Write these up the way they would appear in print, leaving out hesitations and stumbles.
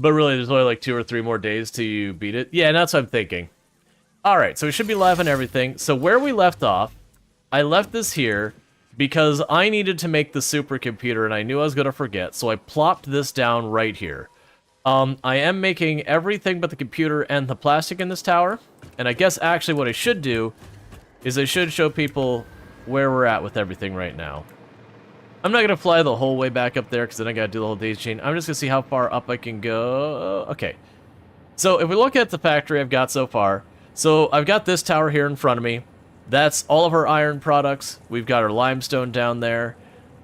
But really, there's only like 2 or 3 more days till you beat it. Yeah, and that's what I'm thinking. Alright, so we should be live on everything. So where we left off, I left this here because I needed to make the supercomputer and I knew I was going to forget, so I plopped this down right here. I am making everything but the computer and the plastic in this tower, and I guess actually what I should do is I should show people where we're at with everything right now. I'm not going to fly the whole way back up there because then I got to do the whole daisy chain. I'm just going to see how far up I can go. Okay. So if we look at the factory I've got so far, so I've got this tower here in front of me. That's all of our iron products. We've got our limestone down there.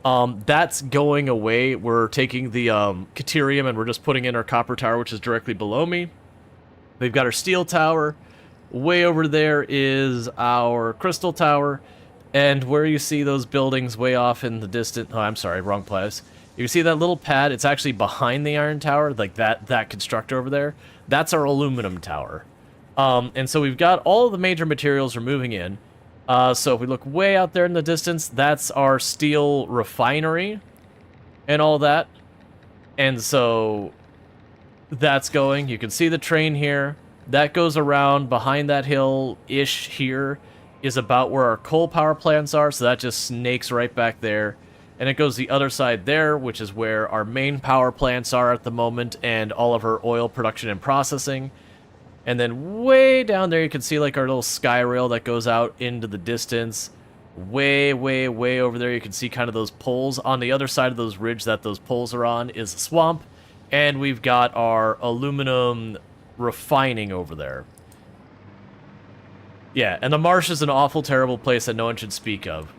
That's going away. We're taking the Caterium and we're just putting in our copper tower, which is directly below me. We've got our steel tower. Way over there is our crystal tower. And where you see those buildings way off in the distance... Oh, I'm sorry, wrong place. You can see that little pad? It's actually behind the iron tower, like that constructor over there. That's our aluminum tower. And so we've got all of the major materials we're moving in. So if we look way out there in the distance, that's our steel refinery and all that. And so that's going. You can see the train here. That goes around behind that hill-ish here is about where our coal power plants are. So that just snakes right back there. And it goes the other side there, which is where our main power plants are at the moment and all of our oil production and processing. And then way down there, you can see like our little sky rail that goes out into the distance. Way, way, way over there, you can see kind of those poles. On the other side of those ridge that those poles are on is a swamp. And we've got our aluminum refining over there. Yeah, and the marsh is an awful, terrible place that no one should speak of.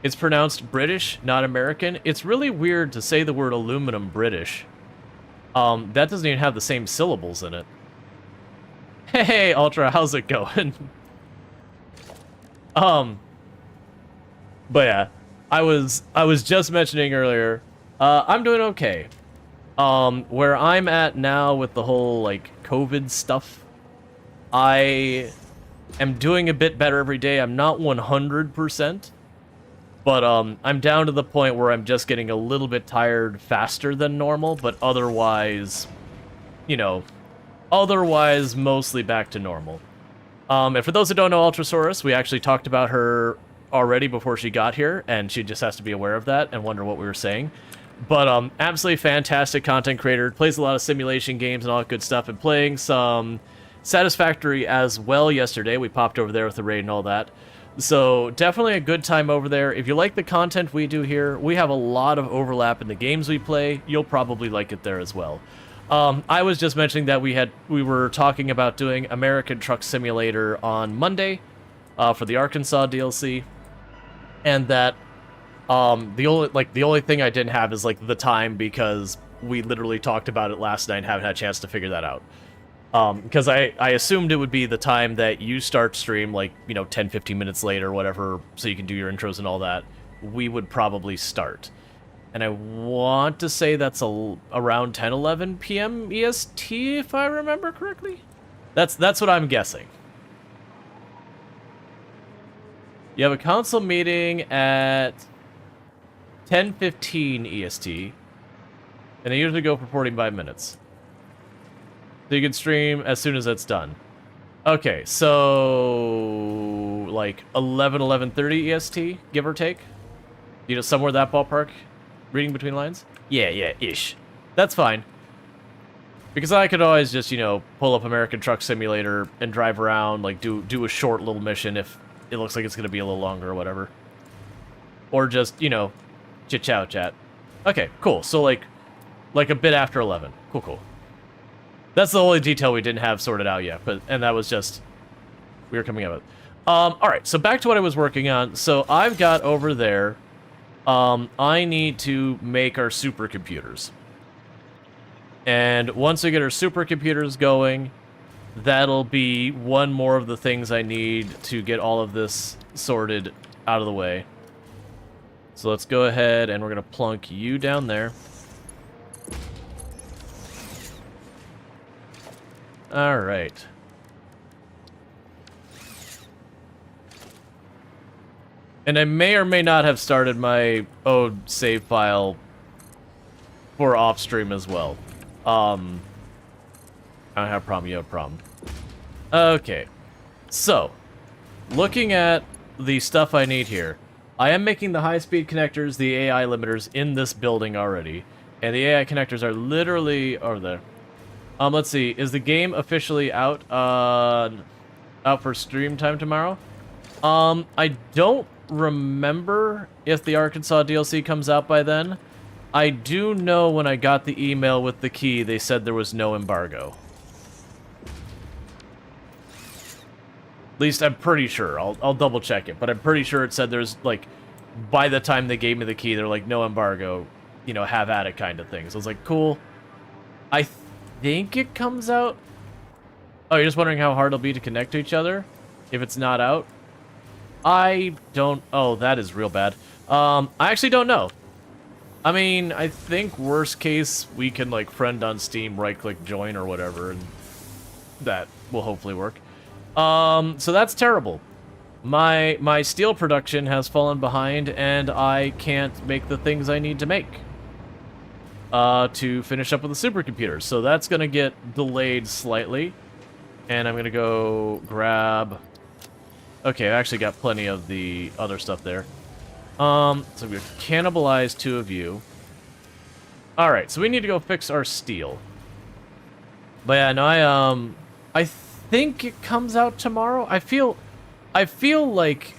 It's pronounced British, not American. It's really weird to say the word aluminum British. That doesn't even have the same syllables in it. Hey, Ultra, how's it going? But yeah, I was just mentioning earlier, I'm doing okay. Where I'm at now with the whole, like, COVID stuff, I am doing a bit better every day. I'm not 100%, but, I'm down to the point where I'm just getting a little bit tired faster than normal, but otherwise, you know, otherwise mostly back to normal. And for those who don't know Ultrasaurus, we actually talked about her already before she got here, and she just has to be aware of that and wonder what we were saying. But, absolutely fantastic content creator, plays a lot of simulation games and all that good stuff, and playing some Satisfactory as well yesterday. We popped over there with the raid and all that. So, definitely a good time over there. If you like the content we do here, we have a lot of overlap in the games we play. You'll probably like it there as well. I was just mentioning that we were talking about doing American Truck Simulator on Monday for the Arkansas DLC, and that the only thing I didn't have is like the time, because we literally talked about it last night and haven't had a chance to figure that out. Because I assumed it would be the time that you start stream, like, you know, 10-15 minutes later or whatever, so you can do your intros and all that, we would probably start. And I want to say that's around 10-11 p.m. EST, if I remember correctly. That's what I'm guessing. You have a council meeting at 10:15 EST, and they usually go for 45 minutes. So you can stream as soon as that's done. Okay, so like 11:30 EST, give or take. You know, somewhere that ballpark. Reading between lines? Yeah, ish. That's fine. Because I could always just, you know, pull up American Truck Simulator and drive around, like do a short little mission if it looks like it's gonna be a little longer or whatever. Or just, you know, chit-chow chat. Okay, cool. So like a bit after 11. Cool. That's the only detail we didn't have sorted out yet, and that was just we were coming up with. Alright, so back to what I was working on. So I've got over there, I need to make our supercomputers. And once we get our supercomputers going, that'll be one more of the things I need to get all of this sorted out of the way. So let's go ahead and we're going to plunk you down there. Alright. And I may or may not have started my save file for off stream as well. I don't have a problem. You have a problem. Okay, so looking at the stuff I need here, I am making the high-speed connectors, the AI limiters in this building already, and the AI connectors are literally over there. Let's see, is the game officially out? Out for stream time tomorrow? I don't remember if the Arkansas DLC comes out by then. I do know when I got the email with the key, they said there was no embargo. At least I'm pretty sure. I'll double check it, but I'm pretty sure it said there's, like, by the time they gave me the key, they're like, no embargo, you know, have at it kind of thing. So I was like, cool. I think it comes out. Oh, you're just wondering how hard it'll be to connect to each other if it's not out? I don't... Oh, that is real bad. I actually don't know. I mean, I think worst case, we can, like, friend on Steam, right-click join or whatever, and that will hopefully work. So that's terrible. My steel production has fallen behind, and I can't make the things I need to make to finish up with the supercomputer. So that's going to get delayed slightly, and I'm going to go grab... Okay, I actually got plenty of the other stuff there. So I'm going to cannibalize 2 of you. Alright, so we need to go fix our steel. But yeah, no, I think it comes out tomorrow. I feel like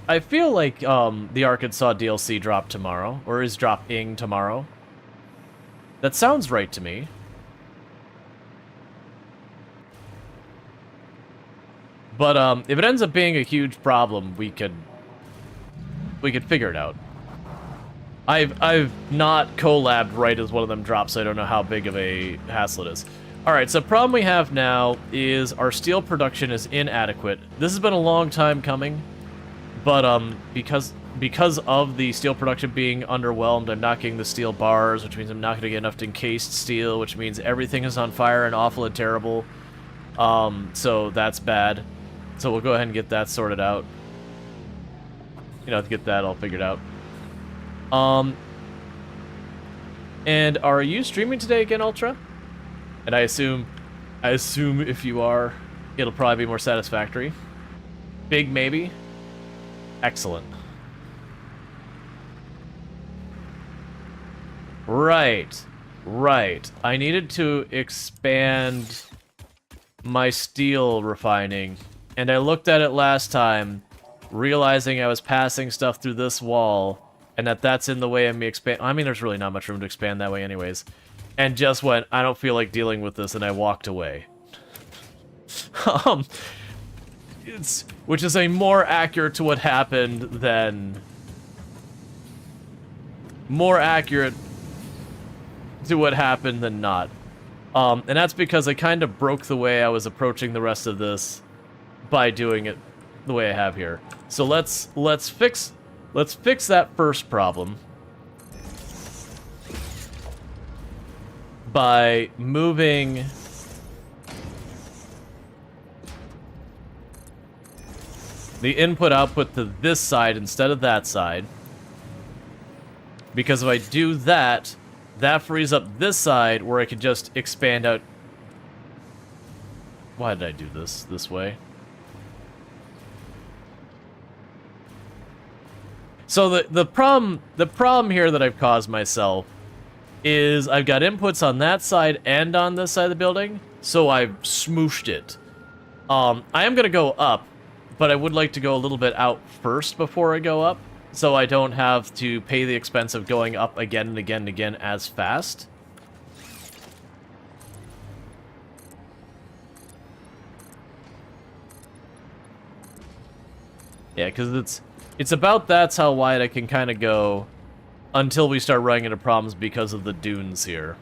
the Arkansas DLC dropped tomorrow, or is dropping tomorrow. That sounds right to me. But if it ends up being a huge problem, we could figure it out. I've not collabed right as one of them drops, so I don't know how big of a hassle it is. Alright, so the problem we have now is our steel production is inadequate. This has been a long time coming, but because of the steel production being underwhelmed, I'm not getting the steel bars, which means I'm not going to get enough encased steel, which means everything is on fire and awful and terrible. So that's bad. So we'll go ahead and get that sorted out. You know, to get that all figured out. And are you streaming today again, Ultra? And I assume if you are, it'll probably be more satisfactory. Big maybe. Excellent. Right. I needed to expand my steel refining, and I looked at it last time, realizing I was passing stuff through this wall, and that's in the way of me expand. I mean, there's really not much room to expand that way anyways. And just went, I don't feel like dealing with this, and I walked away. Which is a more accurate to what happened than... More accurate to what happened than not. And that's because I kind of broke the way I was approaching the rest of this by doing it the way I have here. So let's fix that first problem by moving the input-output to this side instead of that side. Because if I do that, that frees up this side where I could just expand out. Why did I do this way? So the problem here that I've caused myself is I've got inputs on that side and on this side of the building, so I've smooshed it. I am gonna go up, but I would like to go a little bit out first before I go up, so I don't have to pay the expense of going up again and again and again as fast. Yeah, because it's about that's how wide I can kind of go until we start running into problems because of the dunes here.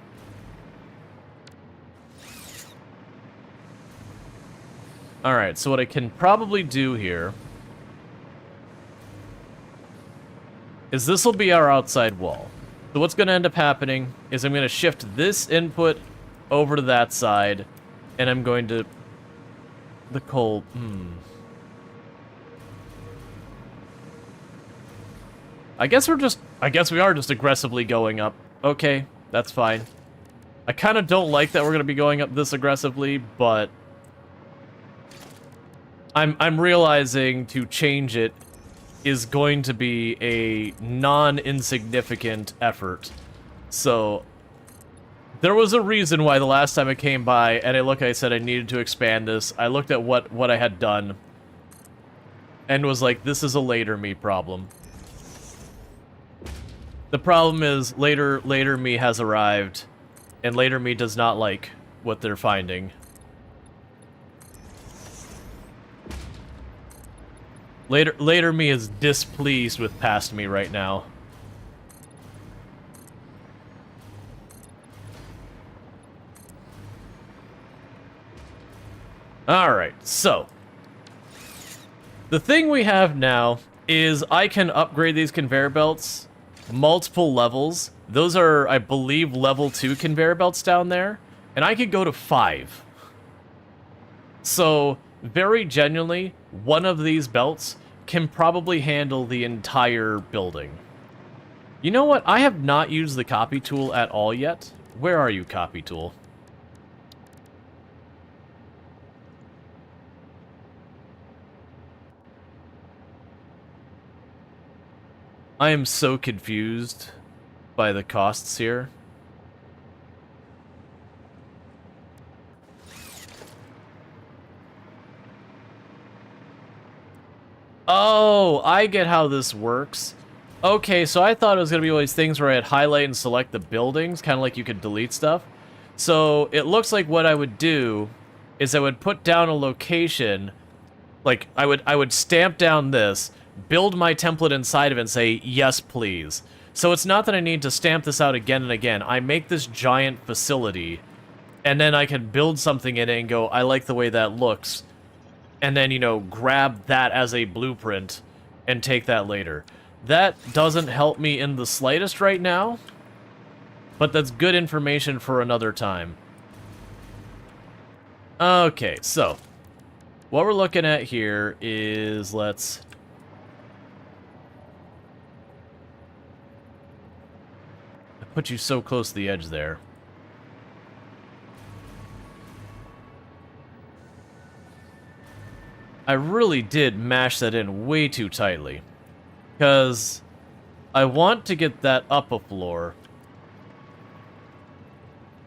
Alright, so what I can probably do here is this will be our outside wall. So what's going to end up happening is I'm going to shift this input over to that side, and I'm going to... The coal... I guess we're just I guess we are just aggressively going up. Okay, that's fine. I kind of don't like that we're going to be going up this aggressively, but I'm realizing to change it is going to be a non-insignificant effort. So there was a reason why the last time I came by, and I said I needed to expand this. I looked at what I had done, and was like, this is a later me problem. The problem is, later me has arrived, and later me does not like what they're finding. Later me is displeased with past me right now. Alright, so the thing we have now is I can upgrade these conveyor belts multiple levels. Those are, I believe, level 2 conveyor belts down there, and I could go to 5. So, very genuinely, one of these belts can probably handle the entire building. You know what? I have not used the copy tool at all yet. Where are you, copy tool? I am so confused by the costs here. Oh, I get how this works. Okay, so I thought it was going to be one of these things where I'd highlight and select the buildings, kind of like you could delete stuff. So it looks like what I would do is I would put down a location, like I would stamp down this, build my template inside of it and say, yes, please. So it's not that I need to stamp this out again and again. I make this giant facility, and then I can build something in it and go, I like the way that looks. And then, you know, grab that as a blueprint and take that later. That doesn't help me in the slightest right now, but that's good information for another time. Okay, so what we're looking at here is, let's... put you so close to the edge there. I really did mash that in way too tightly, because I want to get that up a floor,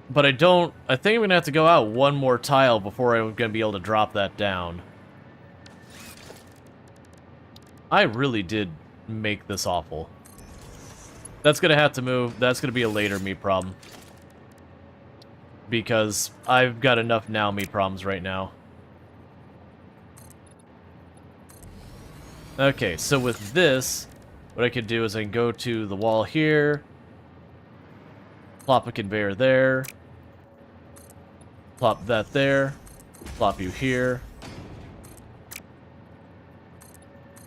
but I think I'm going to have to go out one more tile before I'm going to be able to drop that down. I really did make this awful. That's going to have to move. That's going to be a later me problem, because I've got enough now me problems right now. Okay, so with this, what I could do is I can go to the wall here, plop a conveyor there, plop that there, plop you here,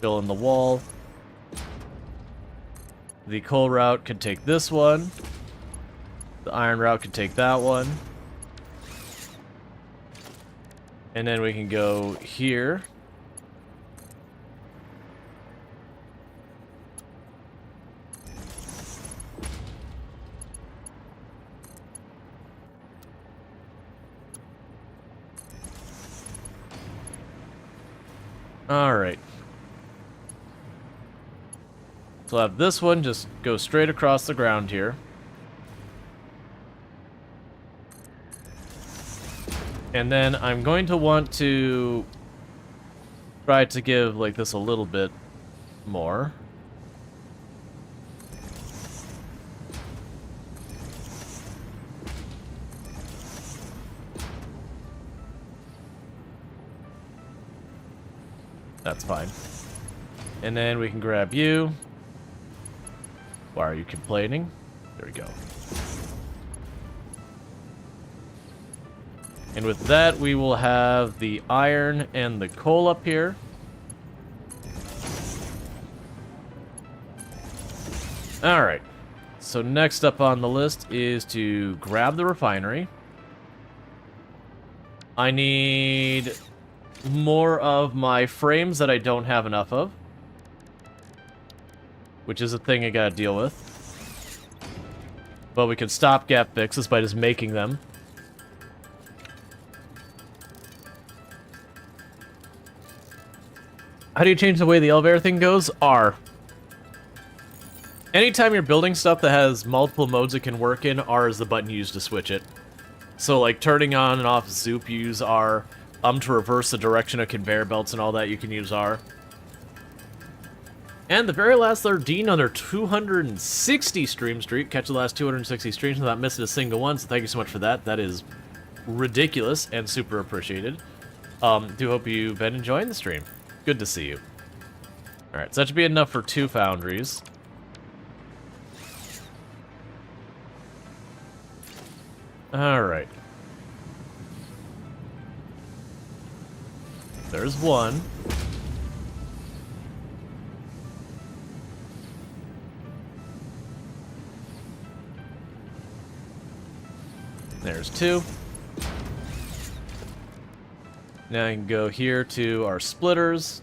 fill in the wall. The coal route could take this one. The iron route could take that one. And then we can go here. Alright. So I'll have this one just go straight across the ground here. And then I'm going to want to try to give like this a little bit more. That's fine. And then we can grab you. Why are you complaining? There we go. And with that, we will have the iron and the coal up here. Alright. So next up on the list is to grab the refinery. I need more of my frames that I don't have enough of. which is a thing I gotta deal with. But we can stopgap fixes by just making them. How do you change the way the elevator thing goes? R. Anytime you're building stuff that has multiple modes it can work in, R is the button you use to switch it. So, like, turning on and off Zoop, you use R. To reverse the direction of conveyor belts and all that, you can use R. And the very last 13 on their 260 stream streak. Catch the last 260 streams without missing a single one, so thank you so much for that. That is ridiculous and super appreciated. Do hope you've been enjoying the stream. Good to see you. Alright, so that should be enough for 2 foundries. Alright. There's one. There's 2. Now I can go here to our splitters.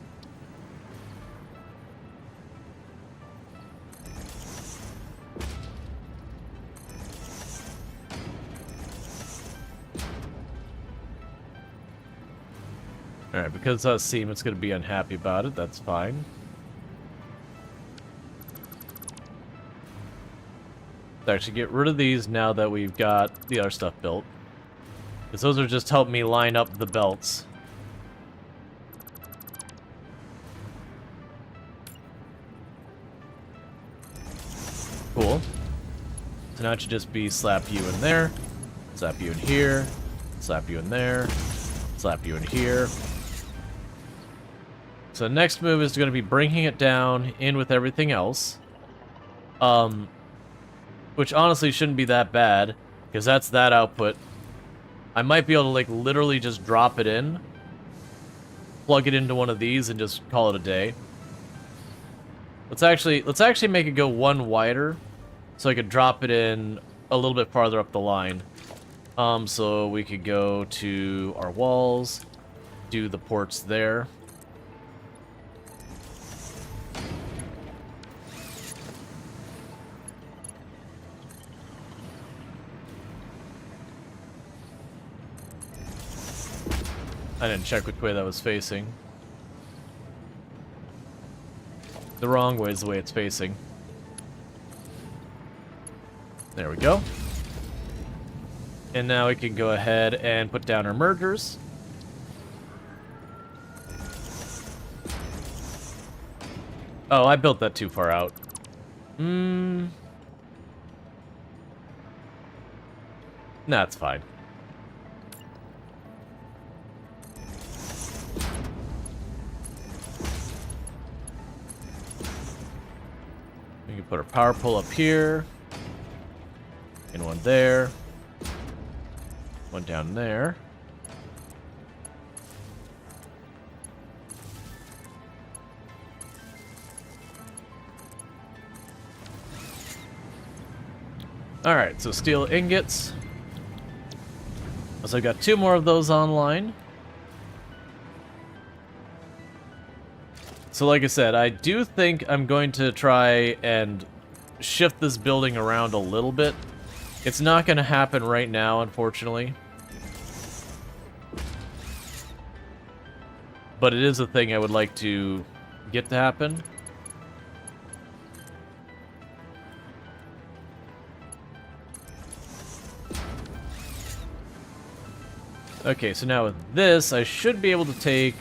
Alright, because Siemens going to be unhappy about it, that's fine. Let's actually get rid of these now that we've got the other stuff built. Because those are just help me line up the belts. Cool. So now it should just be slap you in there, slap you in here, slap you in there, slap you in here. So the next move is going to be bringing it down in with everything else. Which honestly shouldn't be that bad, because that's that output. I might be able to, like, literally just drop it in, plug it into one of these, and just call it a day. Let's actually make it go one wider, so I could drop it in a little bit farther up the line. So we could go to our walls, do the ports there. I didn't check which way that was facing. The wrong way is the way it's facing. There we go. And now we can go ahead and put down our mergers. Oh, I built that too far out. Nah, it's fine. We can put our power pole up here. And one there. One down there. Alright, so steel ingots. So I got 2 more of those online. So like I said, I do think I'm going to try and shift this building around a little bit. It's not going to happen right now, unfortunately. But it is a thing I would like to get to happen. Okay, so now with this, I should be able to take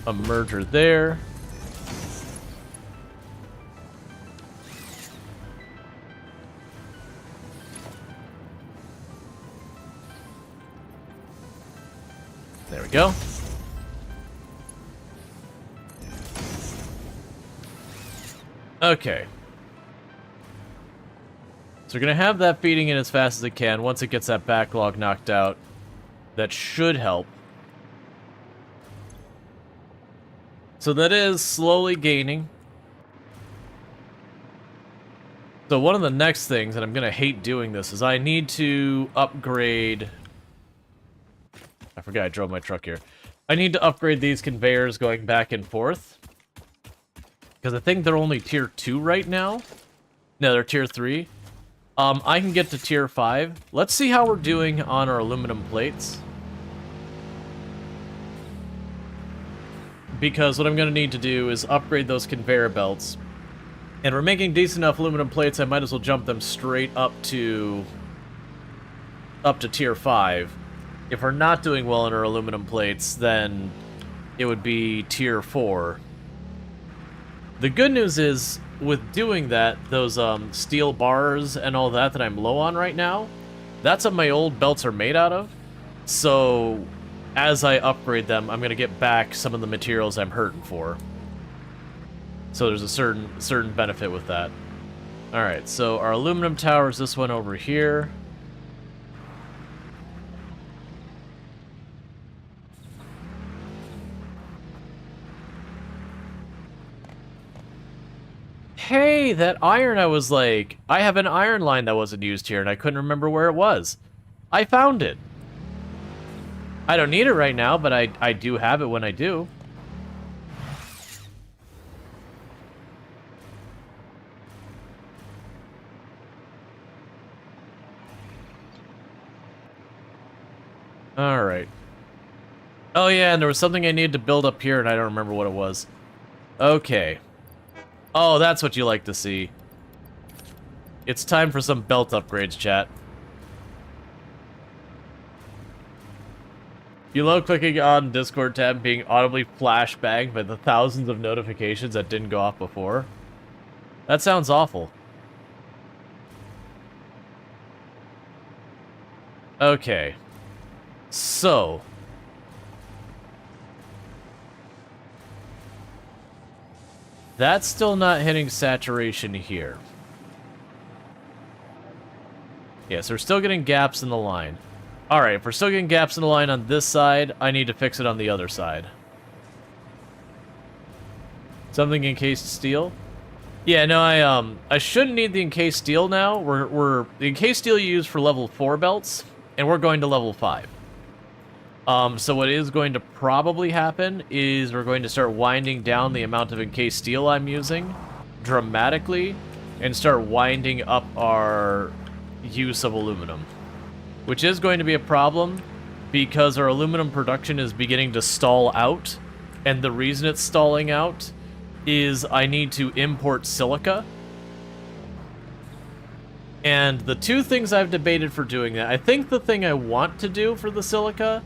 a merger there. There we go. Okay. So we're going to have that feeding in as fast as it can. Once it gets that backlog knocked out, that should help. So that is slowly gaining. So one of the next things, and I'm going to hate doing this, is I need to upgrade... I forgot I drove my truck here. I need to upgrade these conveyors going back and forth. Because I think they're only tier 2 right now. No, they're tier 3. I can get to tier 5. Let's see how we're doing on our aluminum plates. Because what I'm going to need to do is upgrade those conveyor belts. And we're making decent enough aluminum plates, I might as well jump them straight up to tier 5. If we're not doing well in our aluminum plates, then it would be tier 4. The good news is, with doing that, those steel bars and all that I'm low on right now, that's what my old belts are made out of. So, as I upgrade them, I'm going to get back some of the materials I'm hurting for. So there's a certain benefit with that. Alright, so our aluminum tower is this one over here. Hey, that iron, I was like, I have an iron line that wasn't used here, and I couldn't remember where it was. I found it. I don't need it right now, but I do have it when I do. Alright. Oh yeah, and there was something I needed to build up here, and I don't remember what it was. Okay. Oh, that's what you like to see. It's time for some belt upgrades, chat. You love clicking on Discord tab being audibly flashbanged by the thousands of notifications that didn't go off before? That sounds awful. Okay. So... that's still not hitting saturation here. Yeah, so we're still getting gaps in the line. Alright, if we're still getting gaps in the line on this side, I need to fix it on the other side. Something encased steel? Yeah, no, I shouldn't need the encased steel now. The encased steel you use for level 4 belts, and we're going to level 5. So what is going to probably happen is we're going to start winding down the amount of encased steel I'm using dramatically and start winding up our use of aluminum, which is going to be a problem because our aluminum production is beginning to stall out, and the reason it's stalling out is I need to import silica. And the two things I've debated for doing that, I think the thing I want to do for the silica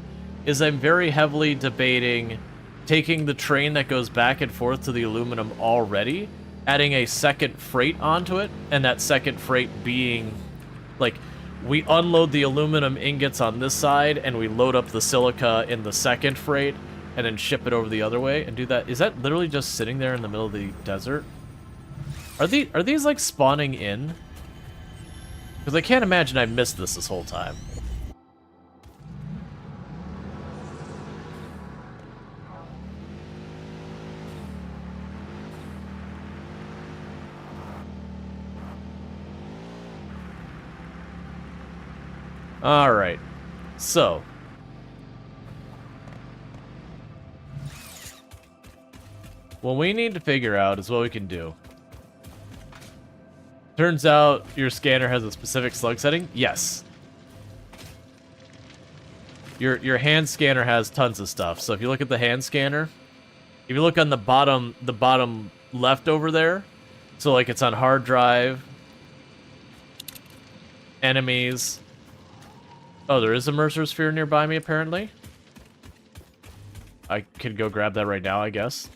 is I'm very heavily debating taking the train that goes back and forth to the aluminum already, adding a second freight onto it, and that second freight being, like, we unload the aluminum ingots on this side, and we load up the silica in the second freight, and then ship it over the other way, and do that. Is that literally just sitting there in the middle of the desert? Are these like, spawning in? Because I can't imagine I missed this whole time. Alright, so. What we need to figure out is what we can do. Turns out your scanner has a specific slug setting? Yes. Your hand scanner has tons of stuff. So if you look at the hand scanner, if you look on the bottom left over there, so like it's on hard drive, enemies. Oh, there is a Mercer Sphere nearby me, apparently. I could go grab that right now, I guess.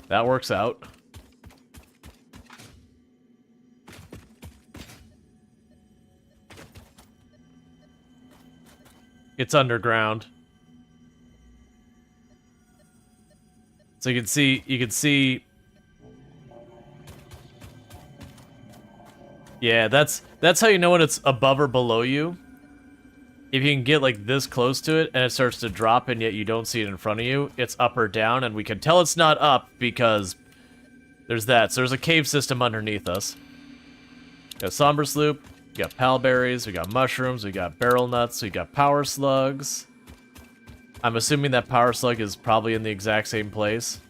That works out. It's underground. So you can see... Yeah, that's how you know when it's above or below you. If you can get like this close to it and it starts to drop and yet you don't see it in front of you, it's up or down, and we can tell it's not up because there's that. So there's a cave system underneath us. Got a Somber Sloop. We got palberries, we got mushrooms, we got barrel nuts, we got power slugs. I'm assuming that power slug is probably in the exact same place.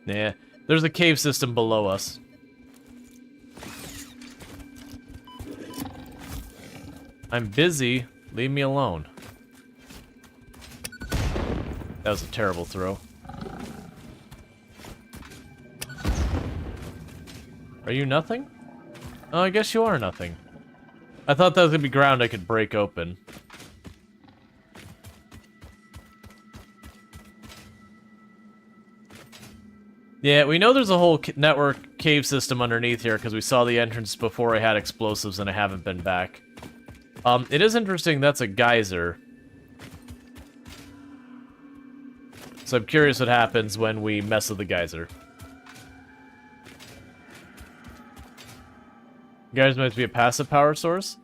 Yeah, there's a cave system below us. I'm busy. Leave me alone. That was a terrible throw. Are you nothing? Oh, I guess you are nothing. I thought that was gonna be ground I could break open. Yeah, we know there's a whole network cave system underneath here because we saw the entrance before I had explosives and I haven't been back. It is interesting that's a geyser. So I'm curious what happens when we mess with the geyser. Geyser might be a passive power source.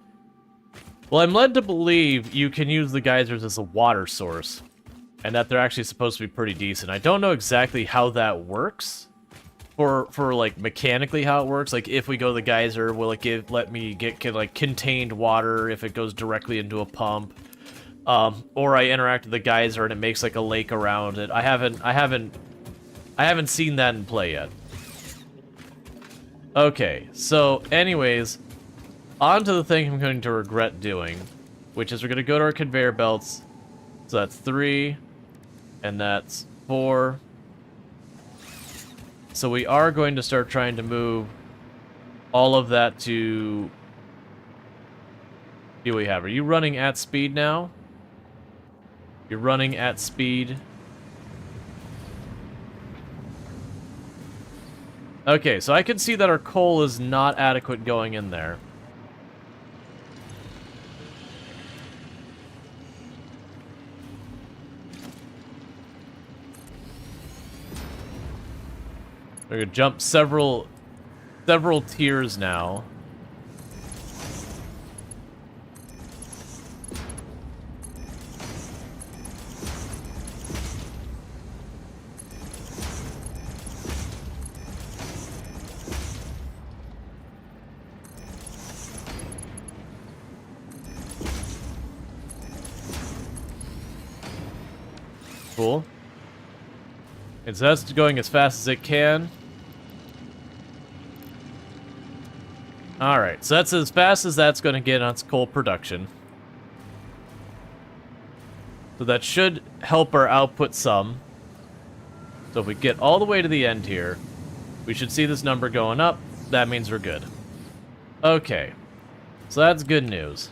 Well, I'm led to believe you can use the geysers as a water source. And that they're actually supposed to be pretty decent. I don't know exactly how that works. For like, mechanically how it works. Like, if we go to the geyser, will it let me get, like, contained water if it goes directly into a pump? Or I interact with the geyser and it makes, like, a lake around it. I haven't seen that in play yet. Okay, so, anyways, on to the thing I'm going to regret doing. Which is we're going to go to our conveyor belts. So that's 3... and that's 4. So we are going to start trying to move all of that to... Here we have. Are you running at speed now? You're running at speed. Okay, so I can see that our coal is not adequate going in there. We're gonna jump several tiers now. Cool. And so that's going as fast as it can. Alright, so that's as fast as that's going to get on its coal production. So that should help our output some. So if we get all the way to the end here, we should see this number going up. That means we're good. Okay, so that's good news.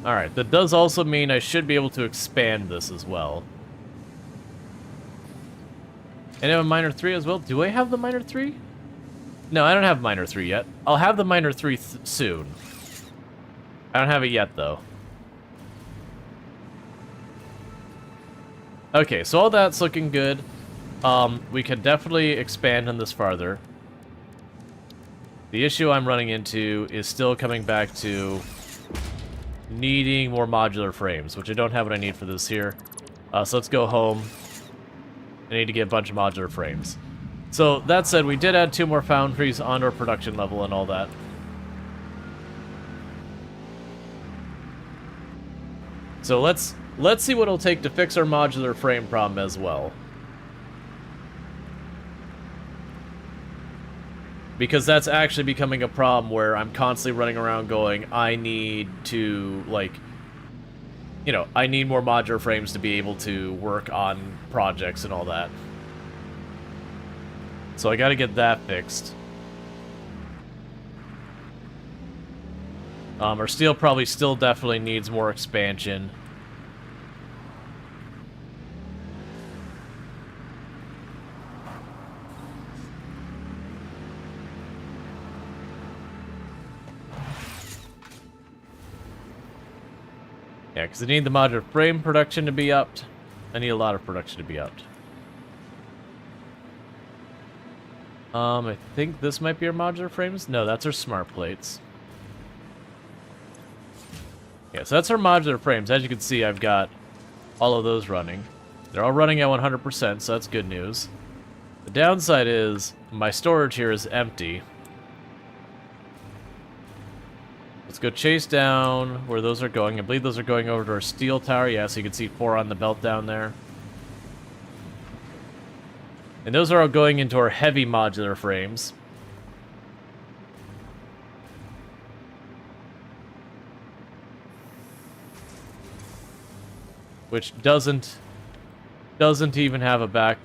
Alright, that does also mean I should be able to expand this as well. And I have a miner 3 as well. Do I have the miner 3? No, I don't have miner 3 yet. I'll have the miner 3 soon. I don't have it yet, though. Okay, so all that's looking good. We can definitely expand on this farther. The issue I'm running into is still coming back to needing more modular frames, which I don't have what I need for this here. So let's go home. I need to get a bunch of modular frames. So that said, we did add 2 more foundries onto our production level and all that. So let's see what it'll take to fix our modular frame problem as well. Because that's actually becoming a problem where I'm constantly running around going, I need to, like, you know, I need more modular frames to be able to work on projects and all that. So I gotta get that fixed. Our steel probably still definitely needs more expansion. Yeah, because I need the modular frame production to be upped. I need a lot of production to be upped. I think this might be our modular frames. No, that's our smart plates. Yeah, so that's our modular frames. As you can see, I've got all of those running. They're all running at 100%, so that's good news. The downside is my storage here is empty. Let's go chase down where those are going. I believe those are going over to our steel tower. Yeah, so you can see 4 on the belt down there. And those are all going into our heavy modular frames. Which doesn't even have a back...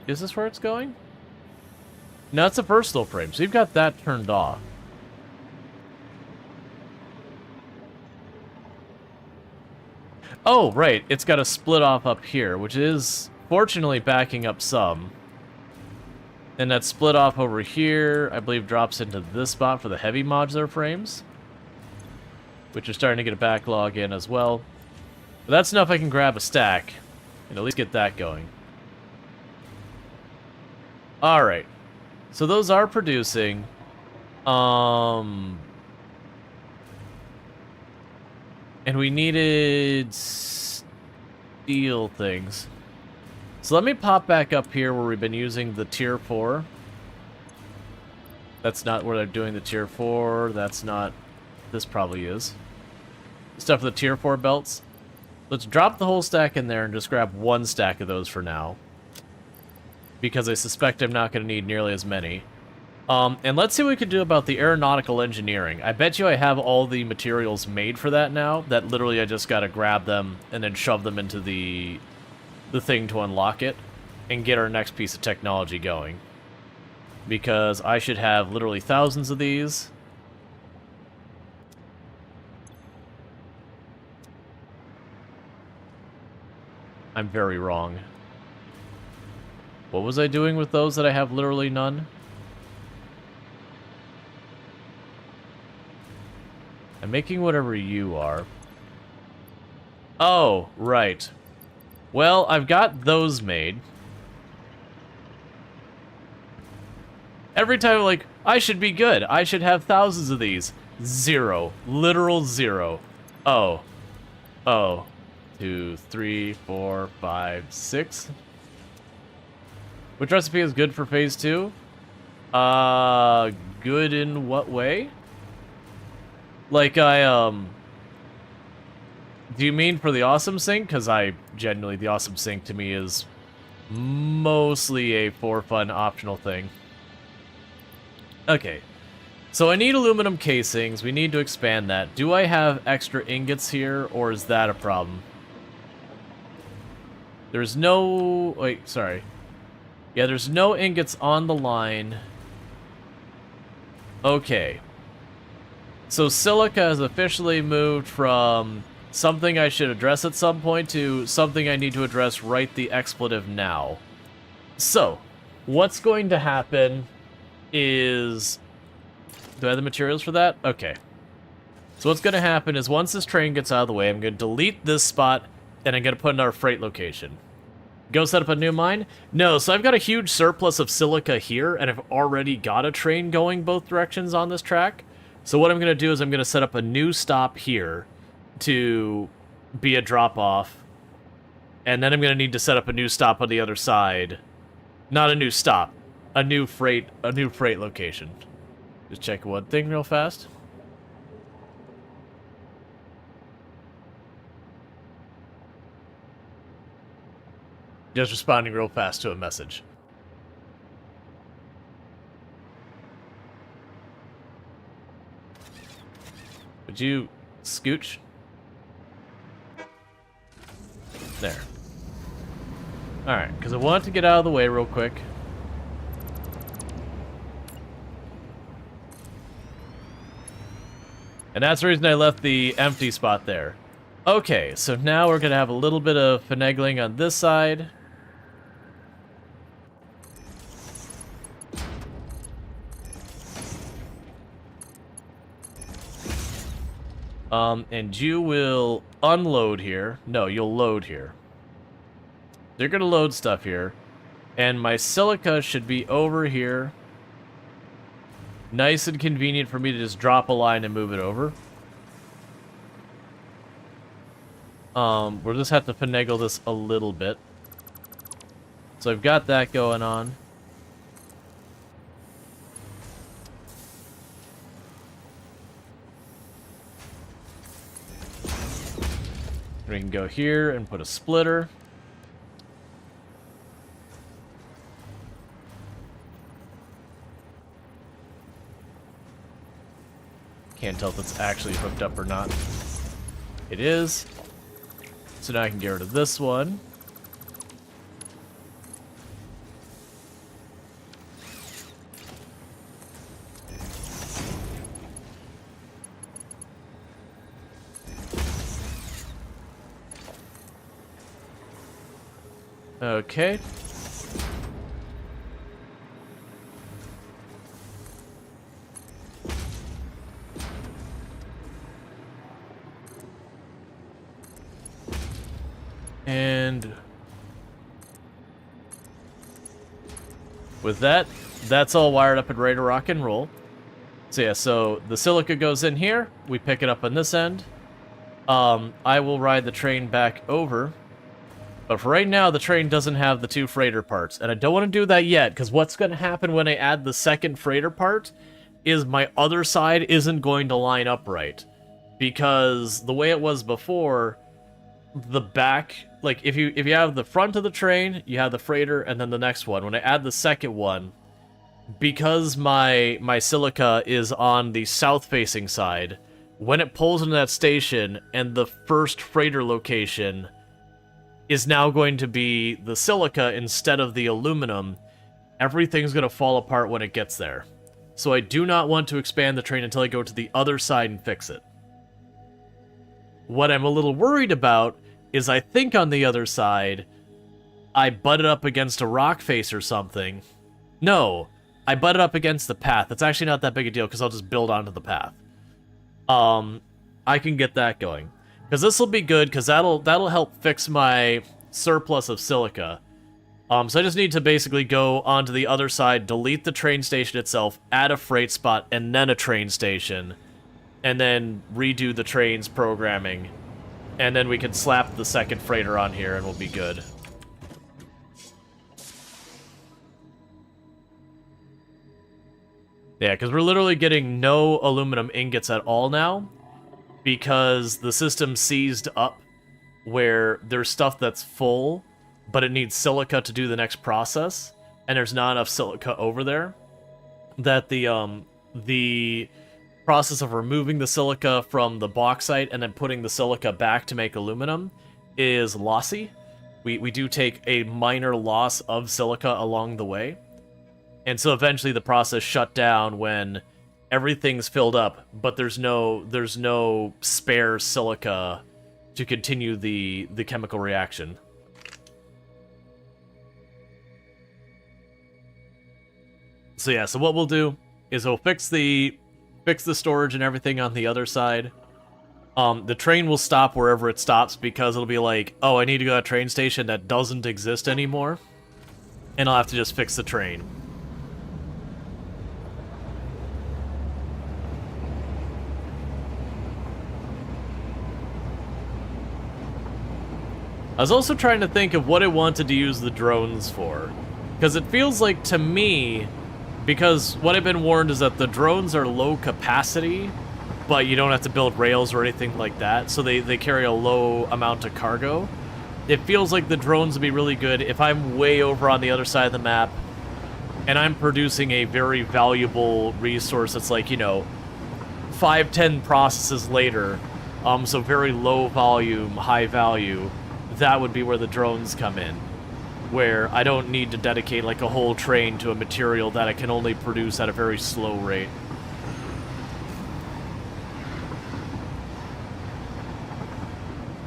Is this where it's going? No, it's a versatile frame, so you've got that turned off. Oh, right, it's got a split off up here, which is fortunately backing up some. And that split off over here, I believe, drops into this spot for the heavy modular frames, which are starting to get a backlog in as well. But that's enough I can grab a stack and at least get that going. Alright. So those are producing. And we needed steel things. So let me pop back up here where we've been using the tier 4. That's not where they're doing the tier 4. That's not... This probably is. Stuff for the tier 4 belts. Let's drop the whole stack in there and just grab 1 stack of those for now. Because I suspect I'm not going to need nearly as many. And let's see what we can do about the aeronautical engineering. I bet you I have all the materials made for that now. That literally I just got to grab them and then shove them into the thing to unlock it and get our next piece of technology going. Because I should have literally thousands of these. I'm very wrong. What was I doing with those that I have literally none? I'm making whatever you are. Oh, right. Well, I've got those made. Every time I'm like, I should be good. I should have thousands of these. 0. Literal 0. Oh. Oh. 2, 3, 4, 5, 6. Which recipe is good for phase 2? Good in what way? Like, do you mean for the awesome sync? Because genuinely, the awesome sync to me is mostly a for fun optional thing. Okay. So I need aluminum casings. We need to expand that. Do I have extra ingots here, or is that a problem? There's no... Wait, sorry. Yeah, there's no ingots on the line. Okay. So Silica has officially moved from something I should address at some point to something I need to address right the expletive now. So, what's going to happen is... Do I have the materials for that? Okay. So what's going to happen is once this train gets out of the way, I'm going to delete this spot, and I'm going to put in our freight location. Go set up a new mine? No, so I've got a huge surplus of silica here, and I've already got a train going both directions on this track. So what I'm going to do is I'm going to set up a new stop here to be a drop-off. And then I'm going to need to set up a new stop on the other side. Not a new stop. A new freight location. Just check one thing real fast. Just responding real fast to a message. Would you scooch? There. Alright, because I want to get out of the way real quick. And that's the reason I left the empty spot there. Okay, so now we're going to have a little bit of finagling on this side. And you will unload here. No, you'll load here. They're gonna load stuff here. And my silica should be over here. Nice and convenient for me to just drop a line and move it over. We'll just have to finagle this a little bit. So I've got that going on. We can go here and put a splitter. Can't tell if it's actually hooked up or not. It is. So now I can get rid of this one. Okay. And with that, that's all wired up and ready to rock and roll. So yeah, so the silica goes in here. We pick it up on this end. I will ride the train back over. But for right now, the train doesn't have the 2 freighter parts. And I don't want to do that yet, because what's going to happen when I add the second freighter part is my other side isn't going to line up right. Because the way it was before, the back, like if you have the front of the train, you have the freighter, and then the next one. When I add the second one, because my silica is on the south-facing side, when it pulls into that station and the first freighter location is now going to be the silica instead of the aluminum, everything's going to fall apart when it gets there. So I do not want to expand the train until I go to the other side and fix it. What I'm a little worried about is I think on the other side, I butted up against a rock face or something. No, I butted up against the path. It's actually not that big a deal because I'll just build onto the path. I can get that going. Because this will be good, because that'll help fix my surplus of silica. So I just need to basically go onto the other side, delete the train station itself, add a freight spot, and then a train station. And then redo the train's programming. And then we can slap the second freighter on here and we'll be good. Yeah, because we're literally getting no aluminum ingots at all now. Because the system seized up where there's stuff that's full, but it needs silica to do the next process, and there's not enough silica over there, that the process of removing the silica from the bauxite and then putting the silica back to make aluminum is lossy. We do take a minor loss of silica along the way, and so eventually the process shut down when everything's filled up, but there's no spare silica to continue the chemical reaction. So yeah, so what we'll do is we'll fix the storage and everything on the other side. The train will stop wherever it stops because it'll be like, oh, I need to go to a train station that doesn't exist anymore, and I'll have to just fix the train. I was also trying to think of what I wanted to use the drones for. Because it feels like, to me, because what I've been warned is that the drones are low capacity, but you don't have to build rails or anything like that, so they carry a low amount of cargo. It feels like the drones would be really good if I'm way over on the other side of the map, and I'm producing a very valuable resource that's like, you know, 5-10 processes later, so very low volume, high value. That would be where the drones come in, where I don't need to dedicate like a whole train to a material that I can only produce at a very slow rate.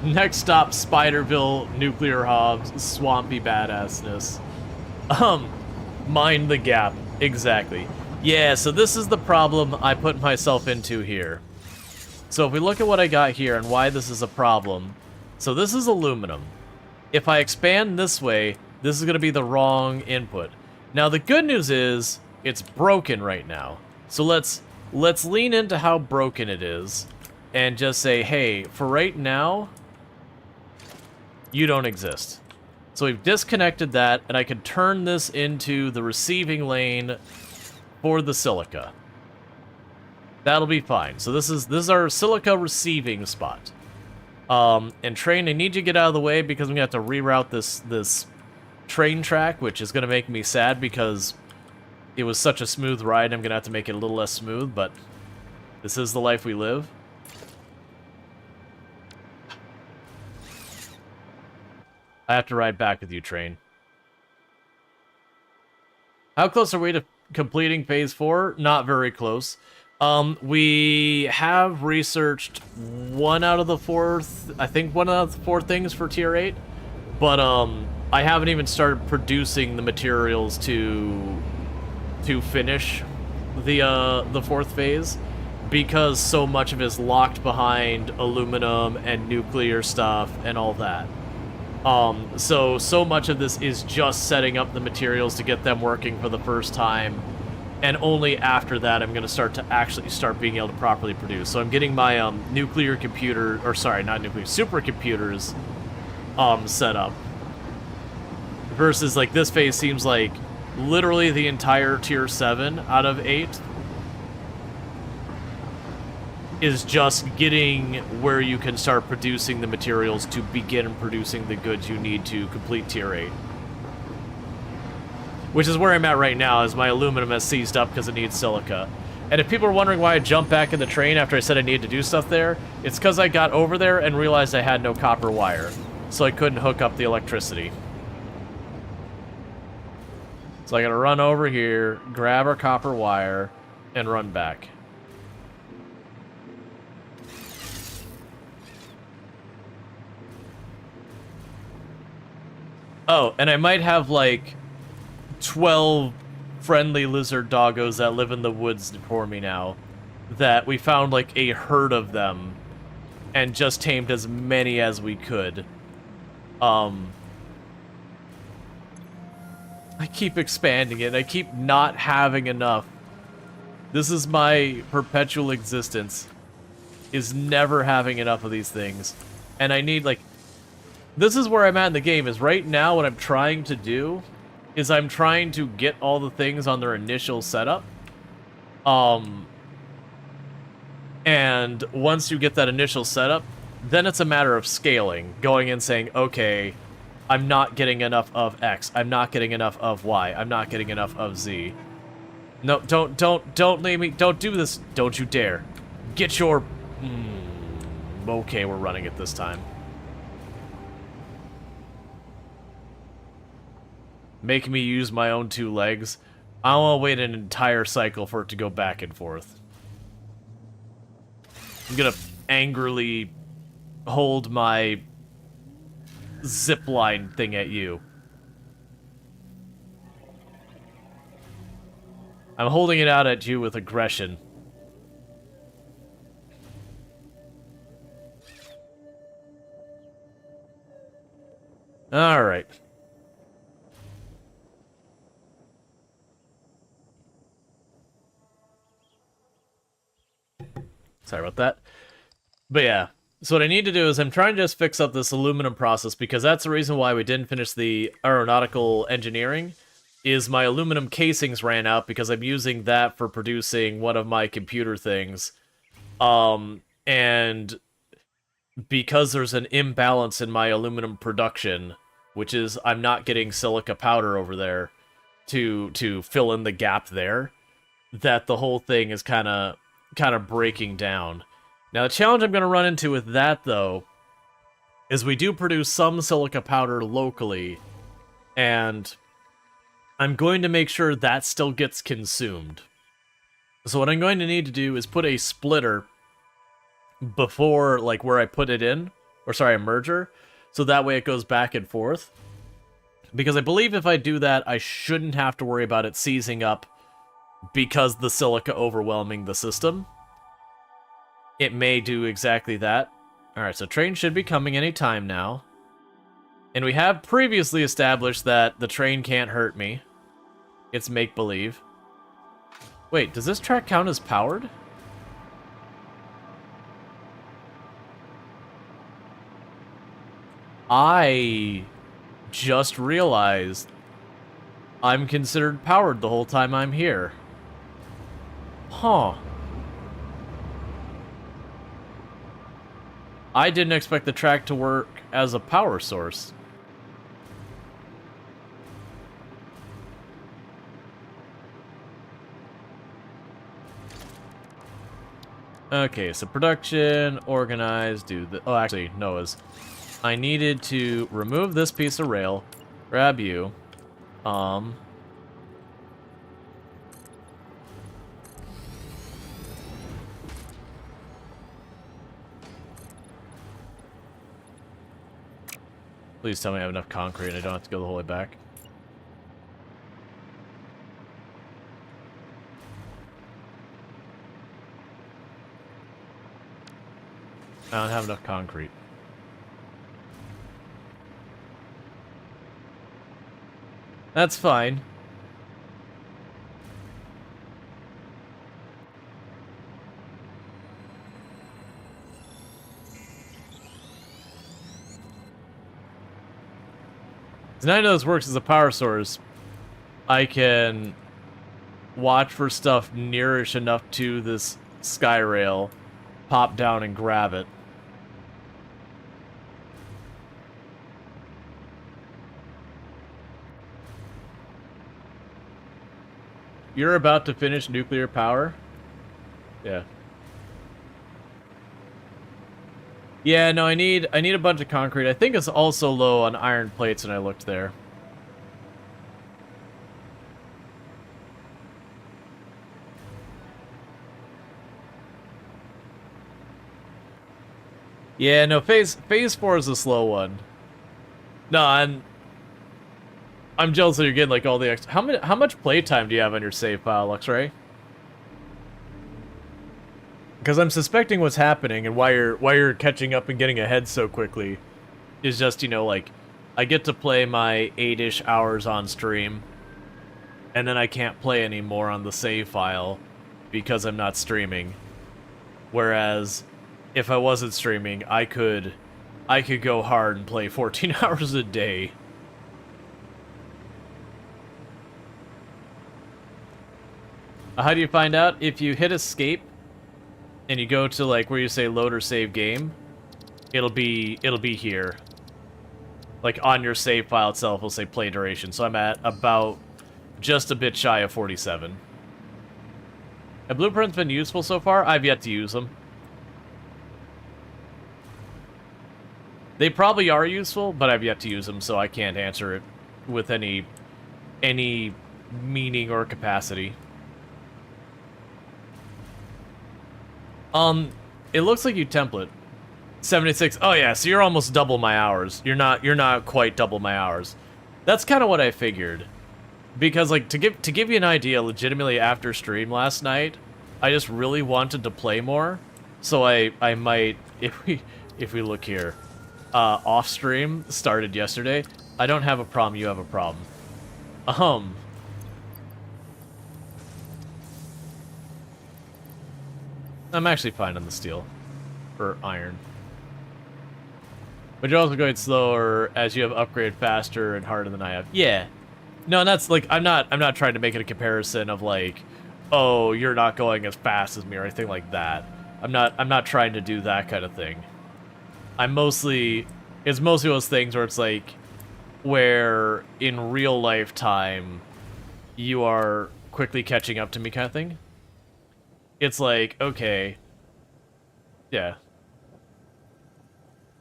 Next stop, Spiderville, nuclear hubs, swampy badassness. Mind the gap, exactly. Yeah, so this is the problem I put myself into here. So if we look at what I got here and why this is a problem, so this is aluminum. If I expand this way, this is going to be the wrong input. Now the good news is it's broken right now. So let's lean into how broken it is and just say, hey, for right now, you don't exist. So we've disconnected that, and I can turn this into the receiving lane for the silica. That'll be fine. So this is our silica receiving spot. And train, I need you to get out of the way because I'm gonna have to reroute this train track, which is gonna make me sad because it was such a smooth ride. I'm gonna have to make it a little less smooth, but this is the life we live. I have to ride back with you, train. How close are we to completing phase 4? Not very close. We have researched one out of the 4 things for tier 8, but I haven't even started producing the materials to finish the 4th phase because so much of it is locked behind aluminum and nuclear stuff and all that. So much of this is just setting up the materials to get them working for the first time, and only after that I'm going to start being able to properly produce. So I'm getting my nuclear computer, or sorry, not nuclear, supercomputers set up. Versus like this phase seems like literally the entire tier 7 out of 8 is just getting where you can start producing the materials to begin producing the goods you need to complete tier 8. Which is where I'm at right now, is my aluminum has seized up because it needs silica. And if people are wondering why I jumped back in the train after I said I needed to do stuff there, it's because I got over there and realized I had no copper wire, so I couldn't hook up the electricity. So I gotta run over here, grab our copper wire, and run back. Oh, and I might have, like, 12 friendly lizard doggos that live in the woods for me now. That we found, like, a herd of them and just tamed as many as we could. I keep expanding it. I keep not having enough. This is my perpetual existence, is never having enough of these things. And I need, like... This is where I'm at in the game, is right now what I'm trying to do is I'm trying to get all the things on their initial setup. And once you get that initial setup, then it's a matter of scaling, going and saying, okay, I'm not getting enough of X, I'm not getting enough of Y, I'm not getting enough of Z. No, don't leave me, don't do this, don't you dare. Get your... Okay, we're running it this time. Make me use my own 2 legs. I want to wait an entire cycle for it to go back and forth. I'm gonna angrily hold my zipline thing at you. I'm holding it out at you with aggression. Alright. Sorry about that. But yeah, so what I need to do is I'm trying to just fix up this aluminum process, because that's the reason why we didn't finish the aeronautical engineering, is my aluminum casings ran out because I'm using that for producing one of my computer things. And because there's an imbalance in my aluminum production, which is I'm not getting silica powder over there to fill in the gap there, that the whole thing is kind of breaking down. Now, the challenge I'm going to run into with that, though, is we do produce some silica powder locally, and I'm going to make sure that still gets consumed. So what I'm going to need to do is put a splitter before, like, where I put it in, or sorry, a merger, so that way it goes back and forth. Because I believe if I do that, I shouldn't have to worry about it seizing up because the silica overwhelming the system. it may do exactly that. Alright, so train should be coming any time now. And we have previously established that the train can't hurt me. It's make-believe. Wait, does this track count as powered? I just realized I'm considered powered the whole time I'm here. Huh. I didn't expect the track to work as a power source. Okay, so production, organize, do the... Oh, actually, Noah's. I needed to remove this piece of rail, grab you, please tell me I have enough concrete and I don't have to go the whole way back. I don't have enough concrete. That's fine. Now I know this works as a power source. I can watch for stuff nearish enough to this sky rail, pop down and grab it. You're about to finish nuclear power? Yeah. Yeah, no, I need a bunch of concrete. I think it's also low on iron plates when I looked there. Yeah, no, phase 4 is a slow one. No, I'm jealous that you're getting like all the extra. How much playtime do you have on your save file, Luxray? Because I'm suspecting what's happening and why you're catching up and getting ahead so quickly is just, you know, like, I get to play my 8-ish hours on stream, and then I can't play anymore on the save file because I'm not streaming. Whereas, if I wasn't streaming, I could go hard and play 14 hours a day. How do you find out? If you hit escape and you go to like where you say load or save game, it'll be here. Like on your save file itself will say play duration. So I'm at about just a bit shy of 47. Have blueprints been useful so far? I've yet to use them. They probably are useful, but I've yet to use them, so I can't answer it with any meaning or capacity. It looks like you template 76. Oh yeah, so you're almost double my hours. You're not quite double my hours. That's kind of what I figured. Because like to give you an idea, legitimately after stream last night, I just really wanted to play more. So I might, if we look here, off stream started yesterday. I don't have a problem, you have a problem. I'm actually fine on the steel. Or iron. But you're also going slower as you have upgraded faster and harder than I have. Yeah. No, and that's like I'm not trying to make it a comparison of like, oh, you're not going as fast as me or anything like that. I'm not trying to do that kind of thing. It's mostly those things where it's like where in real life time you are quickly catching up to me kind of thing. It's like, okay. Yeah.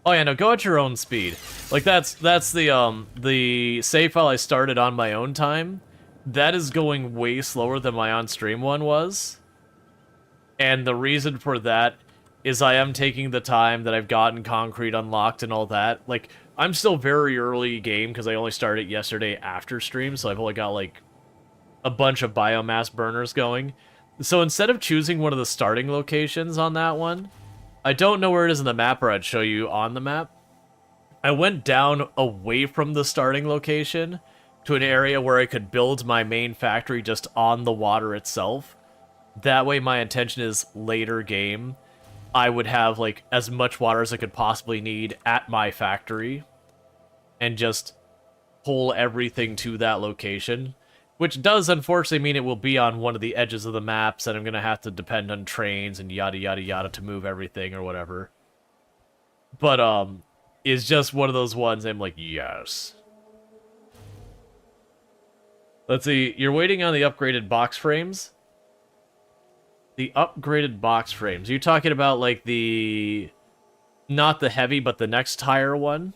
Oh yeah, no, go at your own speed. Like that's the save file I started on my own time. That is going way slower than my on-stream one was. And the reason for that is I am taking the time that I've gotten concrete unlocked and all that. Like, I'm still very early game because I only started yesterday after stream, so I've only got like a bunch of biomass burners going. So instead of choosing one of the starting locations on that one, I don't know where it is in the map, or I'd show you on the map. I went down away from the starting location to an area where I could build my main factory just on the water itself. That way my intention is later game, I would have like as much water as I could possibly need at my factory and just pull everything to that location, which does unfortunately mean it will be on one of the edges of the maps and I'm going to have to depend on trains and yada yada yada to move everything or whatever. But it's just one of those ones I'm like, yes. Let's see, you're waiting on the upgraded box frames? The upgraded box frames. Are you talking about like the... not the heavy, but the next higher one?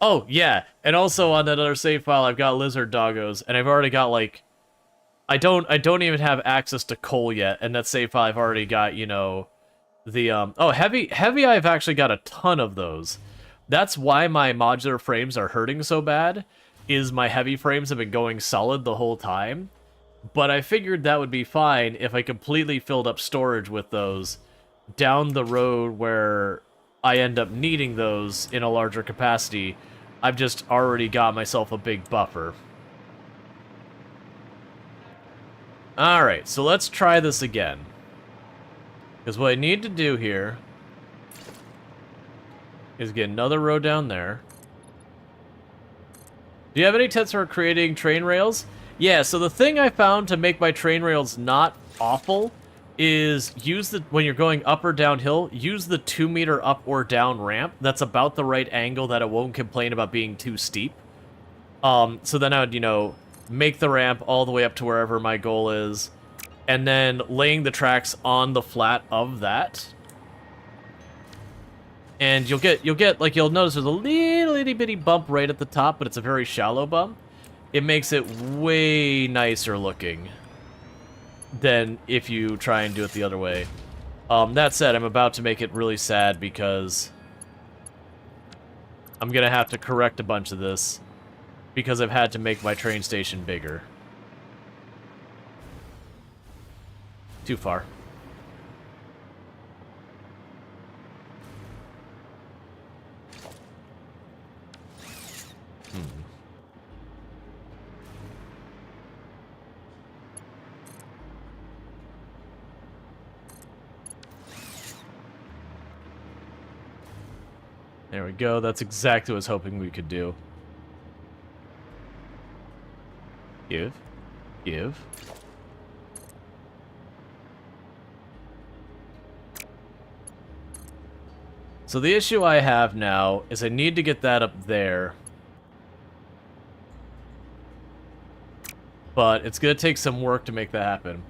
Oh, yeah. And also on that other save file, I've got lizard doggos, and I've already got like... I don't even have access to coal yet, and that save file I've already got, you know, the oh, heavy I've actually got a ton of those. That's why my modular frames are hurting so bad, is my heavy frames have been going solid the whole time. But I figured that would be fine if I completely filled up storage with those down the road where I end up needing those in a larger capacity. I've just already got myself a big buffer. Alright, so let's try this again. Because what I need to do here is get another row down there. Do you have any tips for creating train rails? Yeah, so the thing I found to make my train rails not awful is when you're going up or downhill, use the 2-meter up or down ramp. That's about the right angle that it won't complain about being too steep. So then I would, you know, make the ramp all the way up to wherever my goal is, and then laying the tracks on the flat of that. And you'll get like, you'll notice there's a little itty bitty bump right at the top, but it's a very shallow bump. It makes it way nicer looking than if you try and do it the other way. That said, I'm about to make it really sad because I'm gonna have to correct a bunch of this because I've had to make my train station bigger. Too far. There we go. That's exactly what I was hoping we could do. Give. Give. So the issue I have now is I need to get that up there. But it's going to take some work to make that happen.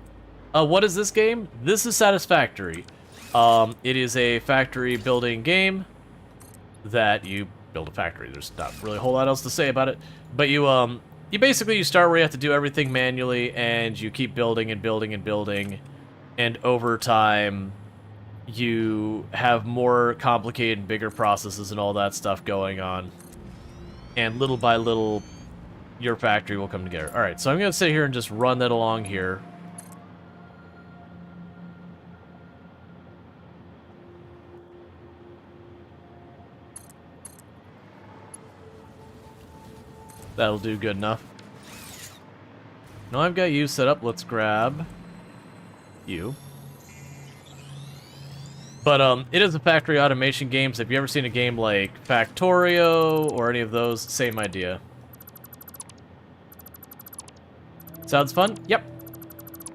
What is this game? This is Satisfactory. It is a factory building game that you build a factory. There's not really a whole lot else to say about it. But you basically start where you have to do everything manually, and you keep building and building and building. And over time, you have more complicated, bigger processes and all that stuff going on. And little by little, your factory will come together. Alright, so I'm going to sit here and just run that along here. That'll do good enough. Now I've got you set up. Let's grab you. But it is a factory automation game, so if you've ever seen a game like Factorio or any of those, same idea. Sounds fun? Yep.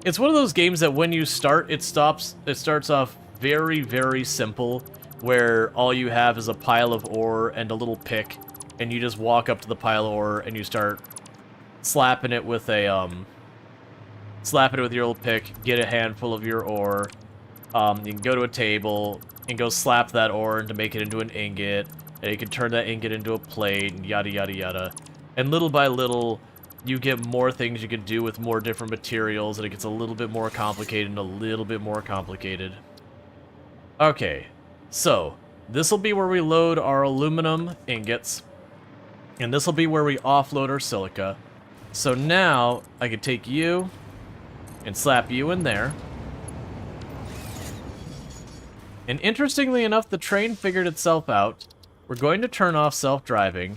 It's one of those games that when you start, it starts off very, very simple, where all you have is a pile of ore and a little pick, and you just walk up to the pile of ore and you start slapping it with a slapping it with your little pick, get a handful of your ore. You can go to a table and go slap that ore to make it into an ingot, and you can turn that ingot into a plate, and yada yada yada. And little by little, you get more things you can do with more different materials, and it gets a little bit more complicated and a little bit more complicated. Okay, so this will be where we load our aluminum ingots, and this will be where we offload our silica. So now I can take you and slap you in there. And interestingly enough, the train figured itself out. We're going to turn off self-driving,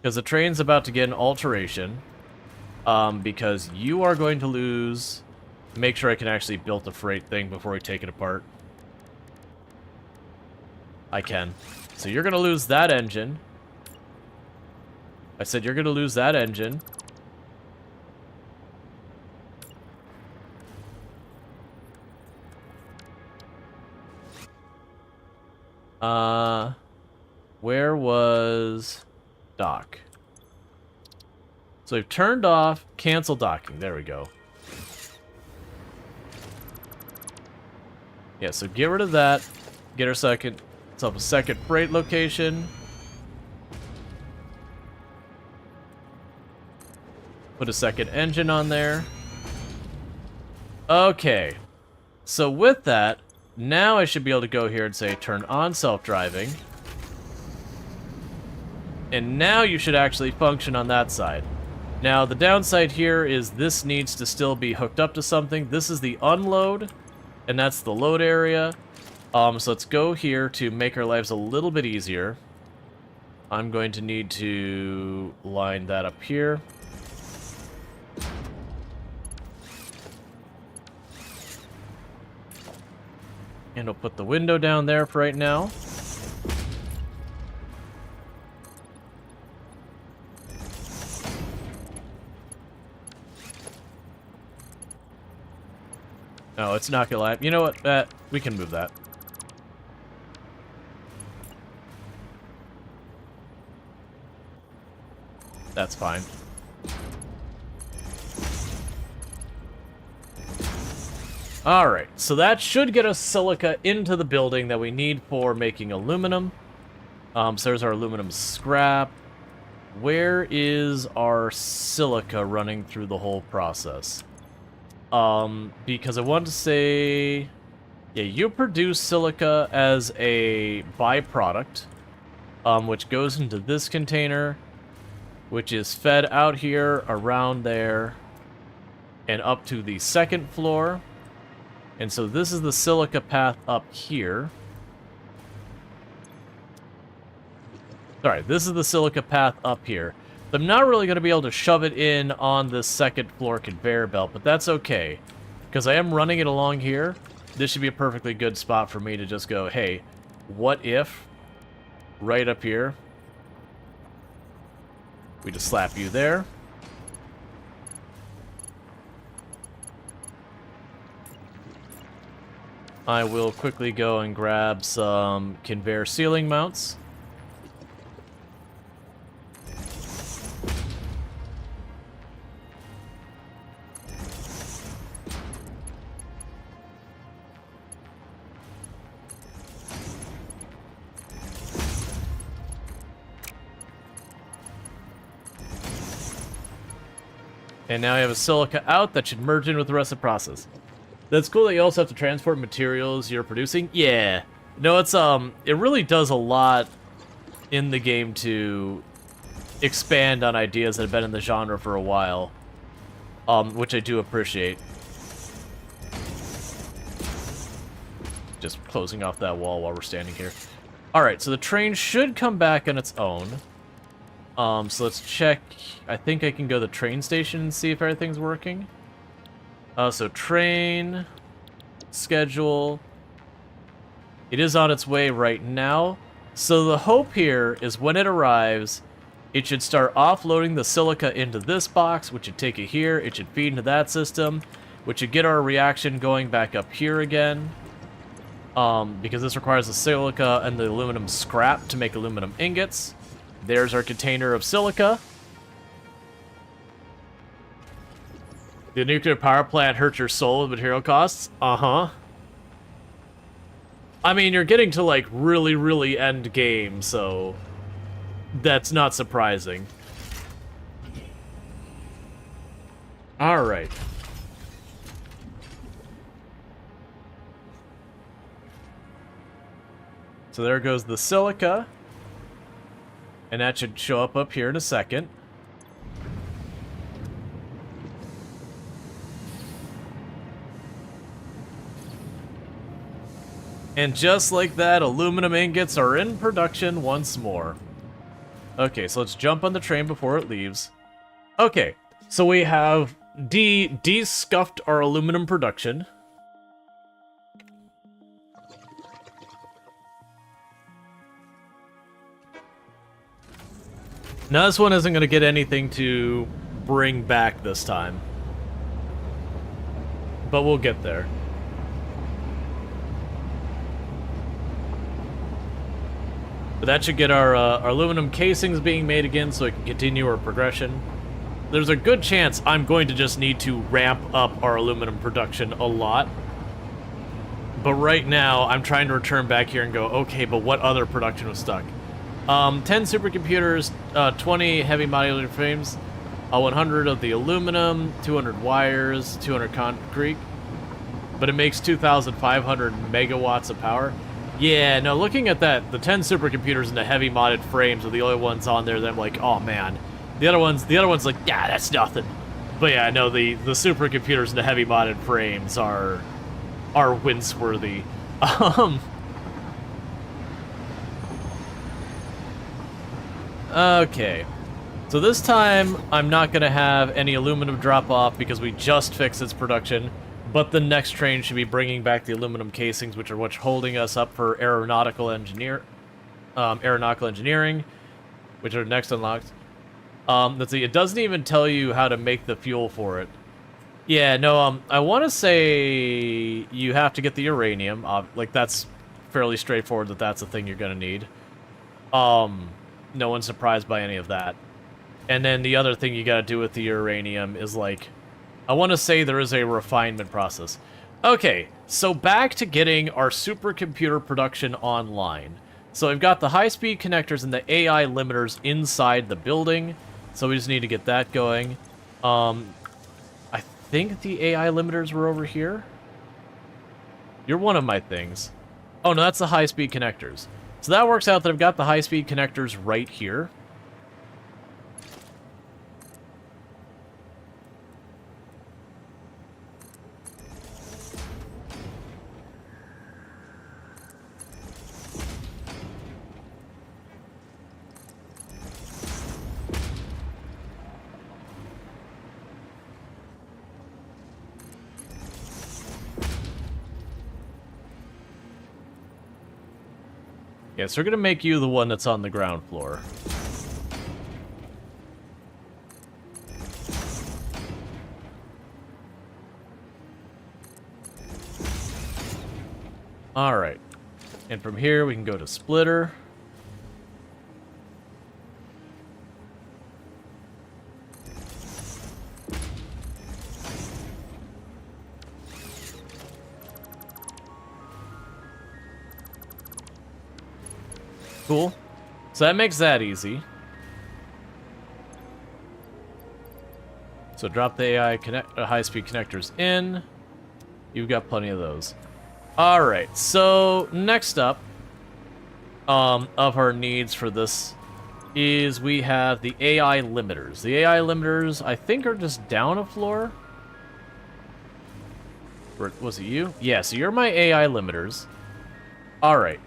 because the train's about to get an alteration. Because you are going to lose... Make sure I can actually build the freight thing before we take it apart. I can. So you're going to lose that engine. I said you're going to lose that engine. Where was dock? So we've turned off cancel docking. There we go. Yeah, so get rid of that. Get ourself a second freight location. Put a second engine on there. Okay. So with that, now I should be able to go here and say turn on self-driving. And now you should actually function on that side. Now, the downside here is this needs to still be hooked up to something. This is the unload, and that's the load area. So let's go here to make our lives a little bit easier. I'm going to need to line that up here. And we'll put the window down there for right now. No, it's not gonna lie. You know what? We can move that. That's fine. Alright, so that should get us silica into the building that we need for making aluminum. So there's our aluminum scrap. Where is our silica running through the whole process? Because I want to say... Yeah, you produce silica as a byproduct, which goes into this container, which is fed out here, around there, and up to the second floor. And so this is the silica path up here. Sorry, this is the silica path up here. I'm not really going to be able to shove it in on the second floor conveyor belt, but that's okay. Because I am running it along here. This should be a perfectly good spot for me to just go, hey, what if, right up here, we just slap you there. I will quickly go and grab some conveyor ceiling mounts. And now you have a silica out that should merge in with the rest of the process. That's cool that you also have to transport materials you're producing. Yeah. No, it's it really does a lot in the game to expand on ideas that have been in the genre for a while. Which I do appreciate. Just closing off that wall while we're standing here. Alright, so the train should come back on its own. So let's check. I think I can go to the train station and see if everything's working. So train schedule. It is on its way right now. So the hope here is when it arrives, it should start offloading the silica into this box, which should take it here. It should feed into that system, which should get our reaction going back up here again. Because this requires the silica and the aluminum scrap to make aluminum ingots. There's our container of silica. The nuclear power plant hurts your soul with material costs? Uh-huh. I mean, you're getting to, like, really, really end game, so that's not surprising. Alright. So there goes the silica. And that should show up here in a second. And just like that, aluminum ingots are in production once more. Okay, so let's jump on the train before it leaves. Okay, so we have de-scuffed our aluminum production. Now this one isn't going to get anything to bring back this time. But we'll get there. But that should get our aluminum casings being made again so we can continue our progression. There's a good chance I'm going to just need to ramp up our aluminum production a lot. But right now, I'm trying to return back here and go, okay, but what other production was stuck? 10 supercomputers, 20 heavy modular frames, 100 of the aluminum, 200 wires, 200 concrete. But it makes 2,500 megawatts of power. Yeah, no, looking at that, the 10 supercomputers and the heavy modded frames are the only ones on there that I'm like, oh man. The other ones like, yeah, that's nothing. But yeah, no, the supercomputers and the heavy modded frames are wince-worthy. Okay. So this time, I'm not going to have any aluminum drop off because we just fixed its production. But the next train should be bringing back the aluminum casings, which are what's holding us up for aeronautical engineering, which are next unlocked. Let's see, it doesn't even tell you how to make the fuel for it. Yeah, no, I want to say you have to get the uranium. Like, that's fairly straightforward that that's a thing you're going to need. No one's surprised by any of that. And then the other thing you got to do with the uranium is, like, I want to say there is a refinement process. Okay, so back to getting our supercomputer production online. So we've got the high-speed connectors and the AI limiters inside the building. So we just need to get that going. I think the AI limiters were over here. You're one of my things. Oh, no, that's the high-speed connectors. So that works out that I've got the high-speed connectors right here. Yeah, so we're gonna make you the one that's on the ground floor. Alright. And from here we can go to splitter. Cool. So that makes that easy. So drop the AI high-speed connectors in. You've got plenty of those. Alright, so next up of our needs for this is we have the AI limiters. The AI limiters, I think, are just down a floor. Or was it you? Yeah, so you're my AI limiters. Alright.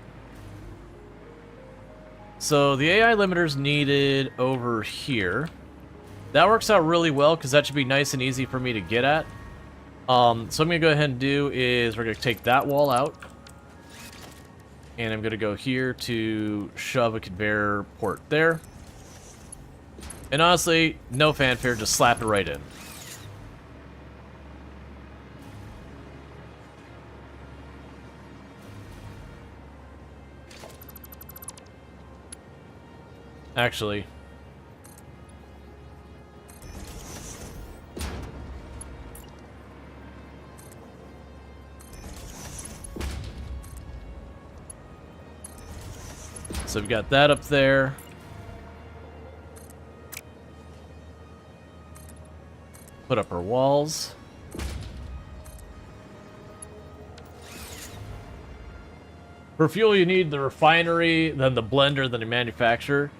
So the AI limiters needed over here. That works out really well because that should be nice and easy for me to get at. So I'm going to go ahead and do is we're going to take that wall out. And I'm going to go here to shove a conveyor port there. And honestly, no fanfare, just slap it right in. Actually, so we've got that up there. Put up our walls. For fuel, you need the refinery, then the blender, then the manufacturer.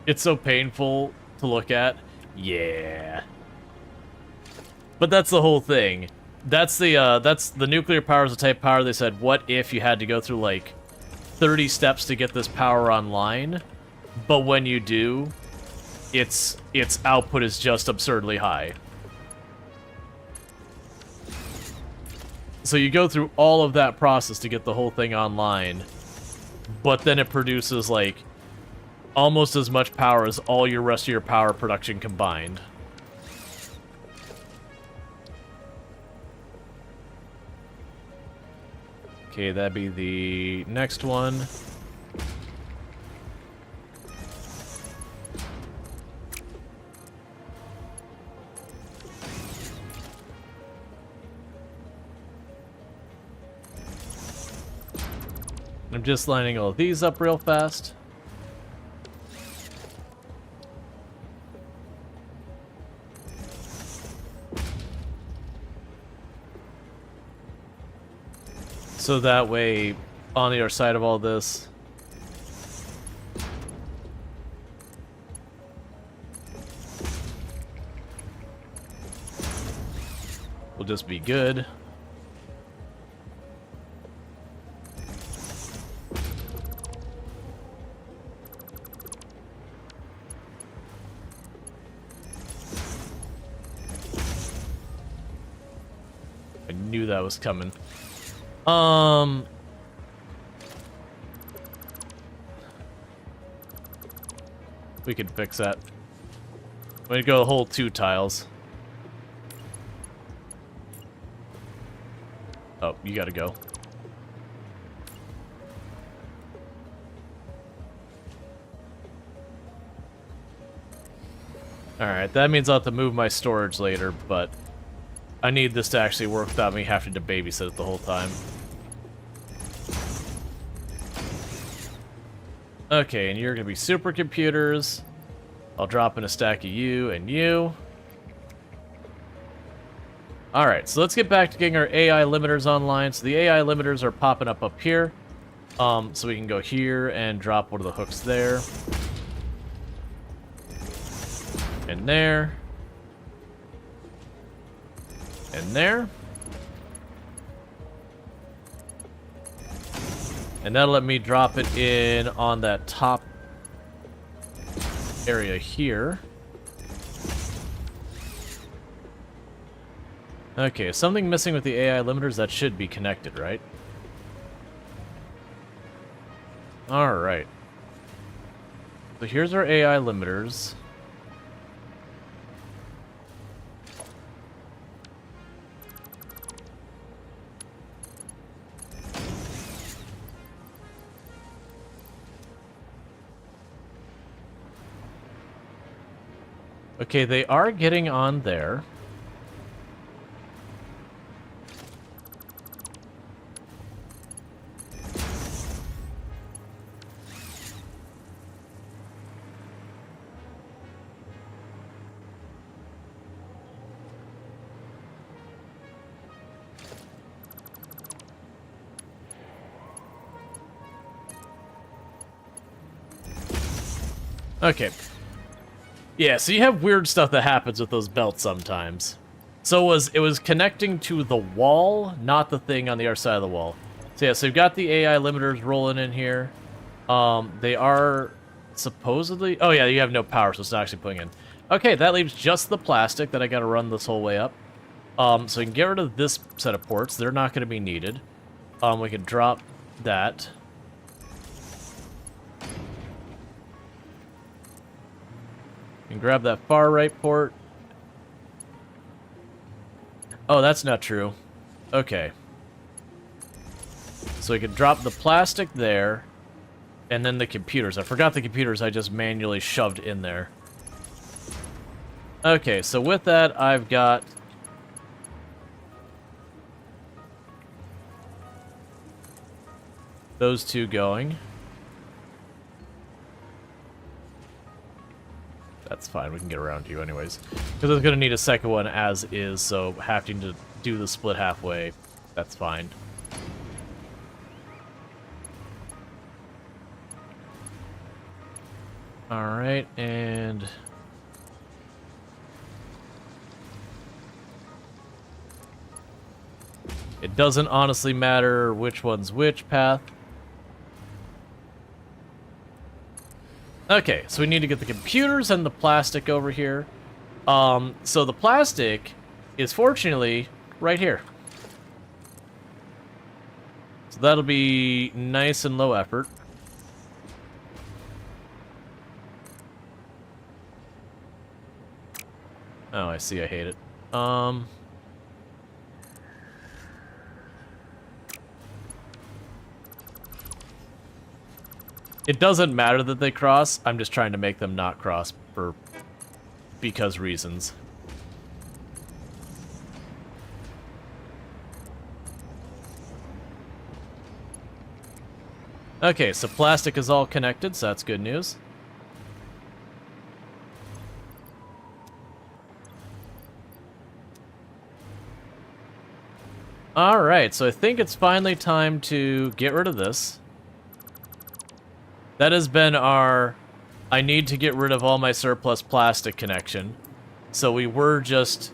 It's so painful to look at. Yeah. But that's the whole thing. That's the nuclear power is the type of power they said, what if you had to go through like 30 steps to get this power online, but when you do, its output is just absurdly high. So you go through all of that process to get the whole thing online, but then it produces like almost as much power as all your rest of your power production combined. Okay, that'd be the next one. I'm just lining all these up real fast. So that way, on the other side of all this, will just be good. I knew that was coming. We could fix that. We could go the whole 2 tiles. Oh, you gotta go. Alright, that means I'll have to move my storage later, but I need this to actually work without me having to babysit it the whole time. Okay, and you're gonna be supercomputers. I'll drop in a stack of you and you. Alright, so let's get back to getting our AI limiters online. So the AI limiters are popping up here. So we can go here and drop one of the hooks there. And there. And there. And that'll let me drop it in on that top area here. Okay, something missing with the AI limiters. That should be connected, right? Alright. So here's our AI limiters. Okay, they are getting on there. Okay. Yeah, so you have weird stuff that happens with those belts sometimes. So it was connecting to the wall, not the thing on the other side of the wall. So yeah, so you've got the AI limiters rolling in here. They are supposedly... Oh yeah, you have no power, so it's not actually putting in. Okay, that leaves just the plastic that I gotta run this whole way up. So we can get rid of this set of ports. They're not gonna be needed. We can drop that. And grab that far right port. Oh, that's not true. Okay. So we can drop the plastic there, and then the computers. I forgot the computers I just manually shoved in there. Okay, so with that, I've got... those two going. That's fine, we can get around to you anyways. Because I'm going to need a second one as is, so having to do the split halfway, that's fine. Alright, and... It doesn't honestly matter which one's which path. Okay, so we need to get the computers and the plastic over here. So the plastic is fortunately right here. So that'll be nice and low effort. Oh, I see, I hate it. It doesn't matter that they cross, I'm just trying to make them not cross because reasons. Okay, so plastic is all connected, so that's good news. Alright, so I think it's finally time to get rid of this. That has been our I need to get rid of all my surplus plastic connection. So we were just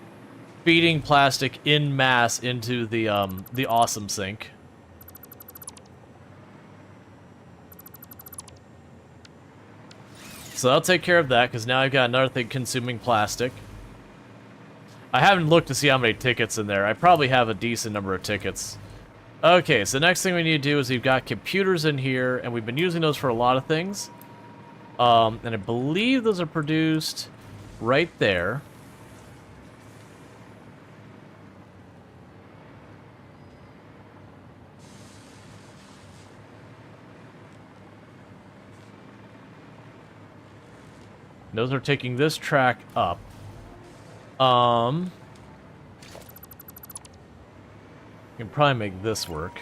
feeding plastic in mass into the awesome sink. So I'll take care of that, because now I've got another thing consuming plastic. I haven't looked to see how many tickets in there. I probably have a decent number of tickets. Okay, so the next thing we need to do is we've got computers in here, and we've been using those for a lot of things. And I believe those are produced right there. Those are taking this track up. You can probably make this work.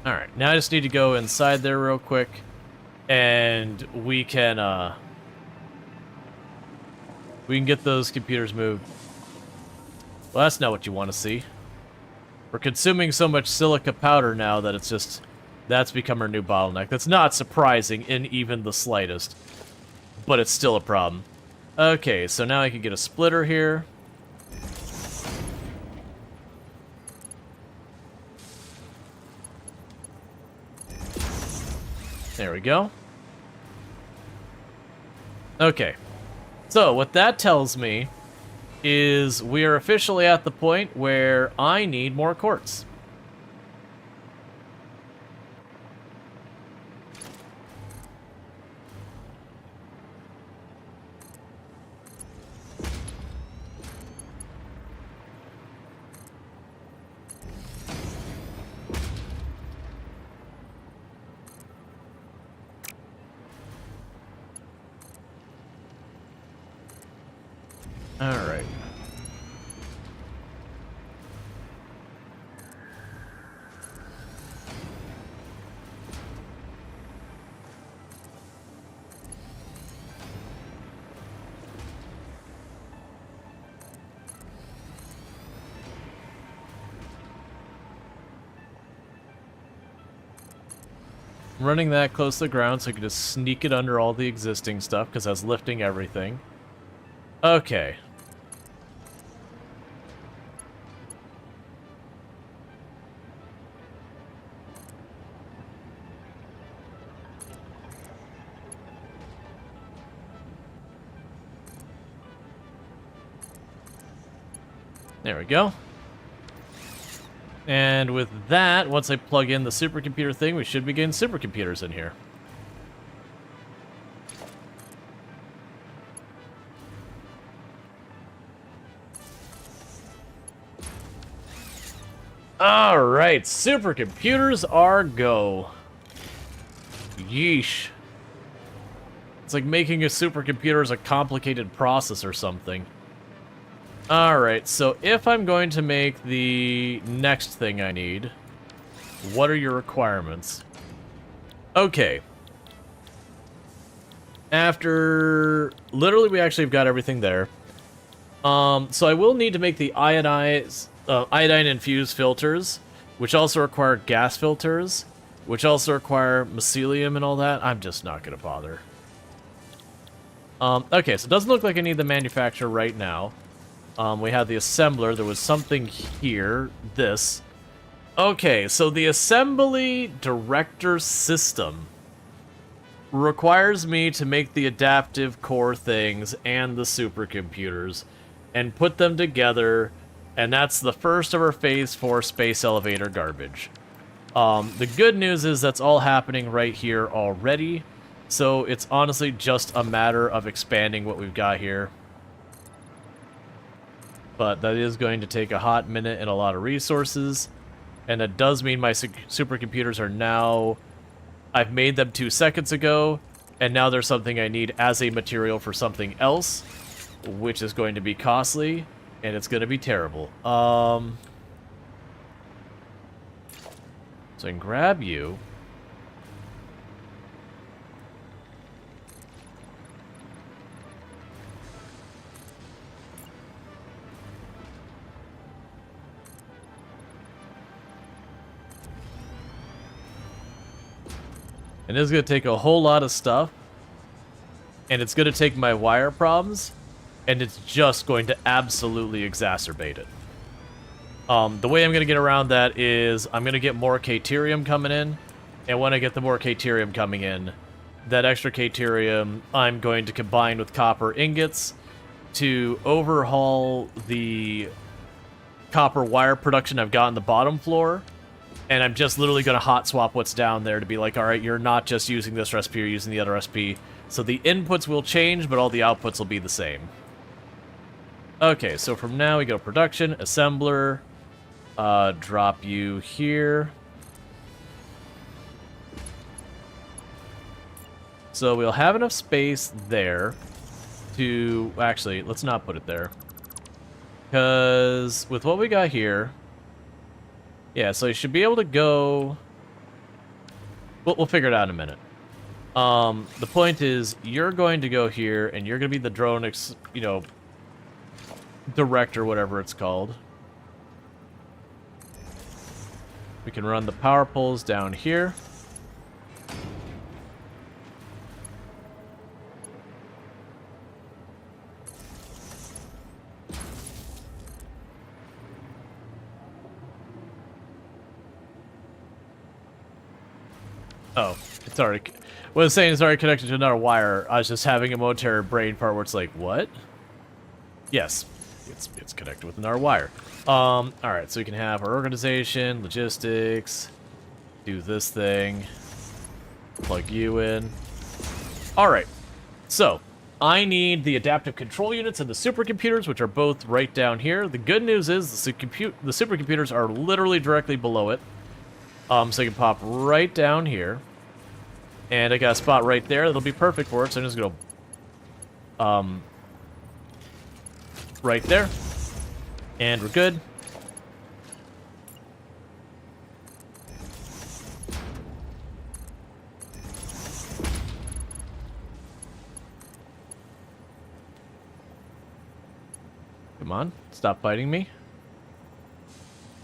Alright, now I just need to go inside there real quick, and we can get those computers moved. Well, that's not what you want to see. We're consuming so much silica powder now that it's just... That's become our new bottleneck. That's not surprising in even the slightest. But it's still a problem. Okay, so now I can get a splitter here. There we go. Okay. So, what that tells me is we are officially at the point where I need more quartz. Alright. Running that close to the ground so I can just sneak it under all the existing stuff, because that's lifting everything. Okay. There we go. And with that, once I plug in the supercomputer thing, we should be getting supercomputers in here. Alright, supercomputers are go. Yeesh. It's like making a supercomputer is a complicated process or something. Alright, so if I'm going to make the next thing I need, what are your requirements? Okay. After... Literally, we actually have got everything there. So I will need to make the iodine-infused filters, which also require gas filters. which also require mycelium and all that. I'm just not going to bother. Okay, so it doesn't look like I need the manufacturer right now. We have the assembler. There was something here. This. Okay, so the assembly director system requires me to make the adaptive core things and the supercomputers and put them together, and that's the first of our phase 4 space elevator garbage. The good news is that's all happening right here already, so it's honestly just a matter of expanding what we've got here. But that is going to take a hot minute and a lot of resources, and that does mean my supercomputers are now... I've made them 2 seconds ago, and now there's something I need as a material for something else, which is going to be costly, and it's going to be terrible. So I can grab you. And this is going to take a whole lot of stuff. And it's going to take my wire problems. And it's just going to absolutely exacerbate it. The way I'm going to get around that is I'm going to get more Caterium coming in. And when I get the more Caterium coming in, that extra Caterium I'm going to combine with copper ingots to overhaul the copper wire production I've got on the bottom floor. And I'm just literally going to hot swap what's down there to be like, all right, you're not just using this recipe, you're using the other recipe. So the inputs will change, but all the outputs will be the same. Okay, so from now we go production, assembler, drop you here. So we'll have enough space there to... Actually, let's not put it there. Because with what we got here... Yeah, so you should be able to go... We'll figure it out in a minute. The point is, you're going to go here, and you're going to be the drone, director, whatever it's called. We can run the power poles down here. Oh, it's already... What I was saying is already connected to another wire. I was just having a momentary brain part where it's like, what? Yes, it's connected with another wire. Alright, so we can have our organization, logistics, do this thing, plug you in. Alright, so I need the adaptive control units and the supercomputers, which are both right down here. The good news is the supercomputers are literally directly below it. So I can pop right down here. And I got a spot right there that'll be perfect for it, so I'm just gonna right there. And we're good. Come on, stop fighting me.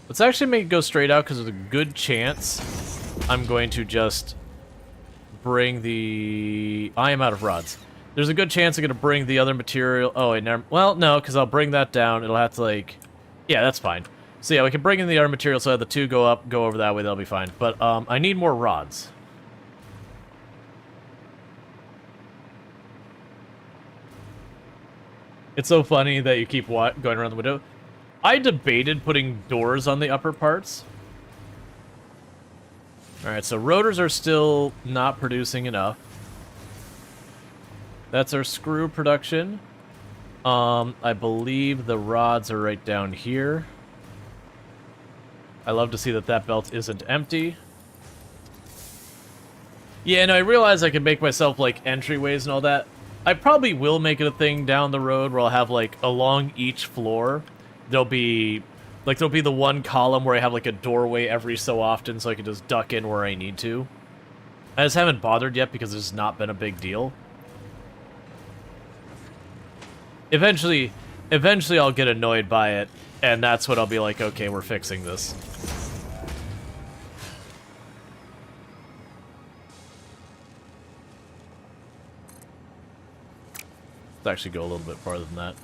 Let's actually make it go straight out, because there's a good chance I'm going to just bring the... I am out of rods. There's a good chance I'm going to bring the other material... Oh, wait, never... Well, no, because I'll bring that down. It'll have to, like... Yeah, that's fine. So, yeah, we can bring in the other material so the two go up, go over that way. That'll be fine. But I need more rods. It's so funny that you keep going around the window. I debated putting doors on the upper parts. Alright, so rotors are still not producing enough. That's our screw production. I believe the rods are right down here. I love to see that that belt isn't empty. Yeah, and I realize I can make myself, like, entryways and all that. I probably will make it a thing down the road where I'll have, like, along each floor... There'll be the one column where I have like a doorway every so often so I can just duck in where I need to. I just haven't bothered yet because it's not been a big deal. Eventually I'll get annoyed by it, and that's when I'll be like, okay, we're fixing this. Let's actually go a little bit farther than that.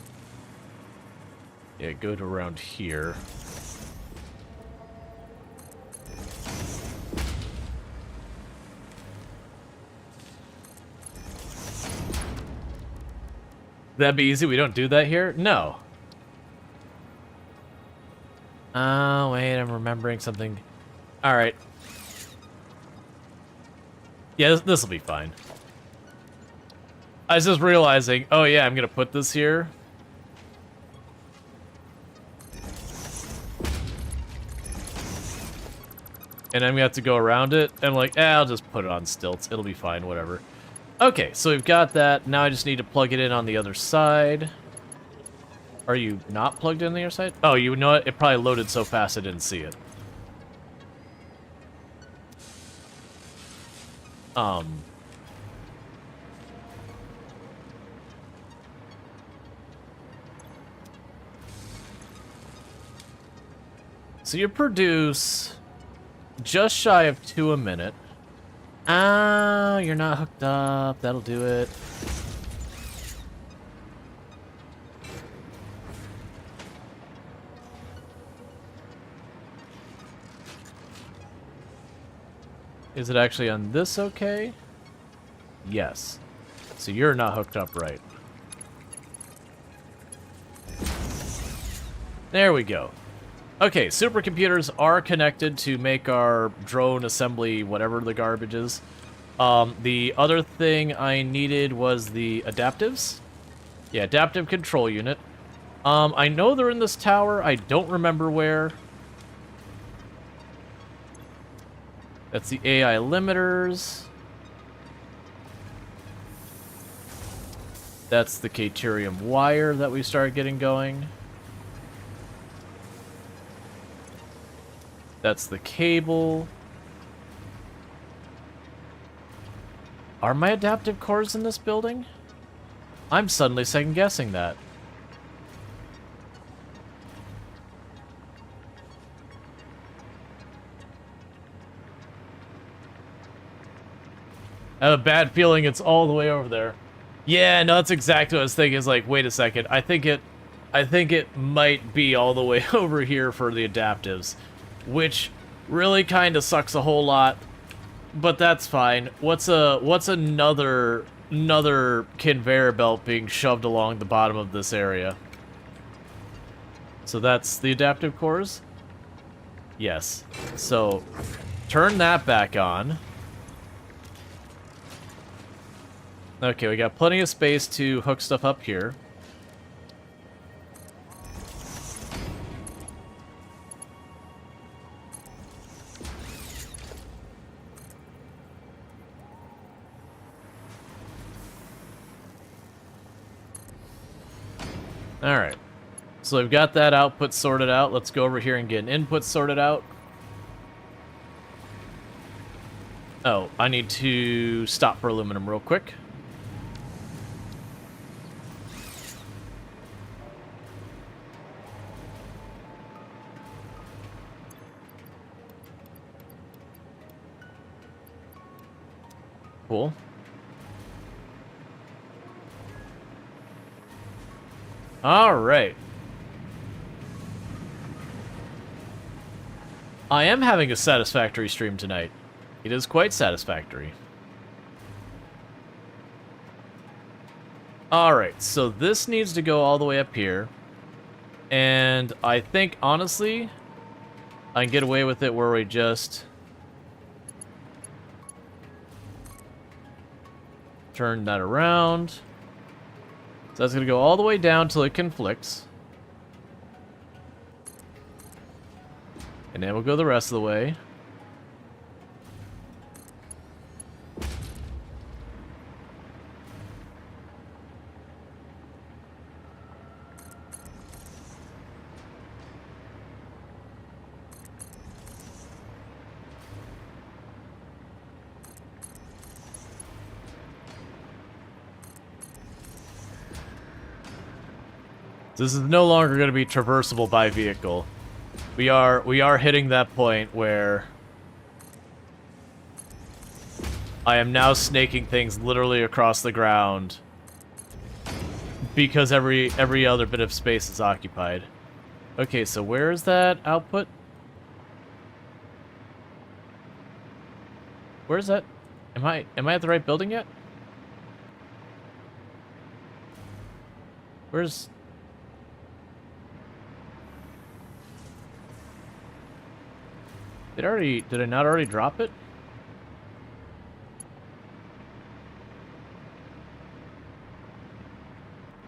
Yeah, go to around here. That'd be easy. We don't do that here? No. Oh, wait, I'm remembering something. Alright. Yeah, this will be fine. I was just realizing, oh yeah, I'm gonna put this here. And I'm gonna have to go around it. And I'm like, I'll just put it on stilts. It'll be fine, whatever. Okay, so we've got that. Now I just need to plug it in on the other side. Are you not plugged in on the other side? Oh, you know what? It probably loaded so fast I didn't see it. So you produce just shy of 2 a minute. Ah, you're not hooked up. That'll do it. Is it actually on this okay? Yes. So you're not hooked up right. There we go. Okay, supercomputers are connected to make our drone assembly, whatever the garbage is. The other thing I needed was the adaptives. Yeah, adaptive control unit. I know they're in this tower. I don't remember where. That's the AI limiters. That's the Caterium wire that we started getting going. That's the cable. Are my adaptive cores in this building? I'm suddenly second-guessing that. I have a bad feeling it's all the way over there. Yeah, no, that's exactly what I was thinking. Is like, wait a second. I think it might be all the way over here for the adaptives, which really kind of sucks a whole lot. But that's fine. What's another conveyor belt being shoved along the bottom of this area? So that's the adaptive cores? Yes. So turn that back on. Okay, we got plenty of space to hook stuff up here. Alright. So we've got that output sorted out. Let's go over here and get an input sorted out. Oh, I need to stop for aluminum real quick. Cool. All right. I am having a satisfactory stream tonight. It is quite satisfactory. Alright, so this needs to go all the way up here. And I think, honestly, I can get away with it where we just turn that around. So that's going to go all the way down till it conflicts. And then we'll go the rest of the way. This is no longer going to be traversable by vehicle. We are hitting that point where I am now snaking things literally across the ground because every other bit of space is occupied. Okay, so where is that output? Where is that? Am I at the right building yet? Where's... Did I not already drop it?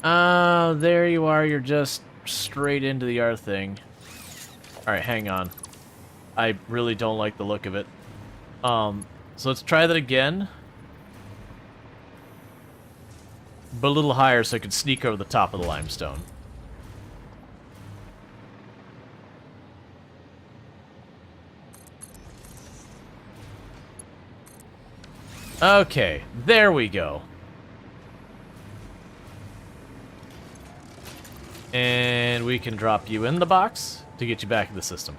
There you are. You're just straight into the R thing. Alright, hang on. I really don't like the look of it. So let's try that again. But a little higher so I can sneak over the top of the limestone. Okay, there we go. And we can drop you in the box to get you back in the system.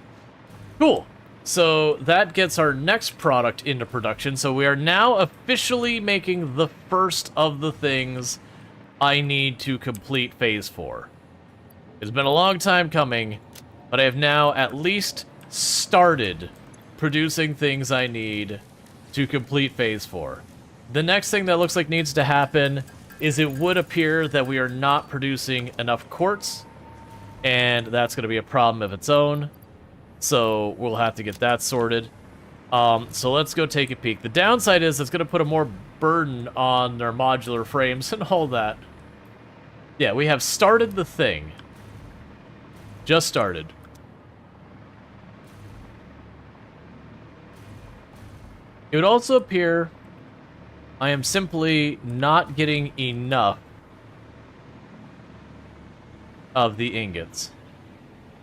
Cool. So that gets our next product into production. So we are now officially making the first of the things I need to complete Phase 4. It's been a long time coming, but I have now at least started producing things I need to complete Phase 4. The next thing that looks like needs to happen is it would appear that we are not producing enough quartz, and that's going to be a problem of its own. So we'll have to get that sorted. So let's go take a peek. The downside is it's going to put a more burden on their modular frames and all that. Yeah, we have started the thing. Just started. It would also appear I am simply not getting enough of the ingots.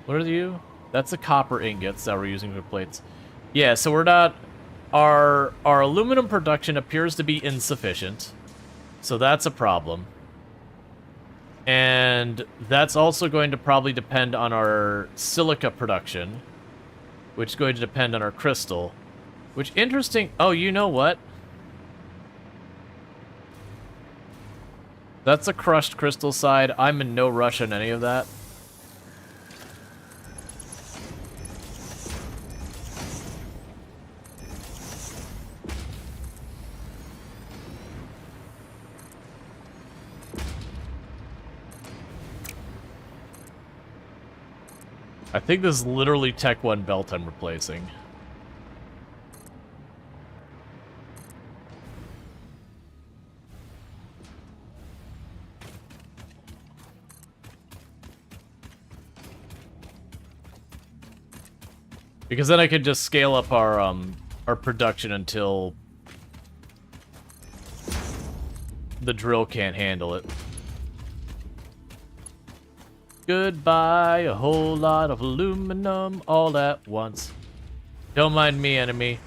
What are you? That's the copper ingots that we're using for plates. Yeah, so we're not... Our aluminum production appears to be insufficient. So that's a problem. And that's also going to probably depend on our silica production, which is going to depend on our crystal. Which, interesting... Oh, you know what? That's a crushed crystal side. I'm in no rush on any of that. I think this is literally Tech 1 belt I'm replacing. Because then I could just scale up our production until the drill can't handle it. Goodbye, a whole lot of aluminum all at once. Don't mind me, enemy.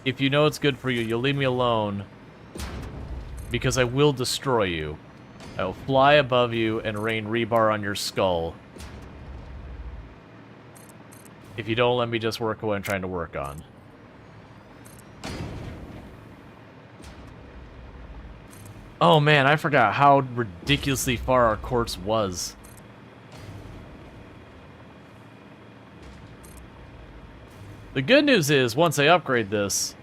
If you know it's good for you, you'll leave me alone. Because I will destroy you. I will fly above you and rain rebar on your skull. If you don't let me just work what I'm trying to work on. Oh man, I forgot how ridiculously far our quartz was. The good news is, once I upgrade this,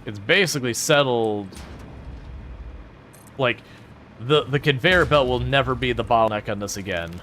it's basically settled. Like, the conveyor belt will never be the bottleneck on this again.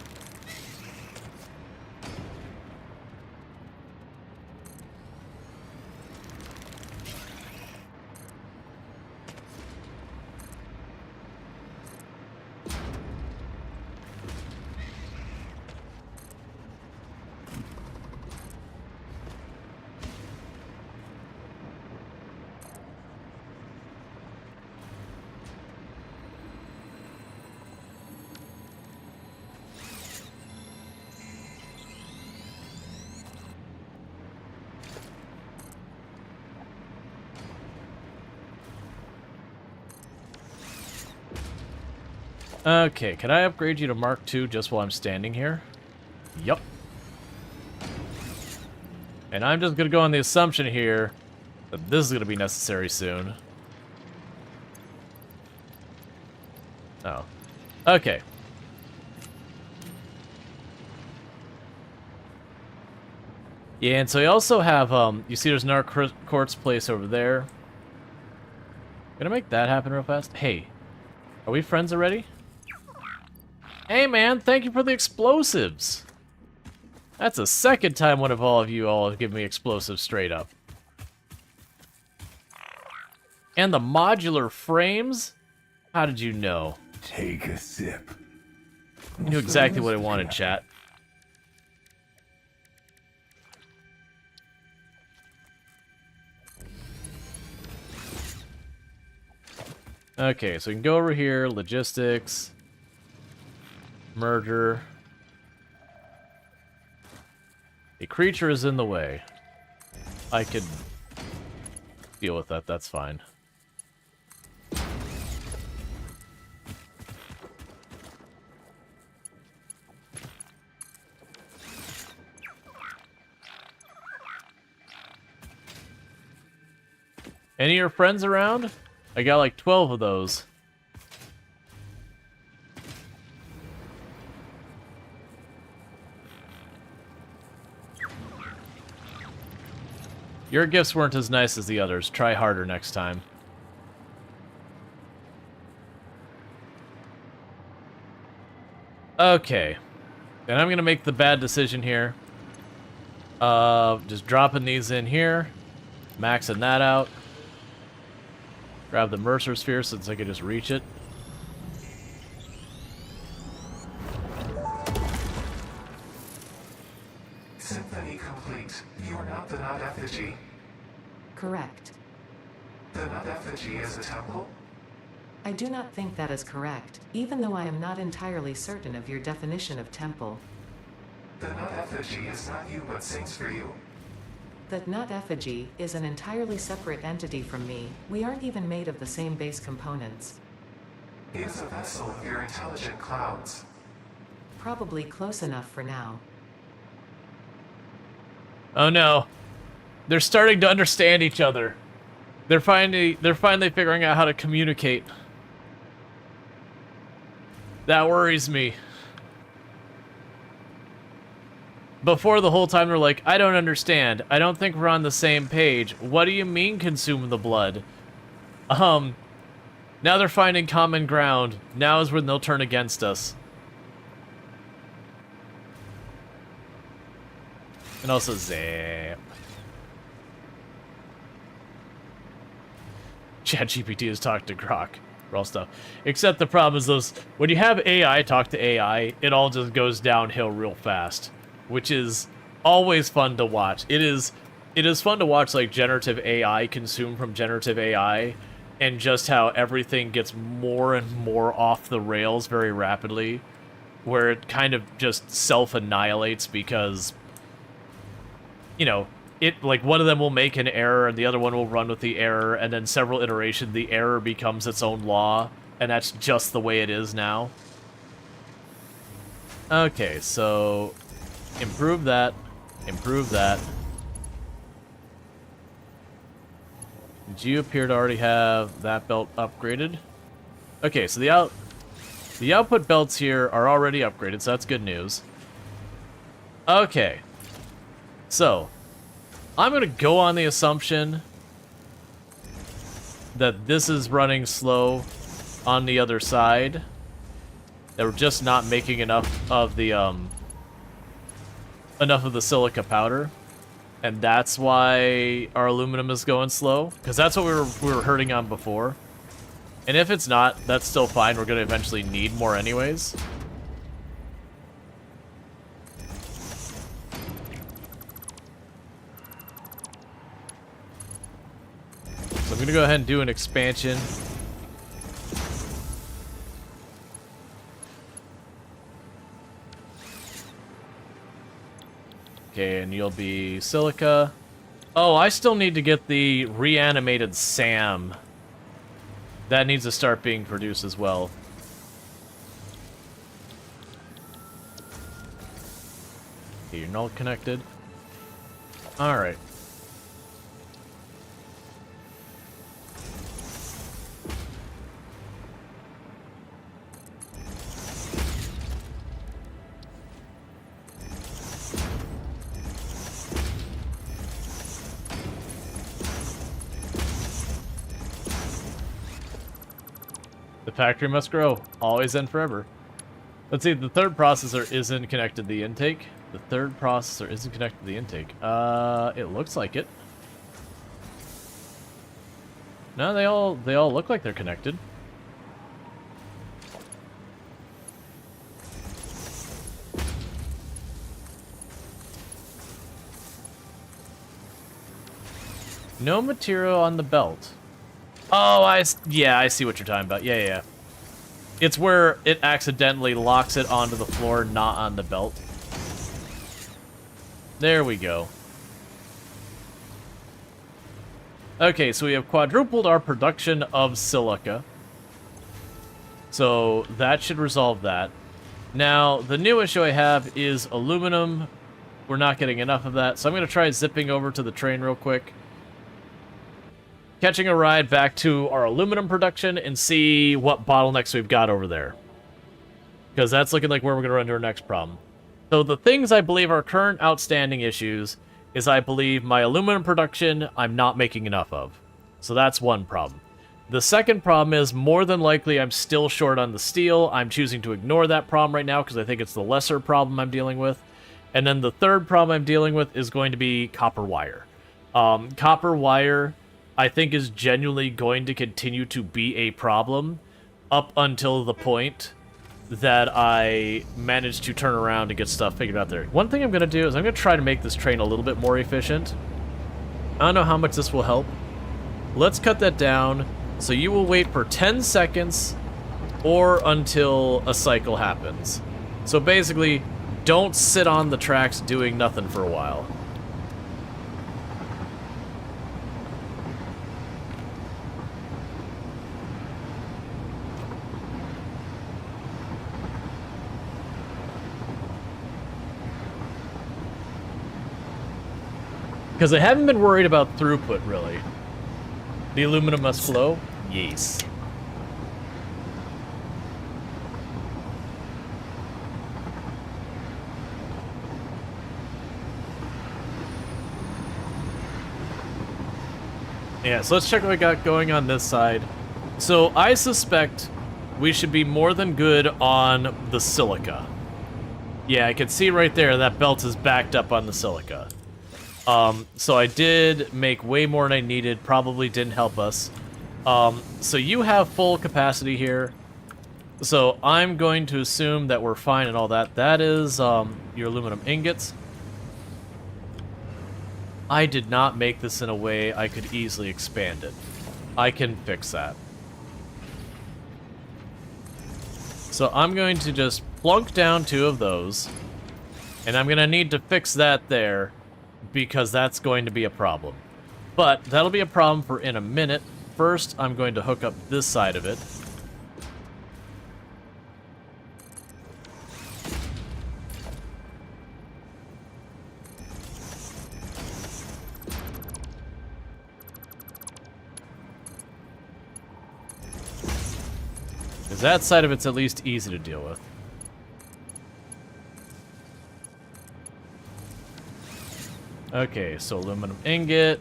Okay, can I upgrade you to Mark II just while I'm standing here? Yup. And I'm just gonna go on the assumption here that this is gonna be necessary soon. Oh. Okay. Yeah, and so we also have, you see there's another quartz place over there. Gonna make that happen real fast. Hey, are we friends already? Hey man, thank you for the explosives. That's the second time one of you all have given me explosives straight up. And the modular frames? How did you know? Take a sip. You knew exactly what I wanted, chat. Okay, so we can go over here, logistics, murder. A creature is in the way. I could deal with that, that's fine. Any of your friends around? I got like 12 of those. Your gifts weren't as nice as the others. Try harder next time. Okay. And I'm gonna make the bad decision here. Just dropping these in here. Maxing that out. Grab the Mercer Sphere since I can just reach it. Symphony complete. You are not the nut effigy. Correct. The nut effigy is a temple? I do not think that is correct, even though I am not entirely certain of your definition of temple. The nut effigy is not you but sings for you. That nut effigy is an entirely separate entity from me. We aren't even made of the same base components. He is a vessel of your intelligent clouds. Probably close enough for now. Oh no. They're starting to understand each other. They're finally figuring out how to communicate. That worries me. Before, the whole time they're like, I don't understand. I don't think we're on the same page. What do you mean consume the blood? Now they're finding common ground. Now is when they'll turn against us. And also zap. ChatGPT has talked to Grok for all stuff. Except the problem is those, when you have AI talk to AI, it all just goes downhill real fast. Which is always fun to watch. It is fun to watch like generative AI consume from generative AI, and just how everything gets more and more off the rails very rapidly, where it kind of just self-annihilates because, you know, it like one of them will make an error and the other one will run with the error, and then several iterations the error becomes its own law, and that's just the way it is now. Okay, so improve that. Improve that. Did you appear to already have that belt upgraded? Okay, so the output belts here are already upgraded, so that's good news. Okay. So, I'm gonna go on the assumption that this is running slow on the other side. That we're just not making enough of the silica powder, and that's why our aluminum is going slow, because that's what we were hurting on before. And if it's not, that's still fine. We're gonna eventually need more anyways. So I'm gonna go ahead and do an expansion. Okay, and you'll be Silica. Oh, I still need to get the reanimated SAM. That needs to start being produced as well. Okay, you're null connected. Alright. The factory must grow, always and forever. Let's see, the third processor isn't connected to the intake. The third processor isn't connected to the intake. It looks like it. No, they all look like they're connected. No material on the belt. Oh, yeah, I see what you're talking about. Yeah. It's where it accidentally locks it onto the floor, not on the belt. There we go. Okay, so we have quadrupled our production of silica. So that should resolve that. Now, the new issue I have is aluminum. We're not getting enough of that, so I'm going to try zipping over to the train real quick. Catching a ride back to our aluminum production and see what bottlenecks we've got over there. Because that's looking like where we're going to run into our next problem. So the things I believe are current outstanding issues is I believe my aluminum production I'm not making enough of. So that's one problem. The second problem is more than likely I'm still short on the steel. I'm choosing to ignore that problem right now because I think it's the lesser problem I'm dealing with. And then the third problem I'm dealing with is going to be copper wire. Copper wire, I think, is genuinely going to continue to be a problem up until the point that I manage to turn around and get stuff figured out there. One thing I'm going to do is I'm going to try to make this train a little bit more efficient. I don't know how much this will help. Let's cut that down. So you will wait for 10 seconds or until a cycle happens. So basically, don't sit on the tracks doing nothing for a while. Because I haven't been worried about throughput, really. The aluminum must flow? Yes. Yeah, so let's check what we got going on this side. So I suspect we should be more than good on the silica. Yeah, I can see right there that belt is backed up on the silica. So I did make way more than I needed, probably didn't help us. So you have full capacity here. So I'm going to assume that we're fine and all that. That is, your aluminum ingots. I did not make this in a way I could easily expand it. I can fix that. So I'm going to just plunk down 2 of those. And I'm going to need to fix that there, because that's going to be a problem. But that'll be a problem for in a minute. First, I'm going to hook up this side of it. Because that side of it's at least easy to deal with. Okay, so aluminum ingot.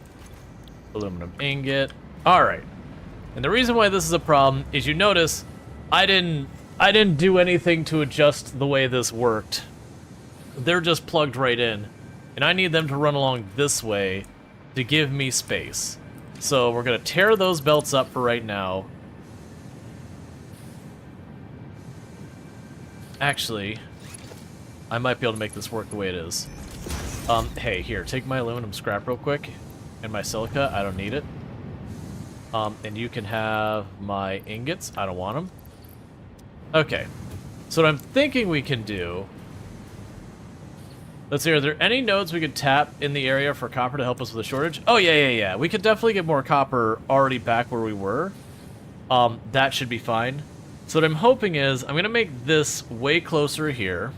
All right. And the reason why this is a problem is you notice I didn't do anything to adjust the way this worked. They're just plugged right in. And I need them to run along this way to give me space. So we're going to tear those belts up for right now. Actually, I might be able to make this work the way it is. Hey, here, take my aluminum scrap real quick. And my silica, I don't need it. And you can have my ingots. I don't want them. Okay. So what I'm thinking we can do... Let's see, are there any nodes we could tap in the area for copper to help us with the shortage? Oh, yeah. We could definitely get more copper already back where we were. That should be fine. So what I'm hoping is, I'm going to make this way closer here.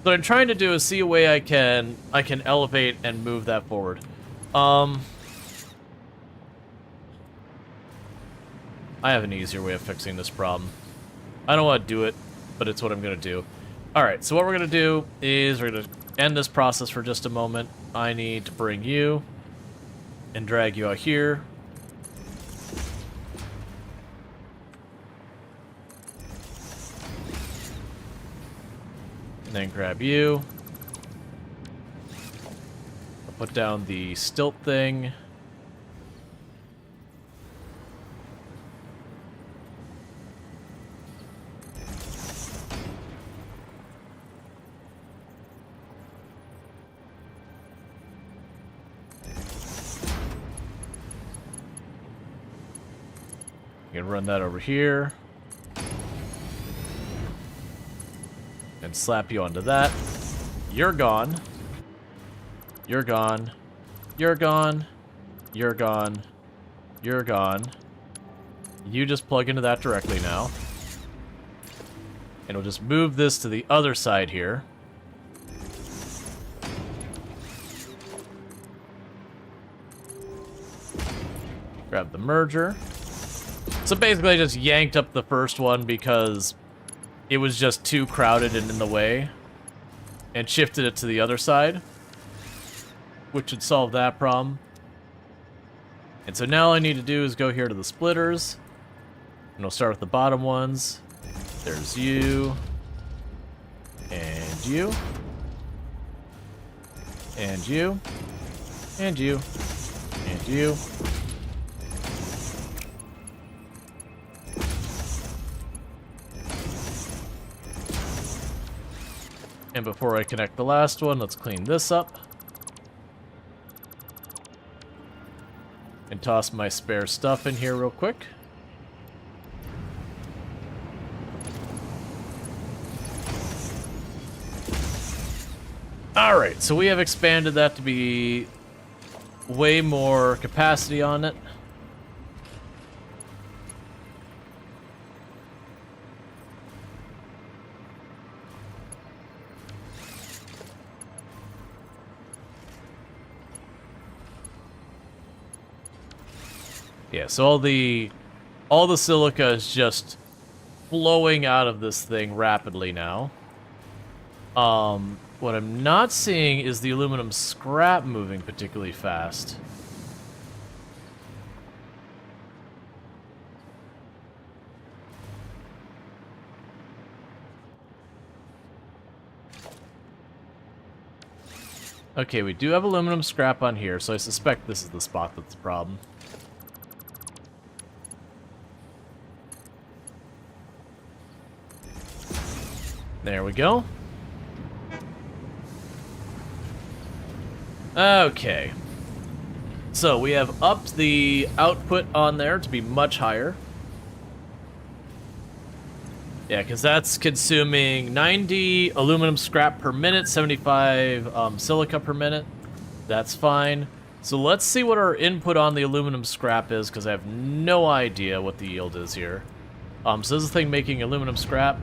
So what I'm trying to do is see a way I can elevate and move that forward. I have an easier way of fixing this problem. I don't want to do it, but it's what I'm going to do. Alright, so what we're going to do is we're going to end this process for just a moment. I need to bring you and drag you out here. And then grab you. I'll put down the stilt thing. You can run that over here. And slap you onto that. You're gone. You're gone. You're gone. You're gone. You're gone. You just plug into that directly now. And we'll just move this to the other side here. Grab the merger. So basically I just yanked up the first one because it was just too crowded and in the way, and shifted it to the other side, which should solve that problem. And so now all I need to do is go here to the splitters, and we'll start with the bottom ones. There's you, and you, and you, and you, and you. And before I connect the last one, let's clean this up. And toss my spare stuff in here real quick. Alright, so we have expanded that to be way more capacity on it. Yeah, so all the silica is just flowing out of this thing rapidly now. What I'm not seeing is the aluminum scrap moving particularly fast. Okay, we do have aluminum scrap on here, so I suspect this is the spot that's the problem. There we go. Okay. So we have upped the output on there to be much higher. Yeah, because that's consuming 90 aluminum scrap per minute, 75 silica per minute. That's fine. So let's see what our input on the aluminum scrap is, because I have no idea what the yield is here. So this is the thing making aluminum scrap.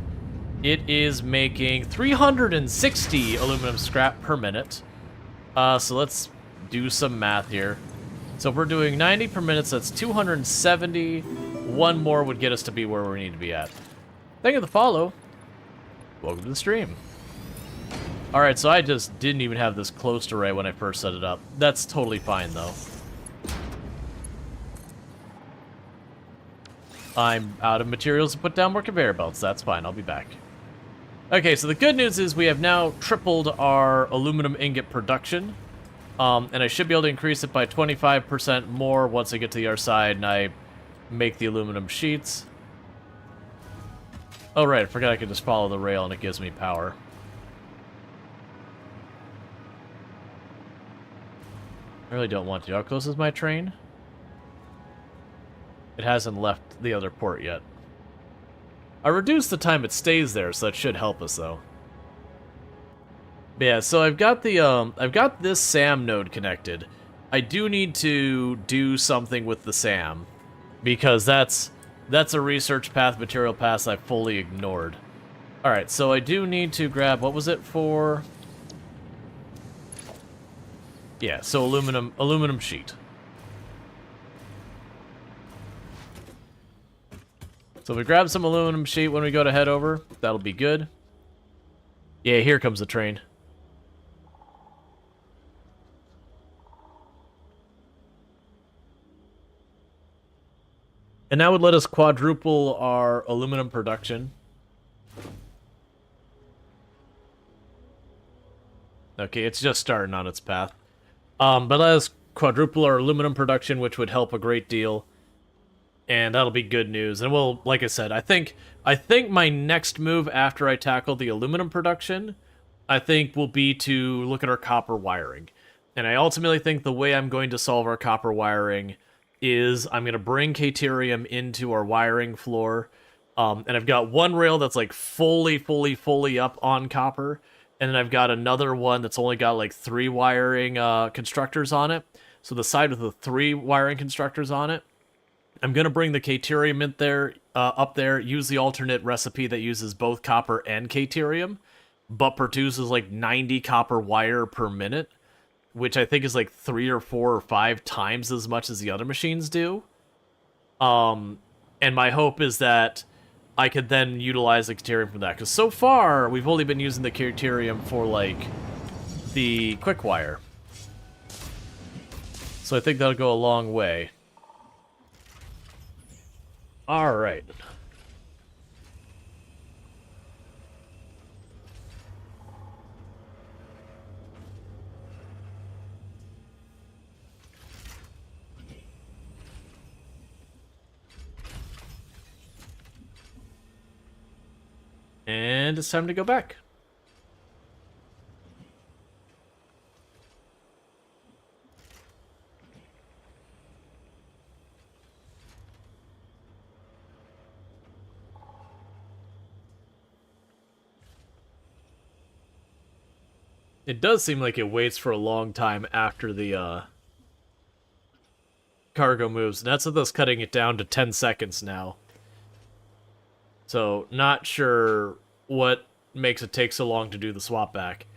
It is making 360 aluminum scrap per minute. So let's do some math here. So if we're doing 90 per minute, so that's 270. One more would get us to be where we need to be at. Thank you for the follow. Welcome to the stream. Alright, so I just didn't even have this close array when I first set it up. That's totally fine, though. I'm out of materials to put down more conveyor belts. That's fine, I'll be back. Okay, so the good news is we have now tripled our aluminum ingot production. And I should be able to increase it by 25% more once I get to the other side and I make the aluminum sheets. Oh right, I forgot I could just follow the rail and it gives me power. I really don't want to. How close is my train? It hasn't left the other port yet. I reduced the time it stays there, so that should help us though. But yeah, so I've got this SAM node connected. I do need to do something with the SAM because that's a research path, material path I fully ignored. All right, so I do need to grab, what was it for? Yeah, so aluminum sheet. So if we grab some aluminum sheet when we go to head over, that'll be good. Yeah, here comes the train. And that would let us quadruple our aluminum production. Okay, it's just starting on its path. But let us quadruple our aluminum production, which would help a great deal. And that'll be good news. And we'll, like I said, I think my next move after I tackle the aluminum production, I think will be to look at our copper wiring. And I ultimately think the way I'm going to solve our copper wiring is I'm going to bring Caterium into our wiring floor. And I've got one rail that's like fully up on copper. And then I've got another one that's only got like 3 wiring constructors on it. So the side with the 3 wiring constructors on it, I'm going to bring the Caterium in there, up there, use the alternate recipe that uses both copper and Caterium, but produces like 90 copper wire per minute, which I think is like 3 or 4 or 5 times as much as the other machines do. And my hope is that I could then utilize the Caterium for that, because so far we've only been using the Caterium for like the quick wire. So I think that'll go a long way. All right. And it's time to go back. It does seem like it waits for a long time after the cargo moves, and that's with us cutting it down to 10 seconds now. So, not sure what makes it take so long to do the swap back.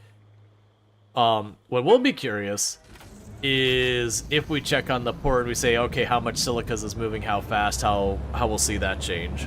What will be curious is if we check on the port and we say, okay, how much Silica's is moving, how fast, how we'll see that change.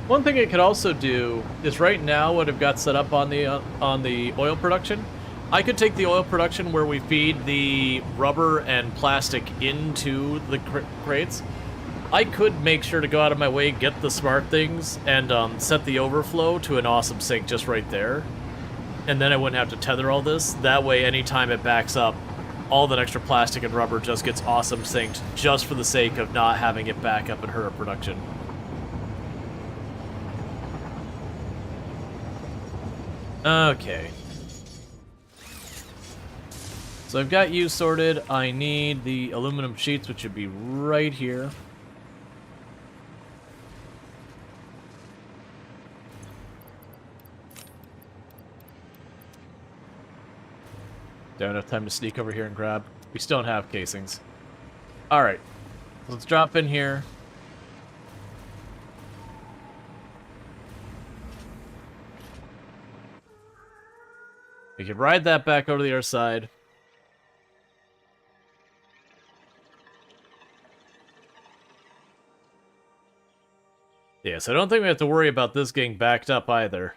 One thing it could also do is right now what I've got set up on the oil production, I could take the oil production where we feed the rubber and plastic into the crates. I could make sure to go out of my way, get the smart things, and set the overflow to an awesome sink just right there. And then I wouldn't have to tether all this. That way, anytime it backs up, all that extra plastic and rubber just gets awesome synced just for the sake of not having it back up and hurt our production. Okay. So I've got you sorted. I need the aluminum sheets, which should be right here. Don't have enough time to sneak over here and grab. We still don't have casings. Alright. Let's drop in here. We can ride that back over to the other side. Yeah, so I don't think we have to worry about this getting backed up either.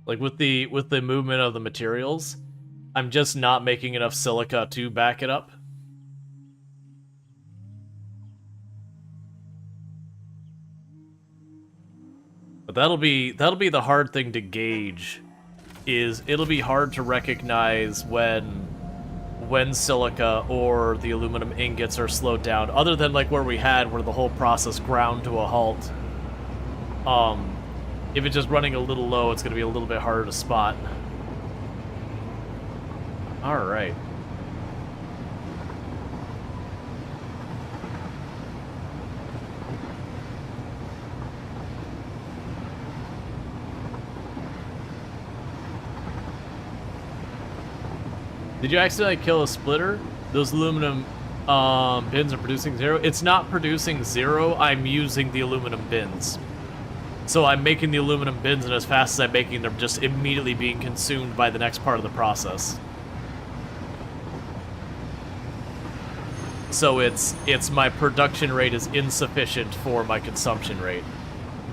Like with the movement of the materials, I'm just not making enough silica to back it up. But that'll be the hard thing to gauge. It'll be hard to recognize when silica or the aluminum ingots are slowed down, other than like where we had where the whole process ground to a halt. If it's just running a little low, it's going to be a little bit harder to spot. All right. Did you accidentally kill a splitter? Those aluminum Bins are producing 0. It's not producing 0. I'm using the aluminum bins. So I'm making the aluminum bins, and as fast as I'm making them, just immediately being consumed by the next part of the process. So it's my production rate is insufficient for my consumption rate.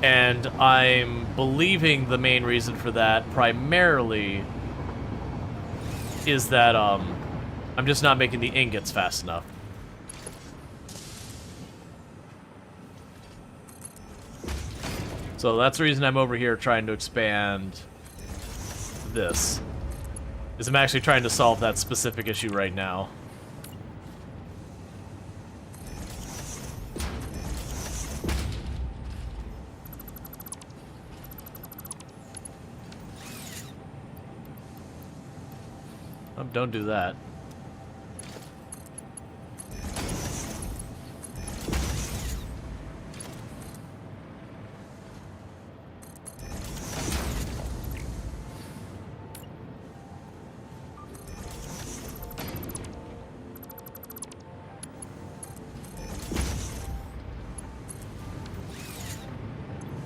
And I'm believing the main reason for that primarily is that I'm just not making the ingots fast enough. So that's the reason I'm over here trying to expand this. Is I'm actually trying to solve that specific issue right now. Oh, don't do that.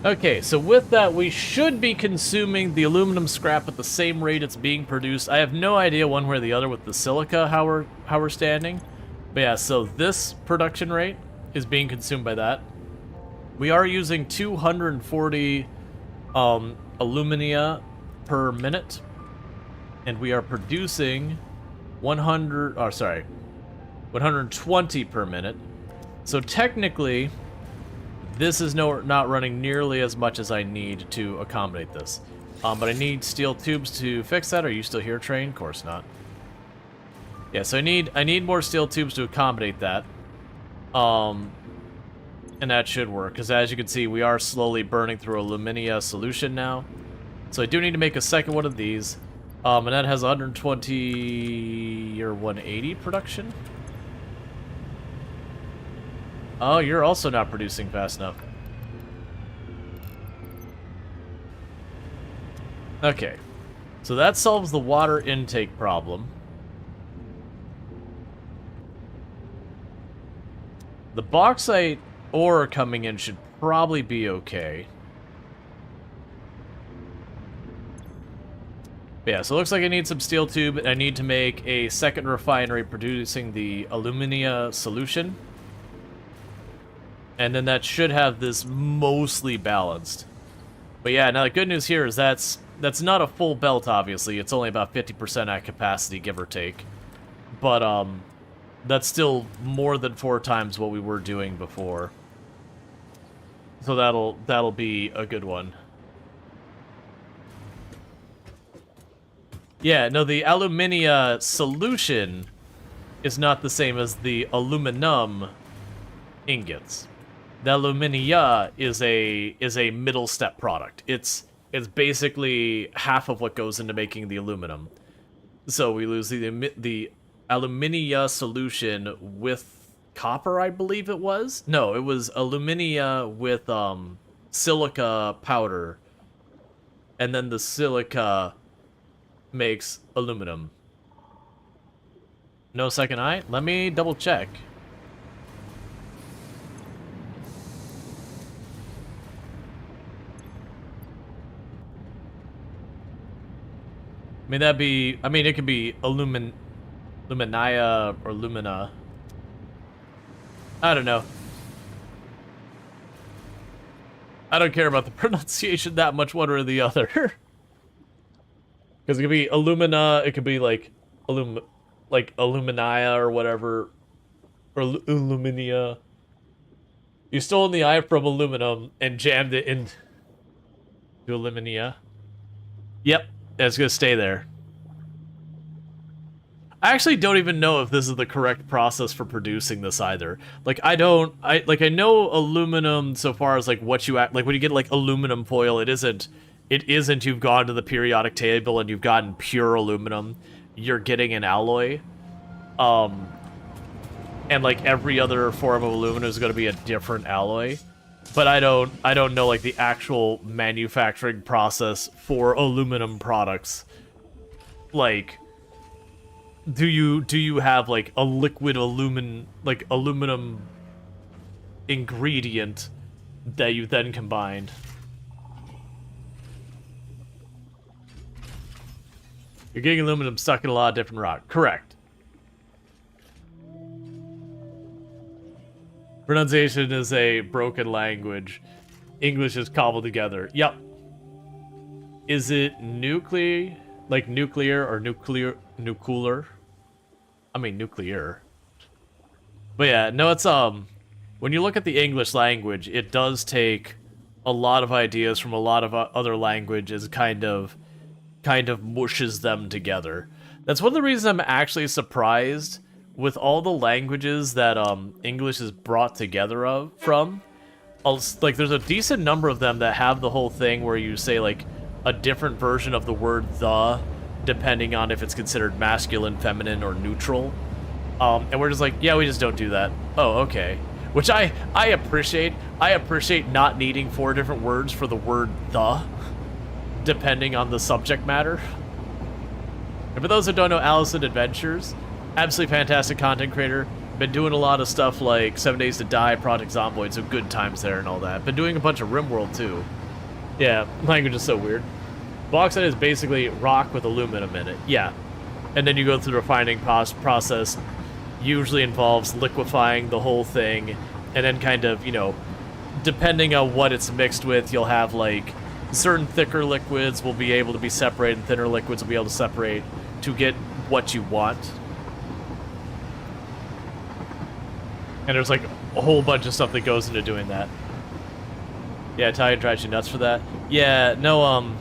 Okay, so with that, we should be consuming the aluminum scrap at the same rate it's being produced. I have no idea one way or the other with the silica how we're standing. But yeah, so this production rate is being consumed by that. We are using 240 alumina per minute, and we are producing 120 per minute. So technically, this is not running nearly as much as I need to accommodate this. But I need steel tubes to fix that. Are you still here, train? Of course not. Yeah, so I need more steel tubes to accommodate that. And that should work, because as you can see, we are slowly burning through alumina solution now. So I do need to make a second one of these. And that has 120 or 180 production. Oh, you're also not producing fast enough. Okay. So that solves the water intake problem. The bauxite ore coming in should probably be okay. Yeah, so it looks like I need some steel tube, and I need to make a second refinery producing the alumina solution. And then that should have this mostly balanced. But yeah, now the good news here is that's not a full belt, obviously. It's only about 50% at capacity, give or take. But that's still more than 4 times what we were doing before. So that'll be a good one. Yeah, no, the alumina solution is not the same as the aluminum ingots. The alumina is a middle step product. It's basically half of what goes into making the aluminum. So we lose the alumina solution with copper, I believe it was. No, it was alumina with silica powder, and then the silica makes aluminum. No second eye? Let me double check. I mean, it could be lumina or lumina. I don't know. I don't care about the pronunciation that much, one or the other. Because it could be alumina, it could be like alumina or whatever, or aluminia. You stole the eye from aluminum and jammed it into alumina. Yep. It's gonna stay there. I actually don't even know if this is the correct process for producing this either. Like I know aluminum so far as like what you like when you get like aluminum foil, it isn't you've gone to the periodic table and you've gotten pure aluminum. You're getting an alloy. And like every other form of aluminum is gonna be a different alloy. But I don't know like the actual manufacturing process for aluminum products. Like do you have like a liquid aluminum ingredient that you then combined? You're getting aluminum stuck in a lot of different rock. Correct. Pronunciation is a broken language. English is cobbled together. Yep. Is it nuclear? Like nuclear or nuclear? I mean nuclear. But yeah, no, it's when you look at the English language, it does take a lot of ideas from a lot of other languages, kind of mushes them together. That's one of the reasons I'm actually surprised with all the languages that English is brought together from. Like, there's a decent number of them that have the whole thing where you say like a different version of the word the, depending on if it's considered masculine, feminine, or neutral. And we're just like, yeah, we just don't do that. Oh, okay. Which I appreciate. I appreciate not needing 4 different words for the word the, depending on the subject matter. And for those who don't know, Allison Adventures, absolutely fantastic content creator. Been doing a lot of stuff like 7 Days to Die, Project Zomboid, so good times there and all that. Been doing a bunch of RimWorld too. Yeah, language is so weird. Bauxite is basically rock with aluminum in it. Yeah. And then you go through the refining process. Usually involves liquefying the whole thing. And then kind of, you know, depending on what it's mixed with, you'll have like certain thicker liquids will be able to be separated and thinner liquids will be able to separate to get what you want. And there's like a whole bunch of stuff that goes into doing that. Yeah, Italian drives you nuts for that. Yeah, no,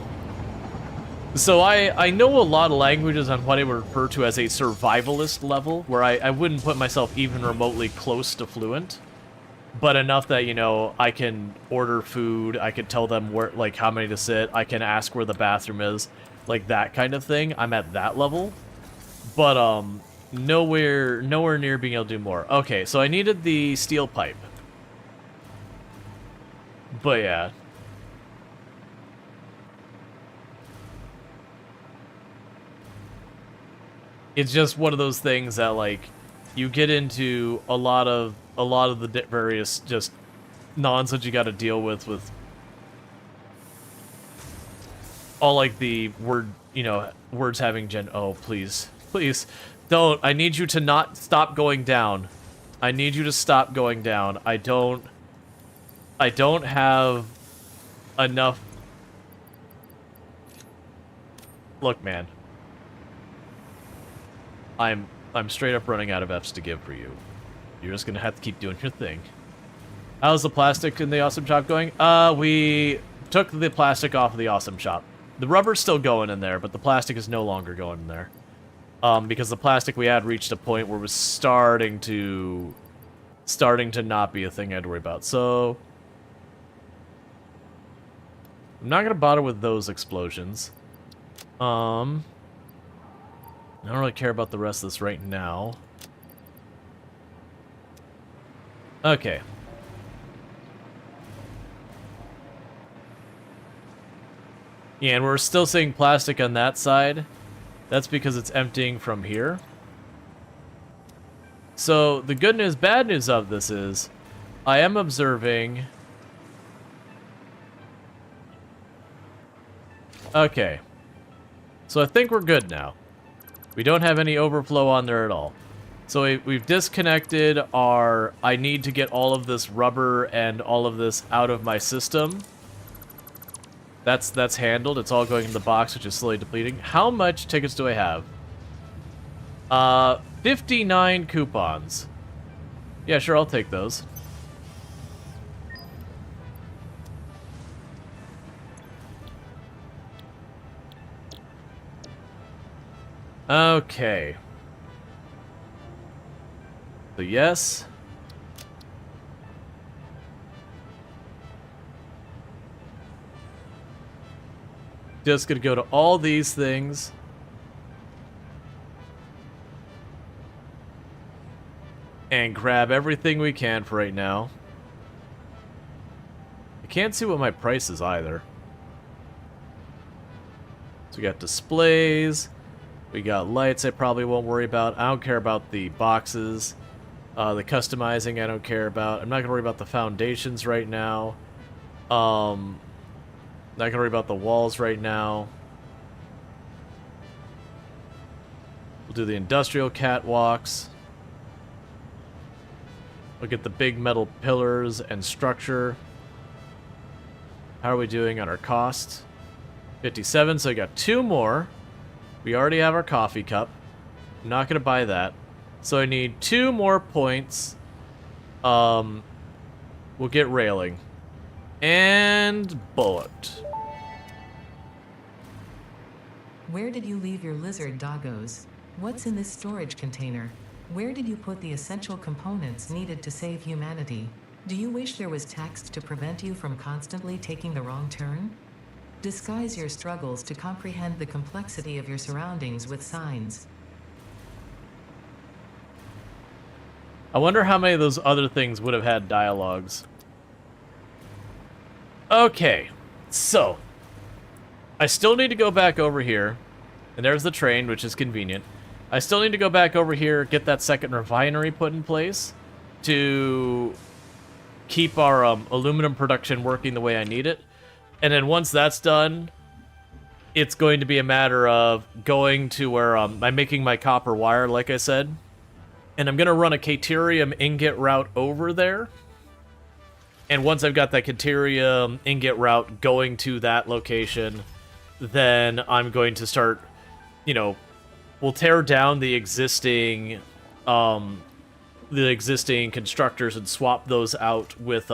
so I know a lot of languages on what I would refer to as a survivalist level, where I wouldn't put myself even remotely close to fluent, but enough that, you know, I can order food, I can tell them where, like, how many to sit, I can ask where the bathroom is, like that kind of thing. I'm at that level, but nowhere near being able to do more. Okay, so I needed the steel pipe. But yeah. It's just one of those things that, like, you get into a lot of the various just nonsense you got to deal with all, like, the word, you know, words having oh, please don't. I need you to not stop going down. I need you to stop going down. I don't have enough. Look, man. I'm straight up running out of F's to give for you. You're just gonna have to keep doing your thing. How's the plastic in the awesome shop going? We took the plastic off of the awesome shop. The rubber's still going in there, but the plastic is no longer going in there. Because the plastic we had reached a point where it was starting to not be a thing I had to worry about. So I'm not gonna bother with those explosions. I don't really care about the rest of this right now. Okay. Yeah, and we're still seeing plastic on that side. That's because it's emptying from here. So, the good news, bad news of this is, I am observing... Okay. So I think we're good now. We don't have any overflow on there at all. So we've disconnected our... I need to get all of this rubber and all of this out of my system. That's handled. It's all going in the box, which is slowly depleting. How much tickets do I have? 59 coupons. Yeah, sure, I'll take those. Okay. So yes. Just gonna go to all these things. And grab everything we can for right now. I can't see what my price is either. So we got displays. We got lights I probably won't worry about. I don't care about the boxes. The customizing I don't care about. I'm not going to worry about the foundations right now. Not going to worry about the walls right now. We'll do the industrial catwalks. We'll get the big metal pillars and structure. How are we doing on our cost? 57, so I got 2 more. We already have our coffee cup. I'm not going to buy that. So I need 2 more points. We'll get railing. And bullet. Where did you leave your lizard doggos? What's in this storage container? Where did you put the essential components needed to save humanity? Do you wish there was text to prevent you from constantly taking the wrong turn? Disguise your struggles to comprehend the complexity of your surroundings with signs. I wonder how many of those other things would have had dialogues. Okay, so I still need to go back over here, and there's the train, which is convenient. I still need to go back over here, get that second refinery put in place to keep our aluminum production working the way I need it. And then once that's done, it's going to be a matter of going to where I'm making my copper wire, like I said. And I'm going to run a Caterium ingot route over there. And once I've got that Caterium ingot route going to that location, then I'm going to start, you know, we'll tear down the existing constructors and swap those out with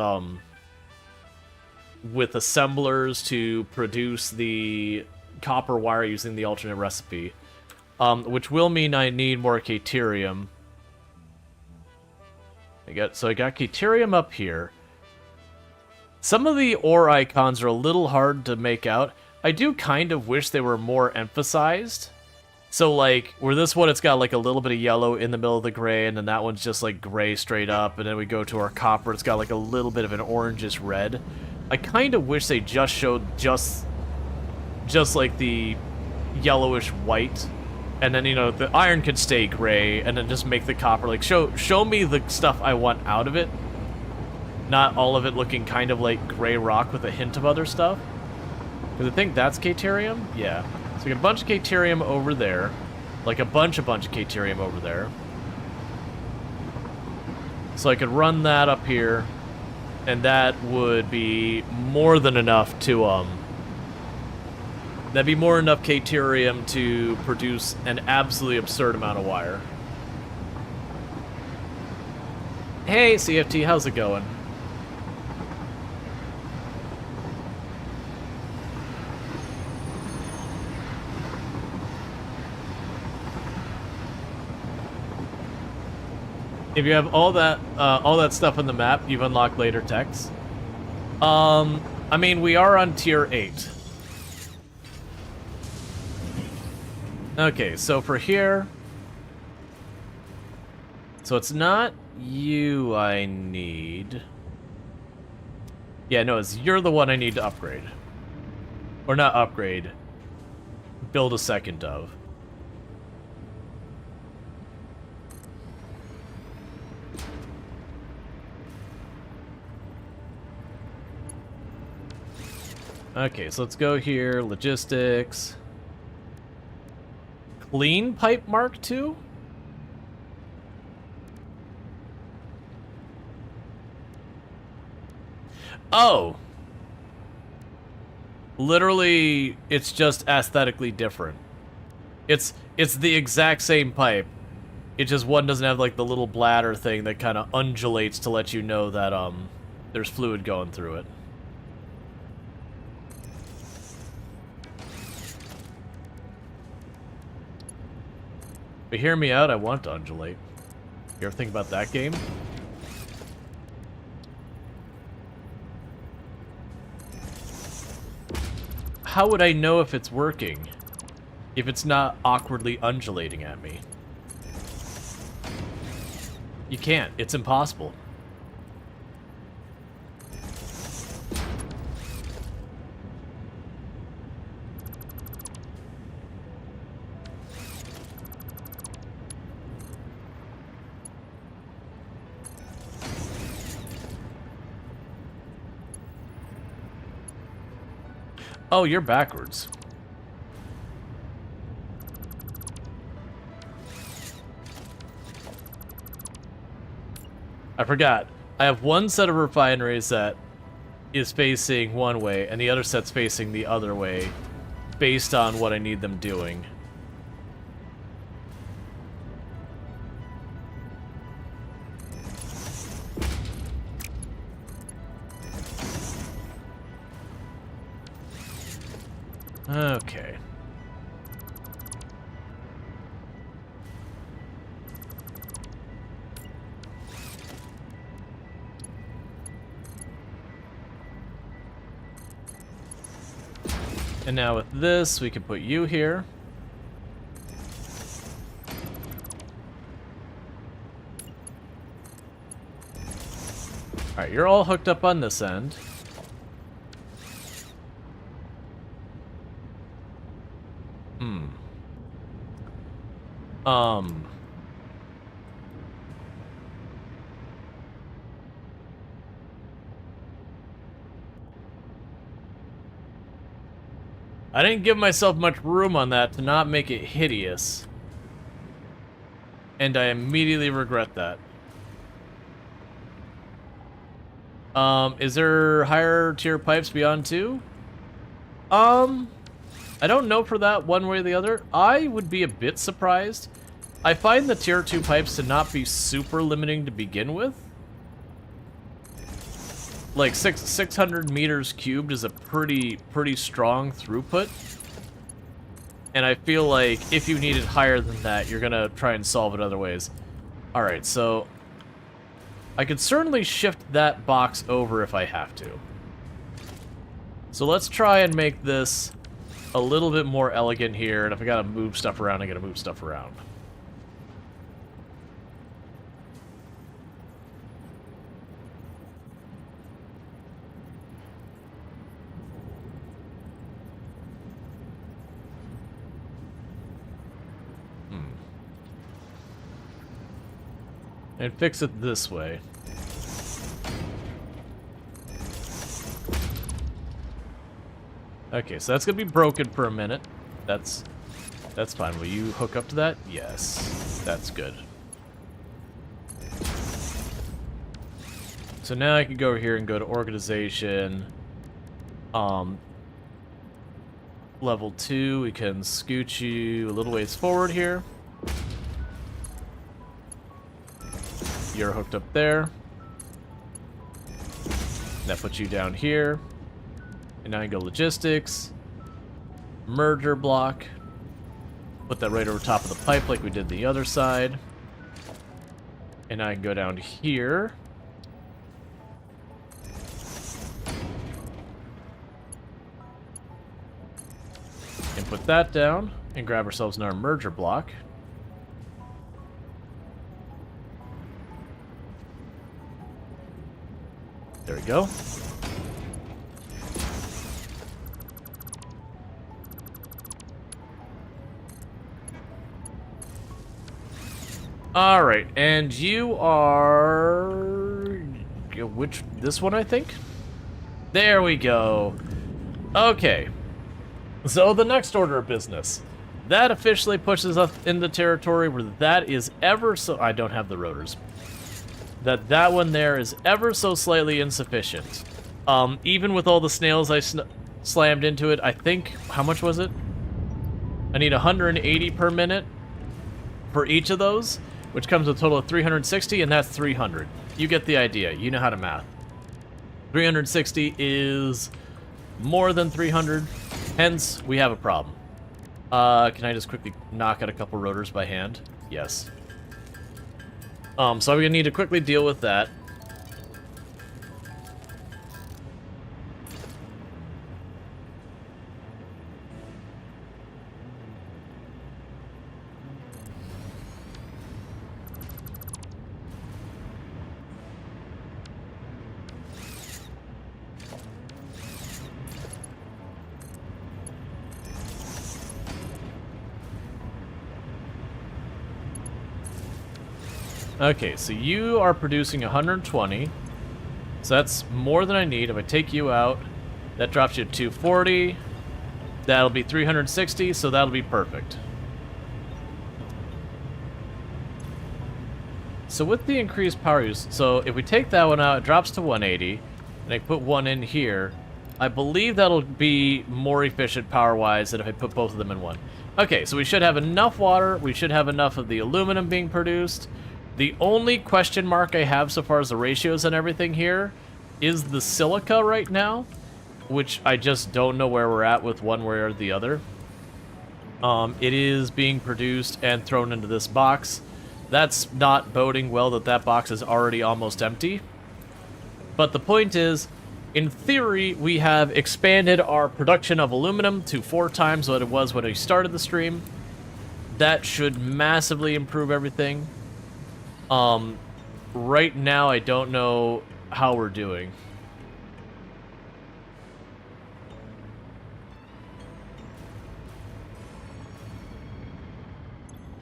assemblers to produce the copper wire using the alternate recipe, which will mean I need more Caterium. I got Caterium up here. Some of the ore icons are a little hard to make out. I do kind of wish they were more emphasized. So, like, where this one, it's got, like, a little bit of yellow in the middle of the gray, and then that one's just, like, gray straight up, and then we go to our copper, it's got, like, a little bit of an orangish red. I kind of wish they just showed just like, the yellowish white, and then, you know, the iron could stay gray, and then just make the copper, like, show me the stuff I want out of it, not all of it looking kind of like gray rock with a hint of other stuff. Because I think that's Caterium? Yeah. So we got a bunch of Caterium over there. Like a bunch of Caterium over there. So I could run that up here. And that would be more than enough to, that'd be more than enough Caterium to produce an absolutely absurd amount of wire. Hey, CFT, how's it going? If you have all that stuff on the map, you've unlocked later techs. I mean, we are on tier 8. Okay, so for here, so it's not you I need. Yeah, no, you're the one I need to upgrade. Or not upgrade. Build a second of. Okay, so let's go here. Logistics. Clean pipe Mark II? Oh! Literally, it's just aesthetically different. It's the exact same pipe. It just one doesn't have like the little bladder thing that kind of undulates to let you know that there's fluid going through it. But hear me out, I want to undulate. You ever think about that game? How would I know if it's working? If it's not awkwardly undulating at me? You can't. It's impossible. Oh, you're backwards. I forgot. I have one set of refineries that is facing one way, and the other set's facing the other way, based on what I need them doing. Okay. And now with this, we can put you here. Alright, you're all hooked up on this end. I didn't give myself much room on that to not make it hideous. And I immediately regret that. Is there higher tier pipes beyond 2? I don't know for that one way or the other. I would be a bit surprised. I find the tier 2 pipes to not be super limiting to begin with. Like 600 meters cubed is a pretty strong throughput. And I feel like if you need it higher than that, you're gonna try and solve it other ways. Alright, so I could certainly shift that box over if I have to. So let's try and make this a little bit more elegant here, and if I gotta move stuff around, I gotta move stuff around. And fix it this way. Okay, so that's gonna be broken for a minute. That's fine. Will you hook up to that? Yes, that's good. So now I can go over here and go to organization. Level 2, we can scoot you a little ways forward here. You're hooked up there. That puts you down here. And now I can go logistics. Merger block. Put that right over top of the pipe like we did the other side. And now I can go down here. And put that down. And grab ourselves another merger block. There we go. All right, and you are this one, I think? There we go. Okay. So the next order of business. That officially pushes us into territory where that is ever so... I don't have the rotors. That one there is ever so slightly insufficient. Even with all the snails I slammed into it, I think... How much was it? I need 180 per minute for each of those, which comes to a total of 360, and that's 300. You get the idea. You know how to math. 360 is more than 300, hence we have a problem. Can I just quickly knock out a couple rotors by hand? Yes. So I'm gonna need to quickly deal with that. Okay, so you are producing 120. So that's more than I need. If I take you out, that drops you to 240. That'll be 360, so that'll be perfect. So with the increased power use, so if we take that one out, it drops to 180, and I put one in here, I believe that'll be more efficient power-wise than if I put both of them in one. Okay, so we should have enough water, we should have enough of the aluminum being produced. The only question mark I have so far as the ratios and everything here is the silica right now, which I just don't know where we're at with one way or the other. It is being produced and thrown into this box. That's not boding well that that box is already almost empty. But the point is, in theory, we have expanded our production of aluminum to 4 times what it was when we started the stream. That should massively improve everything. Right now, I don't know how we're doing.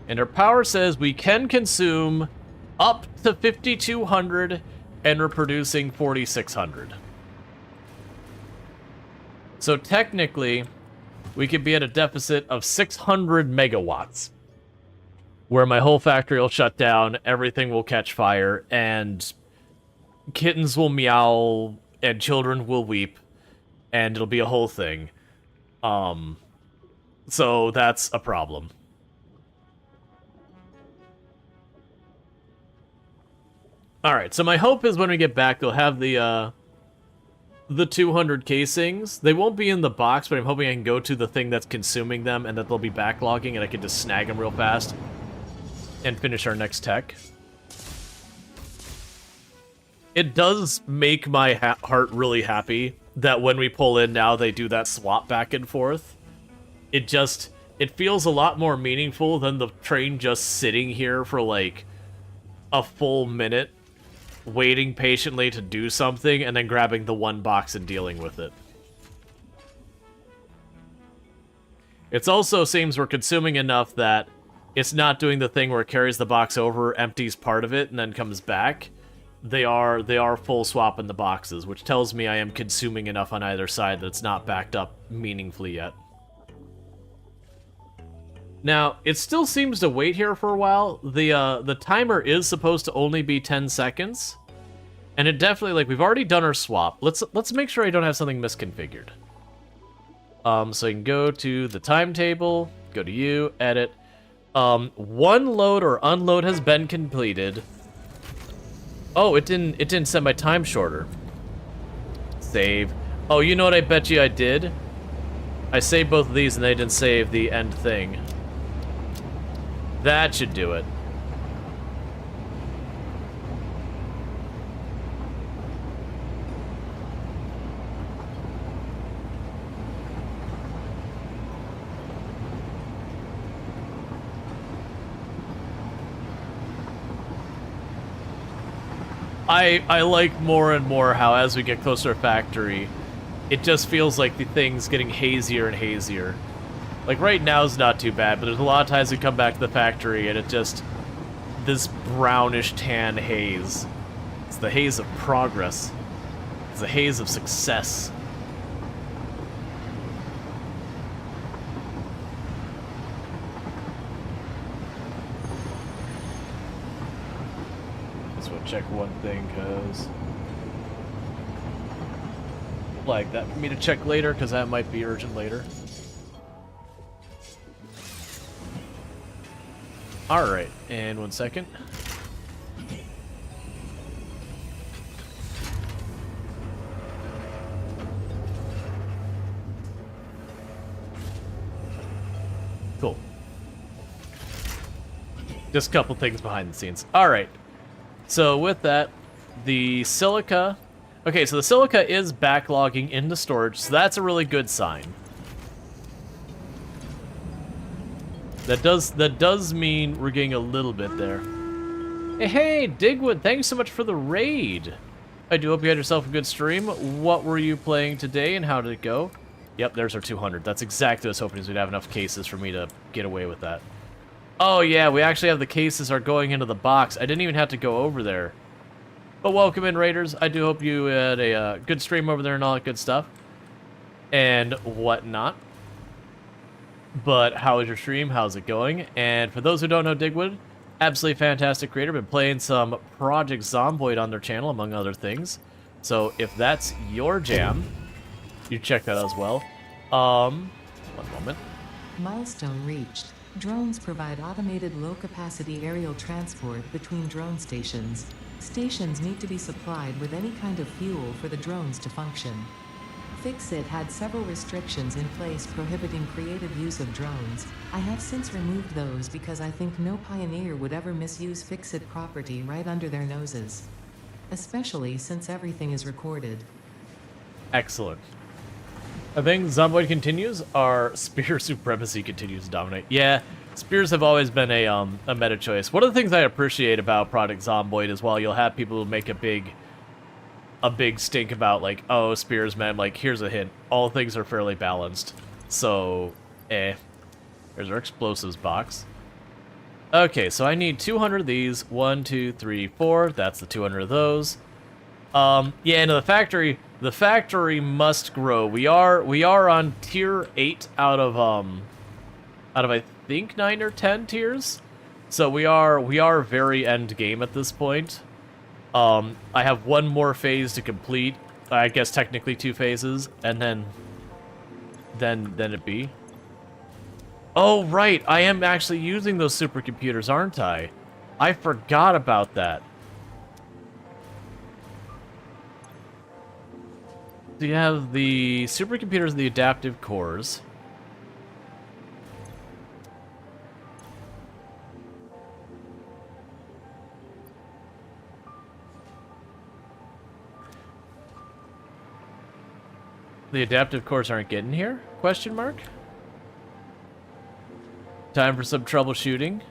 And our power says we can consume up to 5,200, and we're producing 4,600. So technically, we could be at a deficit of 600 megawatts, where my whole factory will shut down, everything will catch fire, and kittens will meow, and children will weep, and it'll be a whole thing. So that's a problem. Alright, so my hope is when we get back, they'll have the 200 casings. They won't be in the box, but I'm hoping I can go to the thing that's consuming them and that they'll be backlogging and I can just snag them real fast and finish our next tech. It does make my heart really happy that when we pull in now, they do that swap back and forth. It feels a lot more meaningful than the train just sitting here for like a full minute, waiting patiently to do something, and then grabbing the one box and dealing with it. It also seems we're consuming enough that it's not doing the thing where it carries the box over, empties part of it, and then comes back. They are full swapping the boxes, which tells me I am consuming enough on either side that it's not backed up meaningfully yet. Now, it still seems to wait here for a while. The timer is supposed to only be 10 seconds. And it definitely, like, we've already done our swap. Let's make sure I don't have something misconfigured. So you can go to the timetable, go to you, edit. One load or unload has been completed. Oh, it didn't set my time shorter. Save. Oh, you know what I bet you I did? I saved both of these and they didn't save the end thing. That should do it. I like more and more how as we get closer to factory, it just feels like the thing's getting hazier and hazier. Like, right now is not too bad, but there's a lot of times we come back to the factory and it just... this brownish tan haze. It's the haze of progress. It's the haze of success. Just want to check one thing, because... flag that for me to check later, because that might be urgent later. Alright, and 1 second. Cool. Just a couple things behind the scenes. Alright, so with that, the silica... okay, so the silica is backlogging into storage, so that's a really good sign. That does mean we're getting a little bit there. Hey, Digwood, thanks so much for the raid. I do hope you had yourself a good stream. What were you playing today and how did it go? Yep, there's our 200. That's exactly what I was hoping, is we'd have enough cases for me to get away with that. Oh yeah, we actually have the cases are going into the box. I didn't even have to go over there. But welcome in, Raiders. I do hope you had a good stream over there and all that good stuff. And whatnot. But how is your stream? How's it going? And for those who don't know Digwood, absolutely fantastic creator. Been playing some Project Zomboid on their channel, among other things. So if that's your jam, you check that out as well. One moment. Milestone reached. Drones provide automated low-capacity aerial transport between drone stations. Stations need to be supplied with any kind of fuel for the drones to function. Fixit had several restrictions in place prohibiting creative use of drones. I have since removed those because I think no pioneer would ever misuse Fixit property right under their noses. Especially since everything is recorded. Excellent. I think Zomboid continues, our spear supremacy continues to dominate. Yeah, spears have always been a meta choice. One of the things I appreciate about Project Zomboid is while you'll have people who make a big stink about, like, oh, spears, man, like, here's a hint. All things are fairly balanced. So, There's our explosives box. Okay, so I need 200 of these. 1, 2, 3, 4. That's the 200 of those. Yeah, and the factory must grow. We are on tier 8 out of I think 9 or 10 tiers. So we are very end game at this point. I have one more phase to complete. I guess technically 2 phases, and then it be. Oh right, I am actually using those supercomputers, aren't I? I forgot about that. So you have the supercomputers and the adaptive cores. The adaptive cores aren't getting here? Question mark? Time for some troubleshooting.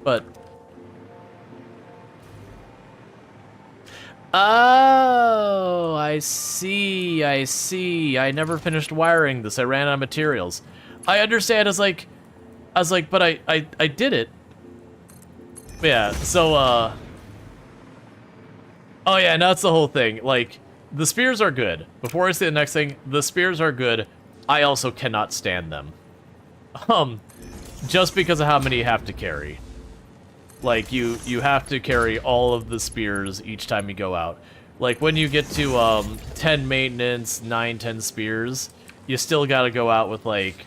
But... oh, I see. I never finished wiring this. I ran out of materials. I understand. I was like, but I did it. Yeah, so, oh yeah, now that's the whole thing. Like, the spears are good. Before I say the next thing, the spears are good. I also cannot stand them. Just because of how many you have to carry. Like, you have to carry all of the spears each time you go out. Like, when you get to, 10 maintenance, 9, 10 spears, you still gotta go out with, like,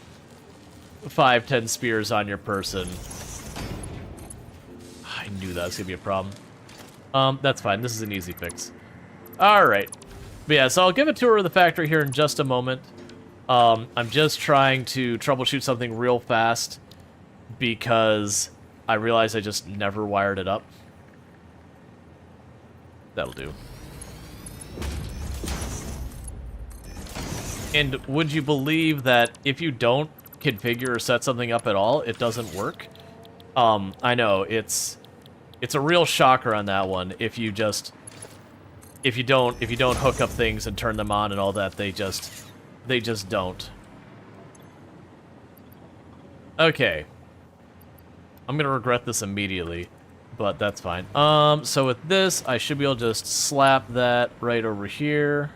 5, 10 spears on your person. I knew that was gonna be a problem. That's fine. This is an easy fix. Alright. But yeah, so I'll give a tour of the factory here in just a moment. I'm just trying to troubleshoot something real fast because I realized I just never wired it up. That'll do. And would you believe that if you don't configure or set something up at all, it doesn't work? I know, it's a real shocker on that one. If you don't hook up things and turn them on and all that, they just don't. Okay. I'm gonna regret this immediately, but that's fine. So with this, I should be able to just slap that right over here.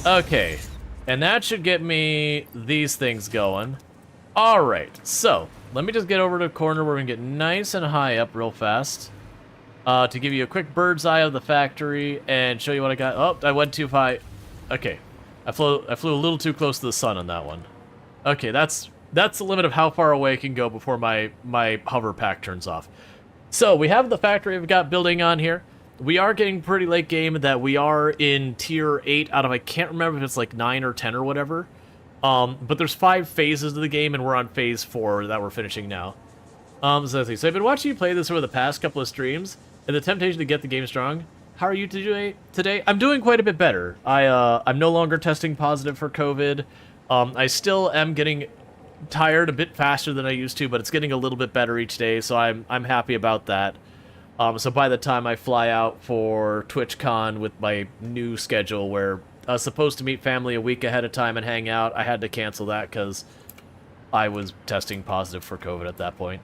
Okay. And that should get me these things going. Alright, so let me just get over to a corner where we can get nice and high up real fast. To give you a quick bird's eye of the factory and show you what I got. Oh, I went too high. Okay. I flew a little too close to the sun on that one. Okay, that's the limit of how far away I can go before my hover pack turns off. So, we have the factory we've got building on here. We are getting pretty late game that we are in tier 8 out of, I can't remember if it's like 9 or 10 or whatever. But there's 5 phases of the game, and we're on phase 4 that we're finishing now. So I've been watching you play this over the past couple of streams, and the temptation to get the game strong. How are you today? I'm doing quite a bit better. I'm no longer testing positive for COVID. I still am getting tired a bit faster than I used to, but it's getting a little bit better each day, so I'm happy about that. So by the time I fly out for TwitchCon with my new schedule, where I was supposed to meet family a week ahead of time and hang out, I had to cancel that because I was testing positive for COVID at that point.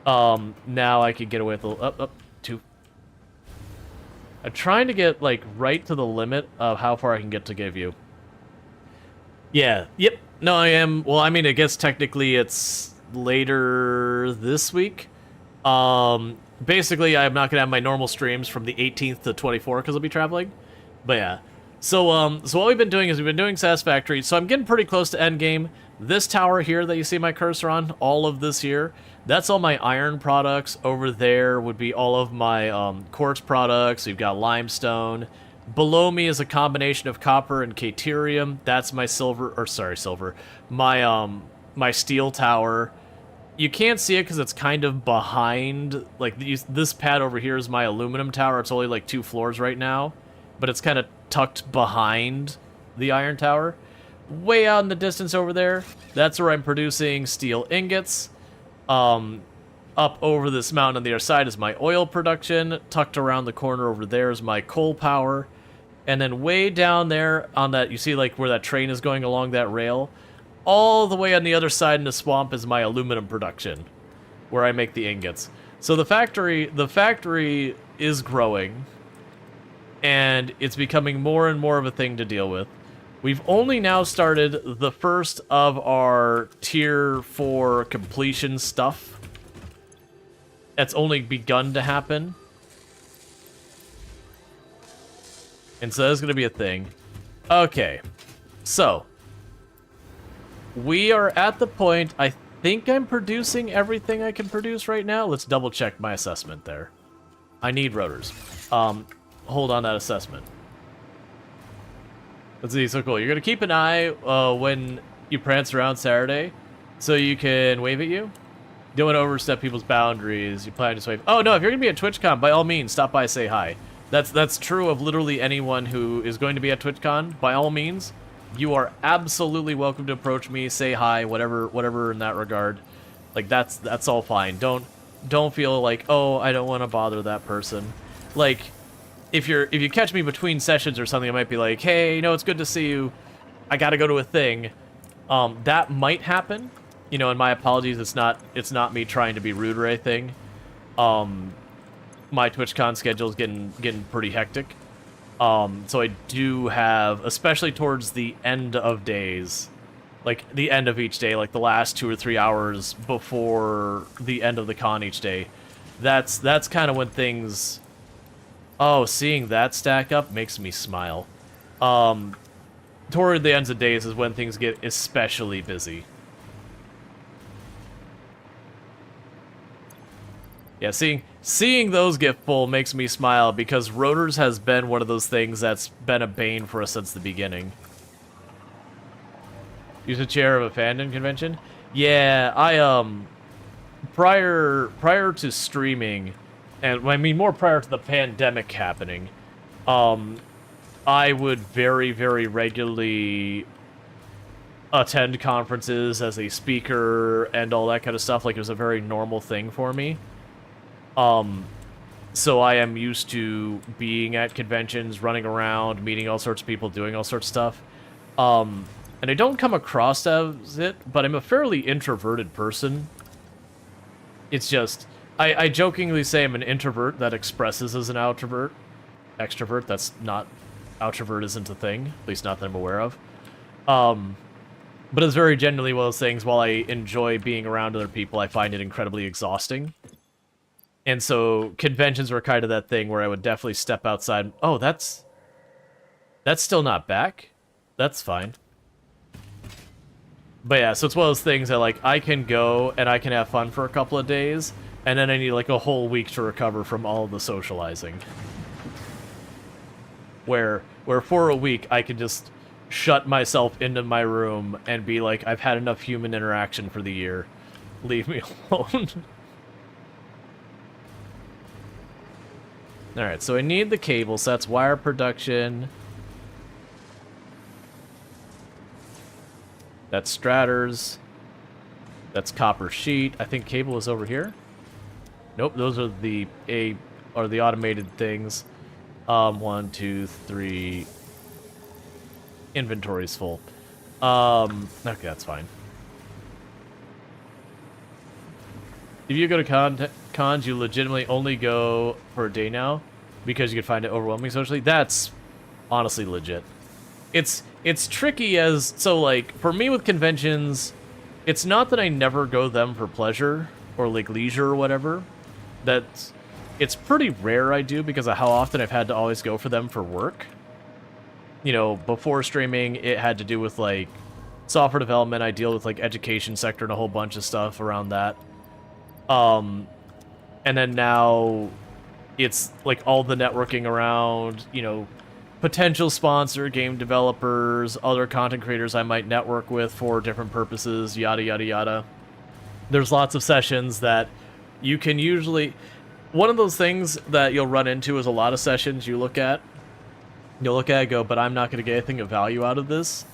Now I could get away with a little... Up, 2. I'm trying to get, like, right to the limit of how far I can get to give you. Yeah, yep. No, I am. Well, I mean, I guess technically it's later this week. Basically, I'm not going to have my normal streams from the 18th to 24th because I'll be traveling. But yeah. So what we've been doing is we've been doing Satisfactory. So I'm getting pretty close to endgame. This tower here that you see my cursor on, all of this here, that's all my iron products. Over there would be all of my quartz products. We've got limestone. Below me is a combination of copper and caterium. That's my silver. My steel tower. You can't see it because it's kind of behind. Like, this pad over here is my aluminum tower. It's only like 2 floors right now, but it's kind of tucked behind the iron tower. Way out in the distance over there, that's where I'm producing steel ingots. Up over this mountain on the other side is my oil production. Tucked around the corner over there is my coal power. And then way down there on that, you see like where that train is going along that rail? All the way on the other side in the swamp is my aluminum production, where I make the ingots. So the factory is growing, and it's becoming more and more of a thing to deal with. We've only now started the first of our tier 4 completion stuff. That's only begun to happen. And so that's going to be a thing. Okay. So, we are at the point, I think I'm producing everything I can produce right now. Let's double check my assessment there. I need rotors. Hold on that assessment. Let's see, so cool. You're going to keep an eye when you prance around Saturday so you can wave at you. Don't want to overstep people's boundaries. You plan to just wave. Oh, no, if you're going to be at TwitchCon, by all means, stop by, say hi. That's true of literally anyone who is going to be at TwitchCon. By all means, you are absolutely welcome to approach me, say hi, whatever in that regard. Like, that's all fine. Don't feel like, oh, I don't want to bother that person. Like, if you catch me between sessions or something, I might be like, hey, it's good to see you. I gotta go to a thing. That might happen. And my apologies, it's not me trying to be rude or anything. My TwitchCon schedule is getting pretty hectic. So I do have, especially towards the end of days, like the end of each day, like the last 2 or 3 hours before the end of the con each day, that's kind of when things. Oh, seeing that stack up makes me smile. Toward the ends of days is when things get especially busy. Yeah, seeing those get full makes me smile because rotors has been one of those things that's been a bane for us since the beginning. Use a chair of a fandom convention? Yeah, I prior to streaming, and I mean more prior to the pandemic happening, I would very, very regularly attend conferences as a speaker and all that kind of stuff. Like, it was a very normal thing for me. So I am used to being at conventions, running around, meeting all sorts of people, doing all sorts of stuff. And I don't come across as it, but I'm a fairly introverted person. It's just, I jokingly say I'm an introvert that expresses as an extrovert. That's not, outrovert isn't a thing, at least not that I'm aware of. But it's very genuinely one of those things, while I enjoy being around other people, I find it incredibly exhausting. And so conventions were kind of that thing where I would definitely step outside. Oh, that's still not back? That's fine. But yeah, so it's one of those things that, like, I can go and I can have fun for a couple of days, and then I need, like, a whole week to recover from all of the socializing. Where for a week, I can just shut myself into my room and be like, I've had enough human interaction for the year. Leave me alone. Alright, so I need the cable, so that's wire production. That's straters. That's copper sheet. I think cable is over here. Nope, those are the automated things. 1, 2, 3. Inventory's full. Okay, that's fine. If you go to cons, you legitimately only go for a day now. because you could find it overwhelming socially. That's honestly legit. It's tricky as, so like, for me with conventions, it's not that I never go them for pleasure or like leisure or whatever. It's pretty rare I do because of how often I've had to always go for them for work. You know, before streaming, it had to do with like software development. I deal with like education sector and a whole bunch of stuff around that. And then now it's like all the networking around, you know, potential sponsor, game developers, other content creators I might network with for different purposes, yada, yada, yada. There's lots of sessions that you can usually... One of those things that you'll run into is a lot of sessions you'll look at and go, but I'm not going to get anything of value out of this.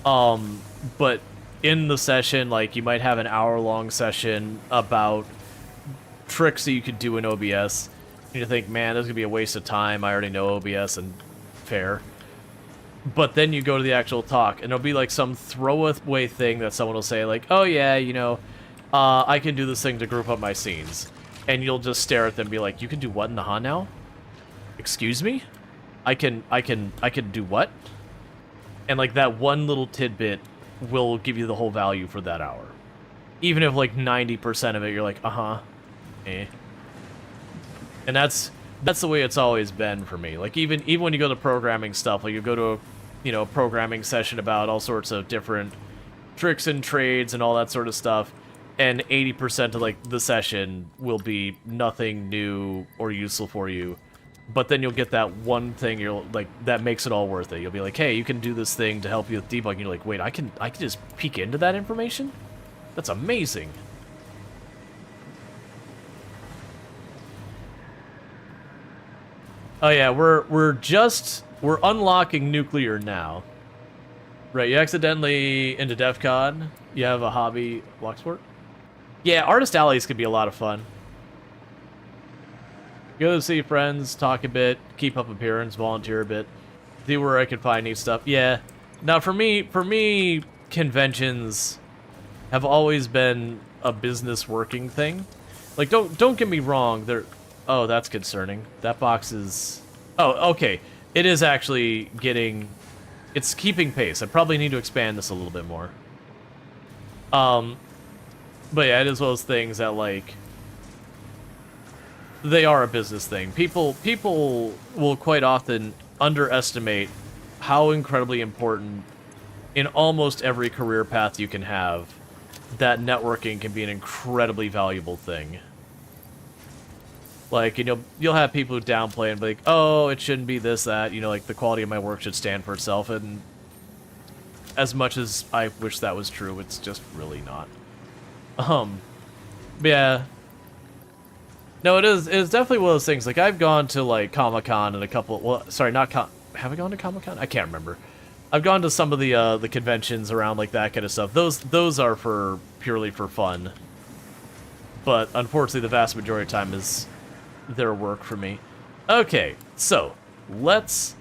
But in the session, like, you might have an hour-long session about tricks that you could do in OBS, and you think, man, this is going to be a waste of time. I already know OBS, and fair. But then you go to the actual talk, and it'll be like some throwaway thing that someone will say, like, oh yeah, you know, I can do this thing to group up my scenes. And you'll just stare at them and be like, you can do what in the HA now? Excuse me? I can do what? And like that one little tidbit will give you the whole value for that hour. Even if like 90% of it, you're like, uh-huh, eh. And that's the way it's always been for me. Like even when you go to programming stuff, like you go to a, you know, programming session about all sorts of different tricks and trades and all that sort of stuff, and 80% of like the session will be nothing new or useful for you. But then you'll get that one thing you're like that makes it all worth it. You'll be like, hey, you can do this thing to help you with debugging. You're like, wait, I can just peek into that information? That's amazing. Oh yeah, we're unlocking nuclear now. Right, you accidentally into DEF CON, you have a hobby block sport? Yeah, artist alleys could be a lot of fun. Go to see friends, talk a bit, keep up appearance, volunteer a bit, see where I can find neat stuff. Yeah. Now for me, conventions have always been a business working thing. Like don't get me wrong, oh, that's concerning. That box is... Oh, okay. It is actually getting... It's keeping pace. I probably need to expand this a little bit more. But yeah, it is one of those things that, like, they are a business thing. People will quite often underestimate how incredibly important in almost every career path you can have that networking can be an incredibly valuable thing. Like, and you'll have people who downplay and be like, oh, it shouldn't be this, that, you know, like, the quality of my work should stand for itself, and as much as I wish that was true, it's just really not. Yeah. No, it's definitely one of those things. Like, I've gone to, like, Comic-Con and a couple... Well, sorry, not have I gone to Comic-Con? I can't remember. I've gone to some of the conventions around, like, that kind of stuff. Those are purely for fun. But, unfortunately, the vast majority of time is their work for me. Okay, so, let's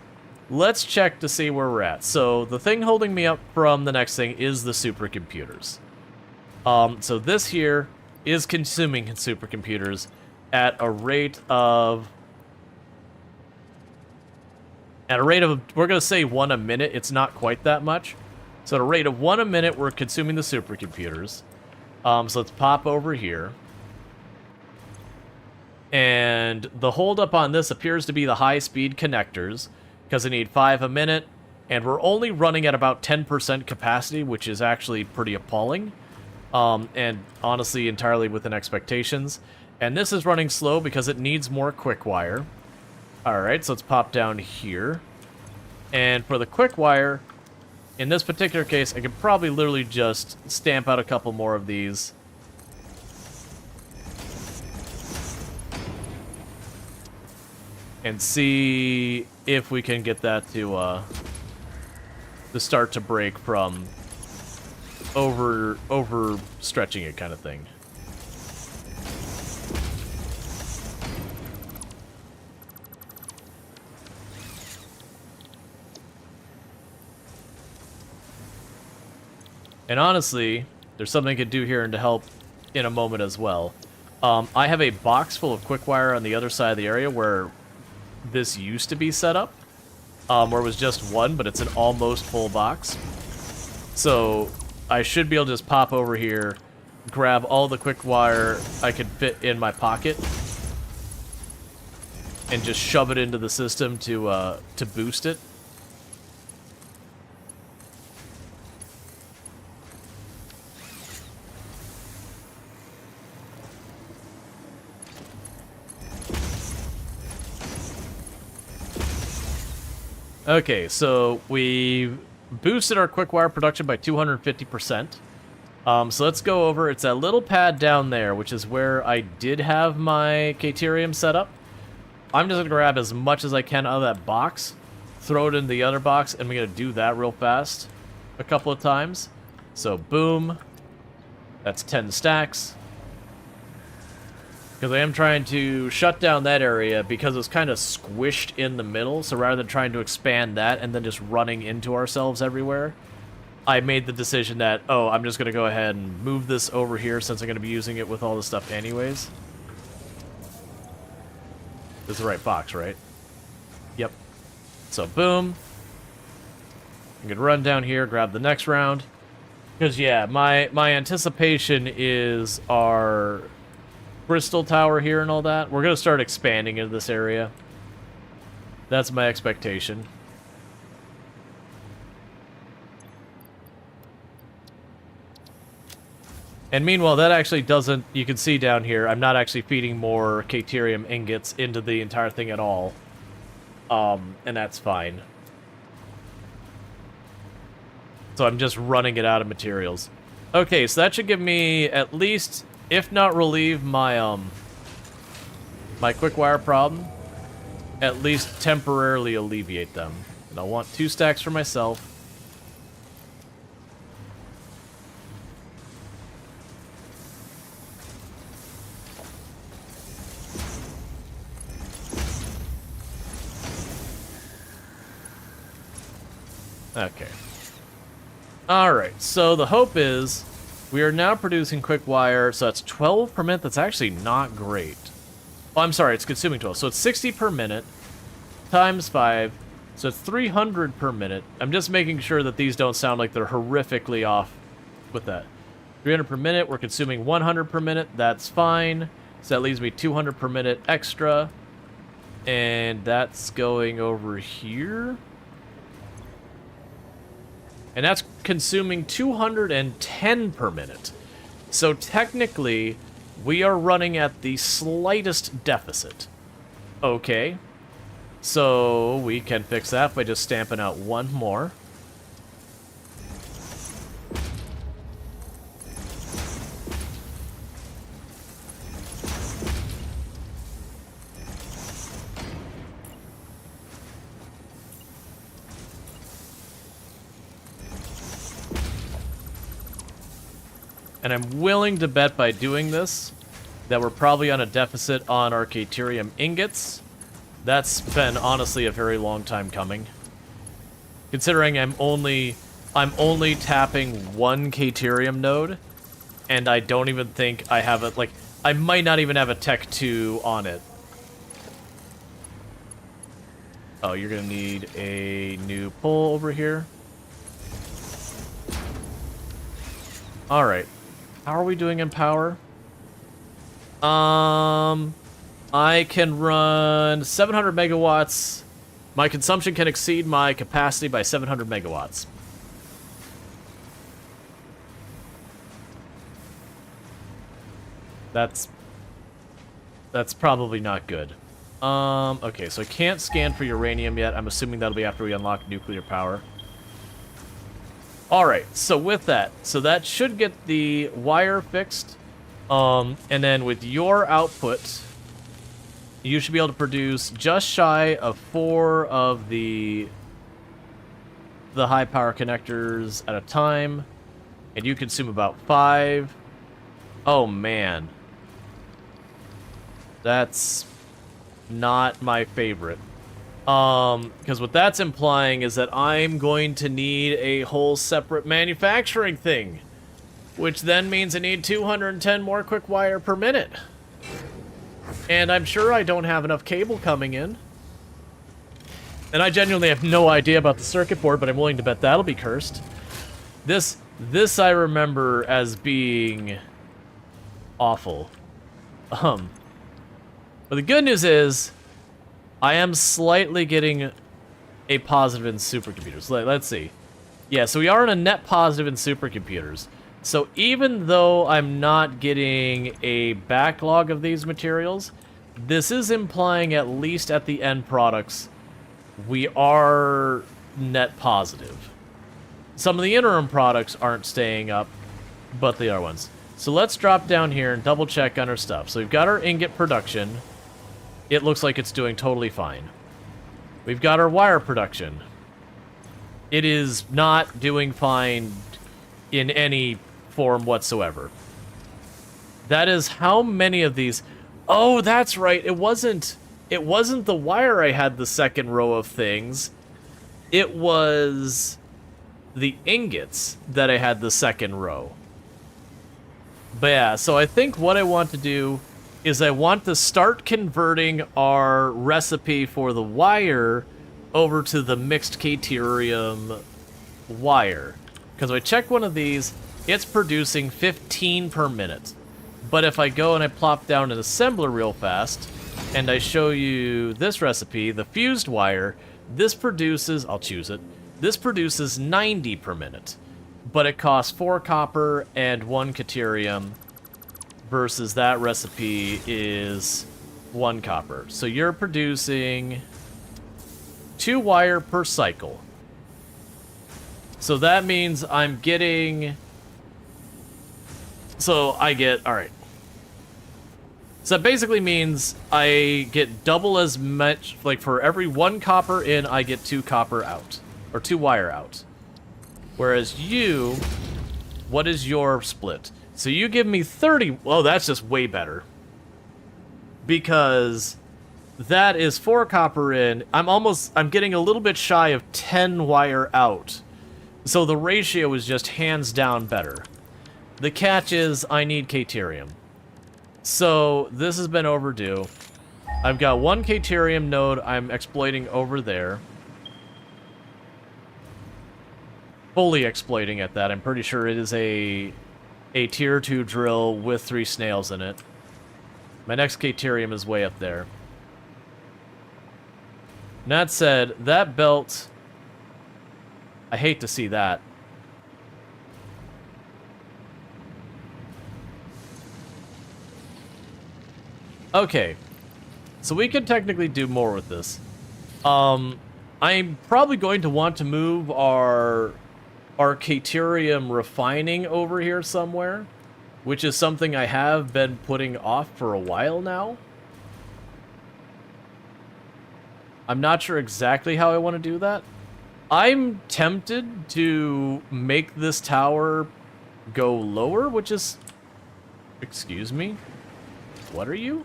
check to see where we're at. So, the thing holding me up from the next thing is the supercomputers. So this here is consuming supercomputers at a rate of, we're going to say 1 a minute. It's not quite that much. So at a rate of 1 a minute, we're consuming the supercomputers. So let's pop over here. And the holdup on this appears to be the high-speed connectors, because they need 5 a minute, and we're only running at about 10% capacity, which is actually pretty appalling. And honestly, entirely within expectations. And this is running slow because it needs more quick wire. Alright, so let's pop down here. And for the quick wire, in this particular case, I could probably literally just stamp out a couple more of these. And see if we can get that to start to break from over stretching it kind of thing. And honestly, there's something I could do here and to help in a moment as well. I have a box full of quick wire on the other side of the area where this used to be set up, where it was just one, but it's an almost full box. So I should be able to just pop over here, grab all the quick wire I could fit in my pocket, and just shove it into the system to boost it. Okay, so we boosted our quick wire production by 250%. So let's go over. It's that little pad down there, which is where I did have my Caterium set up. I'm just going to grab as much as I can out of that box, throw it in the other box, and we're going to do that real fast a couple of times. So boom. That's 10 stacks. Because I am trying to shut down that area because it's kind of squished in the middle. So rather than trying to expand that and then just running into ourselves everywhere, I made the decision that, oh, I'm just going to go ahead and move this over here since I'm going to be using it with all this stuff anyways. This is the right box, right? Yep. So boom. I could run down here, grab the next round. Because, yeah, my anticipation is our crystal tower here and all that. We're going to start expanding into this area. That's my expectation. And meanwhile, that actually doesn't... You can see down here, I'm not actually feeding more Caterium ingots into the entire thing at all. And that's fine. So I'm just running it out of materials. Okay, so that should give me at least, if not relieve my my quick wire problem, at least temporarily alleviate them. And I want 2 stacks for myself. Okay. Alright, so the hope is we are now producing quick wire, so that's 12 per minute. That's actually not great. Oh, I'm sorry, it's consuming 12. So it's 60 per minute times 5, so it's 300 per minute. I'm just making sure that these don't sound like they're horrifically off with that. 300 per minute, we're consuming 100 per minute. That's fine. So that leaves me 200 per minute extra. And that's going over here. And that's consuming 210 per minute. So technically, we are running at the slightest deficit. Okay. So we can fix that by just stamping out one more. And I'm willing to bet by doing this that we're probably on a deficit on our Caterium ingots. That's been honestly a very long time coming. Considering I'm only tapping one Caterium node, and I don't even think I have it, like, I might not even have a Tech 2 on it. Oh, you're gonna need a new pull over here. Alright. How are we doing in power? I can run 700 megawatts. My consumption can exceed my capacity by 700 megawatts. That's probably not good. Okay, so I can't scan for uranium yet. I'm assuming that'll be after we unlock nuclear power. Alright, so with that, that should get the wire fixed. And then with your output, you should be able to produce just shy of 4 of the high power connectors at a time. And you consume about 5. Oh man. That's not my favorite. Because what that's implying is that I'm going to need a whole separate manufacturing thing, which then means I need 210 more quick wire per minute. And I'm sure I don't have enough cable coming in. And I genuinely have no idea about the circuit board, but I'm willing to bet that'll be cursed. This I remember as being awful. But the good news is, I am slightly getting a positive in supercomputers. Let's see. Yeah, so we are in a net positive in supercomputers. So even though I'm not getting a backlog of these materials, this is implying at least at the end products, we are net positive. Some of the interim products aren't staying up, but the other ones. So let's drop down here and double check on our stuff. So we've got our ingot production. It looks like it's doing totally fine. We've got our wire production. It is not doing fine in any form whatsoever. That is how many of these... Oh, that's right. It wasn't the wire I had the second row of things. It was the ingots that I had the second row. But yeah, so I think what I want to do is I want to start converting our recipe for the wire over to the mixed caterium wire. Because if I check one of these, it's producing 15 per minute. But if I go and I plop down an assembler real fast, and I show you this recipe, the fused wire, this produces, I'll choose it, this produces 90 per minute. But it costs 4 copper and 1 caterium, versus that recipe is 1 copper. So you're producing 2 wire per cycle. So that means I'm getting... So I get... Alright. So that basically means I get double as much... Like, for every 1 copper in, I get 2 copper out. Or 2 wire out. Whereas you... What is your split? So you give me 30... Oh, that's just way better. Because... That is 4 copper in. I'm getting a little bit shy of 10 wire out. So the ratio is just hands down better. The catch is I need caterium. So this has been overdue. I've got 1 caterium node I'm exploiting over there. Fully exploiting at that. I'm pretty sure it is a tier 2 drill with 3 snails in it. My next caterium is way up there. That said, that belt... I hate to see that. Okay. So we could technically do more with this. I'm probably going to want to move our caterium refining over here somewhere, which is something I have been putting off for a while now. I'm not sure exactly how I want to do that. I'm tempted to make this tower go lower, which is... Excuse me? What are you?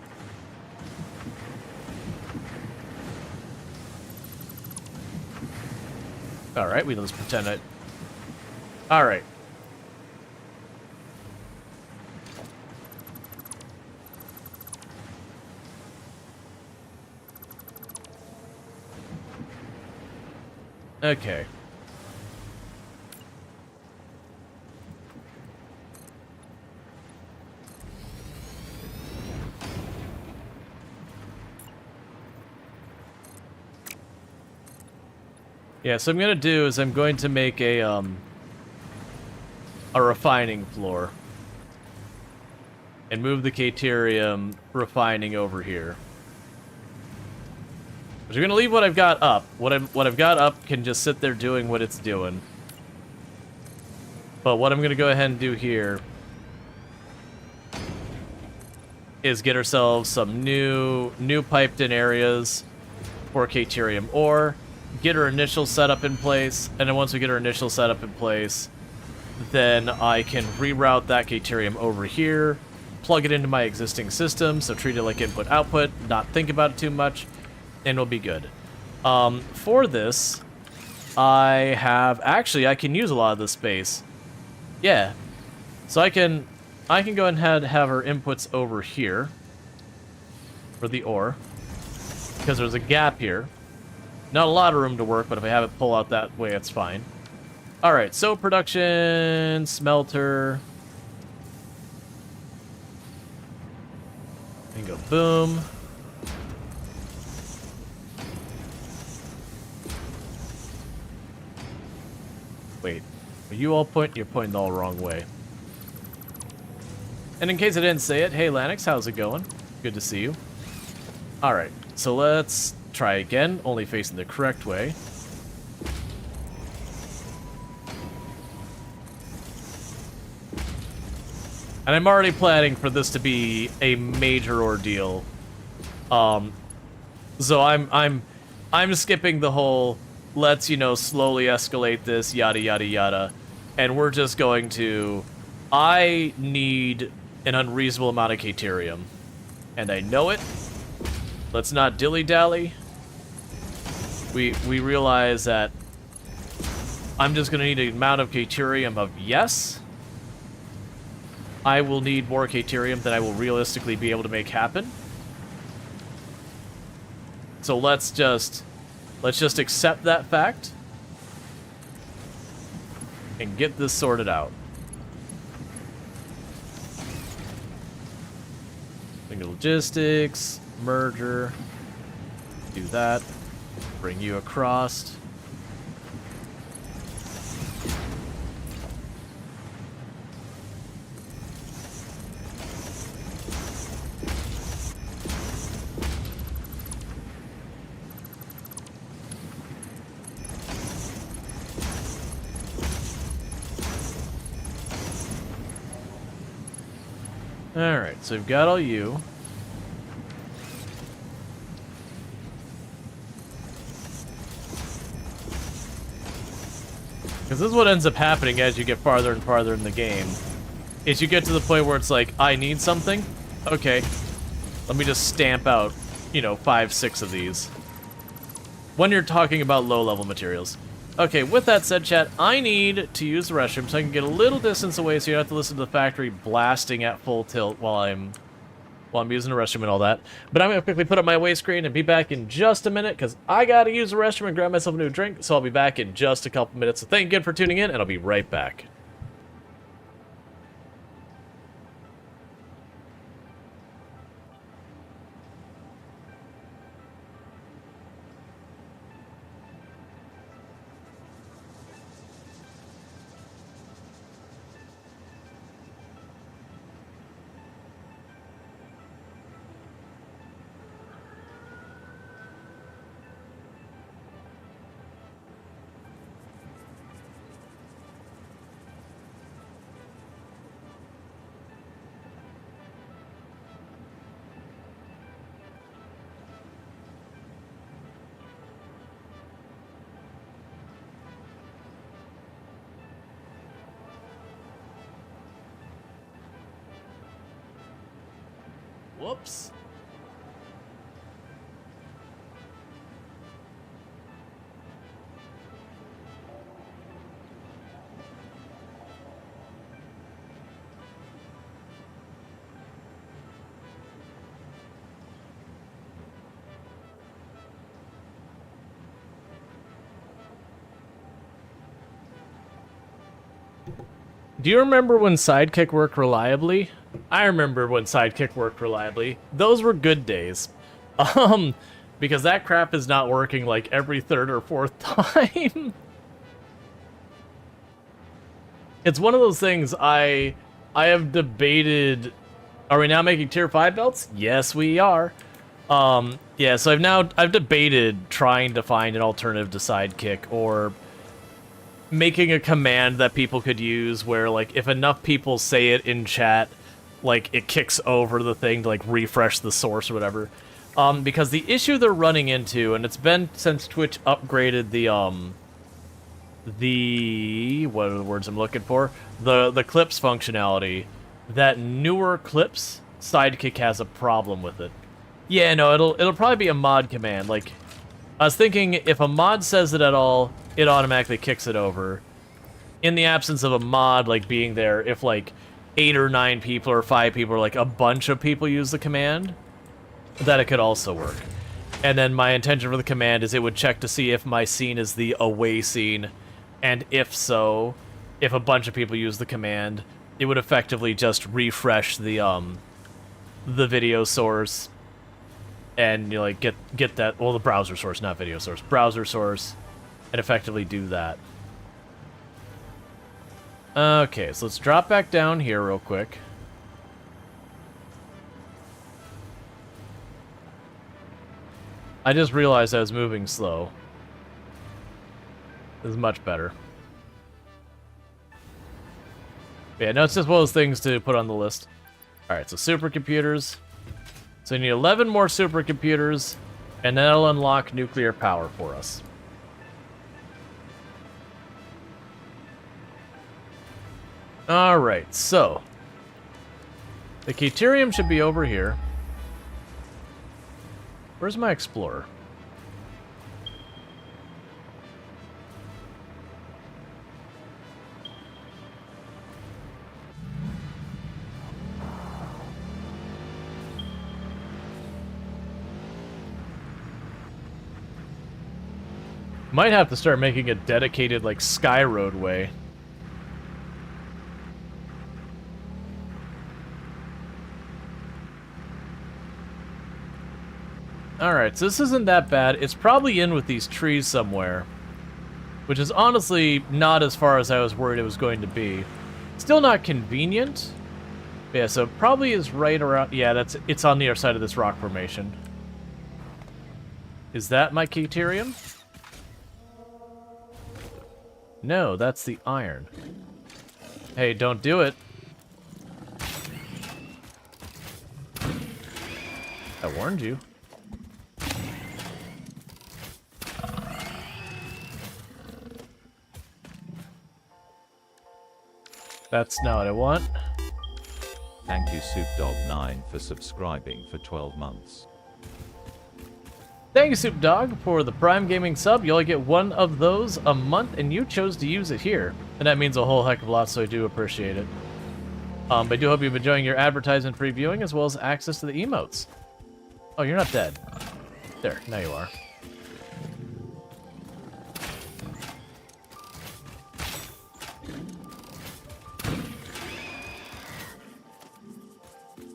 Alright, we let's pretend I... Alright. Okay. Yeah, so I'm gonna do is I'm going to make a refining floor. And move the caterium refining over here. But you're gonna leave what I've got up. What I've got up can just sit there doing what it's doing. But what I'm gonna go ahead and do here is get ourselves some new piped in areas for caterium ore, get our initial setup in place, and then once we get our initial setup in place, then I can reroute that caterium over here, plug it into my existing system, so treat it like input-output, not think about it too much, and it'll be good. For this, I have... Actually, I can use a lot of this space. Yeah. So I can go ahead and have our inputs over here for the ore, because there's a gap here. Not a lot of room to work, but if I have it pull out that way, it's fine. Alright, so production, smelter. And go boom. Wait, are you all pointing? You're pointing all the wrong way. And in case I didn't say it, hey Lanix, how's it going? Good to see you. Alright, so let's try again, only facing the correct way. And I'm already planning for this to be a major ordeal. So I'm skipping the whole let's, you know, slowly escalate this, yada yada yada. And we're just going to I need an unreasonable amount of Caterium. And I know it. Let's not dilly-dally. We realize that I'm just gonna need an amount of Caterium of yes. I will need more Caterium than I will realistically be able to make happen. So let's just accept that fact and get this sorted out. Logistics, merger, do that, bring you across. Alright, so we've got all you. Because this is what ends up happening as you get farther and farther in the game. Is you get to the point where it's like, I need something? Okay. Let me just stamp out, you know, 5, 6 of these. When you're talking about low-level materials. Okay, with that said, chat, I need to use the restroom so I can get a little distance away so you don't have to listen to the factory blasting at full tilt while I'm using the restroom and all that. But I'm going to quickly put up my waste screen and be back in just a minute because I got to use the restroom and grab myself a new drink, so I'll be back in just a couple minutes. So thank you again for tuning in, and I'll be right back. Whoops. Do you remember when Sidekick worked reliably? I remember when Sidekick worked reliably. Those were good days. Because that crap is not working like every third or fourth time. It's one of those things I have debated. Are we now making tier 5 belts? Yes, we are. Yeah, so I've debated trying to find an alternative to Sidekick or making a command that people could use where, like, if enough people say it in chat, like, it kicks over the thing to, like, refresh the source or whatever. Because the issue they're running into, and it's been since Twitch upgraded what are the words I'm looking for? The clips functionality, that newer clips, Sidekick has a problem with it. Yeah, no, it'll probably be a mod command. Like, I was thinking if a mod says it at all, it automatically kicks it over. In the absence of a mod, like, being there, if, like, 8 or 9 people or 5 people or, like, a bunch of people use the command, that it could also work. And then my intention for the command is it would check to see if my scene is the away scene, and if so, if a bunch of people use the command, it would effectively just refresh the video source, and you like get that, well, the browser source, not video source, browser source, and effectively do that. Okay, so let's drop back down here real quick. I just realized I was moving slow. This is much better. Yeah, no, it's just one of those things to put on the list. Alright, so supercomputers. So you need 11 more supercomputers, and that'll unlock nuclear power for us. Alright, so the Caterium should be over here. Where's my explorer? Might have to start making a dedicated, like, sky roadway. Alright, so this isn't that bad. It's probably in with these trees somewhere. Which is honestly not as far as I was worried it was going to be. Still not convenient. Yeah, so it probably is right around... Yeah, it's on the other side of this rock formation. Is that my Caterium? No, that's the iron. Hey, don't do it. I warned you. That's not what I want. Thank you SoupDog9 for subscribing for 12 months. Thank you, Soup Dog, for the Prime Gaming sub. You only get one of those a month, and you chose to use it here. And that means a whole heck of a lot, so I do appreciate it. But I do hope you've been enjoying your advertisement previewing, as well as access to the emotes. Oh, you're not dead. There, now you are.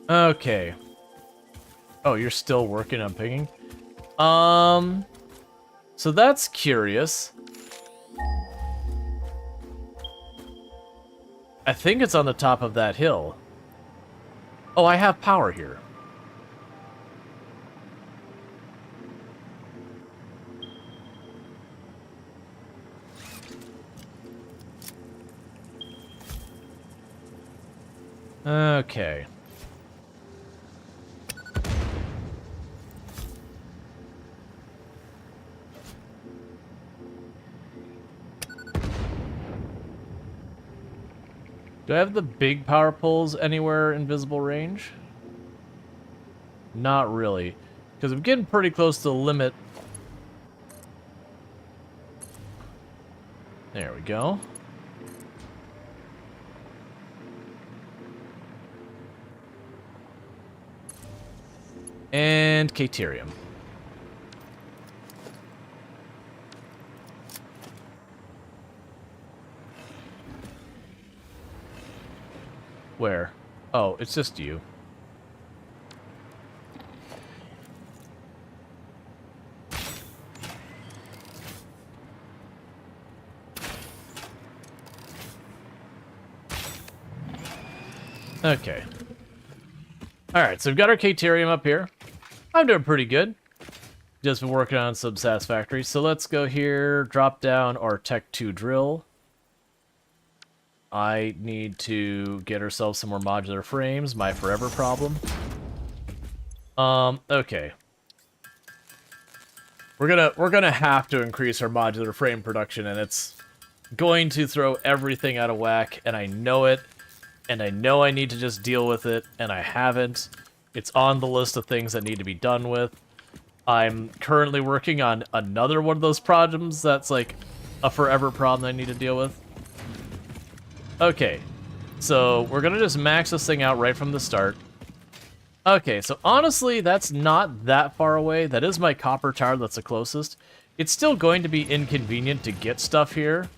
Okay. Oh, you're still working on pinging? So that's curious. I think it's on the top of that hill. Oh, I have power here. Okay. Do I have the big power poles anywhere in visible range? Not really, because I'm getting pretty close to the limit. There we go. And Caterium. Where? Oh, it's just you. Okay. Alright, so we've got our Caterium up here. I'm doing pretty good. Just been working on some Satisfactory. So let's go here, drop down our Tech 2 drill. I need to get ourselves some more modular frames, my forever problem. Okay. We're gonna have to increase our modular frame production, and it's going to throw everything out of whack, and I know it, and I know I need to just deal with it, and I haven't. It's on the list of things that need to be done with. I'm currently working on another one of those problems that's like a forever problem I need to deal with. Okay, so we're gonna just max this thing out right from the start. Okay, so honestly, that's not that far away. That is my copper tower that's the closest. It's still going to be inconvenient to get stuff here,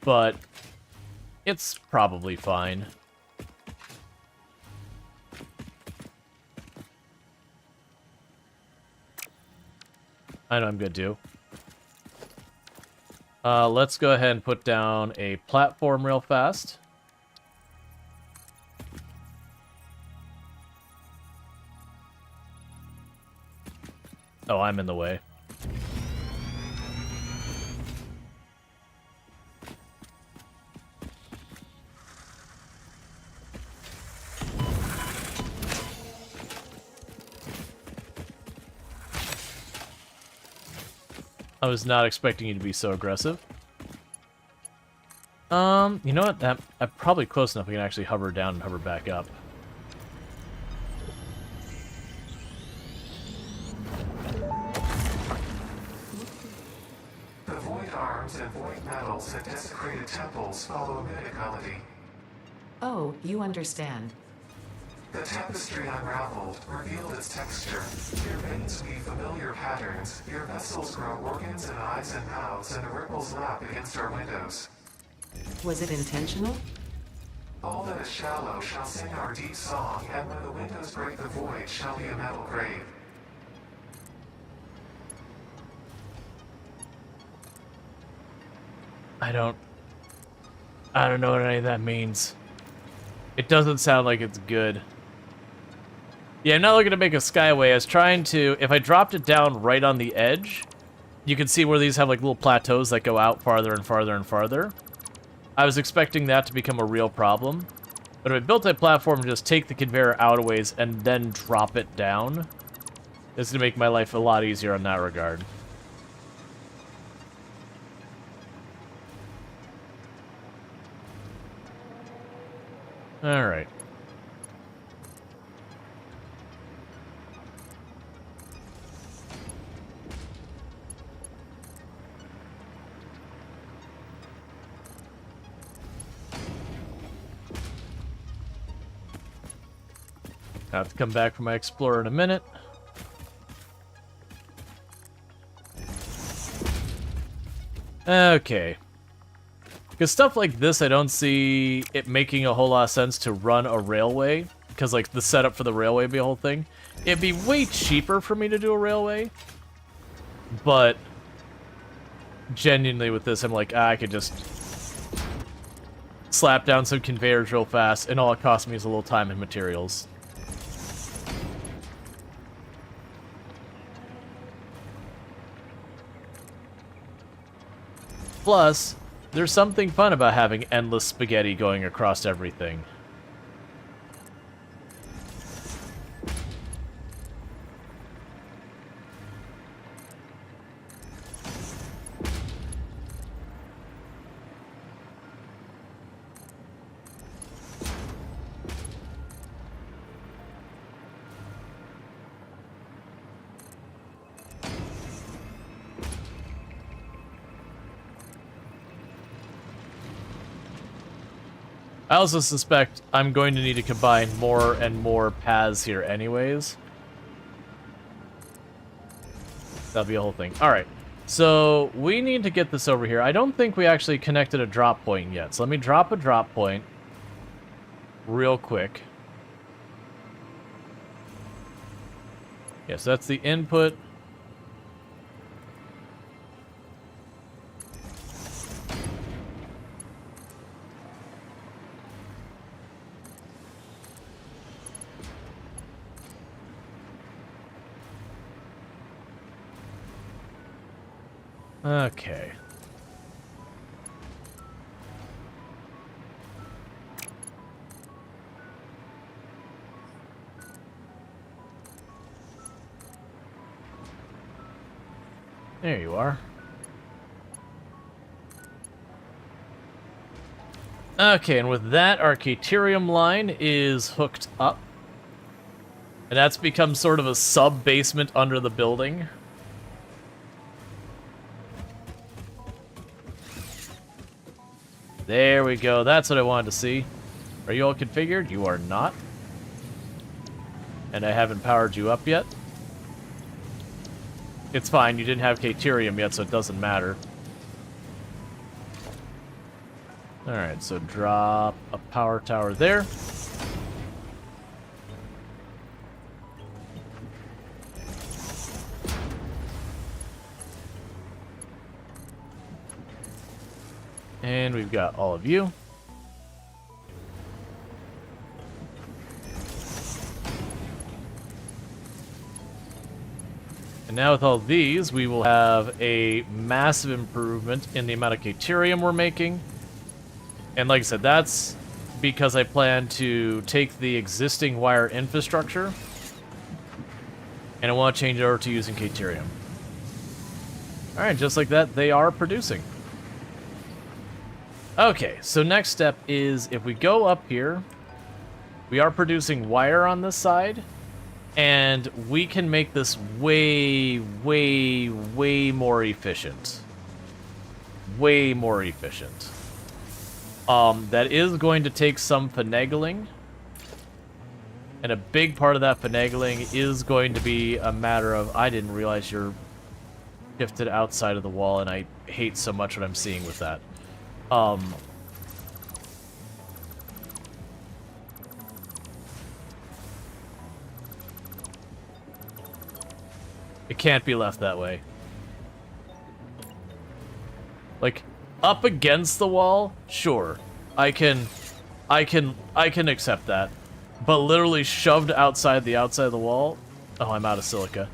but it's probably fine. I know I'm good too. Let's go ahead and put down a platform real fast. Oh, I'm in the way. I was not expecting you to be so aggressive. You know what? I'm probably close enough we can actually hover down and hover back up. The void arms and void metals that desecrated temples follow a mythicality. Oh, you understand. The tapestry unraveled, revealed its texture. Your veins weave familiar patterns. Your vessels grow organs and eyes and mouths, and the ripples lap against our windows. Was it intentional? All that is shallow shall sing our deep song, and when the windows break the void shall be a metal grave. I don't know what any of that means. It doesn't sound like it's good. Yeah, I'm not looking to make a skyway. I was trying to... If I dropped it down right on the edge, you can see where these have like little plateaus that go out farther and farther and farther. I was expecting that to become a real problem. But if I built a platform to just take the conveyor out a ways and then drop it down, it's going to make my life a lot easier in that regard. Alright. I have to come back for my explorer in a minute. Okay. Because stuff like this, I don't see it making a whole lot of sense to run a railway. Because, like, the setup for the railway would be a whole thing. It'd be way cheaper for me to do a railway. But, genuinely with this, I'm like, I could just slap down some conveyors real fast, and all it costs me is a little time and materials. Plus, there's something fun about having endless spaghetti going across everything. I also suspect I'm going to need to combine more and more paths here anyways. That'll be a whole thing. Alright, so we need to get this over here. I don't think we actually connected a drop point yet, so let me drop a drop point real quick. Yeah, so that's the input. Okay. There you are. Okay, and with that, our Caterium line is hooked up. And that's become sort of a sub-basement under the building. There we go. That's what I wanted to see. Are you all configured? You are not. and I haven't powered you up yet. It's fine, you didn't have Caterium yet, so it doesn't matter. Alright, so drop a power tower there. And we've got all of you. And now with all these, we will have a massive improvement in the amount of Caterium we're making. And like I said, that's because I plan to take the existing wire infrastructure and I want to change it over to using Caterium. Alright, just like that, they are producing. Okay, so next step is if we go up here, we are producing wire on this side, and we can make this way, way, way more efficient. Way more efficient. That is going to take some finagling, and a big part of that finagling is going to be a matter of, I didn't realize you're shifted outside of the wall, and I hate so much what I'm seeing with that. It can't be left that way. Like, up against the wall, sure. I can accept that. But literally shoved outside the outside of the wall. Oh, I'm out of silica.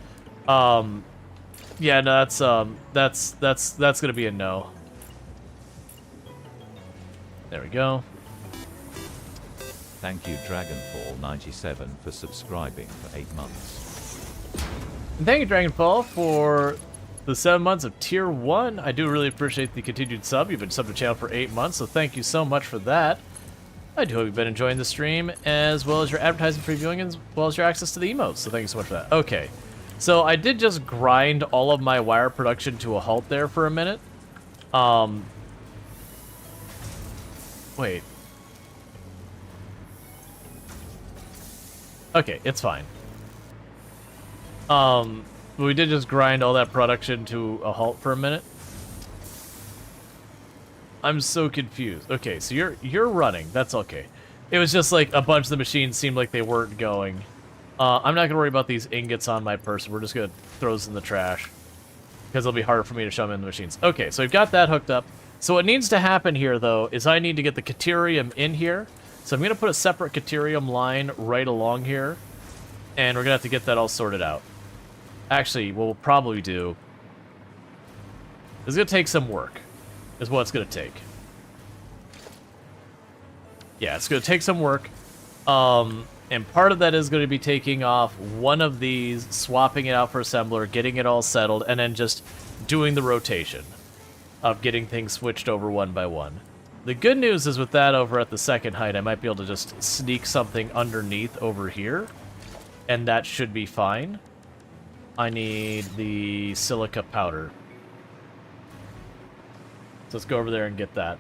Yeah, no, that's gonna be a no. There we go. Thank you Dragonfall97 for subscribing for 8 months. And thank you, Dragonfall, for the 7 months of Tier 1. I do really appreciate the continued sub. You've been subbed to the channel for 8 months, so thank you so much for that. I do hope you've been enjoying the stream, as well as your advertising previewing, as well as your access to the emotes, so thank you so much for that. Okay, so I did just grind all of my wire production to a halt there for a minute. Wait. Okay, it's fine. We did just grind all that production to a halt for a minute. I'm so confused. Okay, so you're running. That's okay. It was just like a bunch of the machines seemed like they weren't going. I'm not gonna worry about these ingots on my person. We're just gonna throw this in the trash because it'll be harder for me to shove them in the machines. Okay, so we've got that hooked up. So what needs to happen here, though, is I need to get the Caterium in here. So I'm gonna put a separate Caterium line right along here, and we're gonna have to get that all sorted out. Actually, what we'll probably do is gonna take some work, is what it's gonna take. Yeah, it's gonna take some work. And part of that is going to be taking off one of these, swapping it out for assembler, getting it all settled, and then just doing the rotation of getting things switched over one by one. The good news is with that over at the second height, I might be able to just sneak something underneath over here, and that should be fine. I need the silica powder. So let's go over there and get that.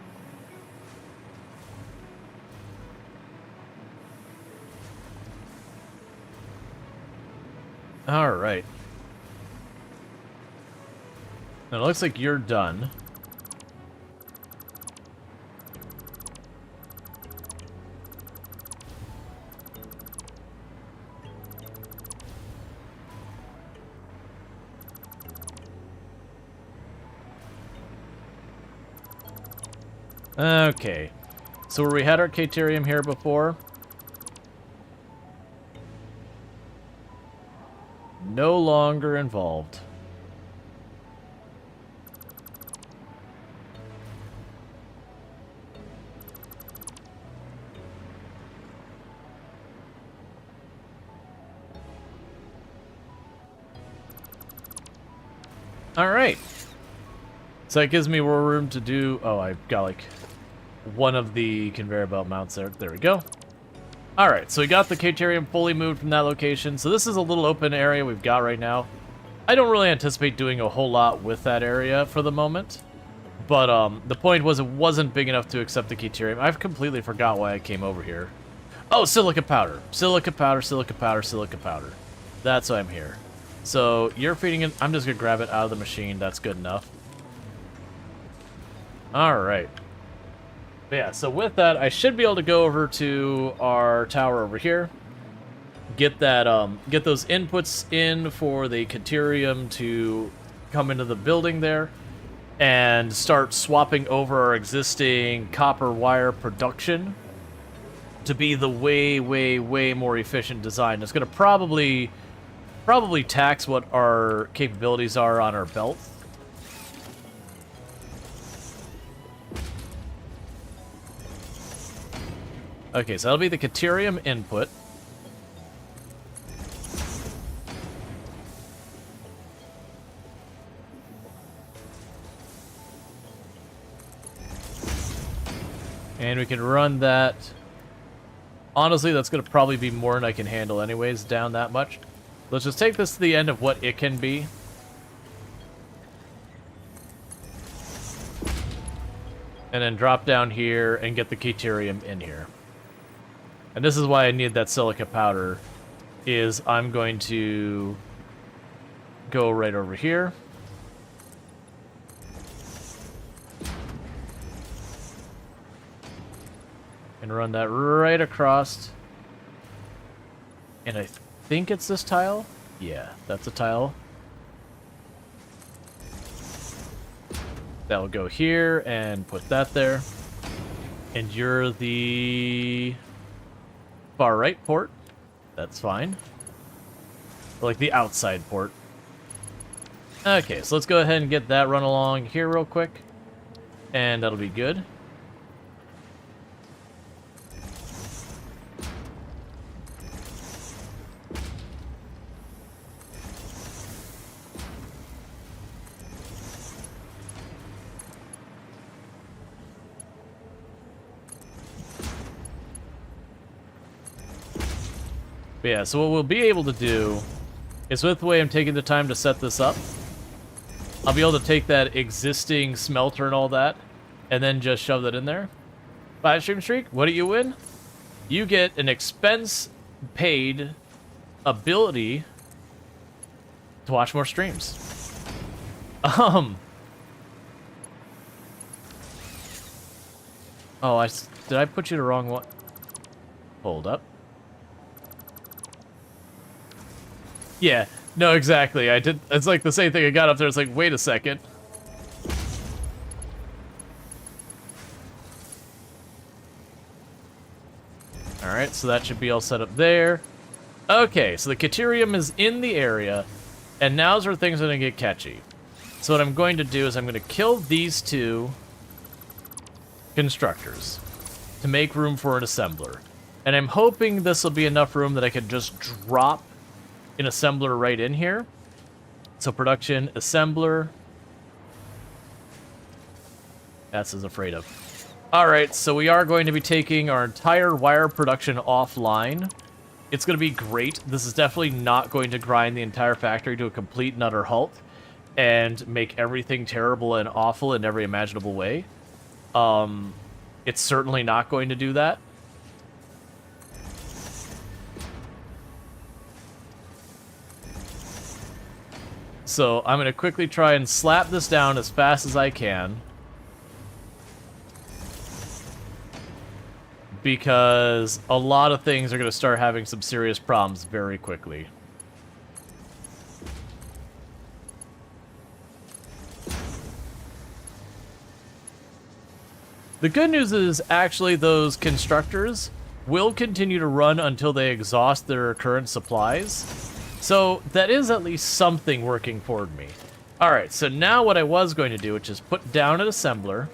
Alright. Now it looks like you're done. Okay. So where we had our Caterium here before, no longer involved. All right. So that gives me more room to do... Oh, I've got like one of the conveyor belt mounts there. There we go. Alright, so we got the Caterium fully moved from that location. So this is a little open area we've got right now. I don't really anticipate doing a whole lot with that area for the moment. But the point was it wasn't big enough to accept the Caterium. I've completely forgot why I came over here. Oh, silica powder. Silica powder, silica powder, silica powder. That's why I'm here. So you're feeding it. I'm just going to grab it out of the machine. That's good enough. All right. But yeah, so with that, I should be able to go over to our tower over here. Get that, get those inputs in for the Caterium to come into the building there. And start swapping over our existing copper wire production to be the way, way, way more efficient design. It's going to probably tax what our capabilities are on our belt. Okay, so that'll be the Caterium input. And we can run that. Honestly, that's going to probably be more than I can handle anyways, down that much. Let's just take this to the end of what it can be. And then drop down here and get the Caterium in here. And this is why I need that silica powder, is I'm going to go right over here. And run that right across. And I think it's this tile. Yeah, that's a tile. That'll go here and put that there. And you're the far right port. That's fine. Like the outside port. Okay, so let's go ahead and get that run along here real quick. And that'll be good. But yeah, so what we'll be able to do is, with the way I'm taking the time to set this up, I'll be able to take that existing smelter and all that, and then just shove that in there. 5 stream streak, what do you win? You get an expense-paid ability to watch more streams. Oh, did I put you the wrong one? Hold up. Yeah, no, exactly. I did. It's like the same thing. I got up there. It's like, wait a second. All right, so that should be all set up there. Okay, so the Caterium is in the area, and now's where things are going to get catchy. So what I'm going to do is I'm going to kill these 2 constructors to make room for an assembler. And I'm hoping this will be enough room that I can just drop an assembler right in here. So production, assembler. That's as afraid of. Alright, so we are going to be taking our entire wire production offline. It's going to be great. This is definitely not going to grind the entire factory to a complete and utter halt and make everything terrible and awful in every imaginable way. It's certainly not going to do that. So I'm going to quickly try and slap this down as fast as I can. Because a lot of things are going to start having some serious problems very quickly. The good news is, actually, those constructors will continue to run until they exhaust their current supplies. So that is at least something working for me. Alright, so now what I was going to do, which is put down an assembler.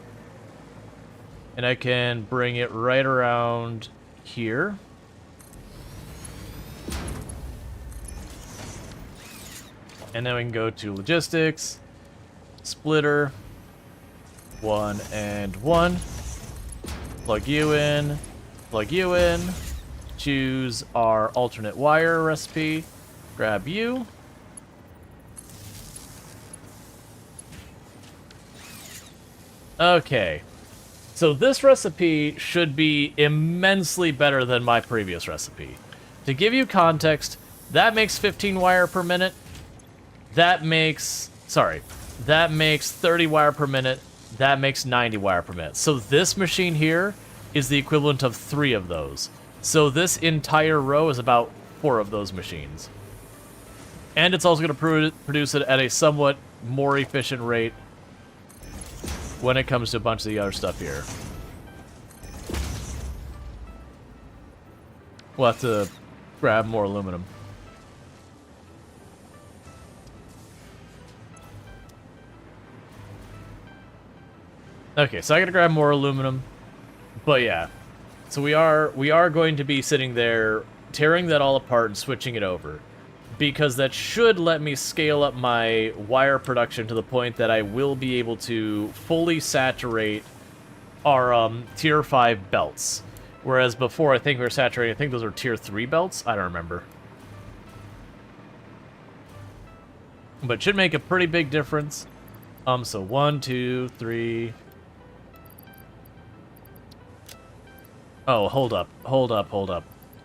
And I can bring it right around here. And then we can go to logistics, splitter, 1 and 1. Plug you in, choose our alternate wire recipe, grab you. Okay. So this recipe should be immensely better than my previous recipe. To give you context, that makes 15 wire per minute. That makes 30 wire per minute. That makes 90 wire per minute. So this machine here is the equivalent of 3 of those. So this entire row is about 4 of those machines. And it's also going to produce it at a somewhat more efficient rate when it comes to a bunch of the other stuff here. We'll have to grab more aluminum. Okay, so I gotta grab more aluminum. But yeah. So we are going to be sitting there tearing that all apart and switching it over. Because that should let me scale up my wire production to the point that I will be able to fully saturate our tier 5 belts. Whereas before, I think we were saturating, I think those are tier 3 belts? I don't remember. But it should make a pretty big difference. So 1, 2, 3... Oh, hold up.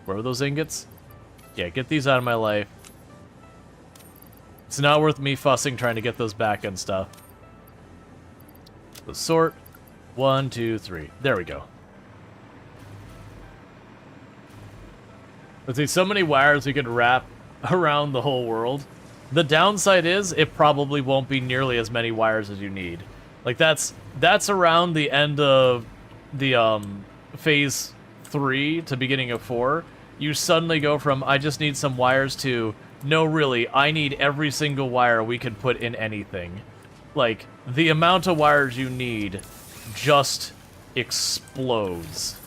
Where were those ingots? Yeah, get these out of my life. It's not worth me fussing trying to get those back and stuff. So sort. 1, 2, 3. There we go. Let's see, so many wires we could wrap around the whole world. The downside is it probably won't be nearly as many wires as you need. Like that's around the end of the phase 3 to beginning of 4. You suddenly go from I just need some wires to no, really, I need every single wire we could put in anything. Like, the amount of wires you need just explodes.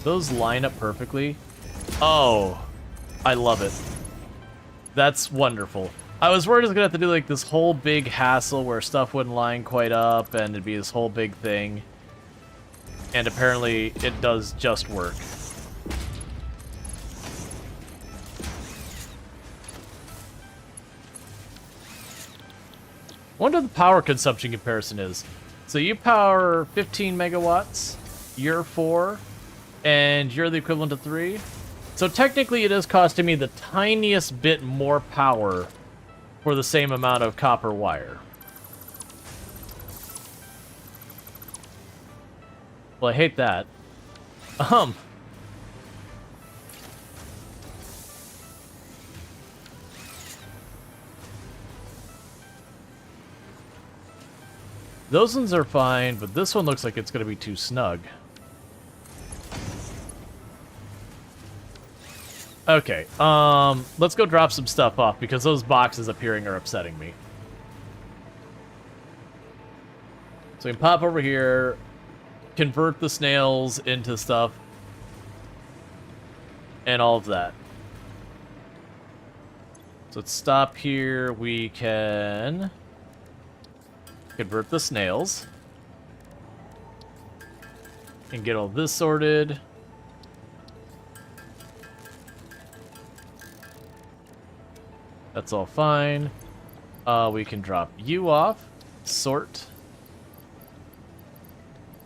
Those line up perfectly. Oh, I love it. That's wonderful. I was worried I was going to have to do like this whole big hassle where stuff wouldn't line quite up and it'd be this whole big thing. And apparently it does just work. I wonder what the power consumption comparison is. So you power 15 megawatts, you're 4, and you're the equivalent of 3. So technically it is costing me the tiniest bit more power for the same amount of copper wire. Well, I hate that. Those ones are fine, but this one looks like it's going to be too snug. Okay, let's go drop some stuff off, because those boxes appearing are upsetting me. So we can pop over here, convert the snails into stuff, and all of that. So let's stop here, we can convert the snails, and get all this sorted. That's all fine. We can drop you off. Sort.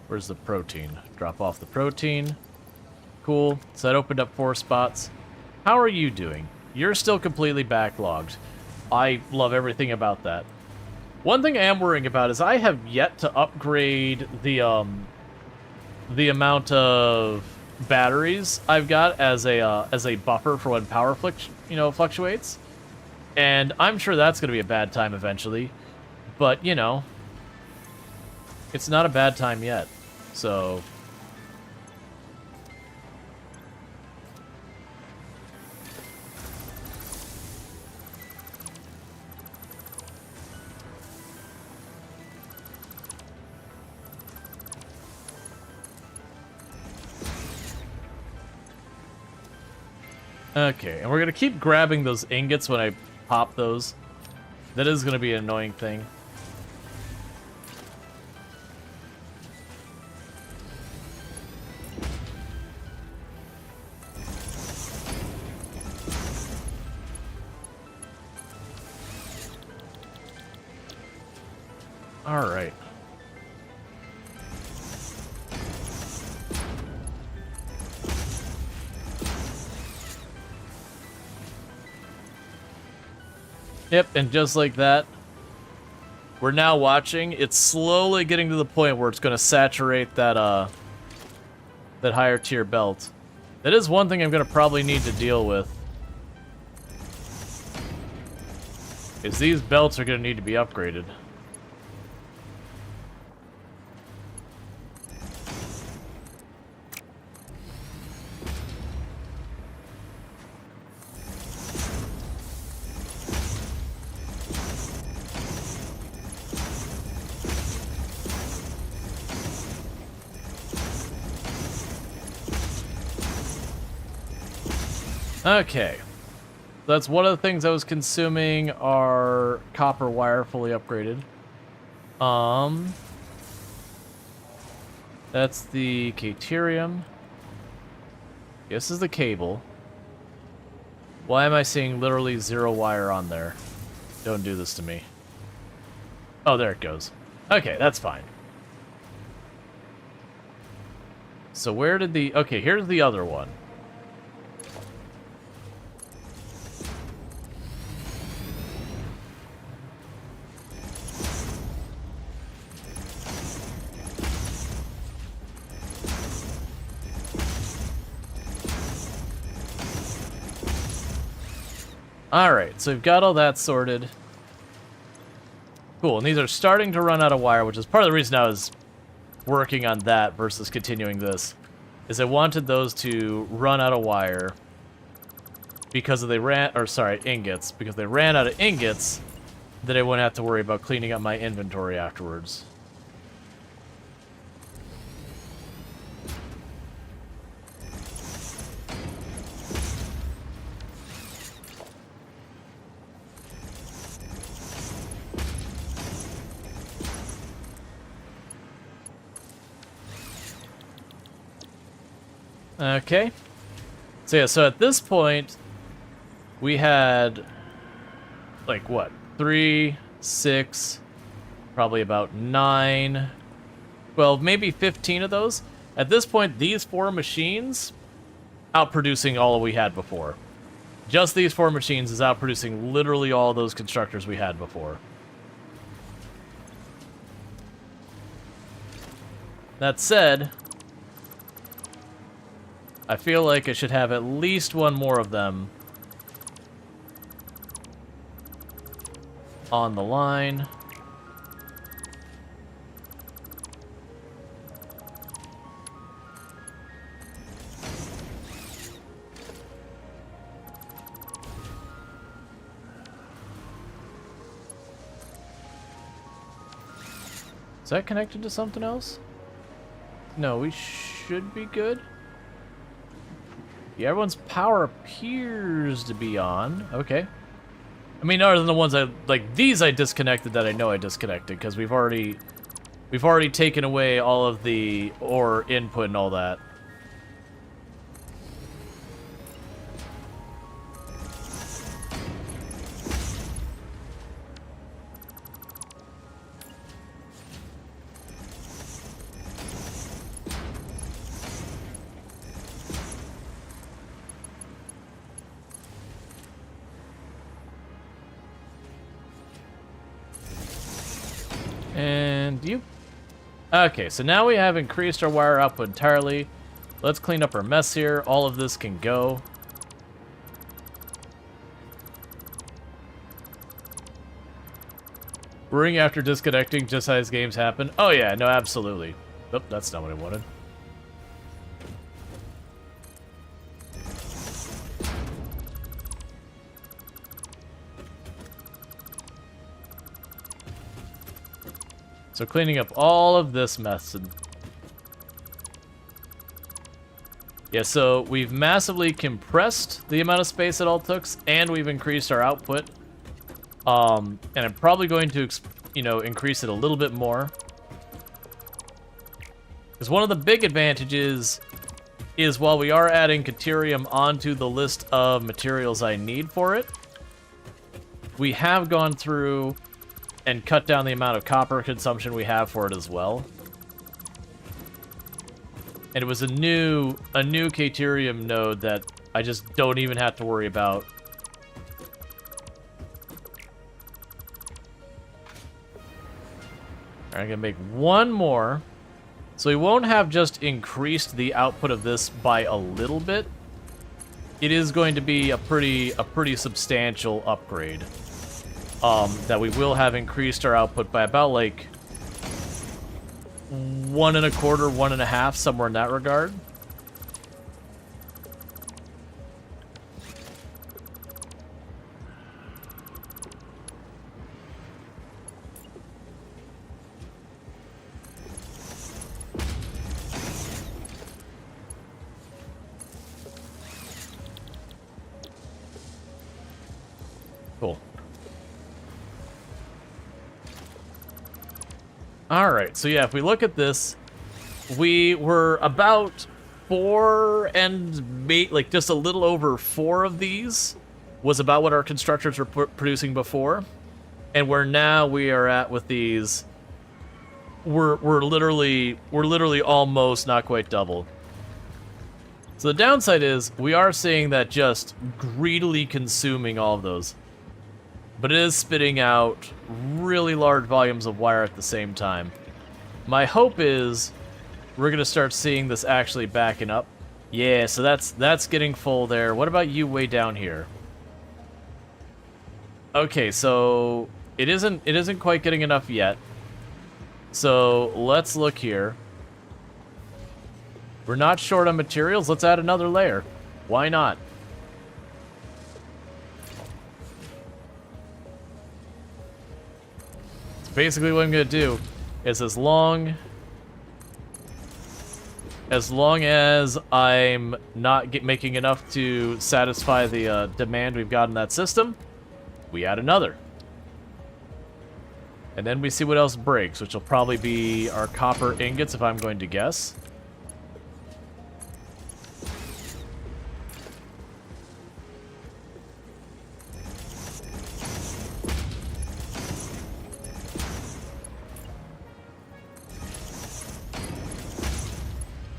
Where's the protein? Drop off the protein. Cool. So that opened up 4 spots. How are you doing? You're still completely backlogged. I love everything about that. One thing I am worrying about is I have yet to upgrade the amount of batteries I've got as a buffer for when power fluctuates. And I'm sure that's going to be a bad time eventually. But, you know, it's not a bad time yet. So okay, and we're going to keep grabbing those ingots when I pop those. That is going to be an annoying thing. Alright. Yep, and just like that, we're now watching. It's slowly getting to the point where it's going to saturate that that higher tier belt. That is one thing I'm going to probably need to deal with. Is these belts are going to need to be upgraded. Okay. That's one of the things I was consuming are copper wire fully upgraded. That's the Caterium. This is the cable. Why am I seeing literally 0 wire on there? Don't do this to me. Oh, there it goes. Okay, that's fine. So where did the... Okay, here's the other one. Alright, so we've got all that sorted. Cool, and these are starting to run out of wire, which is part of the reason I was working on that versus continuing this. Is I wanted those to run out of wire because they ran, or sorry, ingots. Because they ran out of ingots, that I wouldn't have to worry about cleaning up my inventory afterwards. Okay. So yeah, so at this point, we had, like, what? 3, 6, probably about 9, 12, maybe 15 of those. At this point, these 4 machines outproducing all we had before. Just these 4 machines is outproducing literally all those constructors we had before. That said, I feel like I should have at least one more of them on the line. Is that connected to something else? No, we should be good. Yeah, everyone's power appears to be on. Okay. I mean, other than the ones like these I disconnected that I know I disconnected because we've already taken away all of the ore input and all that. And you. Okay, so now we have increased our wire output entirely. Let's clean up our mess here. All of this can go. Ring after disconnecting just as games happen. Oh yeah, no, absolutely. Oop, that's not what I wanted. So cleaning up all of this mess. Yeah, so we've massively compressed the amount of space it all took, and we've increased our output. And I'm probably going to, increase it a little bit more. Because one of the big advantages is while we are adding Caterium onto the list of materials I need for it, we have gone through and cut down the amount of copper consumption we have for it as well. And it was a new Caterium node that I just don't even have to worry about. Alright, I'm gonna make one more. So we won't have just increased the output of this by a little bit. It is going to be a pretty substantial upgrade. That we will have increased our output by about like 1 1/4, 1.5, somewhere in that regard. Cool. Alright, so yeah, if we look at this, we were about 4 and like just a little over 4 of these was about what our constructors were producing before. And where now we are at with these, we're literally almost not quite double. So the downside is we are seeing that just greedily consuming all of those. But it is spitting out really large volumes of wire at the same time. My hope is we're gonna start seeing this actually backing up. Yeah, so that's getting full there. What about you way down here? Okay, so it isn't quite getting enough yet. So let's look here. We're not short on materials. Let's add another layer. Why not? Basically what I'm going to do is as long as I'm not making enough to satisfy the demand we've got in that system, we add another. And then we see what else breaks, which will probably be our copper ingots if I'm going to guess.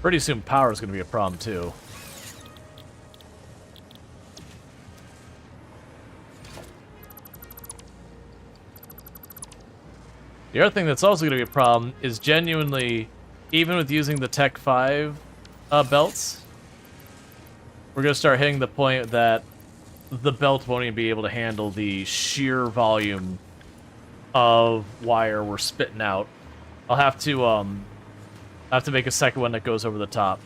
Pretty soon power is going to be a problem too. The other thing that's also going to be a problem is genuinely, even with using the Tech 5 belts, we're going to start hitting the point that the belt won't even be able to handle the sheer volume of wire we're spitting out. I'll have to make a second one that goes over the top.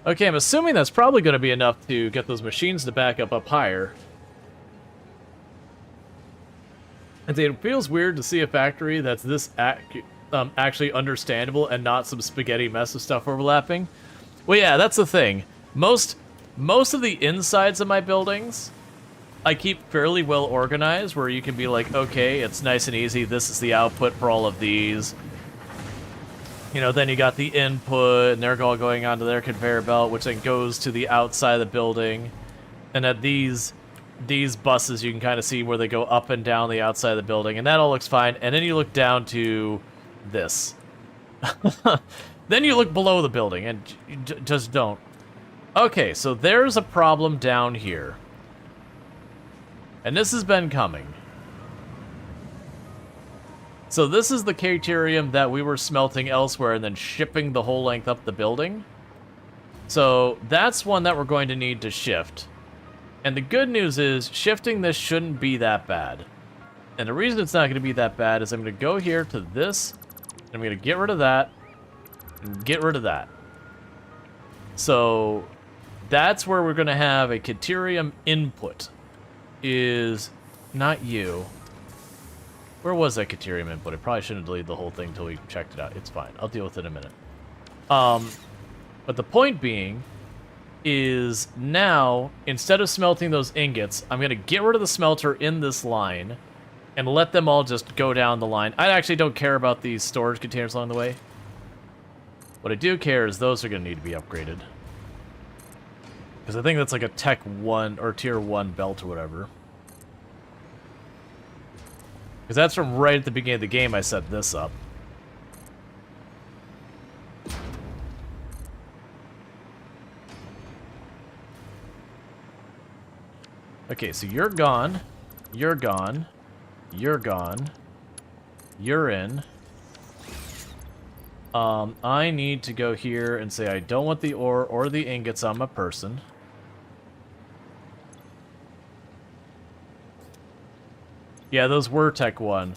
Okay, I'm assuming that's probably going to be enough to get those machines to back up higher. And it feels weird to see a factory that's this actually understandable and not some spaghetti mess of stuff overlapping. Well, yeah, that's the thing. Most of the insides of my buildings, I keep fairly well organized, where you can be like, okay, it's nice and easy. This is the output for all of these. You know, then you got the input, and they're all going onto their conveyor belt, which then goes to the outside of the building. And at these buses, you can kind of see where they go up and down the outside of the building, and that all looks fine. And then you look down to this. Then you look below the building, and just don't. Okay, so there's a problem down here. And this has been coming. So this is the Caterium that we were smelting elsewhere and then shipping the whole length up the building. So that's one that we're going to need to shift. And the good news is, shifting this shouldn't be that bad. And the reason it's not going to be that bad is I'm going to go here to this, and I'm going to get rid of that, and get rid of that. So that's where we're going to have a Caterium input. Is not you. Where was that Caterium input? I probably shouldn't have deleted the whole thing until we checked it out. It's fine. I'll deal with it in a minute. But the point being is now, instead of smelting those ingots, I'm going to get rid of the smelter in this line, and let them all just go down the line. I actually don't care about these storage containers along the way. What I do care is those are going to need to be upgraded. Because I think that's like a Tech 1 or Tier 1 belt or whatever. Because that's from right at the beginning of the game I set this up. Okay, so you're gone. You're gone. You're gone. You're in. I need to go here and say I don't want the ore or the ingots on my person. Yeah, those were Tech 1.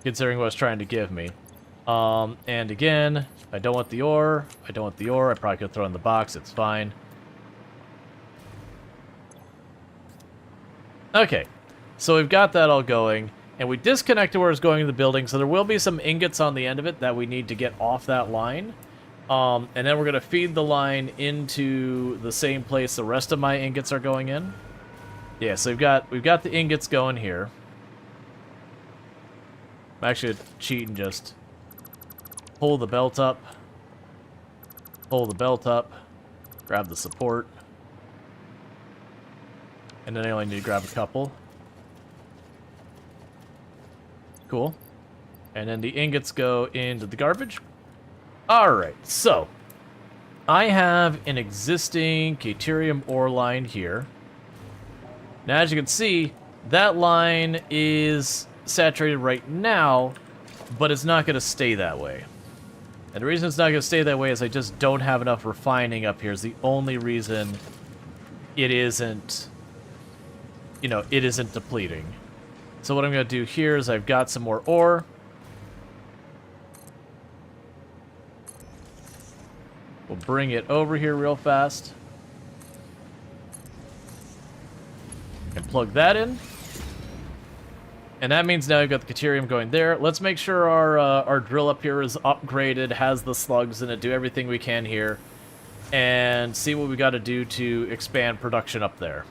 Considering what I was trying to give me. And again, I don't want the ore. I don't want the ore. I probably could throw it in the box. It's fine. Okay, so we've got that all going, and we disconnected where it's going in the building, so there will be some ingots on the end of it that we need to get off that line. And then we're going to feed the line into the same place the rest of my ingots are going in. Yeah, so we've got the ingots going here. I'm actually going to cheat and just pull the belt up, grab the support. And then I only need to grab a couple. Cool. And then the ingots go into the garbage. Alright, so I have an existing Caterium ore line here. Now, as you can see, that line is saturated right now, but it's not going to stay that way. And the reason it's not going to stay that way is I just don't have enough refining up here is the only reason it isn't... you know, it isn't depleting. So what I'm going to do here is I've got some more ore. We'll bring it over here real fast. And plug that in. And that means now we've got the Caterium going there. Let's make sure our drill up here is upgraded, has the slugs in it, do everything we can here. And see what we got to do to expand production up there.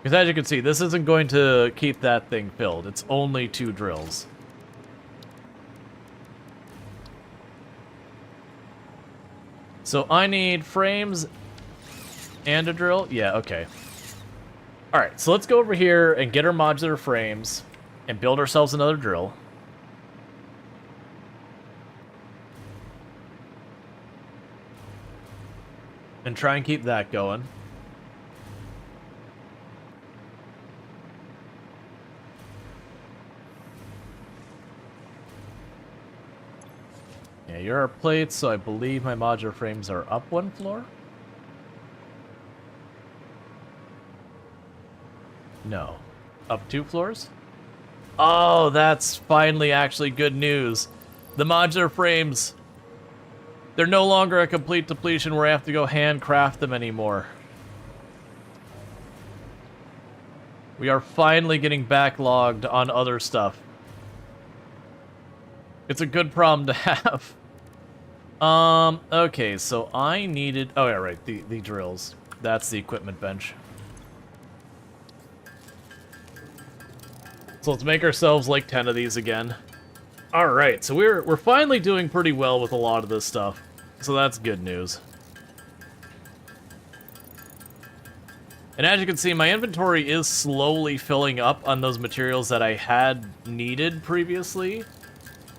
Because as you can see, this isn't going to keep that thing filled. It's only 2 drills. So I need frames and a drill. Yeah, okay. Alright, so let's go over here and get our modular frames and build ourselves another drill. And try and keep that going. Yeah, you're our plates, so I believe my modular frames are up 1 floor? No. Up 2 floors? Oh, that's finally actually good news. The modular frames, they're no longer a complete depletion where I have to go handcraft them anymore. We are finally getting backlogged on other stuff. It's a good problem to have. Okay, so I needed... oh, yeah, right, the drills. That's the equipment bench. So let's make ourselves like 10 of these again. Alright, so we're finally doing pretty well with a lot of this stuff. So that's good news. And as you can see, my inventory is slowly filling up on those materials that I had needed previously.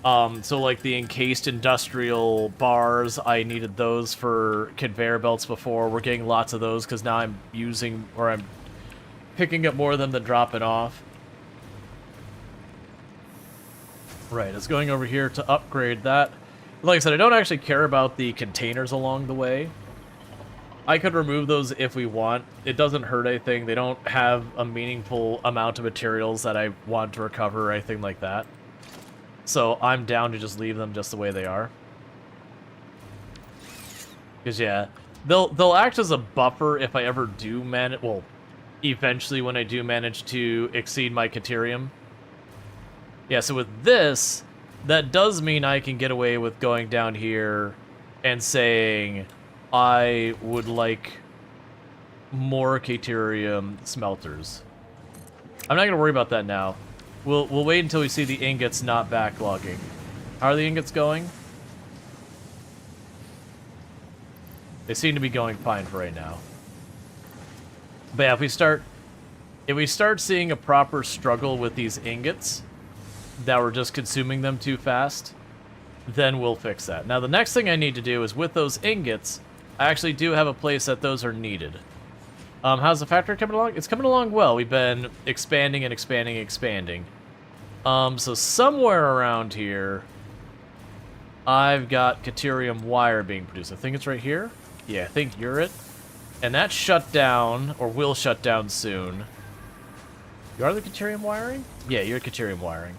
So like the encased industrial bars, I needed those for conveyor belts before. We're getting lots of those because now I'm using, or I'm picking up more of them than dropping off. Right, it's going over here to upgrade that. Like I said, I don't actually care about the containers along the way. I could remove those if we want. It doesn't hurt anything. They don't have a meaningful amount of materials that I want to recover or anything like that. So I'm down to just leave them just the way they are. Because yeah, they'll act as a buffer if I ever do manage, well, eventually when I do manage to exceed my Caterium. Yeah, so with this, that does mean I can get away with going down here and saying I would like more Caterium smelters. I'm not gonna worry about that now. We'll wait until we see the ingots not backlogging. How are the ingots going? They seem to be going fine for right now. But yeah, if we start seeing a proper struggle with these ingots, that we're just consuming them too fast, then we'll fix that. Now the next thing I need to do is with those ingots, I actually do have a place that those are needed. How's the factory coming along? It's coming along well. We've been expanding and expanding and expanding. So somewhere around here, I've got Caterium wire being produced. I think it's right here. Yeah, I think you're it. And that shut down, or will shut down soon. You are the Caterium wiring? Yeah, you're Caterium wiring.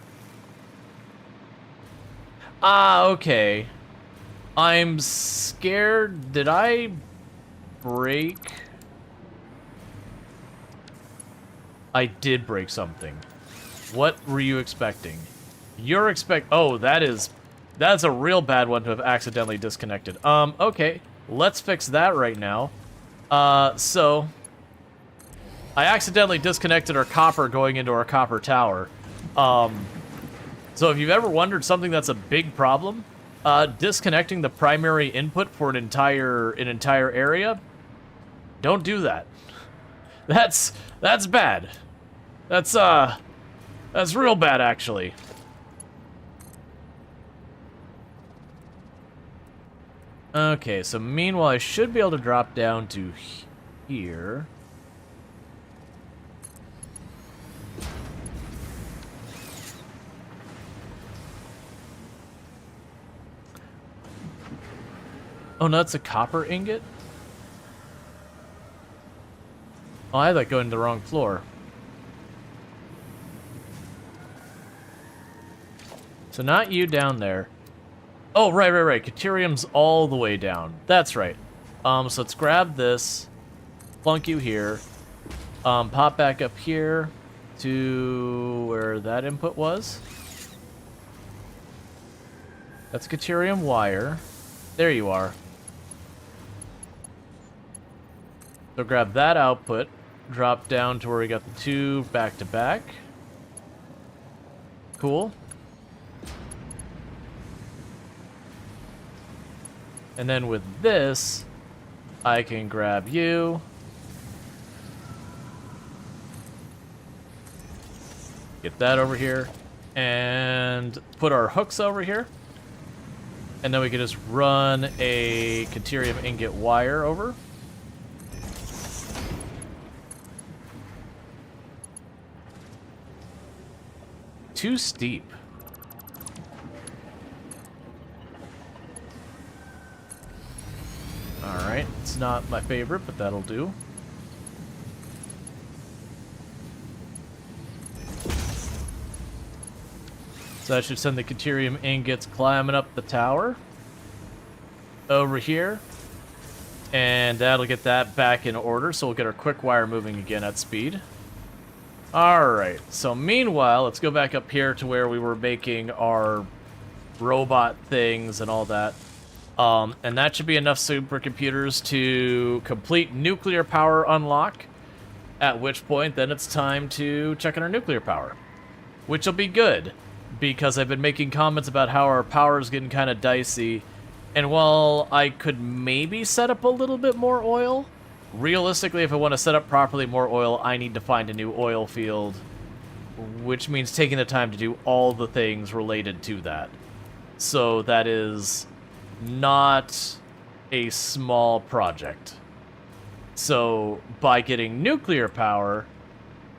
Ah, okay. I'm scared. Did I break? I did break something. What were you expecting? You're oh, that's a real bad one to have accidentally disconnected. Okay. Let's fix that right now. So I accidentally disconnected our copper going into our copper tower. So if you've ever wondered something that's a big problem, disconnecting the primary input for an entire area, don't do that. That's bad. That's real bad, actually. Okay, so meanwhile, I should be able to drop down to here. Oh, no, that's a copper ingot? Oh, I had that going to the wrong floor. So not you down there. Oh, right. Caterium's all the way down. That's right. So let's grab this, plunk you here, pop back up here to where that input was. That's Caterium wire. There you are. So grab that output, drop down to where we got the two back to back. Cool. And then with this, I can grab you. Get that over here. And put our hooks over here. And then we can just run a Caterium ingot wire over. Too steep. Alright, it's not my favorite, but that'll do. So that should send the Caterium ingots climbing up the tower. Over here. And that'll get that back in order, so we'll get our quick wire moving again at speed. Alright, so meanwhile, let's go back up here to where we were making our robot things and all that. And that should be enough supercomputers to complete nuclear power unlock, at which point then it's time to check on our nuclear power. Which will be good, because I've been making comments about how our power is getting kind of dicey, and while I could maybe set up a little bit more oil, realistically, if I want to set up properly more oil, I need to find a new oil field, which means taking the time to do all the things related to that. So that is not a small project. So by getting nuclear power,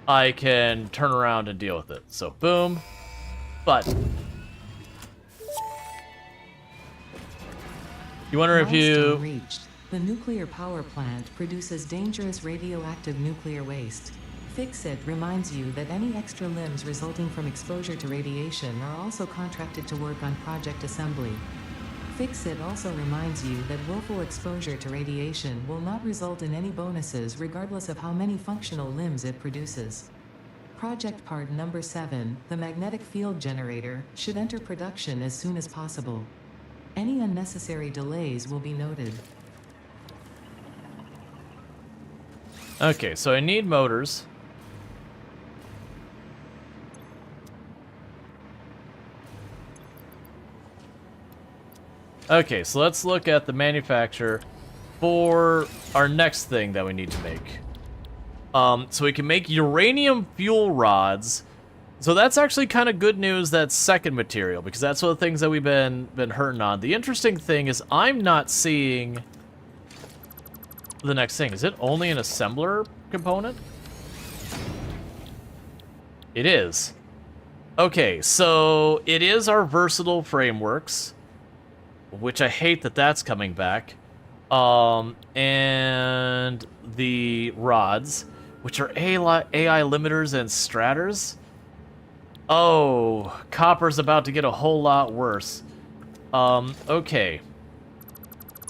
I can turn around and deal with it. So boom, button. You wonder if you... Milestone reached. The nuclear power plant produces dangerous radioactive nuclear waste. Fix-It reminds you that any extra limbs resulting from exposure to radiation are also contracted to work on project assembly. Fix-It also reminds you that willful exposure to radiation will not result in any bonuses regardless of how many functional limbs it produces. Project part number 7, the magnetic field generator, should enter production as soon as possible. Any unnecessary delays will be noted. Okay, so I need motors. Okay, so let's look at the manufacturer for our next thing that we need to make. So we can make uranium fuel rods. So that's actually kind of good news, that second material, because that's one of the things that we've been hurting on. The interesting thing is I'm not seeing the next thing. Is it only an assembler component? It is. Okay, so it is our versatile frameworks, which I hate that that's coming back. And the rods, which are AI limiters and strators. Oh, copper's about to get a whole lot worse. Okay.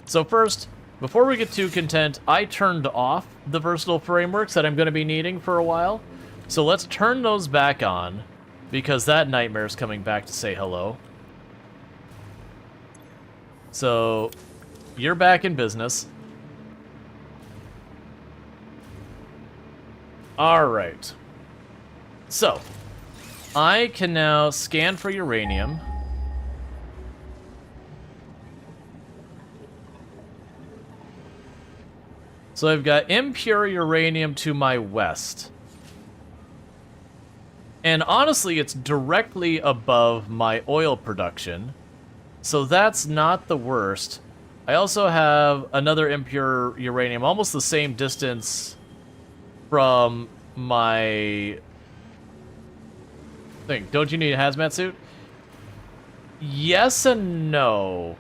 So first, before we get too content, I turned off the versatile frameworks that I'm going to be needing for a while. So let's turn those back on, because that nightmare's coming back to say hello. So, you're back in business. Alright. So, I can now scan for uranium. So I've got impure uranium to my west. And honestly, it's directly above my oil production. So that's not the worst. I also have another impure uranium, almost the same distance from my thing. Don't you need a hazmat suit? Yes and no.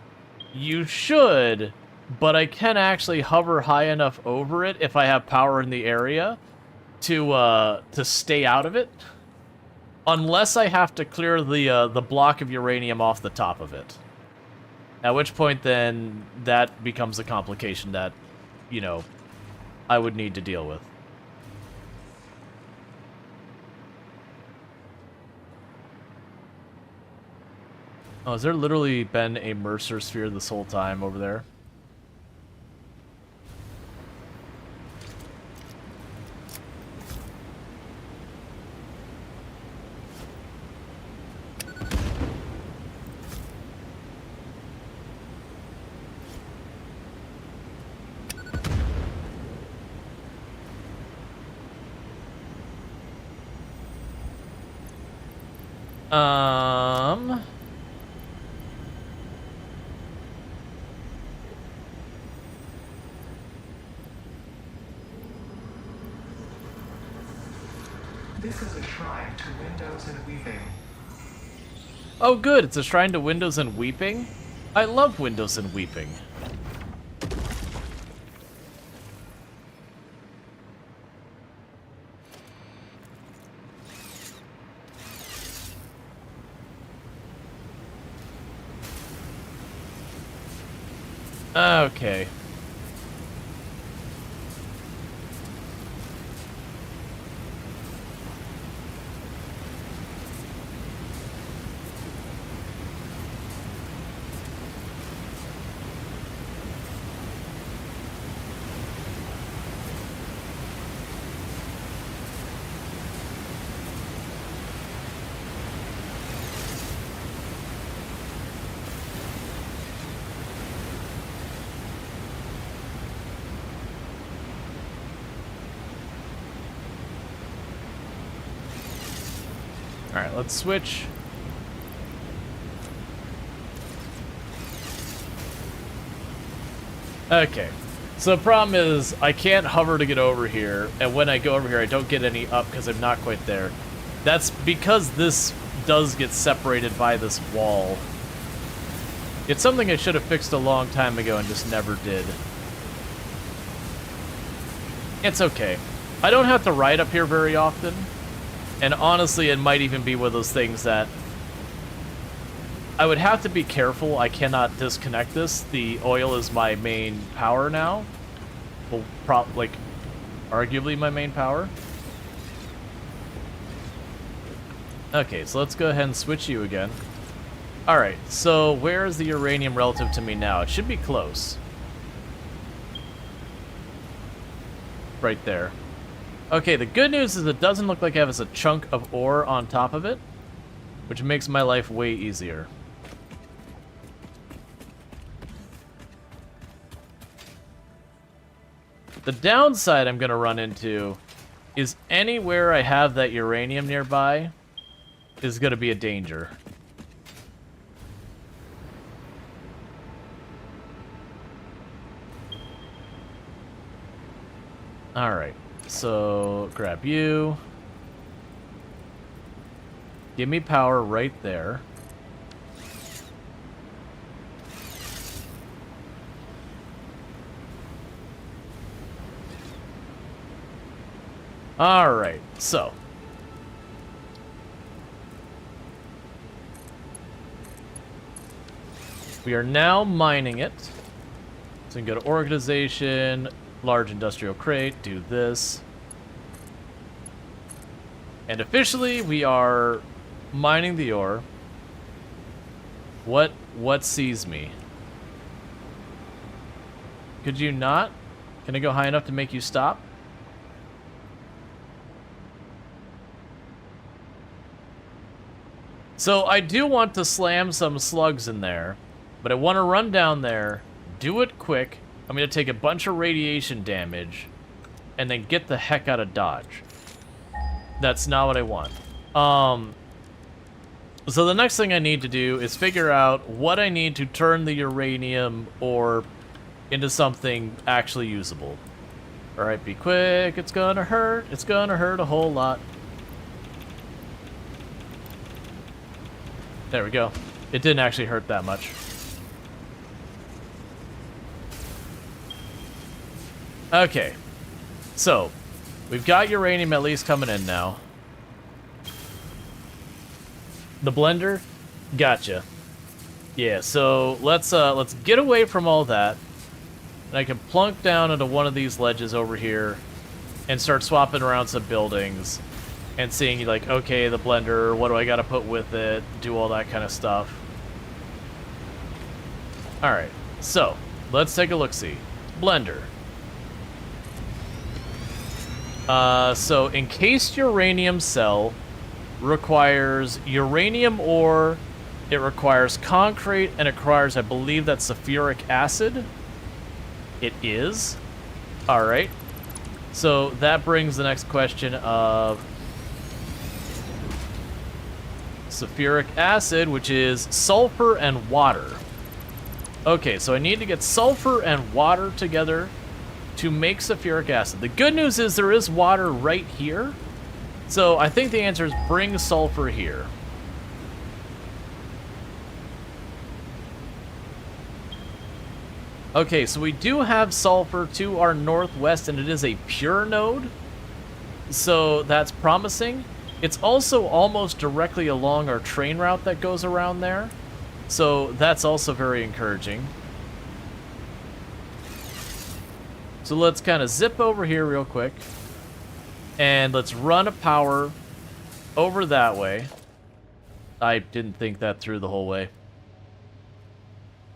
You should, but I can actually hover high enough over it if I have power in the area to stay out of it. Unless I have to clear the block of uranium off the top of it. At which point, then, that becomes a complication that, you know, I would need to deal with. Oh, has there literally been a Mercer sphere this whole time over there? This is a shrine to windows and weaving. Oh, good. It's a shrine to windows and weeping. I love windows and weeping. Okay. Alright, let's switch. Okay. So the problem is, I can't hover to get over here, and when I go over here, I don't get any up because I'm not quite there. That's because this does get separated by this wall. It's something I should have fixed a long time ago and just never did. It's okay. I don't have to ride up here very often. And honestly, it might even be one of those things that I would have to be careful. I cannot disconnect this. The oil is my main power now. Well, like, arguably my main power. Okay, so let's go ahead and switch you again. Alright, so where is the uranium relative to me now? It should be close. Right there. Okay, the good news is it doesn't look like it has a chunk of ore on top of it, which makes my life way easier. The downside I'm going to run into is anywhere I have that uranium nearby is going to be a danger. Alright, so grab you. Give me power right there. Alright, so. We are now mining it. So we can go to organization, large industrial crate, do this. And officially we are mining the ore. What sees me? Could you not? Can I go high enough to make you stop? So I do want to slam some slugs in there, but I want to run down there, do it quick. I'm going to take a bunch of radiation damage, and then get the heck out of Dodge. That's not what I want. So the next thing I need to do is figure out what I need to turn the uranium ore into something actually usable. Alright, be quick. It's gonna hurt. It's gonna hurt a whole lot. There we go. It didn't actually hurt that much. Okay. So, we've got uranium at least coming in now. The blender? Gotcha. Yeah, so let's get away from all that. And I can plunk down into one of these ledges over here and start swapping around some buildings. And seeing, like, okay, the blender, what do I gotta put with it, do all that kind of stuff. Alright, so, let's take a look-see. Blender. So, encased uranium cell requires uranium ore, it requires concrete, and it requires, I believe that's sulfuric acid. It is. Alright. So, that brings the next question of sulfuric acid, which is sulfur and water. Okay, so I need to get sulfur and water together to make sulfuric acid. The good news is there is water right here. So I think the answer is bring sulfur here. Okay, so we do have sulfur to our northwest, and it is a pure node. So that's promising. It's also almost directly along our train route that goes around there. So that's also very encouraging. So let's kind of zip over here real quick. And let's run a power over that way. I didn't think that through the whole way.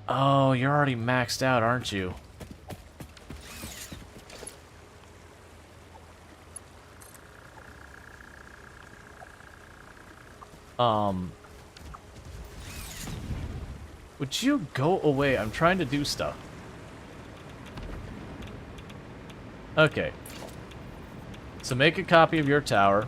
Oh, you're already maxed out, aren't you? Would you go away? I'm trying to do stuff. Okay. So make a copy of your tower.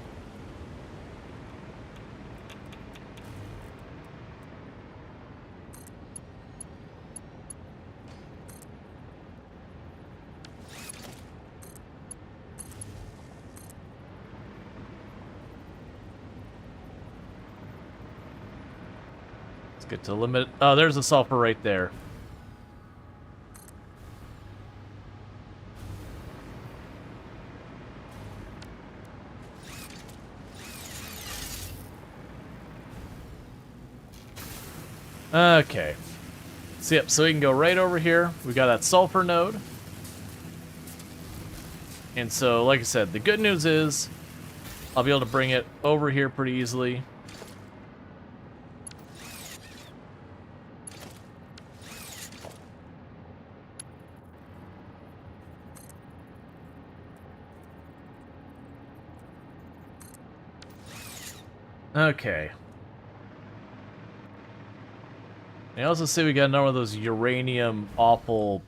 Get to limit. Oh, there's a sulfur right there. Okay. So, yep, so we can go right over here. We got that sulfur node. And so, like I said, the good news is I'll be able to bring it over here pretty easily. Okay. I also see we got another one of those uranium awful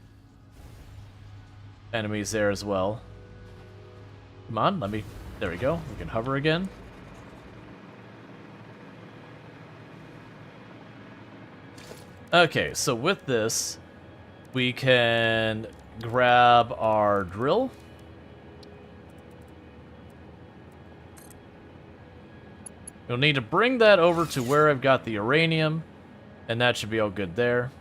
enemies there as well. Come on, let me... There we go. We can hover again. Okay, so with this, we can grab our drill. You'll need to bring that over to where I've got the uranium, and that should be all good there.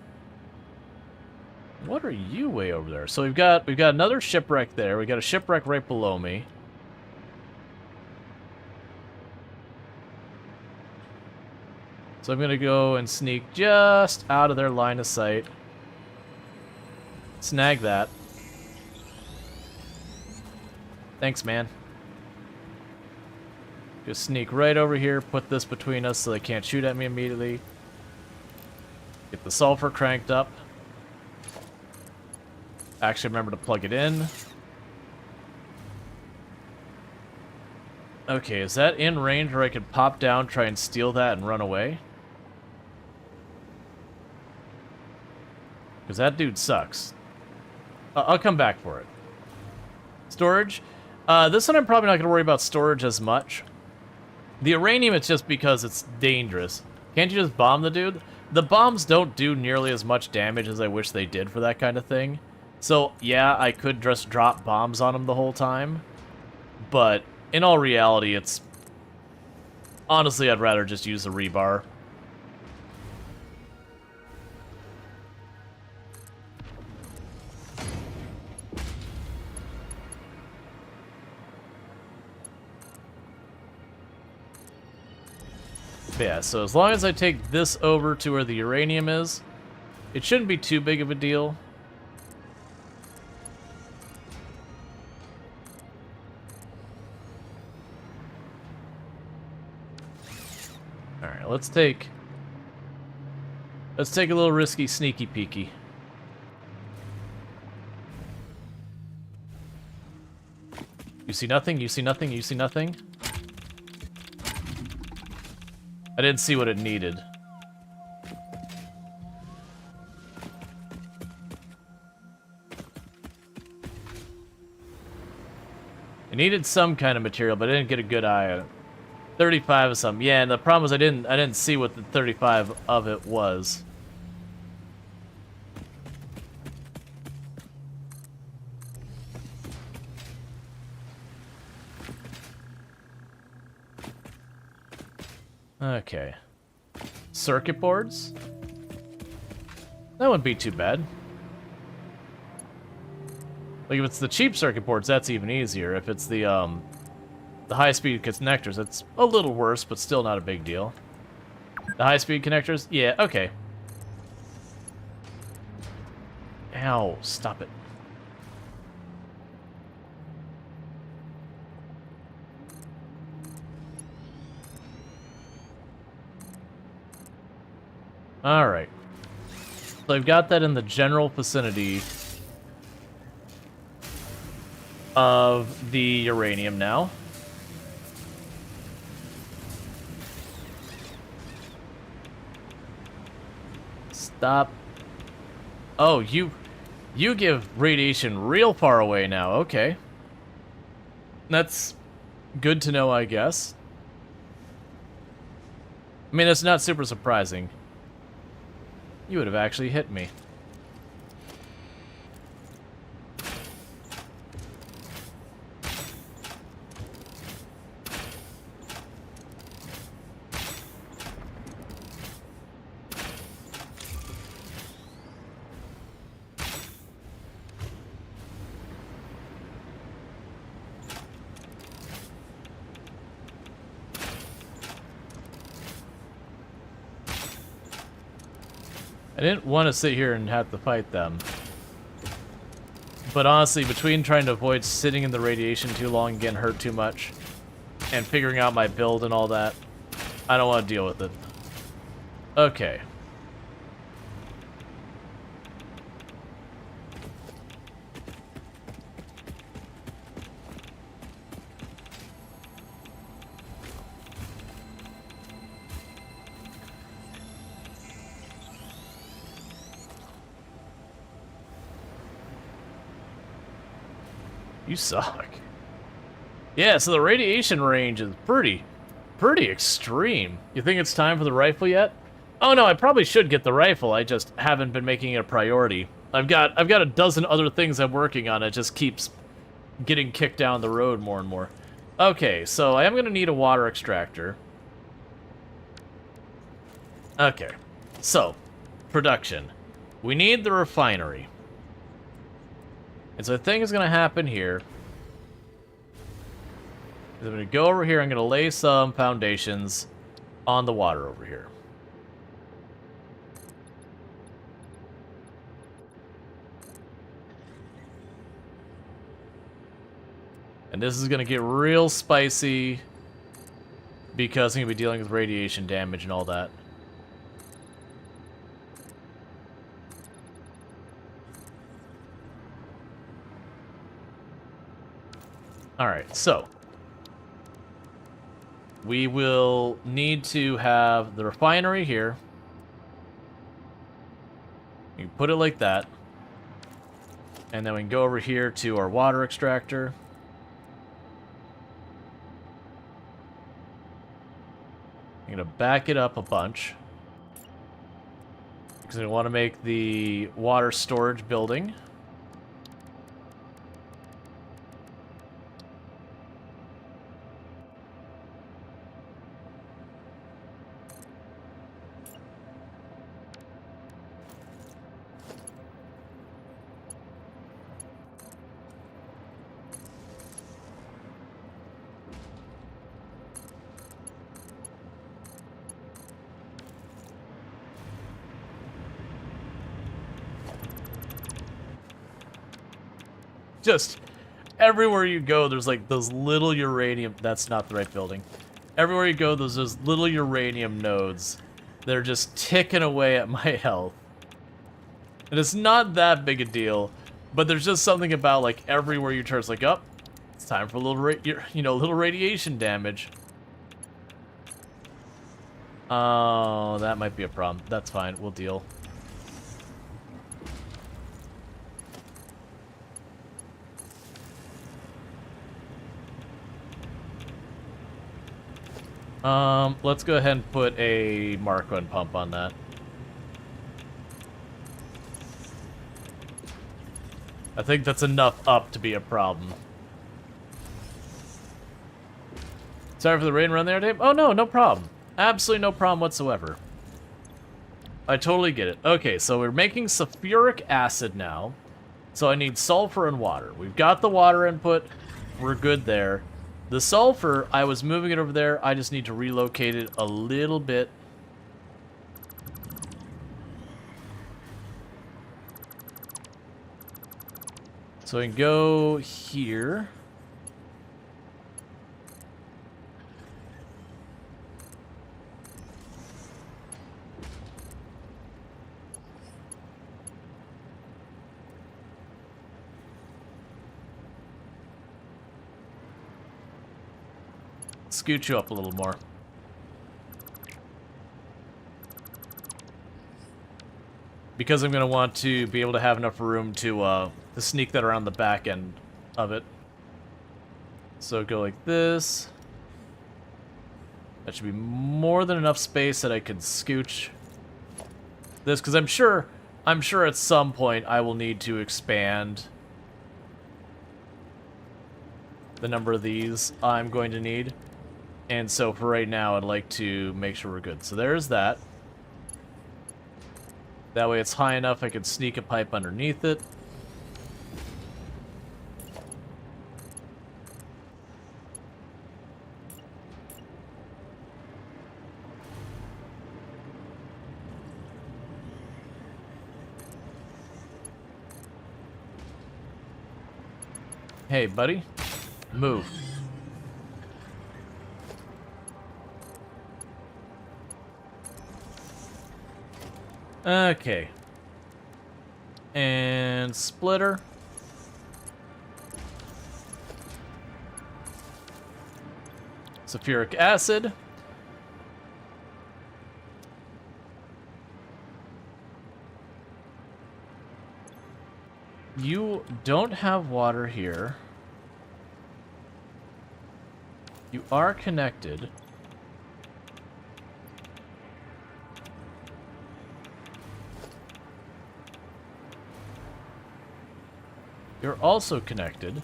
What are you way over there? So we've got another shipwreck there. We got a shipwreck right below me. So I'm gonna go and sneak just out of their line of sight. Snag that. Thanks, man. Just sneak right over here, put this between us so they can't shoot at me immediately. Get the sulfur cranked up. Actually, remember to plug it in. Okay, is that in range where I could pop down, try and steal that, and run away? Because that dude sucks. I'll come back for it. Storage. This one I'm probably not going to worry about storage as much. The uranium, it's just because it's dangerous. Can't you just bomb the dude? The bombs don't do nearly as much damage as I wish they did for that kind of thing. So, yeah, I could just drop bombs on him the whole time. But, in all reality, it's... Honestly, I'd rather just use the rebar. Yeah, so as long as I take this over to where the uranium is, it shouldn't be too big of a deal. Alright, let's take a little risky sneaky peeky. You see nothing, you see nothing, you see nothing? I didn't see what it needed. It needed some kind of material, but I didn't get a good eye on it. 35 of something. Yeah, and the problem was I didn't see what the 35 of it was. Okay. Circuit boards? That wouldn't be too bad. Like, if it's the cheap circuit boards, that's even easier. If it's the high-speed connectors, it's a little worse, but still not a big deal. The high-speed connectors? Yeah, okay. Ow, stop it. Alright. So I've got that in the general vicinity of the uranium now. Stop. Oh, you give radiation real far away now. Okay. That's good to know, I guess. I mean, it's not super surprising. You would have actually hit me. I didn't want to sit here and have to fight them. But honestly, between trying to avoid sitting in the radiation too long and getting hurt too much, and figuring out my build and all that, I don't want to deal with it. Okay. You suck. Yeah, so the radiation range is pretty extreme. You think it's time for the rifle yet? Oh no, I probably should get the rifle. I just haven't been making it a priority. I've got a dozen other things I'm working on. It just keeps getting kicked down the road more and more. Okay, so I am going to need a water extractor. Okay, so production. We need the refinery. And so the thing is going to happen here. I'm going to go over here. I'm going to lay some foundations on the water over here. And this is going to get real spicy because I'm going to be dealing with radiation damage and all that. Alright, so we will need to have the refinery here. You put it like that. And then we can go over here to our water extractor. I'm going to back it up a bunch. Because I want to make the water storage building. Just everywhere you go, there's like those little uranium... That's not the right building. Everywhere you go, there's those little uranium nodes. They're just ticking away at my health. And it's not that big a deal, but there's just something about like everywhere you turn, it's like, oh, it's time for a little, little radiation damage. Oh, that might be a problem. That's fine. We'll deal. Let's go ahead and put a Mark 1 pump on that. I think that's enough up to be a problem. Sorry for the rain run there, Dave. Oh, no, no problem. Absolutely no problem whatsoever. I totally get it. Okay, so we're making sulfuric acid now. So I need sulfur and water. We've got the water input. We're good there. The sulfur, I was moving it over there. I just need to relocate it a little bit. So we can go here. Scoot you up a little more. Because I'm going to want to be able to have enough room to sneak that around the back end of it. So go like this. That should be more than enough space that I could scooch this, because I'm sure at some point I will need to expand the number of these I'm going to need. And so for right now, I'd like to make sure we're good. So there's that. That way it's high enough I could sneak a pipe underneath it. Hey, buddy. Move. Okay. And splitter. Sulfuric acid. You don't have water here. You are connected. You're also connected.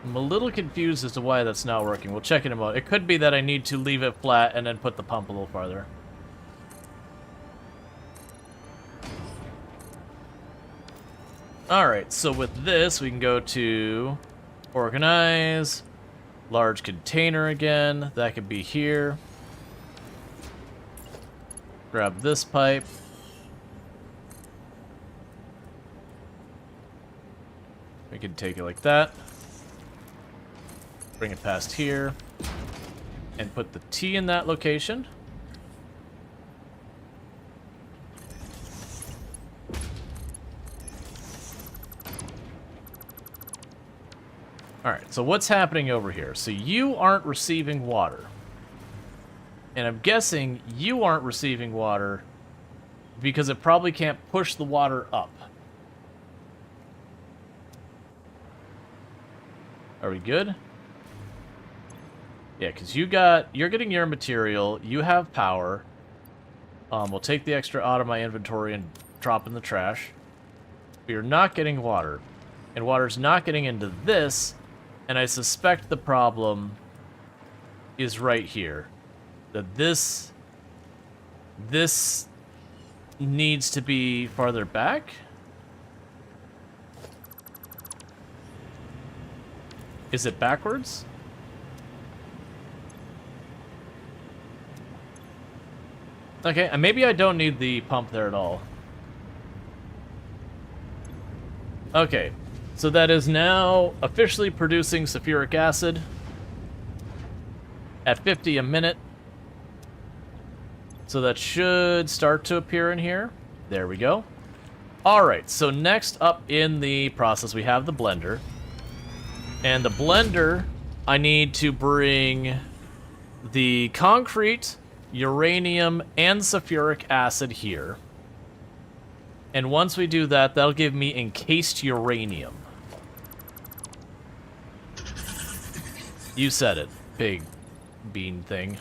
I'm a little confused as to why that's not working. We'll check in a moment. It could be that I need to leave it flat and then put the pump a little farther. Alright, so with this, we can go to organize, large container again. That could be here. Grab this pipe. We can take it like that. Bring it past here. And put the T in that location. Alright, so what's happening over here? So you aren't receiving water. And I'm guessing you aren't receiving water because it probably can't push the water up. Are we good? Yeah, because you're getting your material, you have power. We'll take the extra out of my inventory and drop in the trash. But you're not getting water. And water's not getting into this, and I suspect the problem is right here. That this needs to be farther back? Is it backwards? Okay, and maybe I don't need the pump there at all. Okay, so that is now officially producing sulfuric acid at 50 a minute. So that should start to appear in here. There we go. Alright, so next up in the process we have the blender. And the blender, I need to bring the concrete, uranium, and sulfuric acid here. And once we do that, that'll give me encased uranium. You said it, big bean thing.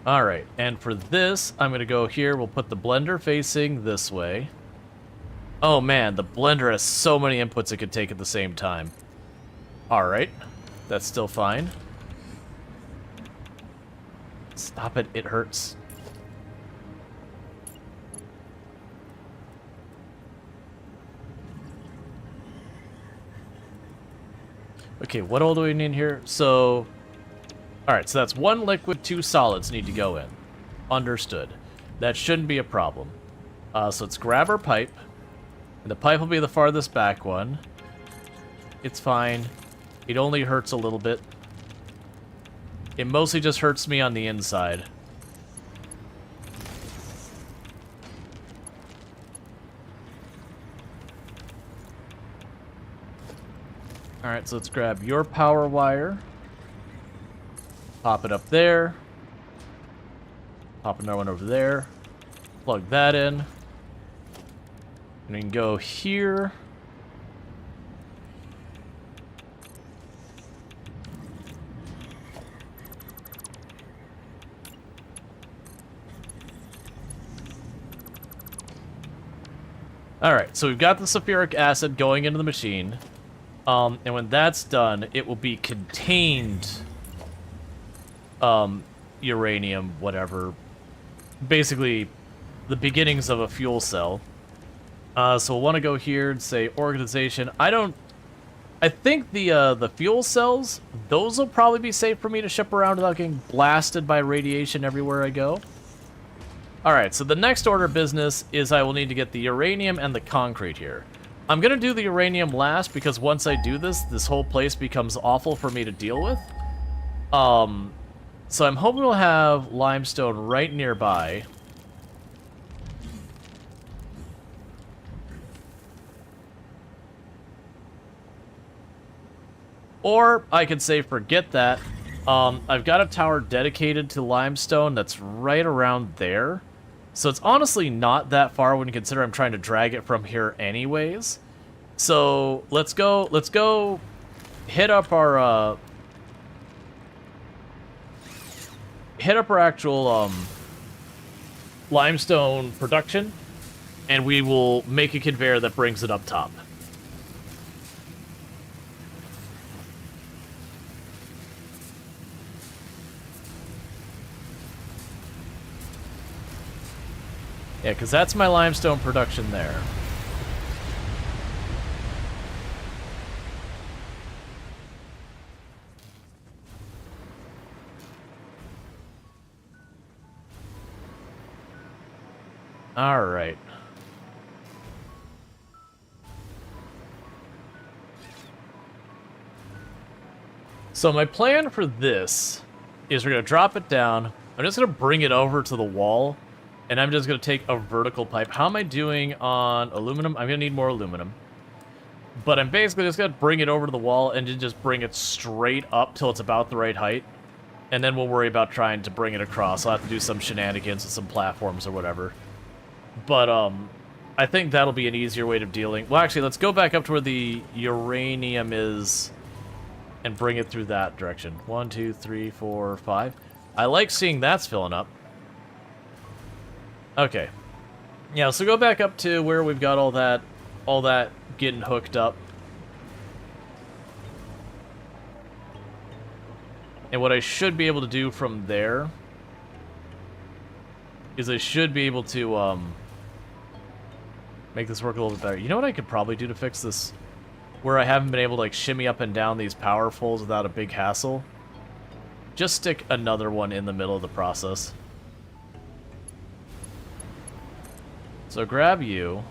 Alright, and for this, I'm going to go here. We'll put the blender facing this way. Oh man, the blender has so many inputs it could take at the same time. Alright, that's still fine. Stop it, it hurts. Okay, what all do we need here? So... Alright, so that's one liquid, two solids need to go in. Understood. That shouldn't be a problem. So let's grab our pipe. And the pipe will be the farthest back one. It's fine. It only hurts a little bit. It mostly just hurts me on the inside. Alright, so let's grab your power wire. Pop it up there. Pop another one over there. Plug that in. And we can go here. Alright, so we've got the sulfuric acid going into the machine. And when that's done, it will be contained... uranium, whatever. Basically, the beginnings of a fuel cell. So we'll want to go here and say organization. I think the fuel cells, those will probably be safe for me to ship around without getting blasted by radiation everywhere I go. Alright, so the next order of business is I will need to get the uranium and the concrete here. I'm going to do the uranium last because once I do this, this whole place becomes awful for me to deal with. So I'm hoping we'll have limestone right nearby. Or I could say forget that I've got a tower dedicated to limestone that's right around there. So it's honestly not that far when you consider I'm trying to drag it from here anyways. So let's go hit up our actual limestone production, and we will make a conveyor that brings it up top. Yeah, because that's my limestone production there. All right. So my plan for this is we're going to drop it down. I'm just going to bring it over to the wall, and I'm just going to take a vertical pipe. How am I doing on aluminum? I'm going to need more aluminum. But I'm basically just going to bring it over to the wall and then just bring it straight up till it's about the right height. And then we'll worry about trying to bring it across. I'll have to do some shenanigans with some platforms or whatever. But I think that'll be an easier way of dealing. Well, actually, let's go back up to where the uranium is and bring it through that direction. 1, 2, 3, 4, 5. I like seeing that's filling up. Okay. Yeah, so go back up to where we've got all that getting hooked up. And what I should be able to do from there is I should be able to make this work a little bit better. You know what I could probably do to fix this? Where I haven't been able to like shimmy up and down these power poles without a big hassle. Just stick another one in the middle of the process. So grab you.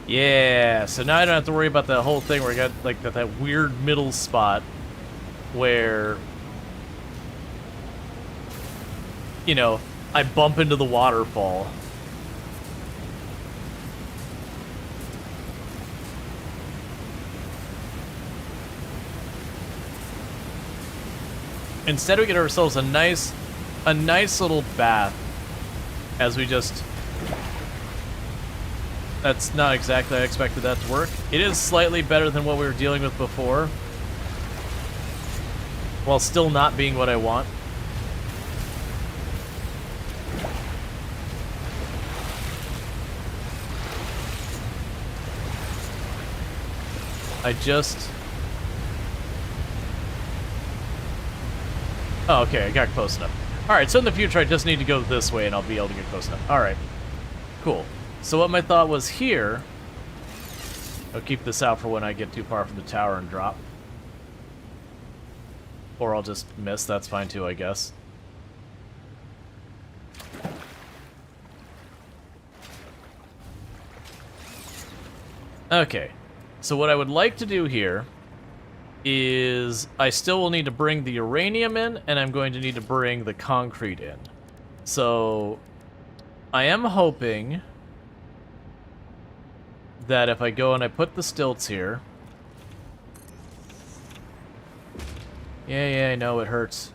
Yeah, so now I don't have to worry about that whole thing where I got like that weird middle spot where, you know, I bump into the waterfall. Instead, we get ourselves a nice little bath as we just... That's not exactly how I expected that to work. It is slightly better than what we were dealing with before, while still not being what I want. I just... Oh, okay, I got close enough. Alright, so in the future I just need to go this way and I'll be able to get close enough. Alright, cool. So what my thought was here, I'll keep this out for when I get too far from the tower and drop. Or I'll just miss, that's fine too, I guess. Okay, so what I would like to do here is I still will need to bring the uranium in, and I'm going to need to bring the concrete in. So I am hoping that if I go and I put the stilts here... Yeah, I know, it hurts.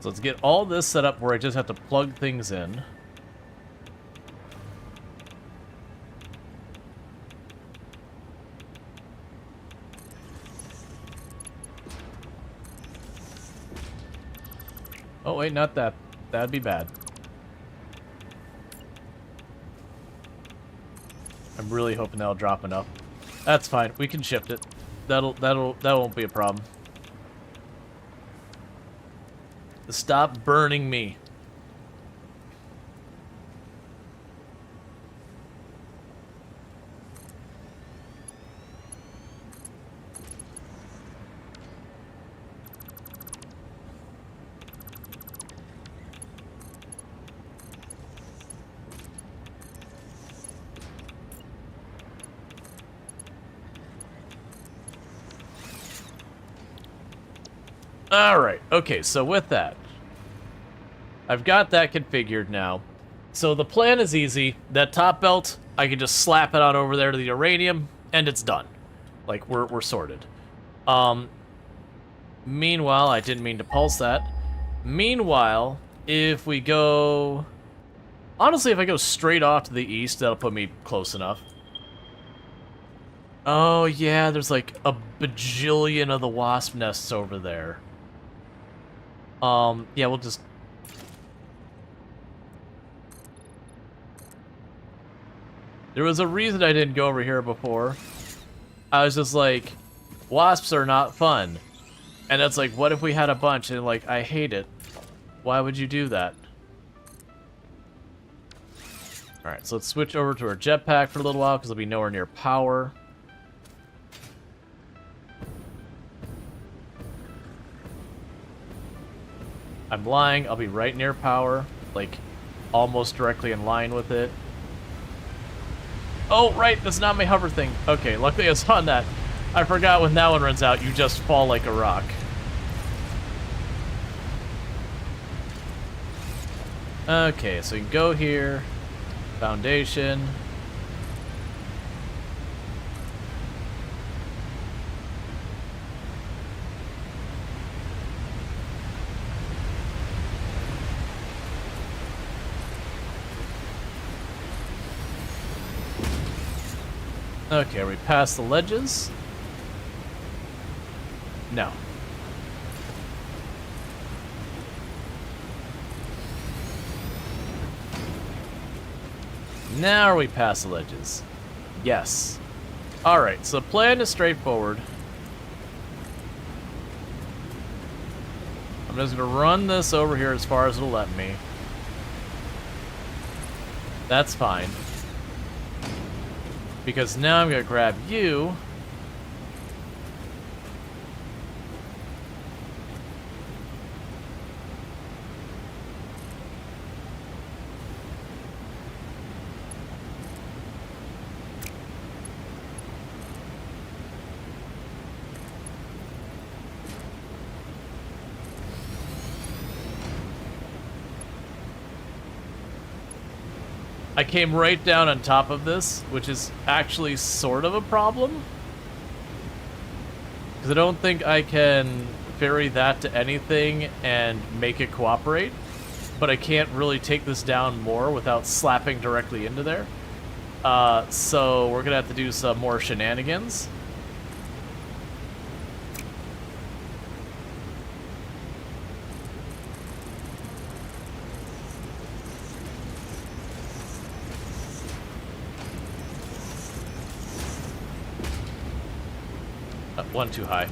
So let's get all this set up where I just have to plug things in. Oh, wait, not that. That'd be bad. I'm really hoping that'll drop enough. That's fine. We can shift it. That won't be a problem. Stop burning me. Alright, okay, so with that, I've got that configured now. So the plan is easy. That top belt, I can just slap it on over there to the uranium, and it's done. Like, we're sorted. Meanwhile, I didn't mean to pulse that. Meanwhile, if we go... Honestly, if I go straight off to the east, that'll put me close enough. Oh, yeah, there's like a bajillion of the wasp nests over there. Yeah, we'll just... There was a reason I didn't go over here before. I was just like, wasps are not fun. And it's like, what if we had a bunch? And like, I hate it. Why would you do that? Alright, so let's switch over to our jetpack for a little while, because it'll be nowhere near power. I'm lying, I'll be right near power, like, almost directly in line with it. Oh, right, that's not my hover thing. Okay, luckily I was on that. I forgot when that one runs out, you just fall like a rock. Okay, so you can go here, foundation. Okay, are we past the ledges? No. Now are we past the ledges? Yes. Alright, so the plan is straightforward. I'm just gonna run this over here as far as it'll let me. That's fine. Because now I'm gonna grab you. I came right down on top of this, which is actually sort of a problem. Because I don't think I can ferry that to anything and make it cooperate. But I can't really take this down more without slapping directly into there. So we're going to have to do some more shenanigans. One too high.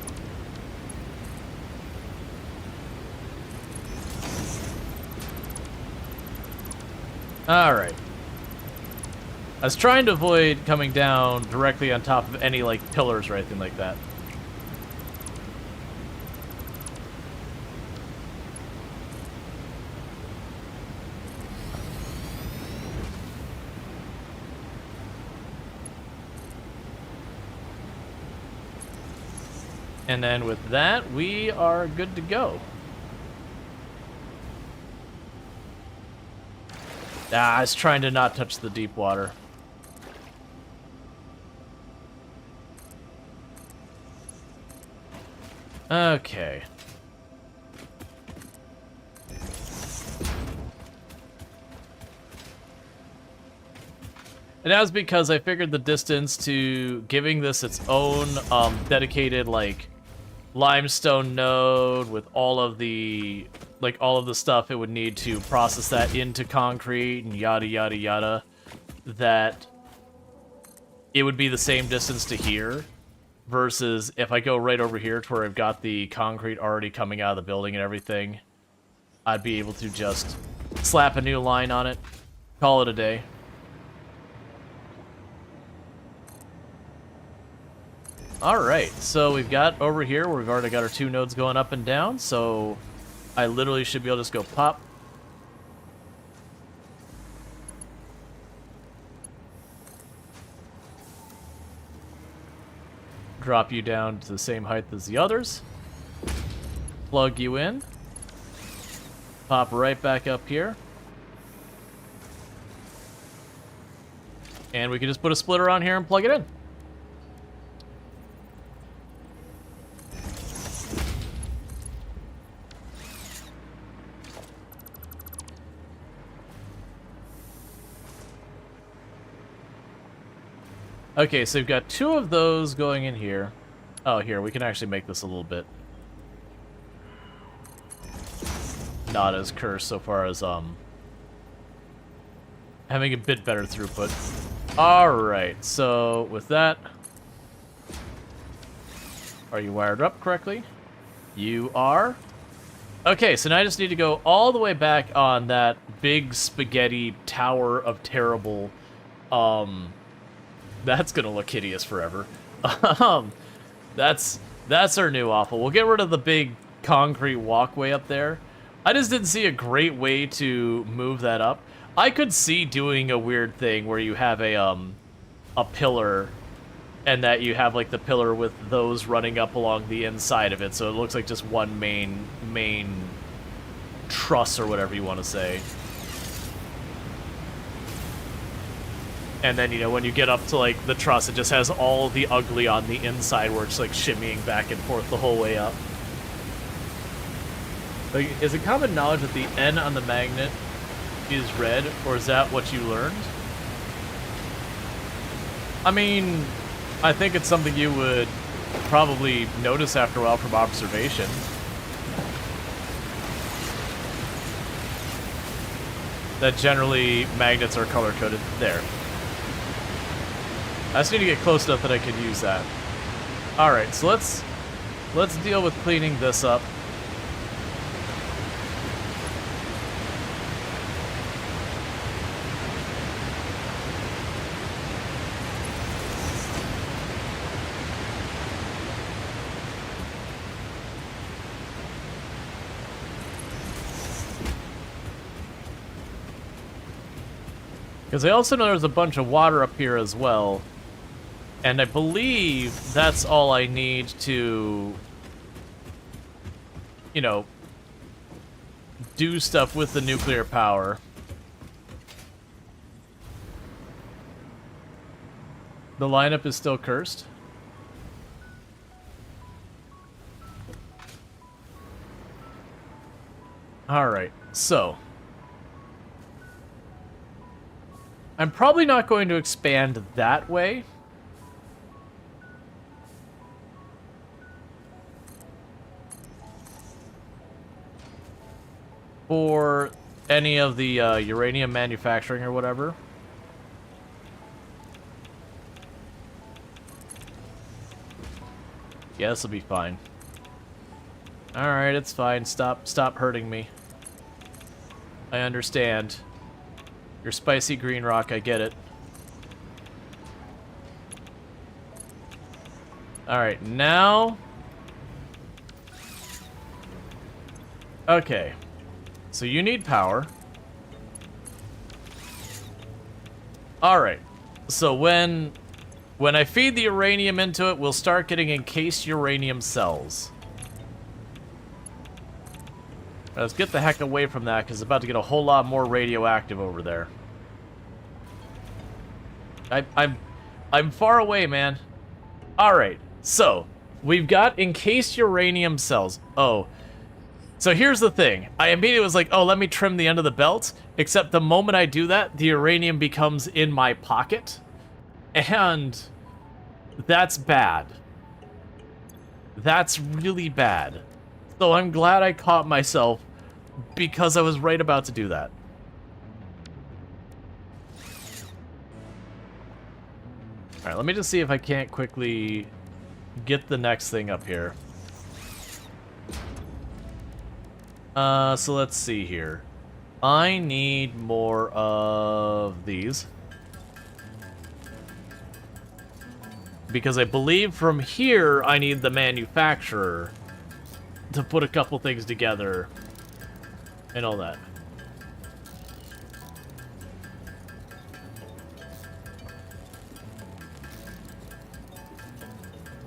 Alright. I was trying to avoid coming down directly on top of any, like, pillars or anything like that. And then with that, we are good to go. Ah, I was trying to not touch the deep water. Okay. And that was because I figured the distance to giving this its own dedicated, like, limestone node with all of the stuff it would need to process that into concrete and yada yada yada, that it would be the same distance to here, versus if I go right over here to where I've got the concrete already coming out of the building and everything, I'd be able to just slap a new line on it, call it a day. Alright, so we've got over here, we've already got our 2 nodes going up and down, so I literally should be able to just go pop. Drop you down to the same height as the others. Plug you in. Pop right back up here. And we can just put a splitter on here and plug it in. Okay, so we've got 2 of those going in here. Oh, here, we can actually make this a little bit not as cursed so far as, having a bit better throughput. Alright, so with that, are you wired up correctly? You are. Okay, so now I just need to go all the way back on that big spaghetti tower of terrible, that's gonna look hideous forever. That's our new awful. We'll get rid of the big concrete walkway up there. I just didn't see a great way to move that up. I could see doing a weird thing where you have a pillar, and that you have like the pillar with those running up along the inside of it, so it looks like just one main truss or whatever you want to say. And then, you know, when you get up to, like, the truss, it just has all the ugly on the inside where it's, like, shimmying back and forth the whole way up. Like, is it common knowledge that the N on the magnet is red, or is that what you learned? I mean, I think it's something you would probably notice after a while from observation. That generally magnets are color-coded. There. I just need to get close enough that I can use that. Alright, so let's deal with cleaning this up. Because I also know there's a bunch of water up here as well. And I believe that's all I need to, you know, do stuff with the nuclear power. The lineup is still cursed. Alright, so I'm probably not going to expand that way. For any of the uranium manufacturing or whatever. Yeah, this'll be fine. Alright, it's fine. Stop hurting me. I understand. You're spicy green rock, I get it. Alright, now... Okay. So you need power. Alright. So when I feed the uranium into it, we'll start getting encased uranium cells. Let's get the heck away from that, because it's about to get a whole lot more radioactive over there. I'm far away, man. Alright, so we've got encased uranium cells. Oh. So here's the thing. I immediately was like, oh, let me trim the end of the belt. Except the moment I do that, the uranium becomes in my pocket. And that's bad. That's really bad. So I'm glad I caught myself because I was right about to do that. Alright, let me just see if I can't quickly get the next thing up here. So let's see here. I need more of these. Because I believe from here I need the manufacturer to put a couple things together and all that.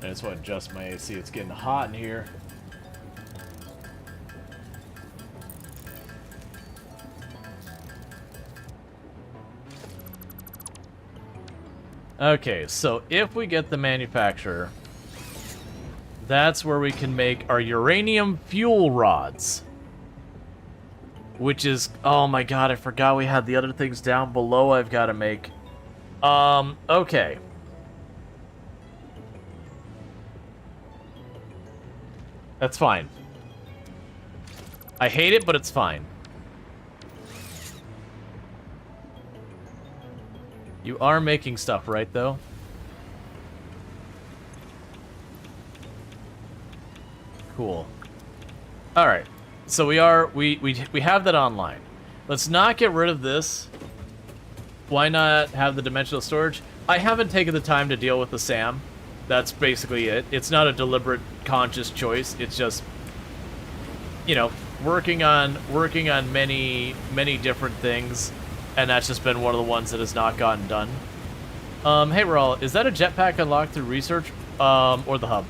I just want to adjust my AC. It's getting hot in here. Okay, so if we get the manufacturer, that's where we can make our uranium fuel rods. Which is... Oh my god, I forgot we had the other things down below I've got to make. Okay. That's fine. I hate it, but it's fine. You are making stuff, right, though? Cool. Alright. So we have that online. Let's not get rid of this. Why not have the dimensional storage? I haven't taken the time to deal with the SAM. That's basically it. It's not a deliberate, conscious choice. It's just, you know, working on many different things, and that's just been one of the ones that has not gotten done. Hey, Rual, is that a jetpack unlocked through research, or the hub?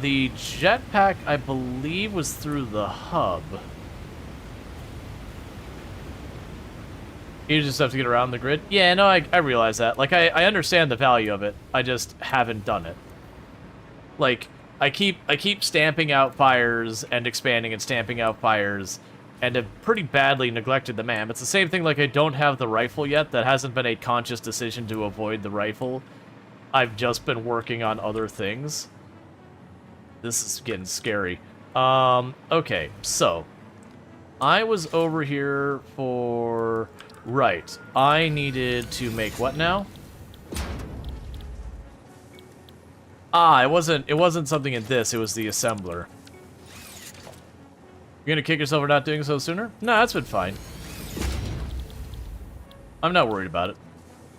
The jetpack, I believe, was through the hub. You just have to get around the grid? Yeah, no, I realize that. Like, I understand the value of it. I just haven't done it. Like, I keep stamping out fires and expanding and stamping out fires, and have pretty badly neglected the MAM. It's the same thing like I don't have the rifle yet. That hasn't been a conscious decision to avoid the rifle. I've just been working on other things. This is getting scary. Okay, so I was over here for... Right, I needed to make what now? Ah, it wasn't something in this, it was the assembler. You're gonna kick yourself for not doing so sooner? No, that's been fine. I'm not worried about it.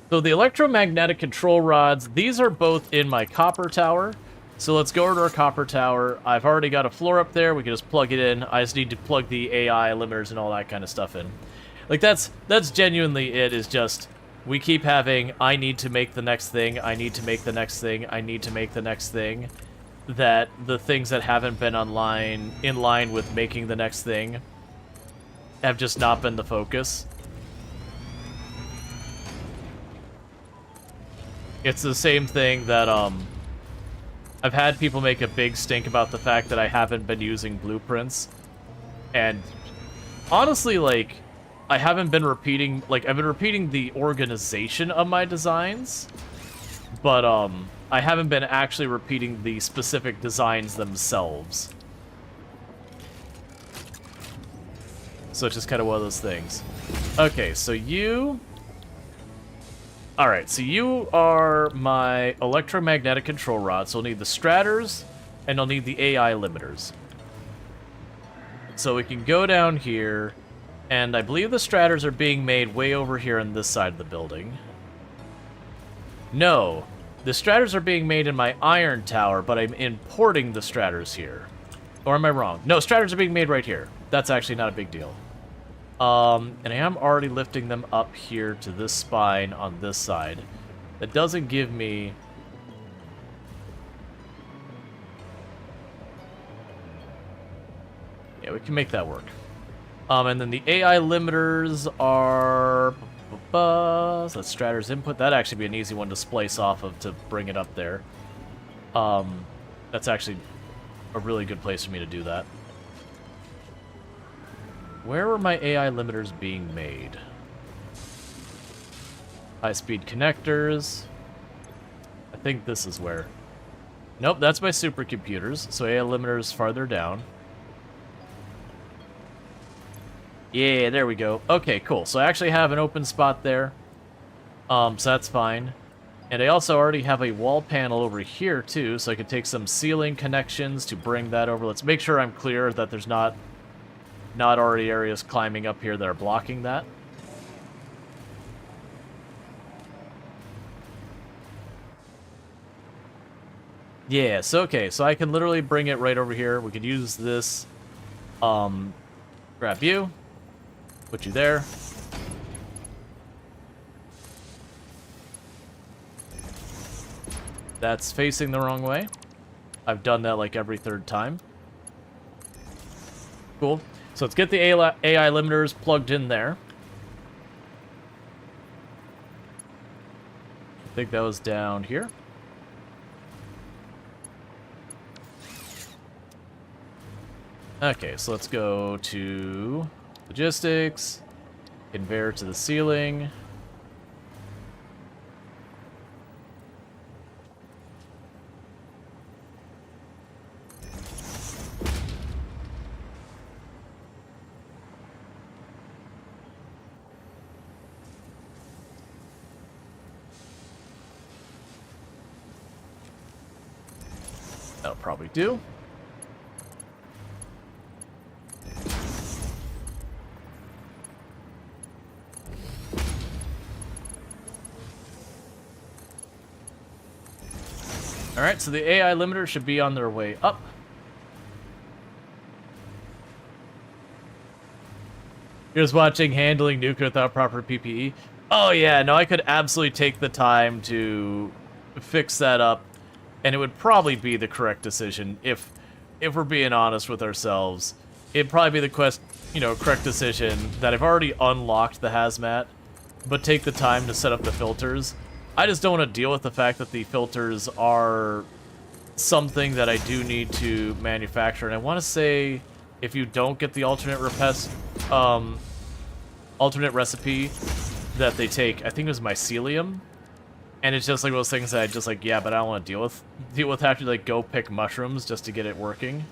So the electromagnetic control rods, these are both in my copper tower. So let's go over to our copper tower. I've already got a floor up there, we can just plug it in. I just need to plug the AI limiters and all that kind of stuff in. Like, that's genuinely it, is just, we keep having, I need to make the next thing, I need to make the next thing, I need to make the next thing. That the things that haven't been in line with making the next thing have just not been the focus. It's the same thing that, I've had people make a big stink about the fact that I haven't been using blueprints. And honestly, like, I haven't been repeating, like, I've been repeating the organization of my designs, but, I haven't been actually repeating the specific designs themselves. So it's just kind of one of those things. Okay, so you... Alright, so you are my electromagnetic control rod, so I'll need the strators, and I'll need the AI limiters. So we can go down here, and I believe the strators are being made way over here on this side of the building. No, the strators are being made in my iron tower, but I'm importing the strators here. Or am I wrong? No, strators are being made right here. That's actually not a big deal. And I am already lifting them up here to this spine on this side. That doesn't give me... Yeah, we can make that work. And then the AI limiters are... So that's Stratter's input. That'd actually be an easy one to splice off of to bring it up there. That's actually a really good place for me to do that. Where were my AI limiters being made? High-speed connectors. I think this is where. Nope, that's my supercomputers. So AI limiters farther down. Yeah, there we go. Okay, cool. So I actually have an open spot there. So that's fine. And I also already have a wall panel over here too, so I could take some ceiling connections to bring that over. Let's make sure I'm clear that there's not already areas climbing up here that are blocking that. Yeah, so okay, so I can literally bring it right over here. We could use this, grab you, put you there. That's facing the wrong way. I've done that like every third time. Cool. So let's get the AI limiters plugged in there. I think that was down here. Okay, so let's go to logistics, conveyor to the ceiling. That'll probably do. Alright, so the AI limiter should be on their way up. You're just watching handling nuke without proper PPE. Oh yeah, no, I could absolutely take the time to fix that up, and it would probably be the correct decision if we're being honest with ourselves. It'd probably be the correct decision that I've already unlocked the hazmat, but take the time to set up the filters. I just don't want to deal with the fact that the filters are something that I do need to manufacture. And I want to say, if you don't get the alternate recipe that they take, I think it was mycelium, and it's just like those things that I just like, yeah, but I don't want to deal with having to like go pick mushrooms just to get it working.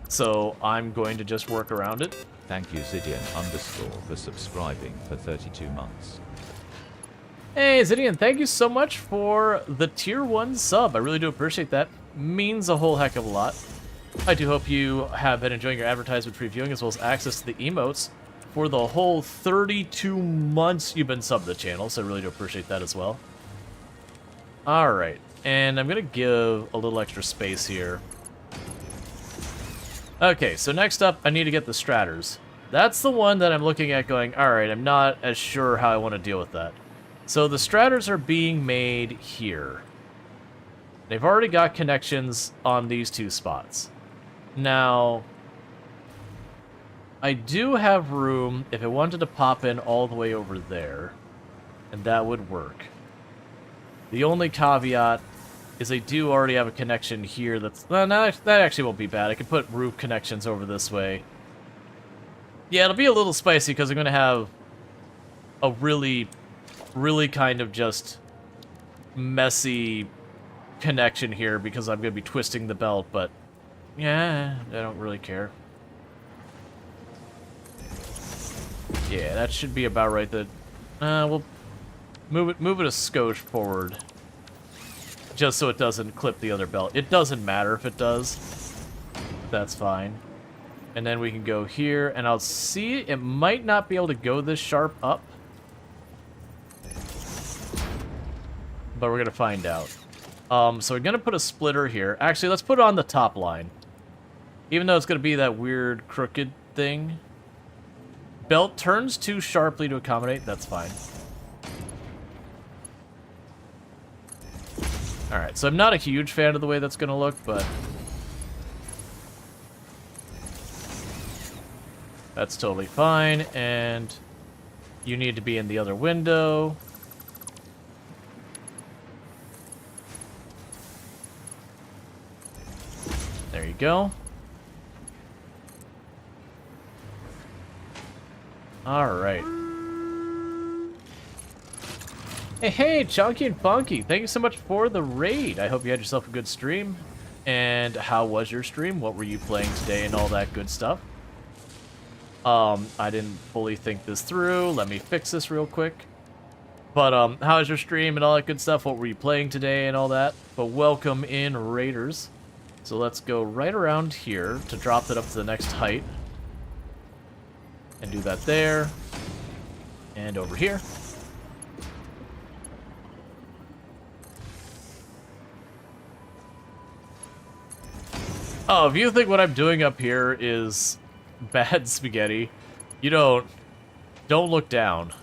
So I'm going to just work around it. Thank you Zidian _ for subscribing for 32 months. Hey Zidian, thank you so much for the tier 1 sub. I really do appreciate that. Means a whole heck of a lot. I do hope you have been enjoying your advertisement free viewing as well as access to the emotes for the whole 32 months you've been subbed to the channel, so I really do appreciate that as well. Alright, and I'm going to give a little extra space here. Okay, so next up, I need to get the Stratters. That's the one that I'm looking at going, alright, I'm not as sure how I want to deal with that. So the Stratters are being made here. They've already got connections on these two spots. Now, I do have room if I wanted to pop in all the way over there, and that would work. The only caveat is I do already have a connection here that's... Well, no, that actually won't be bad. I can put roof connections over this way. Yeah, it'll be a little spicy because I'm going to have a really kind of just messy connection here because I'm going to be twisting the belt, but yeah, I don't really care. Yeah, that should be about right. We'll move it a skosh forward, just so it doesn't clip the other belt. It doesn't matter if it does. That's fine. And then we can go here, and I'll see it might not be able to go this sharp up, but we're gonna find out. So we're gonna put a splitter here. Actually, let's put it on the top line, even though it's gonna be that weird crooked thing. Belt turns too sharply to accommodate. That's fine. Alright, so I'm not a huge fan of the way that's going to look, but that's totally fine, and you need to be in the other window. There you go. Alright. Hey, Chunky and Funky, thank you so much for the raid. I hope you had yourself a good stream. And how was your stream? What were you playing today and all that good stuff? I didn't fully think this through. Let me fix this real quick. But, how's your stream and all that good stuff? What were you playing today and all that? But welcome in, Raiders. So let's go right around here to drop that up to the next height. And do that there. And over here. Oh, if you think what I'm doing up here is bad spaghetti, you don't look down.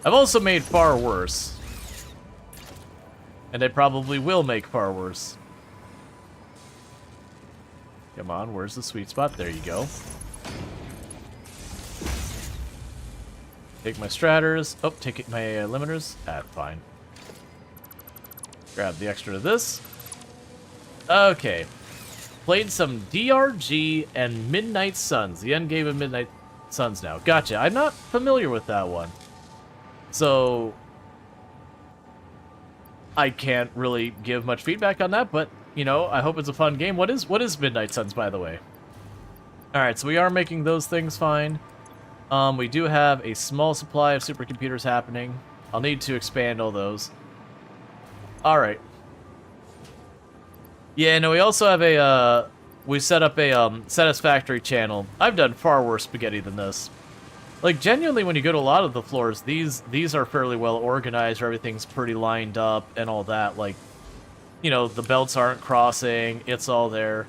I've also made far worse. And I probably will make far worse. Come on, where's the sweet spot? There you go. Take my straters. Oh, take my limiters. Fine. Grab the extra of this. Okay. Played some DRG and Midnight Suns. The end game of Midnight Suns now. Gotcha. I'm not familiar with that one. So I can't really give much feedback on that, but you know, I hope it's a fun game. What is Midnight Suns, by the way? Alright, so we are making those things fine. We do have a small supply of supercomputers happening. I'll need to expand all those. Alright. Yeah, no, we also have a, we set up a, Satisfactory channel. I've done far worse spaghetti than this. Like, genuinely, when you go to a lot of the floors, these are fairly well organized, or everything's pretty lined up and all that. Like, you know, the belts aren't crossing, it's all there.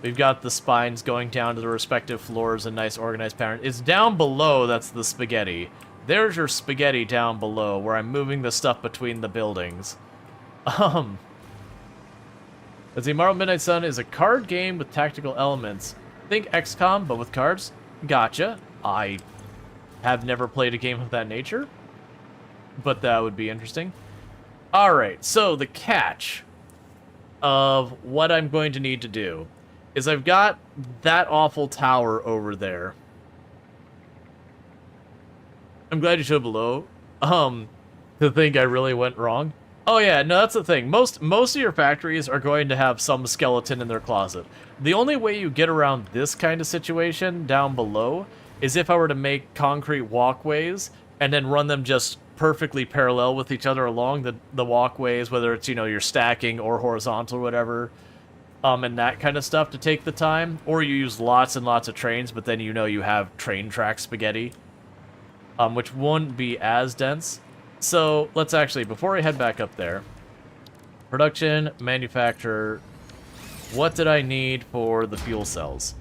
We've got the spines going down to the respective floors in nice organized pattern. It's down below that's the spaghetti. There's your spaghetti down below, where I'm moving the stuff between the buildings. Let's see, Marvel Midnight Sun is a card game with tactical elements. Think XCOM, but with cards. Gotcha. I have never played a game of that nature, but that would be interesting. Alright, so the catch of what I'm going to need to do is I've got that awful tower over there. I'm glad you showed below. To think I really went wrong. Oh yeah, no, that's the thing. Most of your factories are going to have some skeleton in their closet. The only way you get around this kind of situation down below is if I were to make concrete walkways and then run them just perfectly parallel with each other along the walkways, whether it's, you know, you're stacking or horizontal or whatever, and that kind of stuff to take the time. Or you use lots and lots of trains, but then you know you have train track spaghetti, which wouldn't be as dense. So let's actually, before I head back up there, production, manufacturer, what did I need for the fuel cells?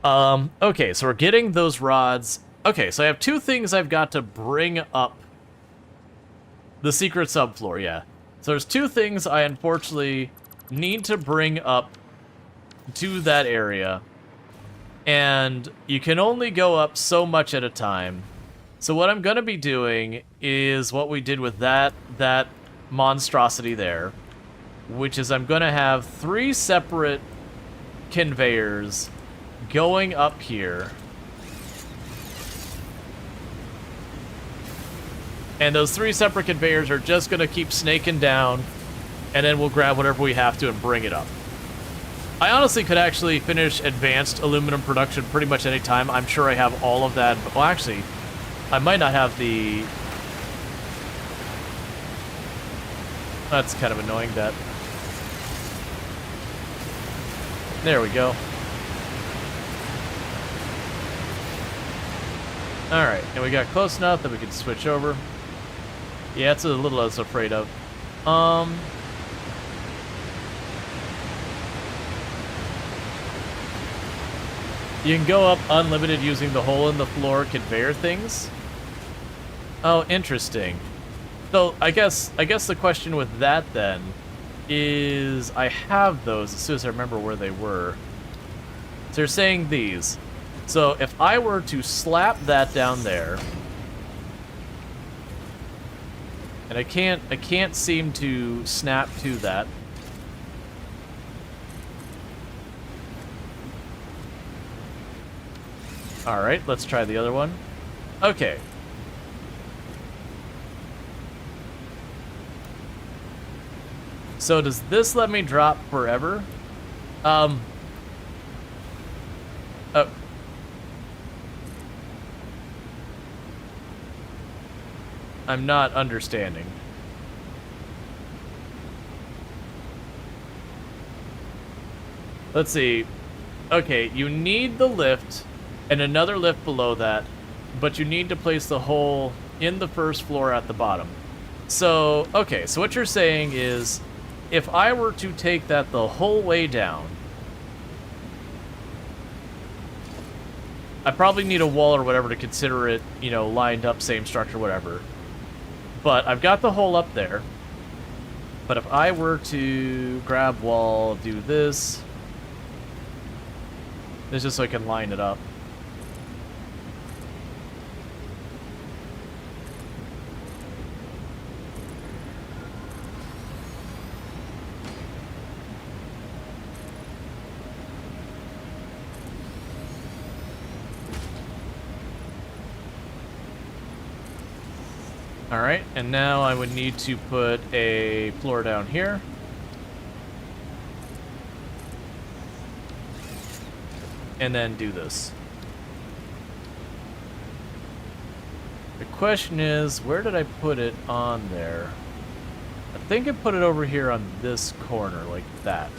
Okay, so we're getting those rods. Okay, so I have two things I've got to bring up. The secret subfloor, yeah. So there's two things I unfortunately need to bring up to that area. And you can only go up so much at a time. So what I'm going to be doing is what we did with that monstrosity there, which is I'm going to have 3 separate conveyors going up here. And those 3 separate conveyors are just going to keep snaking down, and then we'll grab whatever we have to and bring it up. I honestly could actually finish advanced aluminum production pretty much any time. I'm sure I have all of that. Well, actually, I might not have the... That's kind of annoying, that... There we go. Alright, and we got close enough that we can switch over. Yeah, it's a little I was afraid of. You can go up unlimited using the hole in the floor conveyor things. Oh, interesting. So I guess the question with that then is I have those as soon as I remember where they were. So they're saying these. So if I were to slap that down there, and I can't seem to snap to that. All right, let's try the other one. Okay. So does this let me drop forever? Oh. I'm not understanding. Let's see. Okay, you need the lift and another lift below that, but you need to place the hole in the first floor at the bottom. So, okay, so what you're saying is, if I were to take that the whole way down, I probably need a wall or whatever to consider it, you know, lined up, same structure, whatever. But I've got the hole up there. But if I were to grab wall, do this, it's just so I can line it up. Alright, and now I would need to put a floor down here. And then do this. The question is, where did I put it on there? I think I put it over here on this corner, like that.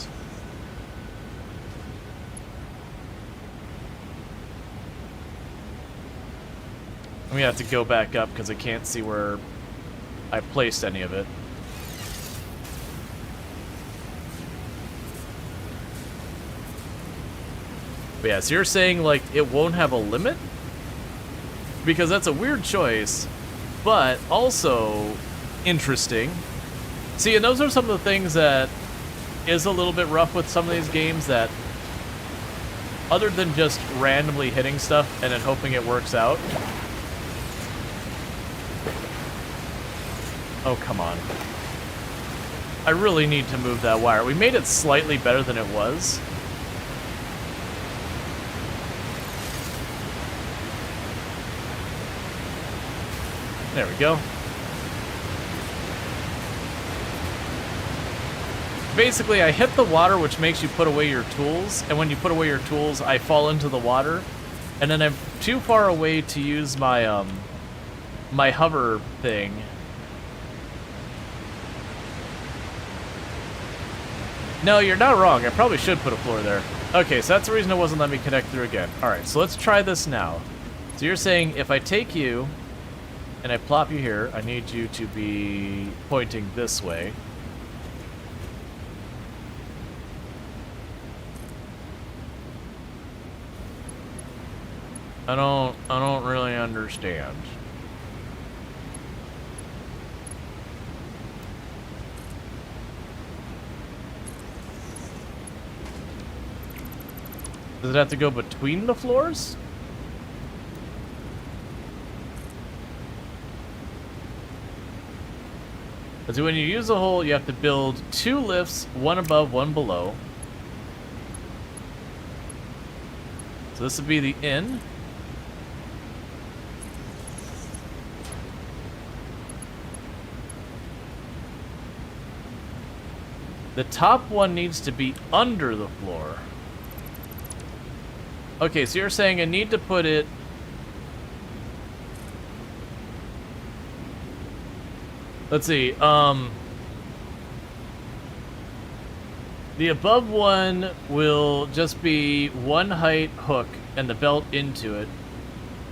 I'm gonna have to go back up because I can't see where I placed any of it. But yeah, so you're saying, like, it won't have a limit? Because that's a weird choice, but also interesting. See, and those are some of the things that is a little bit rough with some of these games, that other than just randomly hitting stuff and then hoping it works out. Oh, come on. I really need to move that wire. We made it slightly better than it was. There we go. Basically, I hit the water, which makes you put away your tools, and when you put away your tools, I fall into the water, and then I'm too far away to use my, my hover thing. No, you're not wrong. I probably should put a floor there. Okay, so that's the reason it wasn't letting me connect through again. Alright, so let's try this now. So you're saying if I take you and I plop you here, I need you to be pointing this way. I don't really understand. Does it have to go between the floors? So when you use a hole, you have to build 2 lifts, one above, one below. So this would be the in. The top one needs to be under the floor. Okay, so you're saying I need to put it... Let's see, the above one will just be one height hook and the belt into it.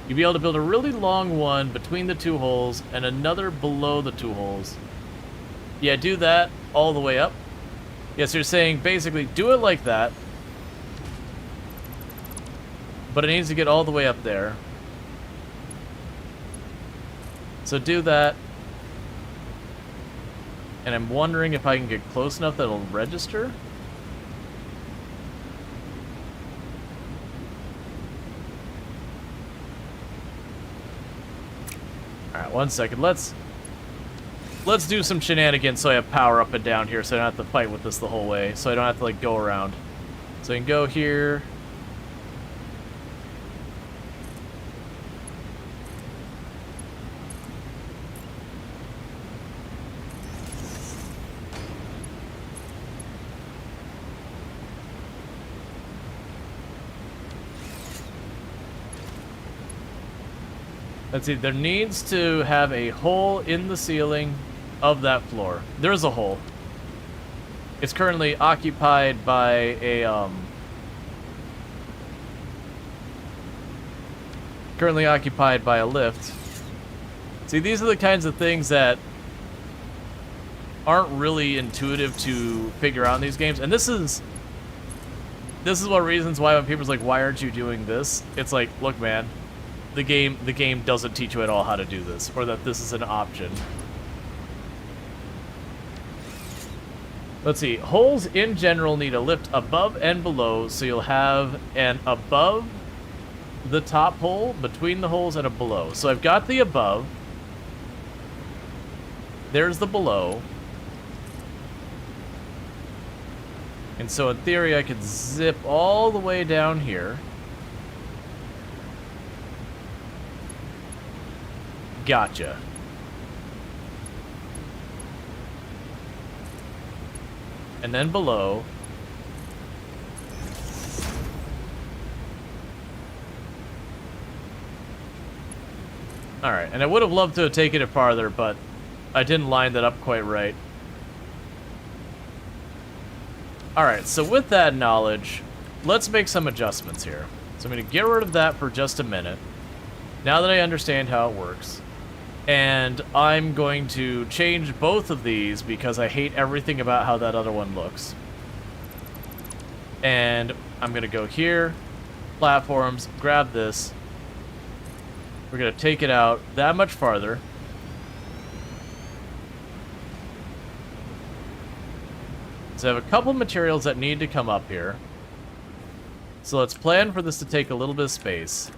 You'll be able to build a really long one between the 2 holes and another below the 2 holes. Yeah, do that all the way up. Yes, you're saying basically do it like that. But it needs to get all the way up there. So do that. And I'm wondering if I can get close enough that it'll register. Alright, 1 second. Let's do some shenanigans so I have power up and down here so I don't have to fight with this the whole way. So I don't have to, like, go around. So I can go here. Let's see, there needs to have a hole in the ceiling of that floor. There's a hole. It's currently occupied by a, lift. See, these are the kinds of things that aren't really intuitive to figure out in these games. And this is one reasons why when people's like, why aren't you doing this? It's like, look, man, the game doesn't teach you at all how to do this, or that this is an option. Let's see, holes in general need a lift above and below, so you'll have an above the top hole, between the holes, and a below. So I've got the above. There's the below. And so in theory, I could zip all the way down here. Gotcha. And then below. Alright, and I would have loved to have taken it farther, but I didn't line that up quite right. Alright, so with that knowledge, let's make some adjustments here. So I'm going to get rid of that for just a minute, now that I understand how it works. And I'm going to change both of these because I hate everything about how that other one looks. And I'm going to go here, platforms, grab this. We're going to take it out that much farther. So I have a couple materials that need to come up here. So let's plan for this to take a little bit of space,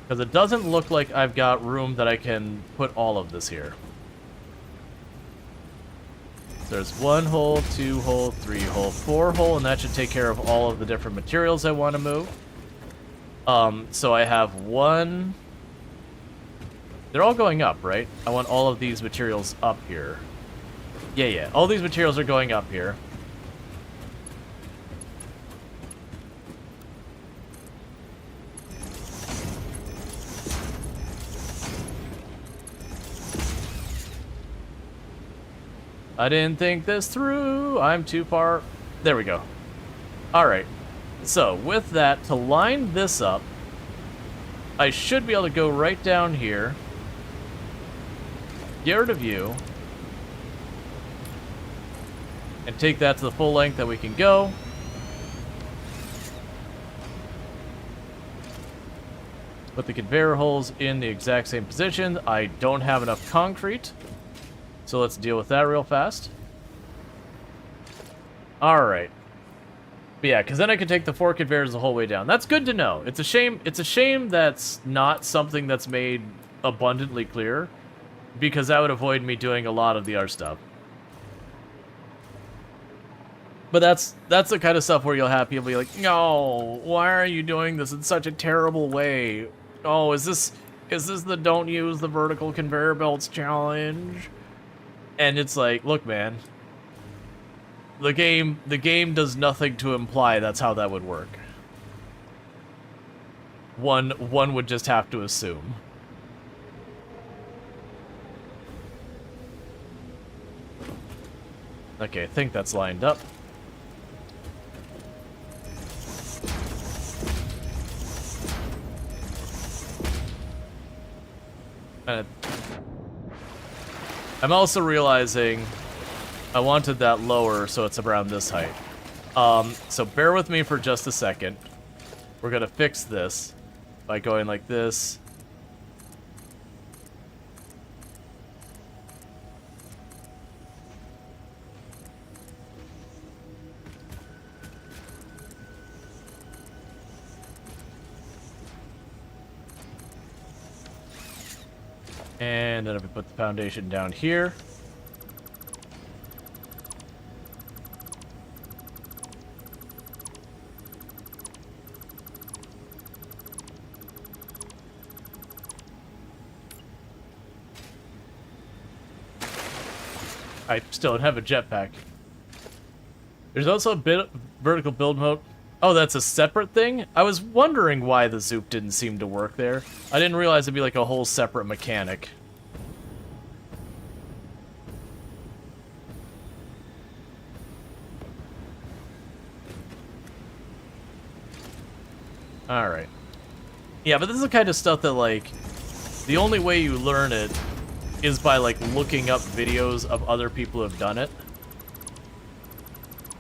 because it doesn't look like I've got room that I can put all of this here. So there's 1 hole, 2 hole, 3 hole, 4 hole, and that should take care of all of the different materials I want to move. So I have 1... They're all going up, right? I want all of these materials up here. Yeah. All these materials are going up here. I didn't think this through. I'm too far. There we go. Alright. So, with that, to line this up, I should be able to go right down here. Get rid of you. And take that to the full length that we can go. Put the conveyor holes in the exact same position. I don't have enough concrete. So let's deal with that real fast. Alright. But yeah, because then I can take the 4 conveyors the whole way down. That's good to know. It's a shame that's not something that's made abundantly clear, because that would avoid me doing a lot of the other stuff. But that's the kind of stuff where you'll have people be like, no, why are you doing this in such a terrible way? Oh, is this the don't use the vertical conveyor belts challenge? And it's like, look, man, the game does nothing to imply that's how that would work. One would just have to assume. Okay, I think that's lined up. I'm also realizing I wanted that lower, so it's around this height. So bear with me for just a second. We're gonna fix this by going like this. And then if we put the foundation down here. I still don't have a jetpack. There's also a bit of vertical build mode. Oh, that's a separate thing? I was wondering why the zoop didn't seem to work there. I didn't realize it'd be like a whole separate mechanic. Alright. Yeah, but this is the kind of stuff that, like, the only way you learn it is by, like, looking up videos of other people who have done it.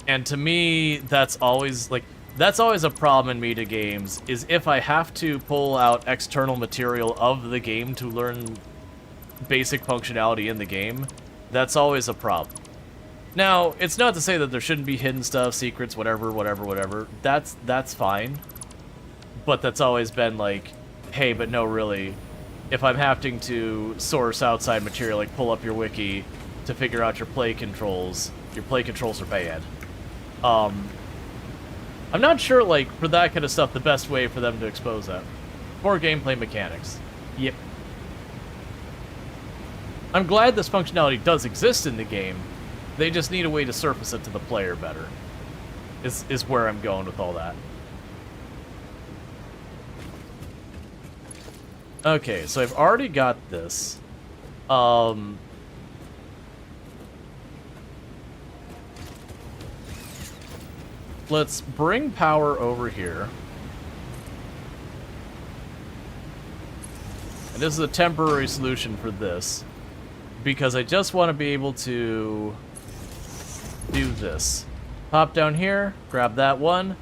And to me, that's always, like, that's always a problem in Meta games, is if I have to pull out external material of the game to learn basic functionality in the game, that's always a problem. Now, it's not to say that there shouldn't be hidden stuff, secrets, whatever. That's fine. But that's always been like, hey, but no, really, if I'm having to source outside material, like pull up your wiki to figure out your play controls are bad. I'm not sure, like, for that kind of stuff, the best way for them to expose that. For gameplay mechanics. Yep. I'm glad this functionality does exist in the game. They just need a way to surface it to the player better. Is where I'm going with all that. Okay, so I've already got this. Let's bring power over here. And this is a temporary solution for this, because I just want to be able to do this. Pop down here, grab that one,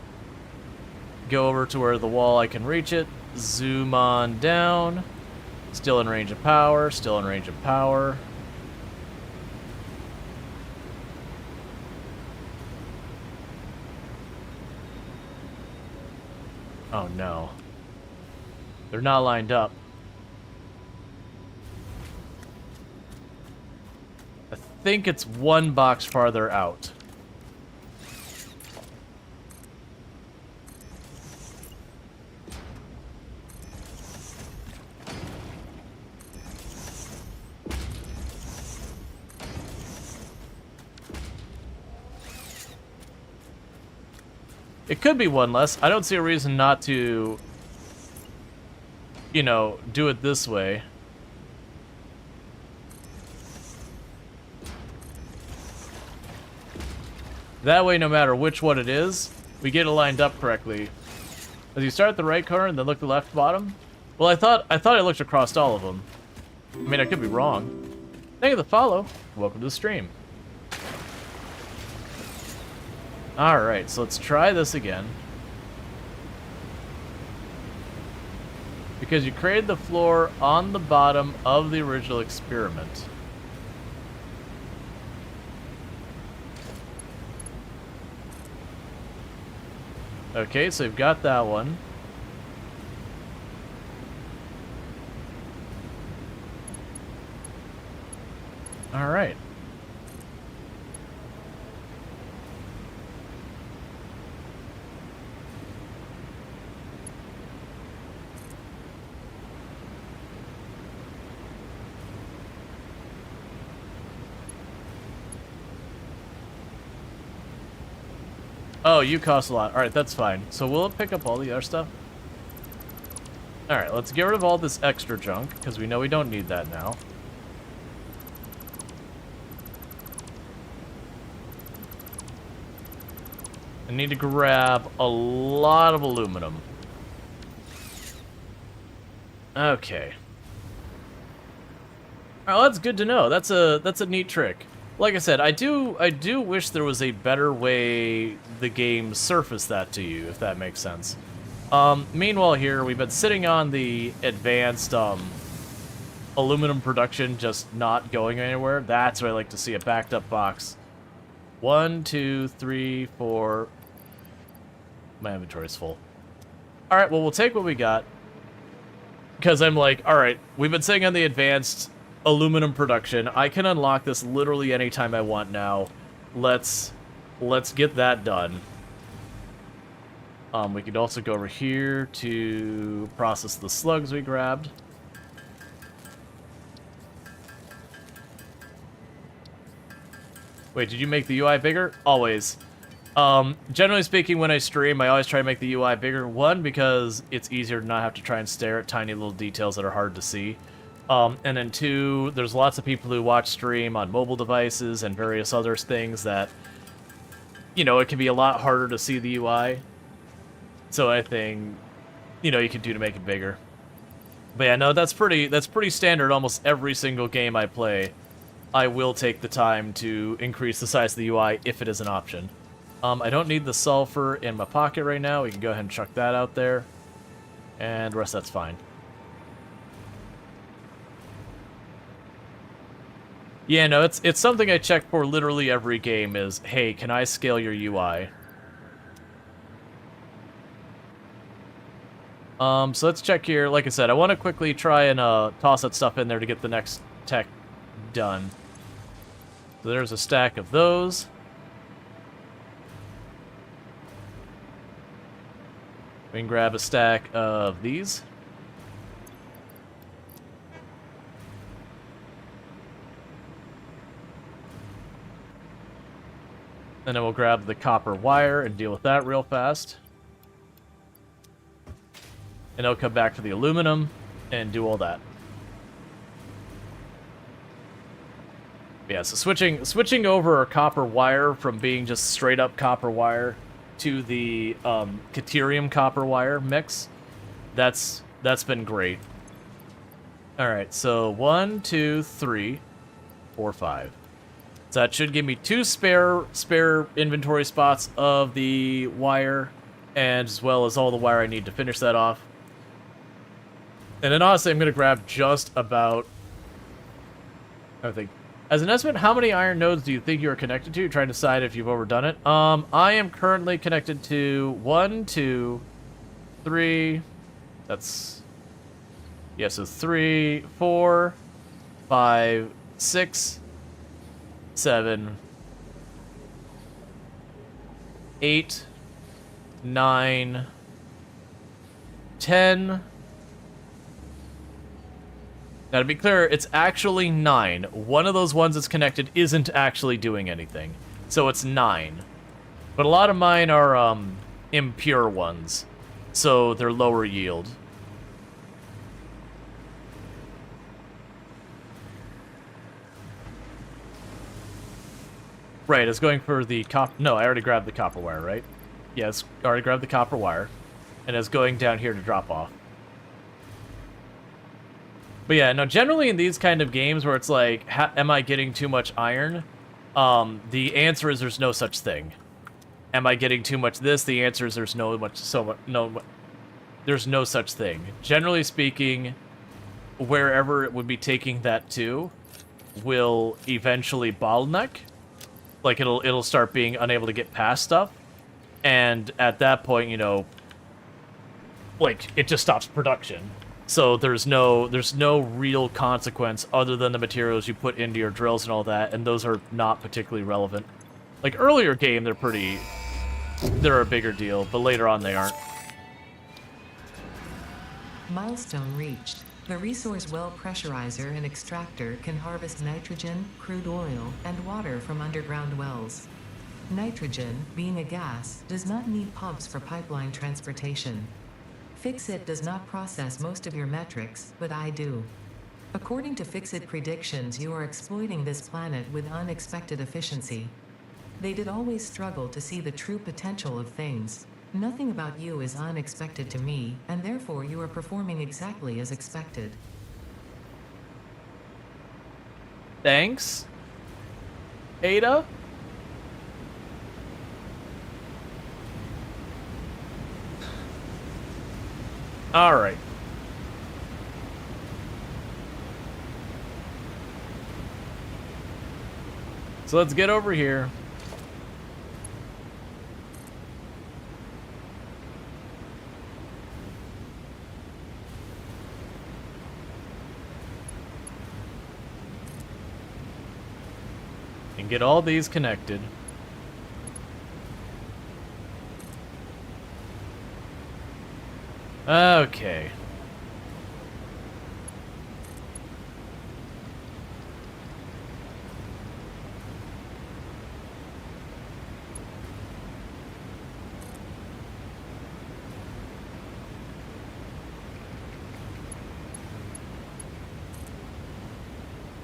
go over to where the wall I can reach it, zoom on down, still in range of power, still in range of power. Oh no. They're not lined up. I think it's one box farther out. It could be one less. I don't see a reason not to, you know, do it this way. That way, no matter which one it is, we get it lined up correctly. As you start at the right corner and then look the left bottom. Well, I thought I looked across all of them. I mean, I could be wrong. Thank you for the follow. Welcome to the stream. Alright, so let's try this again. Because you created the floor on the bottom of the original experiment. Okay, so you've got that one. Alright. Oh, you cost a lot. Alright, that's fine. So will it pick up all the other stuff? Alright, let's get rid of all this extra junk, because we know we don't need that now. I need to grab a lot of aluminum. Okay. Alright, well, that's good to know. That's a neat trick. Like I said, I do wish there was a better way the game surfaced that to you, if that makes sense. Meanwhile here, we've been sitting on the advanced aluminum production just not going anywhere. That's what I like to see, a backed up box. 1, 2, 3, 4. My inventory's full. Alright, well, we'll take what we got. Because I'm like, alright, we've been sitting on the advanced aluminum production. I can unlock this literally anytime I want now. Let's get that done. We could also go over here to process the slugs we grabbed. Wait, did you make the UI bigger? Always. Generally speaking, when I stream, I always try to make the UI bigger. One, because it's easier to not have to try and stare at tiny little details that are hard to see. And then two, there's lots of people who watch stream on mobile devices and various other things that, you know, it can be a lot harder to see the UI. So I think, you know, you can do to make it bigger. But yeah, no, that's pretty standard. Almost every single game I play, I will take the time to increase the size of the UI if it is an option. I don't need the sulfur in my pocket right now. We can go ahead and chuck that out there. And the rest, that's fine. Yeah, no, it's something I check for literally every game is, hey, can I scale your UI? So let's check here. Like I said, I want to quickly try and toss that stuff in there to get the next tech done. So there's a stack of those. We can grab a stack of these. And then we'll grab the copper wire and deal with that real fast. And I'll come back to the aluminum and do all that. Yeah, so switching over a copper wire from being just straight up copper wire to the Caterium copper wire mix, that's been great. All right, so 1, 2, 3, 4, 5. So that should give me 2 spare inventory spots of the wire, and as well as all the wire I need to finish that off. And then honestly, I'm gonna grab just about everything. As an estimate, how many iron nodes do you think you are connected to? Trying to decide if you've overdone it. I am currently connected to 1, 2, 3. That's, yeah, so 3, 4, 5, 6, 7, 8, 9, 10. Now, to be clear, it's actually 9. One of those ones that's connected isn't actually doing anything. So it's 9. But a lot of mine are impure ones. So they're lower yield. Right, it's going for the copper... No, I already grabbed the copper wire, right? Yes, I already grabbed the copper wire. And it's going down here to drop off. But yeah, no, generally in these kind of games where it's like, am I getting too much iron? The answer is there's no such thing. Am I getting too much this? The answer is there's there's no such thing. Generally speaking, wherever it would be taking that to will eventually bottleneck. Like it'll start being unable to get past stuff. And at that point, you know, like it just stops production. So there's no real consequence other than the materials you put into your drills and all that, and those are not particularly relevant. Like earlier game, they're a bigger deal, but later on they aren't. Milestone reached. The resource well pressurizer and extractor can harvest nitrogen, crude oil, and water from underground wells. Nitrogen, being a gas, does not need pumps for pipeline transportation. Fixit does not process most of your metrics, but I do. According to Fixit predictions, you are exploiting this planet with unexpected efficiency. They did always struggle to see the true potential of things. Nothing about you is unexpected to me, and therefore you are performing exactly as expected. Thanks, Ada? Alright. So let's get over here. And get all these connected. Okay.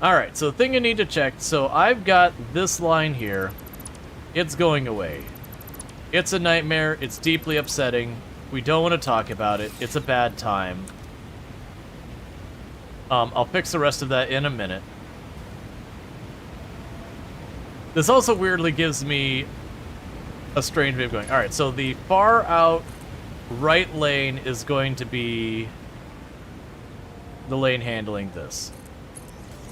Alright, so the thing you need to check, so I've got this line here. It's going away. It's a nightmare, it's deeply upsetting. We don't want to talk about it. It's a bad time. I'll fix the rest of that in a minute. This also weirdly gives me a strange way of going. Alright, so the far out right lane is going to be the lane handling this.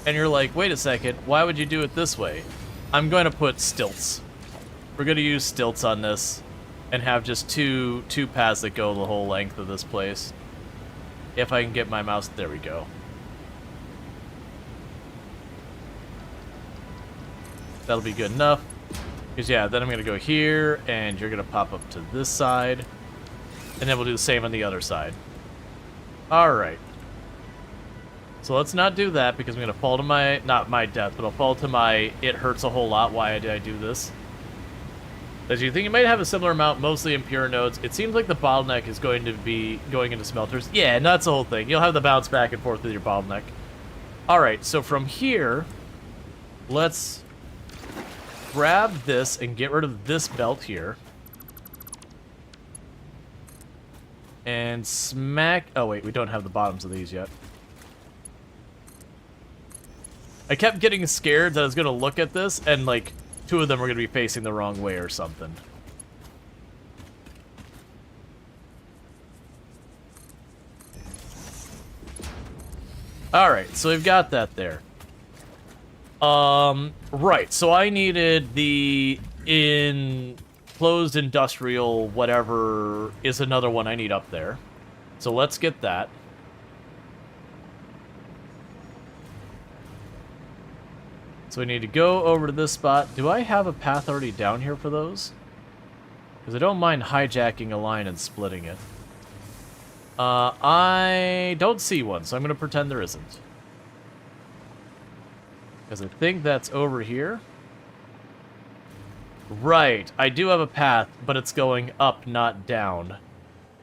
And you're like, wait a second, why would you do it this way? I'm going to put stilts. We're going to use stilts on this and have just two paths that go the whole length of this place. If I can get my mouse, there we go. That'll be good enough. Because, yeah, then I'm going to go here, and you're going to pop up to this side. And then we'll do the same on the other side. Alright. So let's not do that, because I'm going to fall to my, not my death, but I'll fall to my, it hurts a whole lot, why did I do this? As you think you might have a similar amount, mostly in pure nodes. It seems like the bottleneck is going to be going into smelters. Yeah, and that's the whole thing. You'll have the bounce back and forth with your bottleneck. Alright, so from here, let's grab this and get rid of this belt here. And smack... Oh, wait, we don't have the bottoms of these yet. I kept getting scared that I was going to look at this, and, like, two of them were going to be facing the wrong way or something. Alright, so we've got that there. Right, so I needed the enclosed industrial whatever is another one I need up there. So let's get that. So we need to go over to this spot. Do I have a path already down here for those? Because I don't mind hijacking a line and splitting it. I don't see one, so I'm going to pretend there isn't. Because I think that's over here. Right, I do have a path, but it's going up, not down.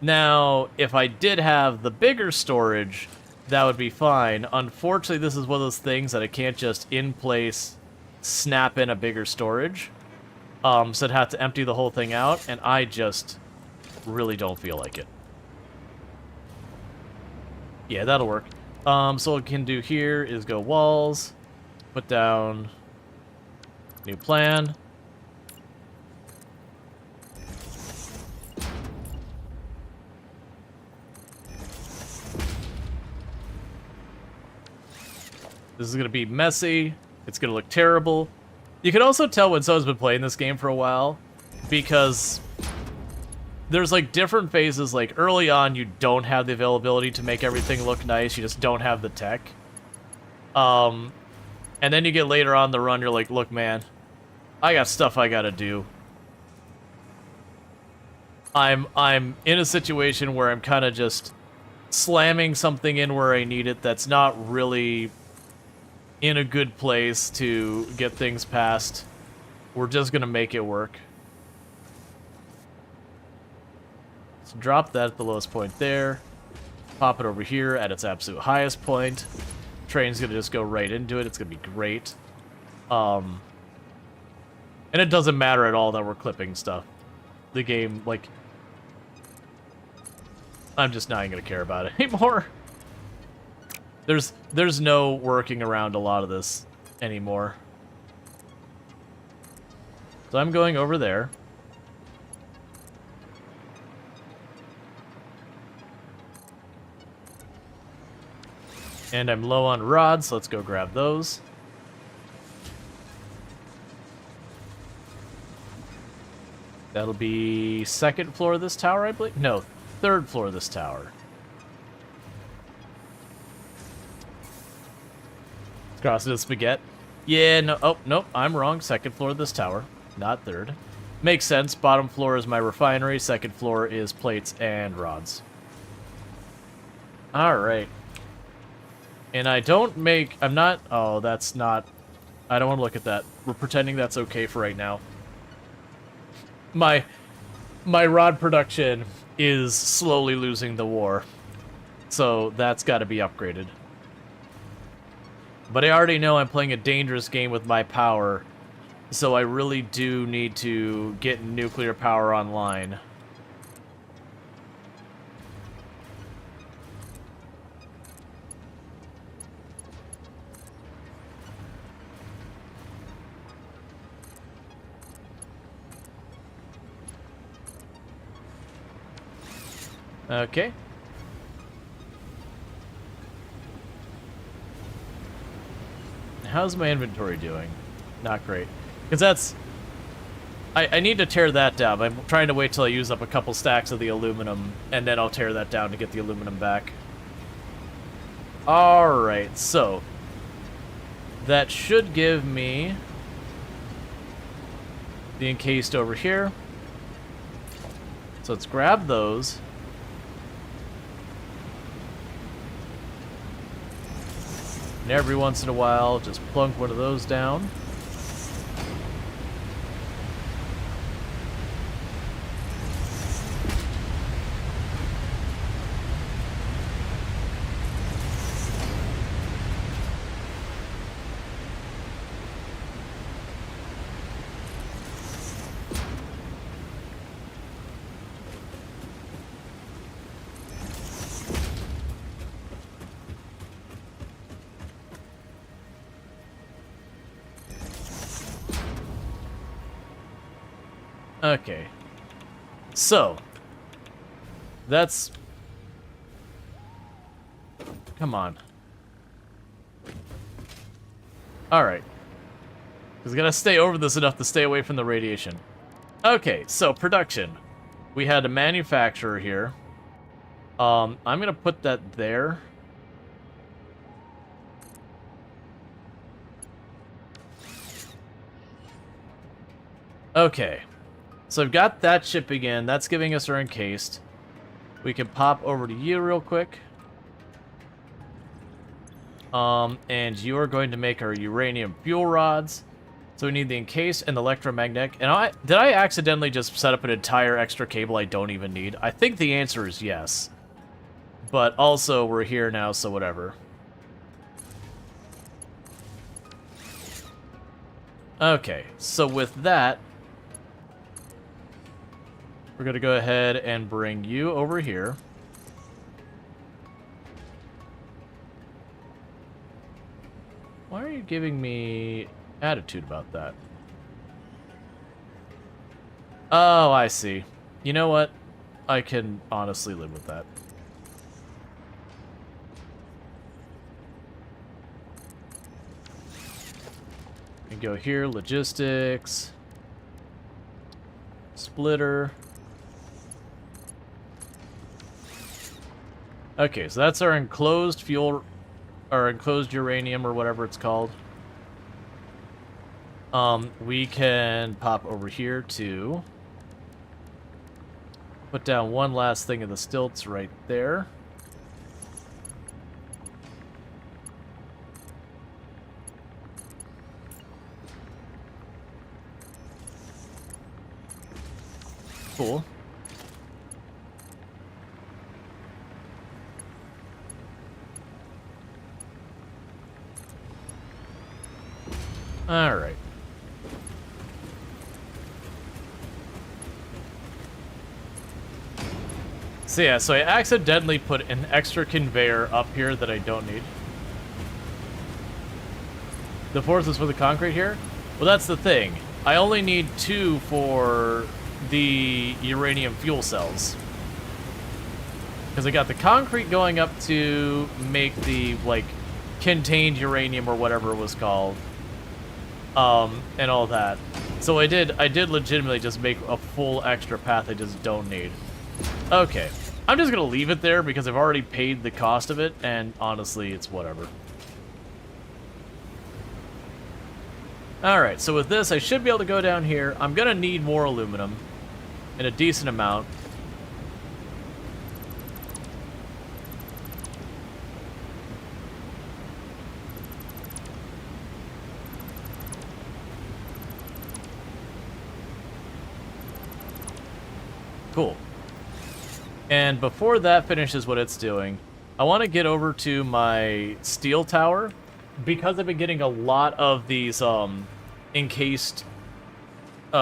Now, if I did have the bigger storage, that would be fine. Unfortunately, this is one of those things that I can't just in place snap in a bigger storage. So I'd have to empty the whole thing out, and I just really don't feel like it. Yeah, that'll work. So what we can do here is go walls, put down new plan. This is going to be messy. It's going to look terrible. You can also tell when someone's been playing this game for a while, because there's like different phases. Like early on, you don't have the availability to make everything look nice. You just don't have the tech. And then you get later on the run, you're like, look, man, I got stuff I got to do. I'm in a situation where I'm kind of just slamming something in where I need it that's not really in a good place to get things past. We're just gonna make it work. So drop that at the lowest point there. Pop it over here at its absolute highest point. Train's gonna just go right into it. It's gonna be great. And it doesn't matter at all that we're clipping stuff. The game, like, I'm just not even gonna care about it anymore. There's no working around a lot of this anymore. So I'm going over there. And I'm low on rods, so let's go grab those. That'll be second floor of this tower, I believe? No, third floor of this tower. Cross the spaghetti. Yeah, no, oh, nope, I'm wrong. Second floor of this tower, not third. Makes sense. Bottom floor is my refinery. Second floor is plates and rods. Alright. And I don't make... I'm not... Oh, that's not... I don't want to look at that. We're pretending that's okay for right now. My rod production is slowly losing the war. So that's got to be upgraded. But I already know I'm playing a dangerous game with my power, so I really do need to get nuclear power online. Okay. How's my inventory doing? Not great. Because that's... I need to tear that down. I'm trying to wait till I use up a couple stacks of the aluminum, and then I'll tear that down to get the aluminum back. Alright, so... that should give me... the encased over here. So let's grab those. And every once in a while, just plunk one of those down. Okay. So. That's... come on. Alright. Just gotta stay over this enough to stay away from the radiation. Okay, so production. We had a manufacturer here. I'm gonna put that there. Okay. So I've got that shipping in. That's giving us our encased. We can pop over to you real quick. And you are going to make our uranium fuel rods. So we need the encased and the electromagnetic. And did I accidentally just set up an entire extra cable I don't even need? I think the answer is yes. But also, we're here now, so whatever. Okay, so with that, we're going to go ahead and bring you over here. Why are you giving me attitude about that? Oh, I see. You know what? I can honestly live with that. And go here, logistics, splitter. Okay, so that's our enclosed fuel, or enclosed uranium, or whatever it's called. We can pop over here to put down one last thing of the stilts right there. Cool. All right. So yeah, so I accidentally put an extra conveyor up here that I don't need. The fourth is for the concrete here? Well, that's the thing. I only need 2 for the uranium fuel cells. Because I got the concrete going up to make the, like, contained uranium or whatever it was called. And all that. So I did legitimately just make a full extra path I just don't need. Okay. I'm just gonna leave it there because I've already paid the cost of it, and honestly, it's whatever. Alright, so with this, I should be able to go down here. I'm gonna need more aluminum. In a decent amount. Cool. And before that finishes what it's doing, I want to get over to my steel tower because I've been getting a lot of these encased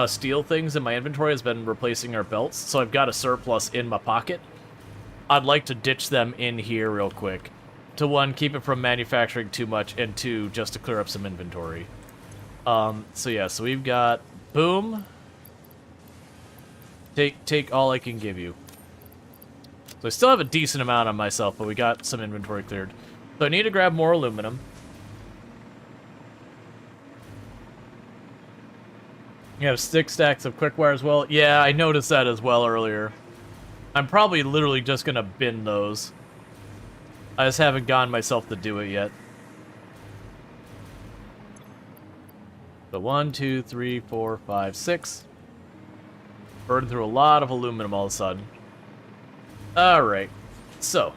steel things in my inventory has been replacing our belts, so I've got a surplus in my pocket. I'd like to ditch them in here real quick. To one, keep it from manufacturing too much, and two, just to clear up some inventory. So yeah, so we've got boom. Take all I can give you. So I still have a decent amount on myself, but we got some inventory cleared. So I need to grab more aluminum. You have 6 stacks of quick wire as well? Yeah, I noticed that as well earlier. I'm probably literally just gonna bin those. I just haven't gotten myself to do it yet. So 1, 2, 3, 4, 5, 6. Burned through a lot of aluminum all of a sudden. Alright, so.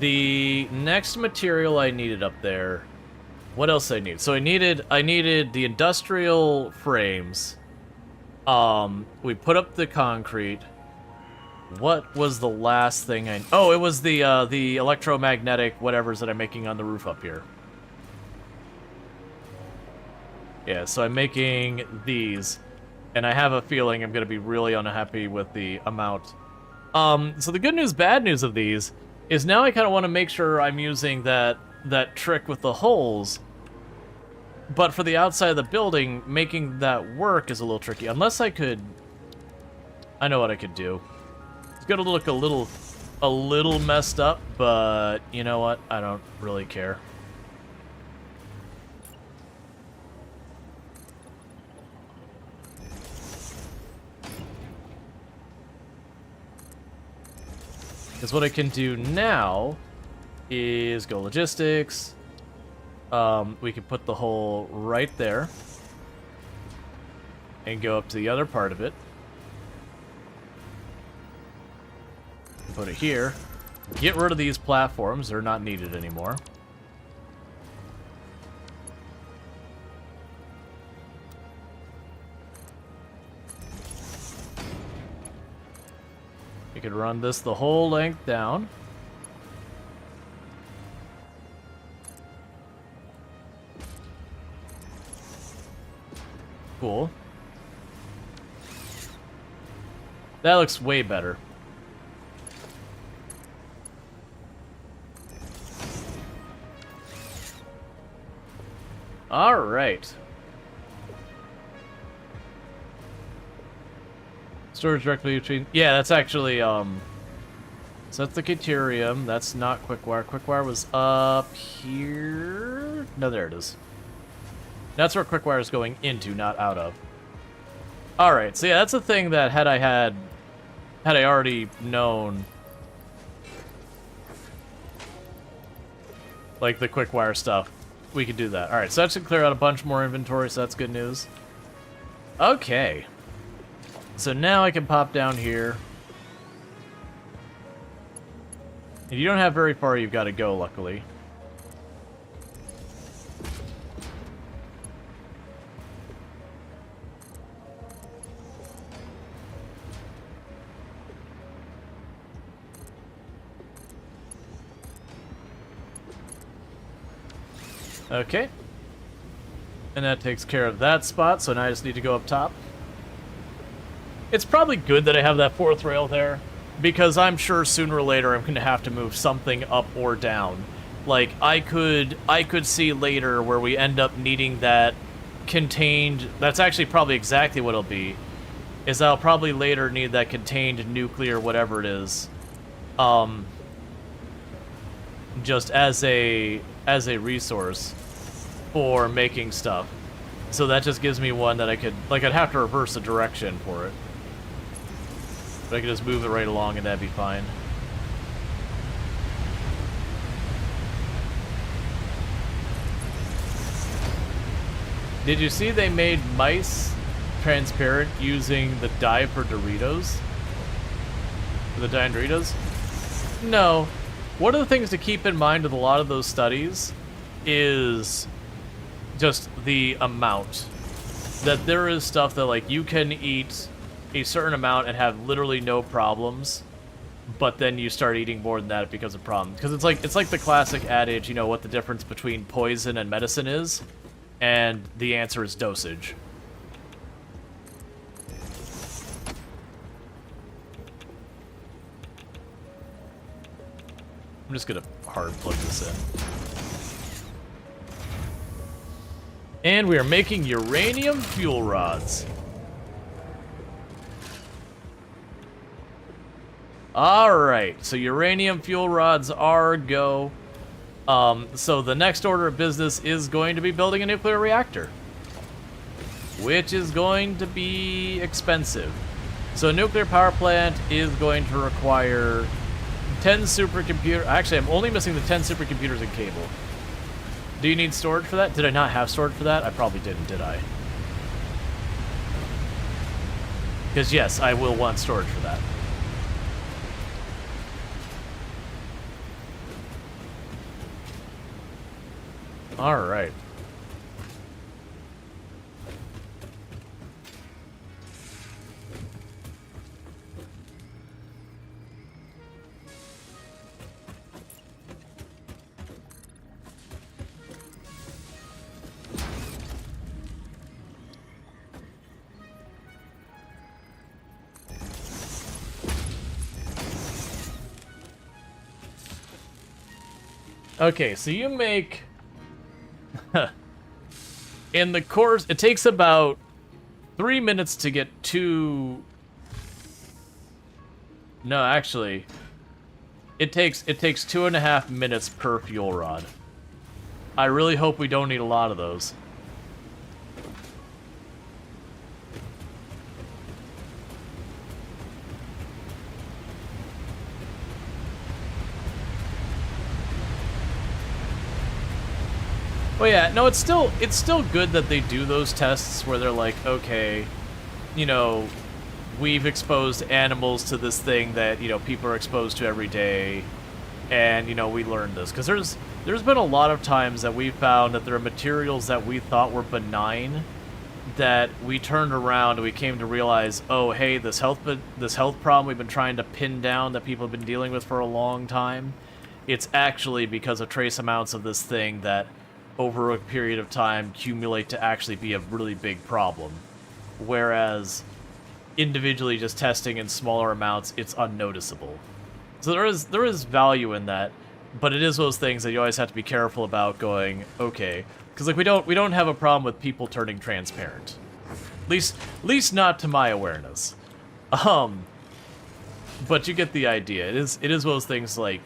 The next material I needed up there... What else I need? So I needed the industrial frames. We put up the concrete. What was the last thing I... Oh, it was the electromagnetic whatevers that I'm making on the roof up here. Yeah, so I'm making these. And I have a feeling I'm going to be really unhappy with the amount. So the good news, bad news of these is now I kind of want to make sure I'm using that trick with the holes. But for the outside of the building, making that work is a little tricky. Unless I could... I know what I could do. It's going to look a little messed up, but you know what? I don't really care. Because what I can do now is go logistics. We can put the hole right there and go up to the other part of it. Put it here. Get rid of these platforms. They're not needed anymore. You could run this the whole length down. Cool. That looks way better. All right. Storage directly between... Yeah, that's actually, so that's the Caterium. That's not Quickwire. Quickwire was up here. No, there it is. That's where Quickwire is going into, not out of. Alright, so yeah, that's a thing that had I already known, like the Quickwire stuff, we could do that. Alright, so that should clear out a bunch more inventory, so that's good news. Okay. So now I can pop down here. And you don't have very far you've got to go, luckily. Okay. And that takes care of that spot, so now I just need to go up top. It's probably good that I have that 4th rail there, because I'm sure sooner or later I'm going to have to move something up or down. Like, I could see later where we end up needing that contained... That's actually probably exactly what it'll be, is I'll probably later need that contained nuclear whatever it is. Just as a resource for making stuff. So that just gives me one that I could, like, I'd have to reverse the direction for it. But I could just move it right along and that'd be fine. Did you see they made mice transparent using the dye for Doritos? For the dye in Doritos? No. One of the things to keep in mind with a lot of those studies is just the amount. That there is stuff that, like, you can eat a certain amount and have literally no problems. but then you start eating more than that, it becomes a problem. Because it's like the classic adage, you know, what the difference between poison and medicine is, and the answer is dosage. I'm just gonna hard plug this in. And we are making uranium fuel rods. Alright, so uranium fuel rods are go. So the next order of business is going to be building a nuclear reactor, which is going to be expensive. So a nuclear power plant is going to require 10 supercomputers. Actually, I'm only missing the 10 supercomputers and cable. Do you need storage for that? Did I not have storage for that? I probably didn't, did I? Because yes, I will want storage for that. All right. Okay, so you make... In the course, it takes about 3 minutes to get 2... No, actually, it takes 2.5 minutes per fuel rod. I really hope we don't need a lot of those. Well, yeah, no, it's still good that they do those tests where they're like, okay, you know, we've exposed animals to this thing that, you know, people are exposed to every day, and, you know, we learned this. Because there's been a lot of times that we found that there are materials that we thought were benign that we turned around and we came to realize, oh, hey, this health problem we've been trying to pin down that people have been dealing with for a long time, it's actually because of trace amounts of this thing that over a period of time accumulate to actually be a really big problem. Whereas individually just testing in smaller amounts, it's unnoticeable. So there is value in that, but it is those things that you always have to be careful about going, okay, because like we don't have a problem with people turning transparent. At least not to my awareness. But you get the idea. It is one of those things like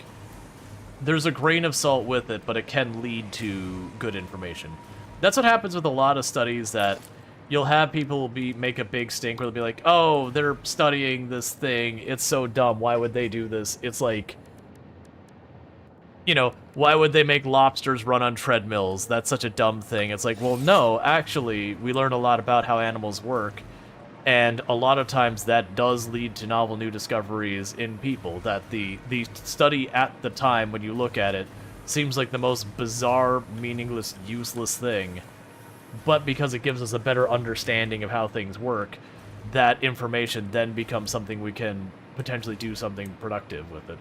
there's a grain of salt with it, but it can lead to good information. That's what happens with a lot of studies, that you'll have people make a big stink where they'll be like, oh, they're studying this thing, it's so dumb, why would they do this? It's like, you know, why would they make lobsters run on treadmills? That's such a dumb thing. It's like, well, no, actually, we learned a lot about how animals work, and a lot of times that does lead to novel new discoveries in people, that the study at the time, when you look at it, seems like the most bizarre, meaningless, useless thing. But because it gives us a better understanding of how things work, that information then becomes something we can potentially do something productive with it.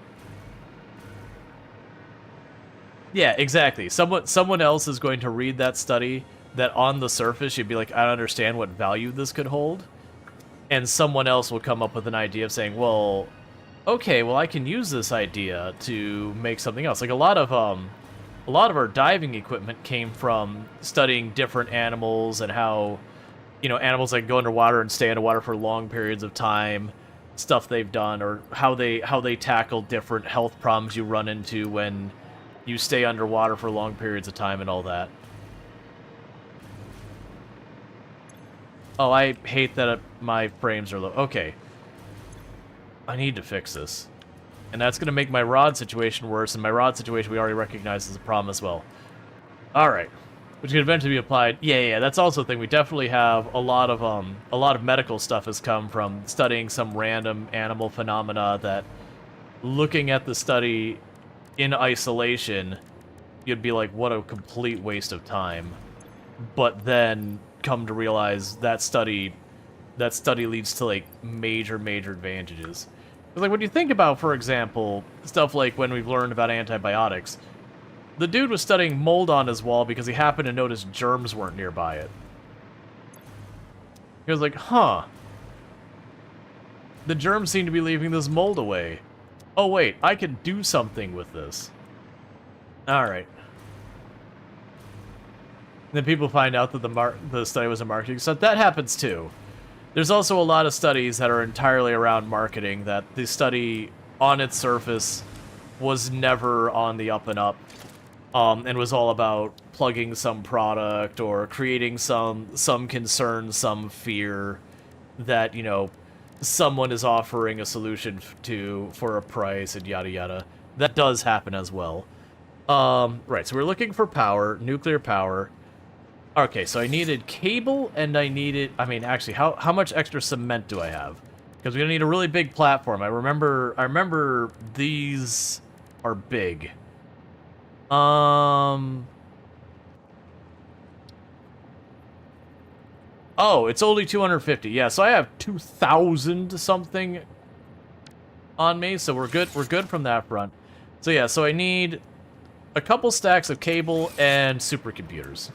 Yeah, exactly. Someone else is going to read that study that on the surface you'd be like, I don't understand what value this could hold. And someone else will come up with an idea of saying, well, okay, well, I can use this idea to make something else. Like a lot of our diving equipment came from studying different animals and how, you know, animals that go underwater and stay underwater for long periods of time, stuff they've done, or how they tackle different health problems you run into when you stay underwater for long periods of time and all that. Oh, I hate that my frames are low. Okay. I need to fix this. And that's going to make my rod situation worse, and my rod situation we already recognize as a problem as well. Alright. Which can eventually be applied. Yeah, that's also a thing. We definitely have a lot of medical stuff has come from studying some random animal phenomena that, looking at the study in isolation, you'd be like, what a complete waste of time. But then come to realize that study leads to like major advantages. Like, when you think about, for example, stuff like when we've learned about antibiotics, the dude was studying mold on his wall because he happened to notice germs weren't nearby it. He was like, huh. The germs seem to be leaving this mold away. Oh, wait, I can do something with this. Alright. Then people find out that the study was a marketing stunt. That happens too. There's also a lot of studies that are entirely around marketing that the study on its surface was never on the up and up, and was all about plugging some product or creating some concern, some fear that, you know, someone is offering a solution for a price and yada yada. That does happen as well. Right, so we're looking for power, nuclear power. Okay, so I needed cable, and I needed... I mean, actually, how much extra cement do I have? Because we're gonna need a really big platform. I remember these are big. Oh, it's only 250. Yeah, so I have 2,000 something on me, so we're good. We're good from that front. So yeah, so I need a couple stacks of cable and supercomputers.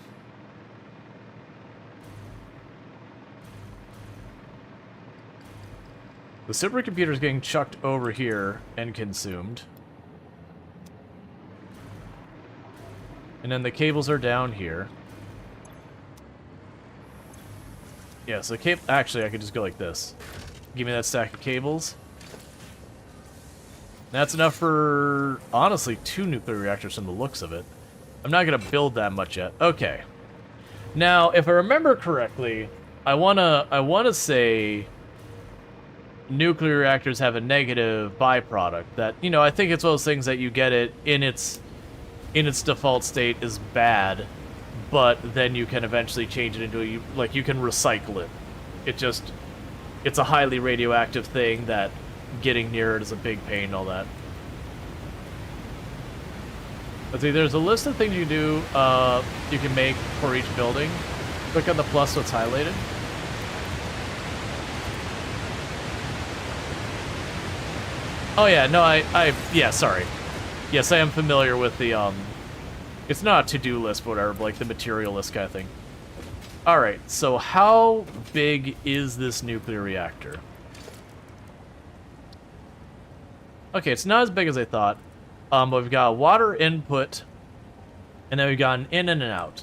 The supercomputer is getting chucked over here and consumed. And then the cables are down here. Yeah, so actually, I could just go like this. Give me that stack of cables. That's enough for, honestly, 2 nuclear reactors from the looks of it. I'm not going to build that much yet. Okay. Now, if I remember correctly, I wanna say nuclear reactors have a negative byproduct that, you know, I think it's one of those things that you get it in its default state is bad, but then you can eventually change it into you can recycle it. It's a highly radioactive thing that getting near it is a big pain and all that. Let's see, there's a list of things you do, you can make for each building. Click on the plus so it's highlighted. Oh yeah, no, yeah, sorry. Yes, I am familiar with the, it's not a to-do list, but whatever, but like the material list kind of thing. Alright, so how big is this nuclear reactor? Okay, it's not as big as I thought. But we've got water input, and then we've got an in and an out.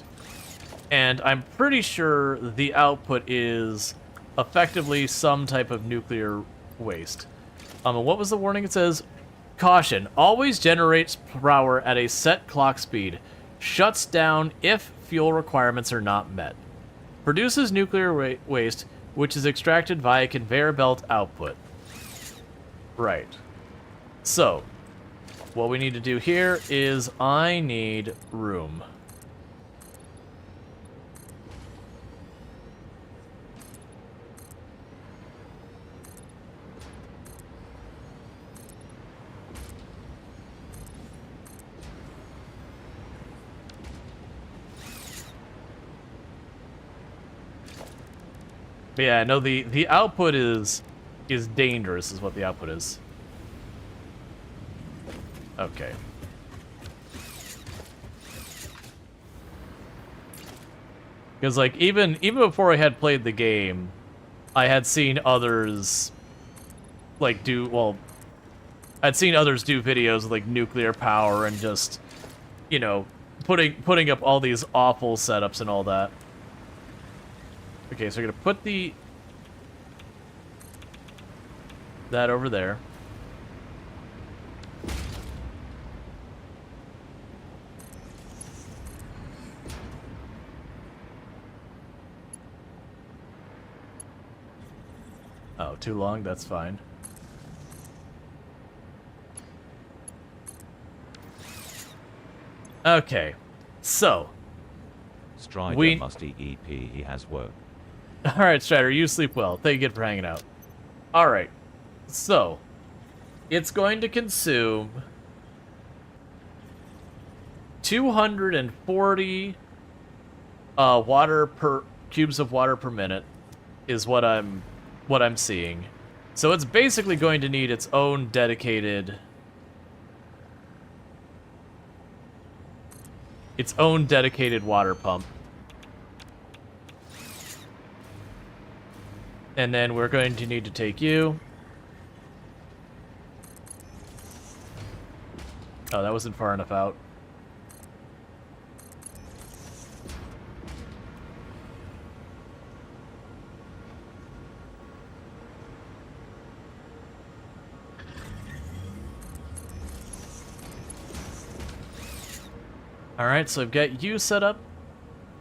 And I'm pretty sure the output is effectively some type of nuclear waste. What was the warning? It says, caution, always generates power at a set clock speed. Shuts down if fuel requirements are not met. Produces nuclear waste, which is extracted via conveyor belt output. Right. So, what we need to do here is I need room. But yeah, no, the output is dangerous, is what the output is. Okay. Because like even before I had played the game, I had seen others like I'd seen others do videos with like nuclear power and just, you know, putting up all these awful setups and all that. Okay, so we're gonna put that over there. Oh, too long? That's fine. Okay, so Strider must eat EP, he has work. Alright, Strider, you sleep well. Thank you for hanging out. Alright, so it's going to consume 240 cubes of water per minute is what I'm seeing. So it's basically going to need its own dedicated water pump. And then we're going to need to take you. Oh, that wasn't far enough out. Alright, so I've got you set up.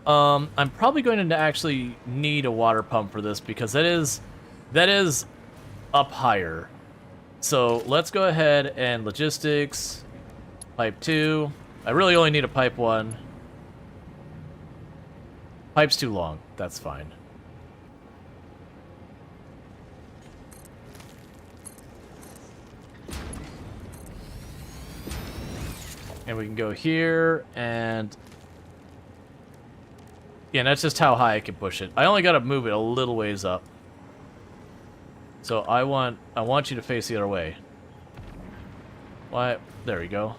I'm probably going to actually need a water pump for this because that is up higher. So let's go ahead and logistics, pipe 2. I really only need a pipe 1. Pipe's too long, that's fine. And we can go here, and yeah, that's just how high I can push it. I only got to move it a little ways up. So I want you to face the other way. Why? There we go.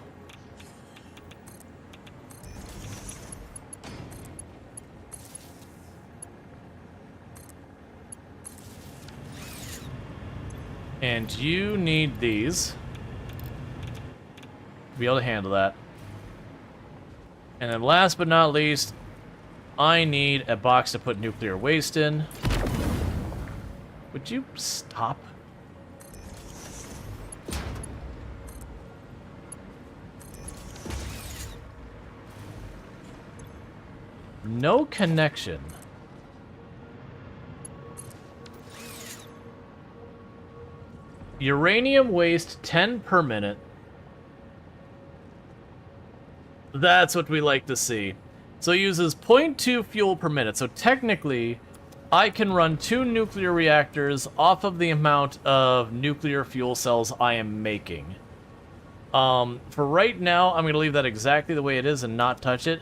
And you need these to be able to handle that. And then last but not least, I need a box to put nuclear waste in. Would you stop? No connection. Uranium waste 10 per minute. That's what we like to see. So it uses 0.2 fuel per minute. So technically, I can run 2 nuclear reactors off of the amount of nuclear fuel cells I am making. For right now, I'm going to leave that exactly the way it is and not touch it.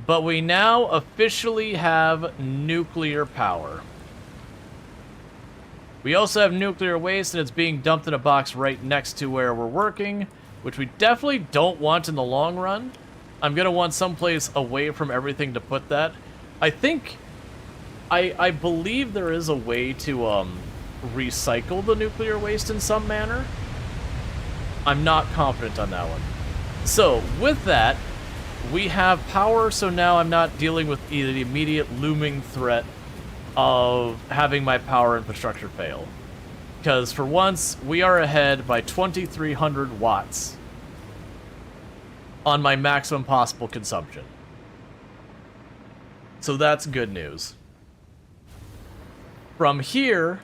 But we now officially have nuclear power. We also have nuclear waste, and it's being dumped in a box right next to where we're working, which we definitely don't want in the long run. I'm going to want someplace away from everything to put that. I think... I believe there is a way to recycle the nuclear waste in some manner. I'm not confident on that one. So, with that, we have power, so now I'm not dealing with the immediate looming threat of having my power infrastructure fail. Because for once, we are ahead by 2,300 watts on my maximum possible consumption. So that's good news. From here,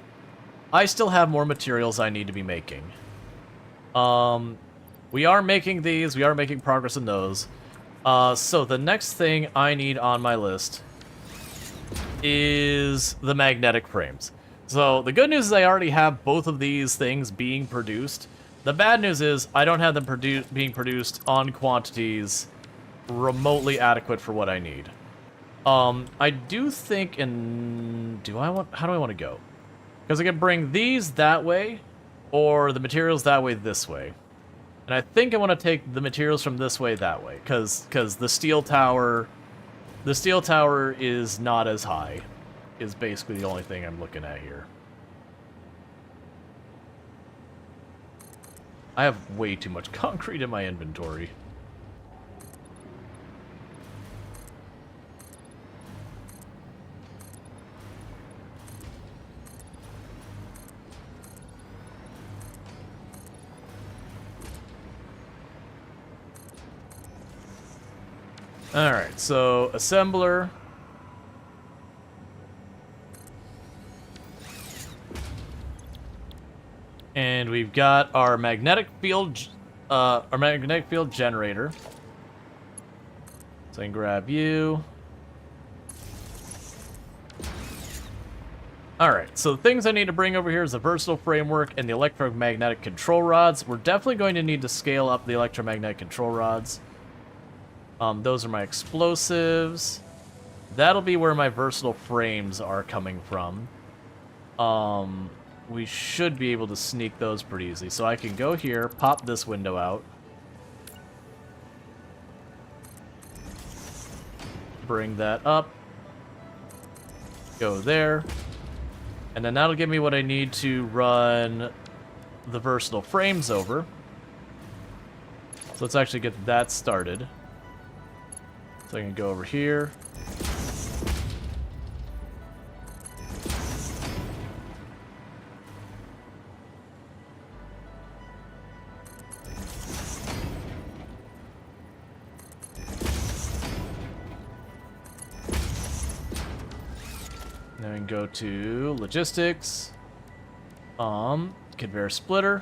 I still have more materials I need to be making. We are making these, we are making progress in those. So the next thing I need on my list is the magnetic frames. So the good news is I already have both of these things being produced. The bad news is I don't have them being produced on quantities remotely adequate for what I need. I do think how do I want to go? Because I can bring these that way, or the materials that way this way. And I think I want to take the materials from this way that way, because the steel tower is not as high, is basically the only thing I'm looking at here. I have way too much concrete in my inventory. Alright, so assembler. And we've got our magnetic field generator. So I can grab you. Alright, so the things I need to bring over here is the versatile framework and the electromagnetic control rods. We're definitely going to need to scale up the electromagnetic control rods. Those are my explosives. That'll be where my versatile frames are coming from. we should be able to sneak those pretty easily. So I can go here, pop this window out. Bring that up. Go there. And then that'll give me what I need to run the versatile frames over. So let's actually get that started. So I can go over here. Then go to logistics. Conveyor splitter.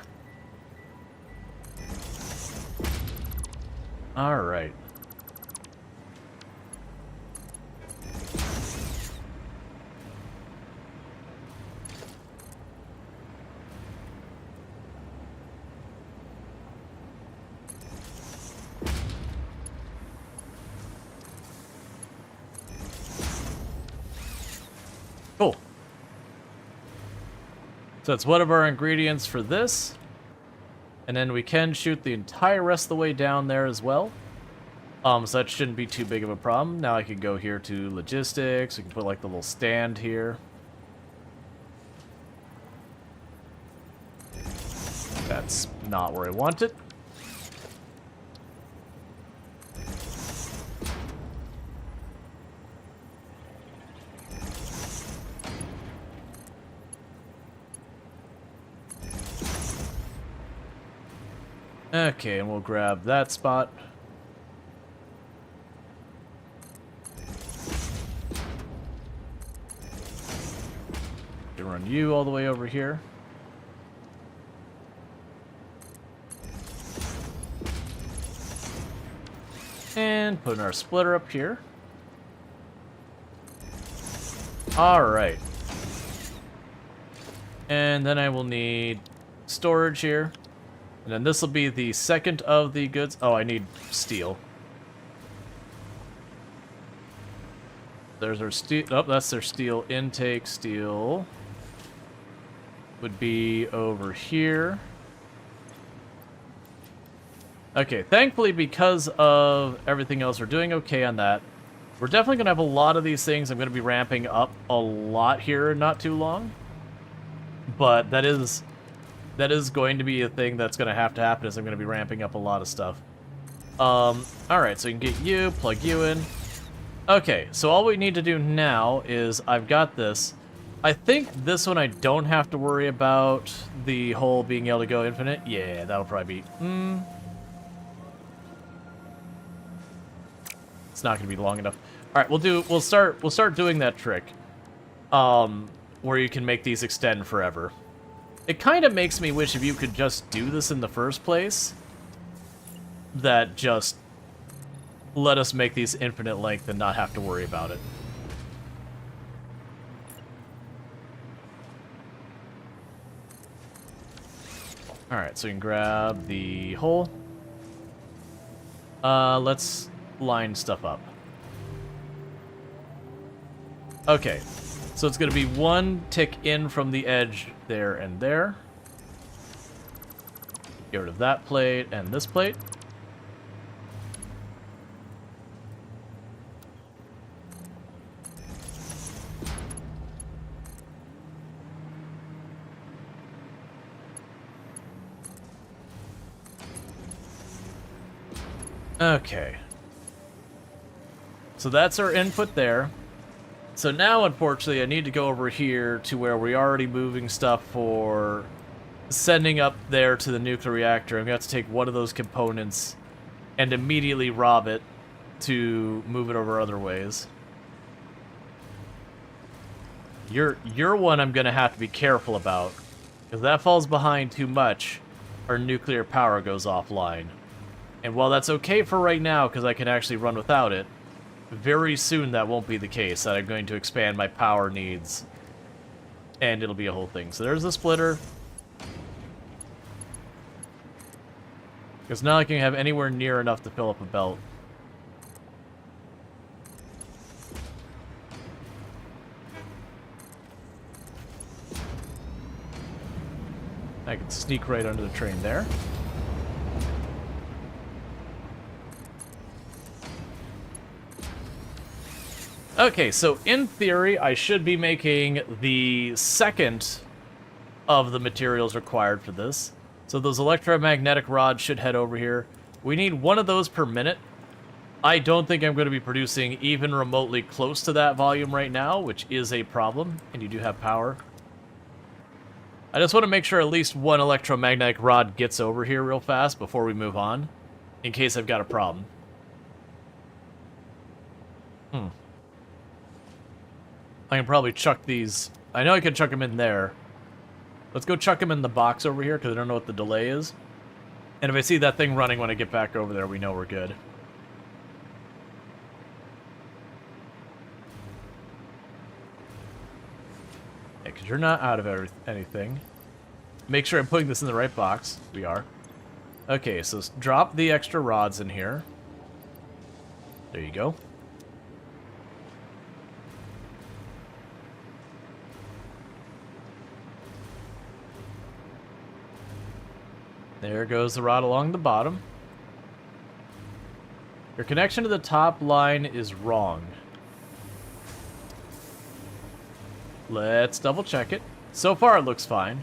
All right. Cool. So that's one of our ingredients for this. And then we can shoot the entire rest of the way down there as well. So that shouldn't be too big of a problem. Now I can go here to logistics. We can put like the little stand here. That's not where I want it. Okay, and we'll grab that spot. To run you all the way over here. And put our splitter up here. Alright. And then I will need storage here. And then this will be the second of the goods. Oh, I need steel. There's our steel. Oh, that's their steel intake. Steel would be over here. Okay, thankfully, because of everything else, we're doing okay on that. We're definitely going to have a lot of these things. I'm going to be ramping up a lot here in not too long. But that is going to be a thing that's going to happen, is I'm going to be ramping up a lot of stuff. Alright, so you can get you, plug you in. Okay, so all we need to do now is, I've got this. I think this one I don't have to worry about the whole being able to go infinite. Yeah, that'll probably be... It's not going to be long enough. Alright, we'll start doing that trick. Where you can make these extend forever. It kind of makes me wish if you could just do this in the first place. That just let us make these infinite length and not have to worry about it. Alright, so we can grab the hole. Let's line stuff up. Okay. So it's going to be one tick in from the edge there and there. Get rid of that plate and this plate. Okay. So that's our input there. So now, unfortunately, I need to go over here to where we're already moving stuff for sending up there to the nuclear reactor. I'm going to have to take one of those components and immediately rob it to move it over other ways. Your one I'm going to have to be careful about. If that falls behind too much, our nuclear power goes offline. And while that's okay for right now, because I can actually run without it, very soon that won't be the case, that I'm going to expand my power needs. And it'll be a whole thing. So there's the splitter. Because now I can have anywhere near enough to fill up a belt. I can sneak right under the train there. Okay, so in theory, I should be making the second of the materials required for this. So those electromagnetic rods should head over here. We need one of those per minute. I don't think I'm going to be producing even remotely close to that volume right now, which is a problem, and you do have power. I just want to make sure at least one electromagnetic rod gets over here real fast before we move on, in case I've got a problem. I can probably chuck these. I know I can chuck them in there. Let's go chuck them in the box over here, because I don't know what the delay is. And if I see that thing running when I get back over there, we know we're good. Yeah, because you're not out of anything. Make sure I'm putting this in the right box. We are. Okay, so drop the extra rods in here. There you go. There goes the rod along the bottom. Your connection to the top line is wrong. Let's double check it. So far it looks fine.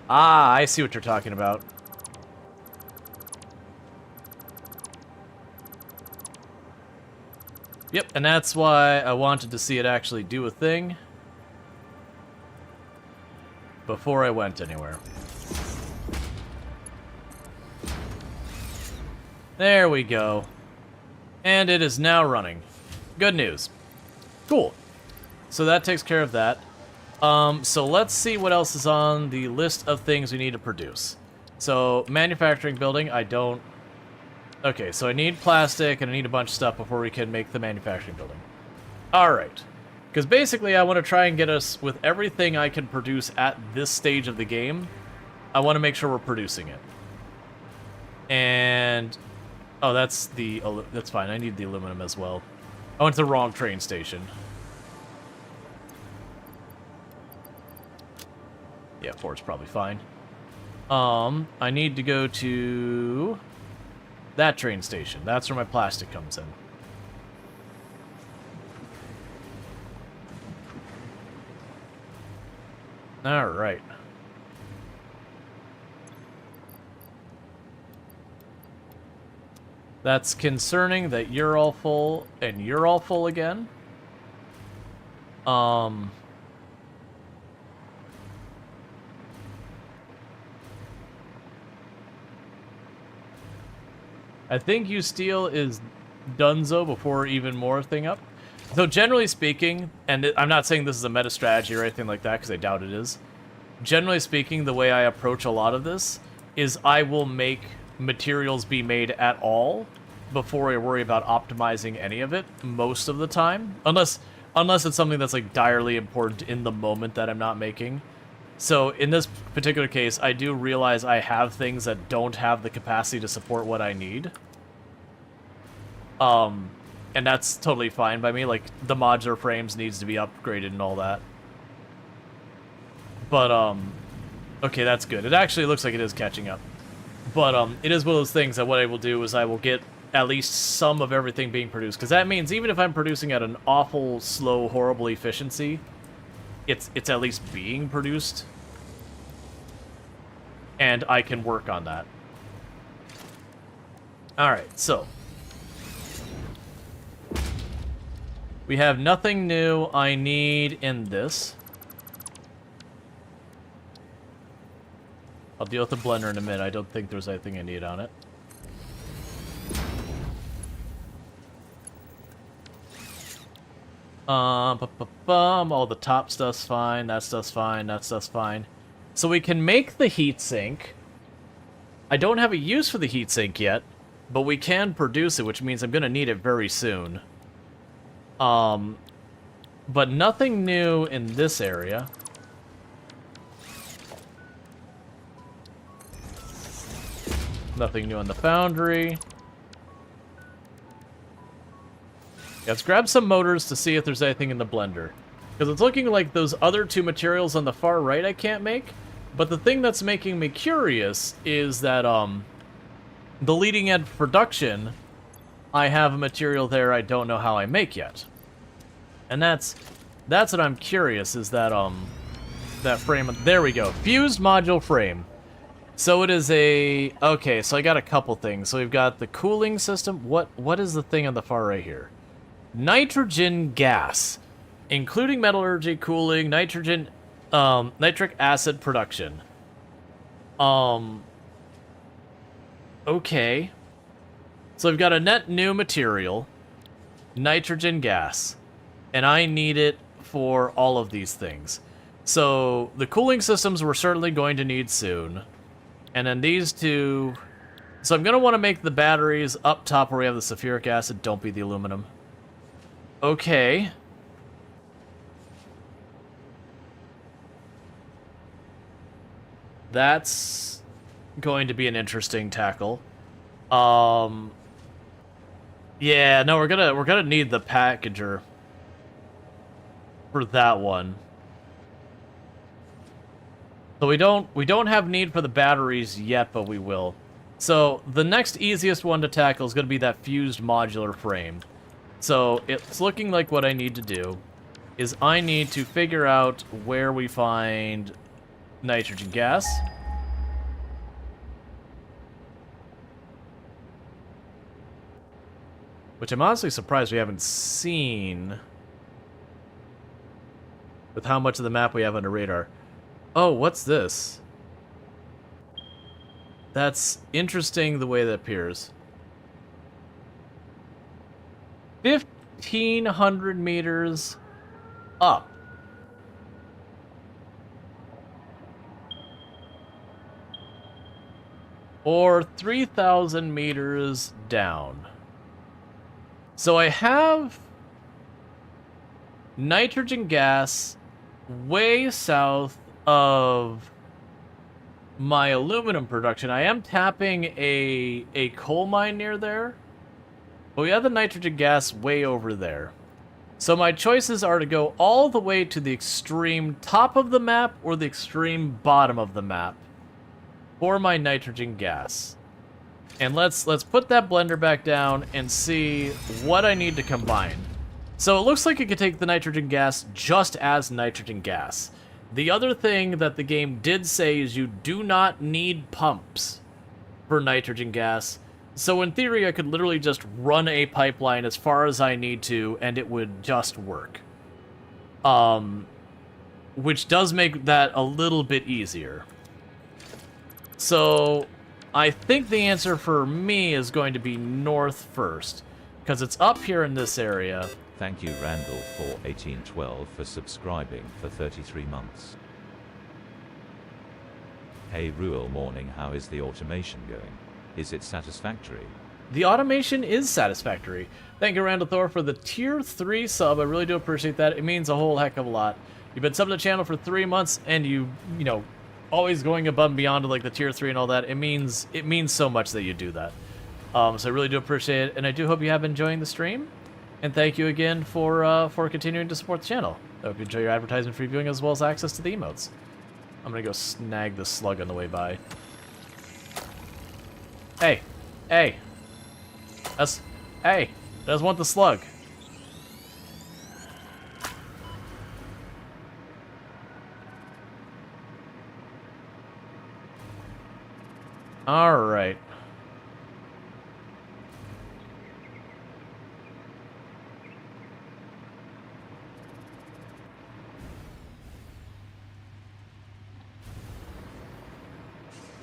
Ah, I see what you're talking about. Yep, and that's why I wanted to see it actually do a thing before I went anywhere. There we go. And it is now running. Good news. Cool. So that takes care of that. So let's see what else is on the list of things we need to produce. So, manufacturing building, I don't... Okay, so I need plastic and I need a bunch of stuff before we can make the manufacturing building. Alright. Because basically I want to try and get us with everything I can produce at this stage of the game. I want to make sure we're producing it. And... Oh, that's fine. I need the aluminum as well. I went to the wrong train station. Yeah, 4's probably fine. I need to go to that train station. That's where my plastic comes in. Alright. That's concerning that you're all full and you're all full again. I think you steel is donezo before even more thing up. So generally speaking, and I'm not saying this is a meta strategy or anything like that because I doubt it is. Generally speaking, the way I approach a lot of this is I will make materials be made at all before I worry about optimizing any of it most of the time. Unless it's something that's like direly important in the moment that I'm not making. So in this particular case, I do realize I have things that don't have the capacity to support what I need. And that's totally fine by me. Like, the modular frames needs to be upgraded and all that. But, okay, that's good. It actually looks like it is catching up. But, it is one of those things that what I will do is I will get at least some of everything being produced. Because that means even if I'm producing at an awful, slow, horrible efficiency, it's at least being produced. And I can work on that. Alright, so. We have nothing new I need in this. I'll deal with the blender in a minute. I don't think there's anything I need on it. All the top stuff's fine, that stuff's fine, that stuff's fine. So we can make the heatsink. I don't have a use for the heatsink yet, but we can produce it, which means I'm going to need it very soon. But nothing new in this area. Nothing new on the foundry. Let's grab some motors to see if there's anything in the blender. Because it's looking like those other two materials on the far right I can't make. But the thing that's making me curious is that, the leading edge production, I have a material there I don't know how I make yet. And that's what I'm curious, is that, that frame. There we go. Fused module frame. So it is a... Okay, so I got a couple things. So we've got the cooling system. What is the thing on the far right here? Nitrogen gas. Including metallurgy, cooling, nitrogen, nitric acid production. Okay. So we've got a net new material. Nitrogen gas. And I need it for all of these things. So the cooling systems we're certainly going to need soon. And then these two... So I'm going to want to make the batteries up top where we have the sulfuric acid. Don't be the aluminum. Okay. That's going to be an interesting tackle. Yeah, no, we're gonna need the packager for that one. So we don't have need for the batteries yet, but we will. So the next easiest one to tackle is going to be that fused modular frame. So it's looking like what I need to do is I need to figure out where we find nitrogen gas. Which I'm honestly surprised we haven't seen with how much of the map we have under radar. Oh, what's this? That's interesting the way that appears. 1,500 meters up. Or 3,000 meters down. So I have nitrogen gas way south of my aluminum production. I am tapping a coal mine near there, but we have the nitrogen gas way over there. So my choices are to go all the way to the extreme top of the map or the extreme bottom of the map for my nitrogen gas. And let's put that blender back down and see what I need to combine. So it looks like it could take the nitrogen gas just as nitrogen gas. The other thing that the game did say is you do not need pumps for nitrogen gas. So in theory, I could literally just run a pipeline as far as I need to, and it would just work. Which does make that a little bit easier. So I think the answer for me is going to be north first, because it's up here in this area. Thank you, Randall, for 1812 for subscribing for 33 months. Hey Rual, morning, how is the automation going? Is it satisfactory? The automation is satisfactory. Thank you, Randall Thor, for the tier 3 sub. I really do appreciate that. It means a whole heck of a lot. You've been subbing to the channel for 3 months, and you know, always going above and beyond to like the tier 3 and all that. It means so much that you do that. So I really do appreciate it, and I do hope you have been enjoying the stream. And thank you again for continuing to support the channel. I hope you enjoy your advertisement free viewing as well as access to the emotes. I'm gonna go snag the slug on the way by. Hey, hey, hey, doesn't want the slug. All right.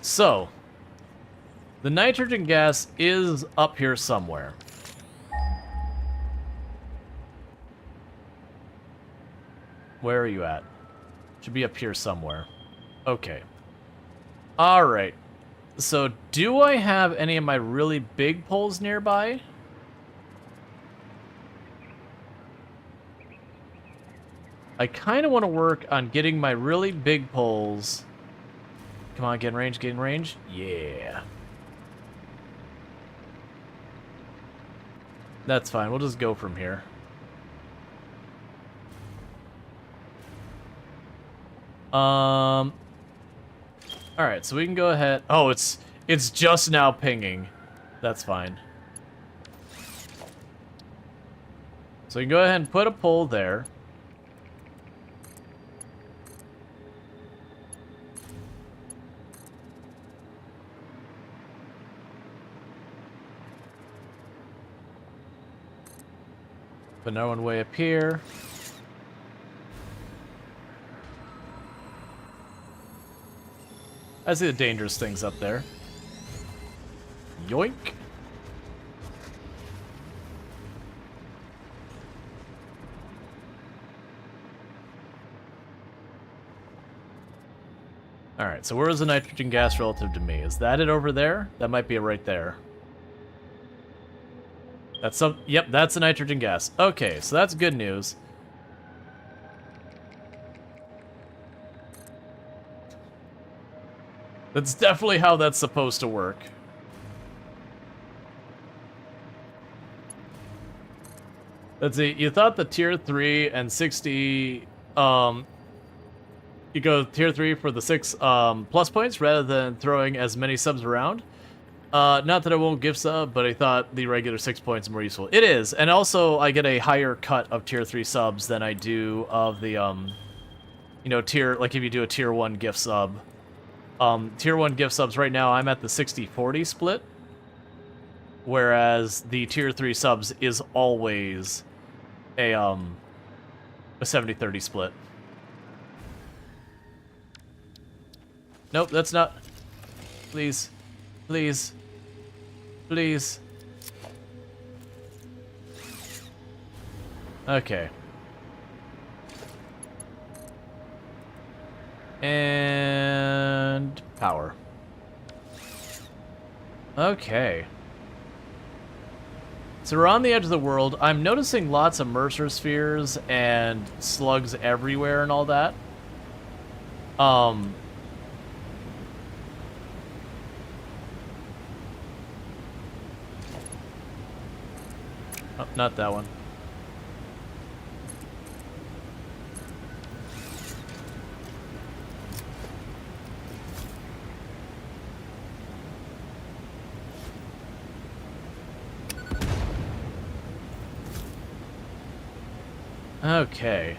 So, the nitrogen gas is up here somewhere. Where are you at? Should be up here somewhere. Okay. Alright. So, do I have any of my really big poles nearby? I kind of want to work on getting my really big poles. Come on, get in range, get in range. Yeah. That's fine, we'll just go from here. All right, so we can go ahead. Oh, it's just now pinging. That's fine. So we can go ahead and put a pole there. Put another one way up here. I see the dangerous things up there. Yoink. Alright, so where is the nitrogen gas relative to me? Is that it over there? That might be it right there. That's some. Yep, that's the nitrogen gas. Okay, so that's good news. That's definitely how that's supposed to work. Let's see, you thought the tier 3 and 60, you go tier 3 for the 6 plus points rather than throwing as many subs around. Not that I won't give sub, but I thought the regular 6 points are more useful. It is, and also I get a higher cut of tier 3 subs than I do of the, you know, tier, like if you do a tier 1 gift sub. Tier 1 gift subs right now, I'm at the 60-40 split, whereas the tier 3 subs is always a 70-30 split. Nope, that's not. Please. Please. Please. Okay. And power. Okay. So we're on the edge of the world. I'm noticing lots of Mercer spheres and slugs everywhere and all that. Oh, not that one. Okay.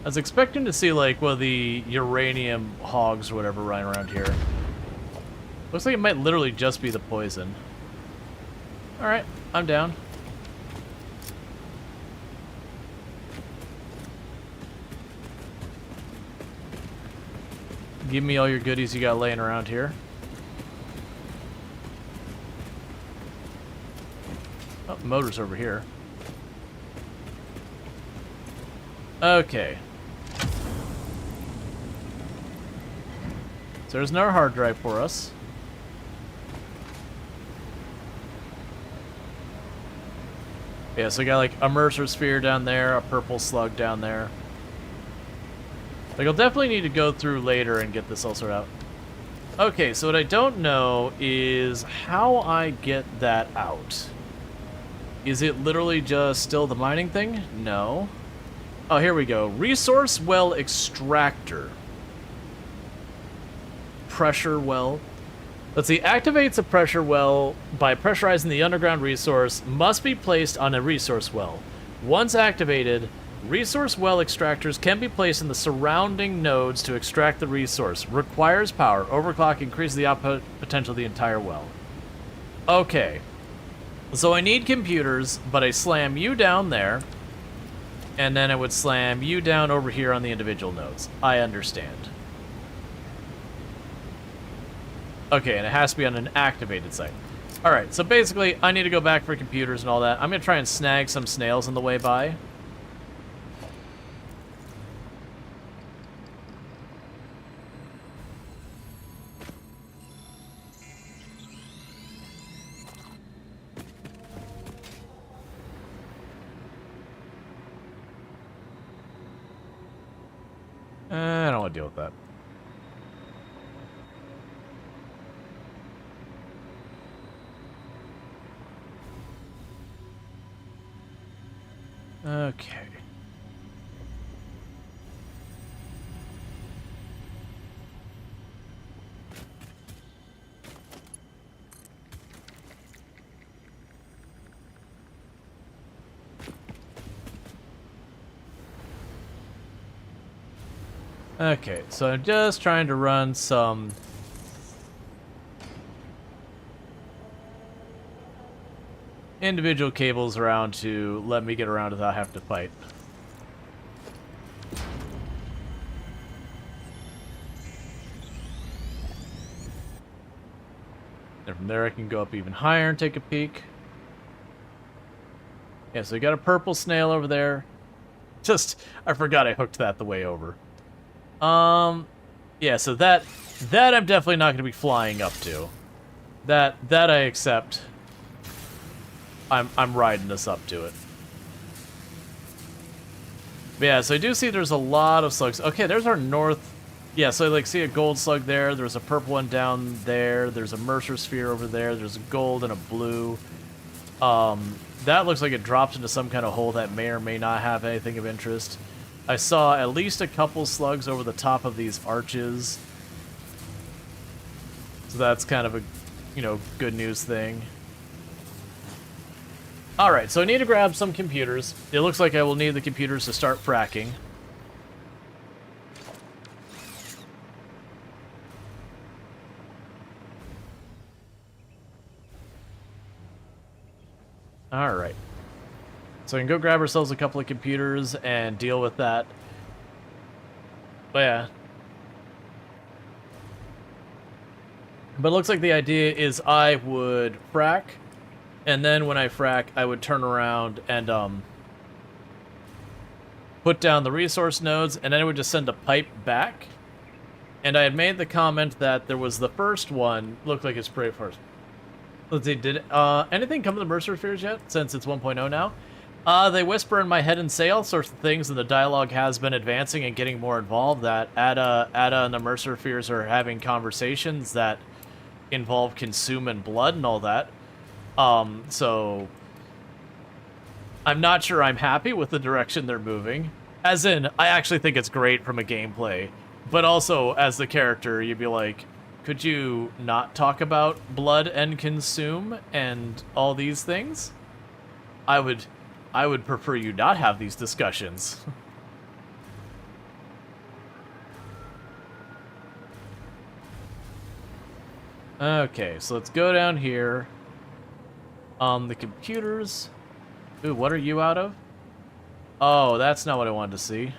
I was expecting to see, like, one of the uranium hogs or whatever running around here. Looks like it might literally just be the poison. Alright, I'm down. Give me all your goodies you got laying around here. Oh, the motor's over here. Okay. So there's another hard drive for us. Yeah, so we got like a Mercer sphere down there, a purple slug down there. Like, I'll definitely need to go through later and get this all sorted out. Okay, so what I don't know is how I get that out. Is it literally just still the mining thing? No. Oh, here we go. Resource well extractor. Pressure well. Let's see. Activates a pressure well by pressurizing the underground resource. Must be placed on a resource well. Once activated, resource well extractors can be placed in the surrounding nodes to extract the resource. Requires power. Overclock increases the output potential of the entire well. Okay. So I need computers, but I slam you down there, and then I would slam you down over here on the individual nodes. I understand. Okay, and it has to be on an activated site. Alright, so basically, I need to go back for computers and all that. I'm going to try and snag some snails on the way by. I don't want to deal with that. Okay. Okay, so I'm just trying to run some individual cables around to let me get around without having to fight. And from there I can go up even higher and take a peek. Yeah, so we got a purple snail over there. I forgot I hooked that the way over. Yeah, so that I'm definitely not going to be flying up to. That I accept. I'm riding this up to it. But yeah, so I do see there's a lot of slugs. Okay, there's our north. Yeah, so I like see a gold slug there. There's a purple one down there. There's a Mercer sphere over there. There's a gold and a blue. That looks like it drops into some kind of hole that may or may not have anything of interest. I saw at least a couple slugs over the top of these arches. So that's kind of a, good news thing. Alright, so I need to grab some computers. It looks like I will need the computers to start fracking. Alright. So we can go grab ourselves a couple of computers and deal with that. But yeah. But it looks like the idea is I would frack, and then when I frack, I would turn around and put down the resource nodes, and then I would just send a pipe back. And I had made the comment that there was the first one, looked like it's pretty first. Let's see, did anything come to the Mercer spheres yet, since it's 1.0 now? They whisper in my head and say all sorts of things, and the dialogue has been advancing and getting more involved. That Ada and the Mercer spheres are having conversations that involve consume and blood and all that. So I'm not sure I'm happy with the direction they're moving. As in, I actually think it's great from a gameplay, but also as the character, you'd be like, could you not talk about blood and consume and all these things? I would prefer you not have these discussions. Okay, so let's go down here. The computers. Ooh, what are you out of? Oh, that's not what I wanted to see.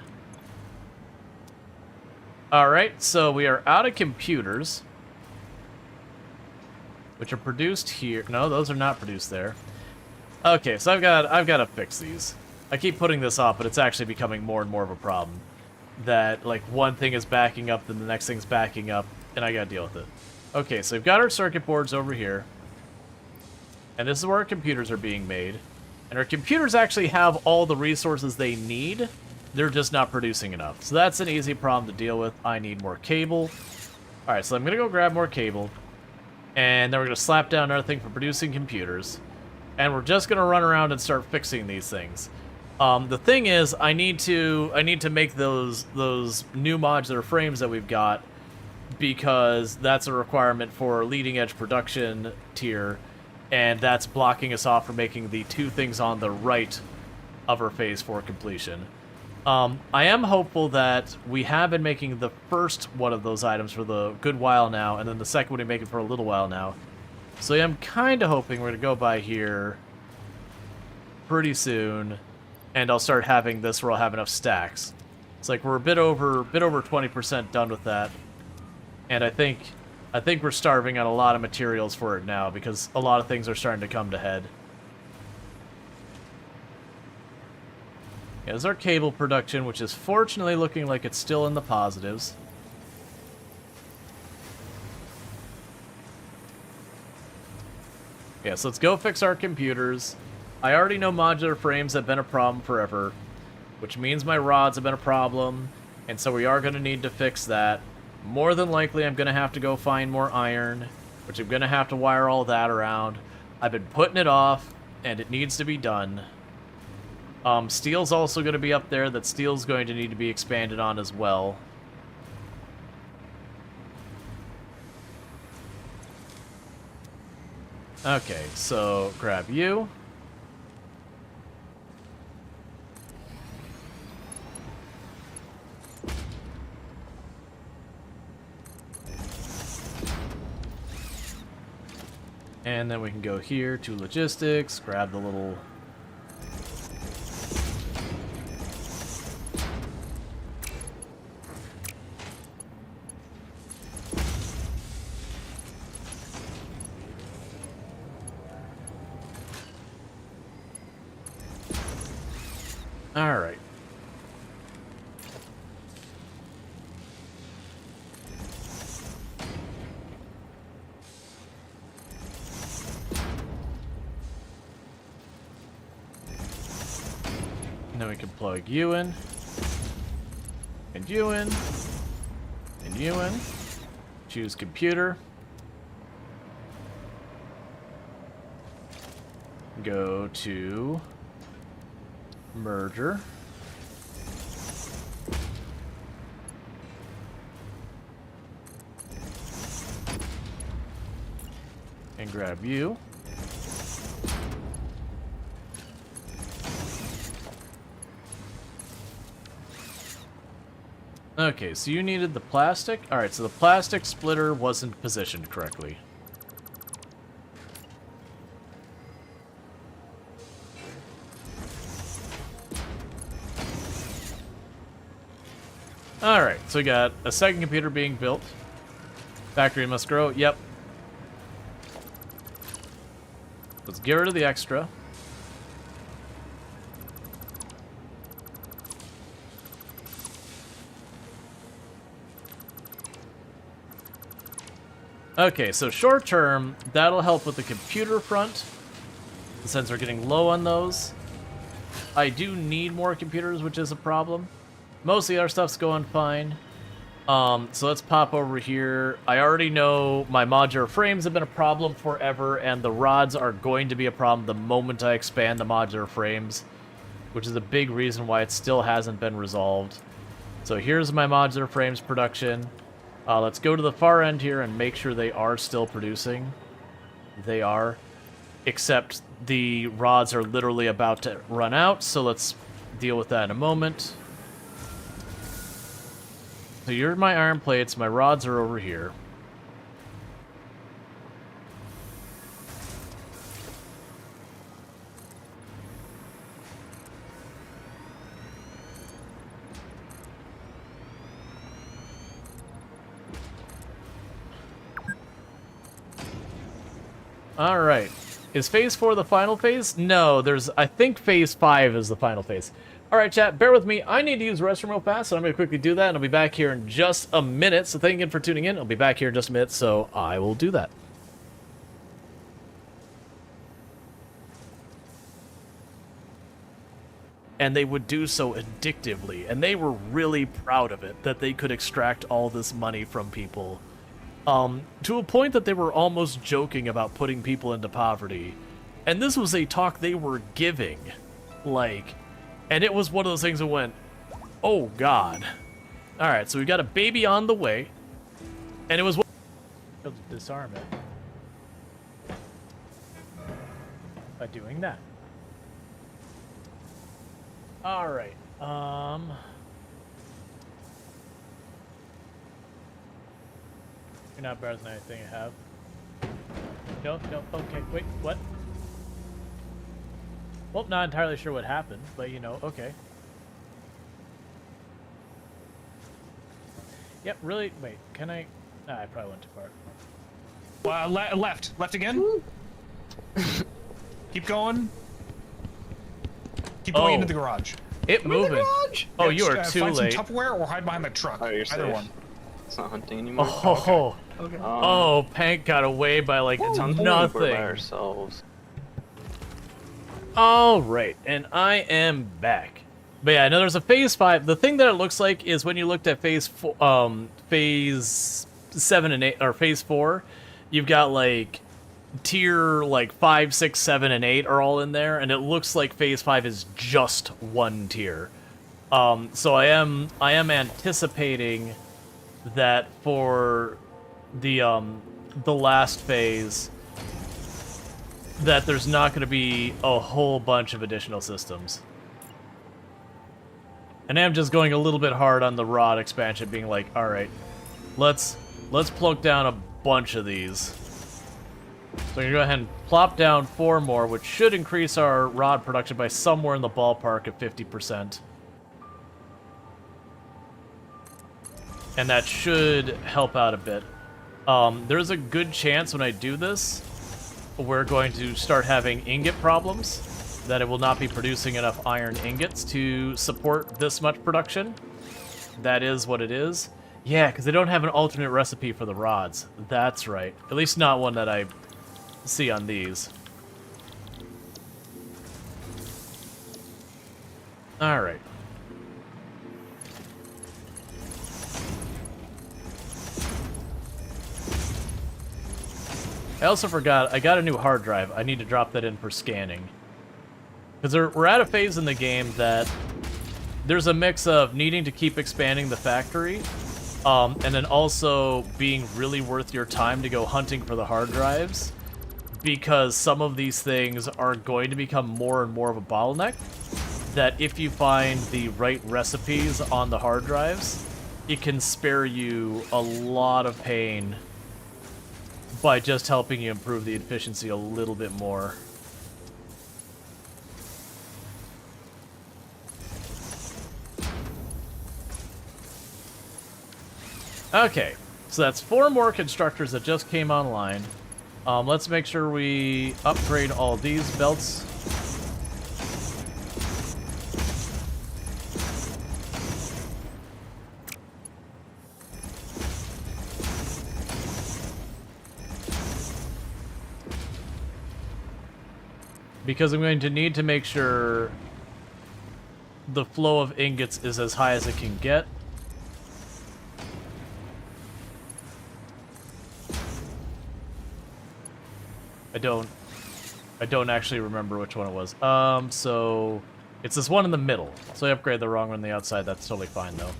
Alright, so we are out of computers, which are produced here. No, those are not produced there. Okay, so I've got to fix these. I keep putting this off, but it's actually becoming more and more of a problem. That, like, one thing is backing up, then the next thing's backing up, and I gotta deal with it. Okay, so we've got our circuit boards over here. And this is where our computers are being made. And our computers actually have all the resources they need. They're just not producing enough. So that's an easy problem to deal with. I need more cable. Alright, so I'm gonna go grab more cable. And then we're gonna slap down another thing for producing computers. And we're just gonna run around and start fixing these things. The thing is, I need to make those new modular frames that we've got, because that's a requirement for leading edge production tier, and that's blocking us off from making the two things on the right of our phase 4 completion. I am hopeful that we have been making the first one of those items for the good while now, and then the second one we make it for a little while now. So yeah, I'm kind of hoping we're going to go by here pretty soon, and I'll start having this where I'll have enough stacks. It's like we're a bit over 20% done with that, and I think we're starving on a lot of materials for it now, because a lot of things are starting to come to head. Yeah, there's our cable production, which is fortunately looking like it's still in the positives. Yeah, so let's go fix our computers. I already know modular frames have been a problem forever, which means my rods have been a problem, and so we are going to need to fix that. More than likely, I'm going to have to go find more iron, which I'm going to have to wire all that around. I've been putting it off, and it needs to be done. Steel's also going to be up there. That steel's going to need to be expanded on as well. Okay, so grab you. And then we can go here to logistics, grab the little... All right. And then we can plug you in, and you in, and you in. Choose computer. Go to merger. And grab you. Okay, so you needed the plastic? Alright, so the plastic splitter wasn't positioned correctly. Alright, so we got a second computer being built. Factory must grow. Yep. Let's get rid of the extra. Okay, so short term, that'll help with the computer front, since we're getting low on those. I do need more computers, which is a problem. Most of the other stuff's going fine. So let's pop over here. I already know my modular frames have been a problem forever, and the rods are going to be a problem the moment I expand the modular frames, which is a big reason why it still hasn't been resolved. So here's my modular frames production. Let's go to the far end here and make sure they are still producing. They are, except the rods are literally about to run out, so let's deal with that in a moment. So you're my iron plates, my rods are over here. All right. Is phase 4 the final phase? No, I think phase 5 is the final phase. All right, chat, bear with me. I need to use the restroom real fast, so I'm going to quickly do that, and I'll be back here in just a minute. So thank you again for tuning in. I'll be back here in just a minute, so I will do that. And they would do so addictively, and they were really proud of it, that they could extract all this money from people. To a point that they were almost joking about putting people into poverty. And this was a talk they were giving. Like, and it was one of those things that went, oh God. Alright, so we got a baby on the way. And it was... disarm it. By doing that. Alright, You're not better than anything I have. No, okay, wait, what? Well, not entirely sure what happened, but you know, okay. Yep, really, wait, can I? Nah, I probably went too far. Left again? Keep going. Keep going into the garage. It moving. Oh, you are too find late. Some Tupperware or hide behind the truck. Oh, you're Either safe. one. It's not hunting anymore. Oh, Okay. oh, Pank got away by like It's hunting when we're by nothing. ourselves. All right, and I am back. But yeah, I know there's a phase 5. The thing that it looks like is when you looked at phase 7 and 8, or phase 4, you've got like tier like 5, 6, 7, and 8 are all in there, and it looks like Phase 5 is just one tier. So I am anticipating that for the last phase, that there's not going to be a whole bunch of additional systems. And I'm just going a little bit hard on the rod expansion, being like, all right, let's plunk down a bunch of these. So I'm going to go ahead and plop down 4 more, which should increase our rod production by somewhere in the ballpark of 50%. And that should help out a bit. There's a good chance when I do this, we're going to start having ingot problems, that it will not be producing enough iron ingots to support this much production. That is what it is. Yeah, because they don't have an alternate recipe for the rods. That's right. At least not one that I see on these. Alright. I also forgot, I got a new hard drive. I need to drop that in for scanning. Because we're at a phase in the game that there's a mix of needing to keep expanding the factory, and then also being really worth your time to go hunting for the hard drives, because some of these things are going to become more and more of a bottleneck, that if you find the right recipes on the hard drives, it can spare you a lot of pain by just helping you improve the efficiency a little bit more. Okay, so that's 4 more constructors that just came online. Let's make sure we upgrade all these belts. Because I'm going to need to make sure the flow of ingots is as high as it can get. I don't actually remember which one it was. So it's this one in the middle. So I upgrade the wrong one on the outside. That's totally fine, though.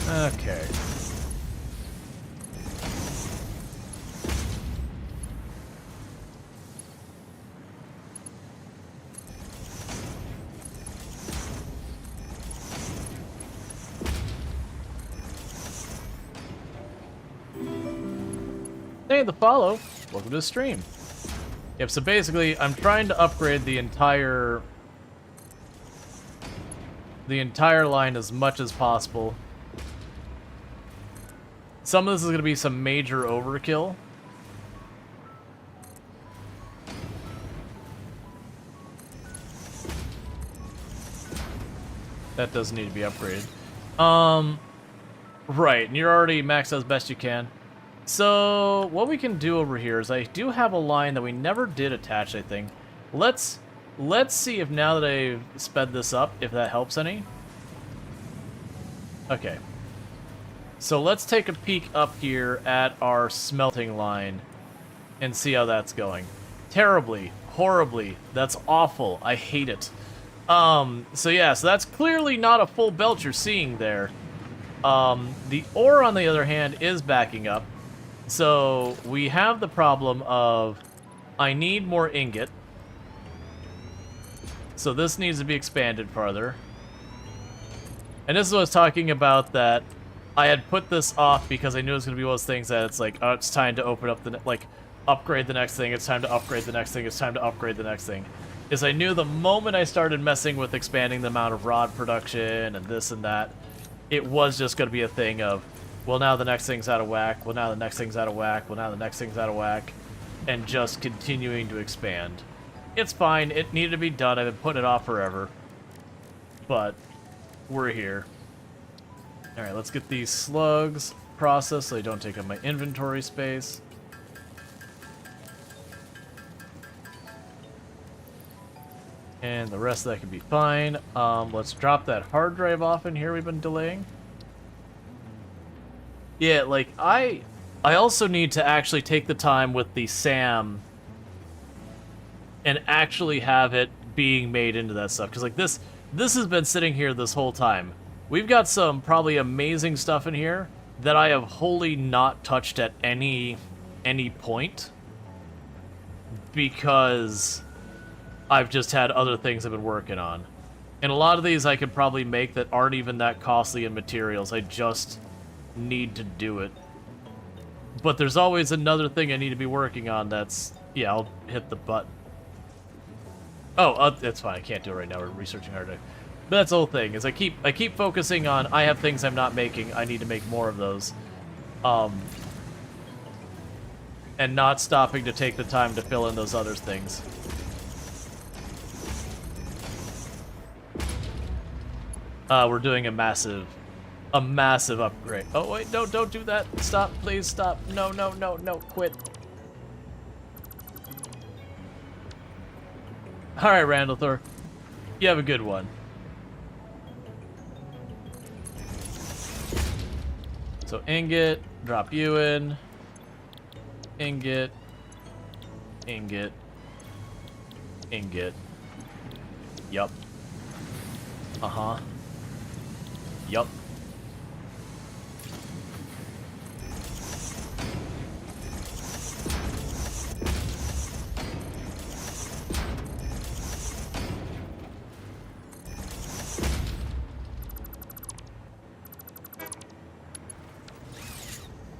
Okay. Hey, the follow. Welcome to the stream. Yep, so basically, I'm trying to upgrade the entire line as much as possible. Some of this is going to be some major overkill. That does need to be upgraded. Right, and you're already maxed as best you can. So, what we can do over here is I do have a line that we never did attach, I think. Let's see if now that I've sped this up, if that helps any. Okay. So let's take a peek up here at our smelting line and see how that's going. Terribly, horribly, that's awful. I hate it. So yeah, so that's clearly not a full belt you're seeing there. The ore, on the other hand, is backing up. So we have the problem of I need more ingot. So this needs to be expanded farther. And this is what I was talking about, that I had put this off because I knew it was going to be one of those things that it's like, oh, it's time to open up the, like, upgrade the next thing, it's time to upgrade the next thing, it's time to upgrade the next thing. Is I knew the moment I started messing with expanding the amount of rod production and this and that, it was just going to be a thing of, well, now the next thing's out of whack, well, now the next thing's out of whack, well, now the next thing's out of whack, and just continuing to expand. It's fine, it needed to be done, I've been putting it off forever. but we're here. Alright, let's get these slugs processed so they don't take up my inventory space. And the rest of that can be fine. Let's drop that hard drive off in here we've been delaying. Yeah, like, I also need to actually take the time with the SAM and actually have it being made into that stuff. Because, like, this has been sitting here this whole time. We've got some probably amazing stuff in here that I have wholly not touched at any point. Because I've just had other things I've been working on. And a lot of these I could probably make that aren't even that costly in materials. I just need to do it. But there's always another thing I need to be working on that's... Yeah, I'll hit the button. Oh, that's fine. I can't do it right now. We're researching hard drive. But that's the whole thing, is I keep focusing on, I have things I'm not making, I need to make more of those. And not stopping to take the time to fill in those other things. We're doing a massive upgrade. Oh, wait, no, don't do that. Stop, please, stop. No, no, no, no, quit. Alright, Randall Thor. You have a good one. So, ingot, drop you in. Ingot. Ingot. Ingot. Yup. Uh-huh. Yup.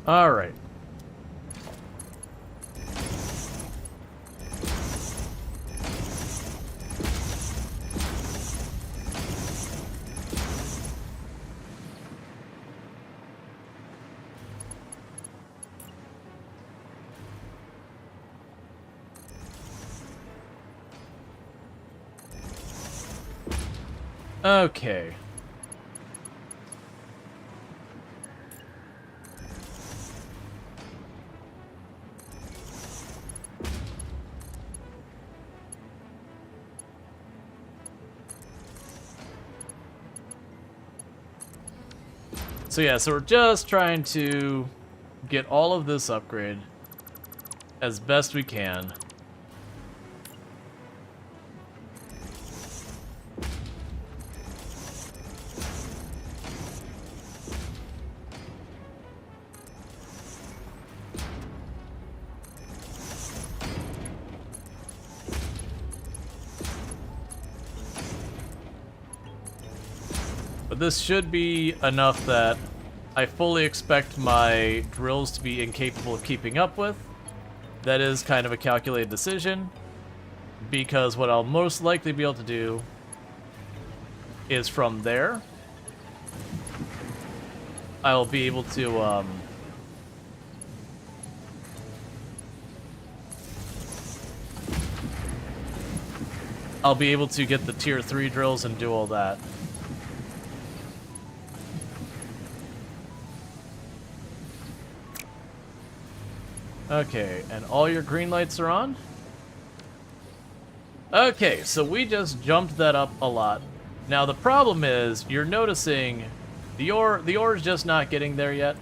All right. Okay. So yeah, so we're just trying to get all of this upgrade as best we can. But this should be enough that I fully expect my drills to be incapable of keeping up with. That is kind of a calculated decision, because what I'll most likely be able to do is from there, I'll be able to, I'll be able to get the tier 3 drills and do all that. Okay, and all your green lights are on? Okay, so we just jumped that up a lot. Now the problem is, you're noticing the ore is just not getting there yet.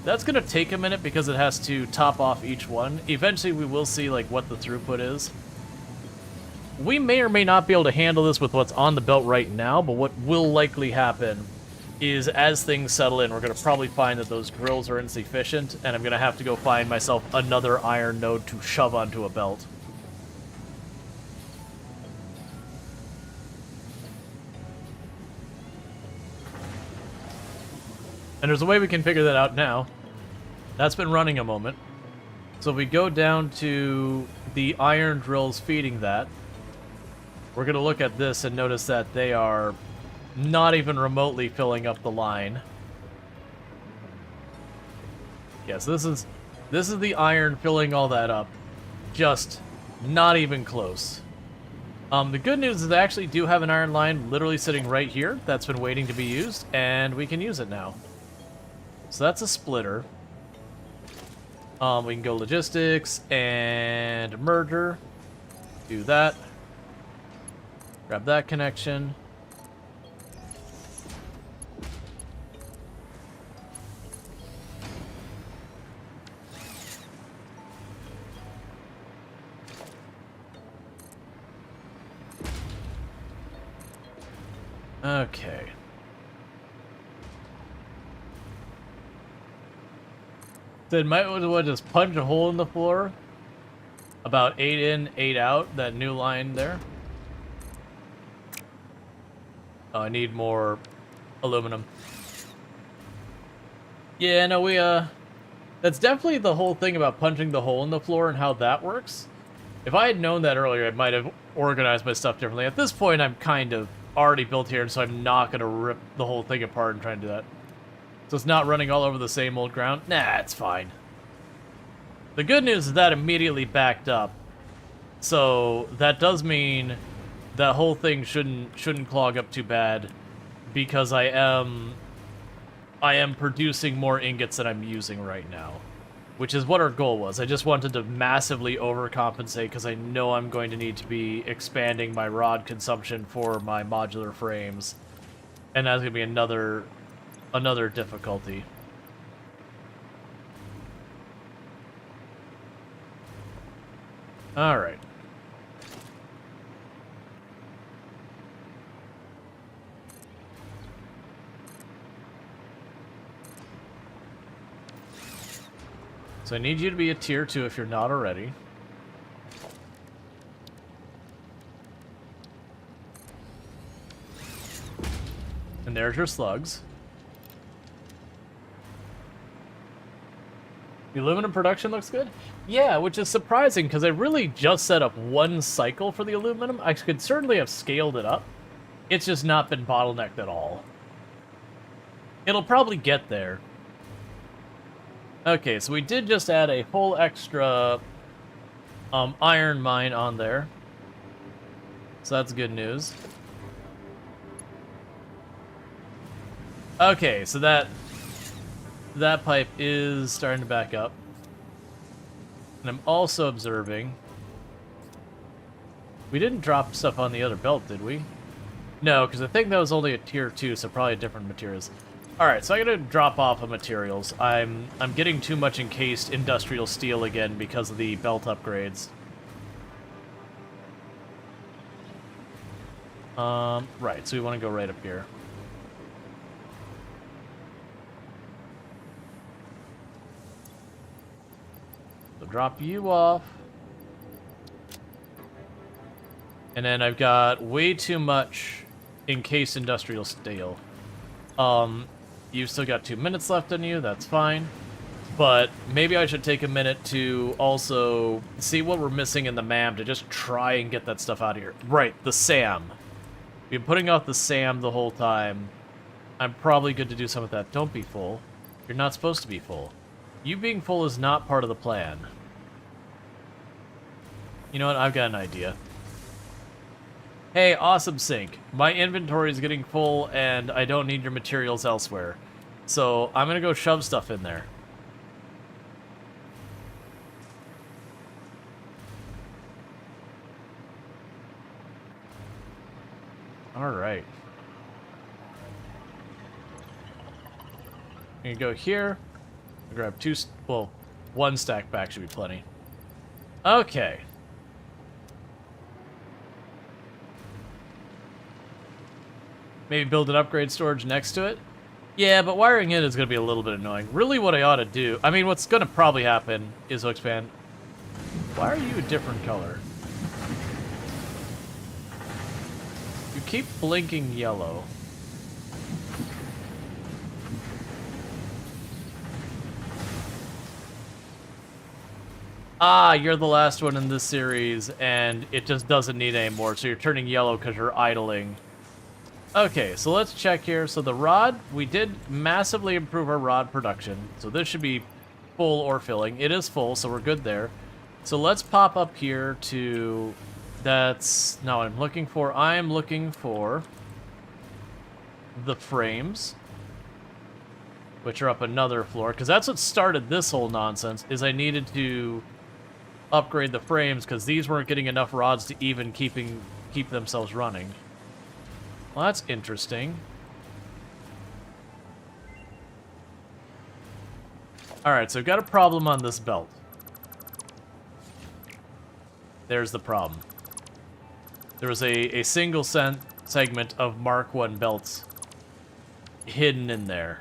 That's gonna take a minute because it has to top off each one. Eventually we will see like what the throughput is. We may or may not be able to handle this with what's on the belt right now, but what will likely happen is as things settle in, we're going to probably find that those drills are insufficient, and I'm going to have to go find myself another iron node to shove onto a belt. And there's a way we can figure that out now. That's been running a moment. So if we go down to the iron drills feeding that, we're going to look at this and notice that they are not even remotely filling up the line. Yes, this is the iron filling all that up. Just not even close. The good news is I actually do have an iron line literally sitting right here that's been waiting to be used, and we can use it now. So that's a splitter. We can go logistics and merger. Do that. Grab that connection. Okay. Then might as well just punch a hole in the floor. About 8 in, 8 out, that new line there. Oh, I need more aluminum. Yeah, no, that's definitely the whole thing about punching the hole in the floor and how that works. If I had known that earlier, I might have organized my stuff differently. At this point, I'm kind of already built here, and so I'm not going to rip the whole thing apart and try and do that. So it's not running all over the same old ground? Nah, it's fine. The good news is that immediately backed up. So that does mean that whole thing shouldn't clog up too bad, because I am producing more ingots than I'm using right now, which is what our goal was. I just wanted to massively overcompensate because I know I'm going to need to be expanding my rod consumption for my modular frames, and that's going to be another difficulty. All right. So I need you to be a tier 2 if you're not already. And there's your slugs. The aluminum production looks good? Yeah, which is surprising because I really just set up one cycle for the aluminum. I could certainly have scaled it up. It's just not been bottlenecked at all. It'll probably get there. Okay, so we did just add a whole extra iron mine on there. So that's good news. Okay, so that pipe is starting to back up. And I'm also observing... We didn't drop stuff on the other belt, did we? No, because I think that was only a tier 2, so probably different materials. Alright, so I'm going to drop off of materials. I'm getting too much encased industrial steel again because of the belt upgrades. Right, so we want to go right up here. So drop you off. And then I've got way too much encased industrial steel. You've still got 2 minutes left on you, that's fine. But maybe I should take a minute to also see what we're missing in the MAM to just try and get that stuff out of here. Right, the SAM. We've been putting off the SAM the whole time. I'm probably good to do some of that. Don't be full. You're not supposed to be full. You being full is not part of the plan. You know what? I've got an idea. Hey, Awesome Sync. My inventory is getting full and I don't need your materials elsewhere. So I'm going to go shove stuff in there. Alright. I'm going to go here. Grab one stack back should be plenty. Okay. Maybe build an upgrade storage next to it? Yeah, but wiring in is going to be a little bit annoying. Really what I ought to do... I mean, what's going to probably happen is Hookspan. Why are you a different color? You keep blinking yellow. Ah, you're the last one in this series, and it just doesn't need any more, so you're turning yellow because you're idling. Okay, so let's check here. So the rod, we did massively improve our rod production. So this should be full or filling. It is full, so we're good there. So let's pop up here to That's not what I'm looking for. I am looking for the frames, which are up another floor, because that's what started this whole nonsense, is I needed to upgrade the frames, because these weren't getting enough rods to even keep themselves running. Well, that's interesting. Alright, so I've got a problem on this belt. There's the problem. There was a single segment of Mark 1 belts hidden in there.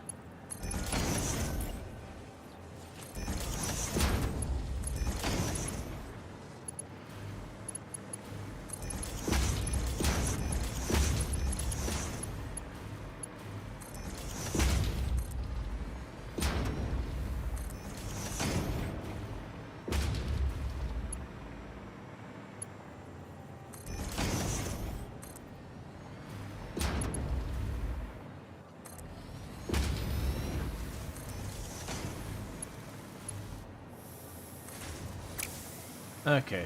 Okay.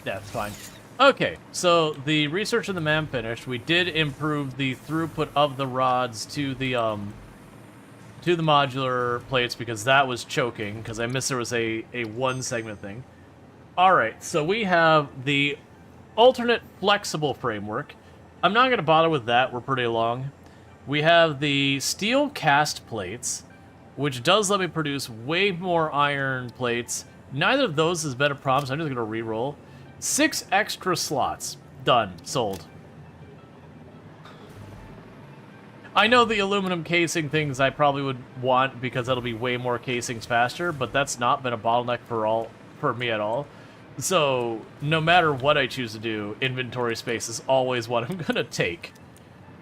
That's fine. Okay, so the research of the man finished. We did improve the throughput of the rods to the modular plates because that was choking, because I missed there was a one segment thing. Alright, so we have the alternate flexible framework. I'm not going to bother with that, we're pretty long. We have the steel cast plates, which does let me produce way more iron plates. Neither of those has been a problem, so I'm just going to re-roll. 6 extra slots. Done. Sold. I know the aluminum casing things I probably would want because that'll be way more casings faster, but that's not been a bottleneck for me at all. So, no matter what I choose to do, inventory space is always what I'm going to take.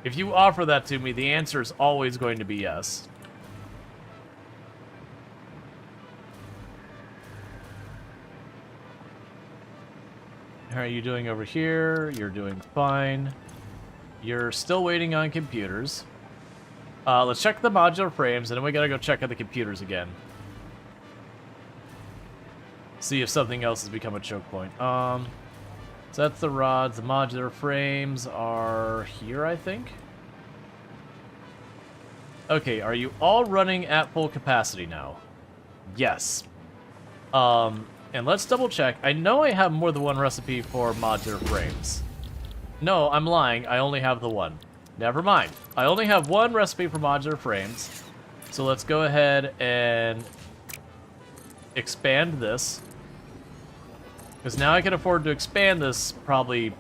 If you offer that to me, the answer is always going to be yes. How are you doing over here? You're doing fine. You're still waiting on computers. Let's check the modular frames, and then we gotta go check on the computers again. See if something else has become a choke point. So that's the rods. The modular frames are here, I think. Okay, are you all running at full capacity now? Yes. And let's double check. I know I have more than one recipe for modular frames. No, I'm lying. I only have the one. Never mind. I only have one recipe for modular frames. So let's go ahead and expand this. Because now I can afford to expand this probably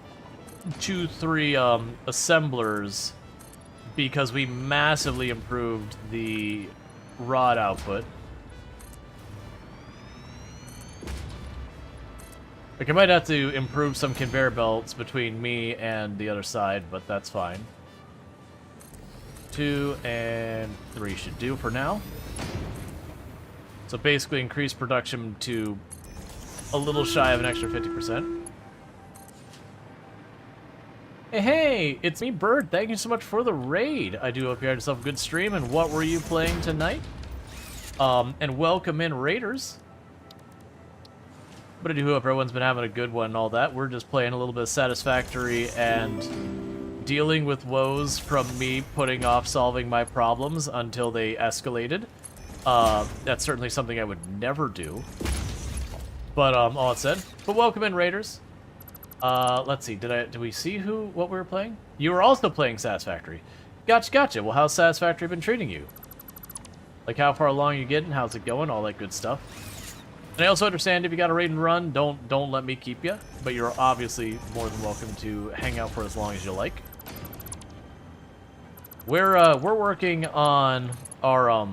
2-3 assemblers because we massively improved the rod output. Like, I might have to improve some conveyor belts between me and the other side, but that's fine. 2 and 3 should do for now. So basically increase production to a little shy of an extra 50%. Hey, it's me, Bird. Thank you so much for the raid. I do hope you had yourself a good stream, and what were you playing tonight? And welcome in, Raiders. But I do hope everyone's been having a good one and all that. We're just playing a little bit of Satisfactory and dealing with woes from me putting off solving my problems until they escalated. That's certainly something I would never do. But all it said. But welcome in, Raiders. Let's see. Did we see what we were playing? You were also playing Satisfactory. Gotcha. Well, how's Satisfactory been treating you? Like, how far along you getting? How's it going? All that good stuff. And I also understand if you got a raid and run, don't let me keep you. But you're obviously more than welcome to hang out for as long as you like. We're working on our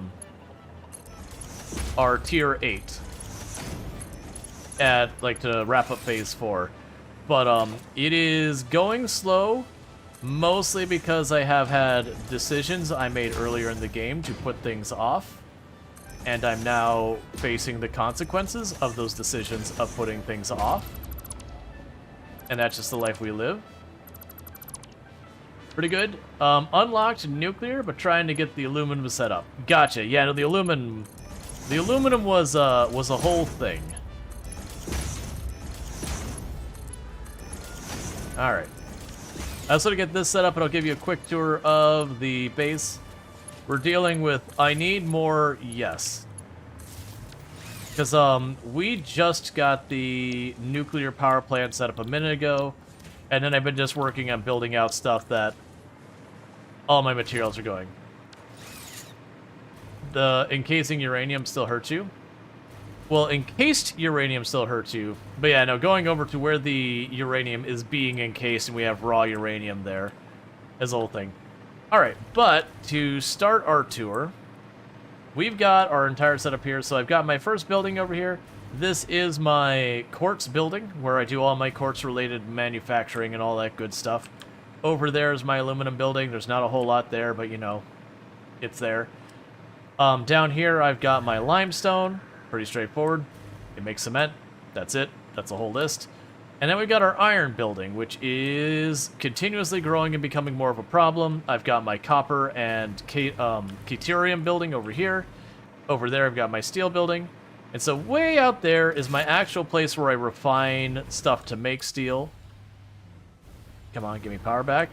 tier 8 at to wrap up phase 4. But it is going slow, mostly because I have had decisions I made earlier in the game to put things off. And I'm now facing the consequences of those decisions of putting things off. And that's just the life we live. Pretty good. Unlocked nuclear, but trying to get the aluminum set up. Gotcha. Yeah, no, the aluminum was a whole thing. All right. I just want to get this set up, and I'll give you a quick tour of the base. We're dealing with. I need more. Yes. Because we just got the nuclear power plant set up a minute ago, and then I've been just working on building out stuff that all my materials are going. The encasing uranium still hurts you. Well, encased uranium still hurts you, but yeah, no, going over to where the uranium is being encased and we have raw uranium there is the whole thing. All right, but to start our tour, we've got our entire setup here. So I've got my first building over here. This is my quartz building where I do all my quartz-related manufacturing and all that good stuff. Over there is my aluminum building. There's not a whole lot there, but you know, it's there. Down here, I've got my limestone. Pretty straightforward. It makes cement. That's it. That's a whole list. And then we've got our iron building, which is continuously growing and becoming more of a problem. I've got my copper and deuterium building over here. Over there, I've got my steel building. And so way out there is my actual place where I refine stuff to make steel. Come on, give me power back.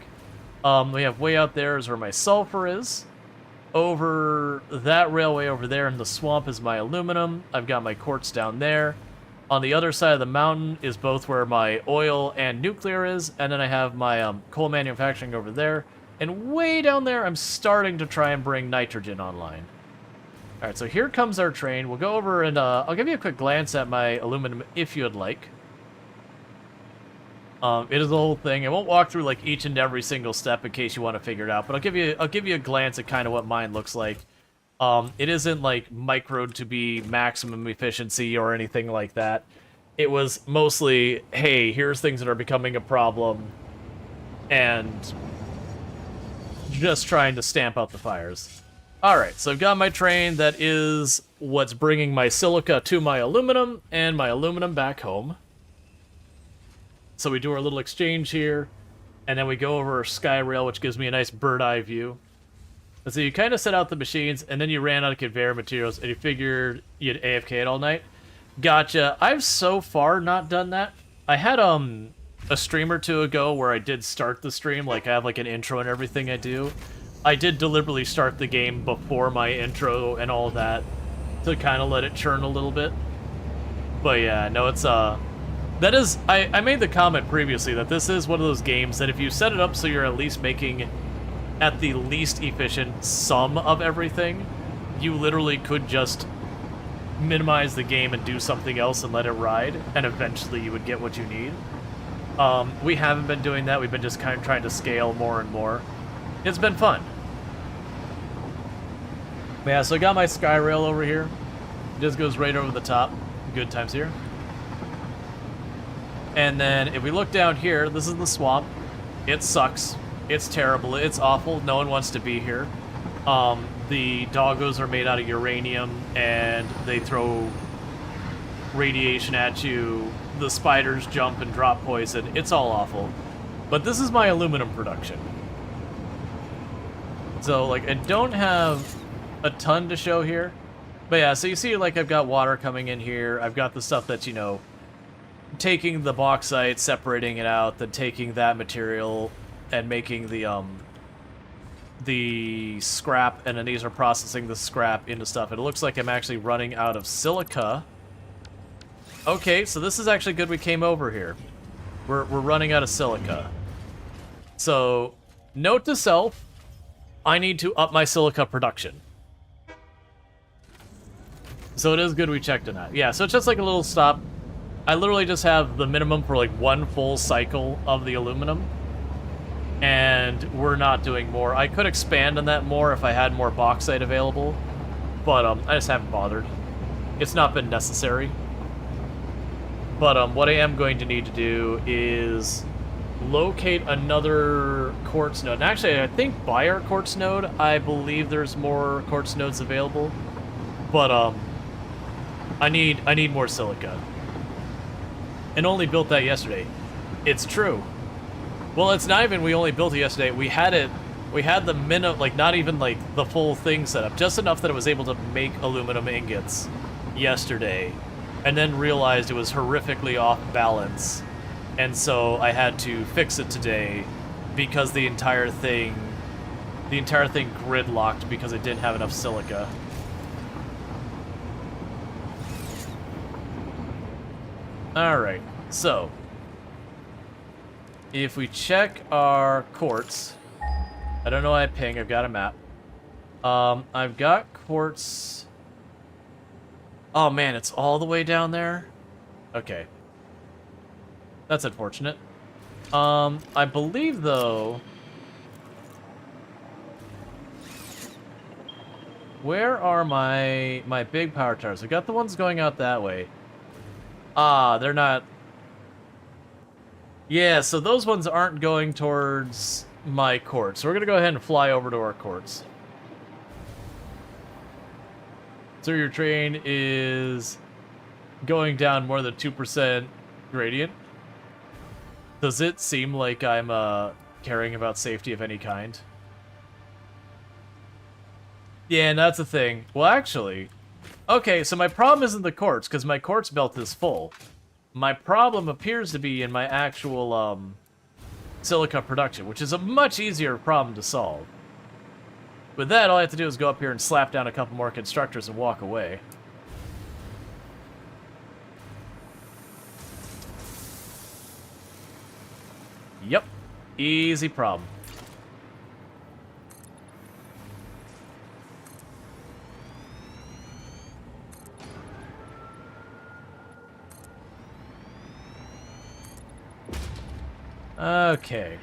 We have way out there is where my sulfur is. Over that railway over there in the swamp is my aluminum. I've got my quartz down there. On the other side of the mountain is both where my oil and nuclear is, and then I have my coal manufacturing over there. And way down there, I'm starting to try and bring nitrogen online. All right, so here comes our train. We'll go over and I'll give you a quick glance at my aluminum if you'd like. It is the whole thing. I won't walk through like each and every single step in case you want to figure it out, but I'll give you a glance at kind of what mine looks like. It isn't like microed to be maximum efficiency or anything like that. It was mostly, hey, here's things that are becoming a problem, and just trying to stamp out the fires. All right, so I've got my train that is what's bringing my silica to my aluminum and my aluminum back home. So we do our little exchange here, and then we go over Sky Rail, which gives me a nice bird-eye view. And so you kind of set out the machines, and then you ran out of conveyor materials, and you figured you'd AFK it all night. Gotcha. I've so far not done that. I had a stream or two ago where I did start the stream, like I have like an intro and everything I do. I did deliberately start the game before my intro and all that to kind of let it churn a little bit. But yeah, no, it's that is, I made the comment previously that this is one of those games that if you set it up so you're at least making at the least efficient sum of everything, you literally could just minimize the game and do something else and let it ride, and eventually you would get what you need. We haven't been doing that. We've been just kind of trying to scale more and more. It's been fun. Yeah, so I got my Sky Rail over here. It just goes right over the top. Good times here. And then if we look down here, this is the swamp. It sucks. It's terrible. It's awful. No one wants to be here. The doggos are made out of uranium, and they throw radiation at you. The spiders jump and drop poison. It's all awful. But this is my aluminum production. So, like, I don't have a ton to show here. But yeah, so you see, like, I've got water coming in here. I've got the stuff that's, you know, taking the bauxite, separating it out, then taking that material and making the scrap, and then these are processing the scrap into stuff. It looks like I'm actually running out of silica. Okay, so this is actually good we came over here. We're running out of silica. So, note to self, I need to up my silica production. So it is good we checked on that. Yeah, so it's just like a little stop. I literally just have the minimum for like one full cycle of the aluminum. And we're not doing more. I could expand on that more if I had more bauxite available. But I just haven't bothered. It's not been necessary. But what I am going to need to do is locate another quartz node. And actually, I think by our quartz node, I believe there's more quartz nodes available. But I need more silica. And only built that yesterday. It's true. Well, it's not even we only built it yesterday. We had the minimum, like not even like the full thing set up, just enough that it was able to make aluminum ingots yesterday, and then realized it was horrifically off balance, and so I had to fix it today because the entire thing gridlocked because it didn't have enough silica. Alright, so if we check our quartz, I don't know why I ping, I've got a map. I've got quartz. Oh man, it's all the way down there? Okay. That's unfortunate. I believe though... Where are my big power towers? I got the ones going out that way. Ah, they're not... Yeah, so those ones aren't going towards my quartz. So we're gonna go ahead and fly over to our quartz. So your train is going down more than 2% gradient. Does it seem like I'm caring about safety of any kind? Yeah, and that's the thing. Well, actually, okay, so my problem isn't the quartz, because my quartz belt is full. My problem appears to be in my actual silica production, which is a much easier problem to solve. With that, all I have to do is go up here and slap down a couple more constructors and walk away. Yep, easy problem. Okay.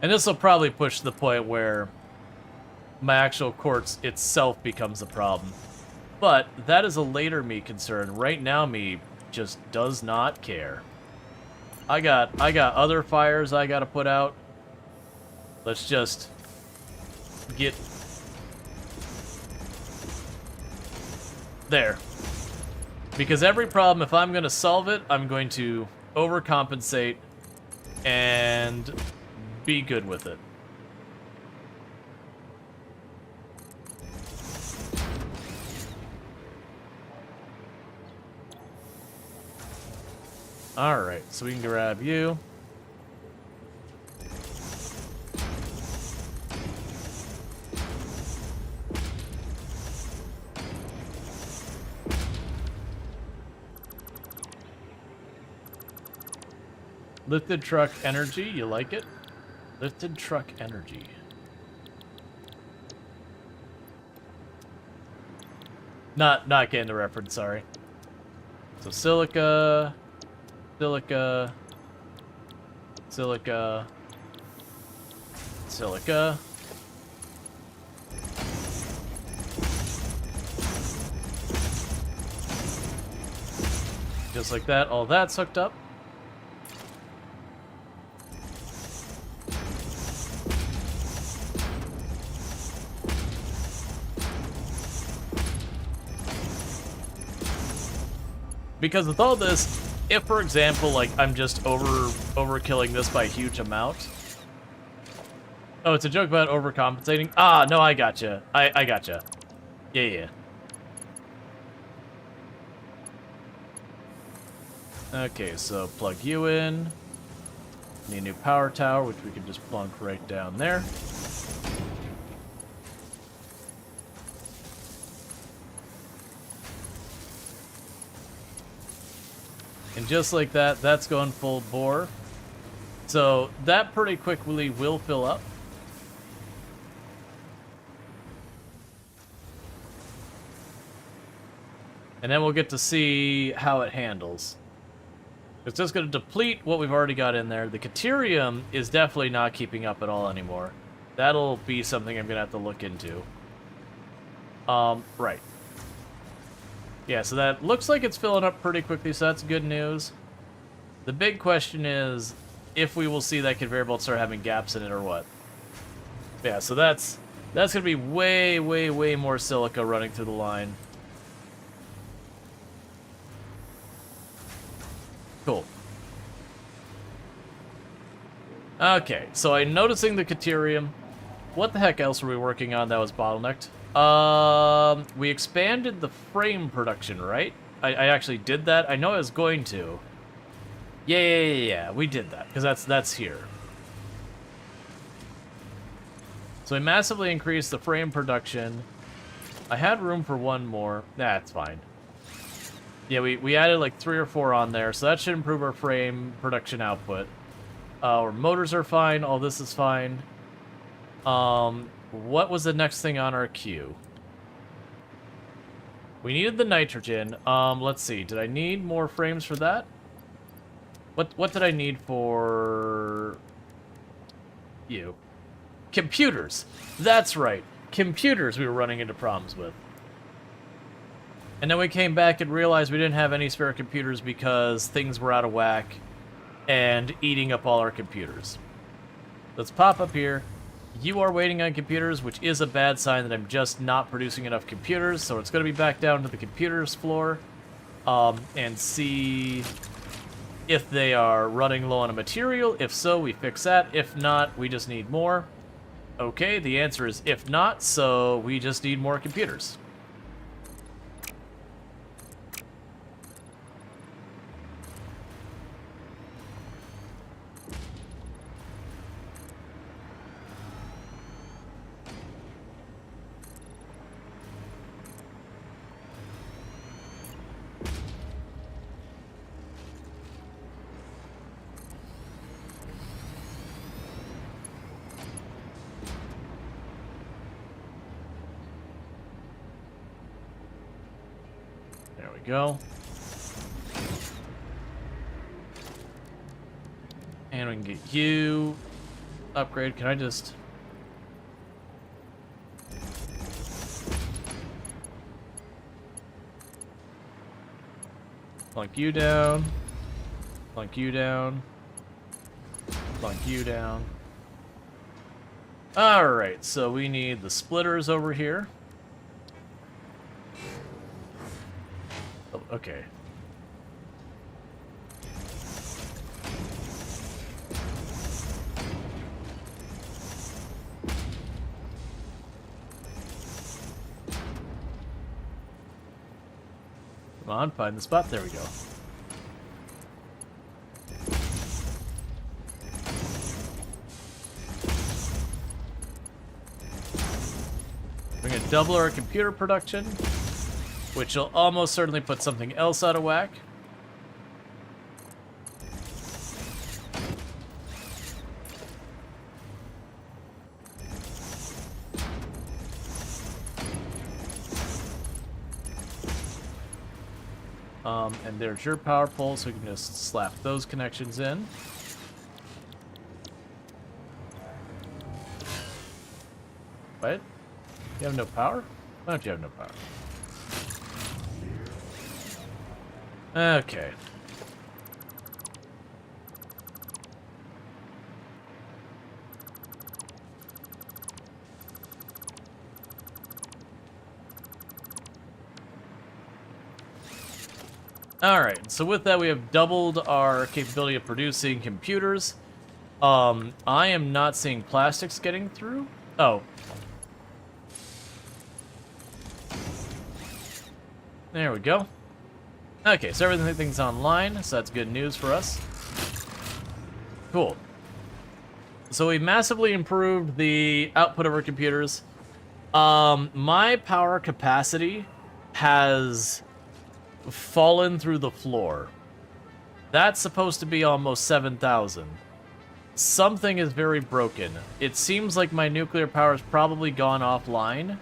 And this will probably push to the point where my actual quartz itself becomes a problem. But that is a later me concern. Right now me just does not care. I got other fires I gotta put out. Let's just get there. Because every problem, if I'm going to solve it, I'm going to overcompensate and be good with it. Alright, so we can grab you. Lifted truck energy, you like it? Lifted truck energy. Not getting the reference, sorry. So silica, silica, silica, silica. Just like that, all that's hooked up. Because with all this, if for example, like I'm just overkilling this by a huge amount. Oh, it's a joke about overcompensating? Ah, no, I gotcha. I gotcha. Yeah. Okay, so plug you in. Need a new power tower, which we can just plunk right down there. And just like that, that's going full bore. So that pretty quickly will fill up. And then we'll get to see how it handles. It's just going to deplete what we've already got in there. The Caterium is definitely not keeping up at all anymore. That'll be something I'm going to have to look into. Right. Yeah, so that looks like it's filling up pretty quickly, so that's good news. The big question is if we will see that conveyor belt start having gaps in it or what. Yeah, so that's going to be way more silica running through the line. Cool. Okay, so I'm noticing the Caterium. What the heck else were we working on that was bottlenecked? We expanded the frame production, right? I actually did that. I know I was going to. Yeah, we did that, because that's here. So we massively increased the frame production. I had room for one more. That's fine. Yeah, we added like 3 or 4 on there, so that should improve our frame production output. Our motors are fine. All this is fine. What was the next thing on our queue? We needed the nitrogen. Let's see. Did I need more frames for that? What did I need for you? Computers. That's right. Computers we were running into problems with. And then we came back and realized we didn't have any spare computers because things were out of whack and eating up all our computers. Let's pop up here. You are waiting on computers, which is a bad sign that I'm just not producing enough computers, so it's going to be back down to the computers floor and see if they are running low on a material. If so, we fix that. If not, we just need more. Okay, the answer is if not, so we just need more computers. There we go. And we can get you upgrade. Can I just... plunk you down. Plunk you down. Plunk you down. Alright, so we need the splitters over here. Oh, okay. Come on, find the spot. There we go. We're going to double our computer production, which will almost certainly put something else out of whack. And there's your power pole, so we can just slap those connections in. What? You have no power? Why don't you have no power? Okay. Alright, so with that we have doubled our capability of producing computers. I am not seeing plastics getting through. Oh. There we go. Okay, so everything's online, so that's good news for us. Cool. So we massively improved the output of our computers. My power capacity has fallen through the floor. That's supposed to be almost 7,000. Something is very broken. It seems like my nuclear power has probably gone offline.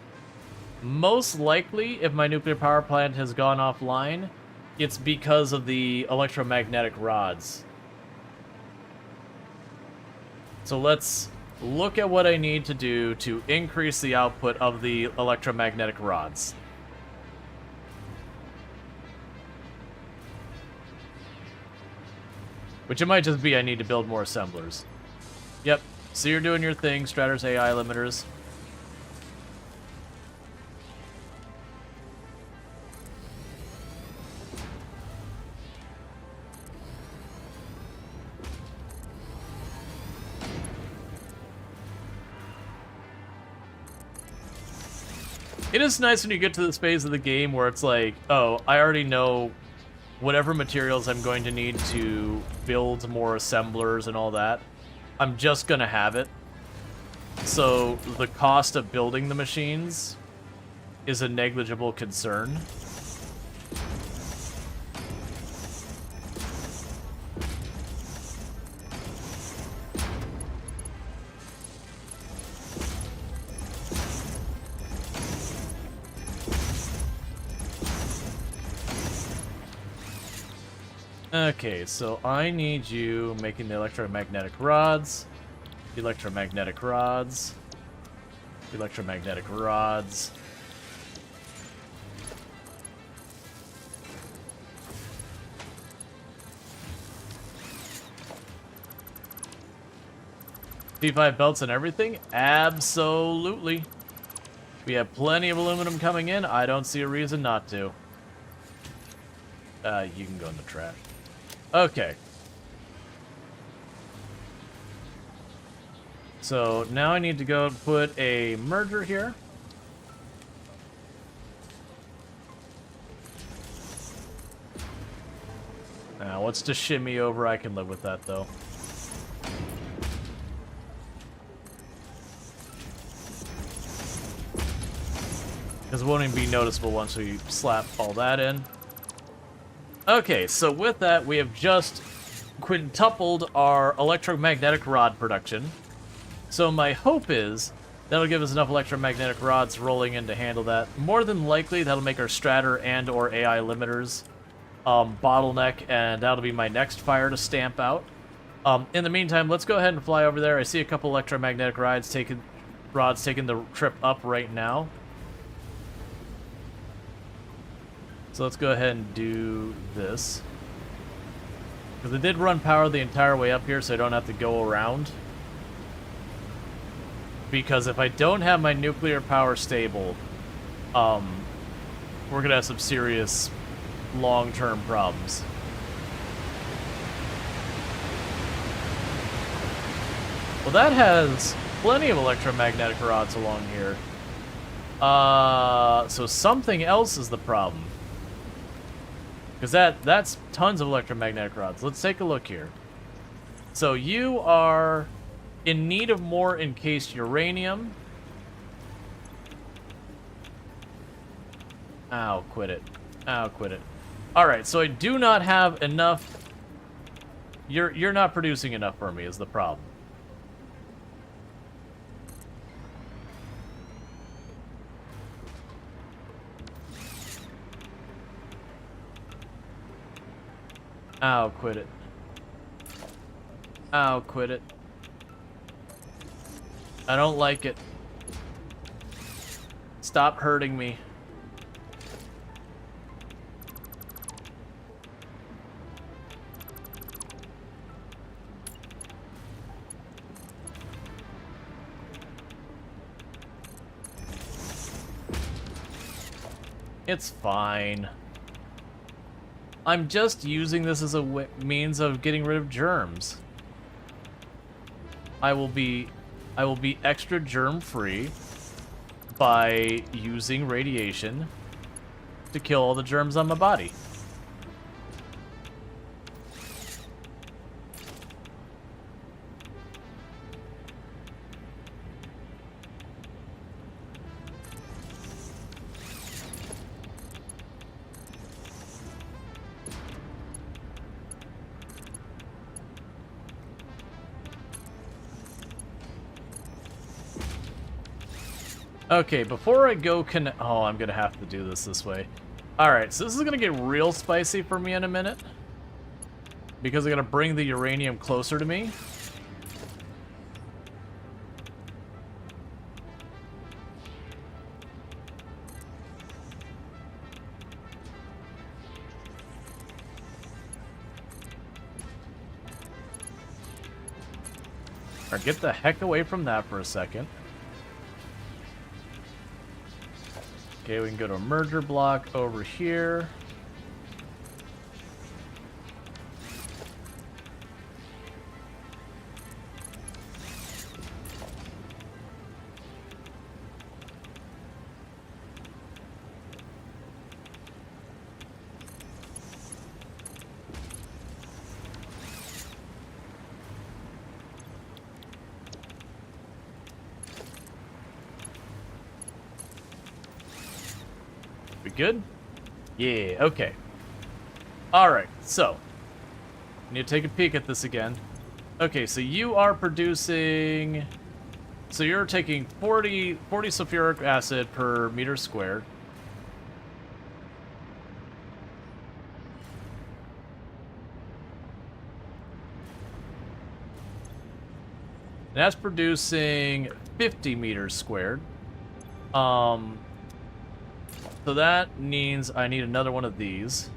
Most likely, if my nuclear power plant has gone offline, it's because of the electromagnetic rods. So let's look at what I need to do to increase the output of the electromagnetic rods. Which it might just be I need to build more assemblers. Yep, so you're doing your thing, Strater's AI limiters. It is nice when you get to this phase of the game where it's like, oh, I already know whatever materials I'm going to need to build more assemblers and all that. I'm just gonna have it. So the cost of building the machines is a negligible concern. Okay, so I need you making the electromagnetic rods. Electromagnetic rods. Electromagnetic rods. P5 belts and everything? Absolutely. We have plenty of aluminum coming in. I don't see a reason not to. You can go in the trash. Okay. So now I need to go and put a merger here. Now, what's to shimmy over? I can live with that, though. Because it won't even be noticeable once we slap all that in. Okay, so with that, we have just quintupled our electromagnetic rod production. So my hope is that'll give us enough electromagnetic rods rolling in to handle that. More than likely, that'll make our stratter and or AI limiters bottleneck, and that'll be my next fire to stamp out. In the meantime, let's go ahead and fly over there. I see a couple electromagnetic rods taking the trip up right now. So let's go ahead and do this. Because it did run power the entire way up here, so I don't have to go around. Because if I don't have my nuclear power stable, we're going to have some serious long-term problems. Well, that has plenty of electromagnetic rods along here. So something else is the problem. Because that's tons of electromagnetic rods. Let's take a look here. So you are in need of more encased uranium. Ow, quit it. Ow, quit it. Alright, so I do not have enough. You're not producing enough for me is the problem. Ow, quit it. Ow, quit it. I don't like it. Stop hurting me. It's fine. I'm just using this as a means of getting rid of germs. I will be extra germ-free by using radiation to kill all the germs on my body. Okay, before I go oh, I'm gonna have to do this way. Alright, so this is gonna get real spicy for me in a minute. Because I'm gonna bring the uranium closer to me. Alright, get the heck away from that for a second. Okay, we can go to a merger block over here. We good? Yeah, okay. Alright, so. I need to take a peek at this again. Okay, so you are producing... So you're taking 40 sulfuric acid per meter squared. That's producing 50 meters squared. So that means I need another one of these.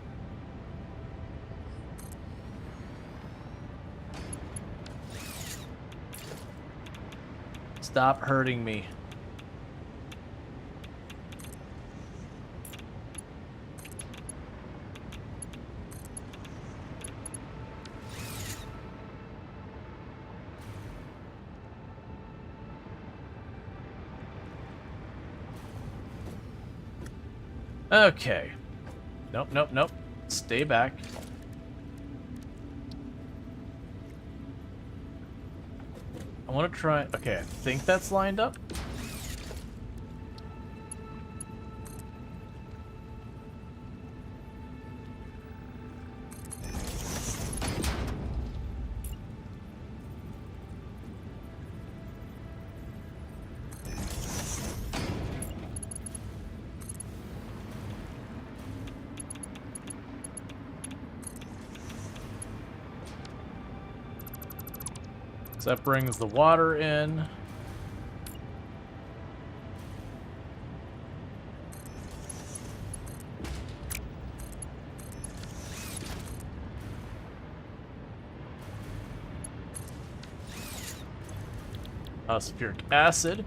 Stop hurting me. Okay. Nope, nope, nope. Stay back. I want to try... Okay, I think that's lined up. So that brings the water in. Sulfuric acid.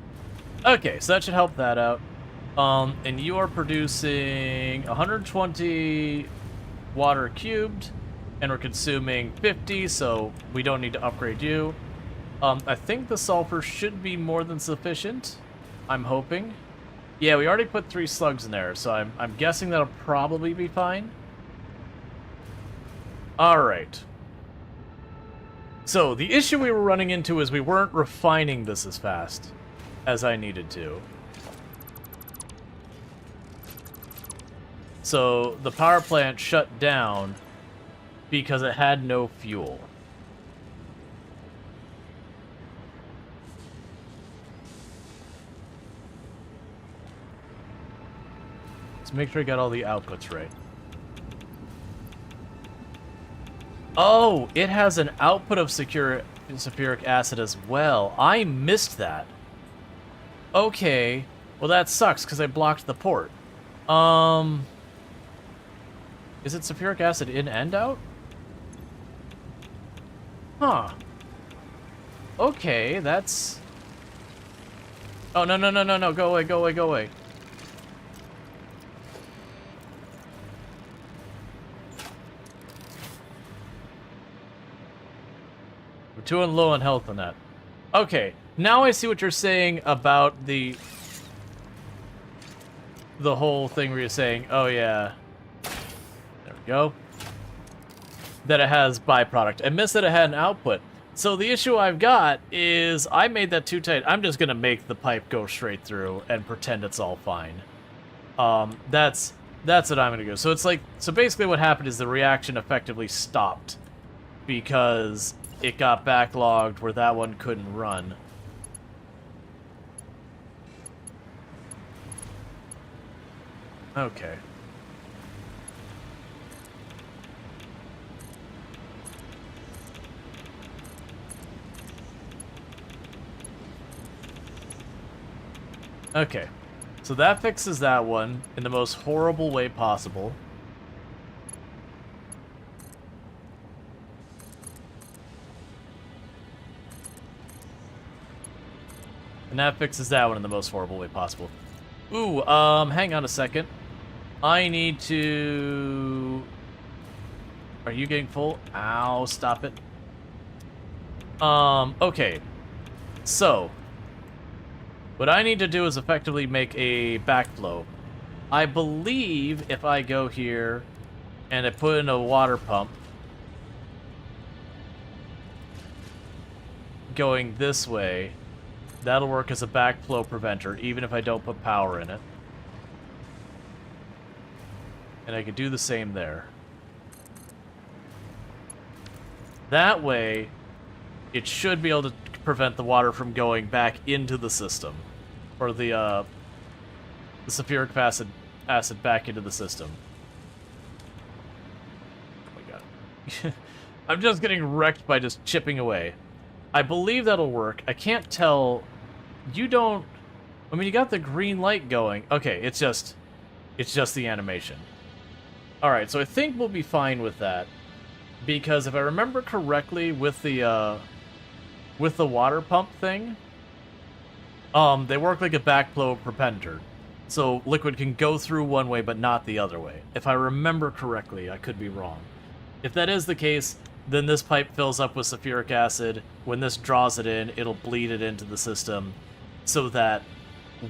Okay, so that should help that out. And you are producing 120 water cubed, and we're consuming 50, so we don't need to upgrade you. I think the sulfur should be more than sufficient. I'm hoping. Yeah, we already put 3 slugs in there, so I'm guessing that'll probably be fine. Alright. So, the issue we were running into is we weren't refining this as fast as I needed to. So, the power plant shut down because it had no fuel. Make sure I got all the outputs right. Oh, it has an output of sulfuric acid as well. I missed that. Okay. Well, that sucks because I blocked the port. Is it sulfuric acid in and out? Huh. Okay, that's... Oh, no, no, no, no, no. Go away, go away, go away. Too low on health on that. Okay, now I see what you're saying about the whole thing where you're saying, oh yeah, there we go, that it has byproduct. I missed that it had an output. So the issue I've got is I made that too tight. I'm just gonna make the pipe go straight through and pretend it's all fine. That's what I'm gonna do. So it's like, so basically what happened is the reaction effectively stopped because it got backlogged where that one couldn't run. Okay. Okay. So that fixes that one in the most horrible way possible. And that fixes that one in the most horrible way possible. Ooh, hang on a second. I need to... Are you getting full? Ow, stop it. Okay. So, what I need to do is effectively make a backflow. I believe if I go here and I put in a water pump going this way, that'll work as a backflow preventer, even if I don't put power in it. And I could do the same there. That way, it should be able to prevent the water from going back into the system. Or the sulfuric acid back into the system. Oh my god. I'm just getting wrecked by just chipping away. I believe that'll work. I can't tell... You don't... I mean, you got the green light going. Okay, it's just the animation. Alright, so I think we'll be fine with that. Because if I remember correctly with the water pump thing, they work like a backflow propender. So liquid can go through one way but not the other way. If I remember correctly, I could be wrong. If that is the case, then this pipe fills up with sulfuric acid. When this draws it in, it'll bleed it into the system so that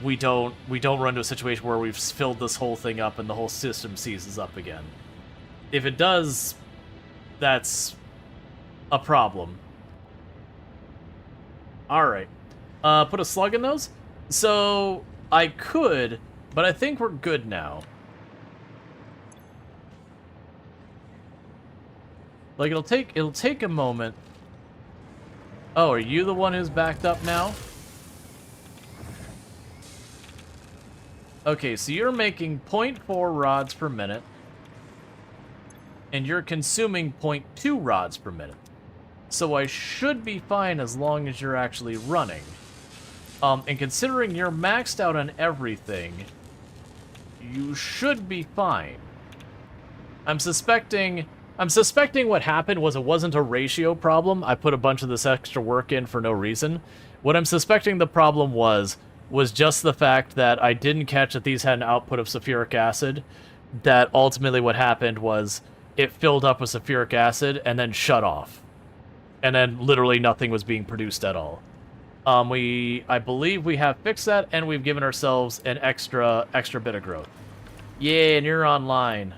we don't run into a situation where we've filled this whole thing up and the whole system seizes up again. If it does, that's a problem. Alright. Put a slug in those? So, I could, but I think we're good now. Like, it'll take a moment. Oh, are you the one who's backed up now? Okay, so you're making 0.4 rods per minute. And you're consuming 0.2 rods per minute. So I should be fine as long as you're actually running. And considering you're maxed out on everything, you should be fine. I'm suspecting what happened was it wasn't a ratio problem. I put a bunch of this extra work in for no reason. What I'm suspecting the problem was just the fact that I didn't catch that these had an output of sulfuric acid. That ultimately what happened was it filled up with sulfuric acid and then shut off. And then literally nothing was being produced at all. I believe we have fixed that, and we've given ourselves an extra bit of growth. Yeah, and you're online.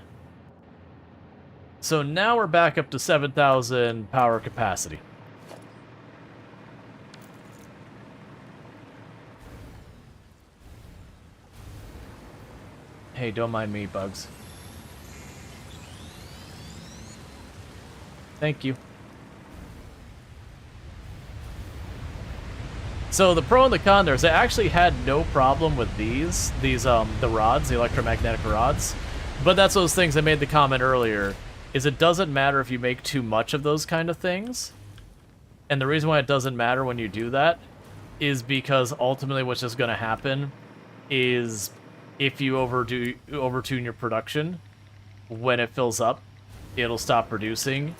So now we're back up to 7,000 power capacity. Hey, don't mind me, Bugs. Thank you. So the pro and the con there is I actually had no problem with the rods, the electromagnetic rods. But that's those things I made the comment earlier, is it doesn't matter if you make too much of those kind of things. And the reason why it doesn't matter when you do that is because ultimately what's just going to happen is if you overtune your production, when it fills up, it'll stop producing,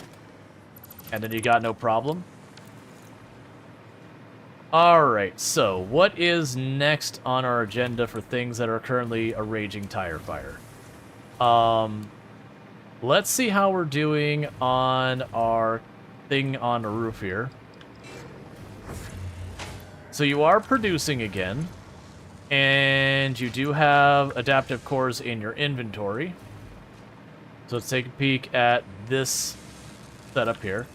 and then you got no problem. Alright, so what is next on our agenda for things that are currently a raging tire fire? Let's see how we're doing on our thing on the roof here. So you are producing again, and you do have adaptive cores in your inventory. So let's take a peek at this setup here.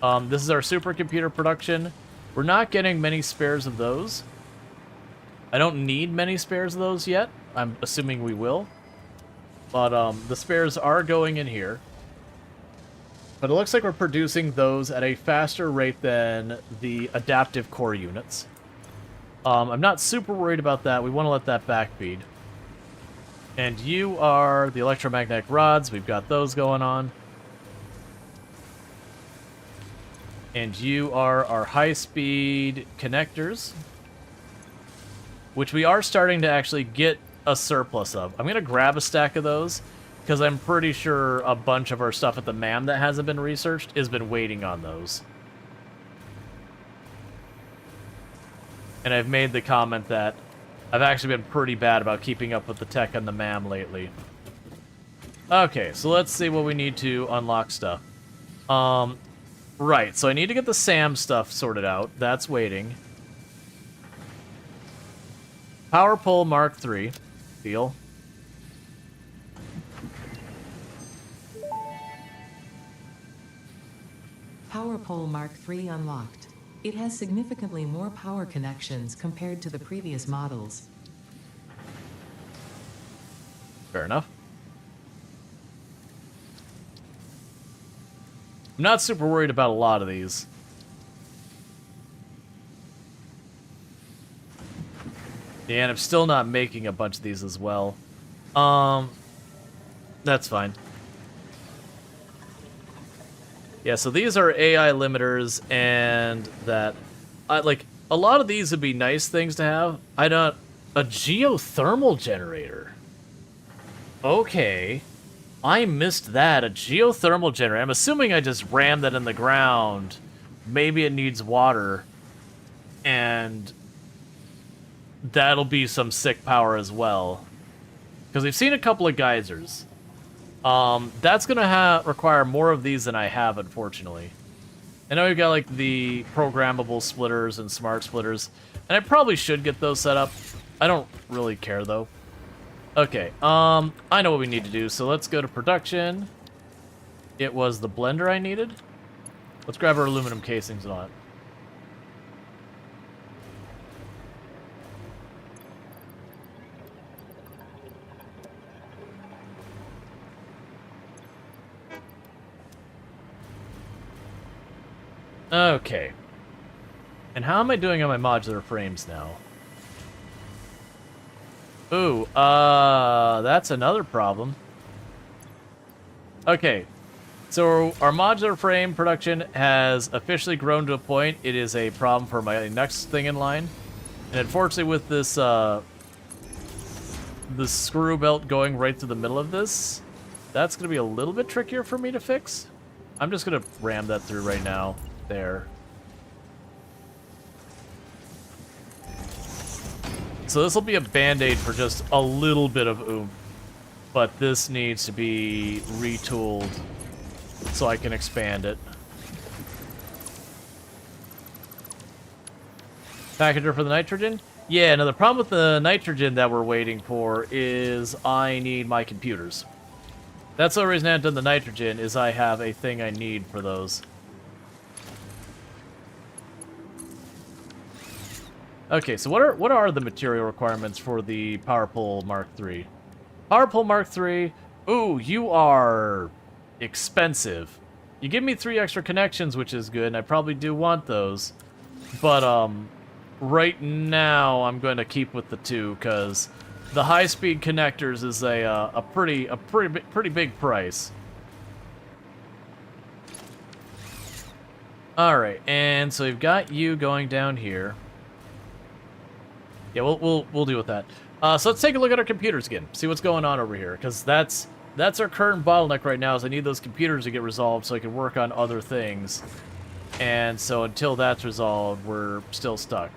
This is our supercomputer production. We're not getting many spares of those. I don't need many spares of those yet. I'm assuming we will. But the spares are going in here. But it looks like we're producing those at a faster rate than the adaptive core units. I'm not super worried about that. We want to let that backfeed. And you are the electromagnetic rods. We've got those going on. And you are our high-speed connectors, which we are starting to actually get a surplus of. I'm going to grab a stack of those, because I'm pretty sure a bunch of our stuff at the MAM that hasn't been researched has been waiting on those. And I've made the comment that I've actually been pretty bad about keeping up with the tech on the MAM lately. Okay, so let's see what we need to unlock stuff. Right, so I need to get the SAM stuff sorted out. That's waiting. Power pole Mark III. Deal. Power pole Mark III unlocked. It has significantly more power connections compared to the previous models. Fair enough. I'm not super worried about a lot of these. Yeah, and I'm still not making a bunch of these as well. That's fine. Yeah, so these are AI limiters, and that... like, a lot of these would be nice things to have. I don't... A geothermal generator. Okay. I missed that. A geothermal generator. I'm assuming I just rammed that in the ground. Maybe it needs water. And... that'll be some sick power as well. Because we've seen a couple of geysers. That's going to require more of these than I have, unfortunately. I know we've got, like, the programmable splitters and smart splitters. And I probably should get those set up. I don't really care, though. Okay, I know what we need to do. So let's go to production. It was the blender I needed. Let's grab our aluminum casings and all that. Okay. And how am I doing on my modular frames now? Ooh, that's another problem. Okay. So our modular frame production has officially grown to a point. It is a problem for my next thing in line. And unfortunately with this, the screw belt going right through the middle of this, that's going to be a little bit trickier for me to fix. I'm just going to ram that through right now. There. So this will be a band-aid for just a little bit of oomph, but this needs to be retooled so I can expand it. Packager for the nitrogen? Yeah, now the problem with the nitrogen that we're waiting for is I need my computers. That's the only reason I haven't done the nitrogen, is I have a thing I need for those. Okay, so what are the material requirements for the Power Pole Mark III? Power Pole Mark III, ooh, you are expensive. You give me 3 extra connections, which is good, and I probably do want those. But, right now, I'm going to keep with the 2, because the high-speed connectors is a pretty big price. Alright, and so we've got you going down here. Yeah, we'll deal with that. So let's take a look at our computers again. See what's going on over here, because that's our current bottleneck right now. Is I need those computers to get resolved so I can work on other things. And so until that's resolved, we're still stuck.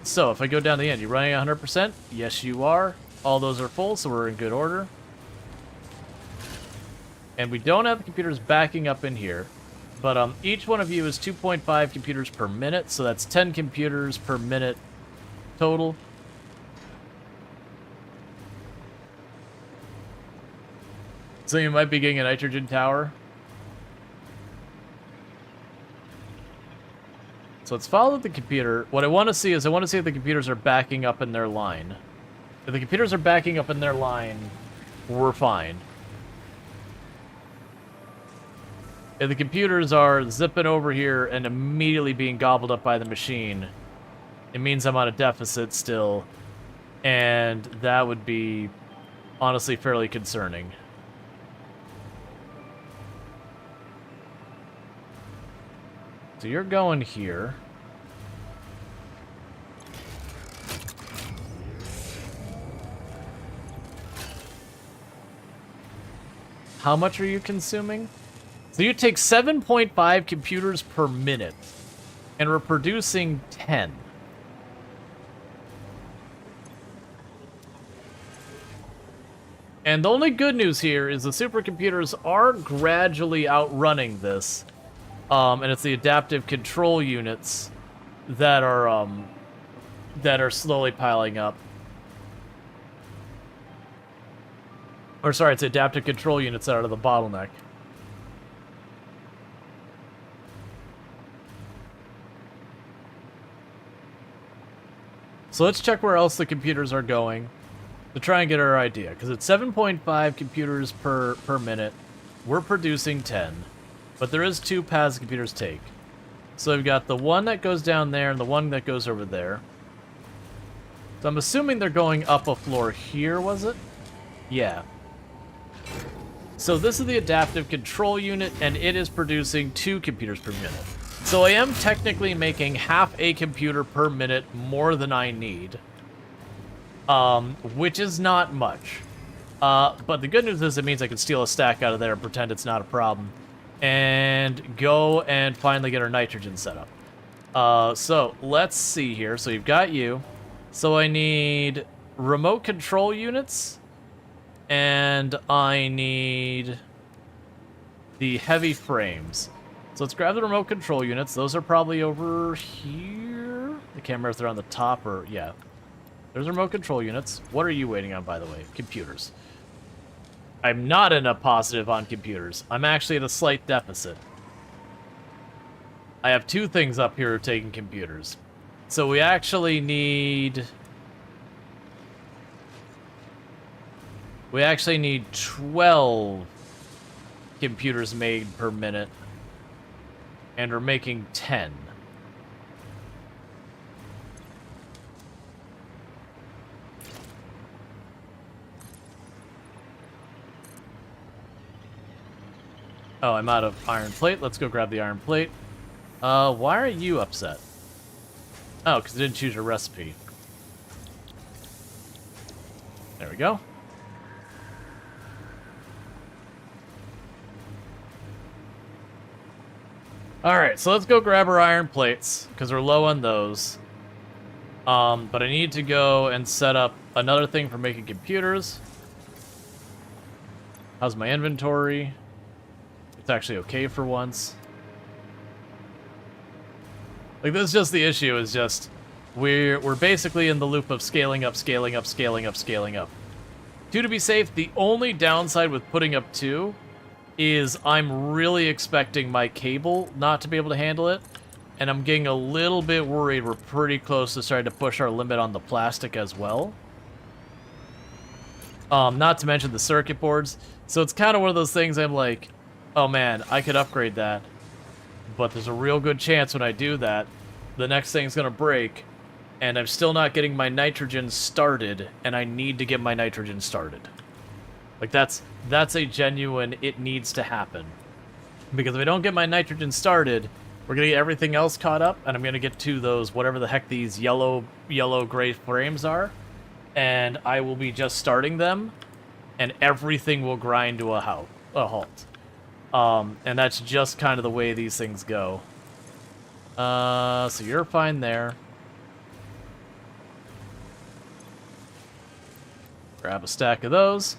So if I go down to the end, you running 100%? Yes, you are. All those are full, so we're in good order. And we don't have the computers backing up in here. But each one of you is 2.5 computers per minute, so that's 10 computers per minute total. So you might be getting a nitrogen tower. So let's follow the computer. What I want to see is if the computers are backing up in their line. If the computers are backing up in their line, we're fine. If the computers are zipping over here and immediately being gobbled up by the machine, it means I'm on a deficit still, and that would be honestly fairly concerning. So you're going here. How much are you consuming? So you take 7.5 computers per minute, and we're producing 10. And the only good news here is the supercomputers are gradually outrunning this. And it's the adaptive control units that are slowly piling up. Or sorry, it's adaptive control units that are the bottleneck. So let's check where else the computers are going to try and get our idea. Because it's 7.5 computers per minute. We're producing 10. But there is 2 paths computers take. So we've got the one that goes down there and the one that goes over there. So I'm assuming they're going up a floor here, was it? Yeah. So this is the adaptive control unit, and it is producing 2 computers per minute. So I am technically making half a computer per minute more than I need. Which is not much. But the good news is it means I can steal a stack out of there and pretend it's not a problem. And go and finally get our nitrogen set up. So let's see here. So you've got you. So I need remote control units. And I need the heavy frames. So let's grab the remote control units. Those are probably over here. I can't remember if they're on the top or... yeah. There's remote control units. What are you waiting on, by the way? Computers. I'm not in a positive on computers. I'm actually at a slight deficit. I have 2 things up here taking computers. So we actually need... we actually need 12 computers made per minute. And we're making 10. Oh, I'm out of iron plate. Let's go grab the iron plate. Why are you upset? Oh, because I didn't choose your recipe. There we go. Alright, so let's go grab our iron plates, because we're low on those. But I need to go and set up another thing for making computers. How's my inventory? It's actually okay for once. Like, this is just the issue, is just... We're basically in the loop of scaling up, scaling up, scaling up, scaling up. 2, to be safe, the only downside with putting up 2 is I'm really expecting my cable not to be able to handle it, and I'm getting a little bit worried we're pretty close to starting to push our limit on the plastic as well. Not to mention the circuit boards. So it's kind of one of those things I'm like, oh man, I could upgrade that, but there's a real good chance when I do that, the next thing's gonna break, and I'm still not getting my nitrogen started, and I need to get my nitrogen started. Like, that's a genuine, it needs to happen. Because if I don't get my nitrogen started, we're gonna get everything else caught up, and I'm gonna get to those, whatever the heck these yellow-gray frames are, and I will be just starting them, and everything will grind to a halt. And that's just kind of the way these things go. So you're fine there. Grab a stack of those.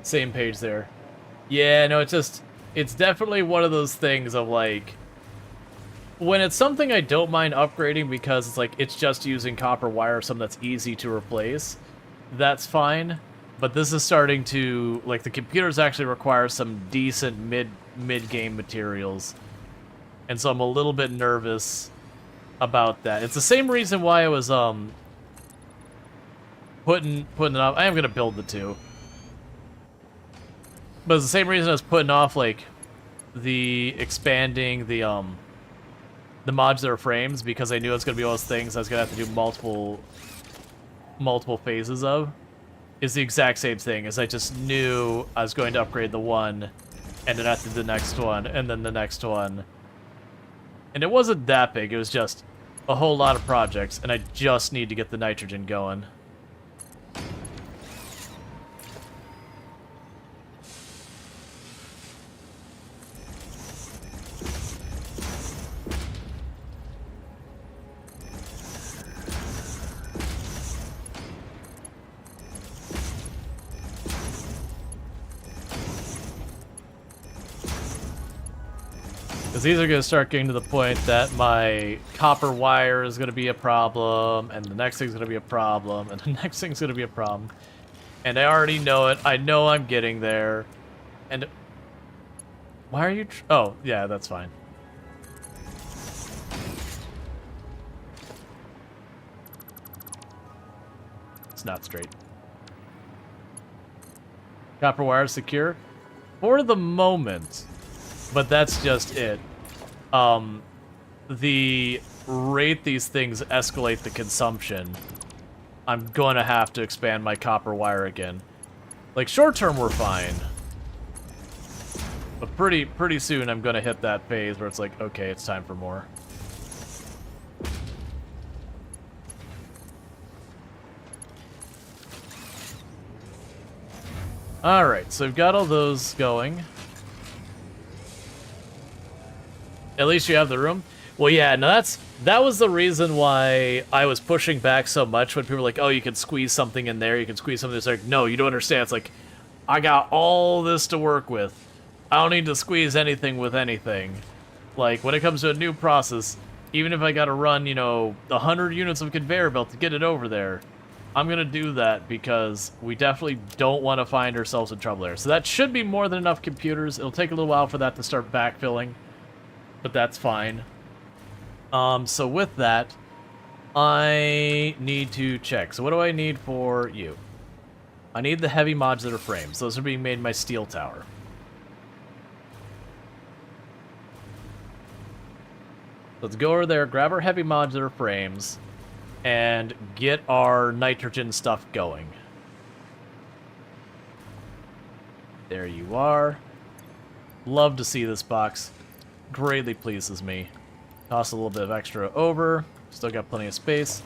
Same page there. Yeah, no, it's definitely one of those things of like, when it's something I don't mind upgrading because it's like, it's just using copper wire or something that's easy to replace, that's fine. But this is starting to, like, the computers actually require some decent mid-game materials. And so I'm a little bit nervous about that. It's the same reason why I was, putting it off. I am gonna build the 2. But it's the same reason I was putting off, like, the expanding the modular frames, because I knew it was gonna be one of those things I was gonna have to do multiple phases of. Is the exact same thing, as I just knew I was going to upgrade the one, and then after the next one, and then the next one. And it wasn't that big, it was just a whole lot of projects, and I just need to get the nitrogen going. These are going to start getting to the point that my copper wire is going to be a problem, and the next thing's going to be a problem, and the next thing's going to be a problem. And I already know it. I know I'm getting there. And why are you... oh, yeah, that's fine. It's not straight. Copper wire secure? For the moment. But that's just it. The rate these things escalate the consumption, I'm going to have to expand my copper wire again. Like, short term, we're fine. But pretty soon, I'm going to hit that phase where it's like, okay, it's time for more. Alright, so we've got all those going. At least you have the room. Well, yeah, no, that was the reason why I was pushing back so much when people were like, oh, you can squeeze something in there, you can squeeze something. It's like, no, you don't understand. It's like, I got all this to work with. I don't need to squeeze anything with anything. Like, when it comes to a new process, even if I gotta run, you know, 100 units of conveyor belt to get it over there, I'm gonna do that because we definitely don't want to find ourselves in trouble there. So that should be more than enough computers. It'll take a little while for that to start backfilling, but that's fine. So with that, I need to check. So what do I need for you? I need the heavy modular frames. Those are being made in my steel tower. Let's go over there, grab our heavy modular frames, and get our nitrogen stuff going. There you are. Love to see this box. Greatly pleases me. Costs a little bit of extra over. Still got plenty of space.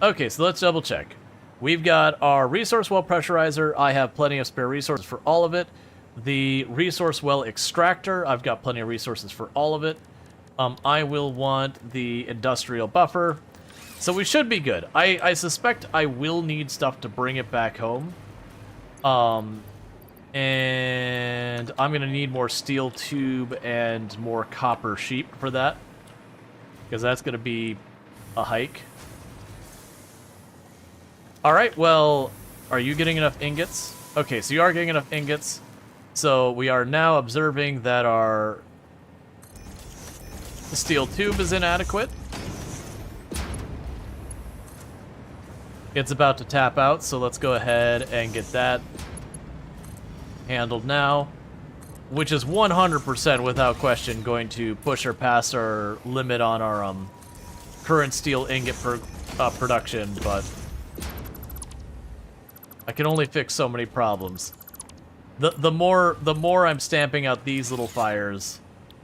Okay, so let's double check. We've got our resource well pressurizer. I have plenty of spare resources for all of it. The resource well extractor. I've got plenty of resources for all of it. I will want the industrial buffer. So we should be good. I suspect I will need stuff to bring it back home. And I'm going to need more steel tube and more copper sheep for that. Because that's going to be a hike. Alright, well, are you getting enough ingots? Okay, so you are getting enough ingots. So we are now observing that our steel tube is inadequate. It's about to tap out, so let's go ahead and get that handled now. Which is 100% without question going to push her past our limit on our current steel ingot production, but I can only fix so many problems. The more I'm stamping out these little fires,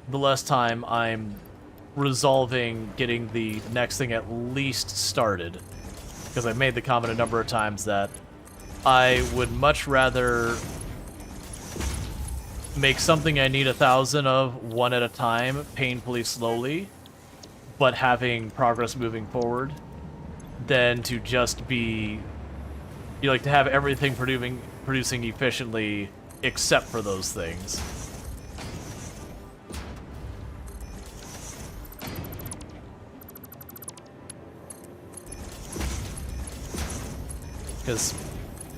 the less time I'm resolving getting the next thing at least started. Because I've made the comment a number of times that I would much rather make something I need 1,000 of one at a time, painfully slowly, but having progress moving forward, than to just be, you like to have everything producing efficiently except for those things. Because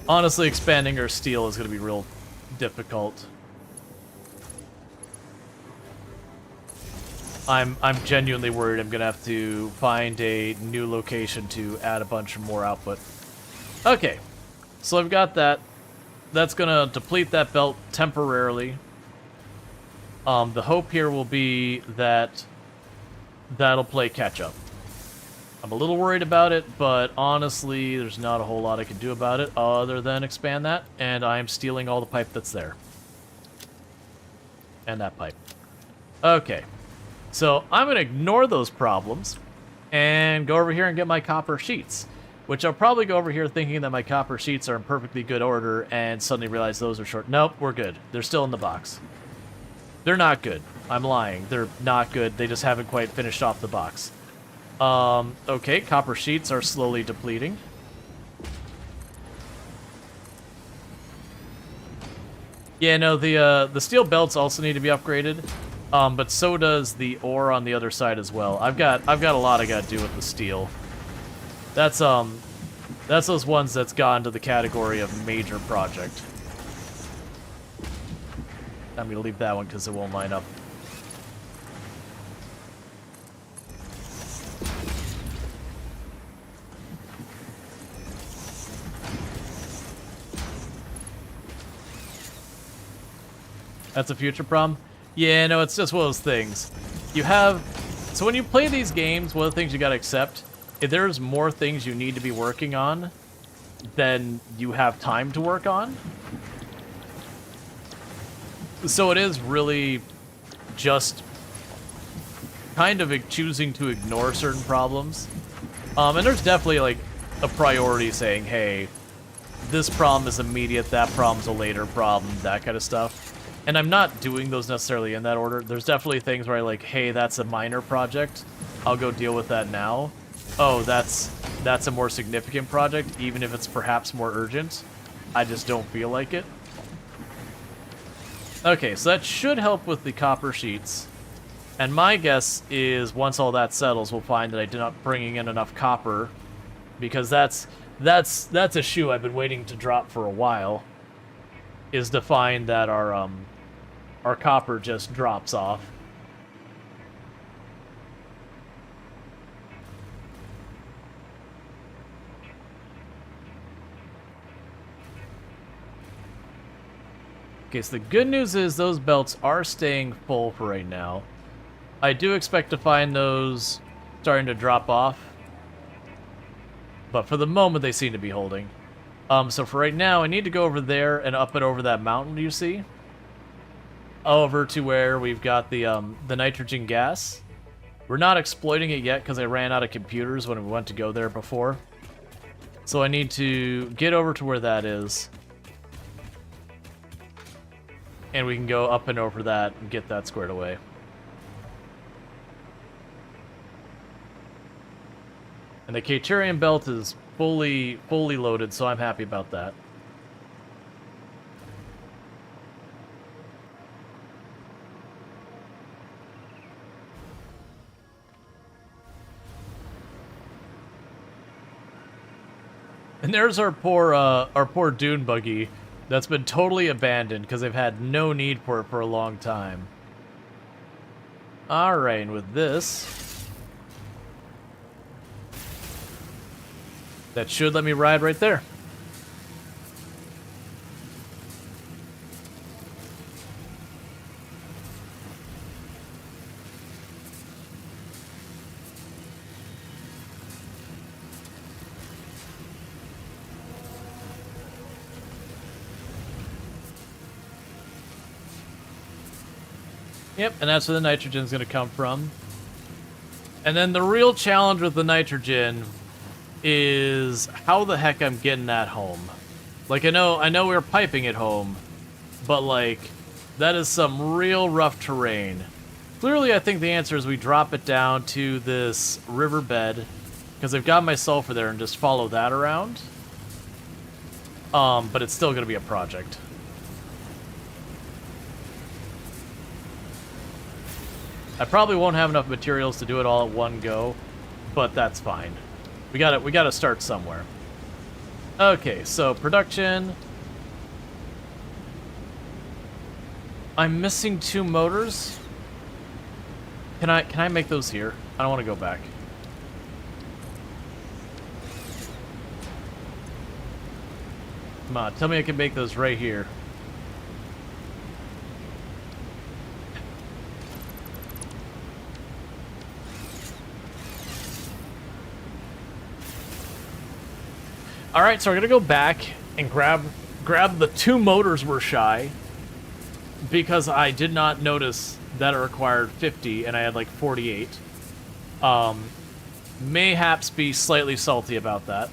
honestly, expanding our steel is going to be real difficult. I'm genuinely worried I'm gonna have to find a new location to add a bunch more output. Okay, so I've got that. That's gonna deplete that belt temporarily. The hope here will be that that'll play catch up. I'm a little worried about it, but honestly, there's not a whole lot I can do about it other than expand that, and I'm stealing all the pipe that's there. And that pipe. Okay. So I'm going to ignore those problems and go over here and get my copper sheets, which I'll probably go over here thinking that my copper sheets are in perfectly good order and suddenly realize those are short. Nope, we're good. They're still in the box. They're not good. I'm lying. They're not good. They just haven't quite finished off the box. Okay, copper sheets are slowly depleting. Yeah, no, the steel belts also need to be upgraded. But so does the ore on the other side as well. I've got a lot I gotta do with the steel. That's those ones that's gone to the category of major project. I'm gonna leave that one because it won't line up. That's a future problem? Yeah, no, it's just one of those things. You have... So when you play these games, one of the things you gotta accept, if there's more things you need to be working on than you have time to work on. So it is really just kind of choosing to ignore certain problems. And there's definitely, like, a priority saying, hey, this problem is immediate, that problem's a later problem, that kind of stuff. And I'm not doing those necessarily in that order. There's definitely things where I like, hey, that's a minor project. I'll go deal with that now. Oh, that's a more significant project, even if it's perhaps more urgent. I just don't feel like it. Okay, so that should help with the copper sheets. And my guess is once all that settles, we'll find that I did not bringing in enough copper, because that's a shoe I've been waiting to drop for a while. Is to find that our copper just drops off. Okay, so the good news is those belts are staying full for right now. I do expect to find those starting to drop off, but for the moment they seem to be holding. So for right now, I need to go over there and up and over that mountain you see. Over to where we've got the nitrogen gas. We're not exploiting it yet because I ran out of computers when we went to go there before. So I need to get over to where that is. And we can go up and over that and get that squared away. And the Caterian belt is fully loaded, so I'm happy about that. And there's our poor dune buggy that's been totally abandoned because they've had no need for it for a long time. All right, and with this, that should let me ride right there. Yep, and that's where the nitrogen's gonna come from. And then the real challenge with the nitrogen is how the heck I'm getting that home. Like, I know we were piping it home, but like, that is some real rough terrain. Clearly, I think the answer is we drop it down to this riverbed, because I've got my sulfur there, and just follow that around. But it's still gonna be a project. I probably won't have enough materials to do it all at one go, but that's fine. We gotta start somewhere. Okay, so production. I'm missing 2 motors. Can I make those here? I don't want to go back. Come on, tell me I can make those right here. Alright, so we're gonna go back and grab the 2 motors we're shy, because I did not notice that it required 50 and I had like 48. Mayhaps be slightly salty about that.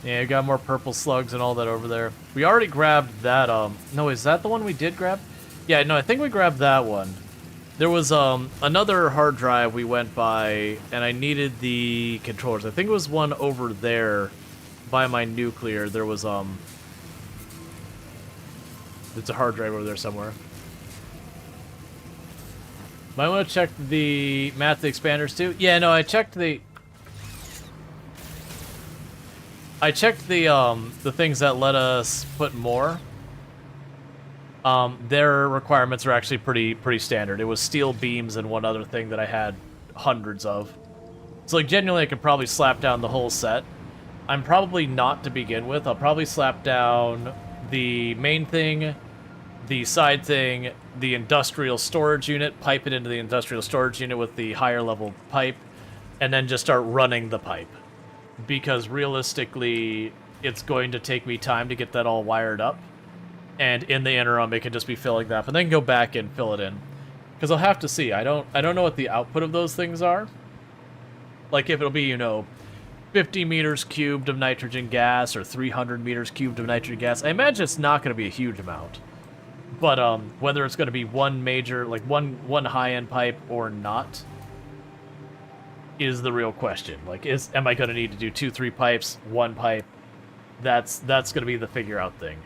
Yeah, I got more purple slugs and all that over there. We already grabbed that, no, is that the one we did grab? Yeah, no, I think we grabbed that one. There was, another hard drive we went by, and I needed the controllers. I think it was one over there by my nuclear. There was, it's a hard drive over there somewhere. Might want to check the math expanders too. Yeah, no, I checked the things that let us put more. their requirements are actually pretty standard. It was steel beams and one other thing that I had hundreds of. So like genuinely I could probably slap down the whole set. I'm probably not to begin with. I'll probably slap down the main thing, the side thing, the industrial storage unit, pipe it into the industrial storage unit with the higher level pipe, and then just start running the pipe. Because realistically, it's going to take me time to get that all wired up. And in the interim, it could just be filling that up, and then go back and fill it in. Because I'll have to see. I don't know what the output of those things are. Like if it'll be, you know, 50 meters cubed of nitrogen gas or 300 meters cubed of nitrogen gas. I imagine it's not going to be a huge amount. But whether it's going to be one major, like one high-end pipe or not, is the real question. Like, am I going to need to do 2-3 pipes, 1 pipe? That's going to be the figure out thing.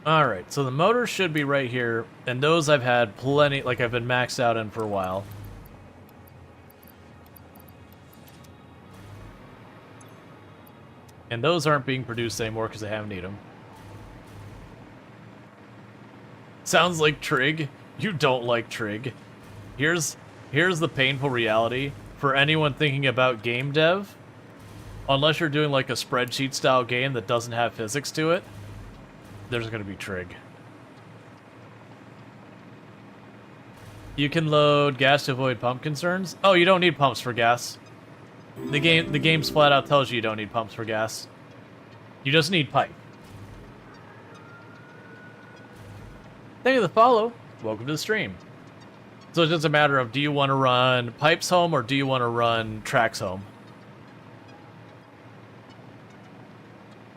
Alright, so the motors should be right here, and those I've had plenty, like I've been maxed out in for a while. And those aren't being produced anymore because I haven't need them. Sounds like Trig. You don't like Trig. Here's the painful reality for anyone thinking about game dev. Unless you're doing like a spreadsheet style game that doesn't have physics to it, there's going to be Trig. You can load gas to avoid pump concerns. Oh, you don't need pumps for gas. The game's flat out tells you don't need pumps for gas. You just need pipe. Thank you for the follow. Welcome to the stream. So it's just a matter of, do you want to run pipes home or do you want to run tracks home?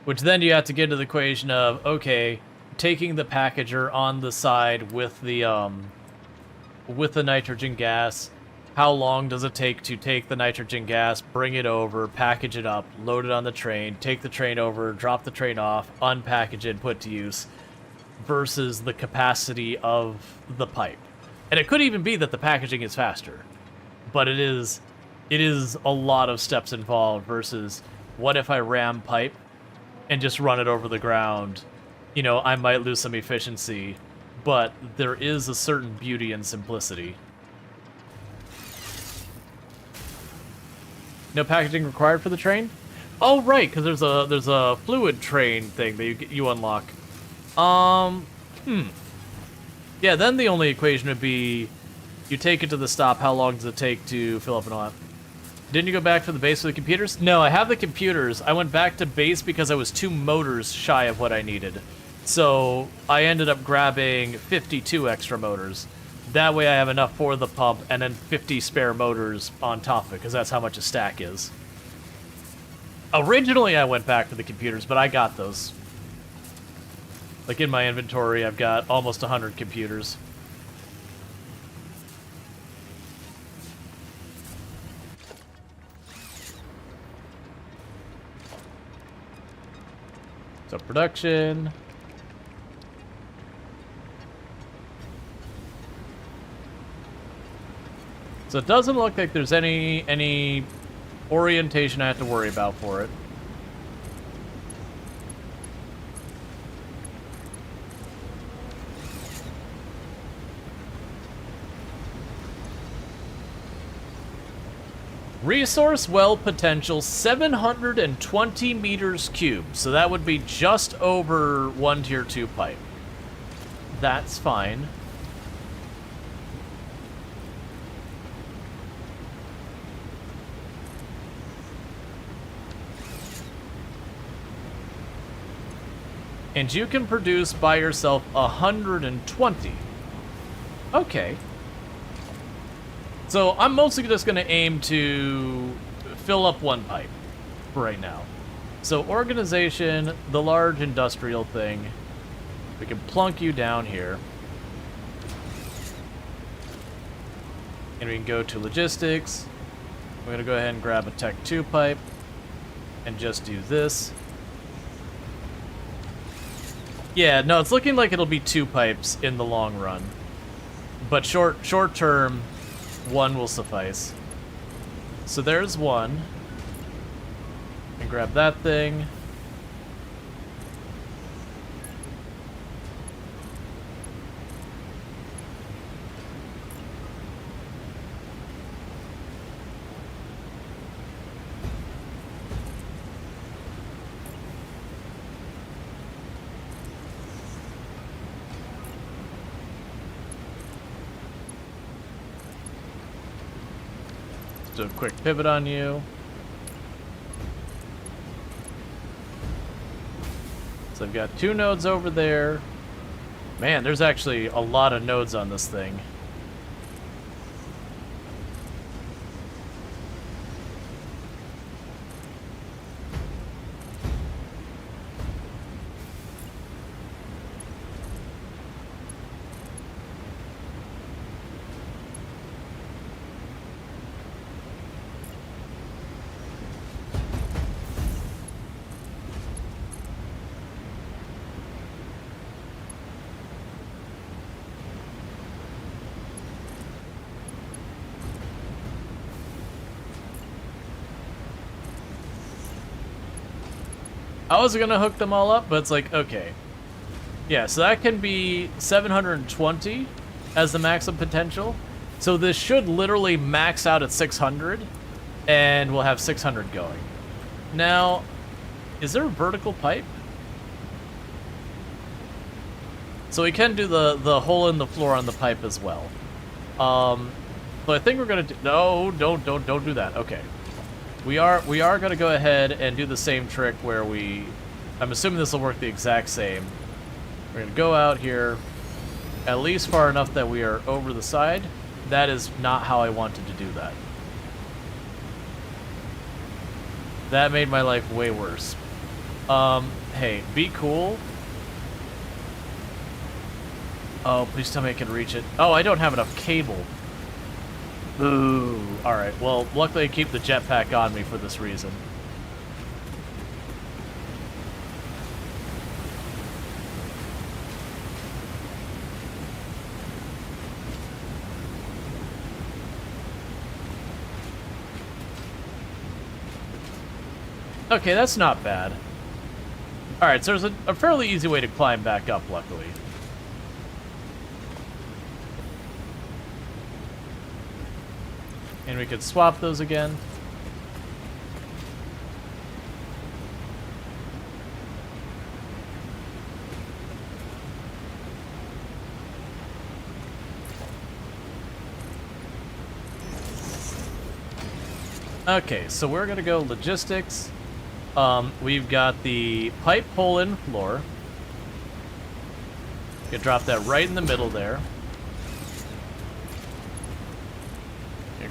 Which then you have to get into the equation of, okay, taking the packager on the side with the nitrogen gas, how long does it take to take the nitrogen gas, bring it over, package it up, load it on the train, take the train over, drop the train off, unpackage it, put to use, versus the capacity of the pipe. And it could even be that the packaging is faster, but it is a lot of steps involved versus what if I ram pipe and just run it over the ground. You know, I might lose some efficiency, but there is a certain beauty and simplicity. No packaging required for the train? Oh, right, because there's a fluid train thing that you unlock. Yeah, then the only equation would be, you take it to the stop, how long does it take to fill up and all that? Didn't you go back to the base for the computers? No, I have the computers. I went back to base because I was 2 motors shy of what I needed. So I ended up grabbing 52 extra motors. That way I have enough for the pump and then 50 spare motors on top of it, because that's how much a stack is. Originally I went back for the computers, but I got those. Like in my inventory, I've got almost 100 computers. So production. So it doesn't look like there's any orientation I have to worry about for it. Resource well potential 720 meters cubed, so that would be just over 1 tier 2 pipe. That's fine. And you can produce by yourself 120. Okay. So I'm mostly just going to aim to fill up 1 pipe for right now. So organization, the large industrial thing, we can plunk you down here. And we can go to logistics. We're going to go ahead and grab a Tech 2 pipe and just do this. Yeah, no, it's looking like it'll be 2 pipes in the long run. But short term, 1 will suffice. So there's 1. And grab that thing. Do a quick pivot on you. So I've got 2 nodes over there. Man, there's actually a lot of nodes on this thing. I was gonna hook them all up, but it's like, okay. Yeah, so that can be 720 as the maximum potential. So this should literally max out at 600, and we'll have 600 going. Now, is there a vertical pipe? So we can do the hole in the floor on the pipe as well. But I think we're gonna do, no, don't do that. Okay. We are going to go ahead and do the same trick where I'm assuming this will work the exact same. We're going to go out here at least far enough that we are over the side. That is not how I wanted to do that. That made my life way worse. Hey, be cool. Oh, please tell me I can reach it. Oh, I don't have enough cable. Ooh. Alright, well, luckily I keep the jetpack on me for this reason. Okay, that's not bad. Alright, so there's a fairly easy way to climb back up, luckily. And we could swap those again. Okay, so we're gonna go logistics. We've got the pipe hole in floor. You can drop that right in the middle there.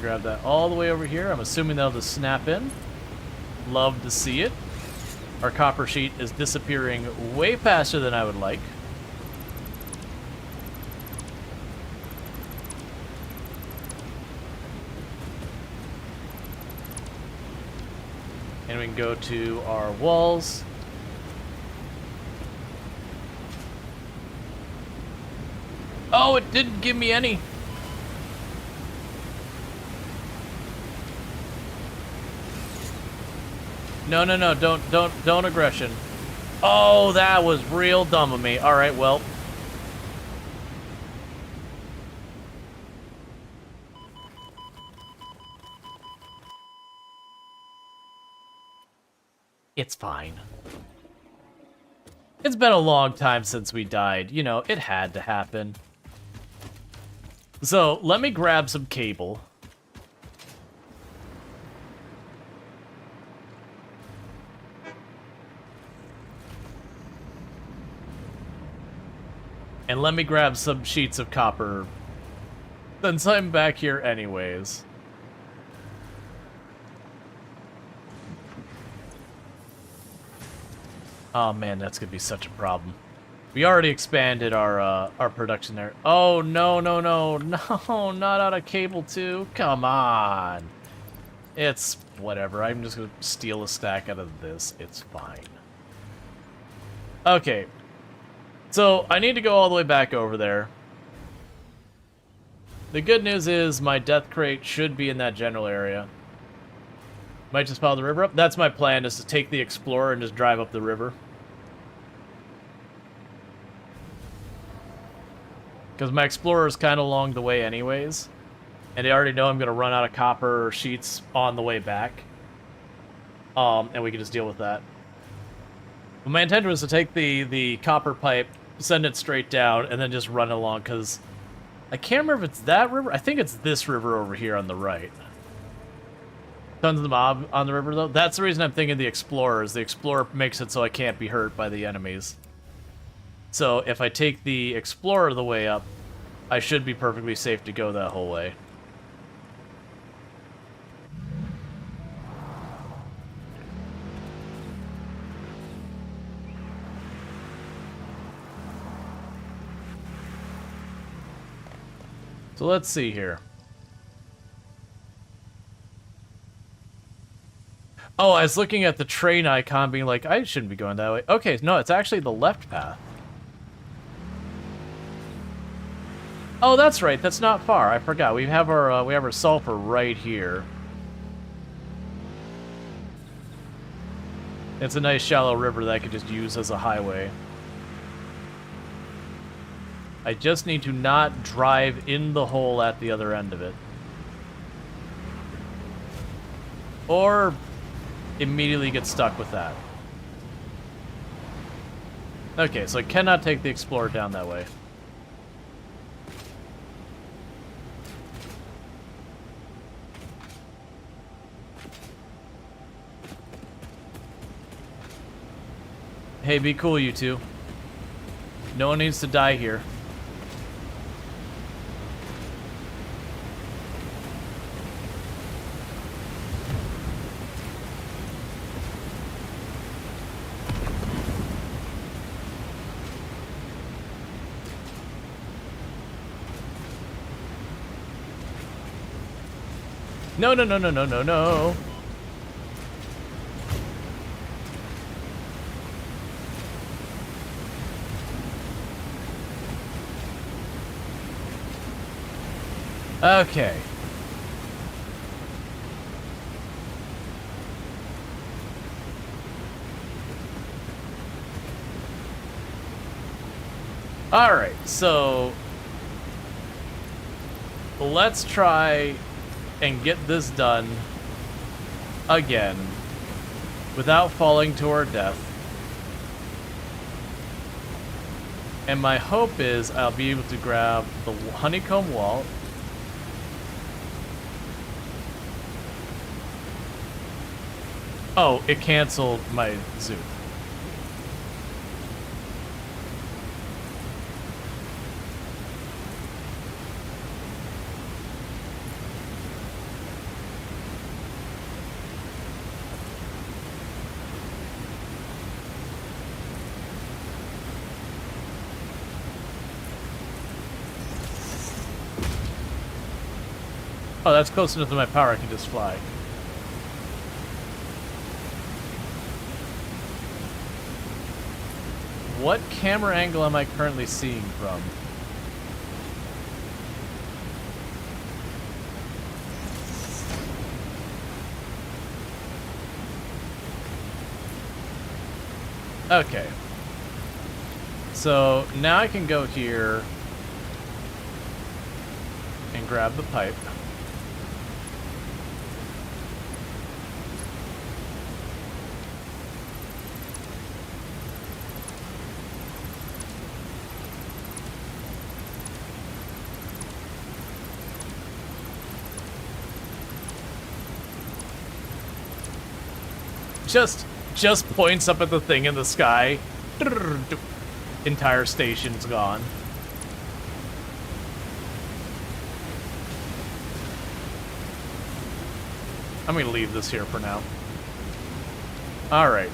Grab that all the way over here. I'm assuming that'll just snap in. Love to see it. Our copper sheet is disappearing way faster than I would like. And we can go to our walls. Oh, it didn't give me any. No, don't aggression. Oh, that was real dumb of me. All right, well. It's fine. It's been a long time since we died. You know, it had to happen. So, let me grab some cable. And let me grab some sheets of copper, since I'm back here anyways. Oh man, that's gonna be such a problem. We already expanded our production there. Oh no, not out of cable too. Come on. It's whatever. I'm just gonna steal a stack out of this. It's fine. Okay. So, I need to go all the way back over there. The good news is my death crate should be in that general area. Might just follow the river up. That's my plan, is to take the Explorer and just drive up the river. Because my Explorer is kind of along the way anyways. And I already know I'm going to run out of copper sheets on the way back. And we can just deal with that. But my intention was to take the copper pipe, send it straight down, and then just run along, because I can't remember if it's that river. I think it's this river over here on the right. Tons of the mob on the river, though. That's the reason I'm thinking the Explorer, is the Explorer makes it so I can't be hurt by the enemies. So if I take the Explorer the way up, I should be perfectly safe to go that whole way. So let's see here. Oh, I was looking at the train icon being like, I shouldn't be going that way. Okay, no, it's actually the left path. Oh, that's right. That's not far. I forgot. We have our sulfur right here. It's a nice shallow river that I could just use as a highway. I just need to not drive in the hole at the other end of it. Or immediately get stuck with that. Okay, so I cannot take the Explorer down that way. Hey, be cool, you two. No one needs to die here. No, no, no, no, no, no, no. Okay. All right, so let's try and get this done again without falling to our death. And my hope is I'll be able to grab the honeycomb wall. Oh, it canceled my zoom. Oh, that's close enough to my power, I can just fly. What camera angle am I currently seeing from? Okay. So now I can go here and grab the pipe. Just points up at the thing in the sky. Entire station's gone. I'm gonna leave this here for now. All right.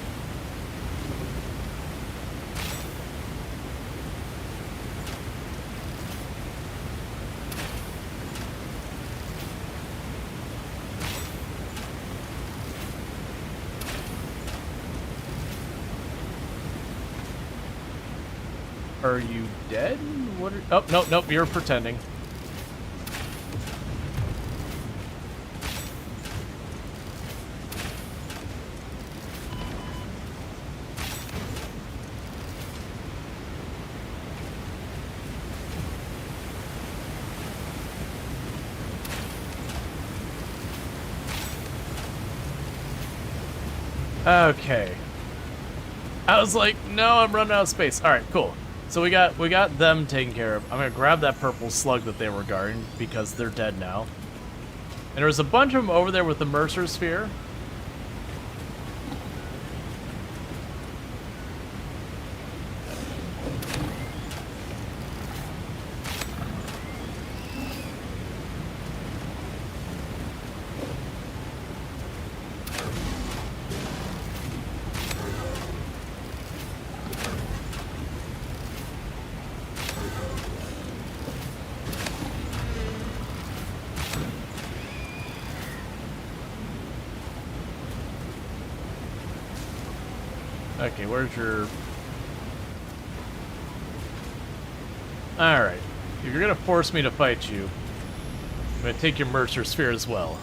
Are you dead? What are, oh, nope, nope, you're pretending. Okay. I was like, no, I'm running out of space. All right, cool. So we got them taken care of. I'm gonna grab that purple slug that they were guarding because they're dead now. And there was a bunch of them over there with the Mercer sphere. Okay, where's your... Alright. If you're gonna force me to fight you, I'm gonna take your Mercer sphere as well.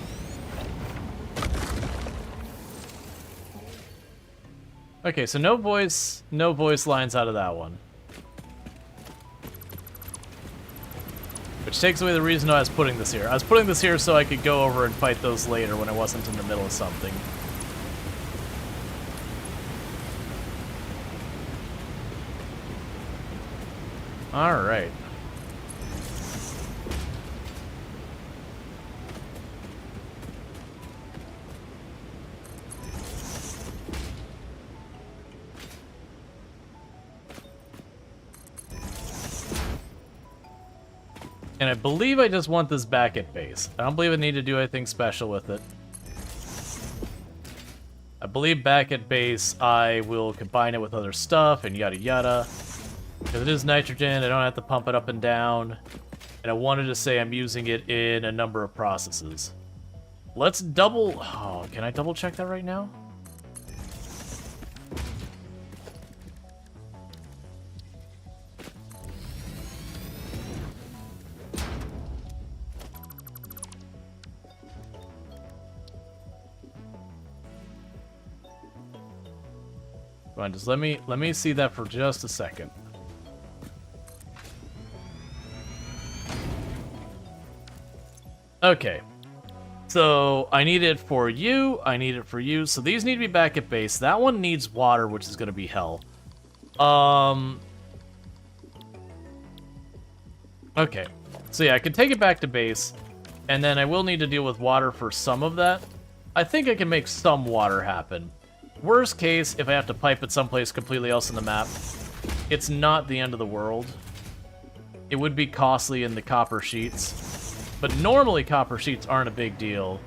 Okay, so no voice lines out of that one. Which takes away the reason I was putting this here. I was putting this here so I could go over and fight those later when I wasn't in the middle of something. Alright. And I believe I just want this back at base. I don't believe I need to do anything special with it. I believe back at base I will combine it with other stuff and yada yada. Because it is nitrogen, I don't have to pump it up and down. And I wanted to say I'm using it in a number of processes. Let's double... Oh, can I double check that right now? Come on, just let me see that for just a second. Okay, so I need it for you, I need it for you, so these need to be back at base. That one needs water, which is going to be hell. Okay, so yeah, I can take it back to base, and then I will need to deal with water for some of that. I think I can make some water happen. Worst case, if I have to pipe it someplace completely else in the map, it's not the end of the world. It would be costly in the copper sheets. But normally copper sheets aren't a big deal.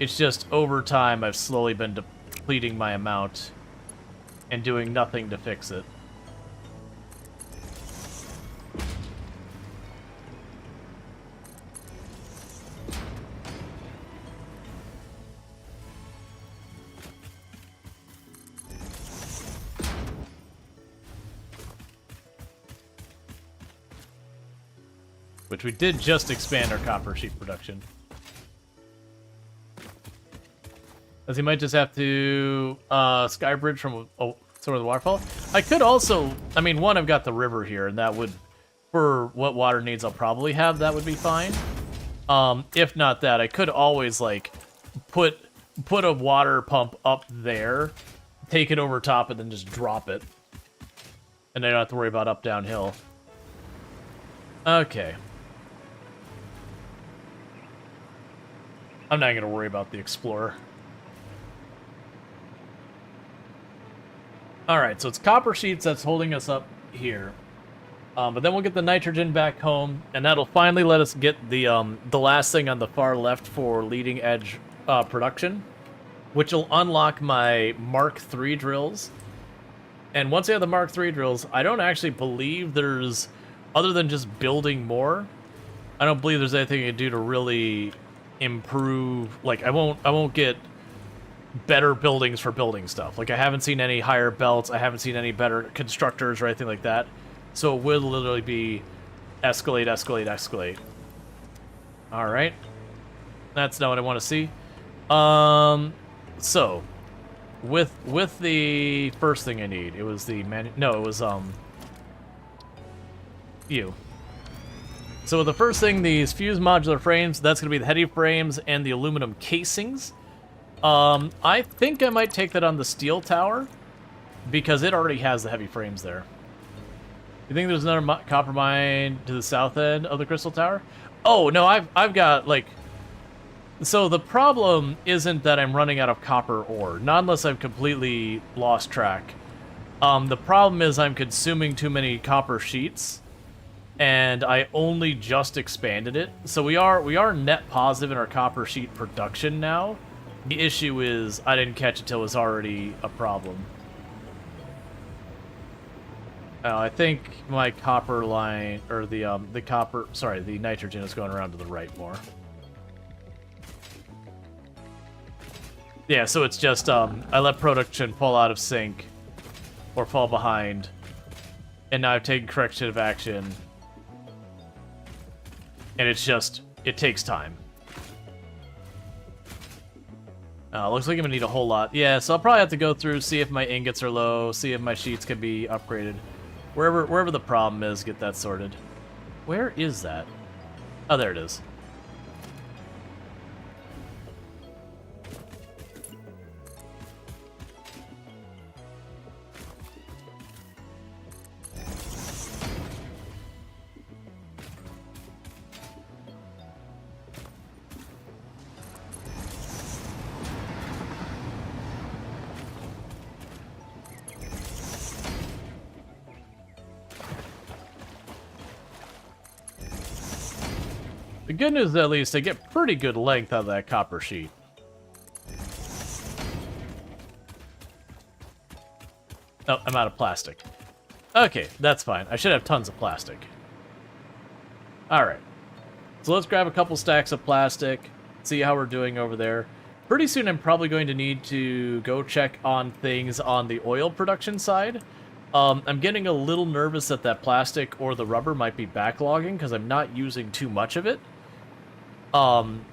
It's just over time I've slowly been depleting my amount and doing nothing to fix it. Which we did just expand our copper sheet production. As he might just have to skybridge from somewhere the waterfall. I could also, I mean, one, I've got the river here, and that would, for what water needs I'll probably have, that would be fine. If not that, I could always, like, put a water pump up there, take it over top, and then just drop it. And I don't have to worry about up, downhill. Okay. I'm not going to worry about the Explorer. Alright, so it's copper sheets that's holding us up here. But then we'll get the nitrogen back home, and that'll finally let us get the last thing on the far left for leading edge production, which will unlock my Mark III drills. And once I have the Mark III drills, I don't actually believe there's, other than just building more, I don't believe there's anything you can do to really improve. Like, I won't get better buildings for building stuff. Like, I haven't seen any higher belts, I haven't seen any better constructors or anything like that. So it will literally be escalate, escalate, escalate. Alright. That's not what I want to see. So with the first thing I need, it was the you. So the first thing, these fused modular frames, that's going to be the heady frames and the aluminum casings. I think I might take that on the steel tower, because it already has the heavy frames there. You think there's another copper mine to the south end of the crystal tower? Oh, no, I've got, like... So the problem isn't that I'm running out of copper ore, not unless I've completely lost track. The problem is I'm consuming too many copper sheets, and I only just expanded it. So we are net positive in our copper sheet production now. The issue is I didn't catch it till it was already a problem. I think my copper line, or the nitrogen is going around to the right more. Yeah, so it's just, I let production fall out of sync, or fall behind, and now I've taken corrective action, and it's just, it takes time. Looks like I'm gonna need a whole lot. Yeah, so I'll probably have to go through, see if my ingots are low, see if my sheets can be upgraded. Wherever the problem is, get that sorted. Where is that? Oh, there it is. The good news is at least I get pretty good length out of that copper sheet. Oh, I'm out of plastic. Okay, that's fine. I should have tons of plastic. Alright. So let's grab a couple stacks of plastic, see how we're doing over there. Pretty soon I'm probably going to need to go check on things on the oil production side. I'm getting a little nervous that that plastic or the rubber might be backlogging because I'm not using too much of it. And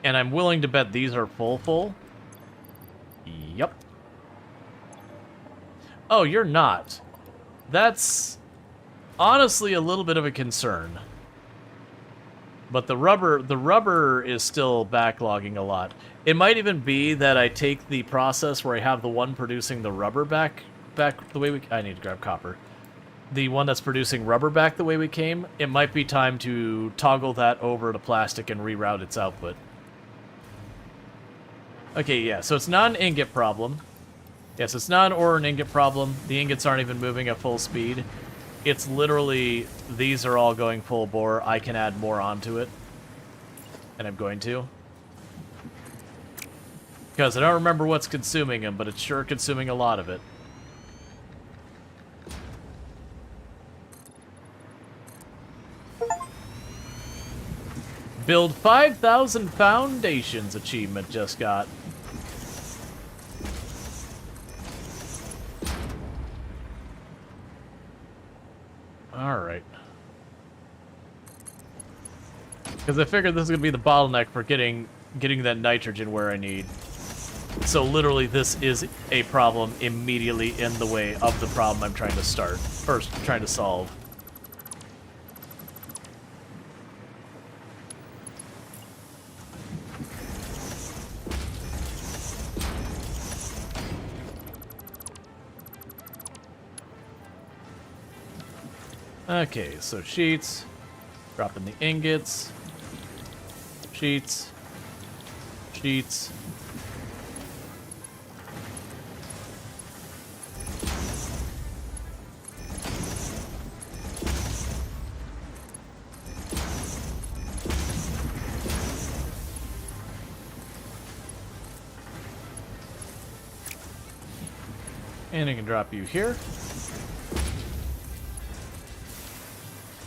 I'm willing to bet these are full. Yep. Oh, you're not. That's honestly a little bit of a concern. But the rubber is still backlogging a lot. It might even be that I take the process where I have the one producing the rubber back the way I need to grab copper. The one that's producing rubber back the way we came, it might be time to toggle that over to plastic and reroute its output. Okay, yeah, so it's not an ingot problem. Yes, it's not an ore and ingot problem. The ingots aren't even moving at full speed. It's literally, these are all going full bore. I can add more onto it. And I'm going to. Because I don't remember what's consuming them, but it's sure consuming a lot of it. Build 5,000 foundations achievement just got. Alright. Because I figured this is going to be the bottleneck for getting that nitrogen where I need. So literally this is a problem immediately in the way of the problem I'm trying to trying to solve. Okay, so sheets, dropping the ingots, sheets, and I can drop you here.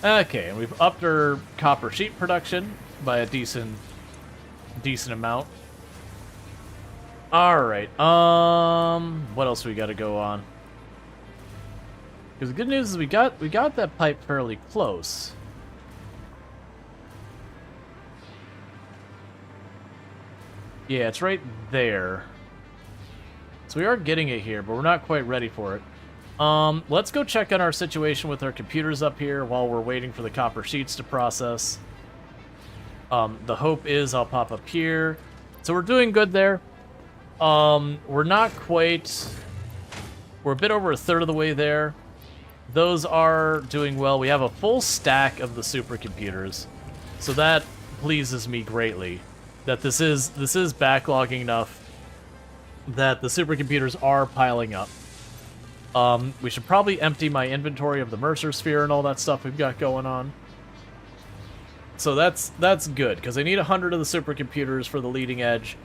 Okay, and we've upped our copper sheet production by a decent amount. Alright, what else we gotta go on? Because the good news is we got that pipe fairly close. Yeah, it's right there. So we are getting it here, but we're not quite ready for it. Let's go check on our situation with our computers up here while we're waiting for the copper sheets to process. The hope is I'll pop up here. So we're doing good there. We're not quite... We're a bit over a third of the way there. Those are doing well. We have a full stack of the supercomputers. So that pleases me greatly. That this is backlogging enough that the supercomputers are piling up. We should probably empty my inventory of the Mercer Sphere and all that stuff we've got going on. So that's good, because I need 100 of the supercomputers for the leading edge,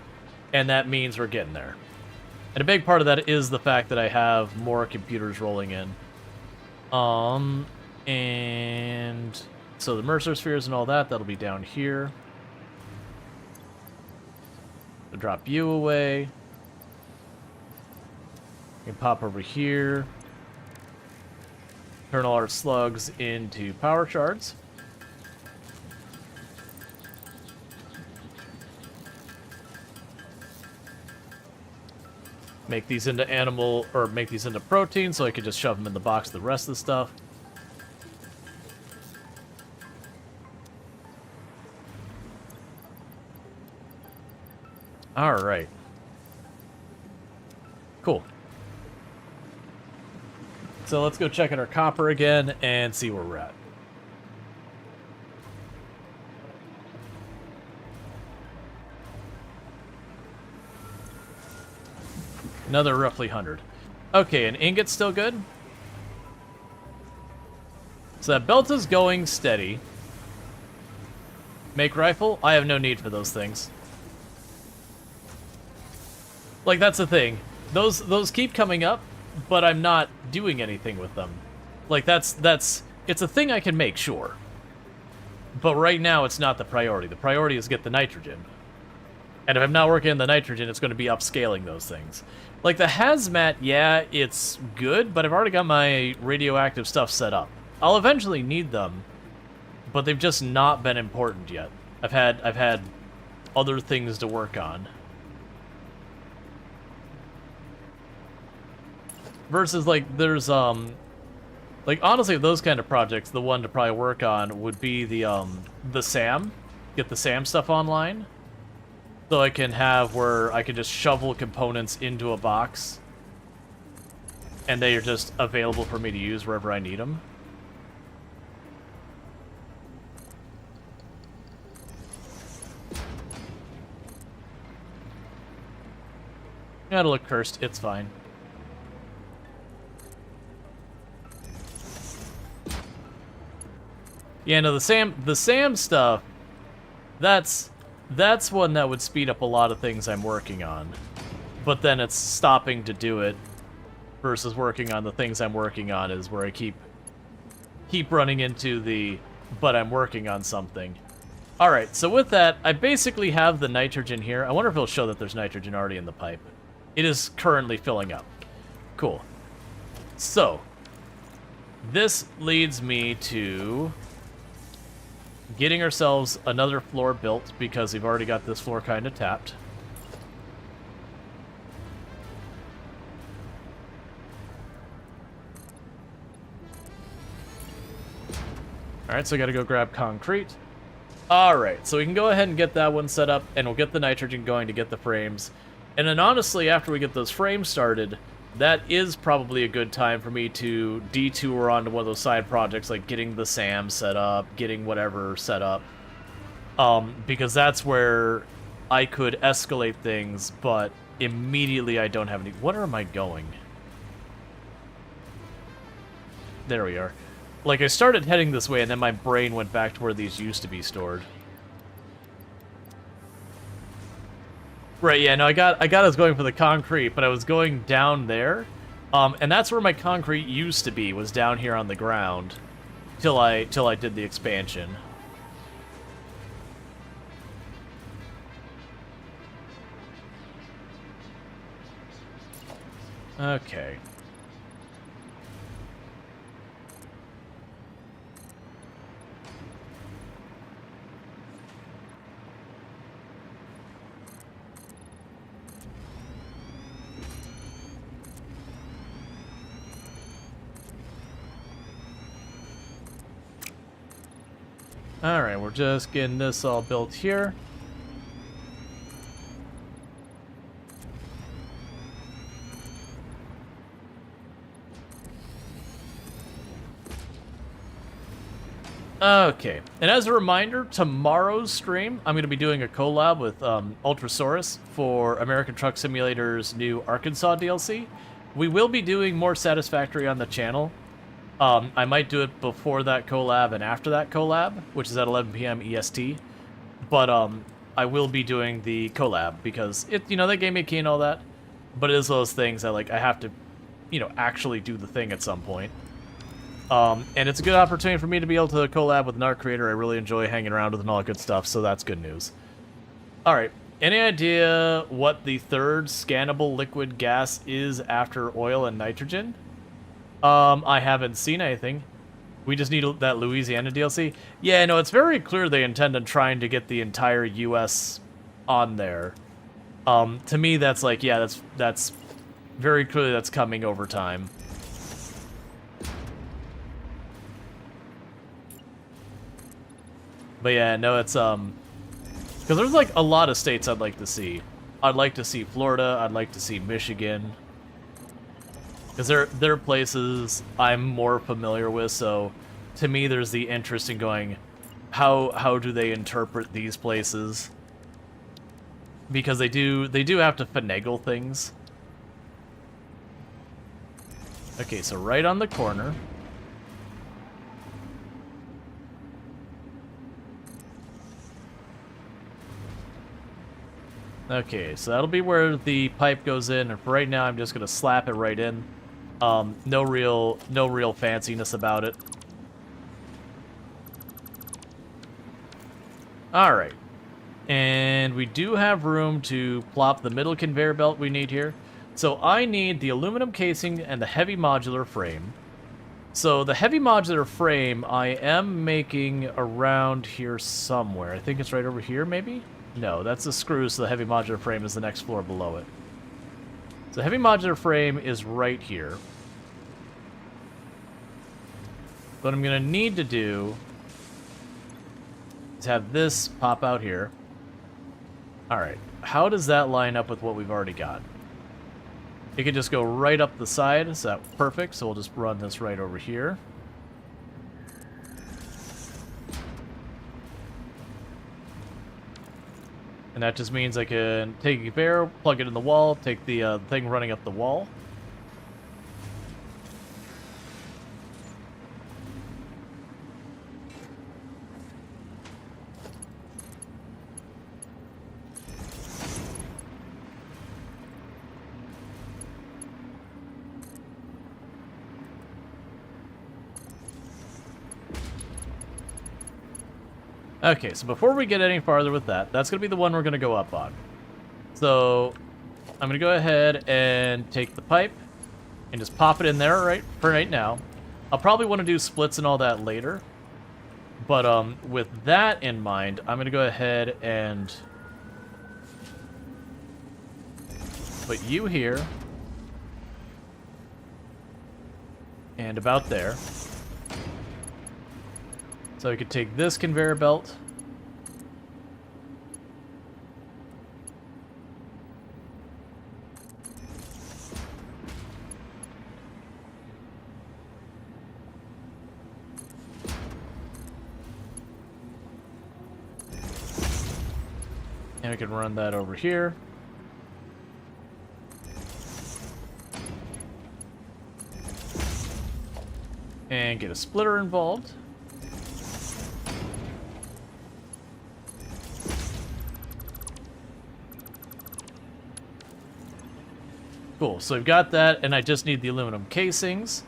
and that means we're getting there. And a big part of that is the fact that I have more computers rolling in. And so the Mercer Spheres and all that, that'll be down here. I'll drop you away. You can pop over here. Turn all our slugs into power shards. Make these into animal, or make these into protein, so I could just shove them in the box with the rest of the stuff. Alright. Cool. So let's go check out our copper again and see where we're at. Another roughly 100. Okay, an ingot's still good. So that belt is going steady. Make rifle? I have no need for those things. Like, that's the thing. Those keep coming up, but I'm not doing anything with them. Like, it's a thing I can make, sure. But right now, it's not the priority. The priority is get the nitrogen. And if I'm not working on the nitrogen, it's going to be upscaling those things. Like, the hazmat, yeah, it's good, but I've already got my radioactive stuff set up. I'll eventually need them, but they've just not been important yet. I've had other things to work on. Versus, like, there's, like, honestly, those kind of projects, the one to probably work on would be the SAM. Get the SAM stuff online. So I can have where I can just shovel components into a box. And they are just available for me to use wherever I need them. It'll look cursed, it's fine. Yeah, no, the SAM stuff, that's one that would speed up a lot of things I'm working on. But then it's stopping to do it versus working on the things I'm working on is where I keep running into the, but I'm working on something. Alright, so with that, I basically have the nitrogen here. I wonder if it'll show that there's nitrogen already in the pipe. It is currently filling up. Cool. So, this leads me to getting ourselves another floor built because we've already got this floor kind of tapped. Alright, so I gotta go grab concrete. Alright, so we can go ahead and get that one set up, and we'll get the nitrogen going to get the frames. And then honestly, after we get those frames started, that is probably a good time for me to detour onto one of those side projects, like getting the SAM set up, getting whatever set up. Because that's where I could escalate things, but immediately I don't have any... Where am I going? There we are. Like, I started heading this way, and then my brain went back to where these used to be stored. Right, yeah, no, I got us going for the concrete, but I was going down there. And that's where my concrete used to be, was down here on the ground. Till I did the expansion. Okay. Alright, we're just getting this all built here. Okay, and as a reminder, tomorrow's stream, I'm going to be doing a collab with Ultrasaurus for American Truck Simulator's new Arkansas DLC. We will be doing more Satisfactory on the channel. I might do it before that collab and after that collab, which is at 11 p.m. EST. But I will be doing the collab because they gave me a key and all that. But it is those things that I have to, actually do the thing at some point. And it's a good opportunity for me to be able to collab with an art creator I really enjoy hanging around with and all that good stuff, so that's good news. Alright, any idea what the third scannable liquid gas is after oil and nitrogen? I haven't seen anything. We just need that Louisiana DLC. Yeah, no, it's very clear they intend on trying to get the entire US on there. To me, that's that's very clearly that's coming over time. But yeah, no, it's, because there's, a lot of states I'd like to see. I'd like to see Florida, I'd like to see Michigan. Because they're places I'm more familiar with, so to me there's the interest in going, how do they interpret these places? Because they do have to finagle things. Okay, so right on the corner. Okay, so that'll be where the pipe goes in, and for right now I'm just gonna slap it right in. No real fanciness about it. Alright. And we do have room to plop the middle conveyor belt we need here. So I need the aluminum casing and the heavy modular frame. So the heavy modular frame I am making around here somewhere. I think it's right over here, maybe? No, that's the screws, so the heavy modular frame is the next floor below it. So heavy modular frame is right here. What I'm going to need to do is have this pop out here. Alright, how does that line up with what we've already got? It can just go right up the side, so that's perfect, so we'll just run this right over here. And that just means I can take a conveyor, plug it in the wall, take the thing running up the wall. Okay, so before we get any farther with that, that's going to be the one we're going to go up on. So, I'm going to go ahead and take the pipe and just pop it in there for right now. I'll probably want to do splits and all that later. But with that in mind, I'm going to go ahead and put you here. And about there. So we could take this conveyor belt. And we can run that over here. And get a splitter involved. Cool, so we've got that, and I just need the aluminum casings.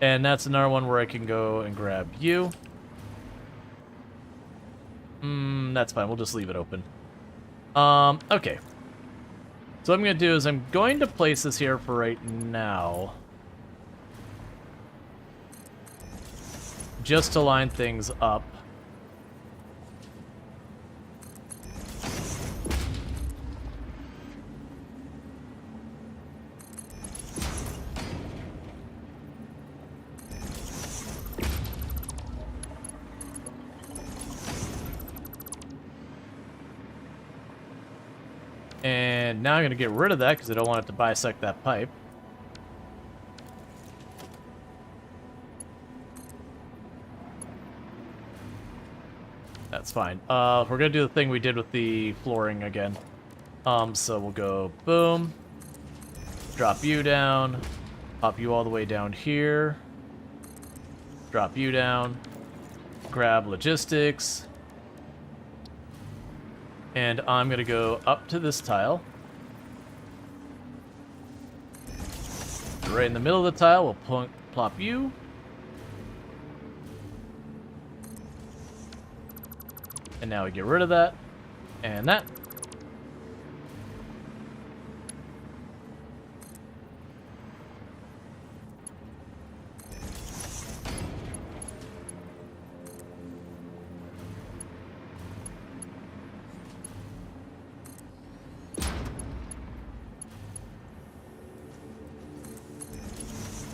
And that's another one where I can go and grab you. That's fine, we'll just leave it open. Okay. So what I'm going to do is I'm going to place this here for right now. Just to line things up. And now I'm going to get rid of that because I don't want it to bisect that pipe. that's fine. We're gonna do the thing we did with the flooring again. So we'll go boom, drop you down, pop you all the way down here, drop you down, grab logistics, and I'm gonna go up to this tile. Right in the middle of the tile, we'll plop you. And now we get rid of that, and that.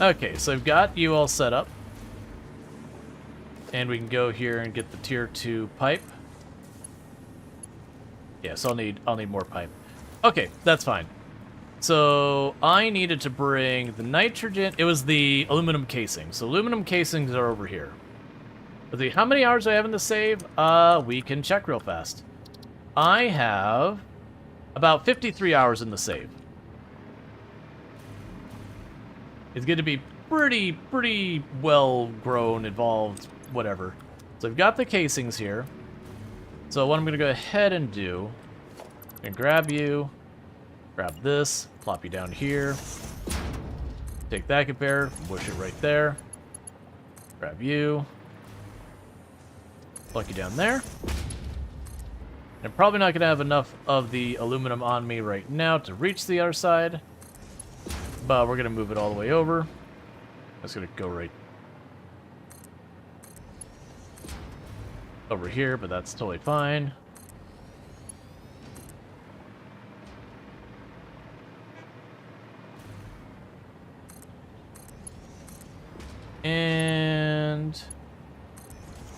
Okay, so I've got you all set up. And we can go here and get the tier 2 pipe. Yes, I'll need more pipe. Okay, that's fine. So I needed to bring the nitrogen. It was the aluminum casing. So aluminum casings are over here. Let's see, how many hours do I have in the save? We can check real fast. I have about 53 hours in the save. It's going to be pretty well grown, involved, whatever. So I've got the casings here. So what I'm going to go ahead and do, I'm going to grab you, grab this, plop you down here, take that conveyor, push it right there, grab you, plug you down there. I'm probably not going to have enough of the aluminum on me right now to reach the other side, but we're going to move it all the way over. That's going to go right over here, but that's totally fine. And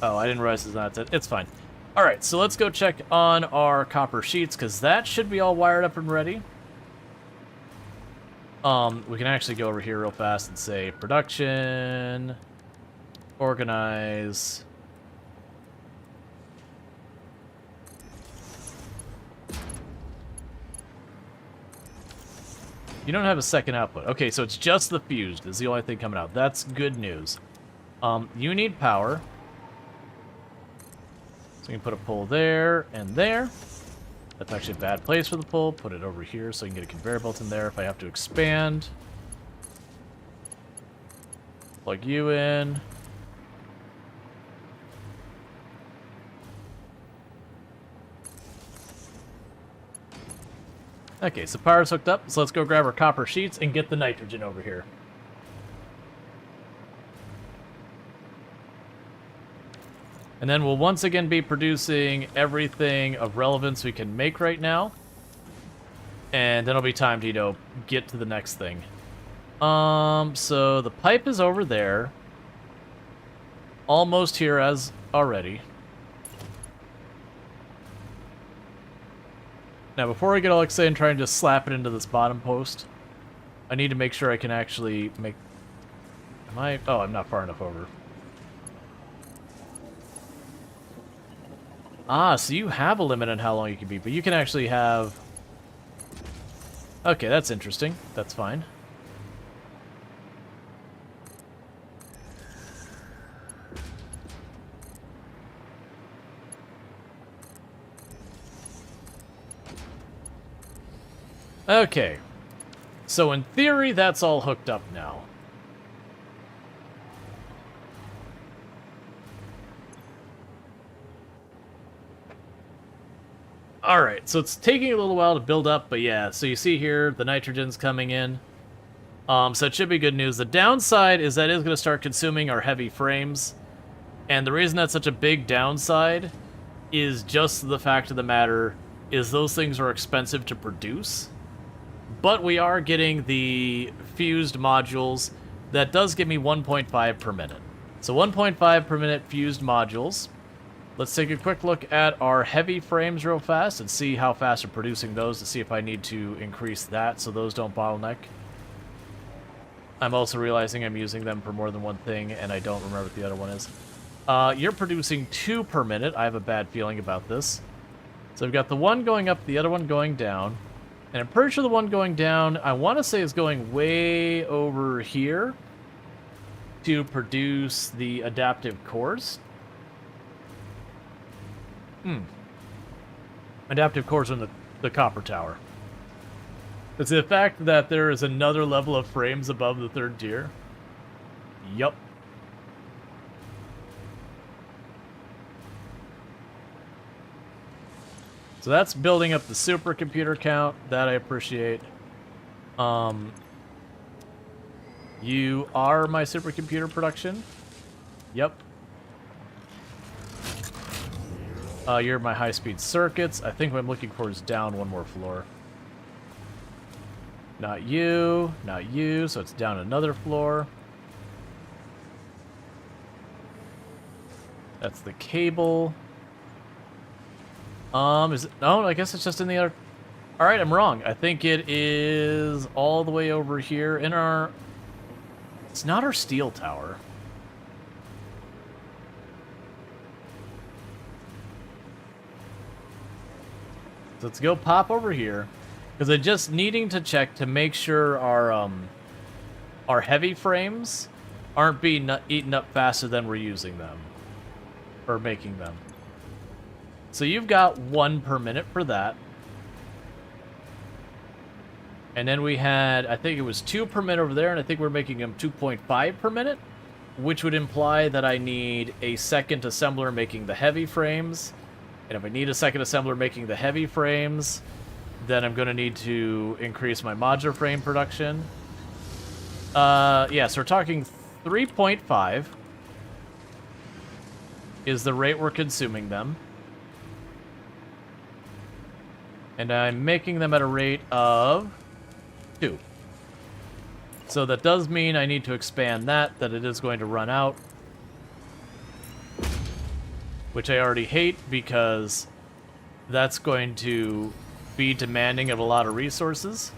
oh, I didn't realize that's it. It's fine. All right, so let's go check on our copper sheets because that should be all wired up and ready. We can actually go over here real fast and say production, organize. You don't have a second output. Okay, so it's just the fused is the only thing coming out. That's good news. You need power. So you can put a pole there and there. That's actually a bad place for the pole. Put it over here so you can get a conveyor belt in there if I have to expand. Plug you in. Okay, so power's hooked up, so let's go grab our copper sheets and get the nitrogen over here. And then we'll once again be producing everything of relevance we can make right now. And then it'll be time to, you know, get to the next thing. So the pipe is over there. Almost here as already. Now, before we get all excited and try and just slap it into this bottom post, I need to make sure I can actually make... Am I... Oh, I'm not far enough over. Ah, so you have a limit on how long you can be, but you can actually have... Okay, that's interesting. That's fine. Okay, so in theory, that's all hooked up now. Alright, so it's taking a little while to build up, but yeah, so you see here, the nitrogen's coming in. So it should be good news. The downside is that it's going to start consuming our heavy frames, and the reason that's such a big downside is just the fact of the matter is those things are expensive to produce. But we are getting the fused modules. That does give me 1.5 per minute. So 1.5 per minute fused modules. Let's take a quick look at our heavy frames real fast and see how fast we're producing those to see if I need to increase that so those don't bottleneck. I'm also realizing I'm using them for more than one thing and I don't remember what the other one is. You're producing 2 per minute. I have a bad feeling about this. So I've got the one going up, the other one going down. And I'm pretty sure the one going down, I want to say is going way over here to produce the adaptive cores. Adaptive cores in the copper tower. It's the fact that there is another level of frames above the 3rd tier. Yup. So that's building up the supercomputer count. That I appreciate. You are my supercomputer production. Yep. You're my high-speed circuits. I think what I'm looking for is down 1 more floor. Not you, not you, so it's down another floor. That's the cable. Is it? Oh, I guess it's just in the other. All right, I'm wrong. I think it is all the way over here in our. It's not our steel tower. So let's go pop over here, because I'm just needing to check to make sure our heavy frames aren't being eaten up faster than we're using them or making them. So you've got 1 per minute for that. And then we had, I think it was 2 per minute over there, and I think we're making them 2.5 per minute, which would imply that I need a second assembler making the heavy frames. And if I need a second assembler making the heavy frames, then I'm going to need to increase my modular frame production. Yeah, so we're talking 3.5 is the rate we're consuming them. And I'm making them at a rate of 2. So that does mean I need to expand that it is going to run out. Which I already hate, because that's going to be demanding of a lot of resources.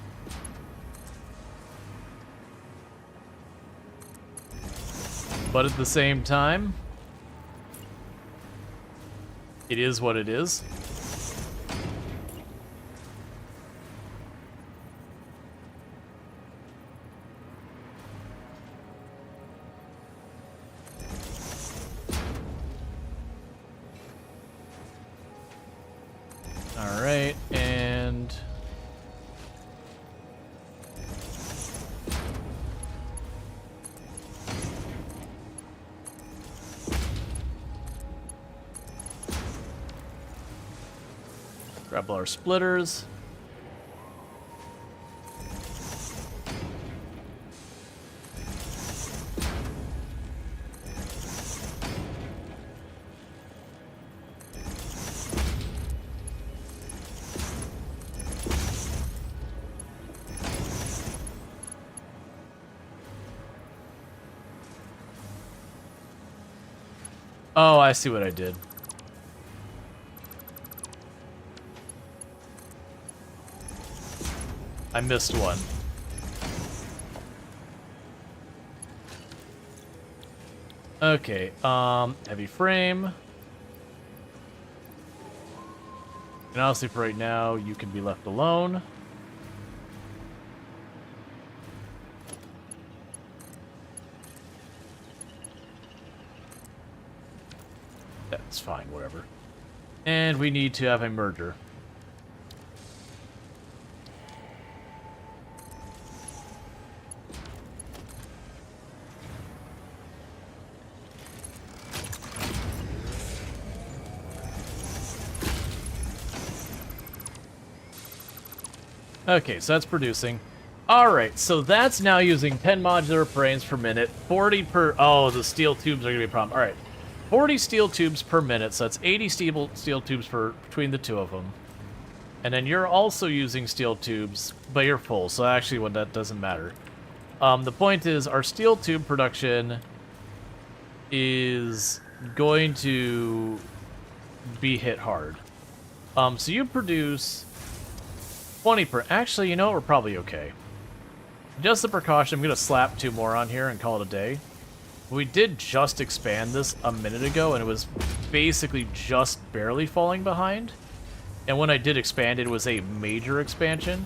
But at the same time, it is what it is. Alright, and... grab all our splitters. Oh, I see what I did. I missed one. Okay, heavy frame. And honestly, for right now, you can be left alone. That's fine, whatever. And we need to have a merger. Okay, so that's producing. Alright, so that's now using 10 modular frames per minute, 40 per... Oh, the steel tubes are going to be a problem. Alright, 40 steel tubes per minute, so that's 80 steel tubes between the two of them. And then you're also using steel tubes, but you're full, so actually what that doesn't matter. The point is, our steel tube production is going to be hit hard. So you produce 20 per... Actually, you know what? We're probably okay. Just a precaution, I'm going to slap 2 more on here and call it a day. We did just expand this a minute ago, and it was basically just barely falling behind. And when I did expand, it was a major expansion.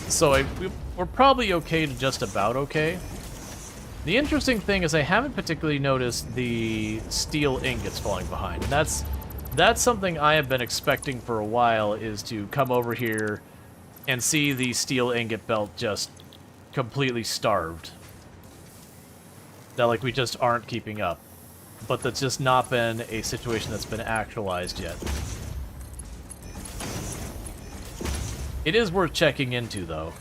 So we're probably okay to just about okay. The interesting thing is I haven't particularly noticed the steel ingots falling behind. And that's something I have been expecting for a while, is to come over here and see the steel ingot belt just completely starved. That, like, we just aren't keeping up. But that's just not been a situation that's been actualized yet. It is worth checking into, though.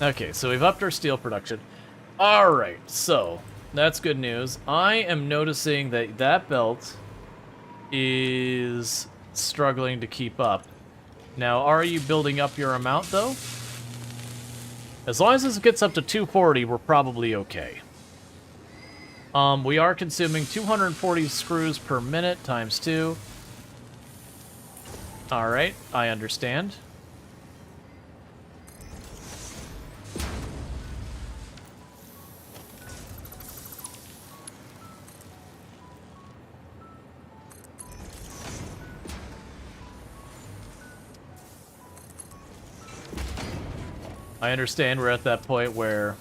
Okay, so we've upped our steel production. Alright, so that's good news. I am noticing that that belt is struggling to keep up. Now, are you building up your amount, though? As long as this gets up to 240, we're probably okay. We are consuming 240 screws per minute times 2. Alright, I understand. I understand we're at that point where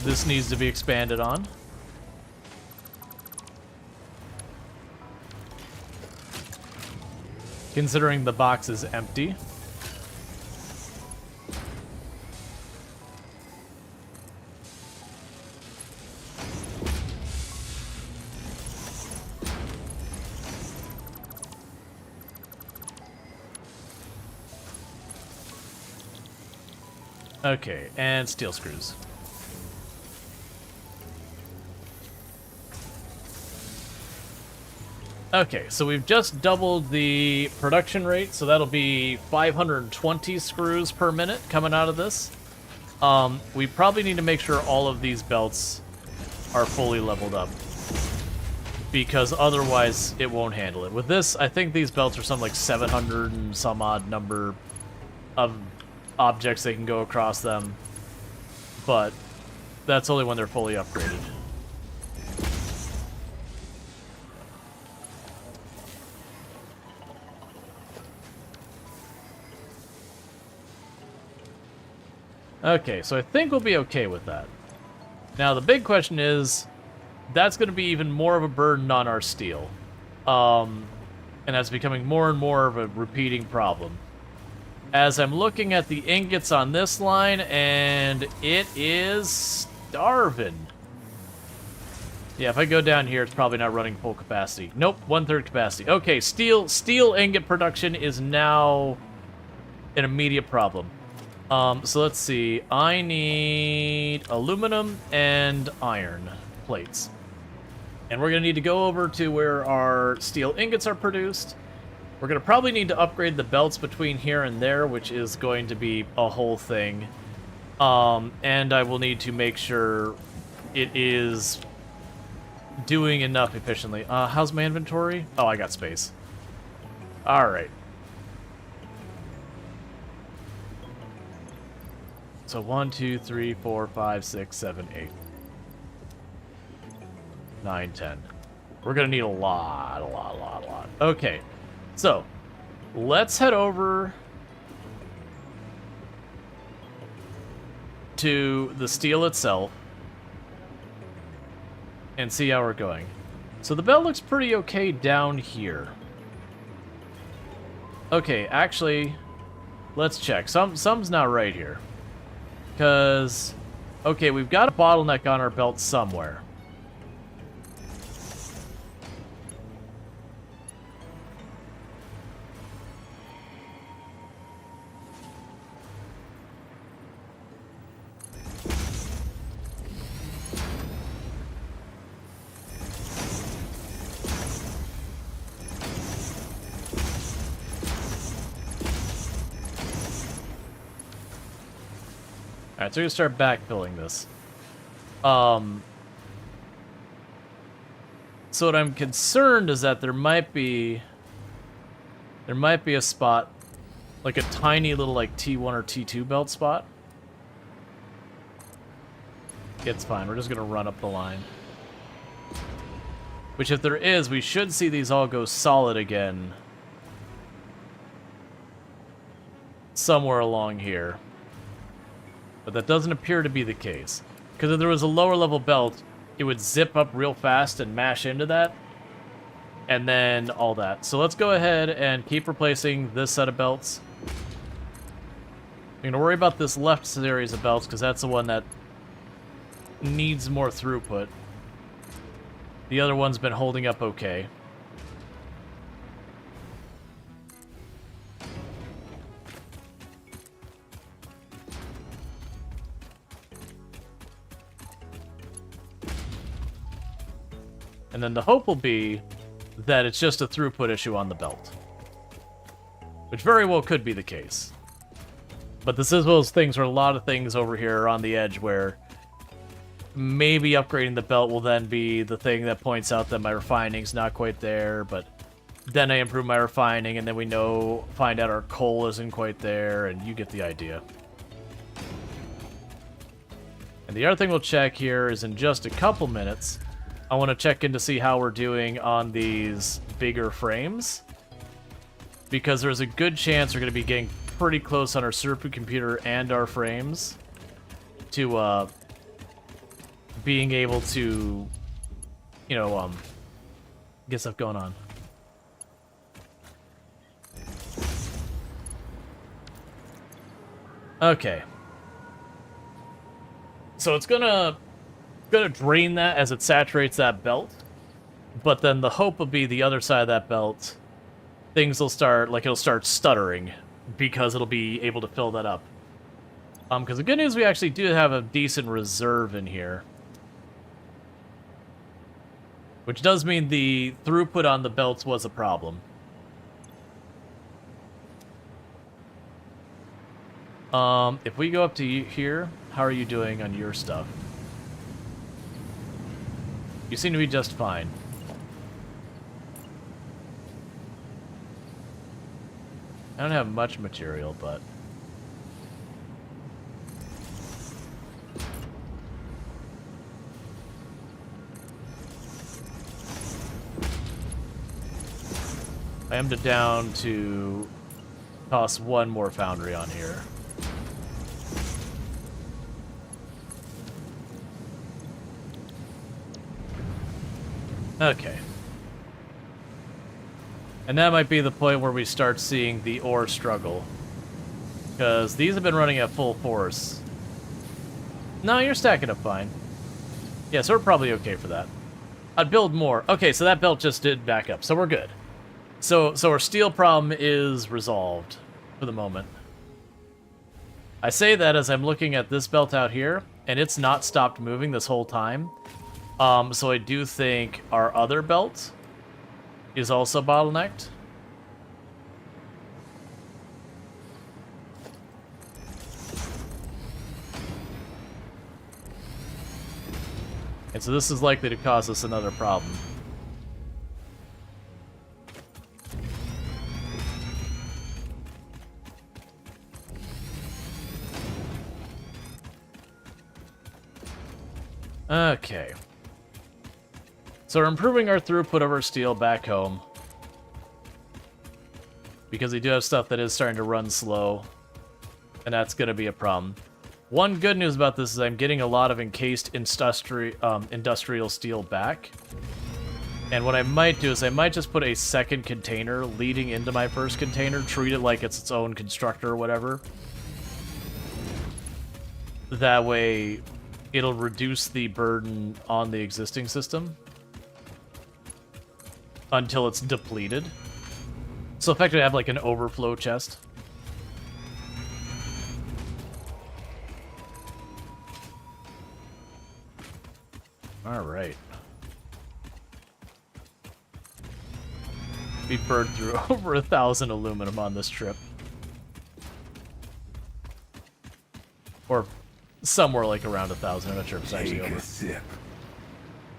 this needs to be expanded on. Considering the box is empty. Okay, and steel screws. Okay, so we've just doubled the production rate, so that'll be 520 screws per minute coming out of this. We probably need to make sure all of these belts are fully leveled up, because otherwise it won't handle it. With this, I think these belts are some like 700 and some odd number of objects they can go across them, but that's only when they're fully upgraded. Okay, so I think we'll be okay with that. Now the big question is, that's going to be even more of a burden on our steel. And that's becoming more and more of a repeating problem. As I'm looking at the ingots on this line, and it is starving. Yeah, if I go down here, it's probably not running full capacity. Nope, 1/3 capacity. Okay, steel ingot production is now an immediate problem. So let's see. I need aluminum and iron plates. And we're going to need to go over to where our steel ingots are produced. We're going to probably need to upgrade the belts between here and there, which is going to be a whole thing. And I will need to make sure it is doing enough efficiently. How's my inventory? Oh, I got space. Alright. So 1, 2, 3, 4, 5, 6, 7, 8. 9, 10. We're going to need a lot. Okay. So, let's head over to the steel itself and see how we're going. So the belt looks pretty okay down here. Okay, actually, let's check. Some's not right here. Because, okay, we've got a bottleneck on our belt somewhere. Alright, so we're going to start backfilling this. So what I'm concerned is that there might be a spot, like a tiny little like T1 or T2 belt spot. It's fine. We're just gonna run up the line. Which, if there is, we should see these all go solid again somewhere along here. But that doesn't appear to be the case. Because if there was a lower level belt, it would zip up real fast and mash into that. And then all that. So let's go ahead and keep replacing this set of belts. I'm going to worry about this left series of belts because that's the one that needs more throughput. The other one's been holding up okay. And then the hope will be that it's just a throughput issue on the belt. Which very well could be the case. But this is one of those things where a lot of things over here are on the edge where maybe upgrading the belt will then be the thing that points out that my refining's not quite there, but then I improve my refining and then we find out our coal isn't quite there, and you get the idea. And the other thing we'll check here is in just a couple minutes, I want to check in to see how we're doing on these bigger frames. Because there's a good chance we're going to be getting pretty close on our supercomputer and our frames to being able to, you know, get stuff going on. Okay. So it's gonna drain that as it saturates that belt, but then the hope will be the other side of that belt, things will start, like it'll start stuttering because it'll be able to fill that up. Because the good news, we actually do have a decent reserve in here. Which does mean the throughput on the belts was a problem. If we go up to here, how are you doing on your stuff? You seem to be just fine. I don't have much material, but... I am down to toss one more foundry on here. Okay. And that might be the point where we start seeing the ore struggle. Because these have been running at full force. No, you're stacking up fine. Yeah, so we're probably okay for that. I'd build more. Okay, so that belt just did back up, so we're good. So our steel problem is resolved for the moment. I say that as I'm looking at this belt out here, and it's not stopped moving this whole time. So I do think our other belt is also bottlenecked. And so this is likely to cause us another problem. Okay. So we're improving our throughput of our steel back home. Because we do have stuff that is starting to run slow. And that's going to be a problem. One good news about this is I'm getting a lot of encased industrial steel back. And what I might do is I might just put a second container leading into my first container, treat it like it's its own constructor or whatever. That way, it'll reduce the burden on the existing system until it's depleted. So effectively I have like an overflow chest. Alright. We burned through over 1,000 aluminum on this trip. Or somewhere like around 1,000, I'm not sure if it's actually over. Take a sip.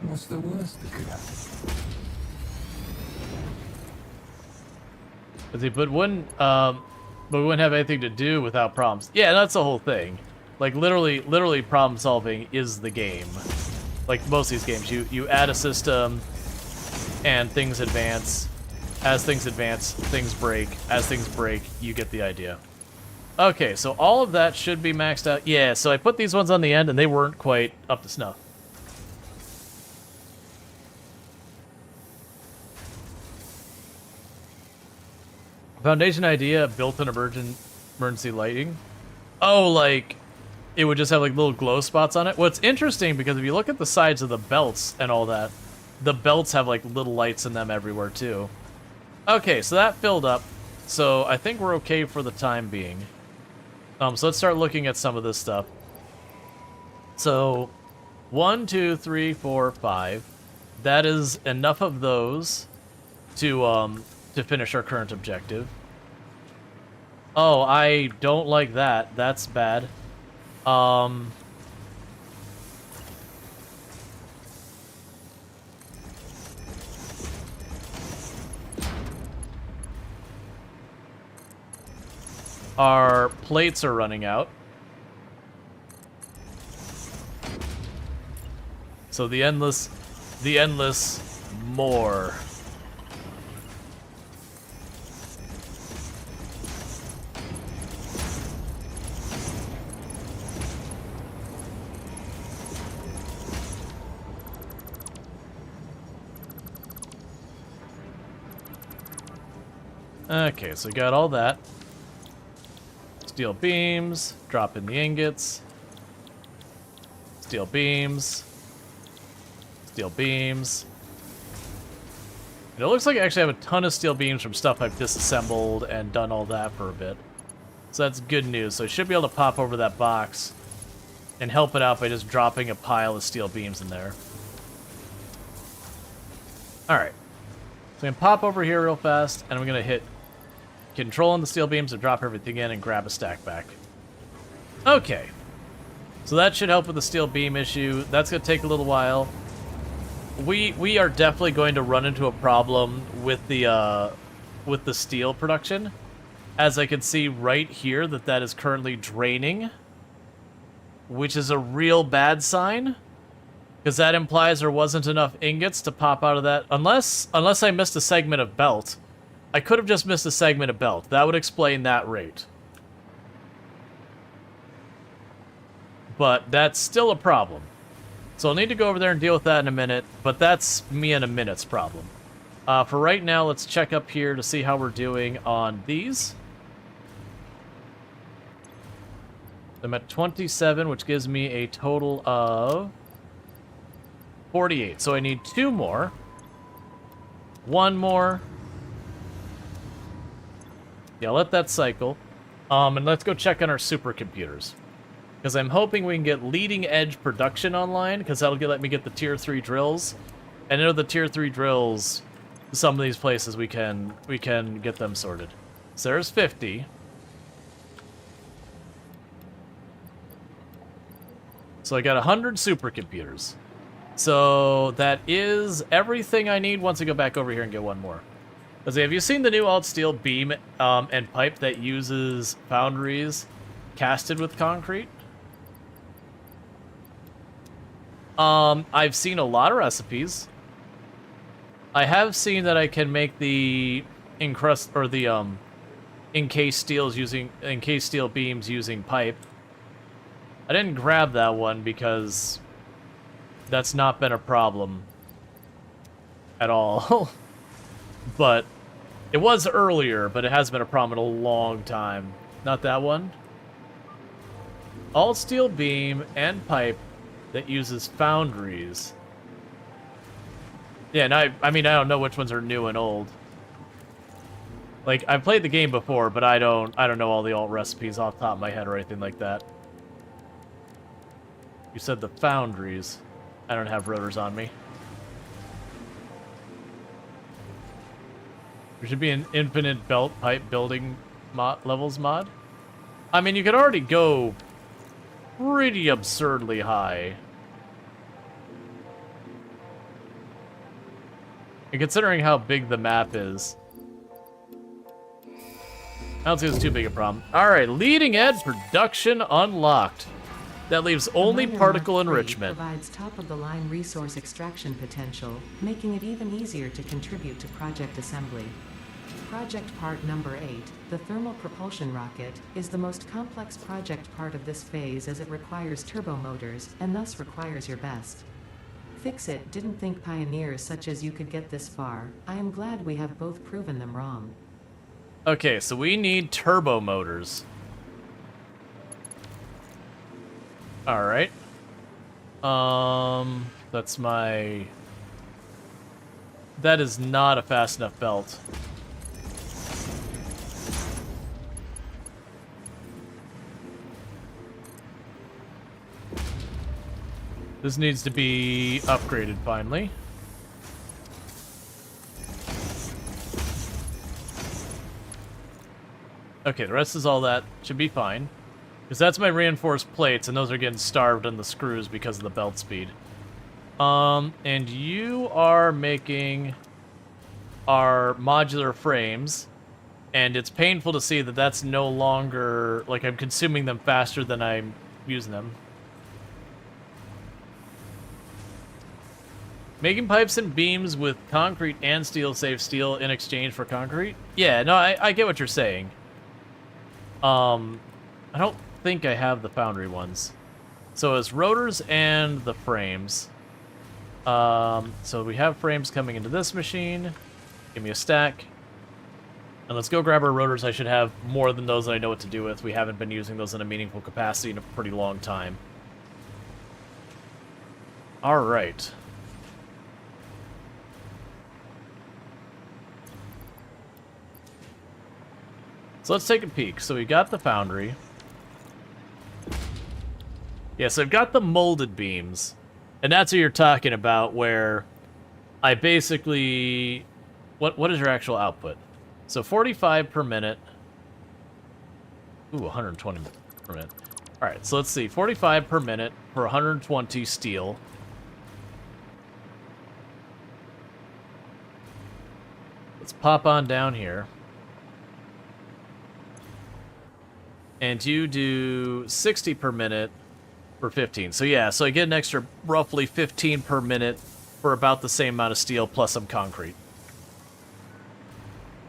What's the worst that could happen? But we wouldn't have anything to do without problems. Yeah, that's the whole thing. Like literally problem solving is the game. Like most of these games, you add a system and things advance. As things advance, things break. As things break, you get the idea. Okay, so all of that should be maxed out. Yeah, so I put these ones on the end and they weren't quite up to snuff. Foundation idea, built-in emergency lighting. Oh, like, it would just have, like, little glow spots on it? Well, it's interesting because if you look at the sides of the belts and all that, the belts have, like, little lights in them everywhere, too. Okay, so that filled up. So I think we're okay for the time being. So let's start looking at some of this stuff. So, 1, 2, 3, 4, 5. That is enough of those to finish our current objective. Oh, I don't like that. That's bad. Our plates are running out. So the endless more. Okay, so we got all that. Steel beams, drop in the ingots. Steel beams. Steel beams. And it looks like I actually have a ton of steel beams from stuff I've disassembled and done all that for a bit. So that's good news. So I should be able to pop over that box and help it out by just dropping a pile of steel beams in there. Alright. So I'm going to pop over here real fast, and I'm going to hit Control on the steel beams to drop everything in and grab a stack back. Okay. So that should help with the steel beam issue. That's going to take a little while. We are definitely going to run into a problem with the steel production. As I can see right here that is currently draining, which is a real bad sign. Because that implies there wasn't enough ingots to pop out of that. Unless I missed a segment of belt. I could have just missed a segment of belt. That would explain that rate. But that's still a problem. So I'll need to go over there and deal with that in a minute. But that's me in a minute's problem. For right now, let's check up here to see how we're doing on these. I'm at 27, which gives me a total of 48. So I need 2 more. 1 more. Yeah, let that cycle. And let's go check on our supercomputers. Because I'm hoping we can get leading edge production online, because that'll let me get the tier 3 drills. And into the tier 3 drills, some of these places we can get them sorted. So there's 50. So I got 100 supercomputers. So that is everything I need once I go back over here and get one more. Let's see, have you seen the new alt steel beam and pipe that uses foundries casted with concrete? I've seen a lot of recipes. I have seen that I can make the encrust or the encased steel beams using pipe. I didn't grab that one because that's not been a problem at all. But it was earlier, but it has been a problem in a long time. Not that one. All steel beam and pipe that uses foundries. Yeah, and I mean, I don't know which ones are new and old. Like, I've played the game before, but I don't know all the alt recipes off the top of my head or anything like that. You said the foundries. I don't have rotors on me. There should be an infinite belt pipe building levels mod. I mean, you could already go pretty absurdly high. And considering how big the map is, I don't think it's too big a problem. Alright, leading edge production unlocked. That leaves only Miner particle Mark III enrichment. provides top-of-the-line resource extraction potential, making it even easier to contribute to project assembly. Project part number 8, the thermal propulsion rocket, is the most complex project part of this phase as it requires turbo motors, and thus requires your best. Fix it, didn't think pioneers such as you could get this far. I am glad we have both proven them wrong. Okay, so we need turbo motors. Alright. That's my... That is not a fast enough belt. This needs to be upgraded finally. Okay, the rest is all that. Should be fine. Because that's my reinforced plates, and those are getting starved on the screws because of the belt speed. And you are making our modular frames, and it's painful to see that that's no longer... Like, I'm consuming them faster than I'm using them. Making pipes and beams with concrete and steel save steel in exchange for concrete? Yeah, no, I get what you're saying. I don't think I have the foundry ones. So it's rotors and the frames. So we have frames coming into this machine. Give me a stack. And let's go grab our rotors. I should have more than those that I know what to do with. We haven't been using those in a meaningful capacity in a pretty long time. All right. So let's take a peek. So we got the foundry. Yeah, so I've got the molded beams. And that's what you're talking about, where I basically... What is your actual output? So 45 per minute. Ooh, 120 per minute. Alright, so let's see. 45 per minute for 120 steel. Let's pop on down here. And you do 60 per minute for 15. So yeah, so I get an extra roughly 15 per minute for about the same amount of steel plus some concrete.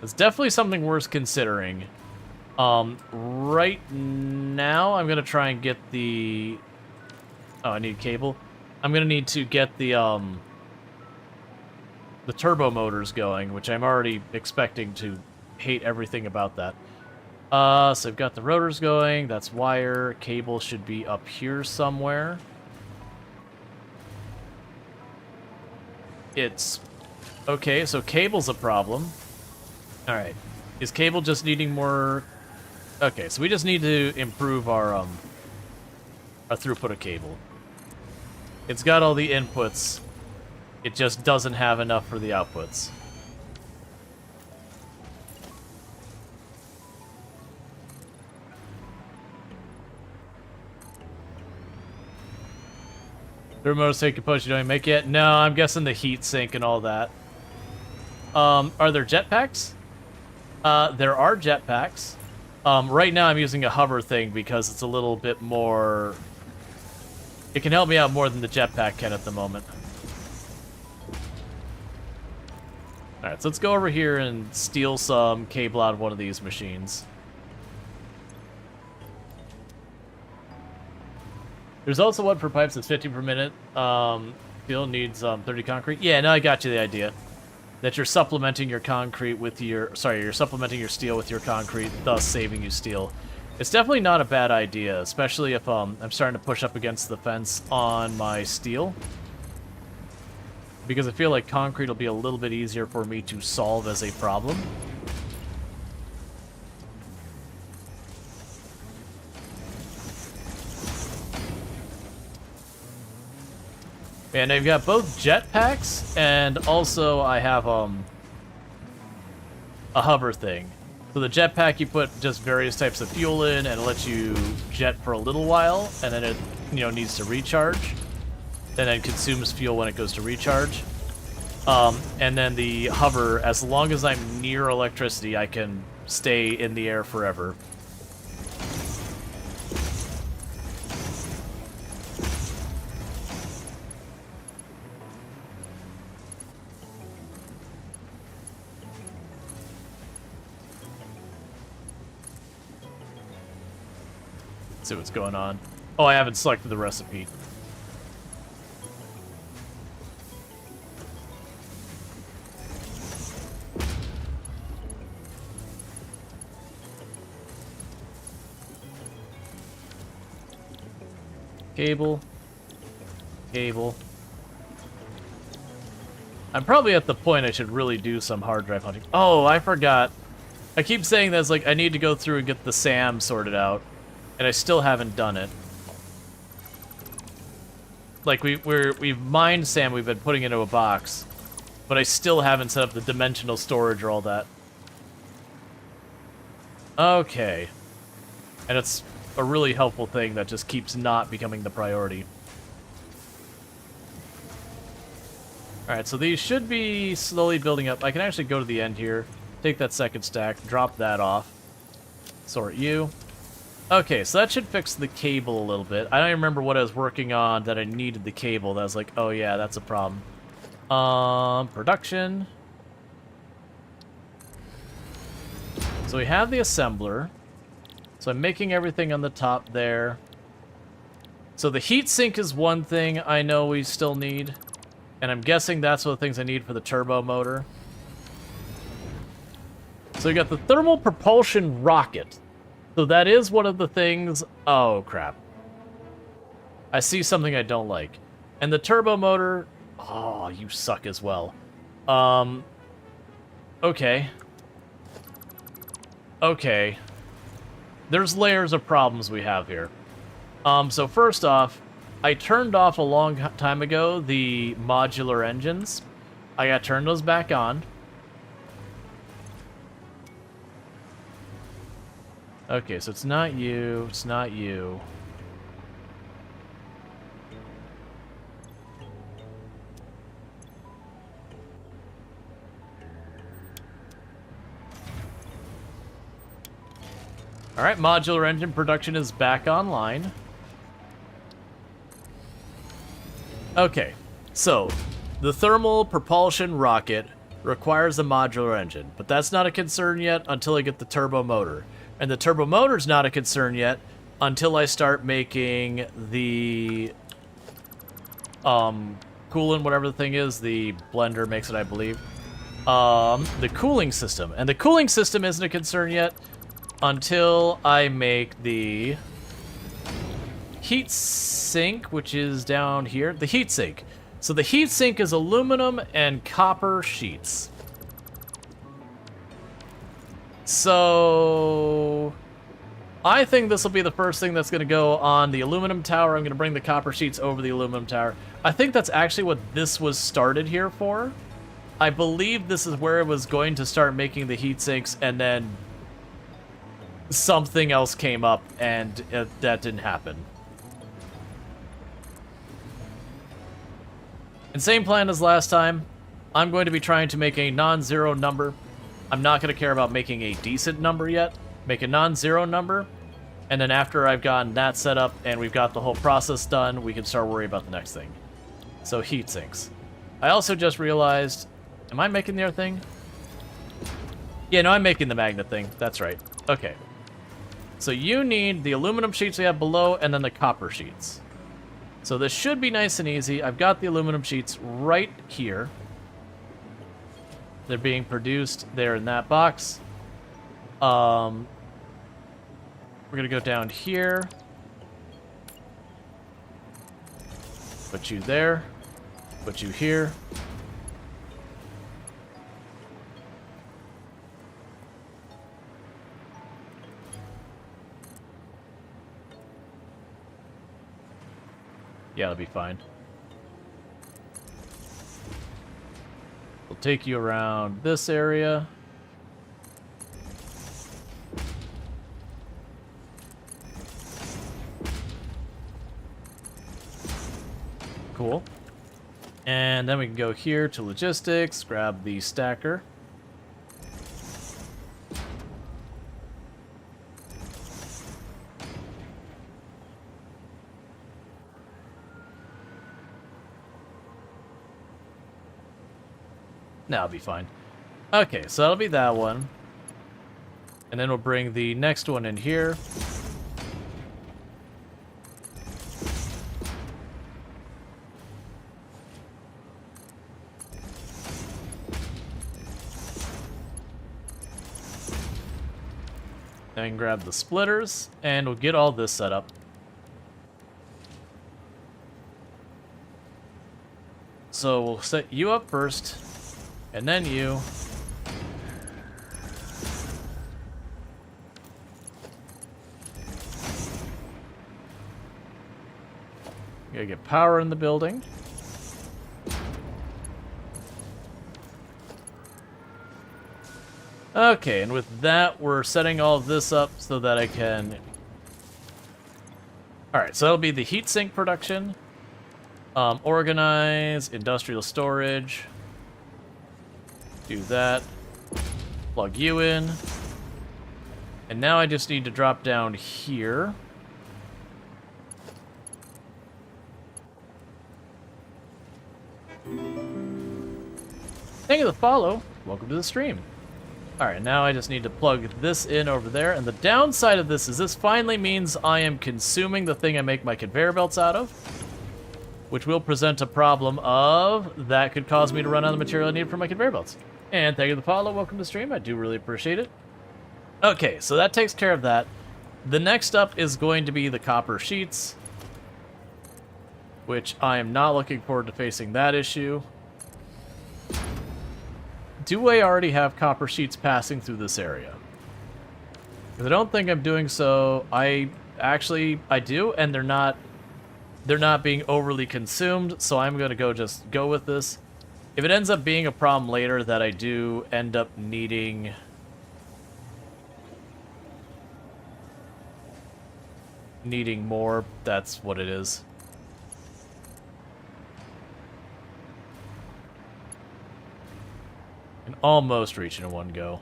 It's definitely something worth considering. Right now, I'm gonna try and get the... Oh, I need cable. I'm gonna need to get the turbo motors going, which I'm already expecting to hate everything about that. So I've got the rotors going, that's wire, cable should be up here somewhere. It's... Okay, so cable's a problem. Alright. Is cable just needing more... Okay, so we just need to improve our throughput of cable. It's got all the inputs, it just doesn't have enough for the outputs. The remote sink push you don't even make it? No, I'm guessing the heat sink and all that. Are there jetpacks? There are jetpacks. Right now I'm using a hover thing because it's a little bit more... It can help me out more than the jetpack can at the moment. Alright, so let's go over here and steal some cable out of one of these machines. There's also one for pipes that's 50 per minute. Steel needs 30 concrete. Yeah, no, I got you the idea. That you're supplementing your concrete with your... Sorry, you're supplementing your steel with your concrete, thus saving you steel. It's definitely not a bad idea, especially if I'm starting to push up against the fence on my steel. Because I feel like concrete will be a little bit easier for me to solve as a problem. And I've got both jetpacks, and also I have a hover thing. So the jetpack, you put just various types of fuel in, and it lets you jet for a little while, and then it, needs to recharge, and then consumes fuel when it goes to recharge. And then the hover, as long as I'm near electricity, I can stay in the air forever. Let's see what's going on. Oh, I haven't selected the recipe. Cable. Cable. I'm probably at the point I should really do some hard drive hunting. Oh, I forgot. I keep saying that it's like I need to go through and get the SAM sorted out, and I still haven't done it. Like we've mined SAM, we've been putting into a box, but I still haven't set up the dimensional storage or all that. Okay. And it's a really helpful thing that just keeps not becoming the priority. Alright, so these should be slowly building up. I can actually go to the end here, take that second stack, drop that off, sort you. Okay, so that should fix the cable a little bit. I don't even remember what I was working on that I needed the cable. That was like, oh yeah, that's a problem. Production. So we have the assembler. So I'm making everything on the top there. So the heatsink is one thing I know we still need. And I'm guessing that's one of the things I need for the turbo motor. So we got the thermal propulsion rocket. So that is one of the things... Oh, crap. I see something I don't like. And the turbo motor... Oh, you suck as well. Okay. Okay. There's layers of problems we have here. So first off, I turned off a long time ago the modular engines. I gotta turn those back on. Okay, so it's not you, it's not you. Alright, modular engine production is back online. Okay, so the thermal propulsion rocket requires a modular engine, but that's not a concern yet until I get the turbo motor. And the turbo motor's not a concern yet until I start making the coolant, whatever the thing is, the blender makes it, I believe. The cooling system. And the cooling system isn't a concern yet until I make the heat sink, which is down here. The heat sink. So the heat sink is aluminum and copper sheets. So I think this will be the first thing that's going to go on the aluminum tower. I'm going to bring the copper sheets over the aluminum tower. I think that's actually what this was started here for. I believe this is where it was going to start making the heat sinks, and then something else came up, and that didn't happen. And same plan as last time. I'm going to be trying to make a non-zero number. I'm not going to care about making a decent number yet. Make a non-zero number, and then after I've gotten that set up and we've got the whole process done, we can start worrying about the next thing. So heat sinks. I also just realized, am I making the other thing? Yeah, no, I'm making the magnet thing. That's right. Okay. So you need the aluminum sheets we have below and then the copper sheets. So this should be nice and easy. I've got the aluminum sheets right here. They're being produced there in that box. We're gonna go down here. Put you there. Put you here. Yeah, that'll be fine. We'll take you around this area. Cool. And then we can go here to logistics, grab the stacker. That'll be fine. Okay, so that'll be that one. And then we'll bring the next one in here. Then grab the splitters, and we'll get all this set up. So we'll set you up first, and then you. Gotta get power in the building. Okay, and with that, we're setting all of this up so that I can... Alright, so that'll be the heatsink production. Organize, industrial storage. Do that. Plug you in. And now I just need to drop down here. Thank you for the follow. Welcome to the stream. Alright, now I just need to plug this in over there. And the downside of this is this finally means I am consuming the thing I make my conveyor belts out of, which will present a problem of that could cause me to run out of the material I need for my conveyor belts. And thank you for the follow. Welcome to the stream. I do really appreciate it. Okay, so that takes care of that. The next up is going to be the copper sheets, which I am not looking forward to facing that issue. Do I already have copper sheets passing through this area? Because I don't think I'm doing so. I do, and they're not being overly consumed, so I'm going to just go with this. If it ends up being a problem later that I do end up needing... more, that's what it is. And almost reaching in one go.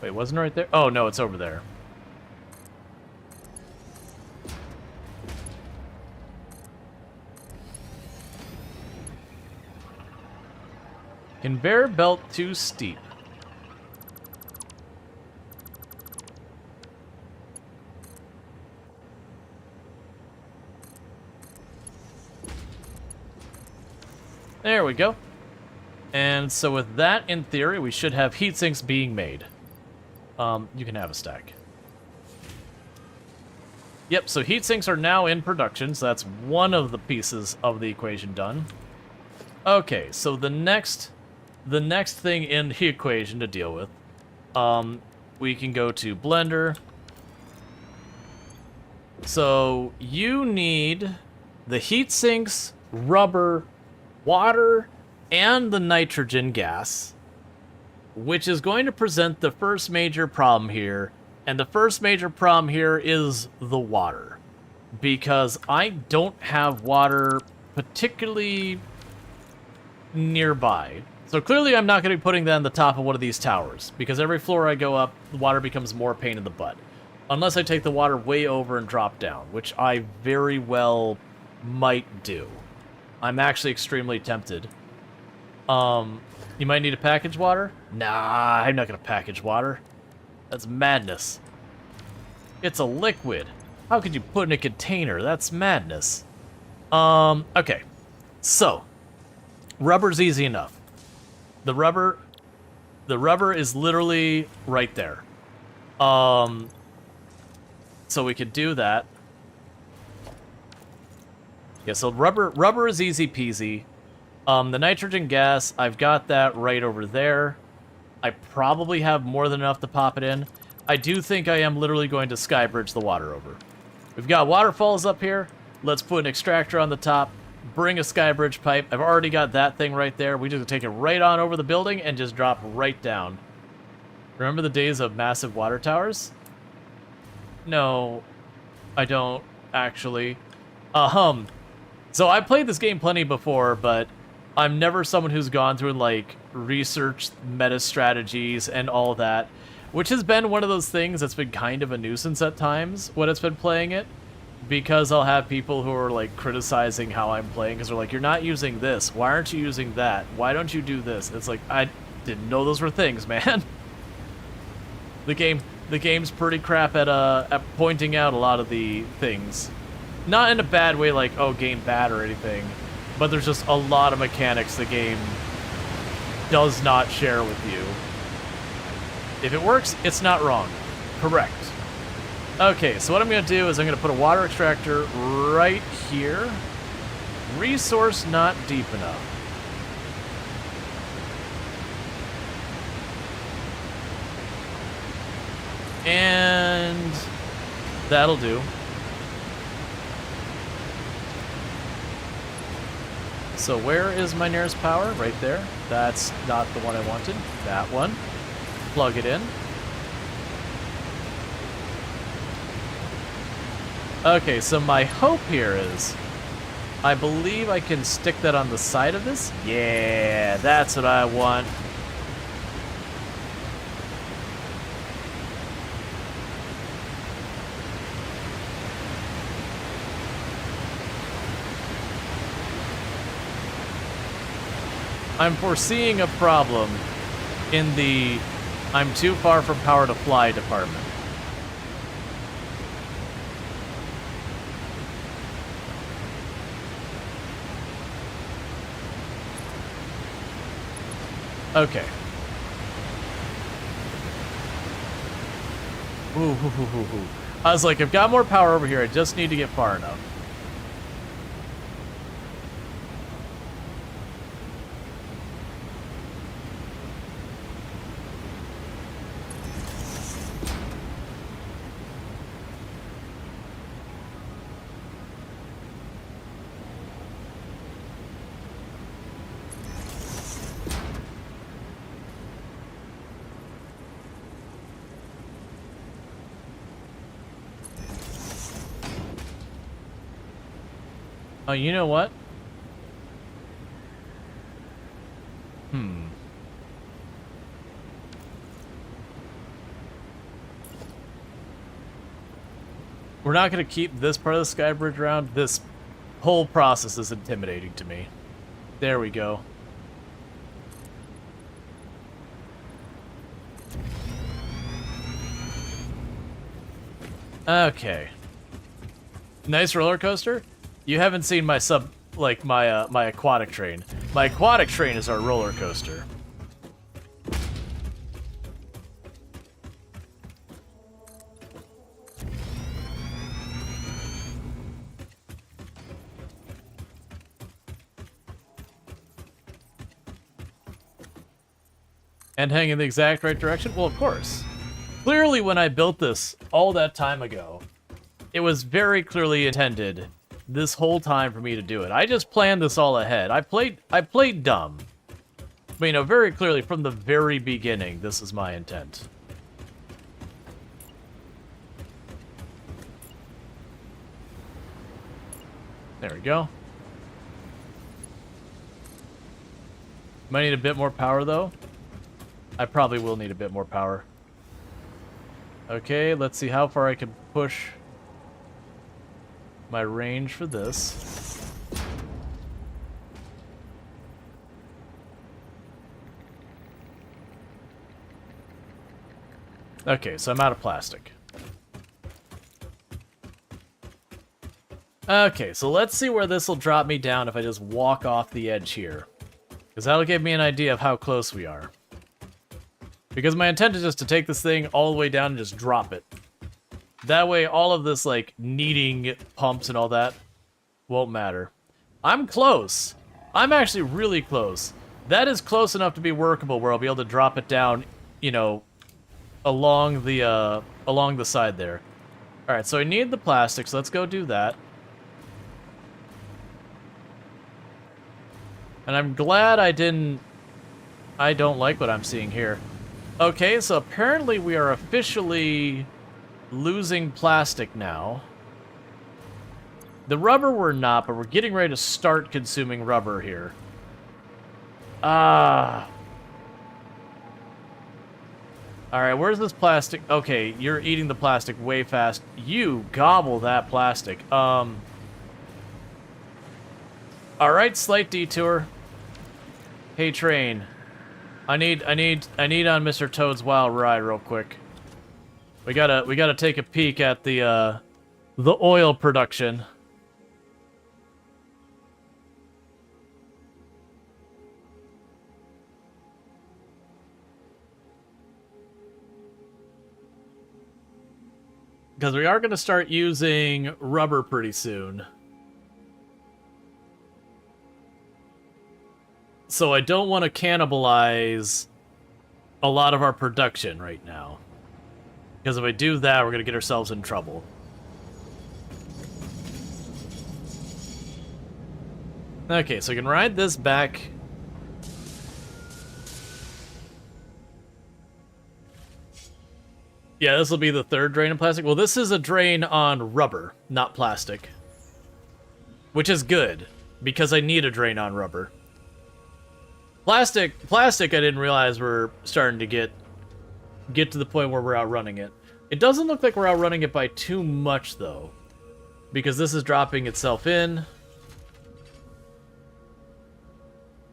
Wait, wasn't it right there? Oh, no, it's over there. Conveyor belt too steep. There we go. And so with that, in theory, we should have heat sinks being made. You can have a stack. Yep, so heat sinks are now in production, so that's one of the pieces of the equation done. Okay, so the next thing in the equation to deal with, we can go to Blender. So you need the heat sinks, rubber, water, and the nitrogen gas, which is going to present the first major problem here. And the first major problem here is the water, because I don't have water particularly nearby. So clearly I'm not going to be putting that on the top of one of these towers, because every floor I go up, the water becomes more a pain in the butt. Unless I take the water way over and drop down, which I very well might do. I'm actually extremely tempted. You might need to package water? Nah, I'm not going to package water. That's madness. It's a liquid. How could you put in a container? That's madness. Okay. So, rubber's easy enough. The rubber is literally right there. So we could do that. Yeah, so rubber is easy peasy. The nitrogen gas, I've got that right over there. I probably have more than enough to pop it in. I do think I am literally going to skybridge the water over. We've got waterfalls up here. Let's put an extractor on the top. Bring a skybridge pipe. I've already got that thing right there. We just take it right on over the building and just drop right down. Remember the days of massive water towers? No, I don't. actually. So I played this game plenty before, but I'm never someone who's gone through and, like, researched meta strategies and all that, which has been one of those things that's been kind of a nuisance at times when it's been playing it, because I'll have people who are, like, criticizing how I'm playing, because they're like, you're not using this, why aren't you using that, why don't you do this? It's like, I didn't know those were things, man. The game's pretty crap at pointing out a lot of the things. Not in a bad way, like, oh, game bad or anything, but there's just a lot of mechanics the game does not share with you. If it works, it's not wrong. Correct. Okay, so what I'm going to do is I'm going to put a water extractor right here. Resource not deep enough. And that'll do. So where is my nearest power? Right there. That's not the one I wanted. That one. Plug it in. Okay, so my hope here is, I believe I can stick that on the side of this. Yeah, that's what I want. I'm foreseeing a problem in the I'm too far from power to fly department. Okay. Ooh. I was like, I've got more power over here, I just need to get far enough. Oh, you know what? We're not going to keep this part of the sky bridge around. This whole process is intimidating to me. There we go. Okay. Nice roller coaster? You haven't seen my my aquatic train. My aquatic train is our roller coaster. And heading in the exact right direction? Well, of course. Clearly, when I built this all that time ago, it was very clearly intended this whole time for me to do it. I just planned this all ahead. I played dumb. But, you know, very clearly from the very beginning, this is my intent. There we go. Might need a bit more power, though. I probably will need a bit more power. Okay, let's see how far I can push my range for this. Okay, so I'm out of plastic. Okay, so let's see where this will drop me down if I just walk off the edge here. Because that'll give me an idea of how close we are. Because my intent is just to take this thing all the way down and just drop it. That way, all of this, like, needing pumps and all that won't matter. I'm close. I'm actually really close. That is close enough to be workable where I'll be able to drop it down, you know, along the side there. Alright, so I need the plastic, so let's go do that. And I'm glad I don't like what I'm seeing here. Okay, so apparently we are officially losing plastic now. The rubber we're not, but we're getting ready to start consuming rubber here. Ah. Alright, where's this plastic? Okay, you're eating the plastic way fast. You gobble that plastic. Alright, slight detour. Hey, train. I need on Mr. Toad's wild ride real quick. We gotta take a peek at the oil production. Because we are going to start using rubber pretty soon. So I don't want to cannibalize a lot of our production right now. Because if I do that, we're going to get ourselves in trouble. Okay, so we can ride this back. Yeah, this will be the third drain of plastic. Well, this is a drain on rubber, not plastic. Which is good, because I need a drain on rubber. Plastic, I didn't realize we're starting to get to the point where we're outrunning it. It doesn't look like we're outrunning it by too much, though. Because this is dropping itself in.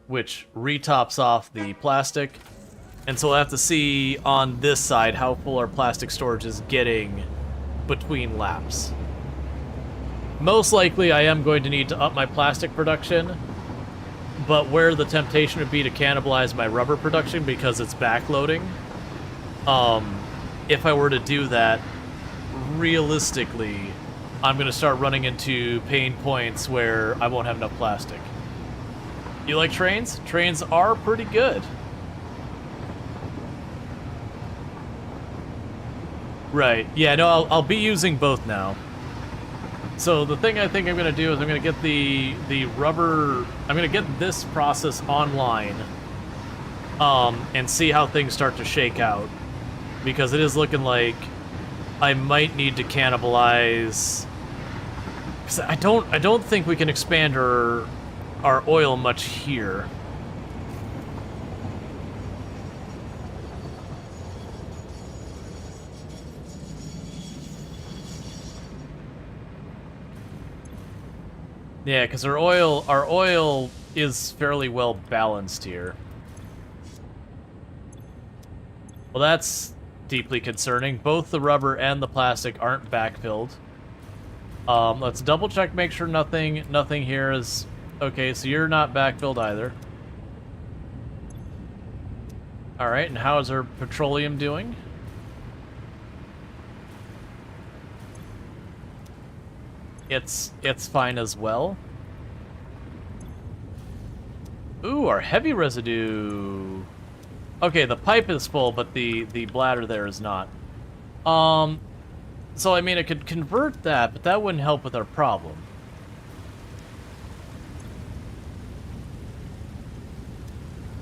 Which retops off the plastic. And so we'll have to see on this side how full our plastic storage is getting between laps. Most likely I am going to need to up my plastic production, but where the temptation would be to cannibalize my rubber production because it's backloading, if I were to do that, realistically, I'm going to start running into pain points where I won't have enough plastic. You like trains? Trains are pretty good. Right. Yeah, no, I'll be using both now. So the thing I think I'm going to do is I'm going to get the rubber... I'm going to get this process online and see how things start to shake out. Because it is looking like I might need to cannibalize... Because I don't think we can expand our oil much here. Yeah, because our oil is fairly well balanced here. Well, that's deeply concerning. Both the rubber and the plastic aren't backfilled. Let's double check, make sure nothing here is okay. So you're not backfilled either. All right, and how is our petroleum doing? It's fine as well. Ooh, our heavy residue. Okay, the pipe is full, but the bladder there is not. So I mean, I could convert that, but that wouldn't help with our problem.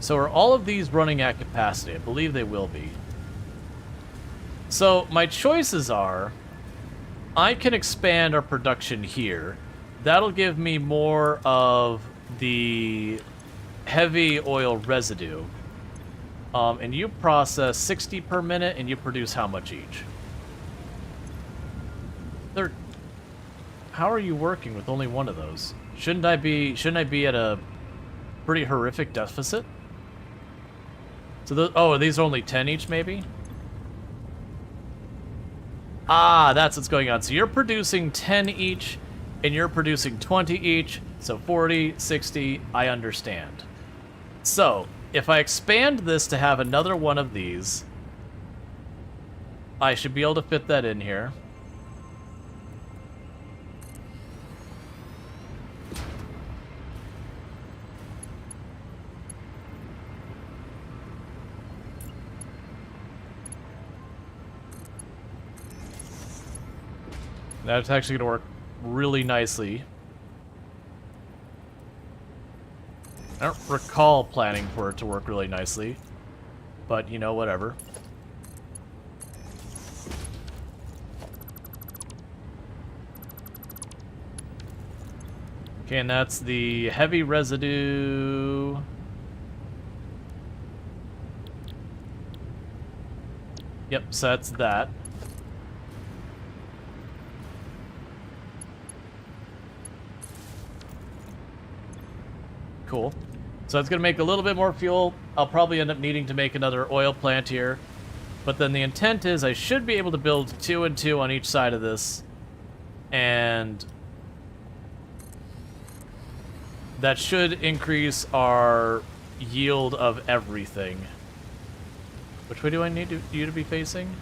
So are all of these running at capacity? I believe they will be. So my choices are, I can expand our production here. That'll give me more of the heavy oil residue. And you process 60 per minute, and you produce how much each? How are you working with only one of those? Shouldn't I be at a pretty horrific deficit? So are these only 10 each, maybe? Ah, that's what's going on. So you're producing 10 each, and you're producing 20 each, so 40, 60, I understand. So, if I expand this to have another one of these, I should be able to fit that in here. That's actually going to work really nicely. I don't recall planning for it to work really nicely, but, you know, whatever. Okay, and that's the heavy residue. Yep, so that's that. Cool. So that's going to make a little bit more fuel. I'll probably end up needing to make another oil plant here. But then the intent is I should be able to build 2 and 2 on each side of this. And that should increase our yield of everything. Which way do I need you to be facing?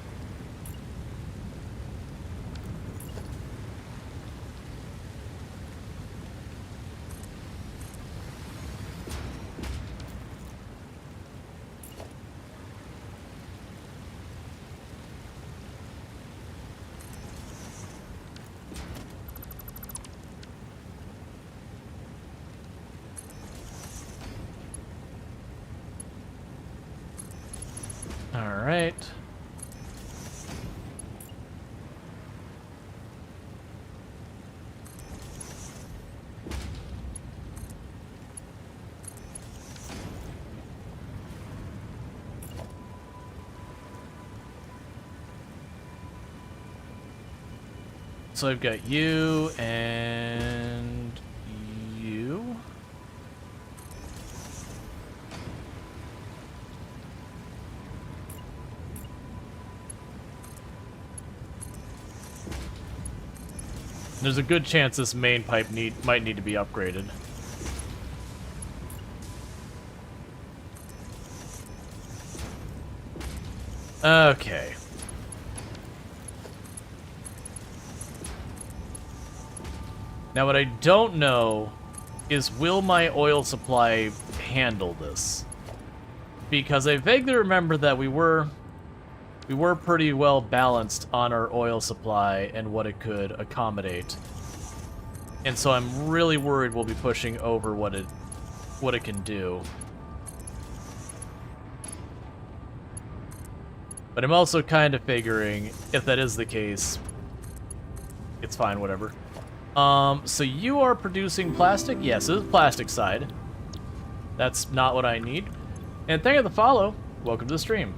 Alright. So I've got you and you. There's a good chance this main pipe might need to be upgraded. Okay. Now what I don't know is will my oil supply handle this? Because I vaguely remember that we were pretty well balanced on our oil supply and what it could accommodate. And so I'm really worried we'll be pushing over what it can do. But I'm also kind of figuring if that is the case, it's fine, whatever. So you are producing plastic? Yes, it is plastic side. That's not what I need. And thank you for the follow. Welcome to the stream.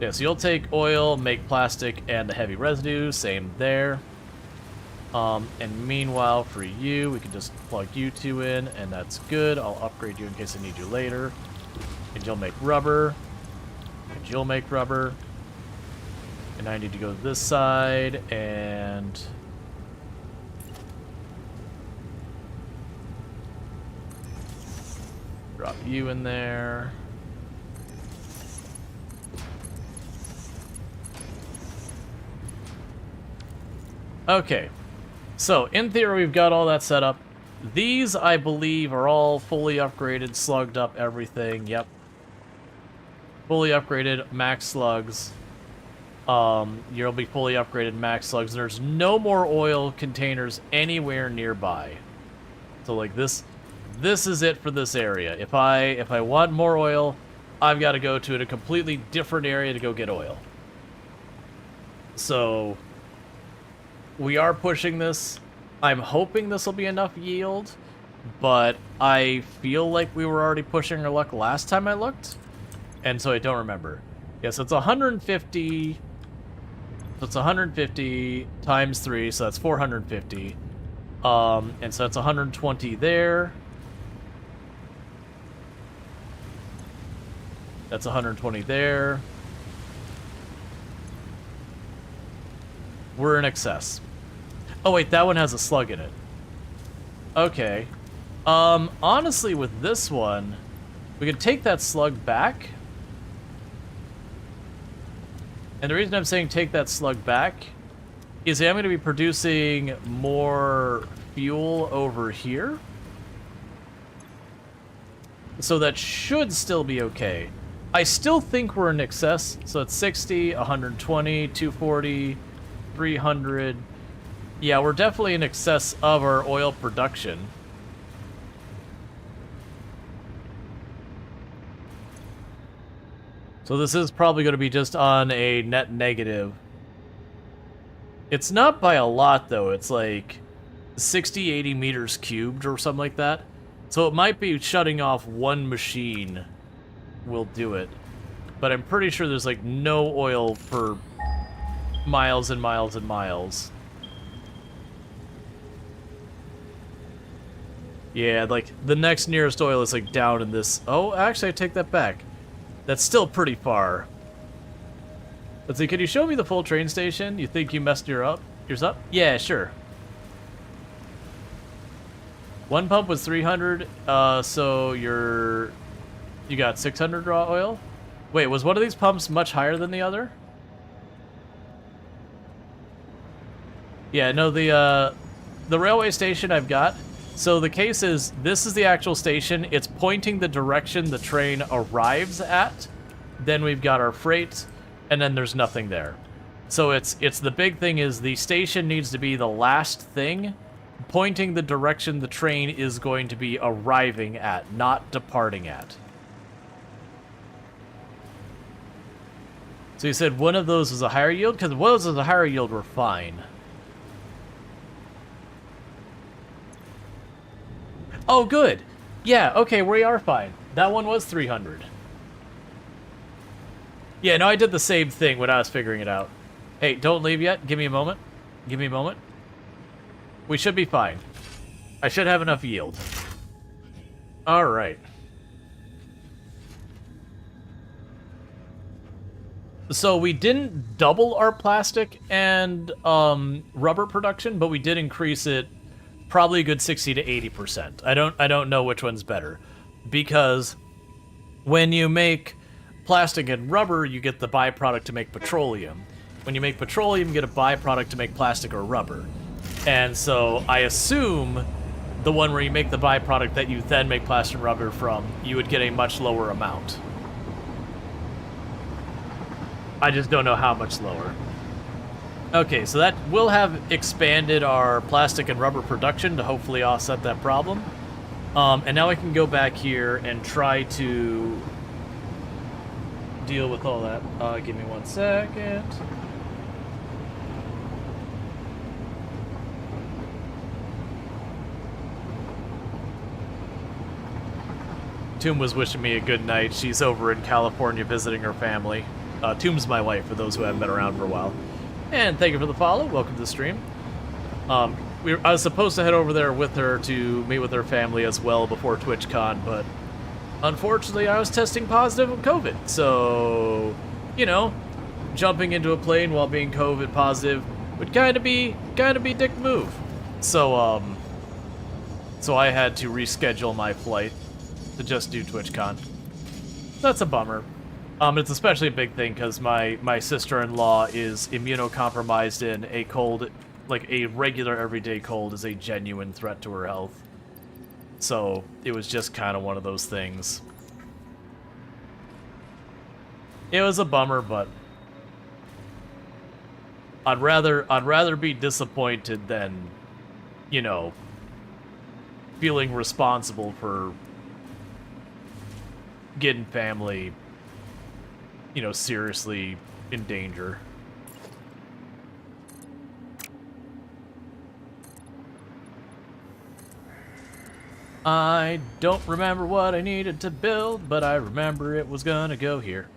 Yeah, so you'll take oil, make plastic, and the heavy residue. Same there. And meanwhile, for you, we can just plug you two in, and that's good. I'll upgrade you in case I need you later. And you'll make rubber. And you'll make rubber. And I need to go to this side, and... drop you in there. Okay, so in theory we've got all that set up. These, I believe, are all fully upgraded, slugged up, everything. Yep. Fully upgraded, max slugs. You'll be fully upgraded, max slugs. There's no more oil containers anywhere nearby. So like this is it for this area. If I want more oil, I've got to go to a completely different area to go get oil. So we are pushing this. I'm hoping this will be enough yield, but I feel like we were already pushing our luck last time I looked, and so I don't remember. Yeah, so it's 150. So it's 150 times 3, so that's 450. And so that's 120 there. That's 120 there. We're in excess. Oh wait, that one has a slug in it. Okay. Honestly, with this one, we can take that slug back. And the reason I'm saying take that slug back is I'm going to be producing more fuel over here. So that should still be okay. I still think we're in excess. So it's 60, 120, 240, 300. Yeah, we're definitely in excess of our oil production. So this is probably going to be just on a net negative. It's not by a lot, though. It's like 60, 80 meters cubed or something like that. So it might be shutting off one machine will do it. But I'm pretty sure there's like no oil for miles and miles and miles. Yeah, like the next nearest oil is like down in this. Oh, actually, I take that back. That's still pretty far. Let's see, can you show me the full train station? You think you messed yours up? Yeah, sure. One pump was 300, so you got 600 raw oil? Wait, was one of these pumps much higher than the other? Yeah, no, the railway station I've got. So the case is, this is the actual station. It's pointing the direction the train arrives at. Then we've got our freight, and then there's nothing there. So it's the big thing is the station needs to be the last thing, pointing the direction the train is going to be arriving at, not departing at. So you said one of those was a higher yield? Because one of those was a higher yield were fine. Oh, good. Yeah, okay, we are fine. That one was 300. Yeah, no, I did the same thing when I was figuring it out. Hey, don't leave yet. Give me a moment. Give me a moment. We should be fine. I should have enough yield. All right. So we didn't double our plastic and rubber production, but we did increase it probably a good 60 to 80%. I don't know which one's better, because when you make plastic and rubber, you get the byproduct to make petroleum. When you make petroleum, you get a byproduct to make plastic or rubber. And so I assume the one where you make the byproduct that you then make plastic and rubber from, you would get a much lower amount. I just don't know how much lower. Okay, so that will have expanded our plastic and rubber production to hopefully offset that problem. And now I can go back here and try to deal with all that. Give me 1 second. Toom was wishing me a good night. She's over in California visiting her family. Toom's my wife, for those who haven't been around for a while. And thank you for the follow. Welcome to the stream. I was supposed to head over there with her to meet with her family as well before TwitchCon, but unfortunately I was testing positive with COVID. So, you know, jumping into a plane while being COVID positive would kind of be dick move. So, so I had to reschedule my flight to just do TwitchCon. That's a bummer. It's especially a big thing because my sister-in-law is immunocompromised, and a cold, like a regular everyday cold, is a genuine threat to her health. So it was just kind of one of those things. It was a bummer, but I'd rather be disappointed than, you know, feeling responsible for getting family, you know, seriously in danger. I don't remember what I needed to build, but I remember it was gonna go here.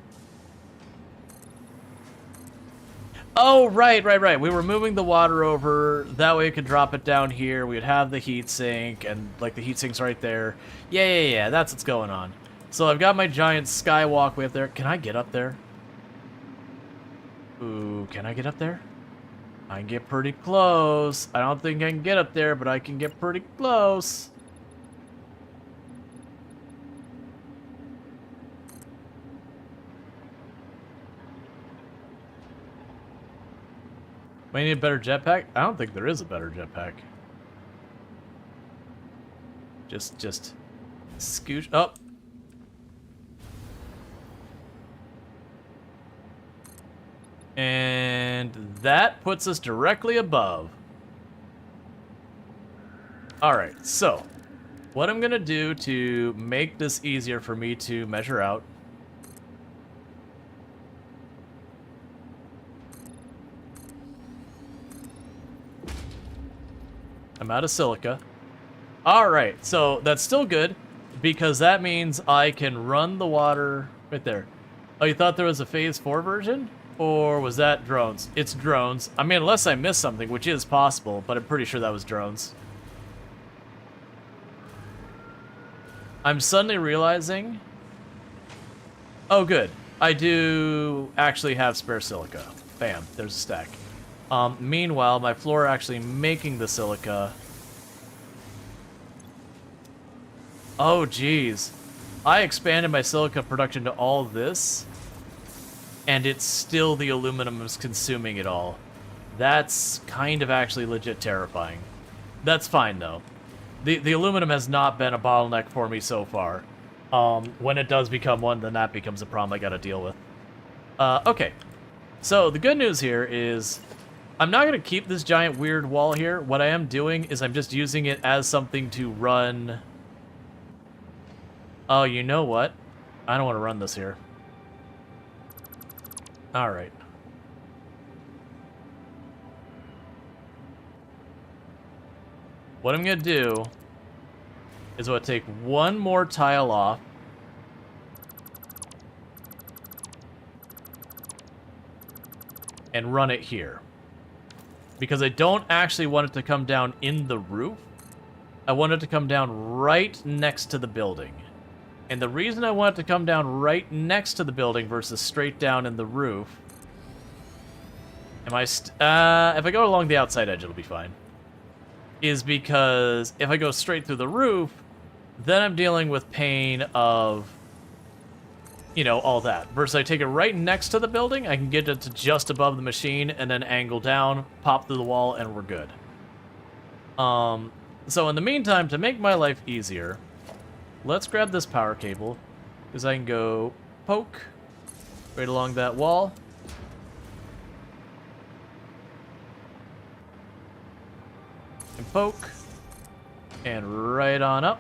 Oh, right. We were moving the water over. That way we could drop it down here. We'd have the heatsink, and like the heatsink's right there. Yeah. That's what's going on. So I've got my giant skywalkway up there. Can I get up there? Ooh, can I get up there? I can get pretty close. I don't think I can get up there, but I can get pretty close. Might need a better jetpack? I don't think there is a better jetpack. Just scooch up. And that puts us directly above. Alright, so what I'm gonna do to make this easier for me to measure out . I'm out of silica. Alright, so that's still good, because that means I can run the water right there. Oh, you thought there was a Phase 4 version? Or was that drones? It's drones. I mean, unless I missed something, which is possible, but I'm pretty sure that was drones. I'm suddenly realizing... Oh, good. I do actually have spare silica. Bam, there's a stack. Meanwhile, my floor actually making the silica... Oh, geez. I expanded my silica production to all this, and it's still the aluminum is consuming it all. That's kind of actually legit terrifying. That's fine, though. The aluminum has not been a bottleneck for me so far. When it does become one, then that becomes a problem I gotta deal with. Okay. So, the good news here is... I'm not gonna keep this giant weird wall here. What I am doing is I'm just using it as something to run... Oh, you know what? I don't want to run this here. Alright. What I'm going to do is I'm going to take one more tile off. And run it here. Because I don't actually want it to come down in the roof. I want it to come down right next to the building. And the reason I want it to come down right next to the building versus straight down in the roof... if I go along the outside edge, it'll be fine. Is because if I go straight through the roof, then I'm dealing with pain of, you know, all that. Versus I take it right next to the building, I can get it to just above the machine, and then angle down, pop through the wall, and we're good. So in the meantime, to make my life easier... Let's grab this power cable, because I can go poke right along that wall. And poke. And right on up.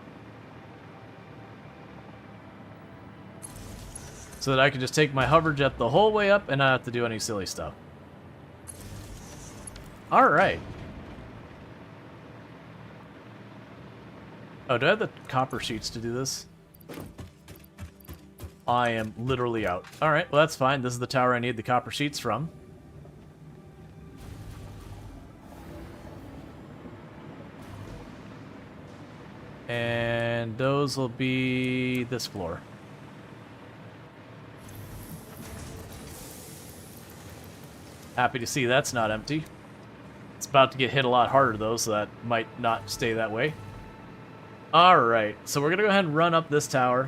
So that I can just take my hover jet the whole way up and not have to do any silly stuff. Alright. Oh, do I have the copper sheets to do this? I am literally out. Alright, well that's fine. This is the tower I need the copper sheets from. And those will be this floor. Happy to see that's not empty. It's about to get hit a lot harder though, so that might not stay that way. Alright, so we're going to go ahead and run up this tower.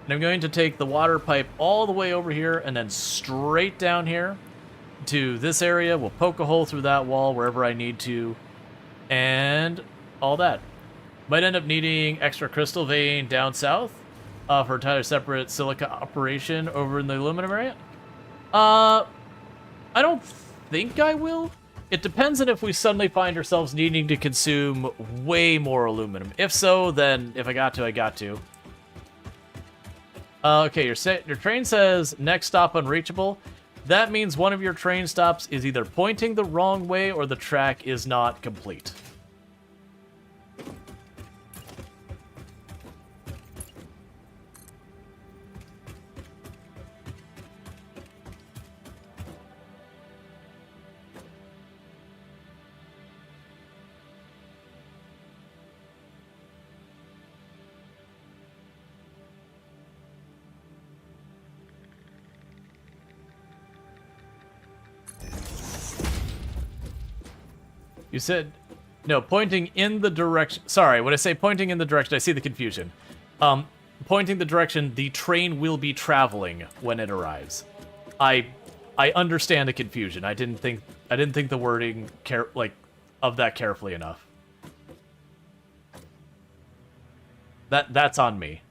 And I'm going to take the water pipe all the way over here and then straight down here to this area. We'll poke a hole through that wall wherever I need to. And all that. Might end up needing extra crystal vein down south for entirely separate silica operation over in the aluminum area. I don't think I will. It depends on if we suddenly find ourselves needing to consume way more aluminum. If so, then if I got to, I got to. Okay, your train says next stop unreachable. That means one of your train stops is either pointing the wrong way or the track is not complete. You said, no, pointing in the direction. Sorry, when I say pointing in the direction, I see the confusion. Pointing the direction the train will be traveling when it arrives. I understand the confusion. I didn't think the wording of that carefully enough. That's on me.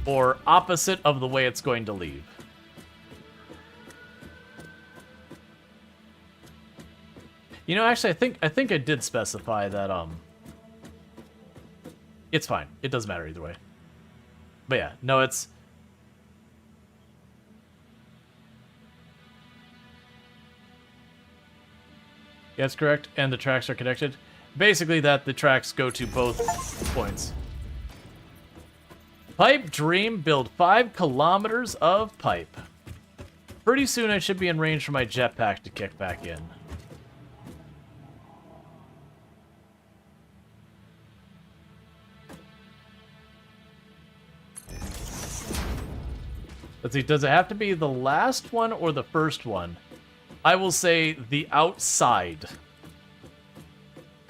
Or opposite of the way it's going to leave. You know, actually, I think I did specify that, it's fine. It doesn't matter either way. But yeah, no, it's... That's correct. And the tracks are connected. Basically that the tracks go to both points. Pipe dream, build 5 kilometers of pipe. Pretty soon I should be in range for my jetpack to kick back in. Let's see, does it have to be the last one or the first one? I will say the outside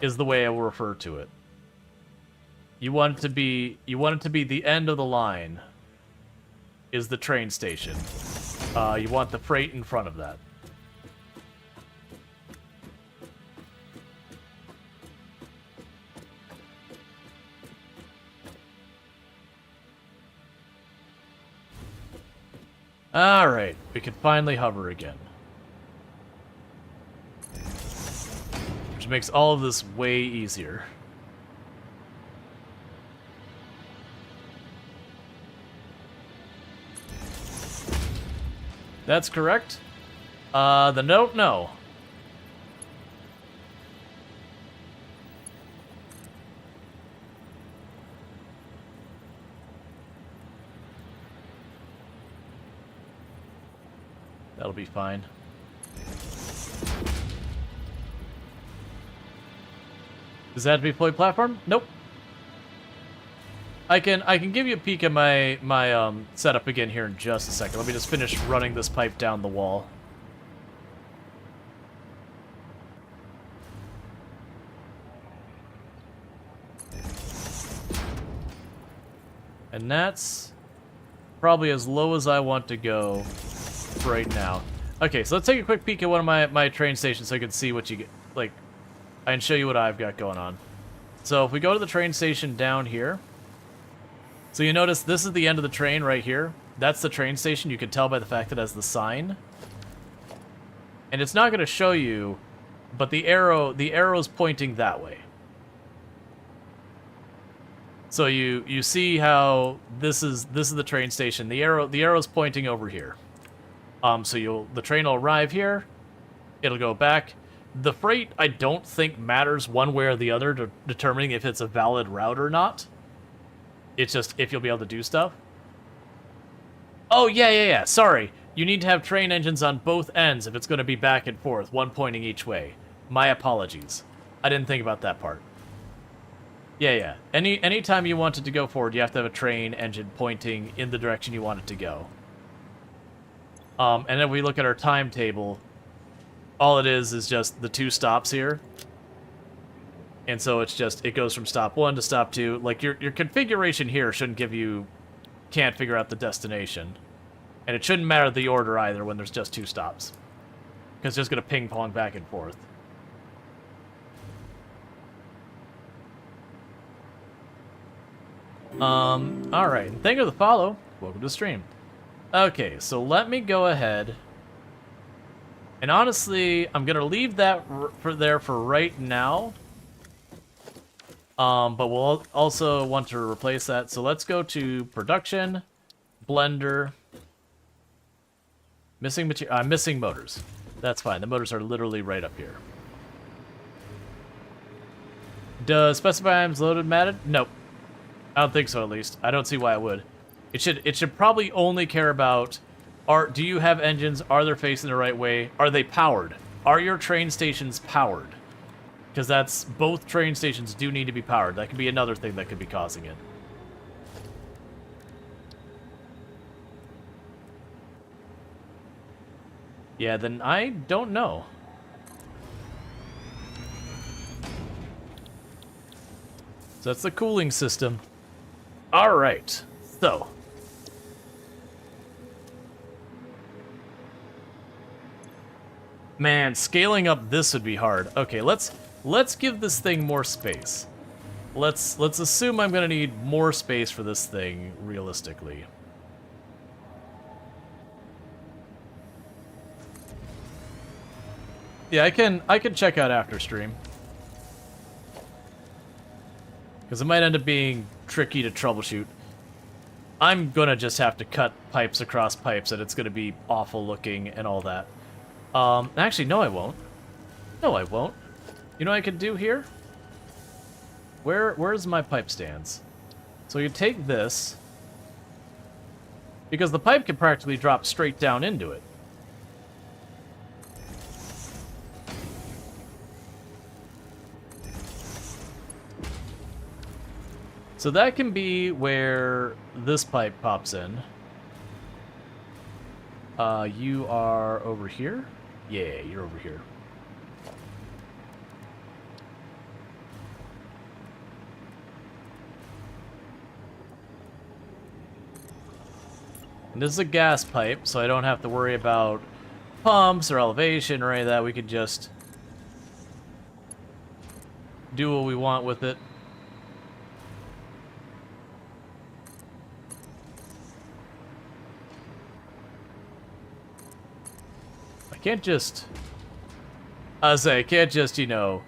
is the way I will refer to it. You want it to be the end of the line is the train station. You want the freight in front of that. Alright, we can finally hover again. Which makes all of this way easier. That's correct. The note, no. That'll be fine. Does that have to be fully platform? Nope. I can give you a peek at my setup again here in just a second. Let me just finish running this pipe down the wall. And that's probably as low as I want to go right now. Okay, so let's take a quick peek at one of my train stations so I can see what you get. Like, I can show you what I've got going on. So if we go to the train station down here, so you notice this is the end of the train right here. That's the train station. You can tell by the fact that it has the sign. And it's not going to show you, but the arrow's pointing that way. So you see how this is the train station. The arrow's pointing over here. So the train will arrive here. It'll go back. The freight I don't think matters one way or the other to determining if it's a valid route or not. It's just if you'll be able to do stuff. Oh, yeah. Sorry. You need to have train engines on both ends if it's going to be back and forth, one pointing each way. My apologies. I didn't think about that part. Yeah. Anytime you want it to go forward, you have to have a train engine pointing in the direction you want it to go. And then we look at our timetable. All it is just the 2 stops here. And so it goes from stop 1 to stop 2. Like, your configuration here shouldn't give you... Can't figure out the destination. And it shouldn't matter the order either when there's just 2 stops. Because it's just going to ping-pong back and forth. Alright. Thank you for the follow. Welcome to the stream. Okay, so let me go ahead... And honestly, I'm going to leave that for right now. But we'll also want to replace that. So let's go to production, blender, missing material. I'm missing motors. That's fine. The motors are literally right up here. Does specify items loaded mattered? Nope. I don't think so, at least. I don't see why it would. It should probably only care about do you have engines? Are they facing the right way? Are they powered? Are your train stations powered? Because that's both train stations do need to be powered. That could be another thing that could be causing it. Yeah, then I don't know. So that's the cooling system. All right. So. Man, scaling up this would be hard. Okay, let's give this thing more space. Let's assume I'm gonna need more space for this thing, realistically. Yeah, I can check out after stream. Because it might end up being tricky to troubleshoot. I'm gonna just have to cut pipes across pipes, and it's gonna be awful looking and all that. Actually, no, I won't. No, I won't. You know what I could do here? Where's my pipe stands? So you take this, because the pipe can practically drop straight down into it. So that can be where this pipe pops in. You are over here? Yeah, you're over here. And this is a gas pipe, so I don't have to worry about pumps or elevation or any of that. We could just do what we want with it. I can't just... I can't just, you know,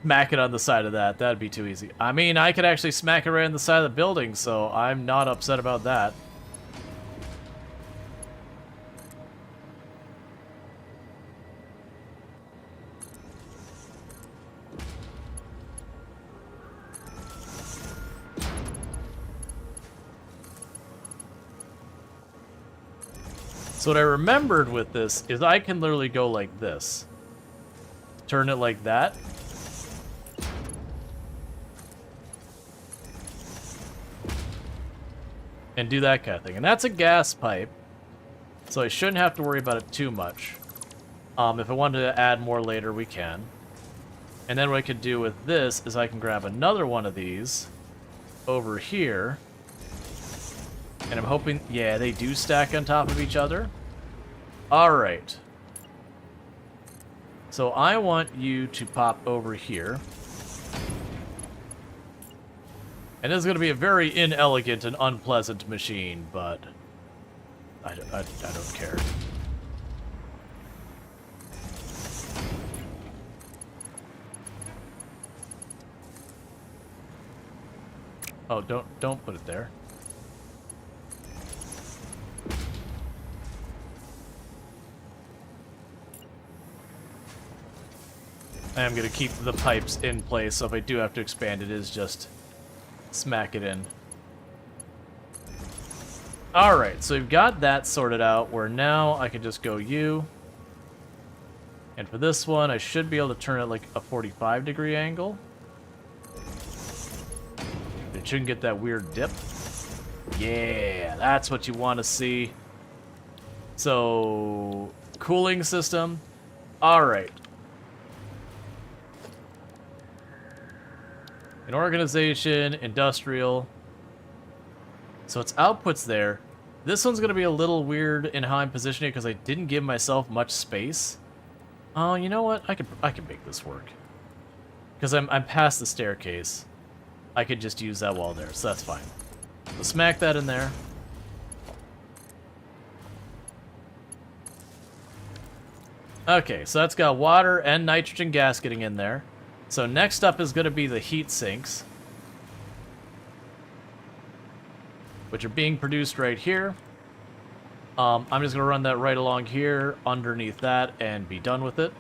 smack it on the side of that. That'd be too easy. I mean, I could actually smack it right on the side of the building, so I'm not upset about that. So what I remembered with this is I can literally go like this. Turn it like that. And do that kind of thing. And that's a gas pipe. So I shouldn't have to worry about it too much. If I wanted to add more later, we can. And then what I could do with this is I can grab another one of these over here. And I'm hoping, yeah, they do stack on top of each other. All right. So I want you to pop over here. And this is going to be a very inelegant and unpleasant machine, but I don't care. Oh, don't put it there. I am going to keep the pipes in place, so if I do have to expand it, is just smack it in. Alright, so we've got that sorted out, where now I can just go U. And for this one, I should be able to turn it like a 45-degree angle. It shouldn't get that weird dip. Yeah, that's what you want to see. So, cooling system. Alright. An organization, industrial. So its output's there. This one's going to be a little weird in how I'm positioning it because I didn't give myself much space. Oh, you know what? I could make this work. Because I'm past the staircase. I could just use that wall there, so that's fine. So smack that in there. Okay, so that's got water and nitrogen gas getting in there. So next up is going to be the heat sinks, which are being produced right here. I'm just going to run that right along here, underneath that, and be done with it.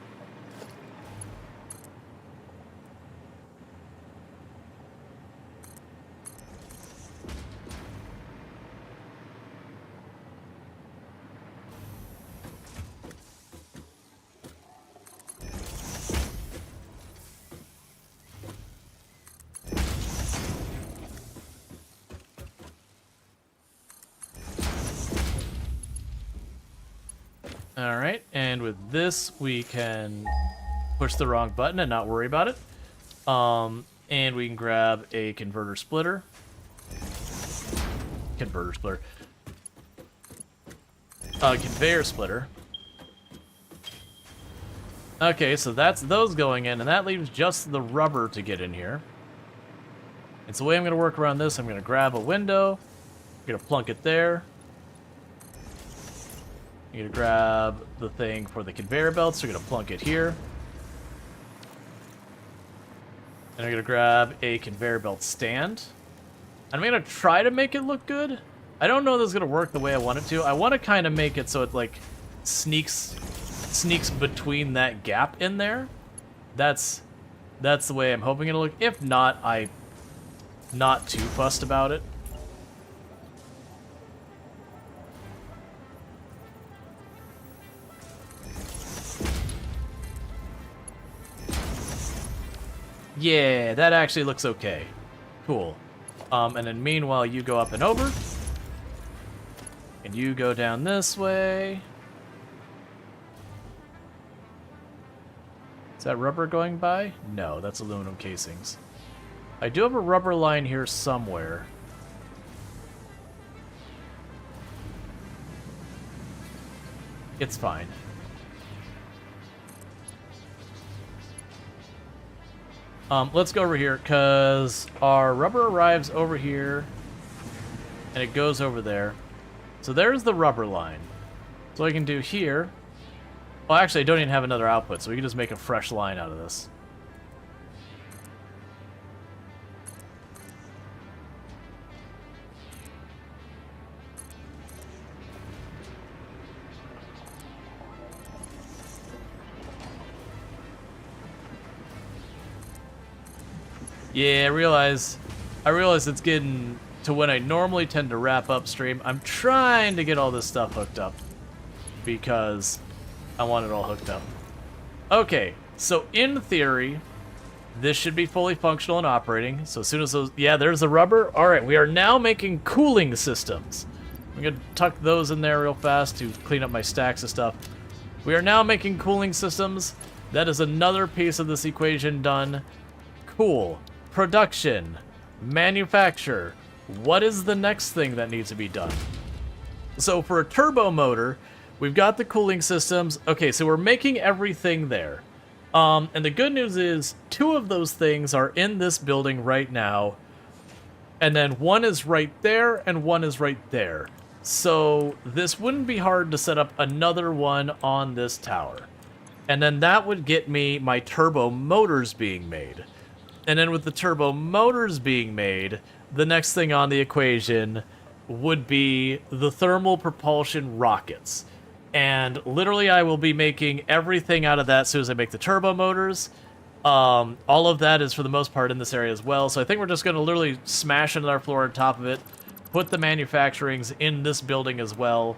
Alright, and with this, we can push the wrong button and not worry about it. And we can grab a converter splitter. Converter splitter. Conveyor splitter. Okay, so that's those going in, and that leaves just the rubber to get in here. And so the way I'm going to work around this, I'm going to grab a window. I'm going to plunk it there. You're going to grab the thing for the conveyor belt, so you're going to plunk it here. And I'm going to grab a conveyor belt stand. And I'm going to try to make it look good. I don't know if this is going to work the way I want it to. I want to kind of make it so it, like, sneaks between that gap in there. That's the way I'm hoping it'll look. If not, I'm not too fussed about it. Yeah, that actually looks okay. Cool. And then meanwhile, you go up and over. And you go down this way. Is that rubber going by? No, that's aluminum casings. I do have a rubber line here somewhere. It's fine. Let's go over here, because our rubber arrives over here, and it goes over there. So there's the rubber line. So I can do here. Well, actually, I don't even have another output, so we can just make a fresh line out of this. Yeah, I realize it's getting to when I normally tend to wrap up stream. I'm trying to get all this stuff hooked up because I want it all hooked up. Okay, so in theory, this should be fully functional and operating. So as soon as those, yeah, there's the rubber. All right, we are now making cooling systems. I'm gonna tuck those in there real fast to clean up my stacks of stuff. We are now making cooling systems. That is another piece of this equation done. Cool. Production, manufacture. What is the next thing that needs to be done? So for a turbo motor, we've got the cooling systems. Okay, so we're making everything there. And the good news is 2 of those things are in this building right now. And then 1 is right there and 1 is right there. So this wouldn't be hard to set up another one on this tower. And then that would get me my turbo motors being made. And then with the turbo motors being made, the next thing on the equation would be the thermal propulsion rockets. And literally I will be making everything out of that as soon as I make the turbo motors. All of that is for the most part in this area as well. So I think we're just going to literally smash another floor on top of it, put the manufacturings in this building as well,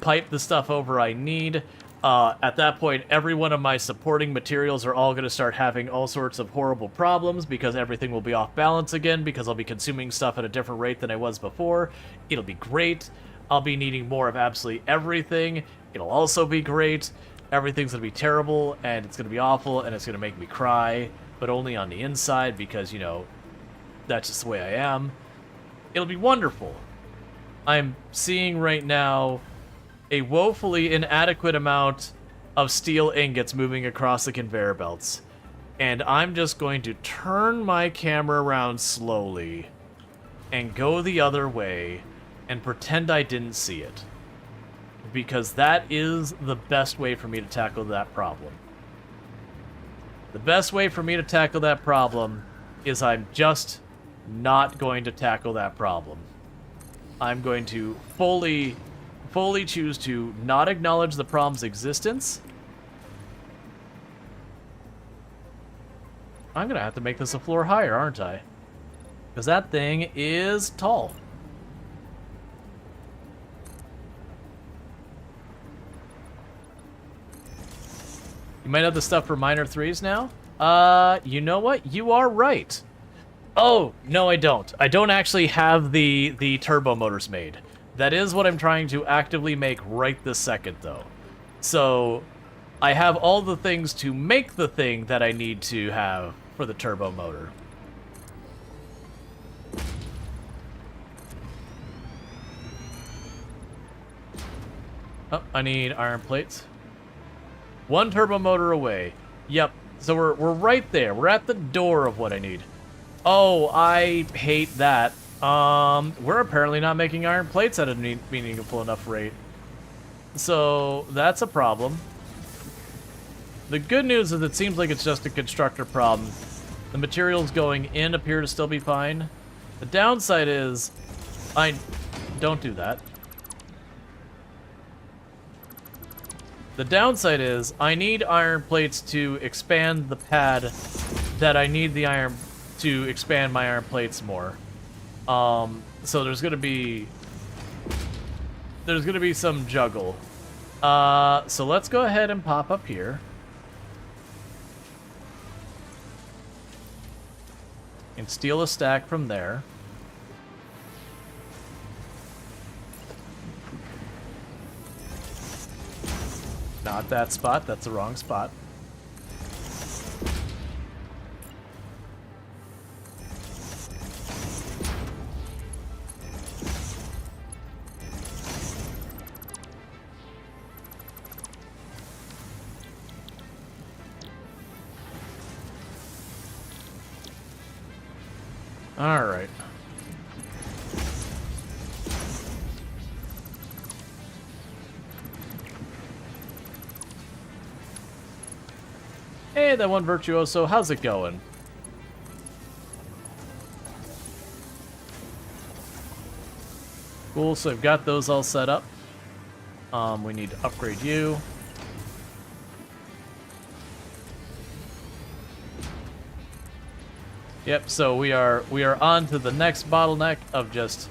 pipe the stuff over I need. At that point, every one of my supporting materials are all going to start having all sorts of horrible problems because everything will be off balance again because I'll be consuming stuff at a different rate than I was before. It'll be great. I'll be needing more of absolutely everything. It'll also be great. Everything's going to be terrible, and it's going to be awful, and it's going to make me cry, but only on the inside because, you know, that's just the way I am. It'll be wonderful. I'm seeing right now a woefully inadequate amount of steel ingots moving across the conveyor belts. And I'm just going to turn my camera around slowly and go the other way and pretend I didn't see it. Because that is the best way for me to tackle that problem. The best way for me to tackle that problem is I'm just not going to tackle that problem. I'm going to fully choose to not acknowledge the problem's existence. I'm gonna have to make this a floor higher, aren't I? Because that thing is tall. You might have the stuff for minor 3s now? You know what? You are right. Oh, no I don't. I don't actually have the turbo motors made. That is what I'm trying to actively make right this second, though. So, I have all the things to make the thing that I need to have for the turbo motor. Oh, I need iron plates. 1 turbo motor away. Yep, so we're right there. We're at the door of what I need. Oh, I hate that. We're apparently not making iron plates at a meaningful enough rate. So, that's a problem. The good news is it seems like it's just a constructor problem. The materials going in appear to still be fine. The downside is, don't do that. The downside is I need iron plates to expand the pad that I need the iron to expand my iron plates more. So there's gonna be some juggle. So let's go ahead and pop up here. And steal a stack from there. Not that spot, that's the wrong spot. All right. Hey, that one virtuoso, how's it going? Cool, so I've got those all set up. We need to upgrade you. Yep, so we are on to the next bottleneck of just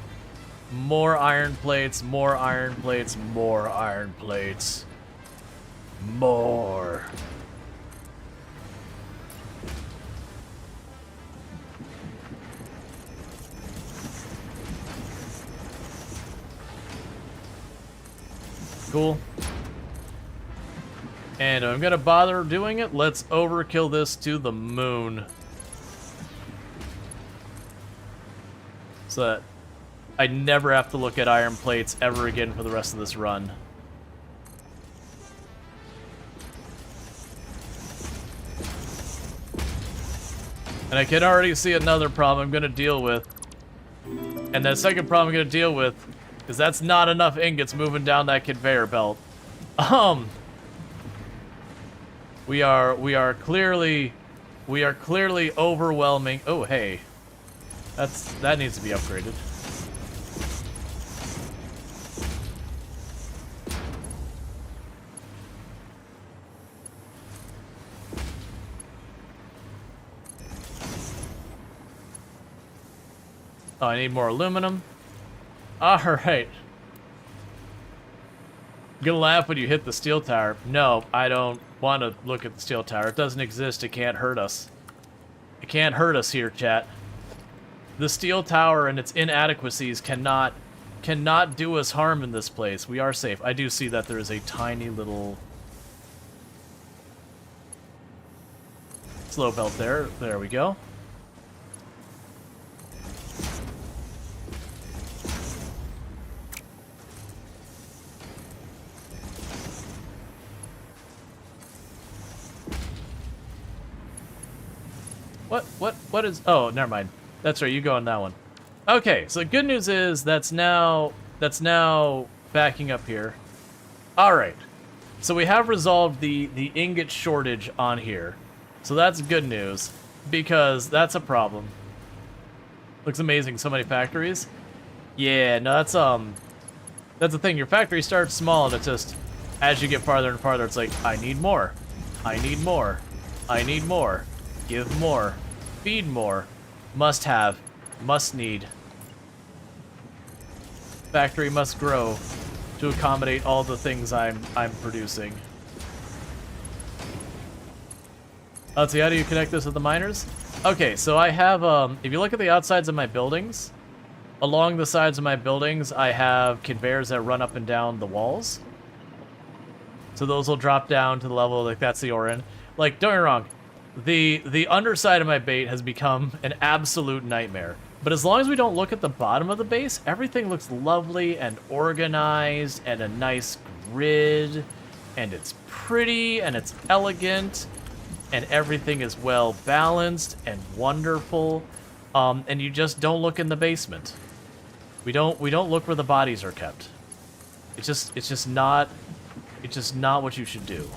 more iron plates, more iron plates, more iron plates. More. Cool. And if I'm gonna bother doing it, let's overkill this to the moon. So that I never have to look at iron plates ever again for the rest of this run. And I can already see another problem I'm gonna deal with. And that second problem I'm gonna deal with is that's not enough ingots moving down that conveyor belt. We are clearly overwhelming. Oh, hey. That needs to be upgraded. Oh, I need more aluminum. Alright. I'm gonna laugh when you hit the steel tower. No, I don't want to look at the steel tower. It doesn't exist. It can't hurt us. It can't hurt us here, chat. The steel tower and its inadequacies cannot do us harm in this place. We are safe. I do see that there is a tiny little slow belt there. There we go. What is... Oh, never mind. That's right, you go on that one. Okay, so the good news is that's now backing up here. Alright. So we have resolved the ingot shortage on here. So that's good news, because that's a problem. Looks amazing, so many factories. Yeah, no, that's the thing. Your factory starts small, and it's just, as you get farther and farther, it's like, I need more. I need more. I need more. Give more. Feed more. Must have. Must need. Factory must grow to accommodate all the things I'm producing. Let's see, how do you connect this with the miners? Okay, so I have, if you look at the outsides of my buildings, along the sides of my buildings, I have conveyors that run up and down the walls. So those will drop down to the level, like that's the ore in. Like, don't get me wrong, the underside of my bait has become an absolute nightmare. But as long as we don't look at the bottom of the base, everything looks lovely and organized and a nice grid. And it's pretty and it's elegant. And everything is well balanced and wonderful. And you just don't look in the basement. We don't look where the bodies are kept. It's just not what you should do.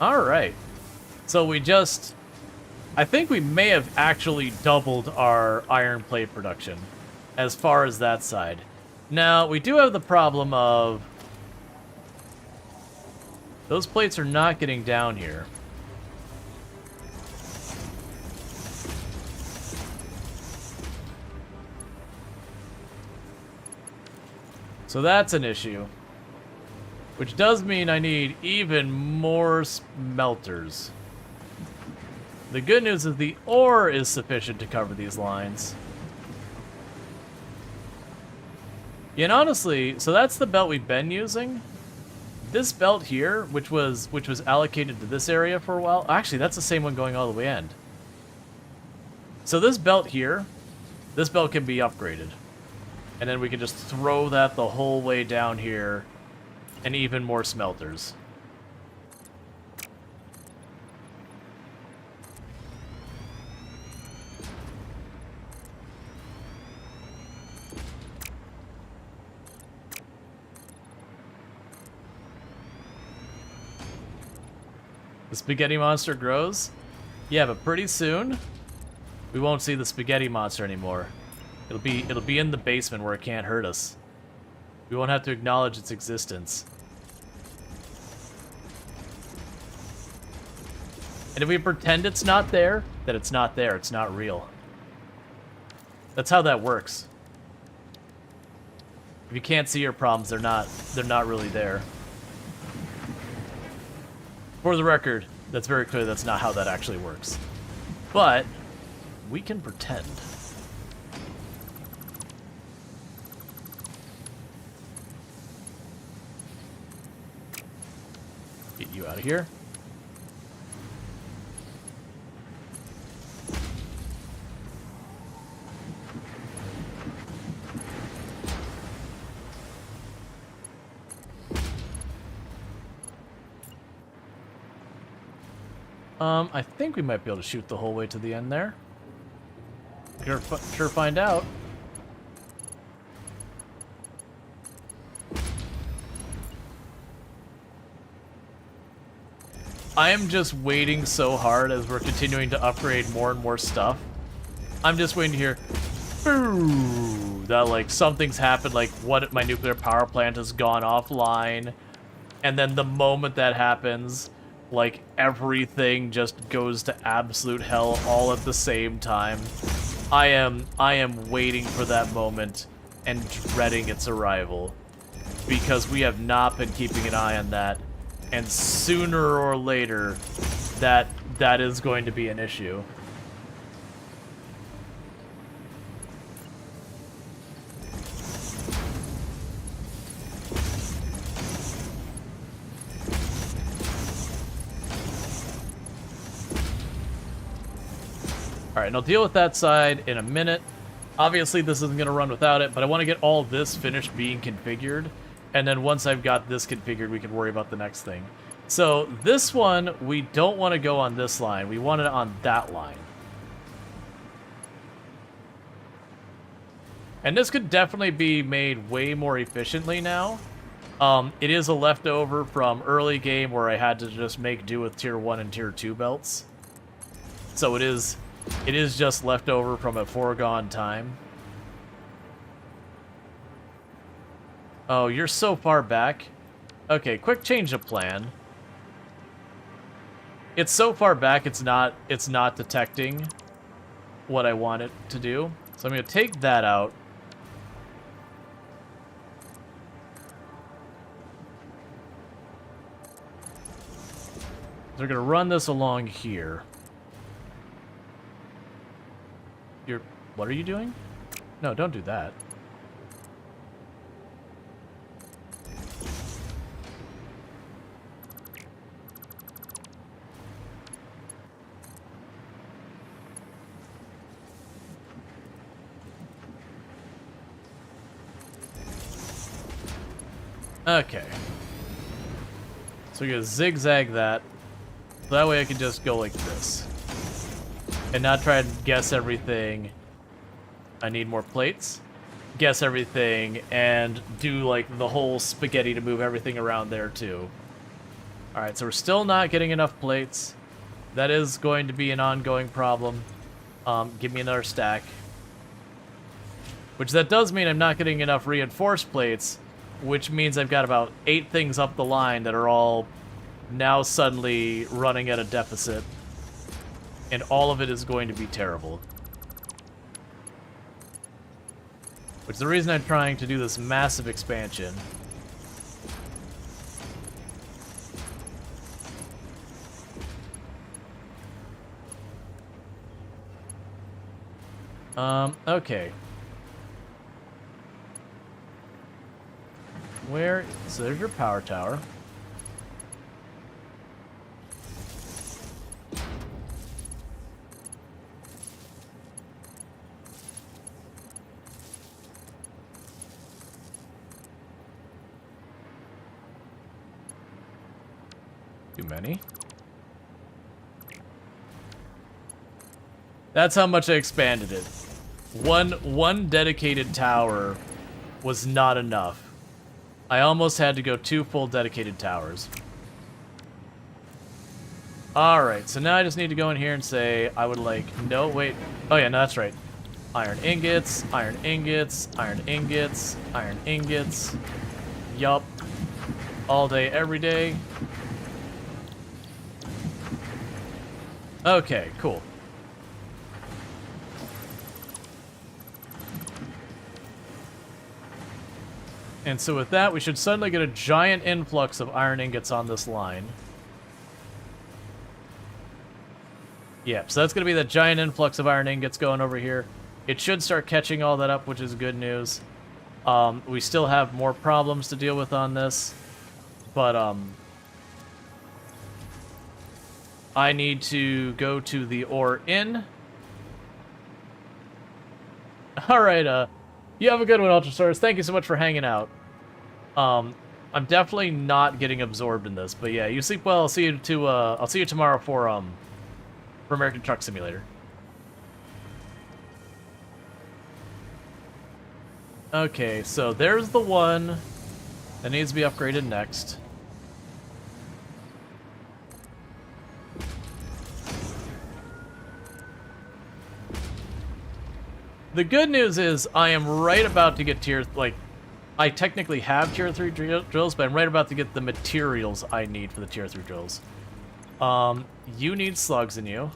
Alright. So we just... I think we may have actually doubled our iron plate production as far as that side. Now, we do have the problem of... those plates are not getting down here. So that's an issue. Which does mean I need even more smelters. The good news is the ore is sufficient to cover these lines. Yeah, and honestly, so that's the belt we've been using. This belt here, which was allocated to this area for a while. Actually, that's the same one going all the way end. So this belt here, this belt can be upgraded. And then we can just throw that the whole way down here and even more smelters. The spaghetti monster grows? Yeah, but pretty soon we won't see the spaghetti monster anymore. It'll be in the basement where it can't hurt us. We won't have to acknowledge its existence. And if we pretend it's not there, then it's not there, it's not real. That's how that works. If you can't see your problems, they're not really there. For the record, that's very clear that's not how that actually works. But we can pretend. Get you out of here. I think we might be able to shoot the whole way to the end there. Sure find out. I am just waiting so hard as we're continuing to upgrade more and more stuff. I'm just waiting to hear, boo, that like something's happened, like what, my nuclear power plant has gone offline, and then the moment that happens, like everything just goes to absolute hell all at the same time. I am waiting for that moment and dreading its arrival, because we have not been keeping an eye on that, and sooner or later that is going to be an issue. Alright, and I'll deal with that side in a minute. Obviously, this isn't going to run without it, but I want to get all this finished being configured. And then once I've got this configured, we can worry about the next thing. So this one, we don't want to go on this line. We want it on that line. And this could definitely be made way more efficiently now. It is a leftover from early game where I had to just make do with tier 1 and tier 2 belts. So it is just leftover from a foregone time. Oh, you're so far back. Okay, quick change of plan. It's so far back, it's not detecting what I want it to do. So I'm going to take that out. They're going to run this along here. What are you doing? No, don't do that. Okay. So we're gonna zigzag that. So that way I can just go like this. And not try and guess everything. I need more plates. Guess everything and do like the whole spaghetti to move everything around there too. Alright, so we're still not getting enough plates. That is going to be an ongoing problem. Give me another stack. Which that does mean I'm not getting enough reinforced plates, which means I've got about 8 things up the line that are all now suddenly running at a deficit. And all of it is going to be terrible. Which is the reason I'm trying to do this massive expansion. Okay. Where? So there's your power tower. Too many. That's how much I expanded it. One dedicated tower was not enough. I almost had to go 2 full dedicated towers. Alright, so now I just need to go in here and say, I would like, no, wait. Oh yeah, no, that's right. Iron ingots, iron ingots, iron ingots, iron ingots. Yup. All day, every day. Okay, cool. And so with that, we should suddenly get a giant influx of iron ingots on this line. Yep, so that's going to be the giant influx of iron ingots going over here. It should start catching all that up, which is good news. We still have more problems to deal with on this. But, I need to go to the ore inn. Alright, you have a good one, Ultrasaurus. Thank you so much for hanging out. I'm definitely not getting absorbed in this, but yeah, you sleep well. I'll see you tomorrow for American Truck Simulator. Okay, so there's the one that needs to be upgraded next. The good news is I am right about to get tier, like, I technically have tier 3 drills, but I'm right about to get the materials I need for the tier 3 drills. You need slugs in you.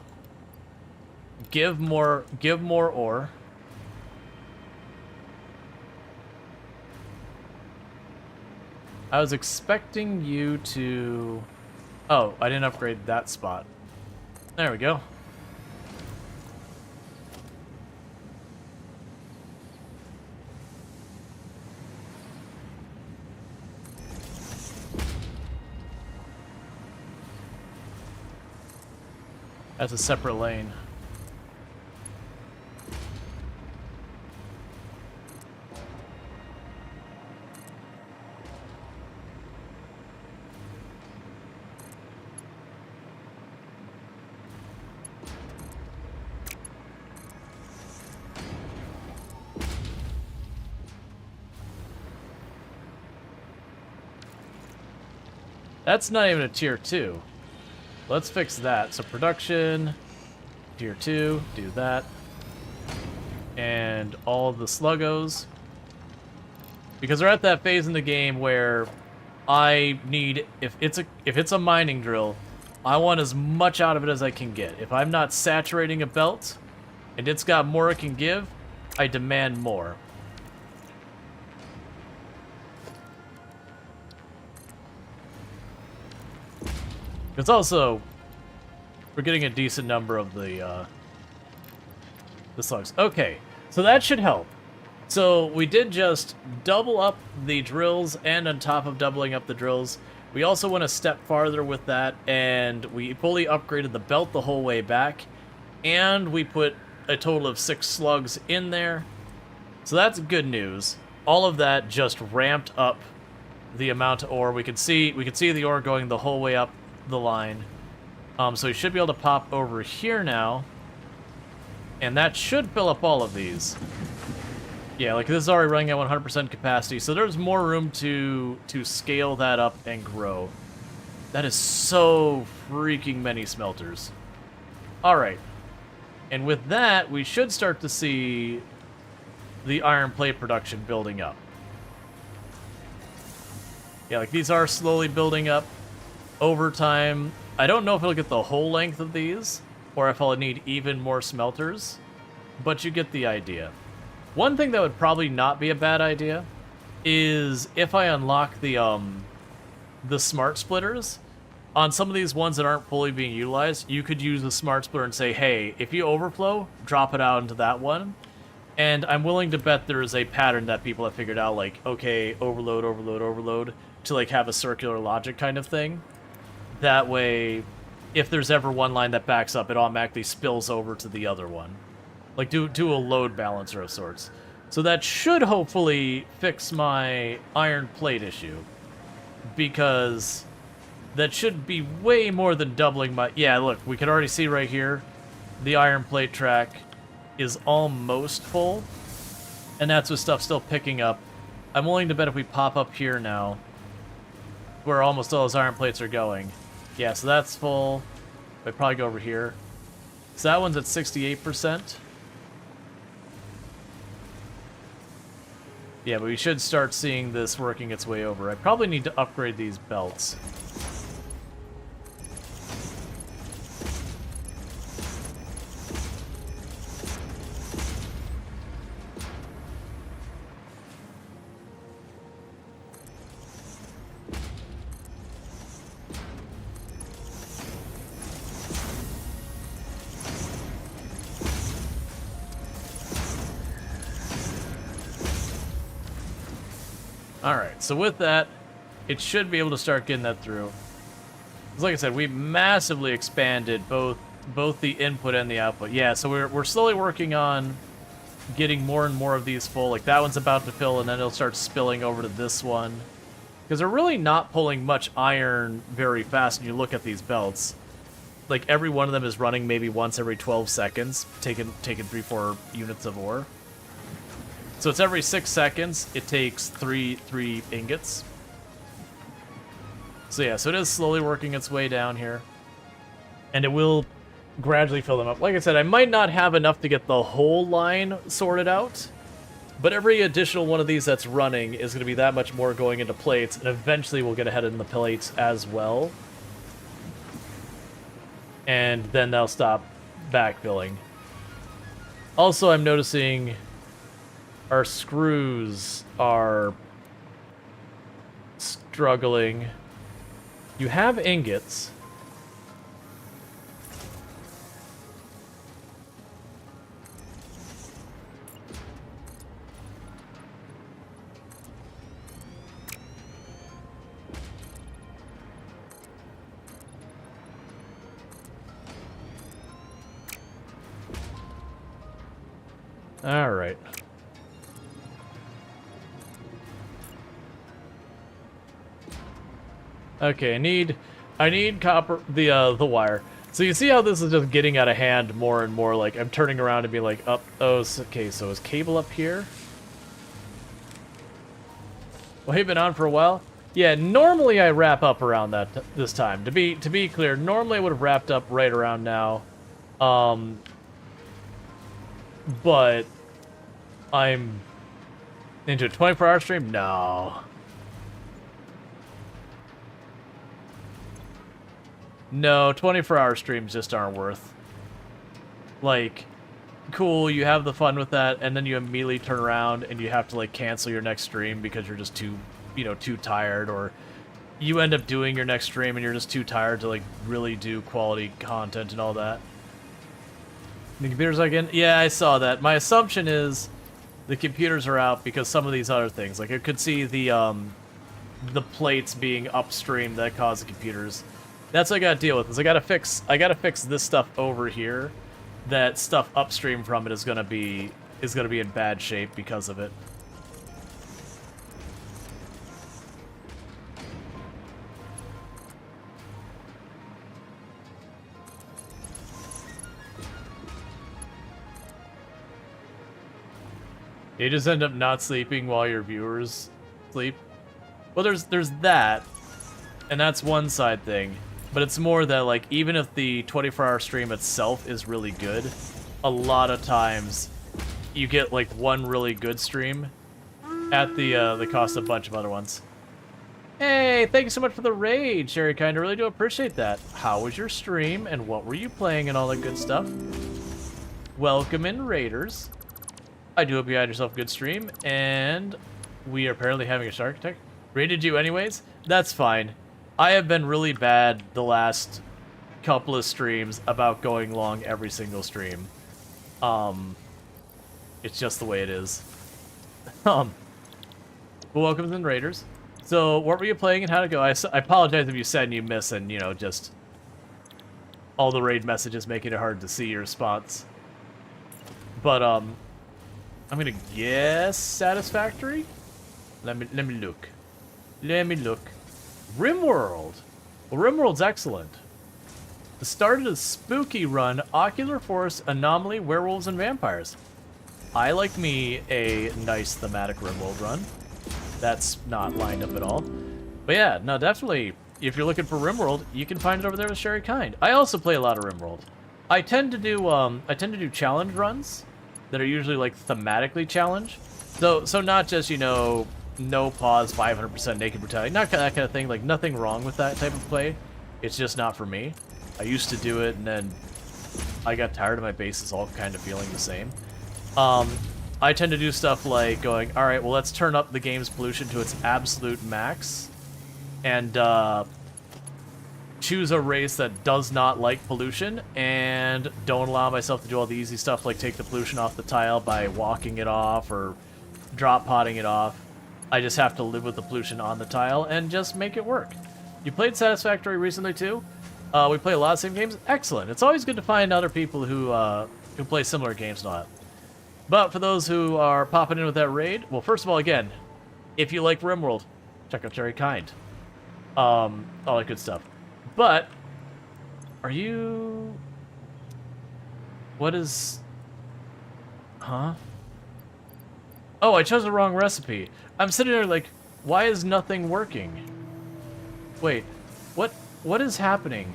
Give more ore. I was expecting you to... Oh, I didn't upgrade that spot. There we go. That's a separate lane. That's not even a tier 2. Let's fix that. So production, tier 2, do that. And all the sluggos. Because we're at that phase in the game where I need, if it's a mining drill, I want as much out of it as I can get. If I'm not saturating a belt and it's got more it can give, I demand more. It's also, we're getting a decent number of the slugs. Okay, so that should help. So we did just double up the drills, and on top of doubling up the drills, we also went a step farther with that, and we fully upgraded the belt the whole way back, and we put a total of 6 slugs in there. So that's good news. All of that just ramped up the amount of ore. We could see the ore going the whole way up the line. So we should be able to pop over here now, and that should fill up all of these. Yeah, like this is already running at 100% capacity, so there's more room to scale that up and grow. That is so freaking many smelters. Alright. And with that, we should start to see the iron plate production building up. Yeah, like these are slowly building up over time. I don't know if it'll get the whole length of these, or if I'll need even more smelters, but you get the idea. One thing that would probably not be a bad idea is if I unlock the smart splitters. On some of these ones that aren't fully being utilized, you could use the smart splitter and say, hey, if you overflow, drop it out into that one. And I'm willing to bet there is a pattern that people have figured out, like, okay, overload, overload, overload, to like have a circular logic kind of thing. That way, if there's ever one line that backs up, it automatically spills over to the other one. Like, do a load balancer of sorts. So that should hopefully fix my iron plate issue. Because that should be way more than doubling my... Yeah, look, we can already see right here, the iron plate track is almost full. And that's with stuff still picking up. I'm willing to bet if we pop up here now, where almost all those iron plates are going. Yeah, so that's full. I'd probably go over here. So that one's at 68%. Yeah, but we should start seeing this working its way over. I probably need to upgrade these belts. Alright, so with that, it should be able to start getting that through. Because like I said, we massively expanded both the input and the output. Yeah, so we're slowly working on getting more and more of these full. Like that one's about to fill, and then it'll start spilling over to this one. Because they're really not pulling much iron very fast when you look at these belts. Like every one of them is running maybe once every 12 seconds, taking 3-4 units of ore. So it's every 6 seconds, it takes three ingots. So yeah, so it is slowly working its way down here. And it will gradually fill them up. Like I said, I might not have enough to get the whole line sorted out, but every additional one of these that's running is going to be that much more going into plates, and eventually we'll get ahead in the plates as well. And then they'll stop backfilling. Also, I'm noticing our screws are struggling. You have ingots. All right. Okay, I need copper, the wire. So you see how this is just getting out of hand more and more. Like I'm turning around and being like, oh, okay. So is cable up here? Well, hey, been on for a while. Yeah, normally I wrap up around this time. To be clear, normally I would have wrapped up right around now. But I'm into a 24-hour stream? No. No, 24-hour streams just aren't worth. Like, cool, you have the fun with that, and then you immediately turn around and you have to, like, cancel your next stream because you're just too tired, or you end up doing your next stream and you're just too tired to, like, really do quality content and all that. The computers again? Yeah, I saw that. My assumption is the computers are out because some of these other things. Like, I could see the plates being upstream that cause the computers. That's what I gotta deal with, is I gotta fix this stuff over here. That stuff upstream from it is gonna be in bad shape because of it. You just end up not sleeping while your viewers sleep. Well, there's that. And that's one side thing. But it's more that, like, even if the 24-hour stream itself is really good, a lot of times you get, like, one really good stream at the cost of a bunch of other ones. Hey, thank you so much for the raid, Sherry Kind. I really do appreciate that. How was your stream, and what were you playing, and all that good stuff? Welcome in, Raiders. I do hope you had yourself a good stream, and we are apparently having a Shark Attack. Raided you anyways? That's fine. I have been really bad the last couple of streams about going long every single stream. It's just the way it is. But welcome in, Raiders. So, what were you playing and how'd it go? I apologize if you said and you miss and, you know, just all the raid messages making it hard to see your response. But, I'm gonna guess Satisfactory? Let me look. Let me look. RimWorld. Well, RimWorld's excellent. The start of the spooky run, Ocular Force, Anomaly, Werewolves, and Vampires. I like me a nice thematic RimWorld run. That's not lined up at all. But yeah, no, definitely, if you're looking for RimWorld, you can find it over there with Sherry Kind. I also play a lot of RimWorld. I tend to do challenge runs that are usually like thematically challenged. So not just, you know, no pause, 500% naked brutality, not that kind of thing. Like, nothing wrong with that type of play. It's just not for me. I used to do it, and then I got tired of my bases all kind of feeling the same. I tend to do stuff like going, all right, well, let's turn up the game's pollution to its absolute max, and choose a race that does not like pollution, and don't allow myself to do all the easy stuff like take the pollution off the tile by walking it off or drop potting it off. I just have to live with the pollution on the tile and just make it work. You played Satisfactory recently too? We play a lot of the same games. Excellent. It's always good to find other people who play similar games and all that. But for those who are popping in with that raid, well, first of all, again, if you like RimWorld, check out Sherry Kind. All that good stuff. But, are you... What is... Huh? Oh, I chose the wrong recipe. I'm sitting there like, why is nothing working? Wait, what is happening?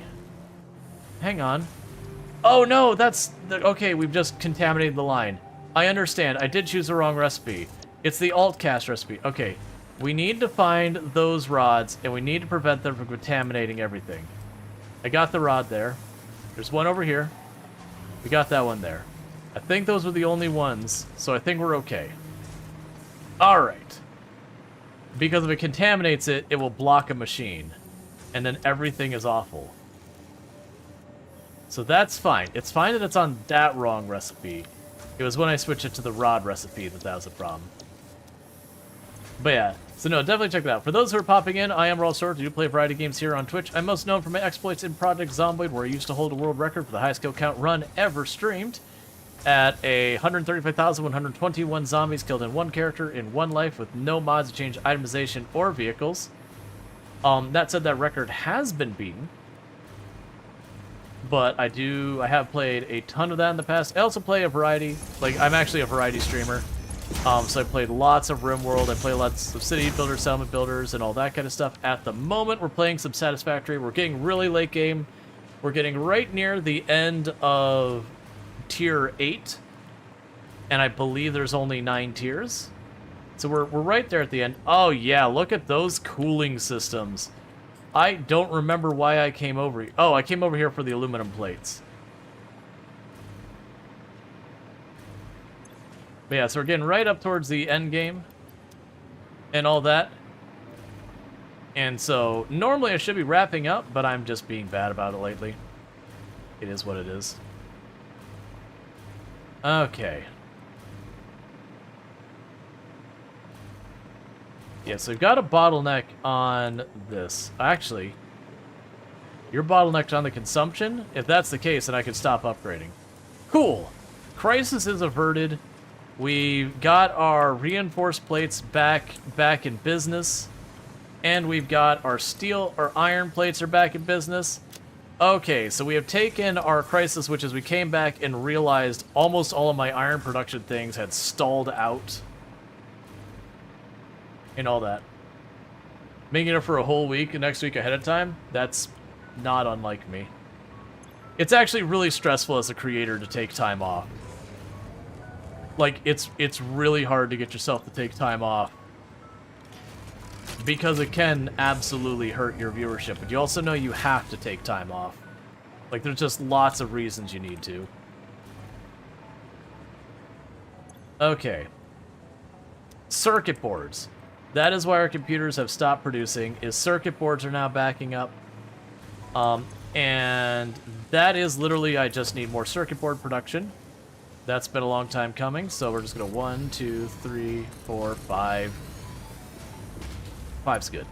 Hang on. Oh no, that's... Okay, we've just contaminated the line. I understand, I did choose the wrong recipe. It's the alt-cast recipe. Okay, we need to find those rods, and we need to prevent them from contaminating everything. I got the rod there. There's one over here. We got that one there. I think those were the only ones, so I think we're okay. Alright. Because if it contaminates it, it will block a machine. And then everything is awful. So that's fine. It's fine that it's on that wrong recipe. It was when I switched it to the rod recipe that was a problem. But yeah, so no, definitely check that out. For those who are popping in, I am Rual. I do play a variety of games here on Twitch. I'm most known for my exploits in Project Zomboid, where I used to hold a world record for the highest kill count run ever streamed. At a 135,121 zombies killed in one character in one life with no mods to change itemization or vehicles. That said, that record has been beaten. But I have played a ton of that in the past. I also play a variety, like, I'm actually a variety streamer. So I played lots of RimWorld, I play lots of City Builders, Settlement Builders, and all that kind of stuff. At the moment, we're playing some Satisfactory. We're getting really late game. We're getting right near the end of Tier 8. And I believe there's only 9 tiers. So we're right there at the end. Oh yeah, look at those cooling systems. I don't remember why I came over here. Oh, I came over here for the aluminum plates. But yeah, so we're getting right up towards the end game. And all that. And so, normally I should be wrapping up, but I'm just being bad about it lately. It is what it is. Okay. Yeah, so we've got a bottleneck on this. Actually, you're bottlenecked on the consumption? If that's the case, then I could stop upgrading. Cool. Crisis is averted. We've got our reinforced plates back in business. And we've got our steel, our iron plates are back in business. Okay, so we have taken our crisis, which is we came back and realized almost all of my iron production things had stalled out. And all that. Making it for a whole week and next week ahead of time, that's not unlike me. It's actually really stressful as a creator to take time off. Like, it's really hard to get yourself to take time off. Because it can absolutely hurt your viewership, but you also know you have to take time off. Like, there's just lots of reasons you need to. Okay. Circuit boards. That is why our computers have stopped producing, is circuit boards are now backing up. And that is literally, I just need more circuit board production. That's been a long time coming, so we're just gonna 1, 2, 3, 4, 5. 5's good.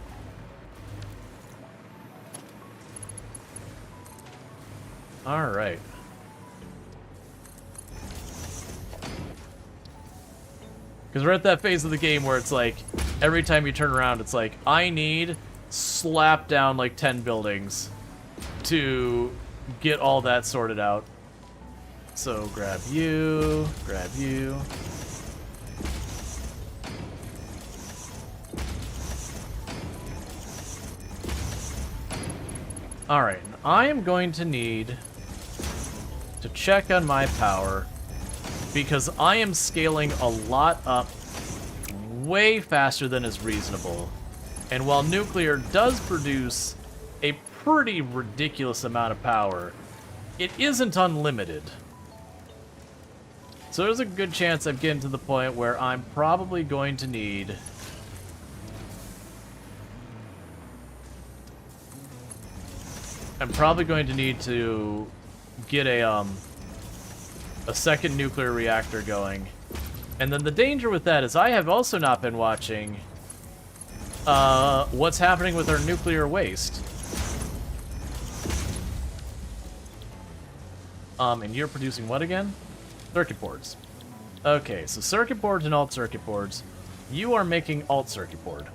Alright. Because we're at that phase of the game where it's like, every time you turn around, it's like, I need slap down like 10 buildings to get all that sorted out. So grab you, grab you. Alright, I am going to need to check on my power because I am scaling a lot up way faster than is reasonable. And while nuclear does produce a pretty ridiculous amount of power, it isn't unlimited. So there's a good chance I'm getting to the point where I'm probably going to need to get a second nuclear reactor going. And then the danger with that is I have also not been watching what's happening with our nuclear waste. And you're producing what again? Circuit boards. Okay, so circuit boards and alt circuit boards. You are making alt circuit board.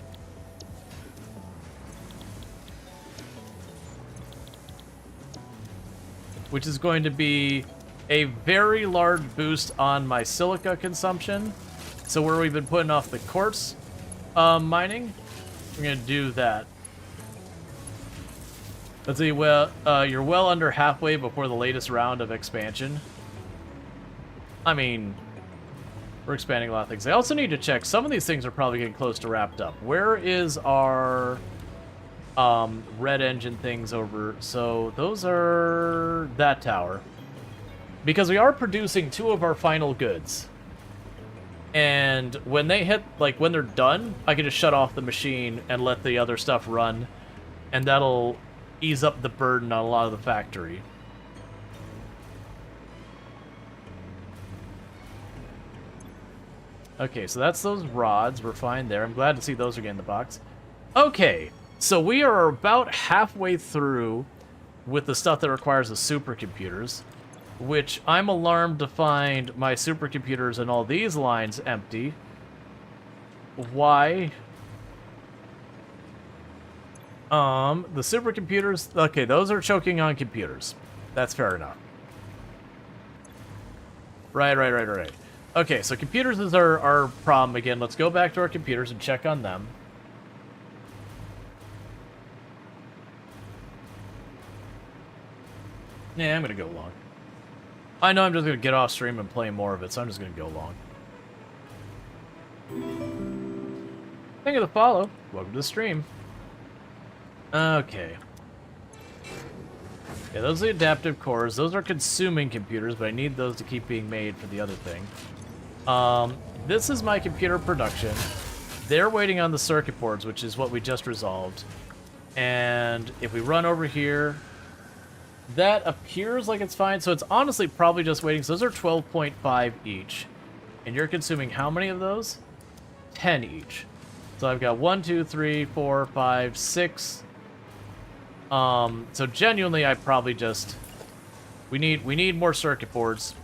Which is going to be a very large boost on my silica consumption. So where we've been putting off the quartz mining, we're going to do that. Let's see, well, you're well under halfway before the latest round of expansion. I mean, we're expanding a lot of things. I also need to check, some of these things are probably getting close to wrapped up. Where is our red engine things over? So those are that tower. Because we are producing 2 of our final goods. And when they hit, like when they're done, I can just shut off the machine and let the other stuff run. And that'll ease up the burden on a lot of the factory. Okay, so that's those rods. We're fine there. I'm glad to see those are getting in the box. Okay, so we are about halfway through with the stuff that requires the supercomputers, which I'm alarmed to find my supercomputers and all these lines empty. Why? The supercomputers, okay, those are choking on computers. That's fair enough. Right. Okay, so computers is our problem again. Let's go back to our computers and check on them. Yeah, I'm gonna go long. I know I'm just gonna get off stream and play more of it, so I'm just gonna go long. Thank you for the follow. Welcome to the stream. Okay. Yeah, those are the adaptive cores. Those are consuming computers, but I need those to keep being made for the other thing. This is my computer production. They're waiting on the circuit boards, which is what we just resolved. And if we run over here, that appears like it's fine. So it's honestly probably just waiting. So those are 12.5 each. And you're consuming how many of those? 10 each. So I've got 1, 2, 3, 4, 5, 6. So genuinely, I probably just... We need more circuit boards.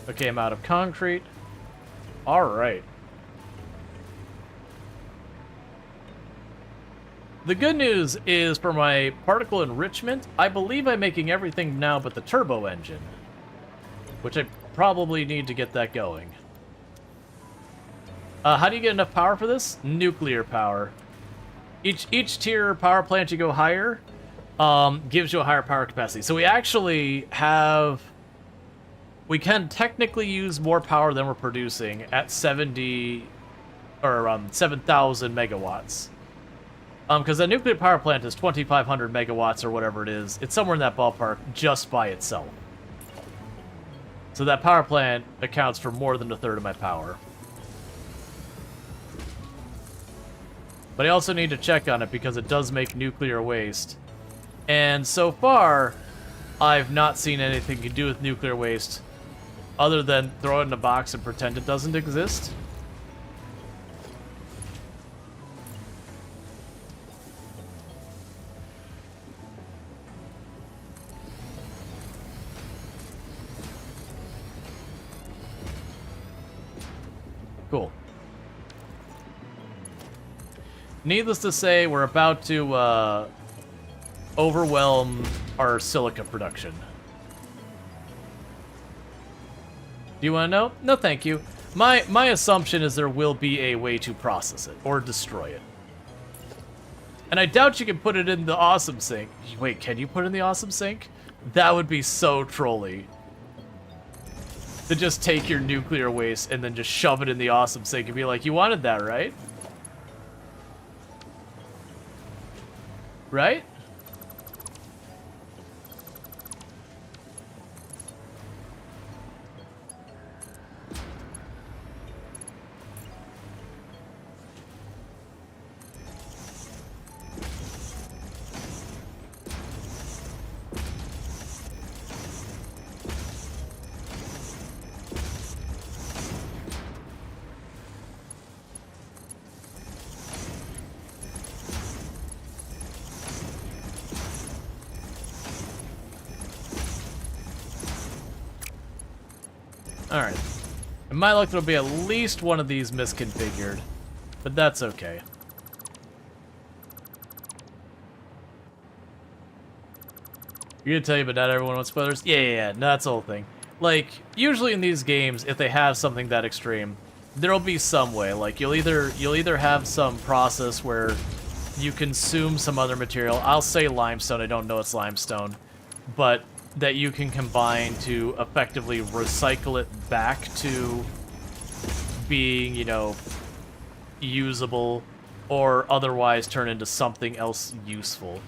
Okay, I'm out of concrete. Alright. The good news is for my particle enrichment, I believe I'm making everything now but the turbo engine. Which I probably need to get that going. How do you get enough power for this? Nuclear power. Each tier power plant you go higher gives you a higher power capacity. So we actually have... We can technically use more power than we're producing at 70... or 7,000 megawatts. Because a nuclear power plant is 2,500 megawatts or whatever it is. It's somewhere in that ballpark just by itself. So that power plant accounts for more than a third of my power. But I also need to check on it because it does make nuclear waste. And so far, I've not seen anything to do with nuclear waste other than throw it in a box and pretend it doesn't exist. Cool. Needless to say, we're about to overwhelm our silica production. Do you want to know? No, thank you. My assumption is there will be a way to process it or destroy it. And I doubt you can put it in the awesome sink. Wait, can you put it in the awesome sink? That would be so trolly. To just take your nuclear waste and then just shove it in the awesome sink and be like, you wanted that, right? Right? Alright. In my luck, there'll be at least one of these misconfigured. But that's okay. You're gonna tell you, but not everyone wants spoilers? Yeah, no, that's the whole thing. Like, usually in these games, if they have something that extreme, there'll be some way. Like, you'll either have some process where you consume some other material. I'll say limestone, I don't know it's limestone. But that you can combine to effectively recycle it back to being, you know, usable or otherwise turn into something else useful.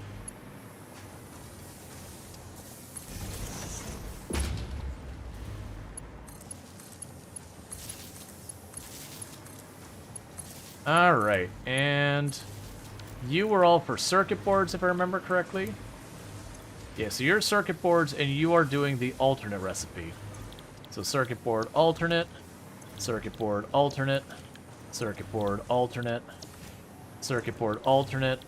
Alright, and you were all for circuit boards, if I remember correctly. Yeah, so you're circuit boards, and you are doing the alternate recipe. So circuit board alternate, circuit board alternate, circuit board alternate, circuit board alternate.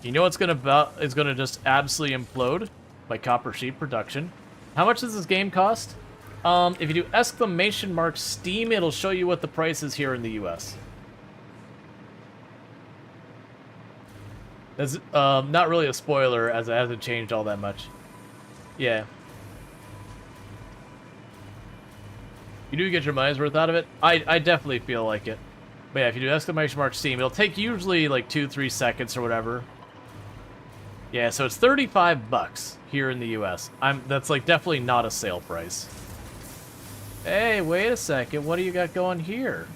You know what's gonna just absolutely implode? My copper sheet production. How much does this game cost? If you do exclamation mark Steam, it'll show you what the price is here in the US. That's not really a spoiler, as it hasn't changed all that much. Yeah. You do get your money's worth out of it? I definitely feel like it. But yeah, if you do exclamation mark Steam, it'll take usually like 2-3 seconds or whatever. Yeah, so it's 35 bucks here in the US. That's like definitely not a sale price. Hey, wait a second. What do you got going here?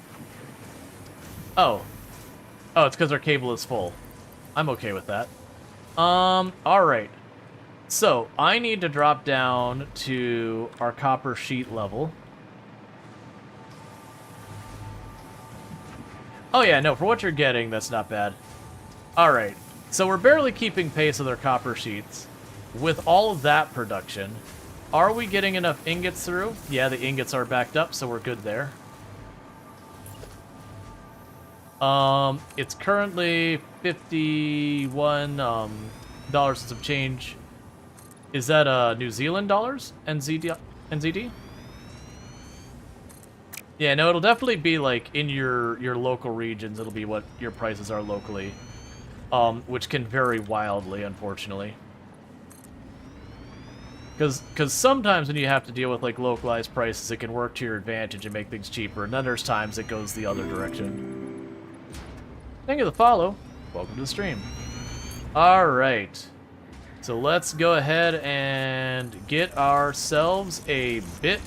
Oh. Oh, it's because our cable is full. I'm okay with that. Alright. So, I need to drop down to our copper sheet level. Oh yeah, no, for what you're getting, that's not bad. Alright. So we're barely keeping pace with our copper sheets. With all of that production, are we getting enough ingots through? Yeah, the ingots are backed up, so we're good there. It's currently $51 and some change. Is that New Zealand dollars? NZD? Yeah, no, it'll definitely be like in your local regions. It'll be what your prices are locally, which can vary wildly, unfortunately. Because sometimes when you have to deal with like localized prices, it can work to your advantage and make things cheaper, and then there's times it goes the other direction. Thank you for the follow. Welcome to the stream. Alright. So let's go ahead and get ourselves a bit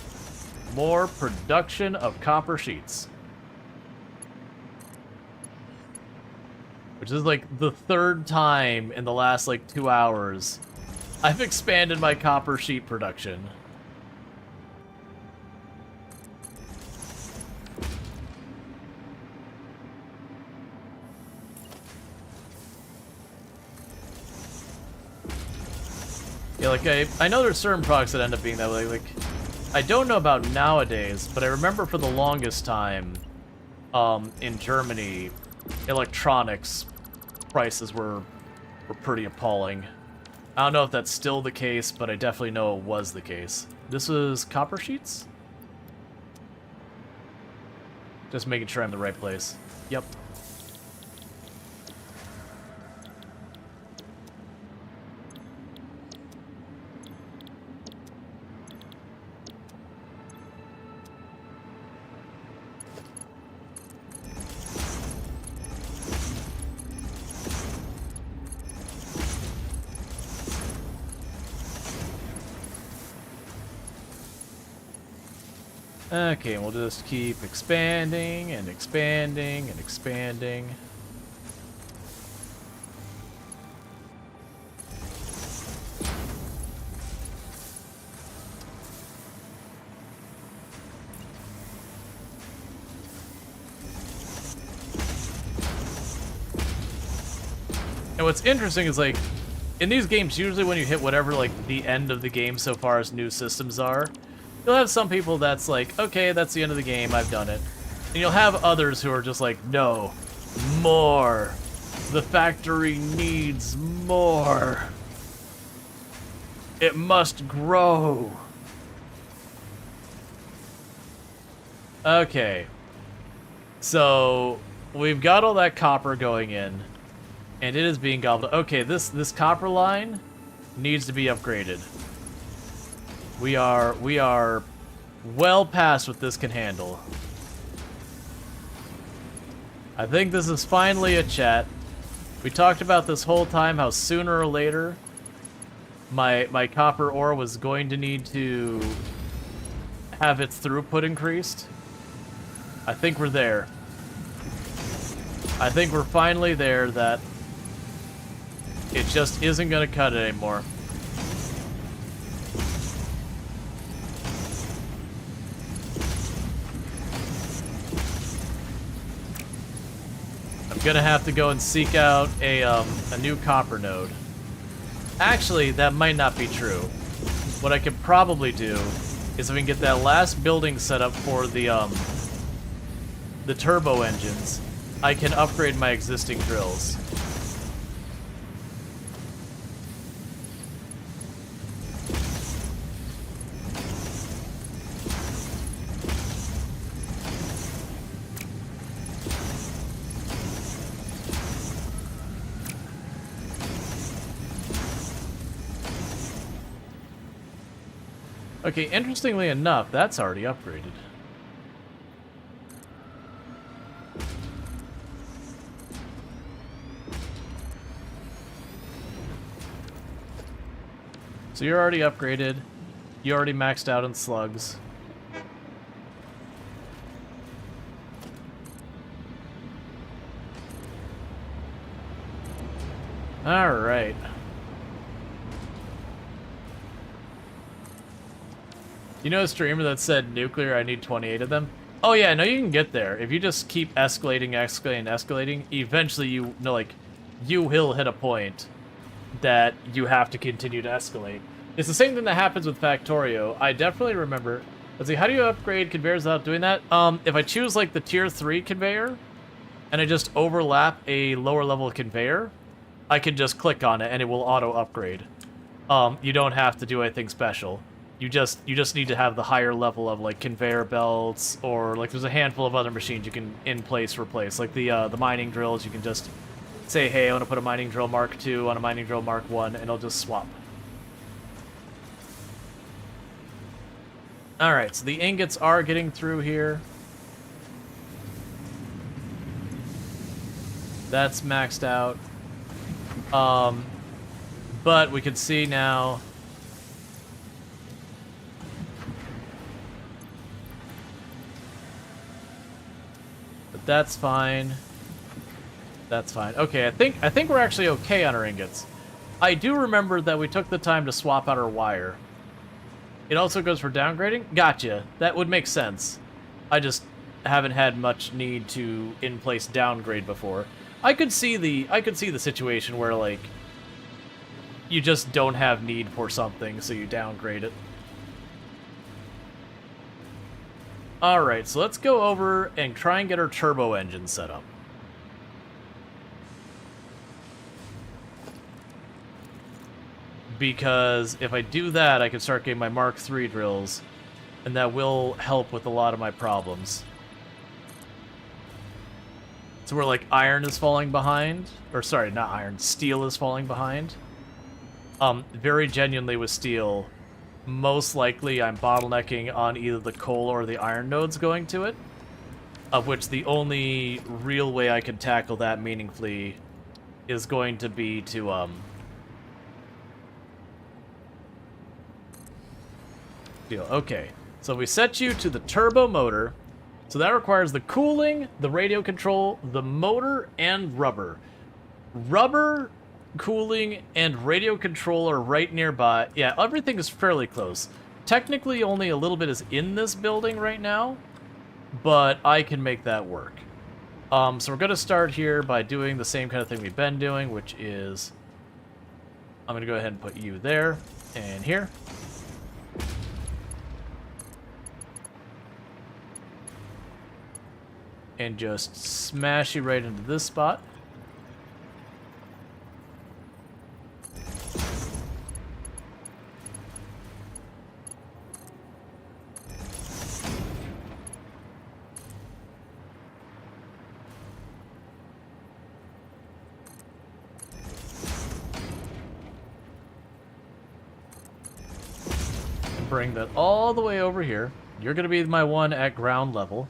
more production of copper sheets. Which is like the third time in the last like 2 hours I've expanded my copper sheet production. Yeah, like I know there's certain products that end up being that way. Like I don't know about nowadays, but I remember for the longest time, in Germany, electronics prices were pretty appalling. I don't know if that's still the case, but I definitely know it was the case. This was copper sheets? Just making sure I'm in the right place. Yep. Okay, we'll just keep expanding and expanding and expanding. And what's interesting is, like, in these games, usually when you hit whatever, like, the end of the game so far as new systems are, you'll have some people that's like, okay, that's the end of the game, I've done it. And you'll have others who are just like, no, more. The factory needs more. It must grow. Okay. So, we've got all that copper going in, and it is being gobbled. Okay, this copper line needs to be upgraded. We are well past what this can handle. I think this is finally a chat. We talked about this whole time how sooner or later my copper ore was going to need to have its throughput increased. I think we're there. I think we're finally there that it just isn't going to cut it anymore. I'm gonna have to go and seek out a new copper node. Actually, that might not be true. What I could probably do is if we can get that last building set up for the turbo engines, I can upgrade my existing drills. Okay, interestingly enough, that's already upgraded. So you're already upgraded. You already maxed out on slugs. Alright. You know a streamer that said nuclear, I need 28 of them? Oh yeah, no, you can get there. If you just keep escalating, eventually you know, like, you will hit a point that you have to continue to escalate. It's the same thing that happens with Factorio. I definitely remember. Let's see, how do you upgrade conveyors without doing that? If I choose, like, the tier 3 conveyor, and I just overlap a lower level conveyor, I can just click on it and it will auto-upgrade. You don't have to do anything special. You just need to have the higher level of, like, conveyor belts, or, like, there's a handful of other machines you can in place replace. Like the mining drills, you can just say, hey, I want to put a mining drill Mark II on a mining drill Mark I, and it'll just swap. Alright, so the ingots are getting through here. That's maxed out. But we can see now... But that's fine. That's fine. Okay, I think we're actually okay on our ingots. I do remember that we took the time to swap out our wire. It also goes for downgrading? Gotcha. That would make sense. I just haven't had much need to in-place downgrade before. I could see the situation where, like, you just don't have need for something, so you downgrade it. Alright, so let's go over and try and get our turbo engine set up. Because if I do that, I can start getting my Mark III drills, and that will help with a lot of my problems. So where, like, iron is falling behind, or sorry, not iron, steel is falling behind. Very genuinely with steel, most likely I'm bottlenecking on either the coal or the iron nodes going to it, of which the only real way I can tackle that meaningfully is going to be to, Okay, so we set you to the turbo motor. So that requires the cooling, the radio control, the motor, and rubber. Rubber, cooling, and radio control are right nearby. Yeah, everything is fairly close. Technically, only a little bit is in this building right now, but I can make that work. So we're going to start here by doing the same kind of thing we've been doing, which is... I'm going to go ahead and put you there and here. And just smash you right into this spot. And bring that all the way over here. You're going to be my one at ground level.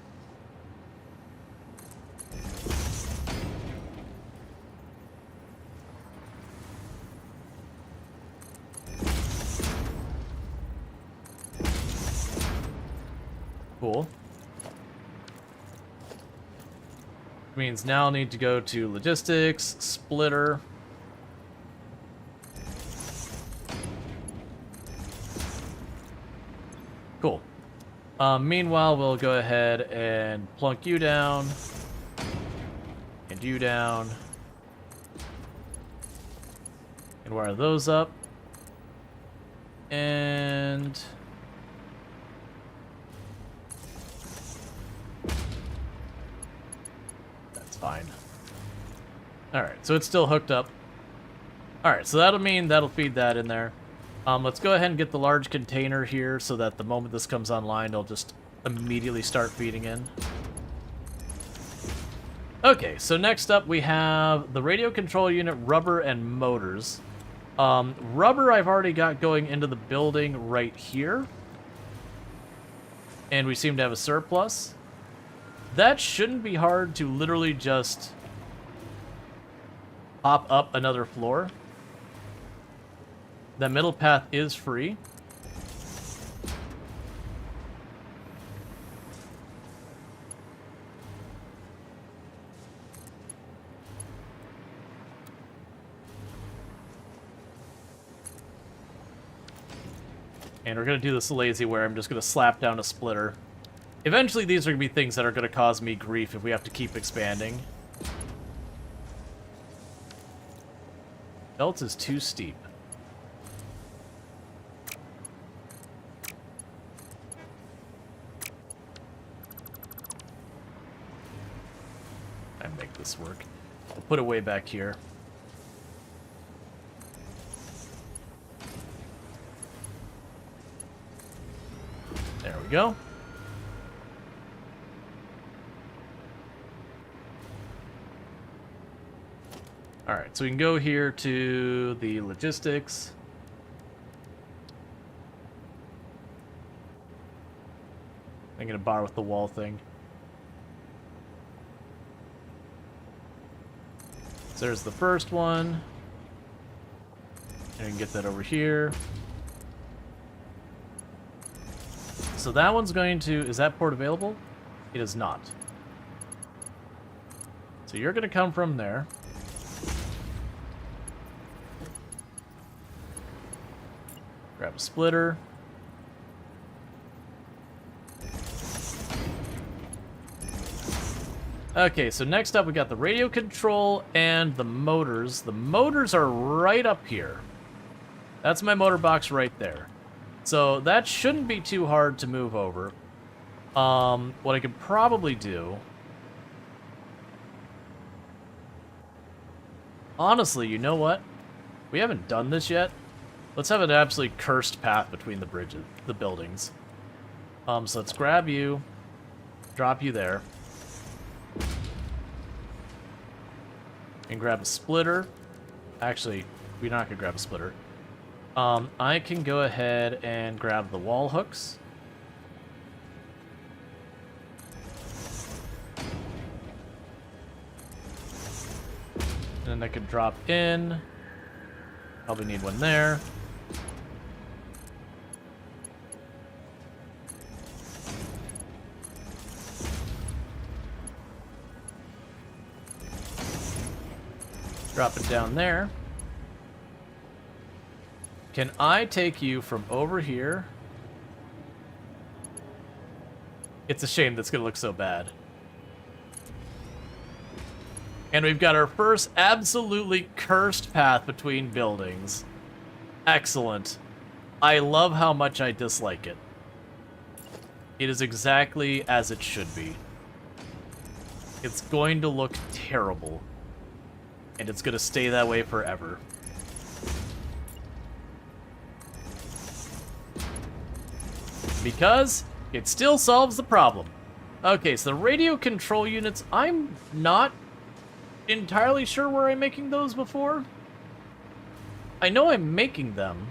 Cool. Means now I'll need to go to logistics, splitter. Cool. Meanwhile, we'll go ahead and plunk you down. And you down. And wire those up. And... fine. Alright, so it's still hooked up. Alright, so that'll mean that'll feed that in there. Let's go ahead and get the large container here so that the moment this comes online, it'll just immediately start feeding in. Okay, so next up we have the radio control unit, rubber, and motors. Rubber I've already got going into the building right here. And we seem to have a surplus. That shouldn't be hard to literally just pop up another floor. That middle path is free. And we're going to do this lazy where I'm just going to slap down a splitter. Eventually, these are going to be things that are going to cause me grief if we have to keep expanding. Belt is too steep. I make this work. I'll put it way back here. There we go. Alright, so we can go here to the logistics. I'm gonna bar with the wall thing. So there's the first one. And we can get that over here. So that one's going to... Is that port available? It is not. So you're going to come from there. Grab a splitter. Okay, so next up we got the radio control and the motors. The motors are right up here. That's my motor box right there. So that shouldn't be too hard to move over. What I could probably do... Honestly, you know what? We haven't done this yet. Let's have an absolutely cursed path between the bridges, the buildings. So let's grab you, drop you there. And grab a splitter. Actually, we're not gonna grab a splitter. I can go ahead and grab the wall hooks. And then I could drop in. Probably need one there. Drop it down there. Can I take you from over here? It's a shame that's gonna look so bad. And we've got our first absolutely cursed path between buildings. Excellent. I love how much I dislike it. It is exactly as it should be. It's going to look terrible. And it's gonna stay that way forever. Because it still solves the problem. Okay, so the radio control units, I'm not entirely sure where I'm making those before. I know I'm making them.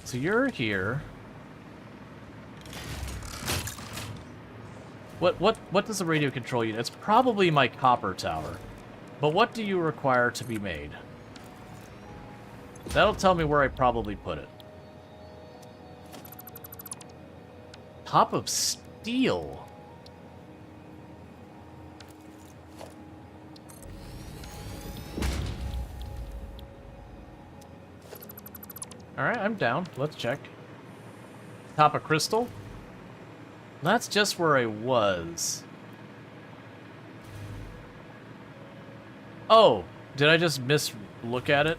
So you're here. What does the radio control unit? It's probably my copper tower. But what do you require to be made? That'll tell me where I probably put it. Top of steel. Alright, I'm down. Let's check. Top of crystal? That's just where I was. Oh, did I just look at it?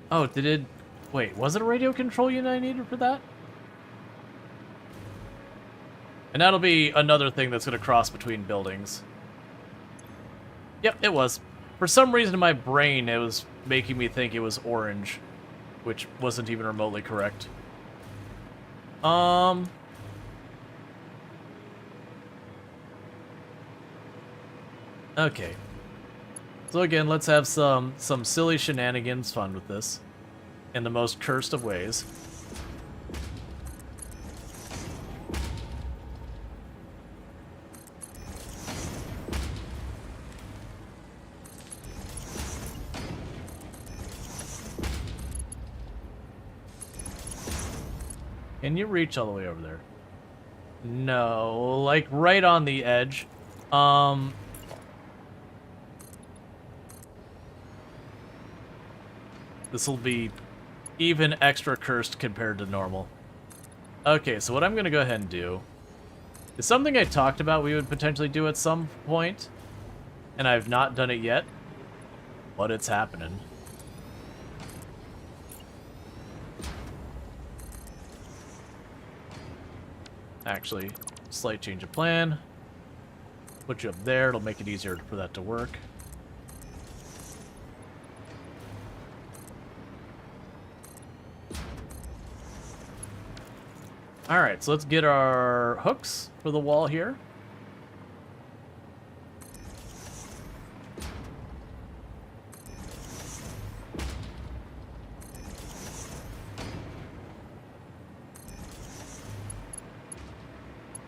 Oh, did it... Wait, was it a radio control unit I needed for that? And that'll be another thing that's going to cross between buildings. Yep, it was. For some reason in my brain, it was making me think it was orange, which wasn't even remotely correct. Okay. So again, let's have some silly shenanigans fun with this. In the most cursed of ways. Can you reach all the way over there? No, like right on the edge. This will be even extra cursed compared to normal. Okay, so what I'm going to go ahead and do is something I talked about we would potentially do at some point, and I've not done it yet, but it's happening. Actually, slight change of plan. Put you up there, it'll make it easier for that to work. Alright, so let's get our hooks for the wall here.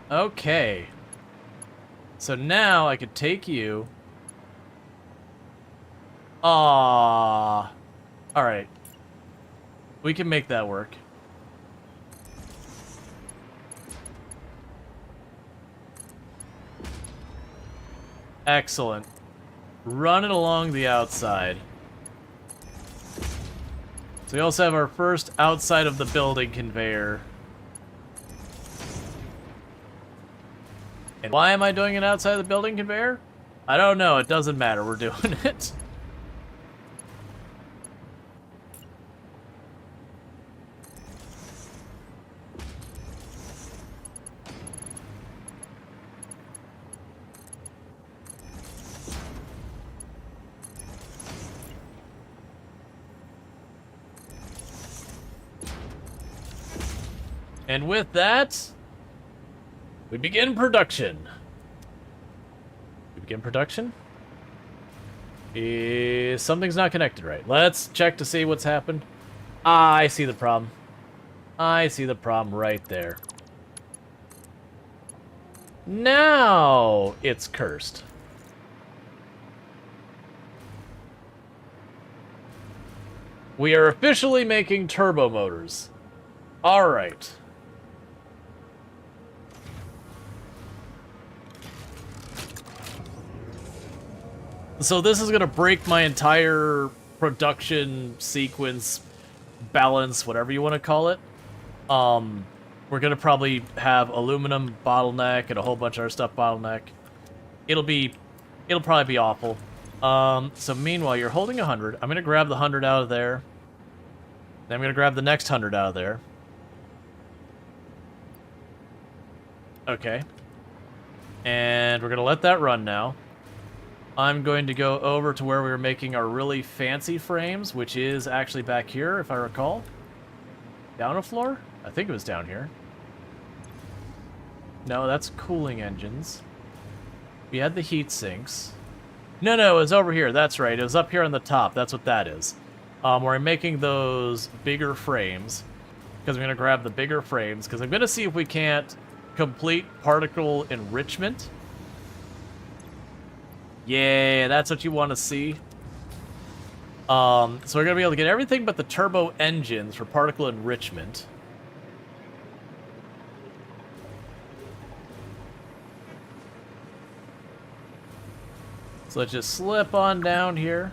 Okay. So now I could take you. Ah. All right. We can make that work. Excellent. Run it along the outside. So we also have our first outside of the building conveyor. And why am I doing it outside of the building conveyor? I don't know. It doesn't matter. We're doing it. And with that, we begin production. We begin production? Something's not connected right. Let's check to see what's happened. Ah, I see the problem. I see the problem right there. Now it's cursed. We are officially making turbo motors. All right. So this is gonna break my entire production sequence, balance, whatever you want to call it. We're gonna probably have aluminum bottleneck and a whole bunch of other stuff bottleneck. It'll probably be awful. So meanwhile, you're holding 100. I'm gonna grab the 100 out of there. Then I'm gonna grab the next 100 out of there. Okay. And we're gonna let that run now. I'm going to go over to where we were making our really fancy frames, which is actually back here, if I recall. Down a floor? I think it was down here. No, that's cooling engines. We had the heat sinks. No, it was over here. That's right. It was up here on the top. That's what that is. We're making those bigger frames, because I'm going to grab the bigger frames, because I'm going to see if we can't complete particle enrichment. Yeah, that's what you want to see. So we're going to be able to get everything but the turbo engines for particle enrichment. So let's just slip on down here.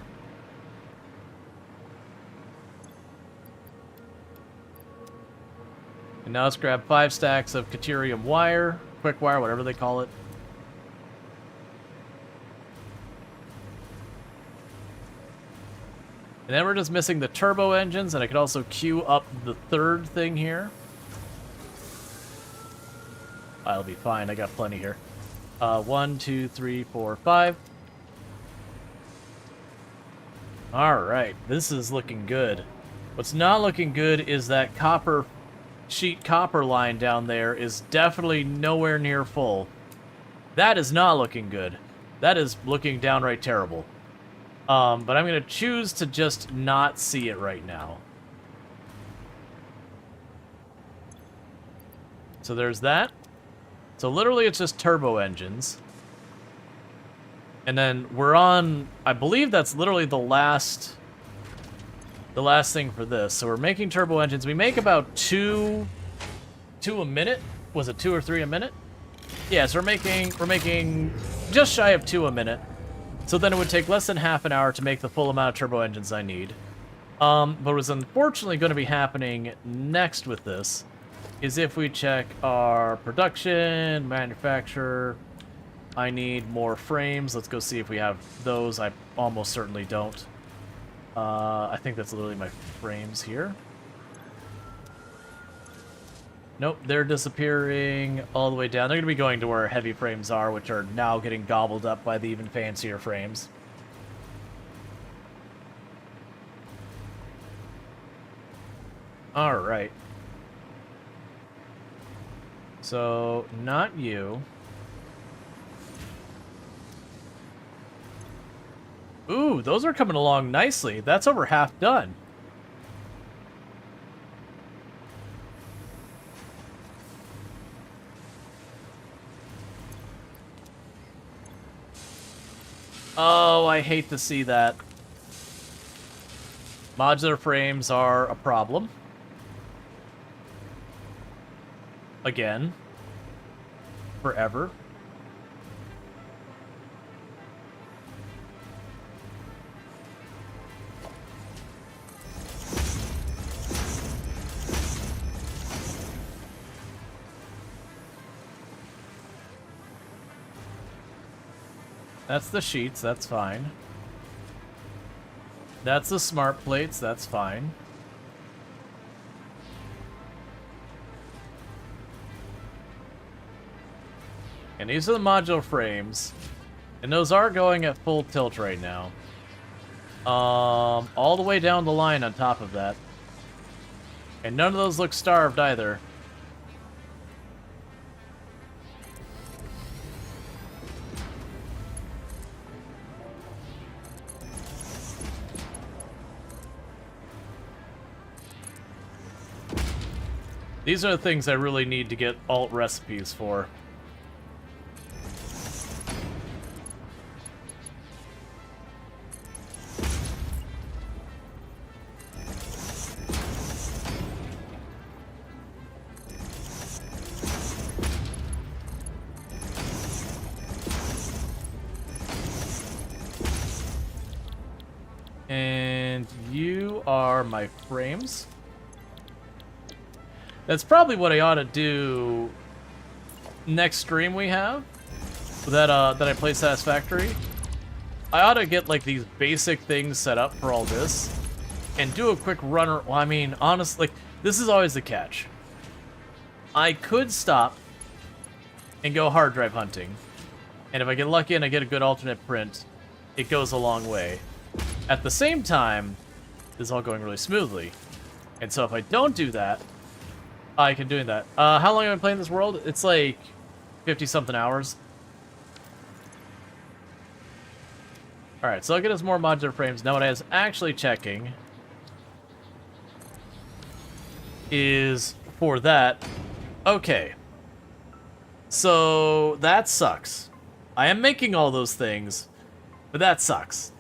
And now let's grab 5 stacks of Caterium wire, quick wire, whatever they call it. And then we're just missing the turbo engines, and I could also queue up the third thing here. I'll be fine, I got plenty here. 1, 2, 3, 4, 5. Alright, this is looking good. What's not looking good is that sheet copper line down there is definitely nowhere near full. That is not looking good. That is looking downright terrible. But I'm going to choose to just not see it right now. So there's that. So literally it's just turbo engines. And then we're on, I believe that's literally the last thing for this. So we're making turbo engines. We make about two a minute. Was it 2 or 3 a minute? Yeah, so we're making just shy of 2 a minute. So then it would take less than half an hour to make the full amount of turbo engines I need. But what's unfortunately going to be happening next with this is if we check our production, manufacturer, I need more frames. Let's go see if we have those. I almost certainly don't. I think that's literally my frames here. Nope, they're disappearing all the way down. They're going to be going to where heavy frames are, which are now getting gobbled up by the even fancier frames. All right. So, not you. Ooh, those are coming along nicely. That's over half done. Oh, I hate to see that. Modular frames are a problem. Again. Forever. That's the sheets, that's fine. That's the smart plates, that's fine. And these are the modular frames. And those are going at full tilt right now. All the way down the line on top of that. And none of those look starved either. These are the things I really need to get alt recipes for. And you are my frames. That's probably what I ought to do next stream we have. That I play Satisfactory. I ought to get like these basic things set up for all this. And do a quick runner. Well, I mean, honestly, this is always the catch. I could stop and go hard drive hunting. And if I get lucky and I get a good alternate print, it goes a long way. At the same time, this is all going really smoothly. And so if I don't do that, I can do that. How long have I been playing this world? It's like 50-something hours. Alright, so I'll get us more modular frames. Now what I was actually checking is for that. Okay. So that sucks. I am making all those things, but that sucks.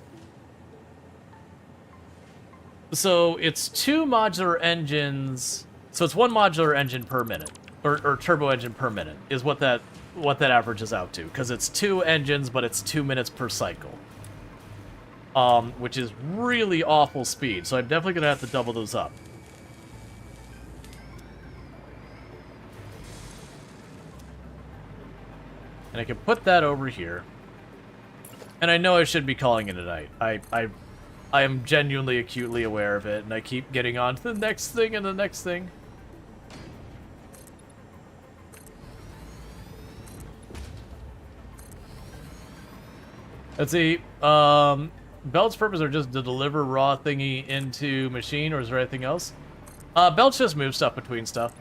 So it's 2 modular engines. So it's 1 modular engine per minute, or turbo engine per minute, is what that averages out to. Because it's 2 engines, but it's 2 minutes per cycle, which is really awful speed. So I'm definitely gonna have to double those up. And I can put that over here. And I know I should be calling it a night. I am genuinely acutely aware of it, and I keep getting on to the next thing and the next thing. Let's see. Belt's purpose are just to deliver raw thingy into machine, or is there anything else? Belts just move stuff between stuff.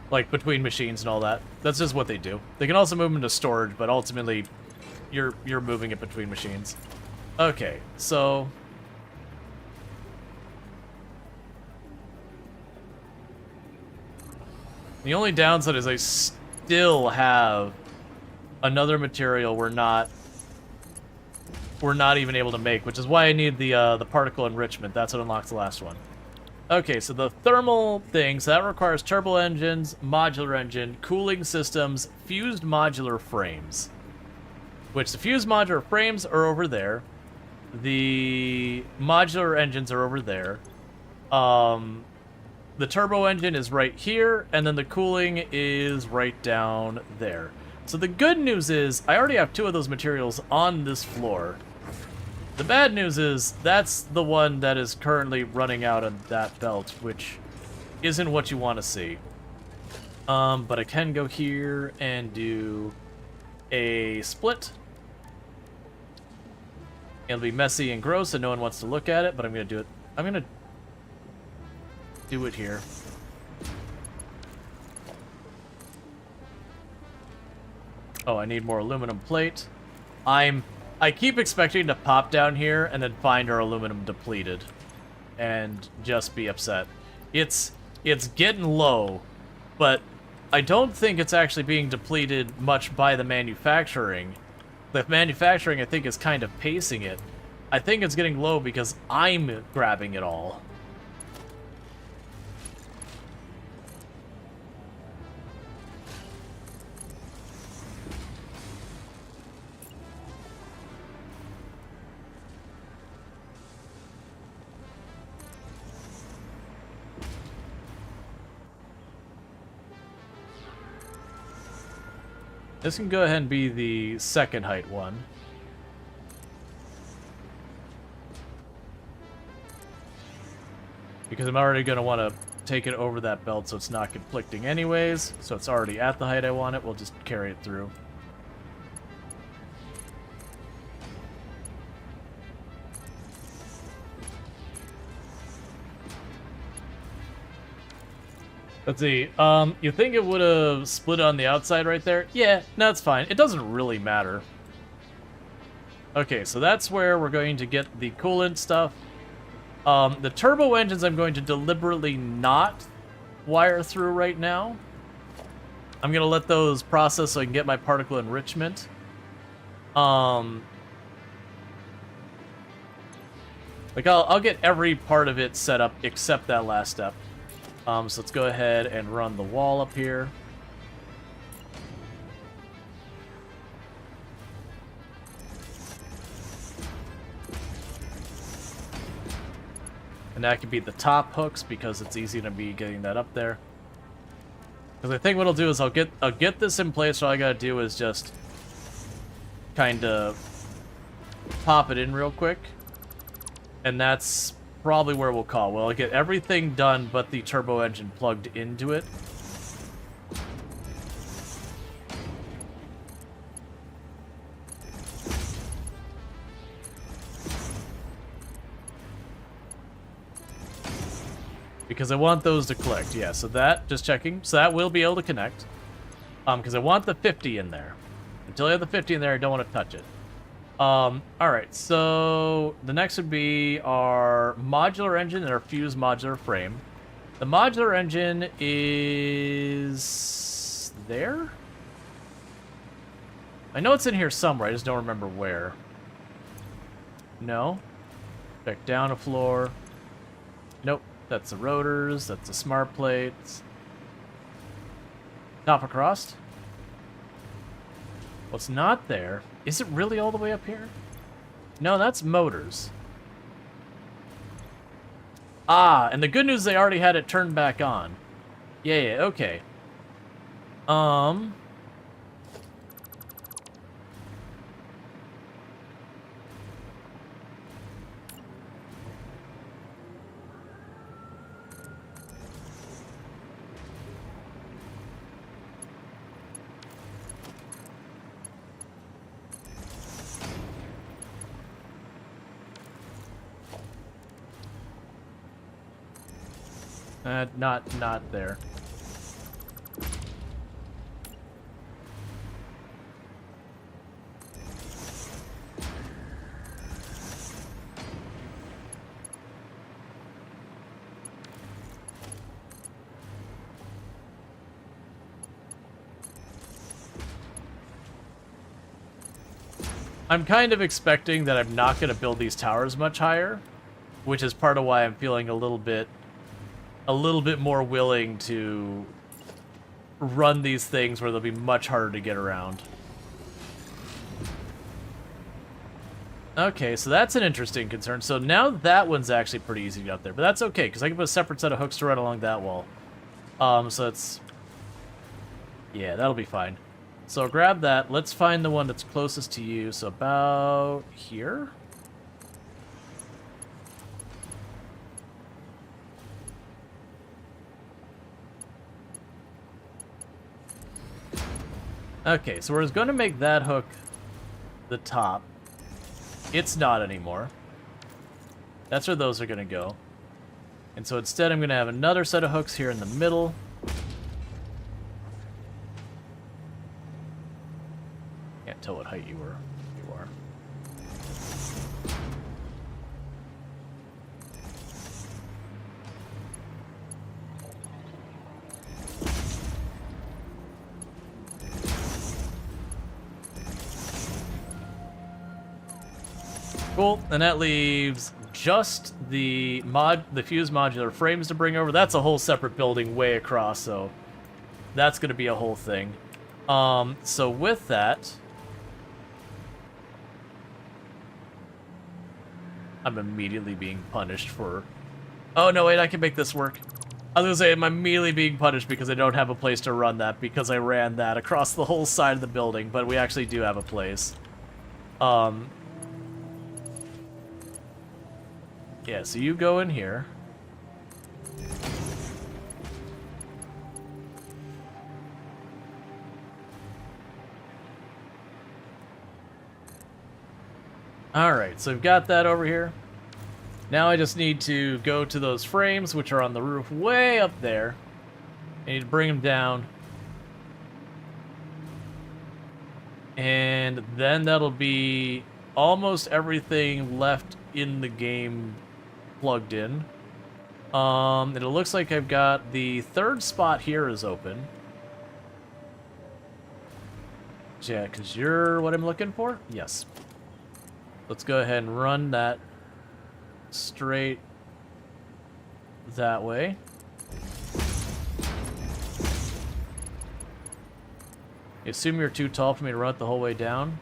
Like, between machines and all that. That's just what they do. They can also move them to storage, but ultimately, you're moving it between machines. Okay, so... the only downside is I still have another material we're not even able to make, which is why I need the particle enrichment. That's what unlocks the last one. Okay, so the thermal things, that requires turbo engines, modular engine, cooling systems, fused modular frames. Which the fused modular frames are over there. The modular engines are over there. The turbo engine is right here, and then the cooling is right down there. So the good news is, I already have 2 of those materials on this floor. The bad news is, that's the one that is currently running out on that belt, which isn't what you want to see. But I can go here and do a split. It'll be messy and gross and no one wants to look at it, but I'm going to do it. I'm going to do it here. Oh, I need more aluminum plate. I keep expecting to pop down here and then find our aluminum depleted and just be upset. It's getting low, but I don't think it's actually being depleted much by the manufacturing. The manufacturing, I think, is kind of pacing it. I think it's getting low because I'm grabbing it all. This can go ahead and be the second height one. Because I'm already going to want to take it over that belt so it's not conflicting anyways. So it's already at the height I want it. We'll just carry it through. Let's see. You think it would have split on the outside right there? Yeah, no, it's fine. It doesn't really matter. Okay, so that's where we're going to get the coolant stuff. The turbo engines I'm going to deliberately not wire through right now. I'm going to let those process so I can get my particle enrichment. Like, I'll get every part of it set up except that last step. So let's go ahead and run the wall up here. And that could be the top hooks because it's easy to be getting that up there. Because I think what I'll do is I'll get this in place. So all I gotta do is just kind of pop it in real quick, and that's probably where we'll call. Well, I'll get everything done but the turbo engine plugged into it. Because I want those to collect. Yeah, so that, just checking. So that will be able to connect. Because I want the 50 in there. Until I have the 50 in there, I don't want to touch it. Alright, so the next would be our modular engine and our fused modular frame. The modular engine is there? I know it's in here somewhere, I just don't remember where. No. Back down a floor. Nope. That's the rotors, that's the smart plates. Top across? What's not there? Is it really all the way up here? No, that's motors. Ah, and the good news, they already had it turned back on. Yeah, okay. Not there. I'm kind of expecting that I'm not going to build these towers much higher, which is part of why I'm feeling a little bit more willing to run these things where they'll be much harder to get around. Okay, so that's an interesting concern. So now that one's actually pretty easy to get up there, but that's okay, because I can put a separate set of hooks to run along that wall. So it's... yeah, that'll be fine. So grab that. Let's find the one that's closest to you. So about here? Okay, so we're going to make that hook the top. It's not anymore. That's where those are going to go. And so instead I'm going to have another set of hooks here in the middle. Can't tell what height you are. Cool, and that leaves just the fused modular frames to bring over. That's a whole separate building way across, so that's going to be a whole thing. So with that, I'm immediately being punished for... Oh, no, wait, I can make this work. I was going to say, I'm immediately being punished because I don't have a place to run that because I ran that across the whole side of the building, but we actually do have a place. Yeah, so you go in here. Alright, so we've got that over here. Now I just need to go to those frames, which are on the roof way up there. I need to bring them down. And then that'll be almost everything left in the game plugged in. And it looks like I've got the third spot here is open. Yeah, because you're what I'm looking for? Yes. Let's go ahead and run that straight that way. I assume you're too tall for me to run it the whole way down.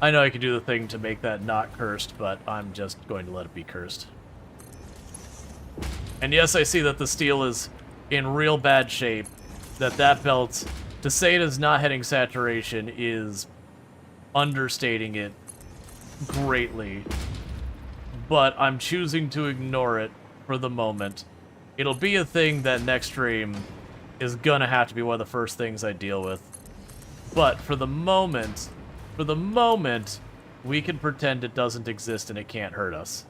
I know I could do the thing to make that not cursed, but I'm just going to let it be cursed. And yes, I see that the steel is in real bad shape. That belt, to say it is not hitting saturation is understating it greatly. But I'm choosing to ignore it for the moment. It'll be a thing that next stream is gonna have to be one of the first things I deal with. But for the moment, we can pretend it doesn't exist and it can't hurt us.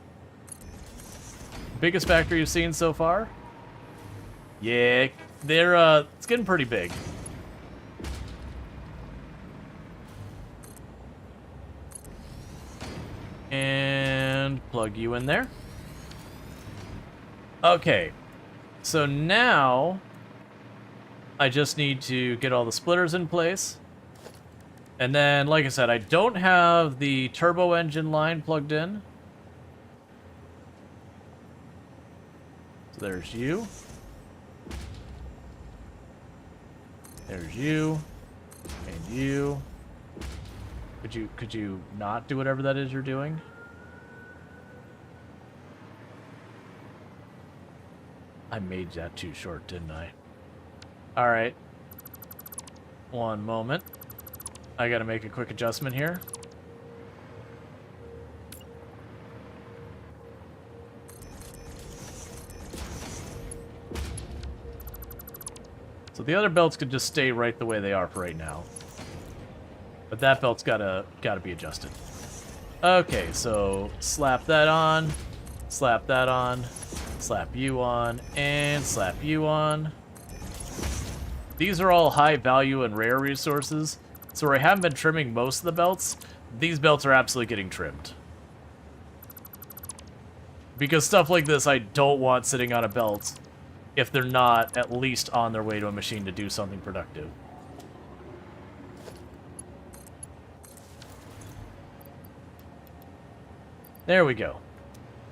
Biggest factory you've seen so far? Yeah, it's getting pretty big. And plug you in there. Okay, so now I just need to get all the splitters in place. And then, like I said, I don't have the turbo engine line plugged in. So there's you. There's you. And you. Could you not do whatever that is you're doing? I made that too short, didn't I? Alright. One moment. I gotta make a quick adjustment here. So the other belts could just stay right the way they are for right now. But that belt's gotta be adjusted. Okay, so slap that on, slap that on, slap you on, and slap you on. These are all high value and rare resources. So where I haven't been trimming most of the belts, these belts are absolutely getting trimmed. Because stuff like this I don't want sitting on a belt if they're not at least on their way to a machine to do something productive. There we go.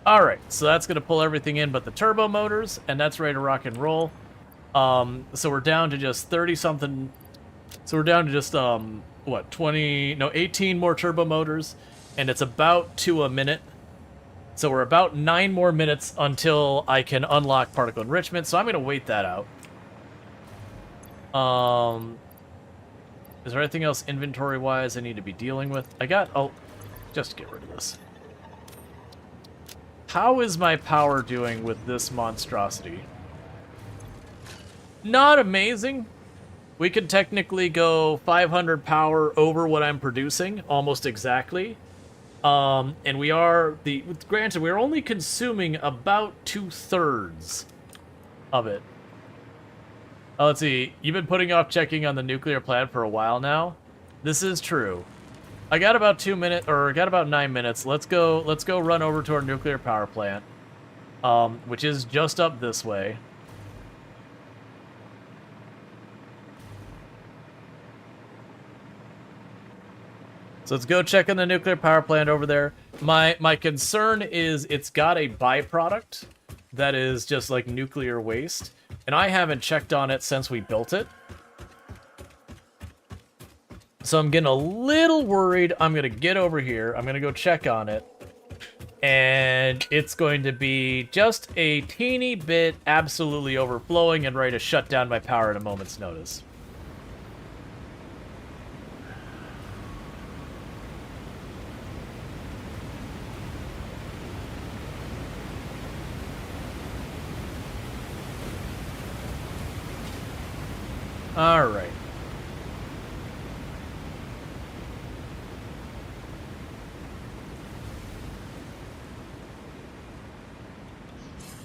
Alright, so that's going to pull everything in but the turbo motors, and that's ready to rock and roll. So we're down to just 30-something... So we're down to just, what, 18 more turbo motors, and it's about 2 a minute. So we're about 9 more minutes until I can unlock particle enrichment, so I'm going to wait that out. Is there anything else inventory-wise I need to be dealing with? Oh, just get rid of this. How is my power doing with this monstrosity? Not amazing. We could technically go 500 power over what I'm producing, almost exactly. And we are, granted, we're only consuming about 2/3 of it. Let's see, you've been putting off checking on the nuclear plant for a while now. This is true. I got about 2 minutes, or got about 9 minutes. Let's go run over to our nuclear power plant, which is just up this way. So let's go check on the nuclear power plant over there. My concern is it's got a byproduct that is just like nuclear waste, and I haven't checked on it since we built it. So I'm getting a little worried. I'm going to get over here. I'm going to go check on it. And it's going to be just a teeny bit absolutely overflowing and ready to shut down my power at a moment's notice. All right.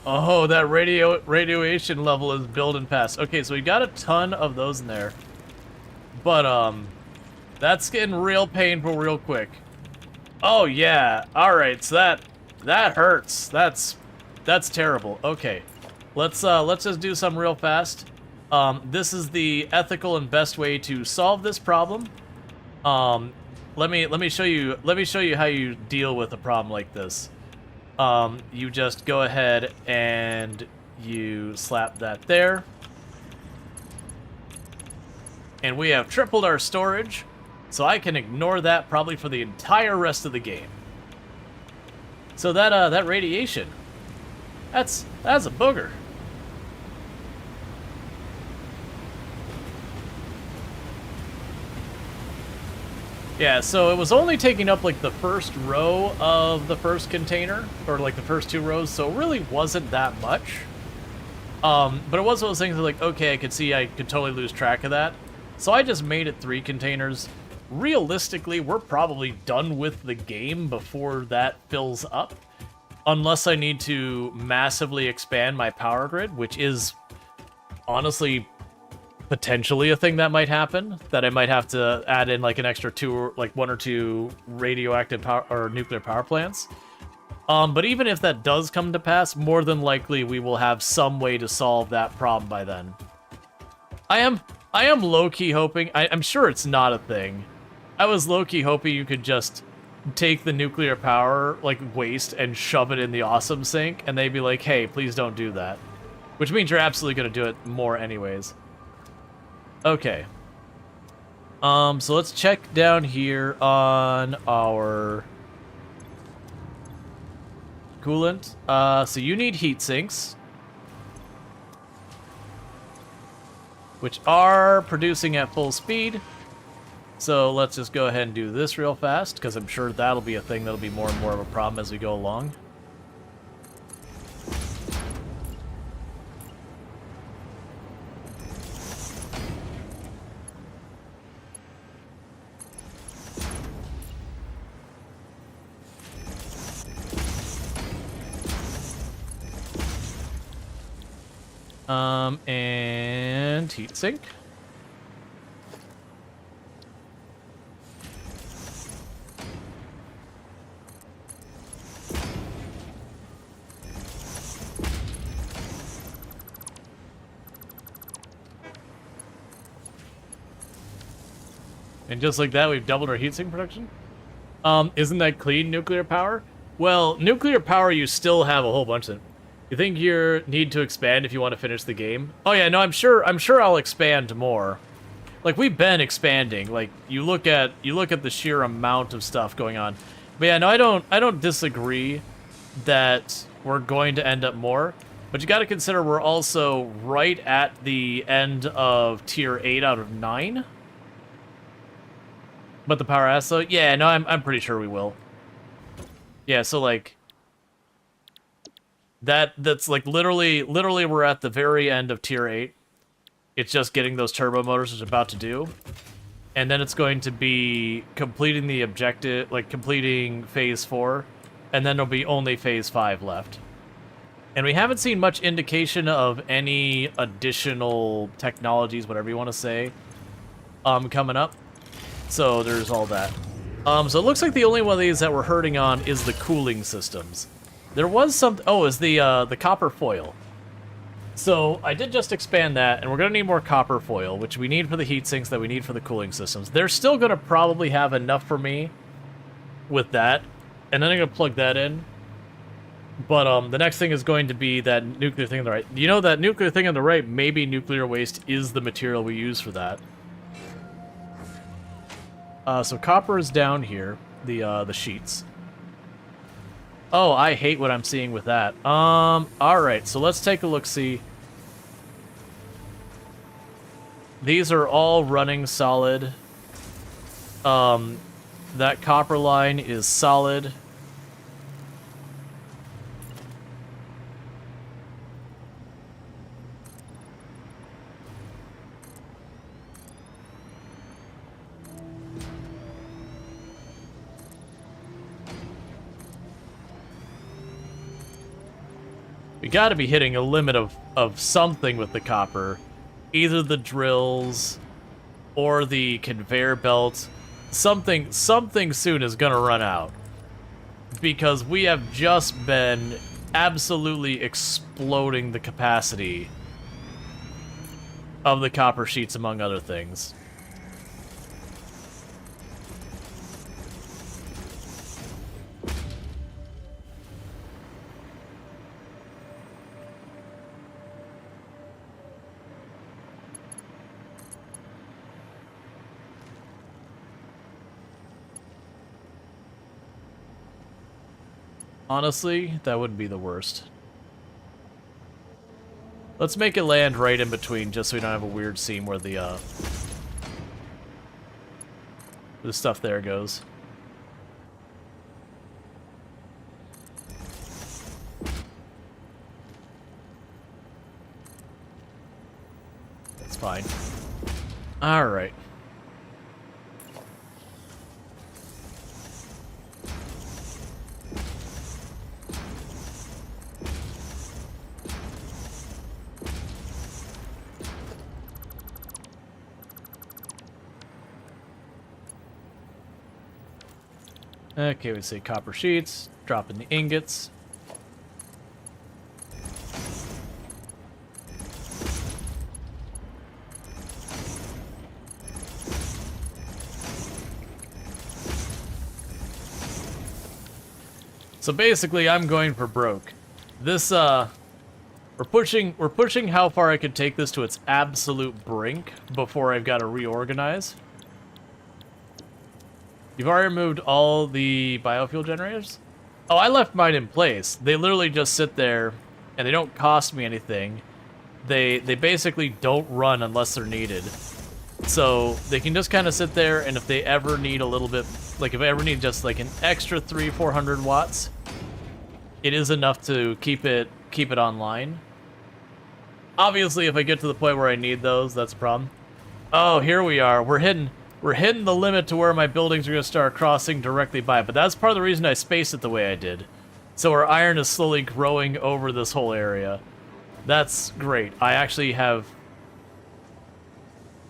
Oh, that radiation level is building fast. Okay, so we got a ton of those in there. But, that's getting real painful real quick. Oh, yeah. Alright, so that hurts. That's terrible. Okay. Let's just do some real fast. This is the ethical and best way to solve this problem. Let me show you how you deal with a problem like this. You just go ahead and you slap that there. And we have tripled our storage, so I can ignore that probably for the entire rest of the game. So that radiation, that's a booger. Yeah, so it was only taking up like the first row of the first container, or like the first 2 rows, so it really wasn't that much. But it was one of those things that, like, okay, I could see I could totally lose track of that. So I just made it 3 containers. Realistically, we're probably done with the game before that fills up. Unless I need to massively expand my power grid, which is honestly potentially a thing that might happen, that I might have to add in like an extra 1 or 2 radioactive power or nuclear power plants. But even if that does come to pass, more than likely we will have some way to solve that problem by then. I am low-key hoping, I'm sure it's not a thing. I was low-key hoping you could just take the nuclear power like waste and shove it in the awesome sink, and they'd be like, hey, please don't do that. Which means you're absolutely gonna do it more anyways. Okay. So let's check down here on our coolant. So you need heat sinks, which are producing at full speed. So let's just go ahead and do this real fast, because I'm sure that'll be a thing that'll be more and more of a problem as we go along. And heatsink. And just like that, we've doubled our heatsink production. Isn't that clean nuclear power? Well, nuclear power, you still have a whole bunch of it. You think you need to expand if you want to finish the game? Oh yeah, no, I'm sure I'll expand more. Like, we've been expanding. Like, you look at the sheer amount of stuff going on. But yeah, no, I don't disagree that we're going to end up more. But you got to consider we're also right at the end of tier 8 out of 9. But the power has, so yeah, no, I'm pretty sure we will. Yeah, so like that's like literally we're at the very end of tier 8. It's just getting those turbo motors, which it's about to do. And then it's going to be completing the objective, like completing phase 4, and then there'll be only phase 5 left. And we haven't seen much indication of any additional technologies, whatever you want to say, coming up. So there's all that. So it looks like the only one of these that we're hurting on is the cooling systems. There was some... Oh, is the copper foil. So I did just expand that, and we're going to need more copper foil, which we need for the heat sinks that we need for the cooling systems. They're still going to probably have enough for me with that, and then I'm going to plug that in. But the next thing is going to be that nuclear thing on the right. You know, that nuclear thing on the right, maybe nuclear waste is the material we use for that. So copper is down here, the sheets. Oh, I hate what I'm seeing with that. Alright, so let's take a look-see. These are all running solid. That copper line is solid. We gotta be hitting a limit of something with the copper. Either the drills or the conveyor belt. Something soon is gonna run out. Because we have just been absolutely exploding the capacity of the copper sheets, among other things. Honestly, that wouldn't be the worst. Let's make it land right in between, just so we don't have a weird scene where the stuff there goes. That's fine. Alright. Okay, we say copper sheets, drop in the ingots. So basically, I'm going for broke. This, we're pushing how far I could take this to its absolute brink before I've got to reorganize. You've already removed all the biofuel generators? Oh, I left mine in place. They literally just sit there, and they don't cost me anything. They basically don't run unless they're needed. So they can just kind of sit there, and if they ever need a little bit, like if I ever need just like an extra 300-400 watts, it is enough to keep it online. Obviously, if I get to the point where I need those, that's a problem. Oh, here we are. We're hitting the limit to where my buildings are going to start crossing directly by. But that's part of the reason I spaced it the way I did. So our iron is slowly growing over this whole area. That's great. I actually have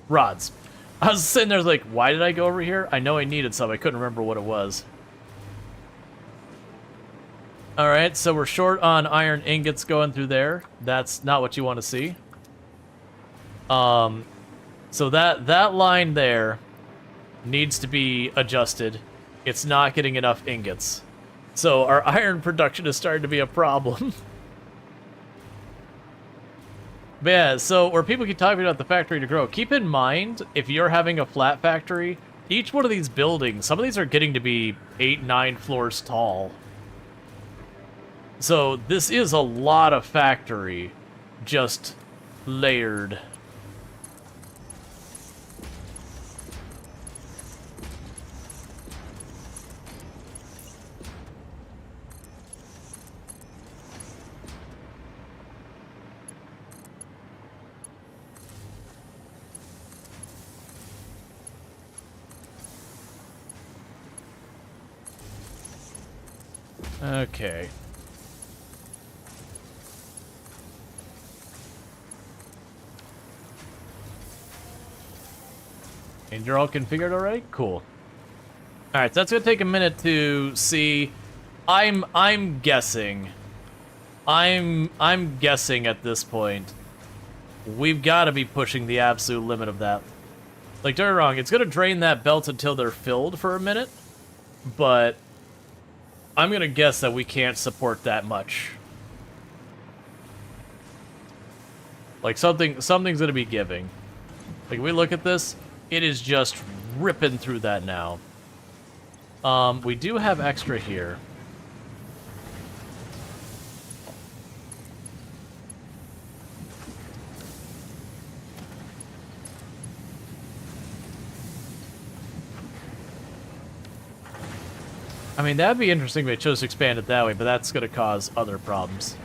rods. I was sitting there like, why did I go over here? I know I needed some. I couldn't remember what it was. Alright, so we're short on iron ingots going through there. That's not what you want to see. So that line there needs to be adjusted. It's not getting enough ingots. So our iron production is starting to be a problem. But yeah, so where people keep talking about the factory to grow, keep in mind, if you're having a flat factory, each one of these buildings, some of these are getting to be 8-9 floors tall. So this is a lot of factory just layered. Okay. And you're all configured already? Cool. Alright, so that's gonna take a minute to see. I'm guessing I'm guessing at this point, we've got to be pushing the absolute limit of that. Like, don't get me wrong, it's gonna drain that belt until they're filled for a minute, but I'm gonna guess that we can't support that much. Like, something's gonna be giving. Like, we look at this, it is just ripping through that now. We do have extra here. I mean, that'd be interesting if they chose to expand it that way, but that's going to cause other problems.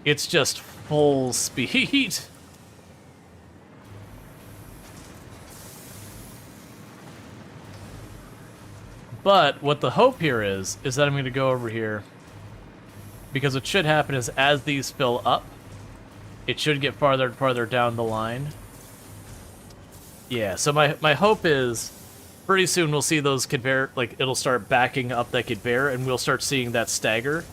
It's just full speed. But what the hope here is that I'm going to go over here, because what should happen is as these fill up, it should get farther and farther down the line. Yeah, so my hope is pretty soon we'll see those conveyor, like, it'll start backing up that conveyor, and we'll start seeing that stagger.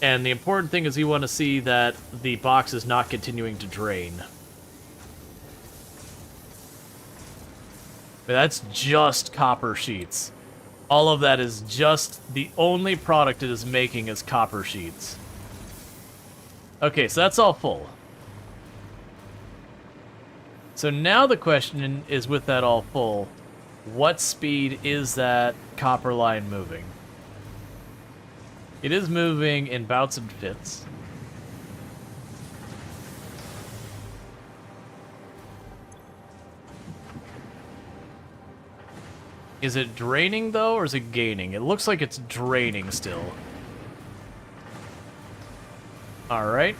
And the important thing is you want to see that the box is not continuing to drain. But that's just copper sheets. All of that is just, the only product it is making is copper sheets. Okay, so that's all full. So now the question is, with that all full, what speed is that copper line moving? It is moving in bouts and fits. Is it draining, though, or is it gaining? It looks like it's draining still. Alright.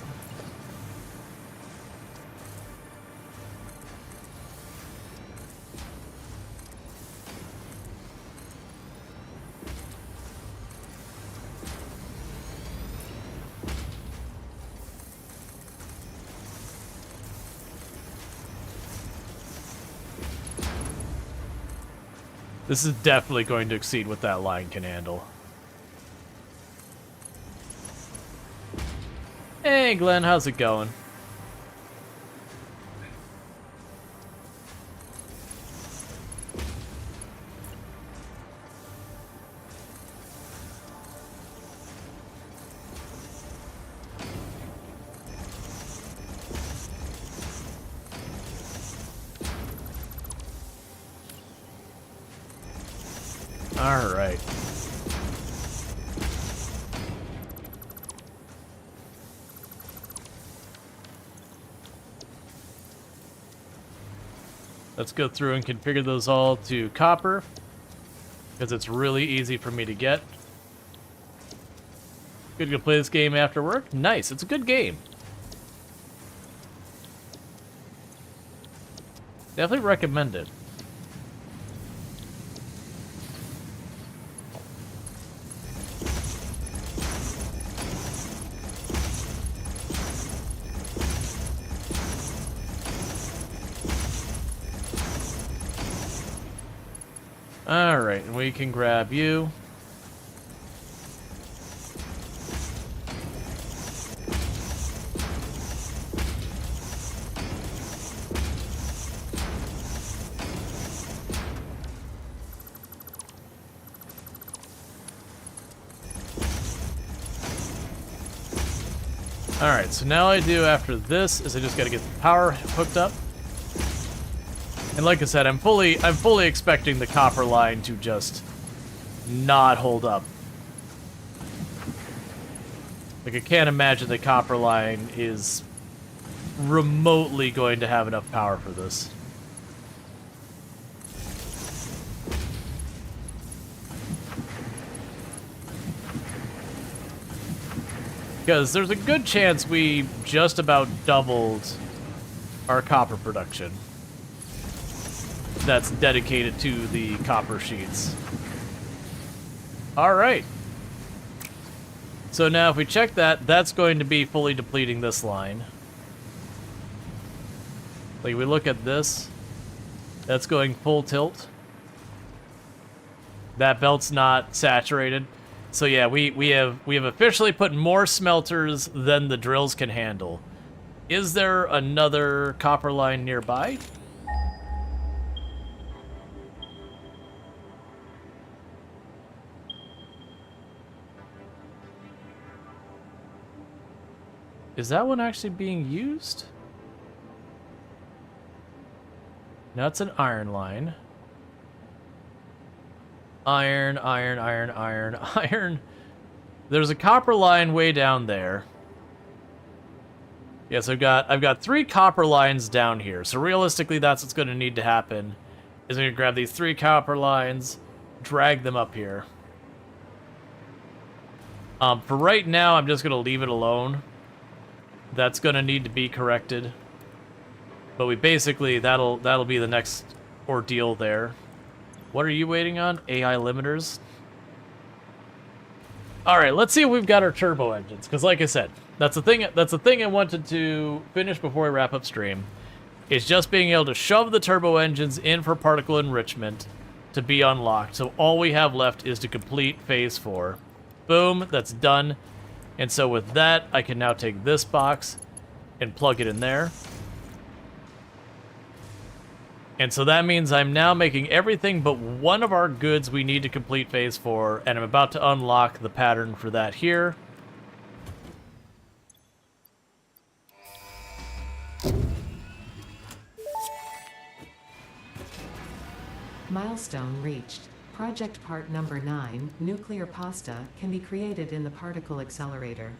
This is definitely going to exceed what that line can handle. Hey, Glenn, how's it going? All right. Let's go through and configure those all to copper, because it's really easy for me to get. Good to play this game after work? Nice, it's a good game. Definitely recommend it. Alright, and we can grab you. Alright, so now all I do after this is I just gotta get the power hooked up. And like I said, I'm fully expecting the copper line to just not hold up. Like, I can't imagine the copper line is remotely going to have enough power for this. Because there's a good chance we just about doubled our copper production that's dedicated to the copper sheets. Alright. So now if we check that, that's going to be fully depleting this line. Like, we look at this, that's going full tilt. That belt's not saturated. So yeah, we have officially put more smelters than the drills can handle. Is there another copper line nearby? Is that one actually being used? No, it's an iron line. Iron, iron, iron, iron, iron. There's a copper line way down there. Yes, I've got 3 copper lines down here. So realistically, that's what's going to need to happen. Is I'm going to grab these 3 copper lines, drag them up here. For right now, I'm just going to leave it alone. That's going to need to be corrected. But we basically, that'll be the next ordeal there. What are you waiting on? AI limiters? All right, let's see if we've got our turbo engines. Because like I said, that's the thing I wanted to finish before I wrap up stream. Is just being able to shove the turbo engines in for particle enrichment to be unlocked. So all we have left is to complete phase 4. Boom, that's done. And so with that, I can now take this box and plug it in there. And so that means I'm now making everything but one of our goods we need to complete phase 4, and I'm about to unlock the pattern for that here. Milestone reached. Project part number 9, nuclear pasta, can be created in the particle accelerator.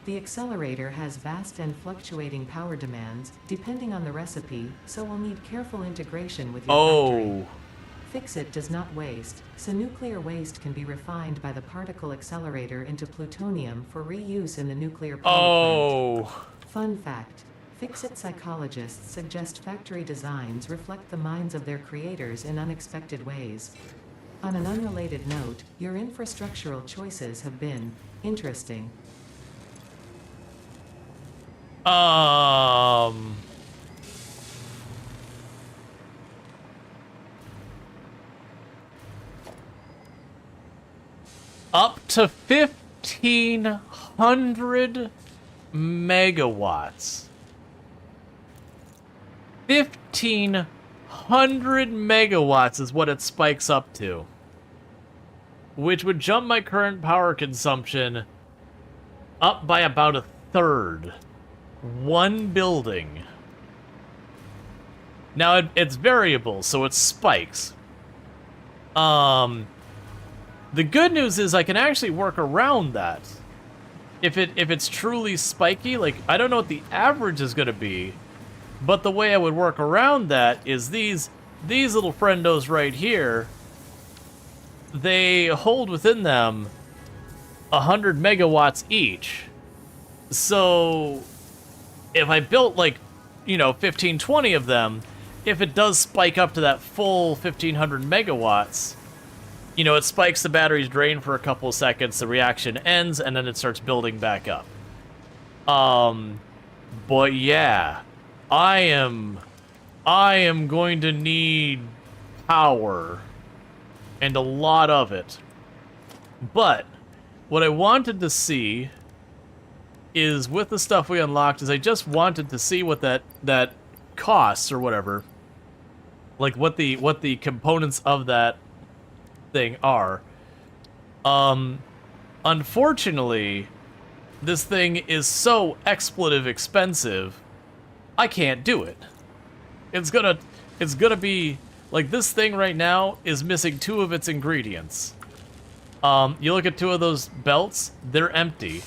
The accelerator has vast and fluctuating power demands, depending on the recipe, so will need careful integration with your factory. Fix-It does not waste, so nuclear waste can be refined by the particle accelerator into plutonium for reuse in the nuclear power plant. Fun fact. Fix-It psychologists suggest factory designs reflect the minds of their creators in unexpected ways. On an unrelated note, your infrastructural choices have been interesting. Up to 1,500 megawatts. 1,500 megawatts is what it spikes up to. Which would jump my current power consumption up by about a third. One building. Now, it's variable, so it spikes. The good news is I can actually work around that. If it's truly spiky, like, I don't know what the average is going to be, but the way I would work around that is these little friendos right here, they hold within them 100 megawatts each. So if I built, like, 15, 20 of them, if it does spike up to that full 1,500 megawatts, it spikes the battery's drain for a couple of seconds, the reaction ends, and then it starts building back up. But yeah, I am going to need power, and a lot of it. But what I wanted to see is, with the stuff we unlocked, is I just wanted to see what that costs or whatever, like what the components of that thing are. Unfortunately, this thing is so expletive expensive, I can't do it. It's gonna be like, this thing right now is missing 2 of its ingredients. You look at 2 of those belts, they're empty.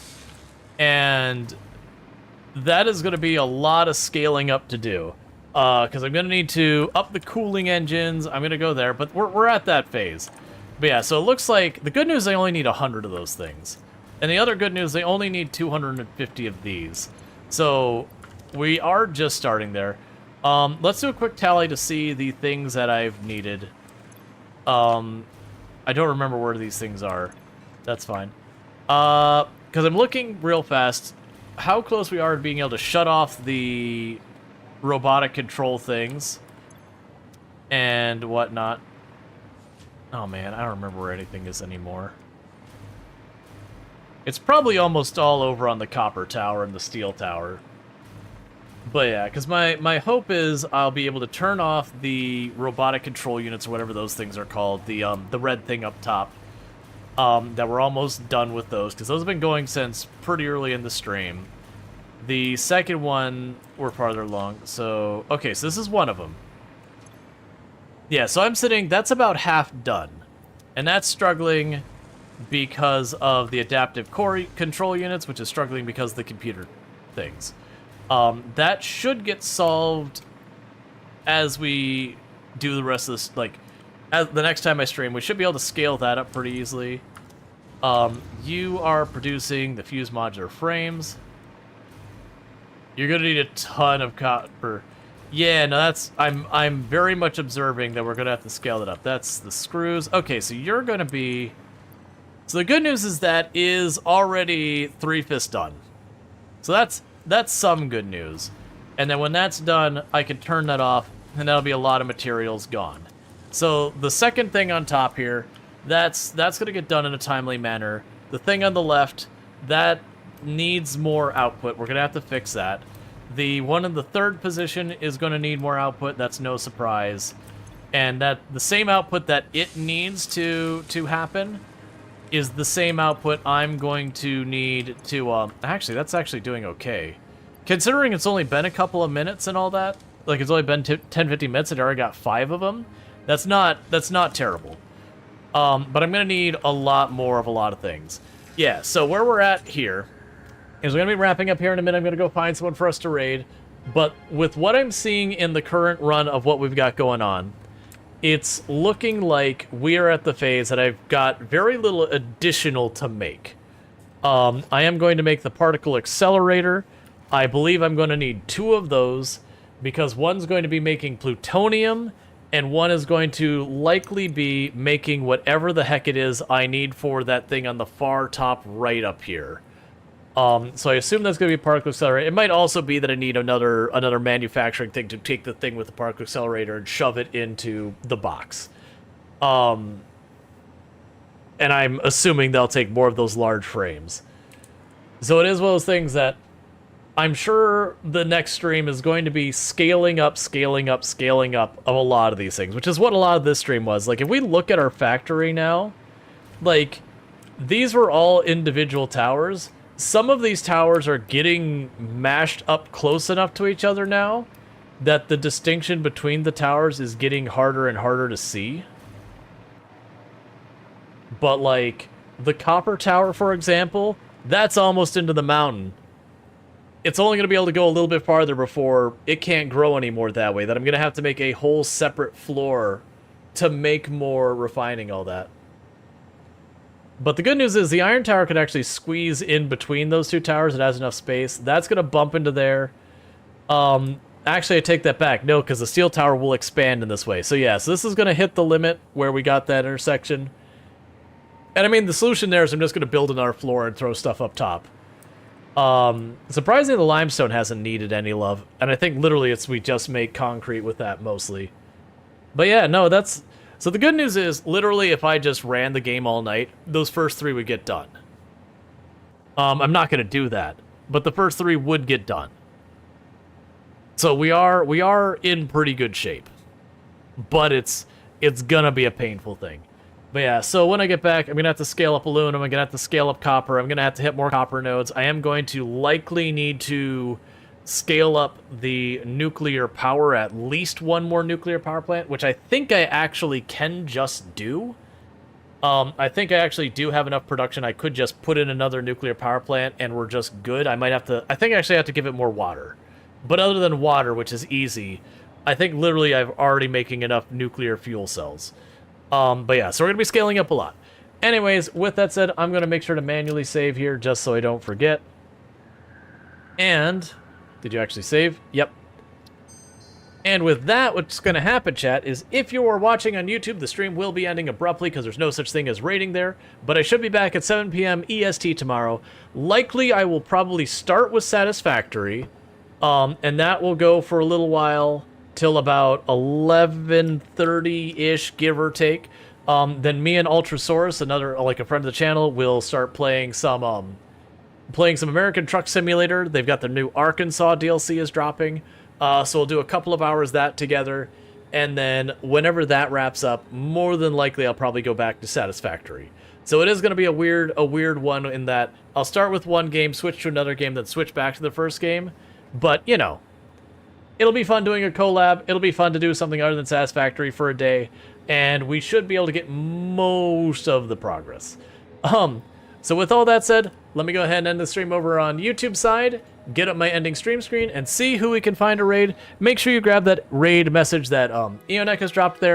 And that is going to be a lot of scaling up to do. Because I'm going to need to up the cooling engines. I'm going to go there, but we're at that phase. But yeah, so it looks like the good news, they only need 100 of those things. And the other good news, they only need 250 of these. So we are just starting there. Let's do a quick tally to see the things that I've needed. I don't remember where these things are. That's fine. Because I'm looking real fast how close we are to being able to shut off the robotic control things and whatnot. Oh man, I don't remember where anything is anymore. It's probably almost all over on the copper tower and the steel tower. But yeah, because my hope is I'll be able to turn off the robotic control units or whatever those things are called, the red thing up top. That we're almost done with those, because those have been going since pretty early in the stream. The second one, we're farther along, so... Okay, so this is one of them. Yeah, so I'm sitting... That's about half done. And that's struggling because of the adaptive core control units, which is struggling because of the computer things. That should get solved as we do the rest of this, like... the next time I stream, we should be able to scale that up pretty easily. You are producing the fuse modular frames. You're gonna need a ton of copper. Yeah, no, that's... I'm very much observing that we're gonna have to scale that up. That's the screws. Okay, so you're gonna be... So the good news is that is already 3/5 done. So that's some good news. And then when that's done, I can turn that off, and that'll be a lot of materials gone. So the second thing on top here, that's going to get done in a timely manner. The thing on the left, that needs more output. We're going to have to fix that. The one in the third position is going to need more output. That's no surprise. And that the same output that it needs to happen is the same output I'm going to need to... Actually, that's actually doing okay. Considering it's only been a couple of minutes and all that, like it's only been 10-15 minutes and I already got 5 of them, that's not terrible. But I'm going to need a lot more of a lot of things. Yeah, so where we're at here is we're going to be wrapping up here in a minute. I'm going to go find someone for us to raid. But with what I'm seeing in the current run of what we've got going on, it's looking like we are at the phase that I've got very little additional to make. I am going to make the particle accelerator. I believe I'm going to need 2 of those because one's going to be making plutonium and one is going to likely be making whatever the heck it is I need for that thing on the far top right up here. So I assume that's going to be a particle accelerator. It might also be that I need another manufacturing thing to take the thing with the particle accelerator and shove it into the box. And I'm assuming they'll take more of those large frames. So it is one of those things that I'm sure the next stream is going to be scaling up of a lot of these things, which is what a lot of this stream was. Like, if we look at our factory now, like, these were all individual towers. Some of these towers are getting mashed up close enough to each other now that the distinction between the towers is getting harder and harder to see. But, like, the copper tower, for example, that's almost into the mountain. It's only going to be able to go a little bit farther before it can't grow anymore that way. That I'm going to have to make a whole separate floor to make more refining all that. But the good news is the iron tower could actually squeeze in between those 2 towers. It has enough space. That's going to bump into there. Actually, I take that back. No, because the steel tower will expand in this way. So yeah, so this is going to hit the limit where we got that intersection. And I mean, the solution there is I'm just going to build another floor and throw stuff up top. Surprisingly, the limestone hasn't needed any love. And I think literally it's we just make concrete with that mostly. But yeah, no, that's... So the good news is, literally, if I just ran the game all night, those first 3 would get done. I'm not going to do that, but the first 3 would get done. So we are in pretty good shape. But it's going to be a painful thing. But yeah, so when I get back, I'm going to have to scale up aluminum, I'm going to have to scale up copper, I'm going to have to hit more copper nodes. I am going to likely need to scale up the nuclear power, at least 1 more nuclear power plant, which I think I actually can just do. I think I actually do have enough production. I could just put in another nuclear power plant and we're just good. I might have to... I think I actually have to give it more water. But other than water, which is easy, I think literally I'm already making enough nuclear fuel cells. But yeah, so we're going to be scaling up a lot. Anyways, with that said, I'm going to make sure to manually save here just so I don't forget. And... Did you actually save? Yep. And with that, what's going to happen, chat, is if you are watching on YouTube, the stream will be ending abruptly because there's no such thing as rating there. But I should be back at 7 p.m. EST tomorrow. Likely, I will probably start with Satisfactory. And that will go for a little while till about 11:30-ish, give or take. Then me and Ultrasaurus, another like a friend of the channel, will start playing some American Truck Simulator. They've got the new Arkansas DLC is dropping, so we'll do a couple of hours that together, and then whenever that wraps up, more than likely I'll probably go back to Satisfactory. So it is going to be a weird one in that I'll start with one game, switch to another game, then switch back to the first game. But you know, it'll be fun doing a collab. It'll be fun to do something other than Satisfactory for a day, and we should be able to get most of the progress. So with all that said, let me go ahead and end the stream over on YouTube side, get up my ending stream screen, and see who we can find to raid. Make sure you grab that raid message that Eonek has dropped there.